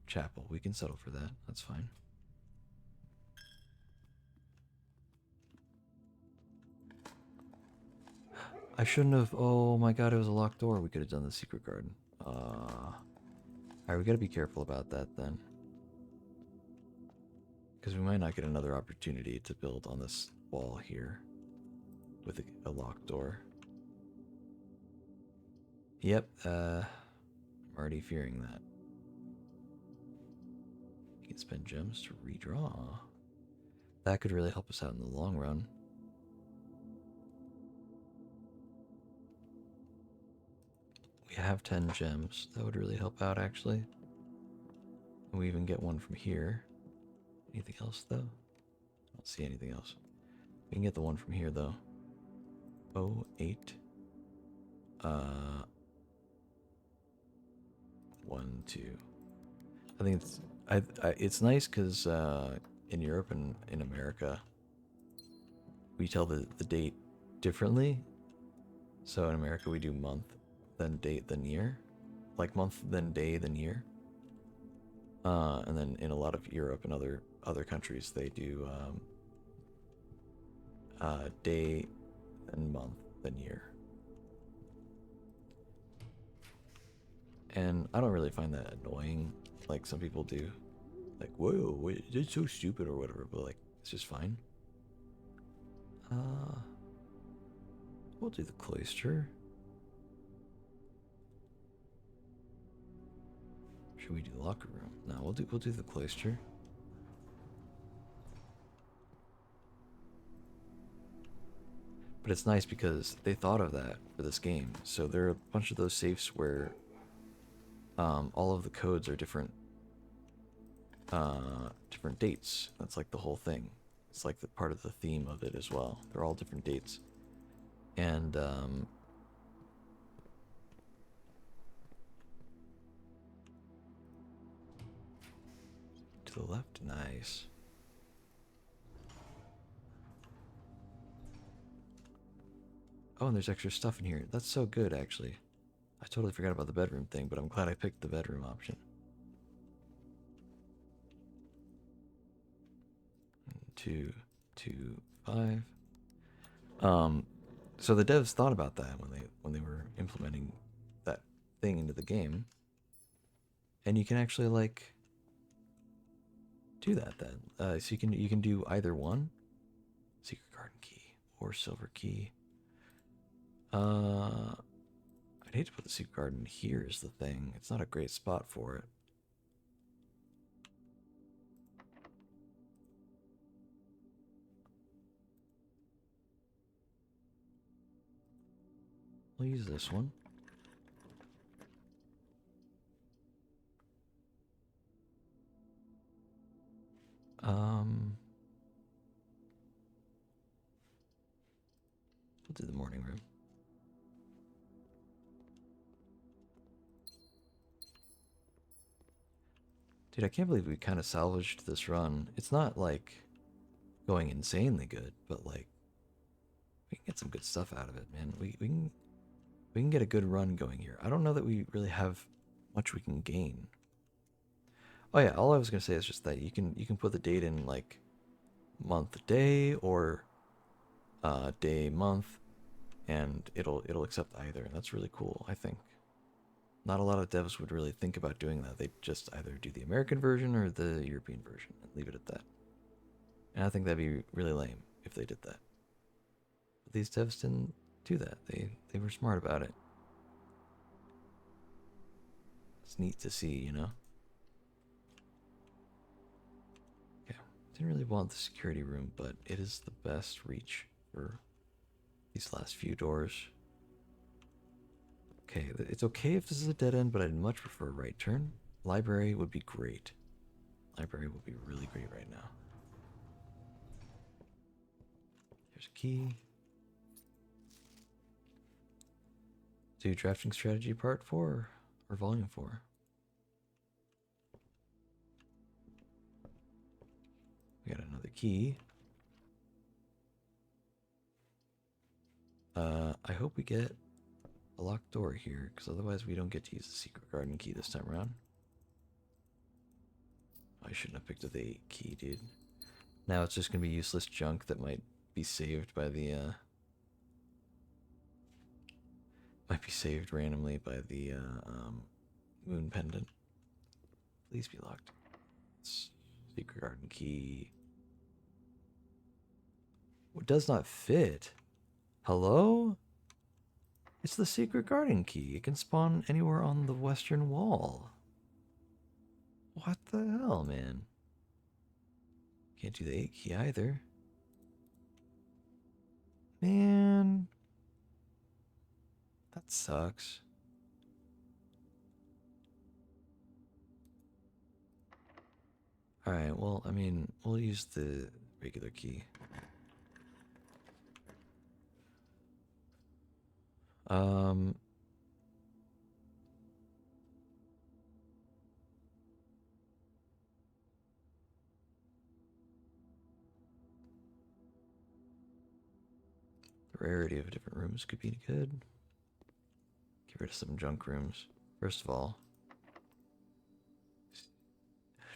Chapel. We can settle for that. That's fine. I shouldn't have. Oh my god, it was a locked door. We could have done the secret garden. Alright, we gotta be careful about that then. Because we might not get another opportunity to build on this wall here with a locked door. Yep, I'm already fearing that. You can spend gems to redraw. That could really help us out in the long run. We have 10 gems. That would really help out, actually. And we even get one from here. Anything else, though? I don't see anything else. We can get the one from here, though. 08. 1, 2. I think it's nice because in Europe and in America, we tell the date differently. So in America, we do month, then date, then year. Like month, then day, then year. And then in a lot of Europe and other countries, they do day, then month, then year. And I don't really find that annoying, like some people do. Like, whoa, wait, it's so stupid or whatever, but like, it's just fine. We'll do the cloister. Should we do the locker room? No, we'll do the cloister. But it's nice because they thought of that for this game. So there are a bunch of those safes where all of the codes are different dates. That's like the whole thing. It's like the part of the theme of it as well. They're all different dates. And to the left, nice. Oh, and there's extra stuff in here. That's so good, actually. I totally forgot about the bedroom thing, but I'm glad I picked the bedroom option. 2, 2, 5. So the devs thought about that when they were implementing that thing into the game, and you can actually like do that then. So you can do either one, secret garden key or silver key. I'd hate to put the secret garden here is the thing. It's not a great spot for it. We'll use this one. We'll do the morning room. Dude, I can't believe we kind of salvaged this run. It's not like going insanely good, but like we can get some good stuff out of it, man. We can get a good run going here. I don't know that we really have much we can gain. Oh yeah, all I was gonna say is just that you can put the date in like month day or day month, and it'll accept either. That's really cool, I think. Not a lot of devs would really think about doing that. They'd just either do the American version or the European version and leave it at that. And I think that'd be really lame if they did that. But these devs didn't do that. They were smart about it. It's neat to see, you know? Yeah, didn't really want the security room, but it is the best reach for these last few doors. Okay, it's okay if this is a dead end, but I'd much prefer a right turn. Library would be great. Library would be really great right now. Here's a key. Do drafting strategy part 4 or volume 4? We got another another key. I hope we get a locked door here, because otherwise we don't get to use the secret garden key this time around. I shouldn't have picked up the 8 key, dude. Now it's just gonna be useless junk that might be saved by the, might be saved randomly by the, moon pendant. Please be locked. Secret garden key. What does not fit? Hello? It's the secret garden key. It can spawn anywhere on the western wall. What the hell, man? Can't do the 8 key either. Man. That sucks. Alright, well, I mean, we'll use the regular key. Um... The rarity of different rooms could be good. Get rid of some junk rooms. First of all.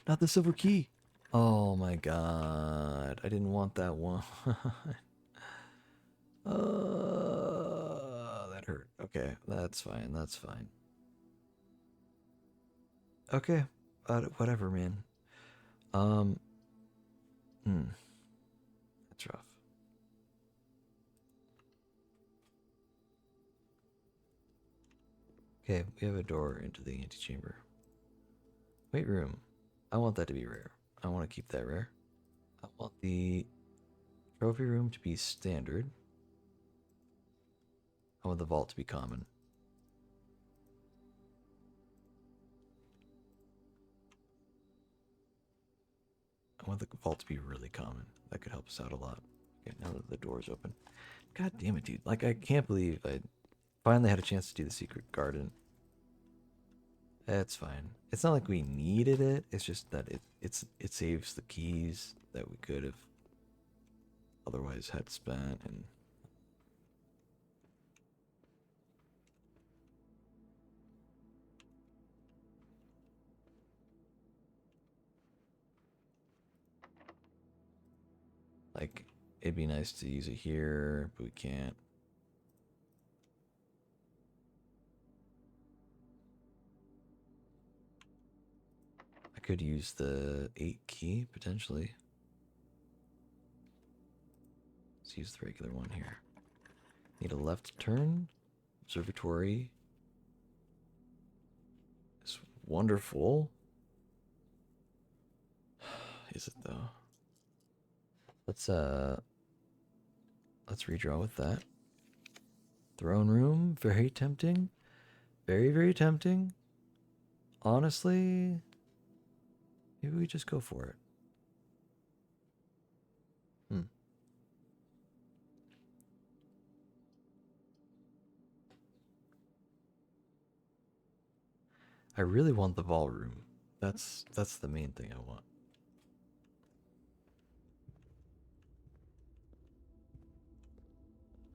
Not the silver key! Oh my god. I didn't want that one. That hurt. Okay, that's fine. That's fine. Okay, whatever, man. Um, that's rough. Okay, we have a door into the antechamber. Weight room. I want that to be rare. I want to keep that rare. I want the trophy room to be standard. I want the vault to be common. I want the vault to be really common. That could help us out a lot. Okay, now that the door's open. God damn it, dude. Like, I can't believe I finally had a chance to do the secret garden. That's fine. It's not like we needed it. It's just that it saves the keys that we could have otherwise had spent, and like it'd be nice to use it here, but we can't. I could use the 8 key potentially. Let's use the regular one here. Need a left turn. Observatory is wonderful. Is it though? Let's redraw with that. Throne room, very tempting. Very, very tempting. Honestly, maybe we just go for it. I really want the ballroom. That's the main thing I want.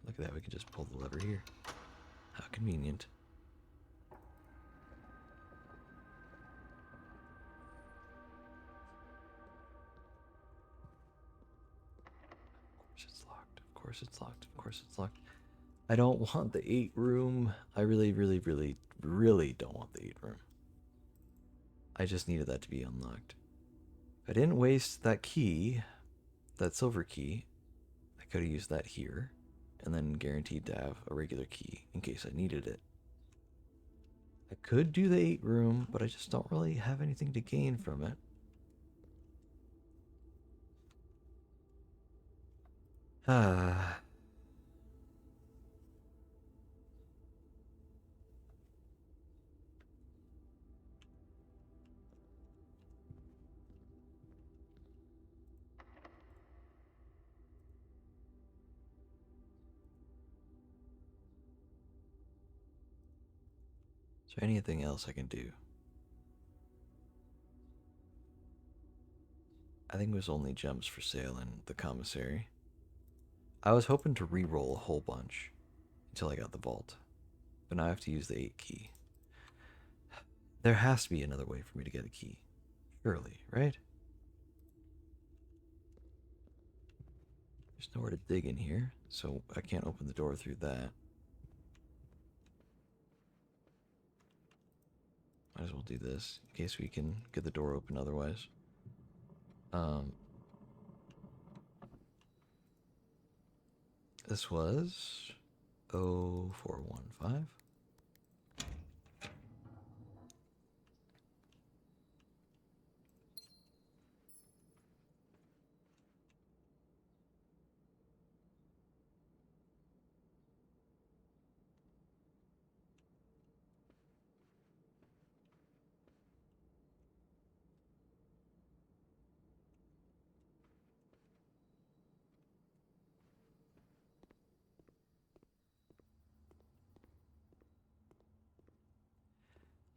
Look at that, we can just pull the lever here. How convenient. Of course it's locked. Of course it's locked. Of course it's locked. I don't want the 8 room. I really, really, really, really don't want the 8 room. I just needed that to be unlocked. If I didn't waste that key, that silver key, I could have used that here, and then guaranteed to have a regular key in case I needed it. I could do the 8 room, but I just don't really have anything to gain from it. Ah. Is there anything else I can do? I think it was only gems for sale in the commissary. I was hoping to re-roll a whole bunch until I got the vault, but now I have to use the 8 key. There has to be another way for me to get a key. Surely, right? There's nowhere to dig in here, so I can't open the door through that. Might as well do this in case we can get the door open otherwise. This was 0415.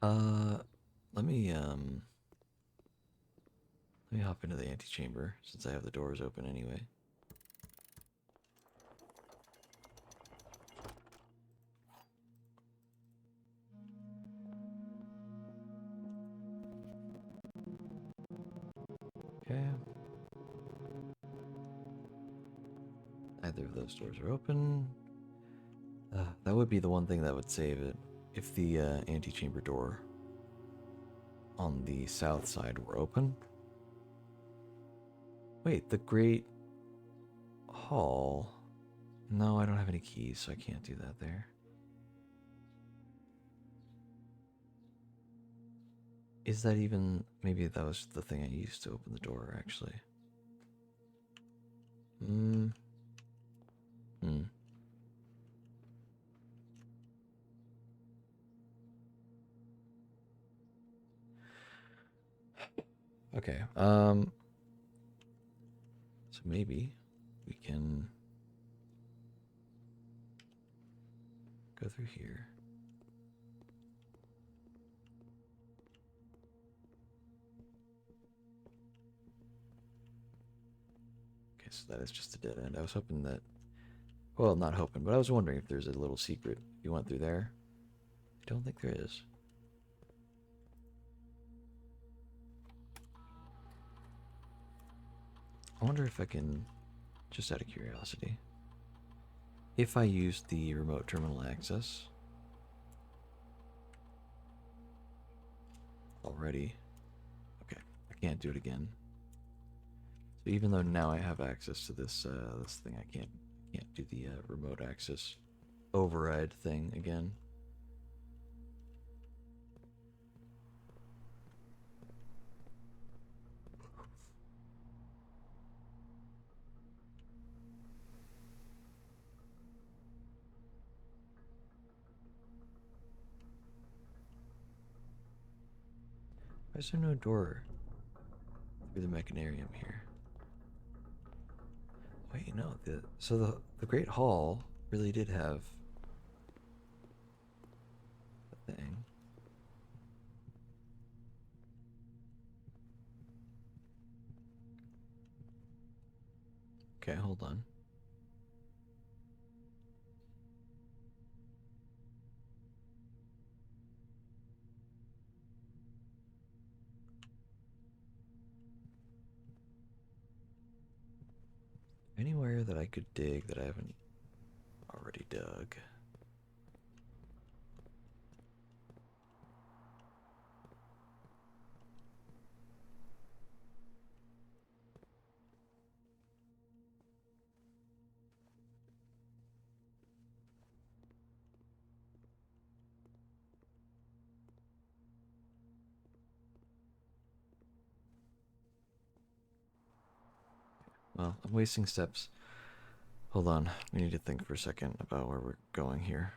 Uh, let me let me hop into the antechamber since I have the doors open anyway. Okay. Neither of those doors are open. That would be the one thing that would save it if the antechamber door on the south side were open. Wait, the Great Hall. No, I don't have any keys, so I can't do that there. Is that even... Maybe that was the thing I used to open the door, actually. Hmm. Okay, so maybe we can go through here. Okay, so that is just a dead end. I was hoping that... Well, not hoping, but I was wondering if there's a little secret if you went through there. I don't think there is. I wonder if I can, just out of curiosity, if I use the remote terminal access already. Okay, I can't do it again. So even though now I have access to this this thing, I can't do the remote access override thing again. Why is there no door through the mechanarium here? Wait, no. The Great Hall really did have a thing. Okay, hold on. Anywhere that I could dig that I haven't already dug. Well, I'm wasting steps. Hold on. We need to think for a second about where we're going here.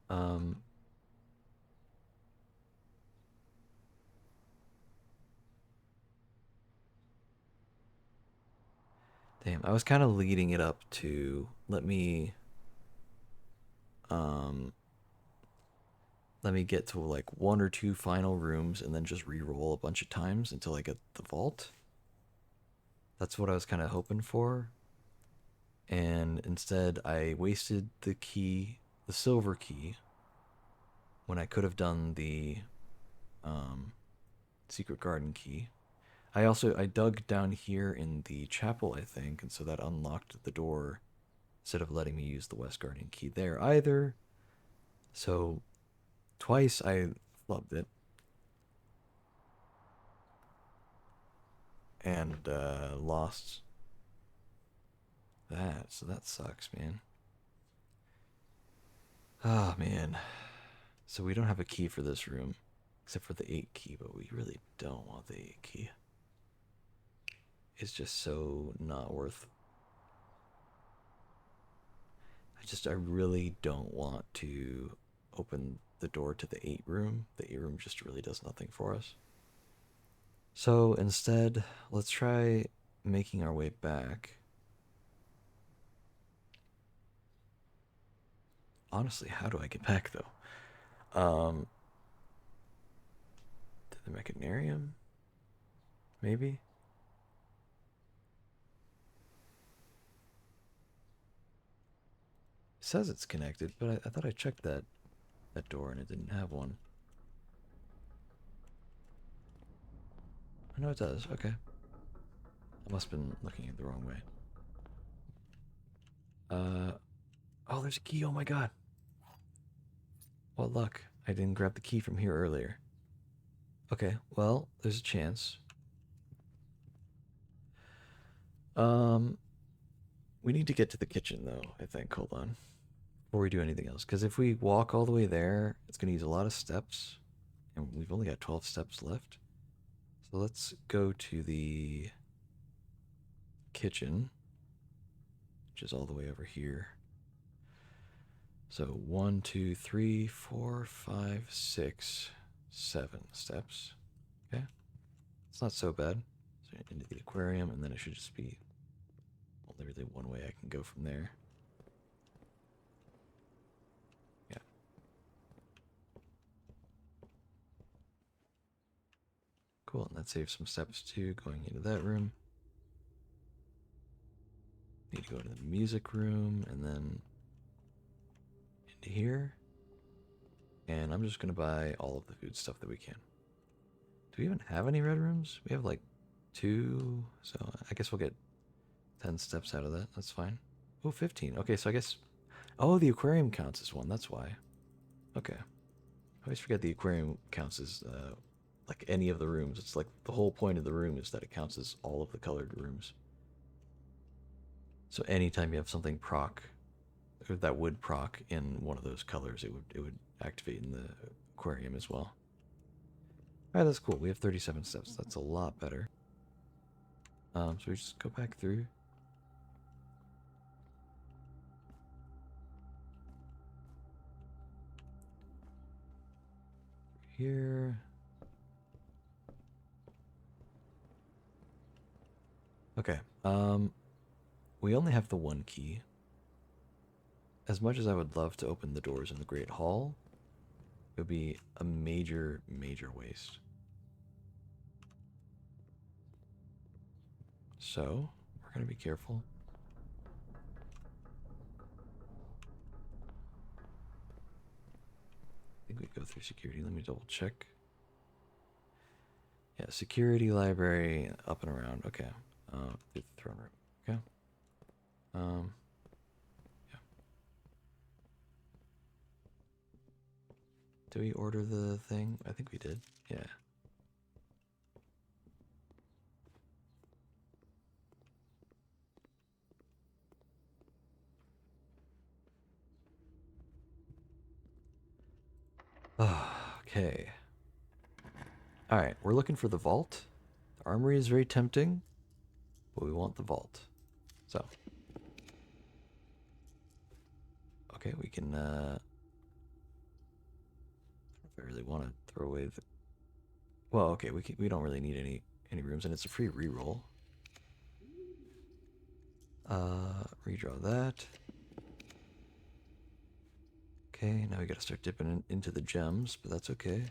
Um, Damn, I was kind of leading it up to let me let me get to like 1 or 2 final rooms and then just re-roll a bunch of times until I get the vault. That's what I was kind of hoping for. And instead, I wasted the key, the silver key, when I could have done the um, secret garden key. I dug down here in the chapel, I think, and so that unlocked the door instead of letting me use the west garden key there either. So twice I flubbed it. And lost that, so that sucks, man. Ah, man. So we don't have a key for this room, except for the 8 key, but we really don't want the 8 key. It's just so not worth. I really don't want to open the door to the 8 room. The 8 room just really does nothing for us. So instead, let's try making our way back. Honestly, how do I get back though? To the Mechanarium? Maybe? It says it's connected, but I thought I checked that door and it didn't have one. I know it does. Okay. I must have been looking at the wrong way. Oh, there's a key. Oh my god. What luck. I didn't grab the key from here earlier. Okay, well, there's a chance. Um, we need to get to the kitchen though, I think. Hold on. Before we do anything else. Because if we walk all the way there, it's going to use a lot of steps. And we've only got 12 steps left. So let's go to the kitchen, which is all the way over here. So 1, 2, 3, 4, 5, 6, 7 steps. Okay. It's not so bad. So into the aquarium, and then it should just be only really one way I can go from there. Yeah. Cool, and that saves some steps too, going into that room. Need to go to the music room, and then into here. And I'm just going to buy all of the food stuff that we can. Do we even have any red rooms? We have like 2, so I guess we'll get 10 steps out of that. That's fine. Oh, 15. Okay, so I guess... Oh, the aquarium counts as one. That's why. Okay. I always forget the aquarium counts as like any of the rooms. It's like the whole point of the room is that it counts as all of the colored rooms. So anytime you have something proc, or that would proc in one of those colors, it would activate in the aquarium as well. Alright, that's cool. We have 37 steps. That's a lot better. So we just go back through. Here. Okay. We only have the 1 key. As much as I would love to open the doors in the Great Hall, it would be a major, major waste. So, we're going to be careful. I think we go through security. Let me double check. Yeah, security, library, up and around. Okay. Through the throne room. Okay. Yeah. Did we order the thing? I think we did. Yeah. Okay. Alright, we're looking for the vault. The armory is very tempting, but we want the vault. So. Okay, we can, I don't know if I really want to throw away the... Well, okay, we don't really need any rooms, and it's a free reroll. Redraw that. Okay, now we gotta start dipping into the gems, but that's okay.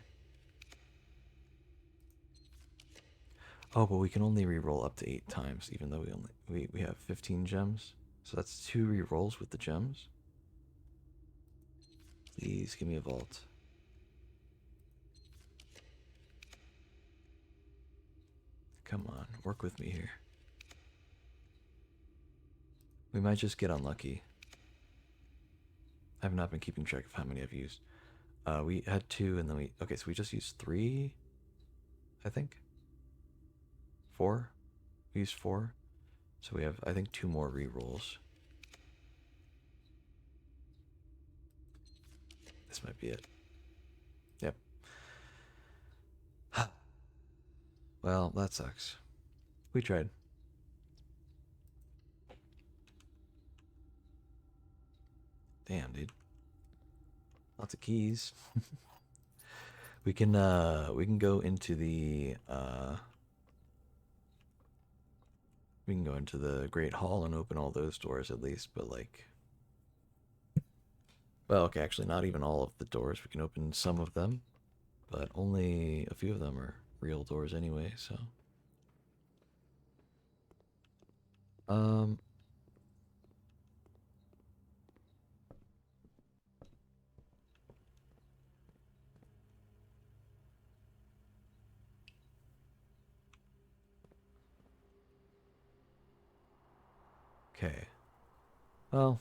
Oh, but we can only re-roll up to 8 times, even though we have 15 gems. So that's 2 re-rolls with the gems. Please give me a vault. Come on, work with me here. We might just get unlucky. I have not been keeping track of how many I've used. We had 2, and then okay, so we just used 3, I think. 4? We used 4. So we have, I think, 2 more re-rolls. This might be it. Yep. Well, that sucks. We tried. Damn, dude. Lots of keys. We can go into the we can go into the Great Hall and open all those doors at least, but like, well, okay, actually not even all of the doors. We can open some of them, but only a few of them are real doors anyway, so um okay. Well,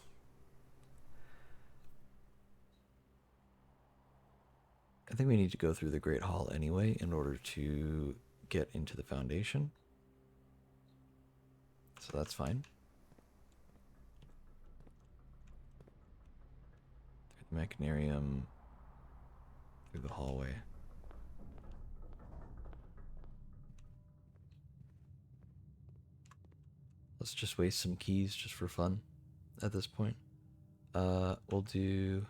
I think we need to go through the Great Hall anyway in order to get into the Foundation. So that's fine. Through the Mechanarium, through the hallway. Let's just waste some keys just for fun at this point. We'll do.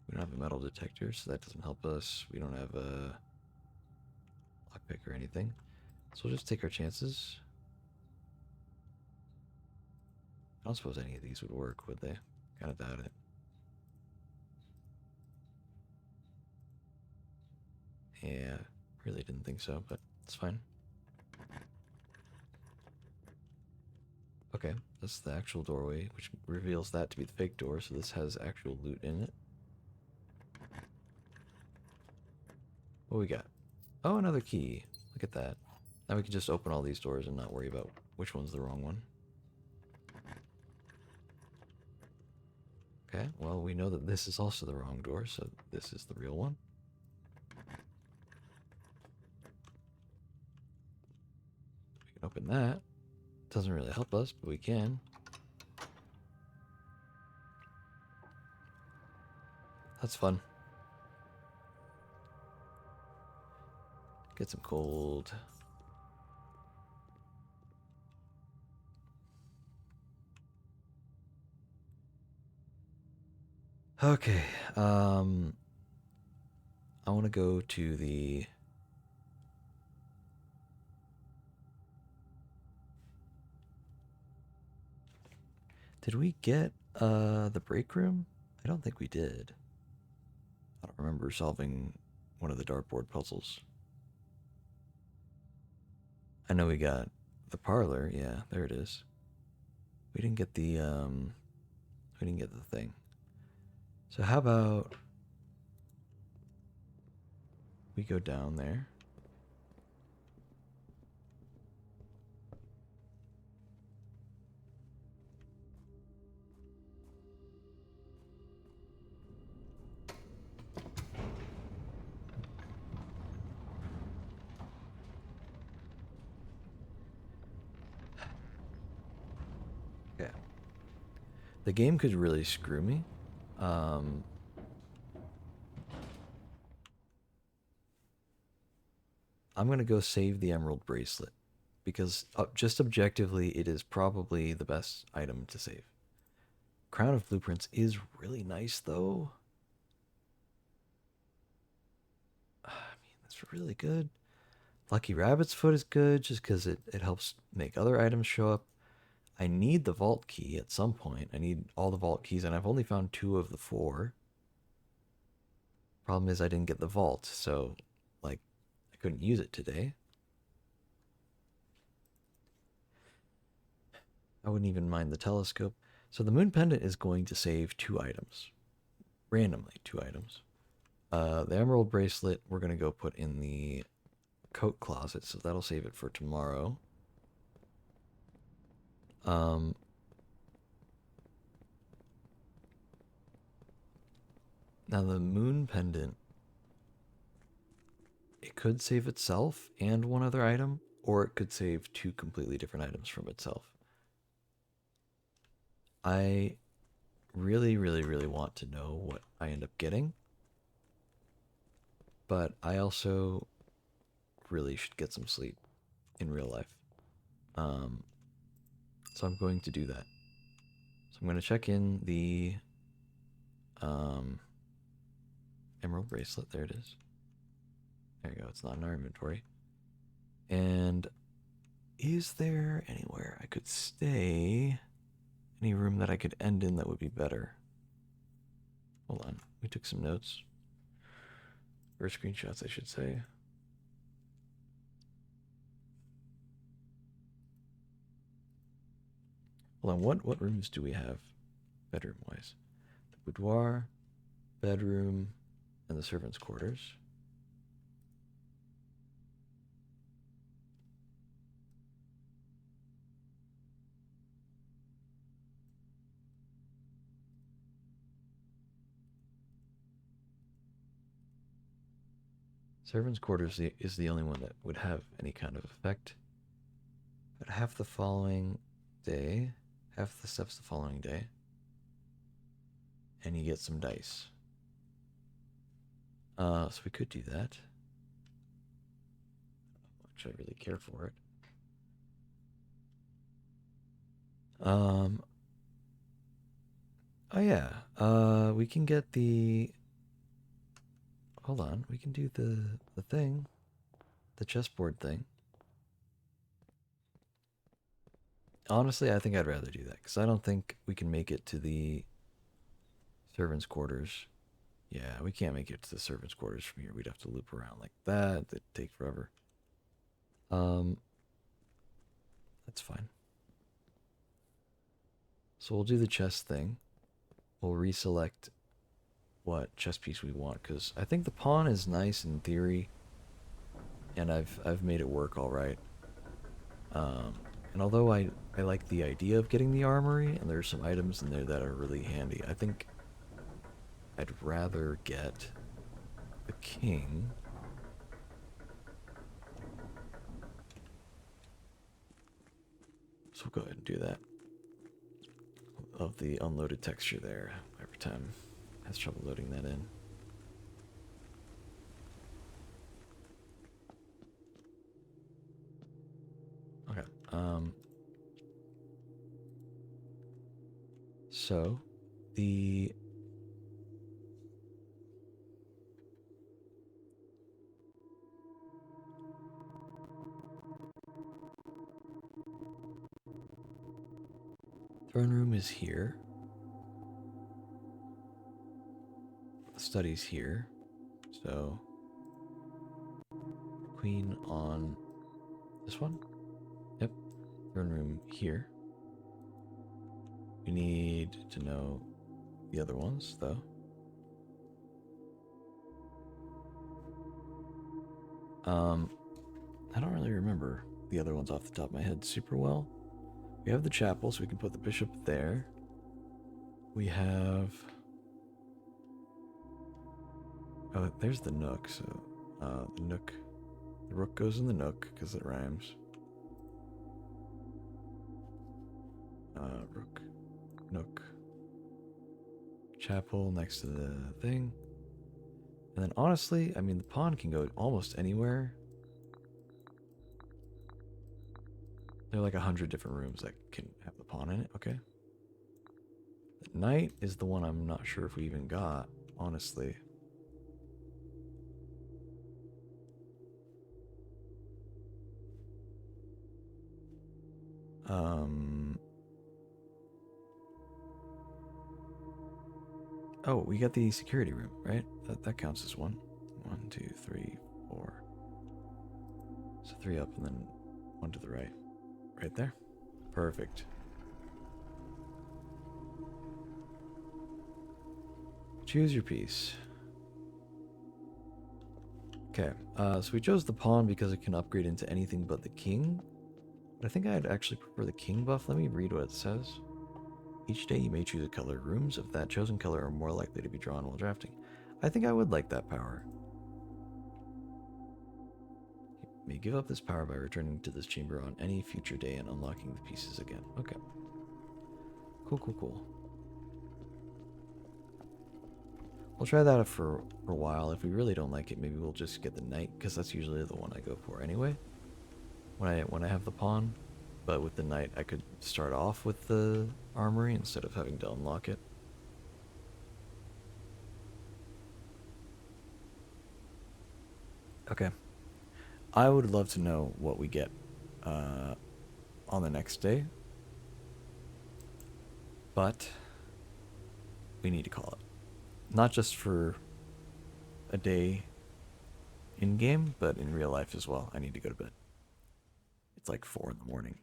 We don't have a metal detector, so that doesn't help us. We don't have a lockpick or anything. So we'll just take our chances. I don't suppose any of these would work, would they? Kind of doubt it. Yeah, really didn't think so, but it's fine. Okay, that's the actual doorway, which reveals that to be the fake door, so this has actual loot in it. What we got? Oh, another key. Look at that. Now we can just open all these doors and not worry about which one's the wrong one. Okay, well, we know that this is also the wrong door, so this is the real one. We can open that. Doesn't really help us, but we can. That's fun. Get some cold. Okay, I want to go to the... Did we get, the break room? I don't think we did. I don't remember solving one of the dartboard puzzles. I know we got the parlor, yeah, there it is. We didn't get the, we didn't get the thing. So how about we go down there? Okay. The game could really screw me. I'm gonna go save the emerald bracelet because just objectively, it is probably the best item to save. Crown of Blueprints is really nice though. I mean, that's really good. Lucky Rabbit's Foot is good just because it helps make other items show up. I need the vault key at some point. I need all the vault keys, and I've only found 2 of the 4. Problem is I didn't get the vault, so like I couldn't use it today. I wouldn't even mind the telescope. So the moon pendant is going to save 2 items. Randomly 2 items. The emerald bracelet we're going to go put in the coat closet, so that'll save it for tomorrow. Um, Now the moon pendant, it could save itself and one other item, or it could save 2 completely different items from itself. I really, really, really want to know what I end up getting, but I also really should get some sleep in real life. Um, so I'm going to do that. So I'm going to check in the um, emerald bracelet. There it is. There you go. It's not in our inventory. And is there anywhere I could stay? Any room that I could end in that would be better? Hold on. We took some notes. Or screenshots, I should say. Hold on. What rooms do we have bedroom-wise? The boudoir, bedroom, and the servants' quarters. Servants' quarters is the only one that would have any kind of effect. But half the following day, half the steps the following day, and you get some dice. So we could do that. Much I really care for it. Oh yeah. We can get the. Hold on. We can do the thing, the chessboard thing. Honestly, I think I'd rather do that because I don't think we can make it to the servants' quarters. Yeah, we can't make it to the servants' quarters from here. We'd have to loop around like that. It'd take forever. Um, that's fine. So we'll do the chess thing. We'll reselect what chess piece we want because I think the pawn is nice in theory, and I've made it work all right. And although I like the idea of getting the armory, and there's some items in there that are really handy, I think I'd rather get the king. So we'll go ahead and do that. Of the unloaded texture there. Every time has trouble loading that in. Okay. So the throne room is here. The study's here. So queen on this one. Yep. Throne room here. We need to know the other ones though. I don't really remember the other ones off the top of my head super well. We have the chapel, so we can put the bishop there. We have. Oh, there's the nook. So, the nook. The rook goes in the nook because it rhymes. Rook, nook, chapel next to the thing. And then honestly, I mean, the pawn can go almost anywhere. There are like 100 different rooms that can have the pawn in it, okay? The knight is the one I'm not sure if we even got, honestly. Oh, we got the security room, right? That counts as one. 1, 2, 3, 4. So 3 up and then 1 to the right. Right there. Perfect. Choose your piece. Okay, so we chose the pawn because it can upgrade into anything but the king. But I think I'd actually prefer the king buff. Let me read what it says. Each day you may choose a color. Rooms of that chosen color are more likely to be drawn while drafting. I think I would like that power. You may give up this power by returning to this chamber on any future day and unlocking the pieces again. Okay. Cool, cool, cool. We'll try that for a while. If we really don't like it, maybe we'll just get the knight, because that's usually the one I go for anyway. When I have the pawn. But with the knight, I could start off with the armory instead of having to unlock it. Okay. I would love to know what we get on the next day. But we need to call it. Not just for a day in-game, but in real life as well. I need to go to bed. It's like 4 in the morning.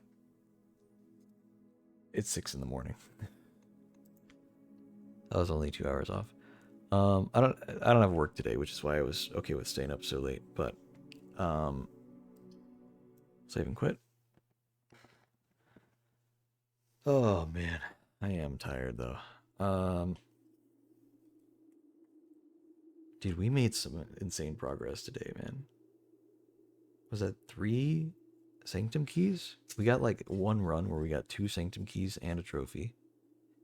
It's 6 in the morning. I was only 2 hours off. I don't have work today, which is why I was okay with staying up so late. But save and quit. Oh man, I am tired though. Dude, we made some insane progress today, man. Was that 3 Sanctum keys? We got like one run where we got 2 Sanctum keys and a trophy.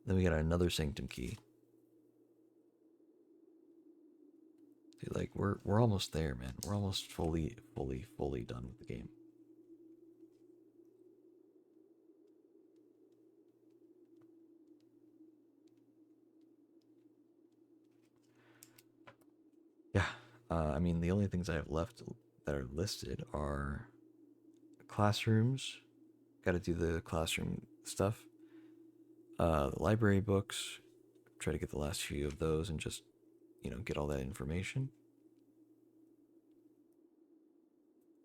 Then we got another Sanctum key. Dude, like we're almost there, man. We're almost fully done with the game. Yeah. I mean, the only things I have left that are listed are classrooms. Got to do the classroom stuff. The library books. Try to get the last few of those and just, get all that information.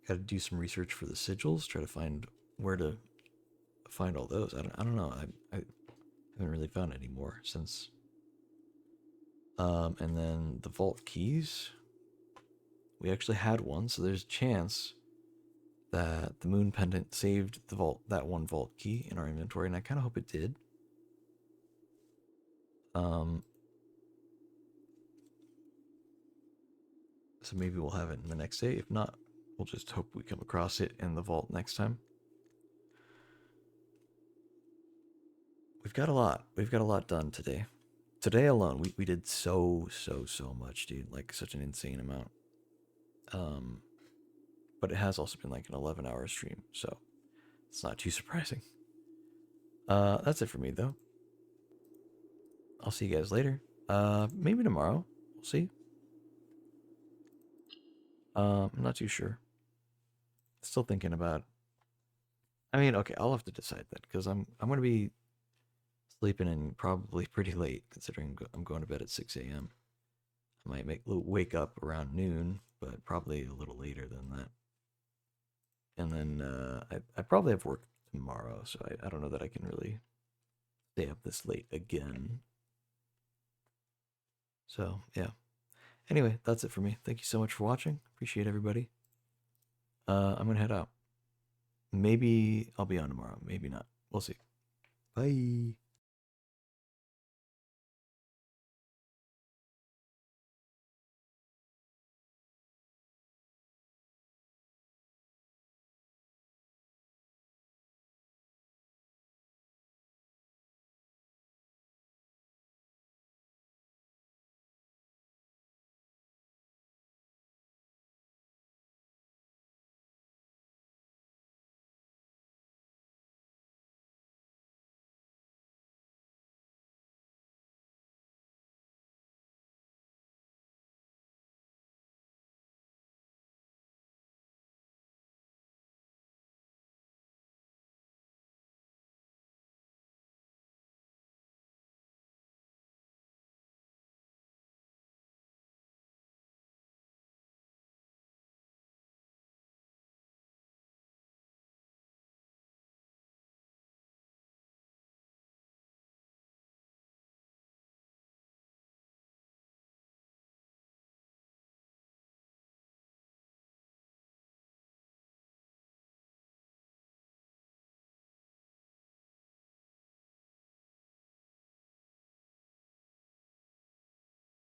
Got to do some research for the sigils. Try to find where to find all those. I don't know. I haven't really found any more since. And then the vault keys. We actually had one, so there's a chance that the moon pendant saved that one vault key in our inventory, and I kind of hope it did. So maybe we'll have it in the next day. If not, we'll just hope we come across it in the vault next time. We've got a lot. We've got a lot done today. Today alone, we did so much, dude. Like such an insane amount. But it has also been like an 11-hour stream, so it's not too surprising. That's it for me though. I'll see you guys later. Maybe tomorrow. We'll see. I'm not too sure. Still thinking about. I mean, okay, I'll have to decide that because I'm gonna be sleeping in probably pretty late considering I'm going to bed at 6 a.m. I might wake up around noon, but probably a little later than that. And then I probably have work tomorrow, so I don't know that I can really stay up this late again. So, yeah. Anyway, that's it for me. Thank you so much for watching. Appreciate everybody. I'm going to head out. Maybe I'll be on tomorrow. Maybe not. We'll see. Bye.